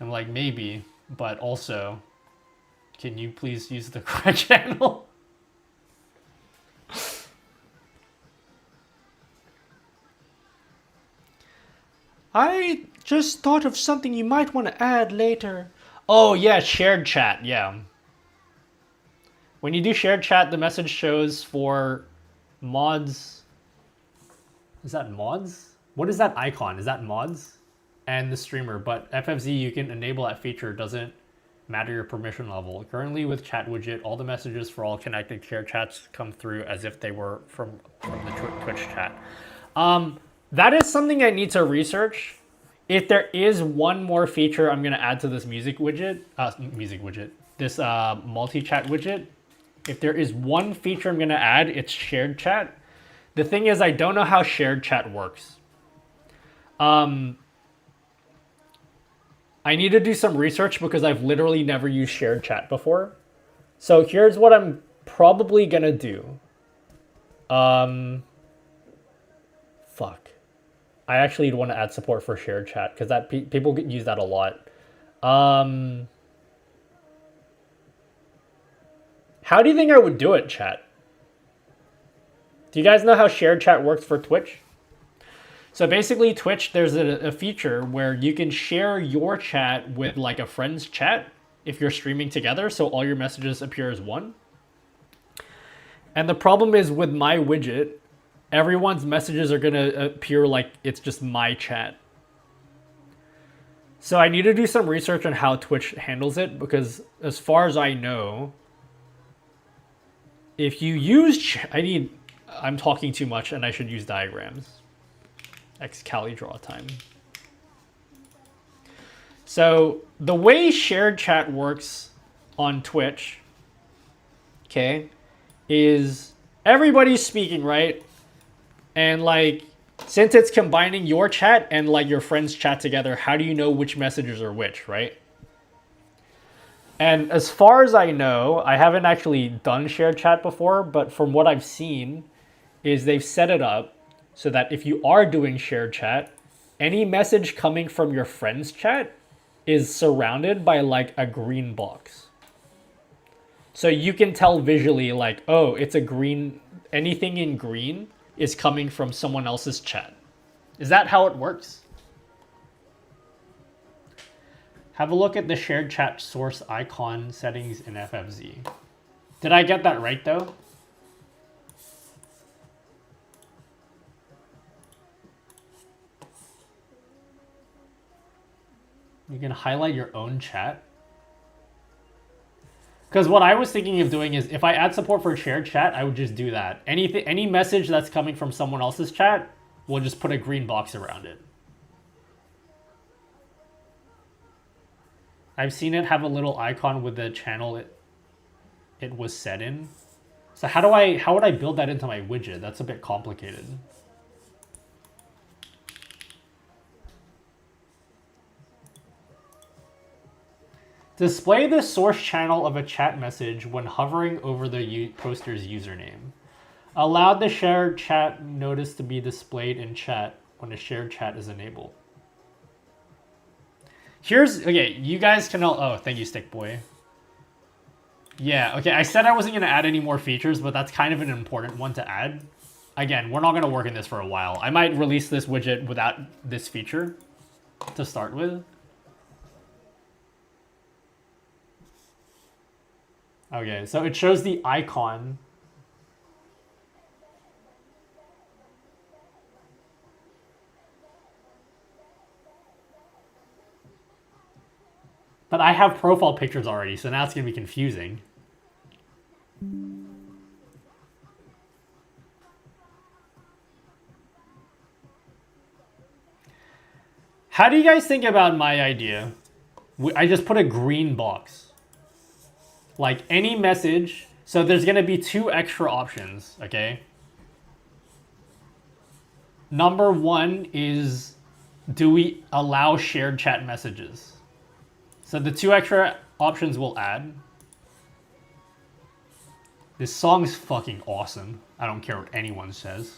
I'm like, maybe, but also, can you please use the correct channel? I just thought of something you might want to add later. Oh yeah, shared chat, yeah. When you do shared chat, the message shows for mods. Is that mods? What is that icon? Is that mods? And the streamer, but FFZ, you can enable that feature. Doesn't matter your permission level. Currently with chat widget, all the messages for all connected shared chats come through as if they were from the Twitch chat. That is something I need to research. If there is one more feature I'm gonna add to this this multi-chat widget, if there is one feature I'm gonna add, it's shared chat. The thing is, I don't know how shared chat works. I need to do some research because I've literally never used shared chat before. So here's what I'm probably gonna do. Fuck. I actually want to add support for shared chat because that people use that a lot. How do you think I would do it, chat? Do you guys know how shared chat works for Twitch? So basically Twitch, there's a feature where you can share your chat with like a friend's chat if you're streaming together, so all your messages appear as one. And the problem is with my widget, everyone's messages are gonna appear like it's just my chat. So I need to do some research on how Twitch handles it, because as far as I know, if you use, I'm talking too much and I should use diagrams. Excali draw time. So the way shared chat works on Twitch, okay, is everybody's speaking, right? And like, since it's combining your chat and like your friend's chat together, how do you know which messages are which, right? And as far as I know, I haven't actually done shared chat before, but from what I've seen is they've set it up so that if you are doing shared chat, any message coming from your friend's chat is surrounded by like a green box. So you can tell visually like, oh, it's a green, anything in green is coming from someone else's chat. Is that how it works? Have a look at the shared chat source icon settings in FFZ. Did I get that right though? You can highlight your own chat. Because what I was thinking of doing is if I add support for shared chat, I would just do that. Any message that's coming from someone else's chat, we'll just put a green box around it. I've seen it have a little icon with the channel it was set in. So how would I build that into my widget? That's a bit complicated. Display the source channel of a chat message when hovering over the poster's username. Allow the shared chat notice to be displayed in chat when a shared chat is enabled. Okay, you guys can all, oh, thank you, Stick Boy. Yeah, okay, I said I wasn't going to add any more features, but that's kind of an important one to add. Again, we're not going to work in this for a while. I might release this widget without this feature to start with. Okay, so it shows the icon. But I have profile pictures already, so now it's going to be confusing. How do you guys think about my idea? I just put a green box. Like any message, so there's going to be 2 extra options, okay? Number 1 is, do we allow shared chat messages? So the 2 extra options we'll add. This song's fucking awesome. I don't care what anyone says.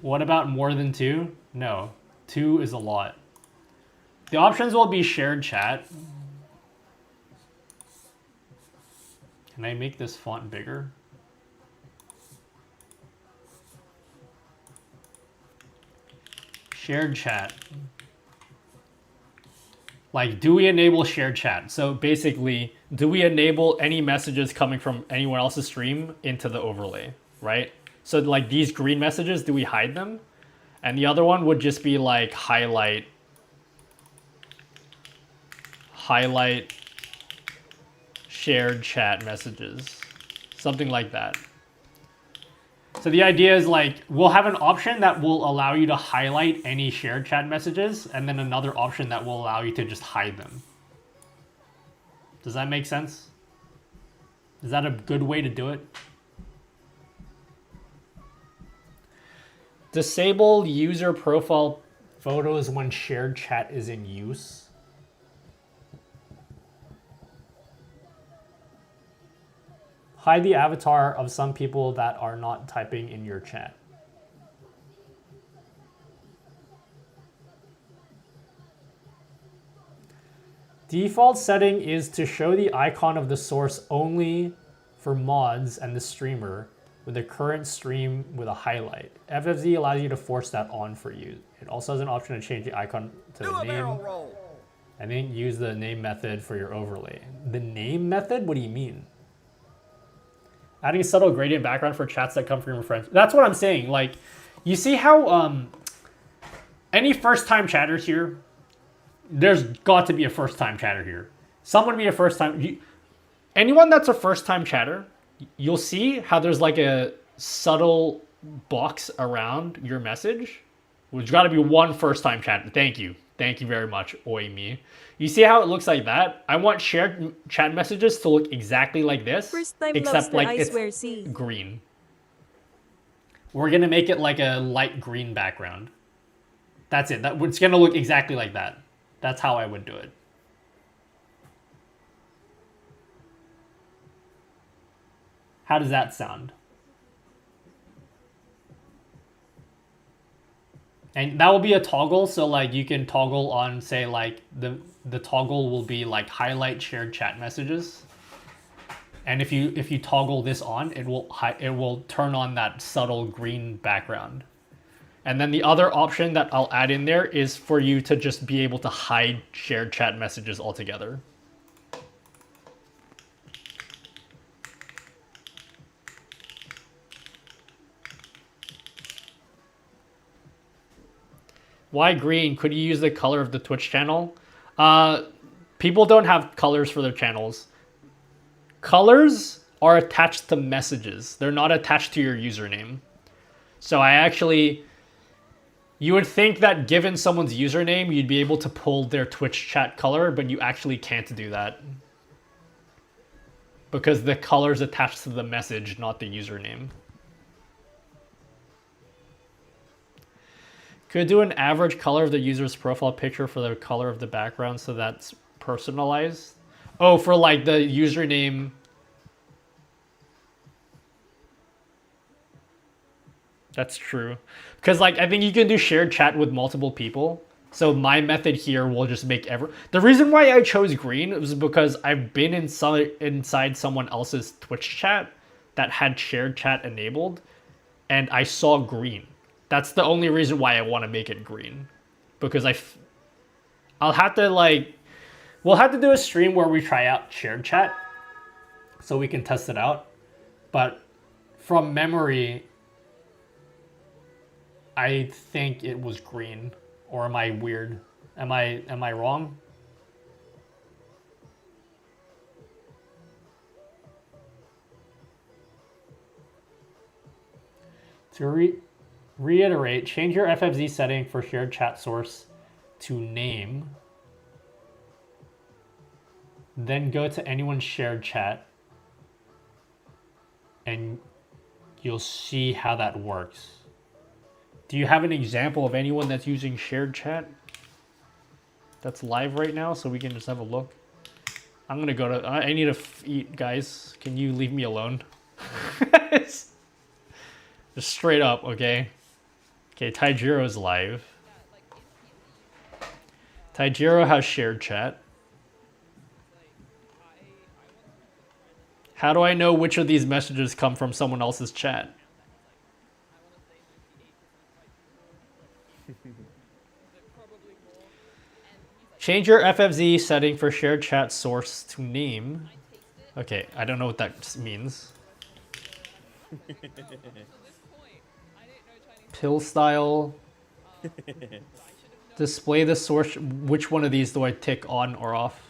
What about more than 2? No, 2 is a lot. The options will be shared chat. Can I make this font bigger? Shared chat. Like, do we enable shared chat? So basically, do we enable any messages coming from anyone else's stream into the overlay, right? So like these green messages, do we hide them? And the other one would just be like highlight shared chat messages, something like that. So the idea is like, we'll have an option that will allow you to highlight any shared chat messages, and then another option that will allow you to just hide them. Does that make sense? Is that a good way to do it? Disable user profile photos when shared chat is in use. Hide the avatar of some people that are not typing in your chat. Default setting is to show the icon of the source only for mods and the streamer with the current stream with a highlight. FFZ allows you to force that on for you. It also has an option to change the icon to the name. And then use the name method for your overlay. The name method? What do you mean? Adding a subtle gradient background for chats that come from your friends. That's what I'm saying. Like, you see how any first-time chatters here, there's got to be a first-time chatter here. Someone be a first-time. Anyone that's a first-time chatter, you'll see how there's like a subtle box around your message. There's got to be one first-time chatter. Thank you. Thank you very much, oi me. You see how it looks like that? I want shared chat messages to look exactly like this, First time except lobster, like I it's swear, see. green. We're gonna make it like a light green background. That's it. It's gonna look exactly like that. That's how I would do it. How does that sound? And that will be a toggle, so like you can toggle on, say, like the toggle will be like highlight shared chat messages. And if you toggle this on, it will turn on that subtle green background. And then the other option that I'll add in there is for you to just be able to hide shared chat messages altogether. Why green? Could you use the color of the Twitch channel? People don't have colors for their channels. Colors are attached to messages. They're not attached to your username. So you would think that given someone's username, you'd be able to pull their Twitch chat color, but you actually can't do that. Because the color is attached to the message, not the username. Could do an average color of the user's profile picture for the color of the background so that's personalized? Oh, for like the username. That's true. Because like I think you can do shared chat with multiple people. So my method here will just make the reason why I chose green was because I've been inside someone else's Twitch chat that had shared chat enabled and I saw green. That's the only reason why I want to make it green. Because I'll have to we'll have to do a stream where we try out shared chat so we can test it out. But from memory, I think it was green. Or am I weird? Am I wrong? To reiterate, change your FFZ setting for shared chat source to name. Then go to anyone's shared chat and you'll see how that works. Do you have an example of anyone that's using shared chat that's live right now so we can just have a look? I'm gonna go to, I need to eat, guys. Can you leave me alone? Just straight up, okay? Okay, Taijiro's live. Taijiro has shared chat. How do I know which of these messages come from someone else's chat? Change your FFZ setting for shared chat source to name. Okay, I don't know what that means. Pill style. Display the source. Which one of these do I tick on or off?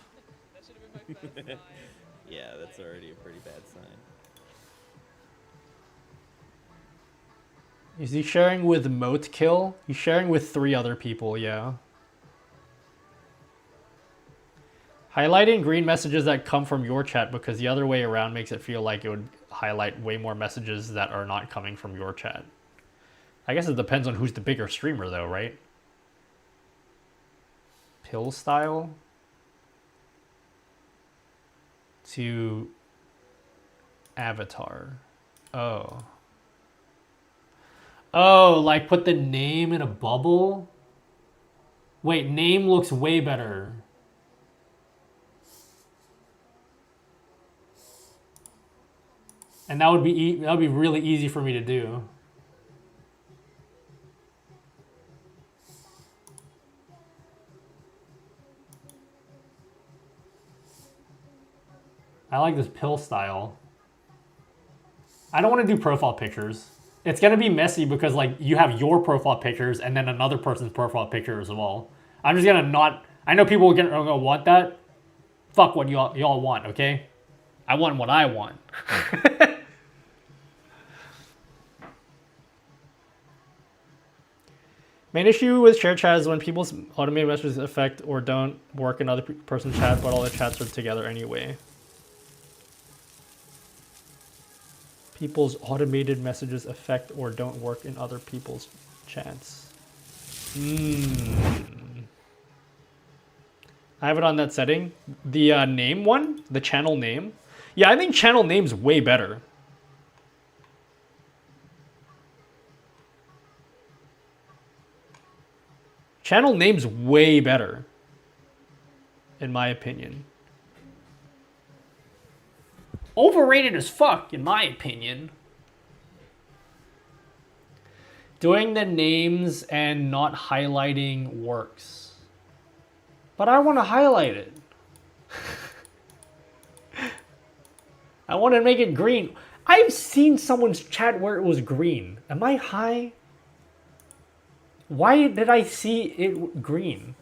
Yeah, that's already a pretty bad sign. Is he sharing with Moat Kill? He's sharing with 3 other people, yeah. Highlighting green messages that come from your chat because the other way around makes it feel like it would highlight way more messages that are not coming from your chat. I guess it depends on who's the bigger streamer though, right? Pill style to avatar. Oh. Oh, like put the name in a bubble? Wait, name looks way better. And that would be really easy for me to do. I like this pill style. I don't want to do profile pictures. It's going to be messy because like you have your profile pictures and then another person's profile picture as well. I'm just going to not... I know people are going to want that. Fuck what y'all want, okay? I want what I want. Main issue with share chat is when people's automated messages affect or don't work in other person's chat, but all the chats are together anyway. People's automated messages affect or don't work in other people's chats. I have it on that setting. The name one, the channel name. Yeah, I think channel name's way better. Channel name's way better, in my opinion. Overrated as fuck, in my opinion. Doing the names and not highlighting works. But I want to highlight it. I want to make it green. I've seen someone's chat where it was green. Am I high? Why did I see it green?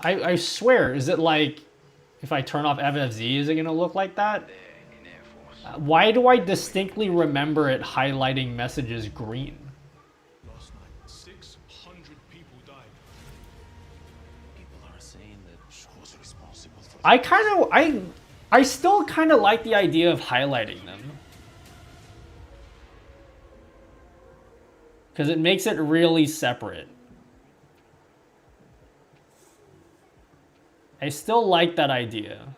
I swear, is it like... If I turn off FFZ, is it going to look like that? Why do I distinctly remember it highlighting messages green? Last night, 600 people died. People are saying that who's responsible for I still kind of like the idea of highlighting them. Because it makes it really separate. I still like that idea.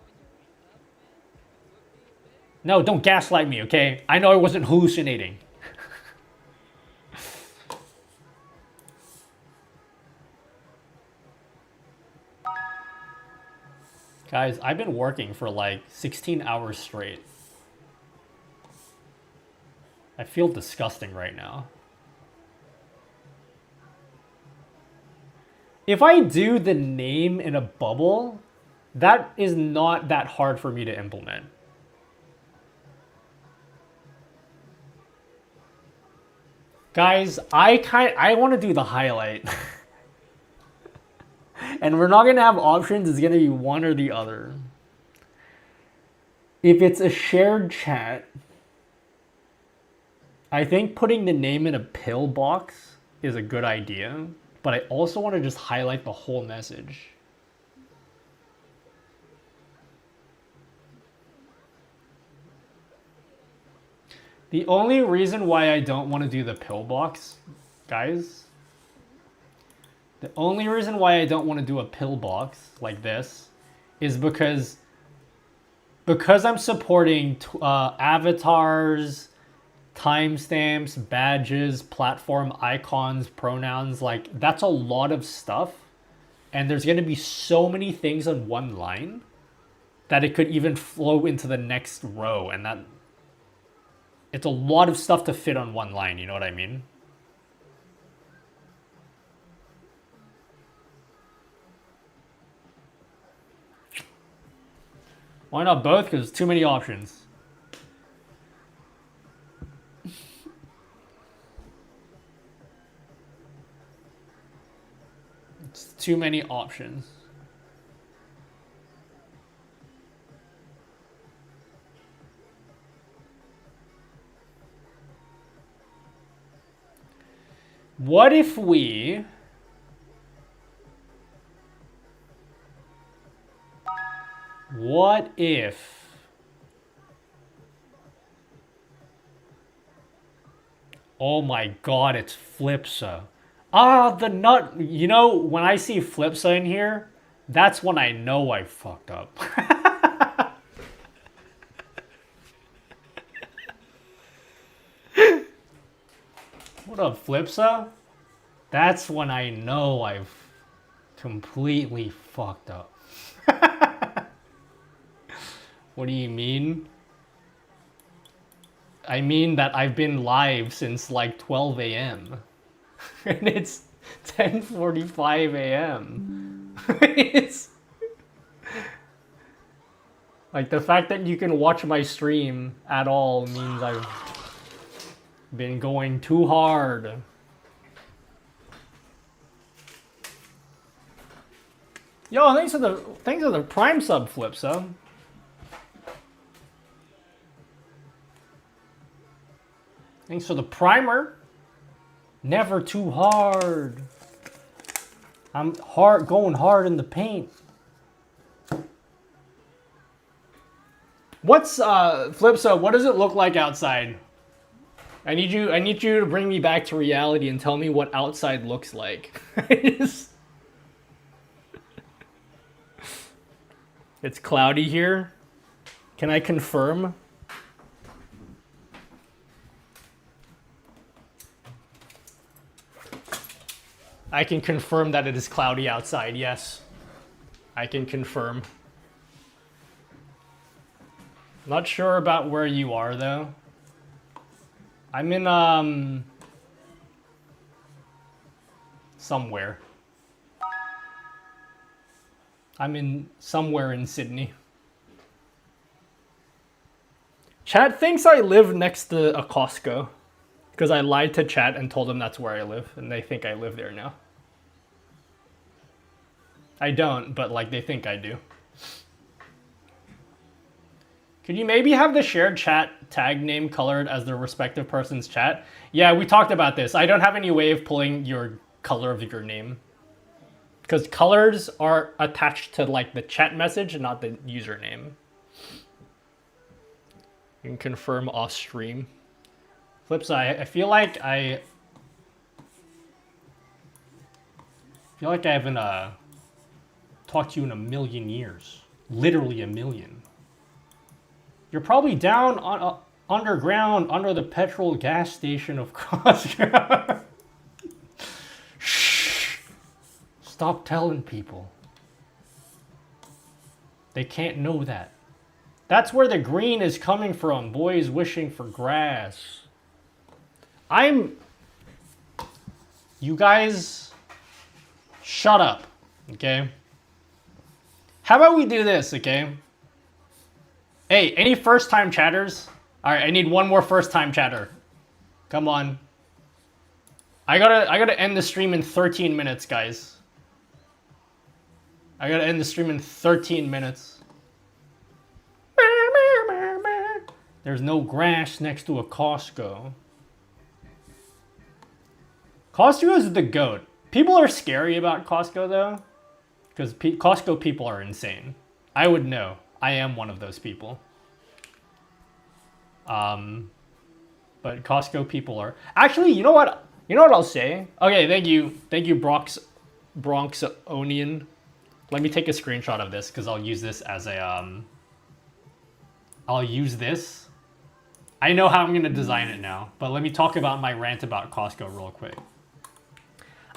No, don't gaslight me, okay? I know I wasn't hallucinating. Guys, I've been working for like 16 hours straight. I feel disgusting right now. If I do the name in a bubble, that is not that hard for me to implement. Guys, I want to do the highlight. And we're not going to have options, it's going to be one or the other. If it's a shared chat, I think putting the name in a pill box is a good idea. But I also want to just highlight the whole message. The only reason why I don't want to do the pill box, guys, the only reason why I don't want to do a pill box like this is because I'm supporting avatars, timestamps, badges, platform icons, pronouns, like that's a lot of stuff. And there's going to be so many things on one line that it could even flow into the next row. And that it's a lot of stuff to fit on one line. You know what I mean? Why not both? Because too many options. It's too many options. What if we... What if... Oh my god, it's Flipsa. Ah, the nut... You know, when I see Flipsa in here, that's when I know I fucked up. What up, Flipsa? That's when I know I've completely fucked up. What do you mean? I mean that I've been live since like 12 a.m. and it's 10:45 a.m. It's like the fact that you can watch my stream at all means I've been going too hard. Yo, thanks for the Prime sub flip, sub. Thanks for the primer. Never too hard. I'm going hard in the paint. What's Flipsa? What does it look like outside? I need you to bring me back to reality and tell me what outside looks like. It's cloudy here. Can I confirm? I can confirm that it is cloudy outside, yes. I can confirm. Not sure about where you are, though. I'm in, somewhere. I'm in somewhere in Sydney. Chat thinks I live next to a Costco. Because I lied to chat and told them that's where I live, and they think I live there now. I don't, but like they think I do. Could you maybe have the shared chat tag name colored as the respective person's chat? Yeah, we talked about this. I don't have any way of pulling your color of your name. Because colors are attached to like the chat message, not the username. You can confirm off stream. Flip side, I feel like I haven't talked to you in a million years. Literally a million. You're probably down on underground under the petrol gas station of Costco. Shh. Stop telling people. They can't know that. That's where the green is coming from. Boys wishing for grass. You guys, shut up, okay? How about we do this, okay? Hey, any first-time chatters? All right, I need one more first-time chatter. Come on. I gotta end the stream in 13 minutes, guys. I gotta end the stream in 13 minutes. There's no grass next to a Costco. Costco is the GOAT. People are scary about Costco though, because Costco people are insane. I would know. I am one of those people. But Costco people are actually. You know what? You know what I'll say? Okay, thank you, Bronx Onion. Let me take a screenshot of this because I'll use this as a I'll use this. I know how I'm gonna design it now, but let me talk about my rant about Costco real quick.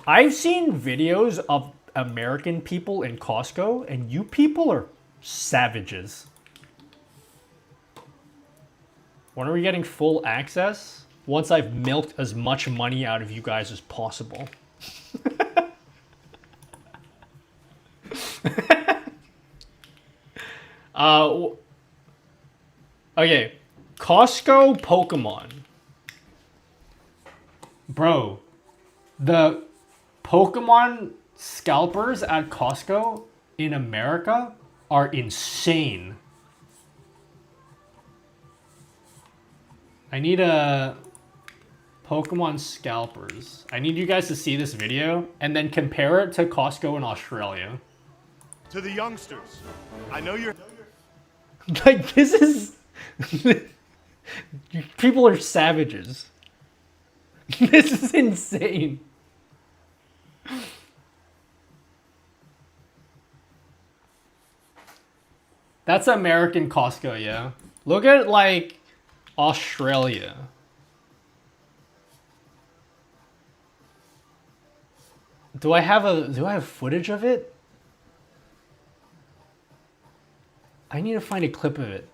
I've seen videos of American people in Costco, and you people are savages. When are we getting full access? Once I've milked as much money out of you guys as possible. Okay, Costco Pokemon. Bro, the Pokemon scalpers at Costco in America are insane. I need a Pokemon scalpers. I need you guys to see this video and then compare it to Costco in Australia. To the youngsters, I know you're... Like, this is... People are savages. This is insane. That's American Costco, yeah. Look at, like, Australia. Do I have footage of it? I need to find a clip of it.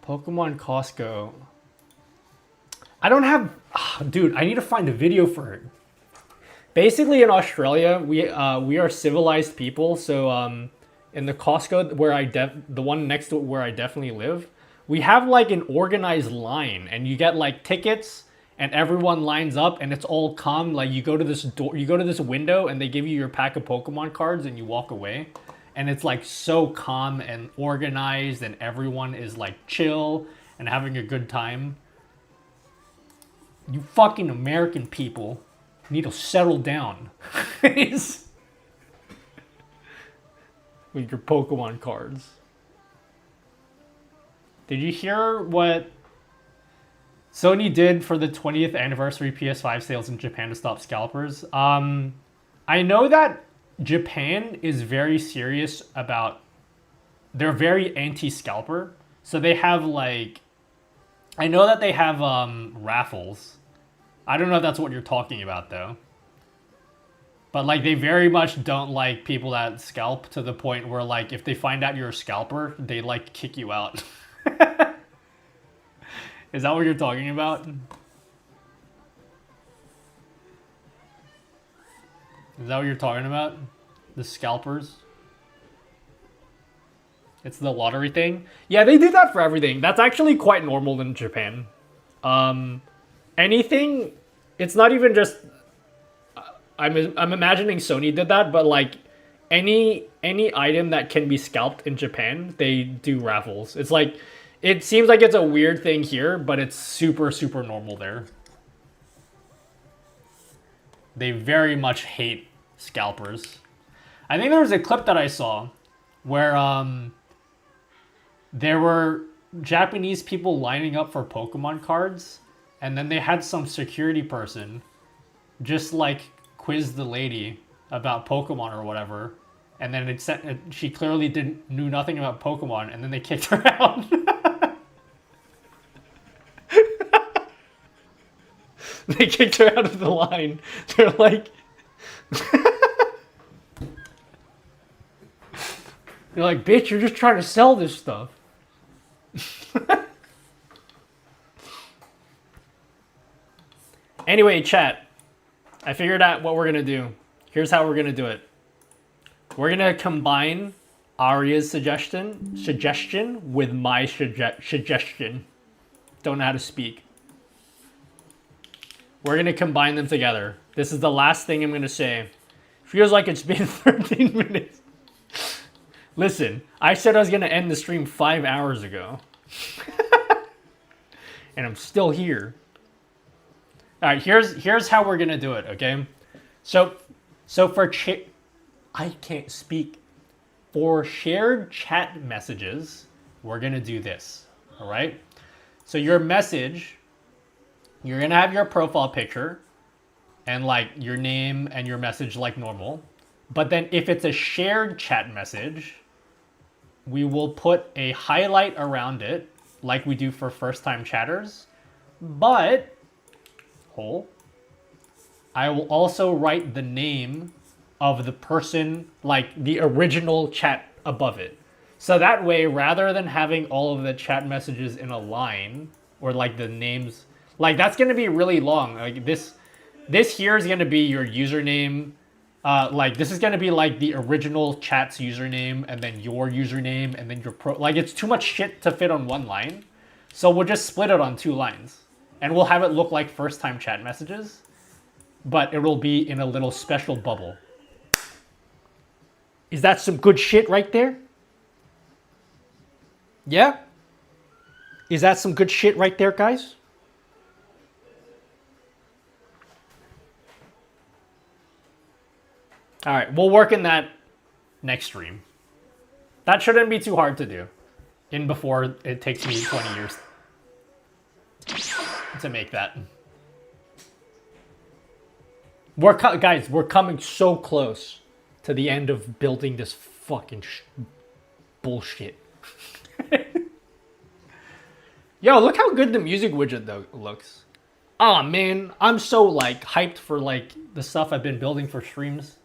Pokemon Costco. I don't have... dude, I need to find a video for it. Basically, in Australia, we are civilized people. So in the Costco where the one next to where I definitely live, we have like an organized line, and you get like tickets, and everyone lines up, and it's all calm. Like you go to this door, you go to this window, and they give you your pack of Pokemon cards, and you walk away, and it's like so calm and organized, and everyone is like chill and having a good time. You fucking American people need to settle down with your Pokemon cards. Did you hear what Sony did for the 20th anniversary PS5 sales in Japan to stop scalpers? I know that Japan is very serious about... They're very anti-scalper. So they have like... I know that they have raffles. I don't know if that's what you're talking about though. But like they very much don't like people that scalp, to the point where like if they find out you're a scalper, they like kick you out. Is that what you're talking about? Is that what you're talking about? The scalpers? It's the lottery thing? Yeah, they do that for everything. That's actually quite normal in Japan. Anything, it's not even just... I'm imagining Sony did that, but like any item that can be scalped in Japan, they do raffles. It's like, it seems like it's a weird thing here, but it's super, super normal there. They very much hate scalpers. I think there was a clip that I saw where there were Japanese people lining up for Pokemon cards, and then they had some security person just like quiz the lady about Pokemon or whatever, and then she clearly knew nothing about Pokemon, and then they kicked her out. They kicked her out of the line. They're like... They're like, bitch, you're just trying to sell this stuff. Anyway, chat. I figured out what we're going to do. Here's how we're going to do it. We're going to combine Arya's suggestion with my suggestion. Don't know how to speak. We're going to combine them together. This is the last thing I'm going to say. Feels like it's been 13 minutes. Listen, I said I was going to end the stream 5 hours ago. And I'm still here. All right, here's how we're going to do it, okay? So for I can't speak. For shared chat messages, we're going to do this, all right? So your message, you're going to have your profile picture and like your name and your message like normal. But then if it's a shared chat message, we will put a highlight around it like we do for first-time chatters. But I will also write the name of the person, like the original chat above it. So that way, rather than having all of the chat messages in a line, or like the names, like that's going to be really long. Like this here is going to be your username. Like this is going to be like the original chat's username, and then your username, and then your like it's too much shit to fit on one line. So we'll just split it on 2 lines. And we'll have it look like first-time chat messages, but it will be in a little special bubble. Is that some good shit right there? Yeah? Is that some good shit right there, guys? All right, we'll work in that next stream. That shouldn't be too hard to do. Before it takes me 20 years to make that. Guys, we're coming so close to the end of building this fucking bullshit. Yo, look how good the music widget though looks. Oh man, I'm so like hyped for like the stuff I've been building for streams.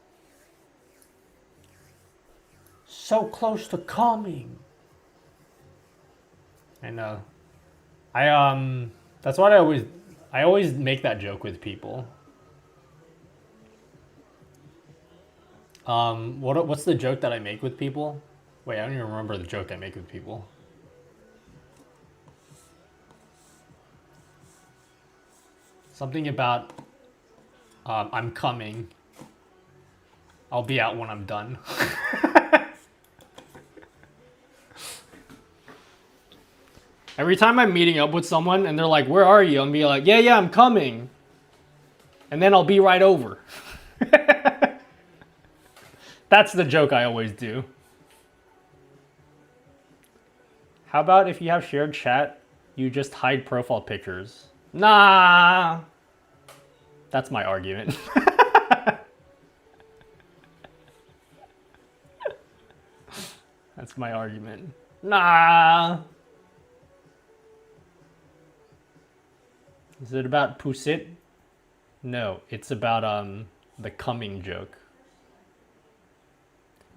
So close to calming. I know. That's what I always make that joke with people. What's the joke that I make with people? Wait, I don't even remember the joke I make with people. Something about I'm coming. I'll be out when I'm done. Every time I'm meeting up with someone and they're like, "Where are you?" I'm be like, "Yeah, I'm coming." And then I'll be right over. That's the joke I always do. How about if you have shared chat, you just hide profile pictures? Nah. That's my argument. That's my argument. Nah. Is it about Pusit? No, it's about the coming joke.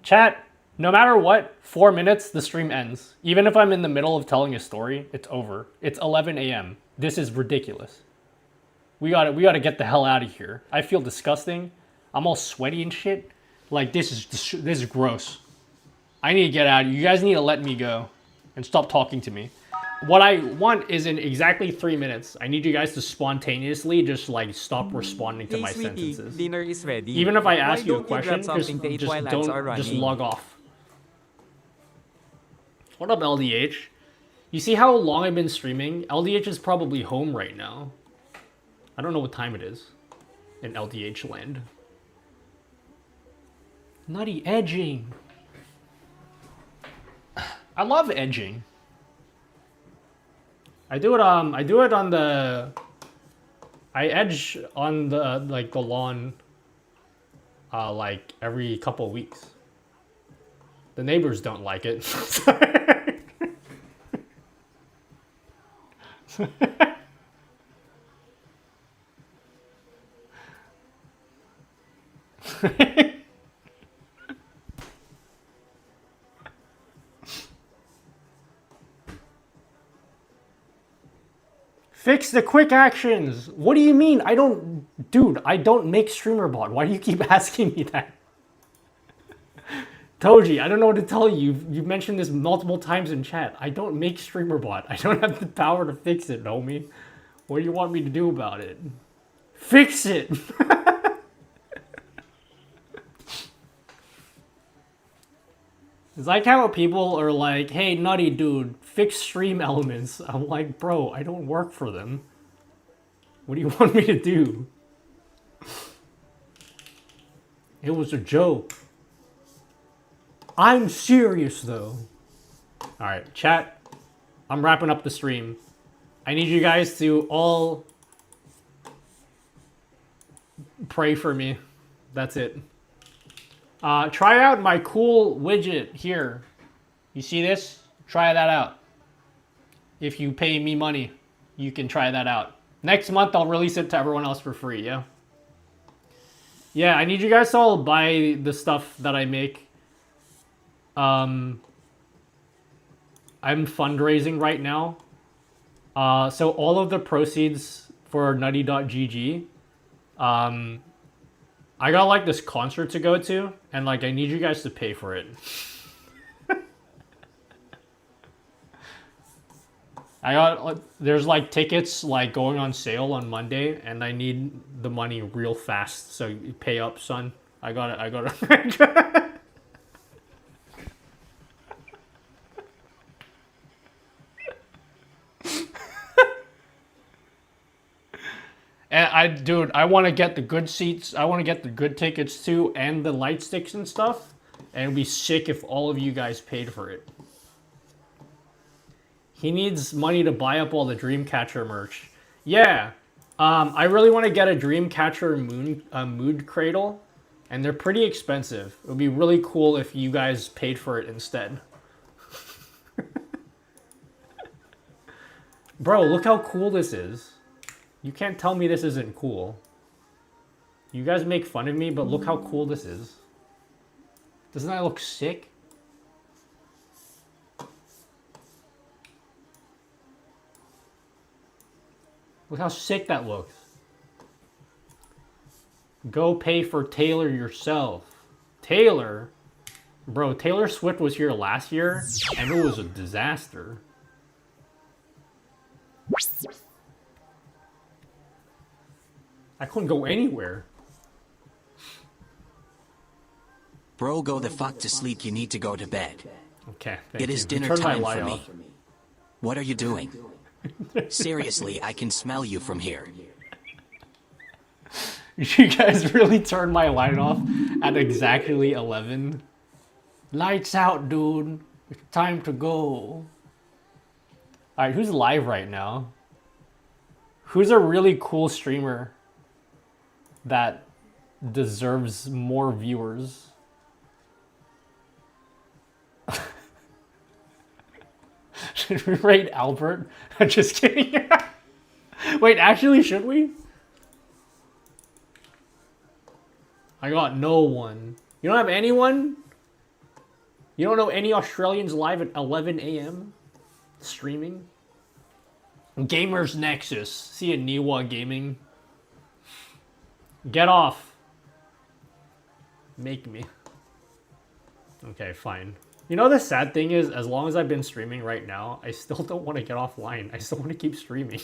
Chat, no matter what, 4 minutes, the stream ends. Even if I'm in the middle of telling a story, it's over. It's 11 a.m. This is ridiculous. We gotta get the hell out of here. I feel disgusting. I'm all sweaty and shit. Like, this is gross. I need to get out. You guys need to let me go and stop talking to me. What I want is in exactly 3 minutes, I need you guys to spontaneously just like stop responding to Hey, my sweetie, sentences. dinner is ready. Even if I Why ask you a don't you grab question, something to eat while ads are just running? log off. What up, LDH? You see how long I've been streaming? LDH is probably home right now. I don't know what time it is in LDH land. Nutty edging. I love edging. I do it on the I edge on the like the lawn like every couple of weeks. The neighbors don't like it. Fix the quick actions. What do you mean? Dude, I don't make StreamerBot. Why do you keep asking me that? Toji, I don't know what to tell you. You've mentioned this multiple times in chat. I don't make StreamerBot. I don't have the power to fix it, homie. What do you want me to do about it? Fix it! It's like how people are like, "Hey, Nutty dude, fix stream elements." I'm like, bro, I don't work for them. What do you want me to do? It was a joke. I'm serious though. Alright, chat. I'm wrapping up the stream. I need you guys to all pray for me. That's it. Try out my cool widget here. You see this? Try that out. If you pay me money, you can try that out. Next month, I'll release it to everyone else for free, yeah? Yeah, I need you guys to all buy the stuff that I make. I'm fundraising right now. So all of the proceeds for nutty.gg, I got like this concert to go to, and like I need you guys to pay for it. There's like tickets like going on sale on Monday, and I need the money real fast. So you pay up, son. I got it. And dude, I want to get the good seats. I want to get the good tickets too, and the light sticks and stuff. And it'd be sick if all of you guys paid for it. He needs money to buy up all the Dreamcatcher merch. Yeah, I really want to get a Dreamcatcher mood cradle, and they're pretty expensive. It would be really cool if you guys paid for it instead. Bro, look how cool this is. You can't tell me this isn't cool. You guys make fun of me, but look how cool this is. Doesn't that look sick? Look how sick that looks. Go pay for Taylor yourself. Taylor? Bro, Taylor Swift was here last year, and it was a disaster. I couldn't go anywhere. Bro, go the fuck to sleep. You need to go to bed. Okay, it is dinner time for me. What are you doing? Seriously, I can smell you from here. You guys really turned my light off at exactly 11. Lights out, dude. It's time to go. Alright, who's live right now? Who's a really cool streamer that deserves more viewers? Should we rate Albert? I'm just kidding. Wait, actually, should we? I got no one. You don't have anyone? You don't know any Australians live at 11 a.m. streaming? Gamers Nexus. See ya, Niwa Gaming. Get off. Make me. Okay, fine. You know the sad thing is, as long as I've been streaming right now, I still don't want to get offline. I still want to keep streaming.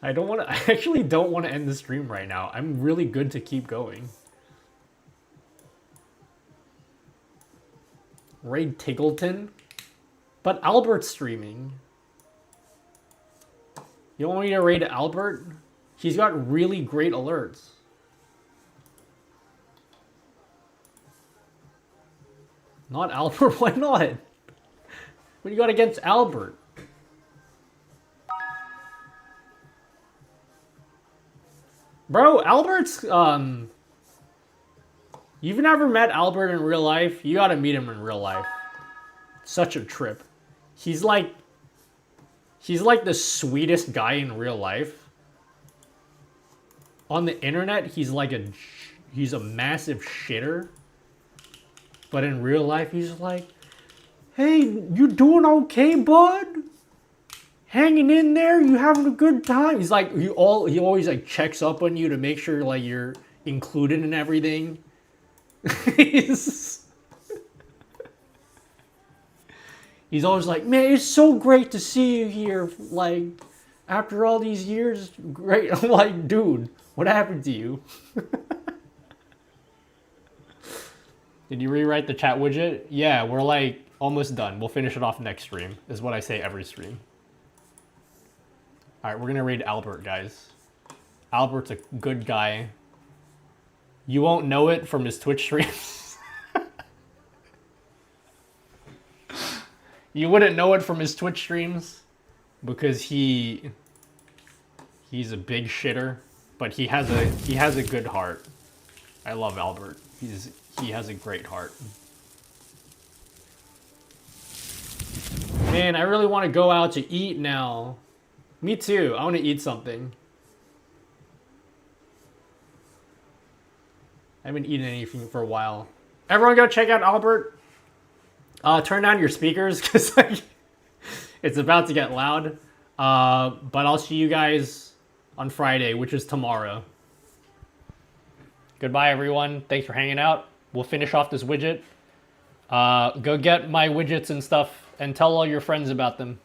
I actually don't want to end the stream right now. I'm really good to keep going. Raid Tiggleton? But Albert's streaming. You don't want me to raid Albert? He's got really great alerts. Not Albert? Why not? What do you got against Albert? Bro, Albert's, you've never met Albert in real life? You gotta meet him in real life. Such a trip. He's like the sweetest guy in real life. On the internet, he's a massive shitter. But in real life, he's like, hey, you doing okay, bud? Hanging in there? You having a good time? He's like, he always like checks up on you to make sure like you're included in everything. He's always like, man, it's so great to see you here. Like, after all these years, great. I'm like, dude, what happened to you? Did you rewrite the chat widget? Yeah, we're like almost done. We'll finish it off next stream, is what I say every stream. Alright, we're gonna raid Albert, guys. Albert's a good guy. You won't know it from his Twitch streams. You wouldn't know it from his Twitch streams because he's a big shitter, but he has a good heart. I love Albert. He has a great heart. Man, I really want to go out to eat now. Me too. I want to eat something. I haven't eaten anything for a while. Everyone go check out Albert. Turn down your speakers because like, it's about to get loud. But I'll see you guys on Friday, which is tomorrow. Goodbye, everyone. Thanks for hanging out. We'll finish off this widget. Go get my widgets and stuff and tell all your friends about them.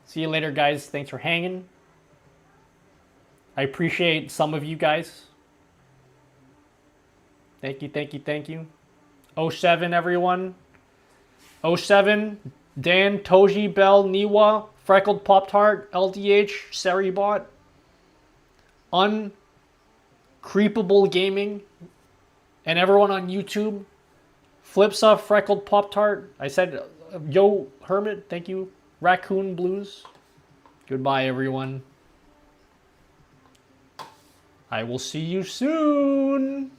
See you later, guys. Thanks for hanging. I appreciate some of you guys. Thank you, thank you, thank you. 07, everyone. 07, Dan, Toji, Bell, Niwa, Freckled Pop-Tart, LDH, Seribot, Uncreepable Gaming, and everyone on YouTube. Flipsa, Freckled Pop-Tart. I said, Yo Hermit, thank you. Raccoon Blues. Goodbye, everyone. I will see you soon.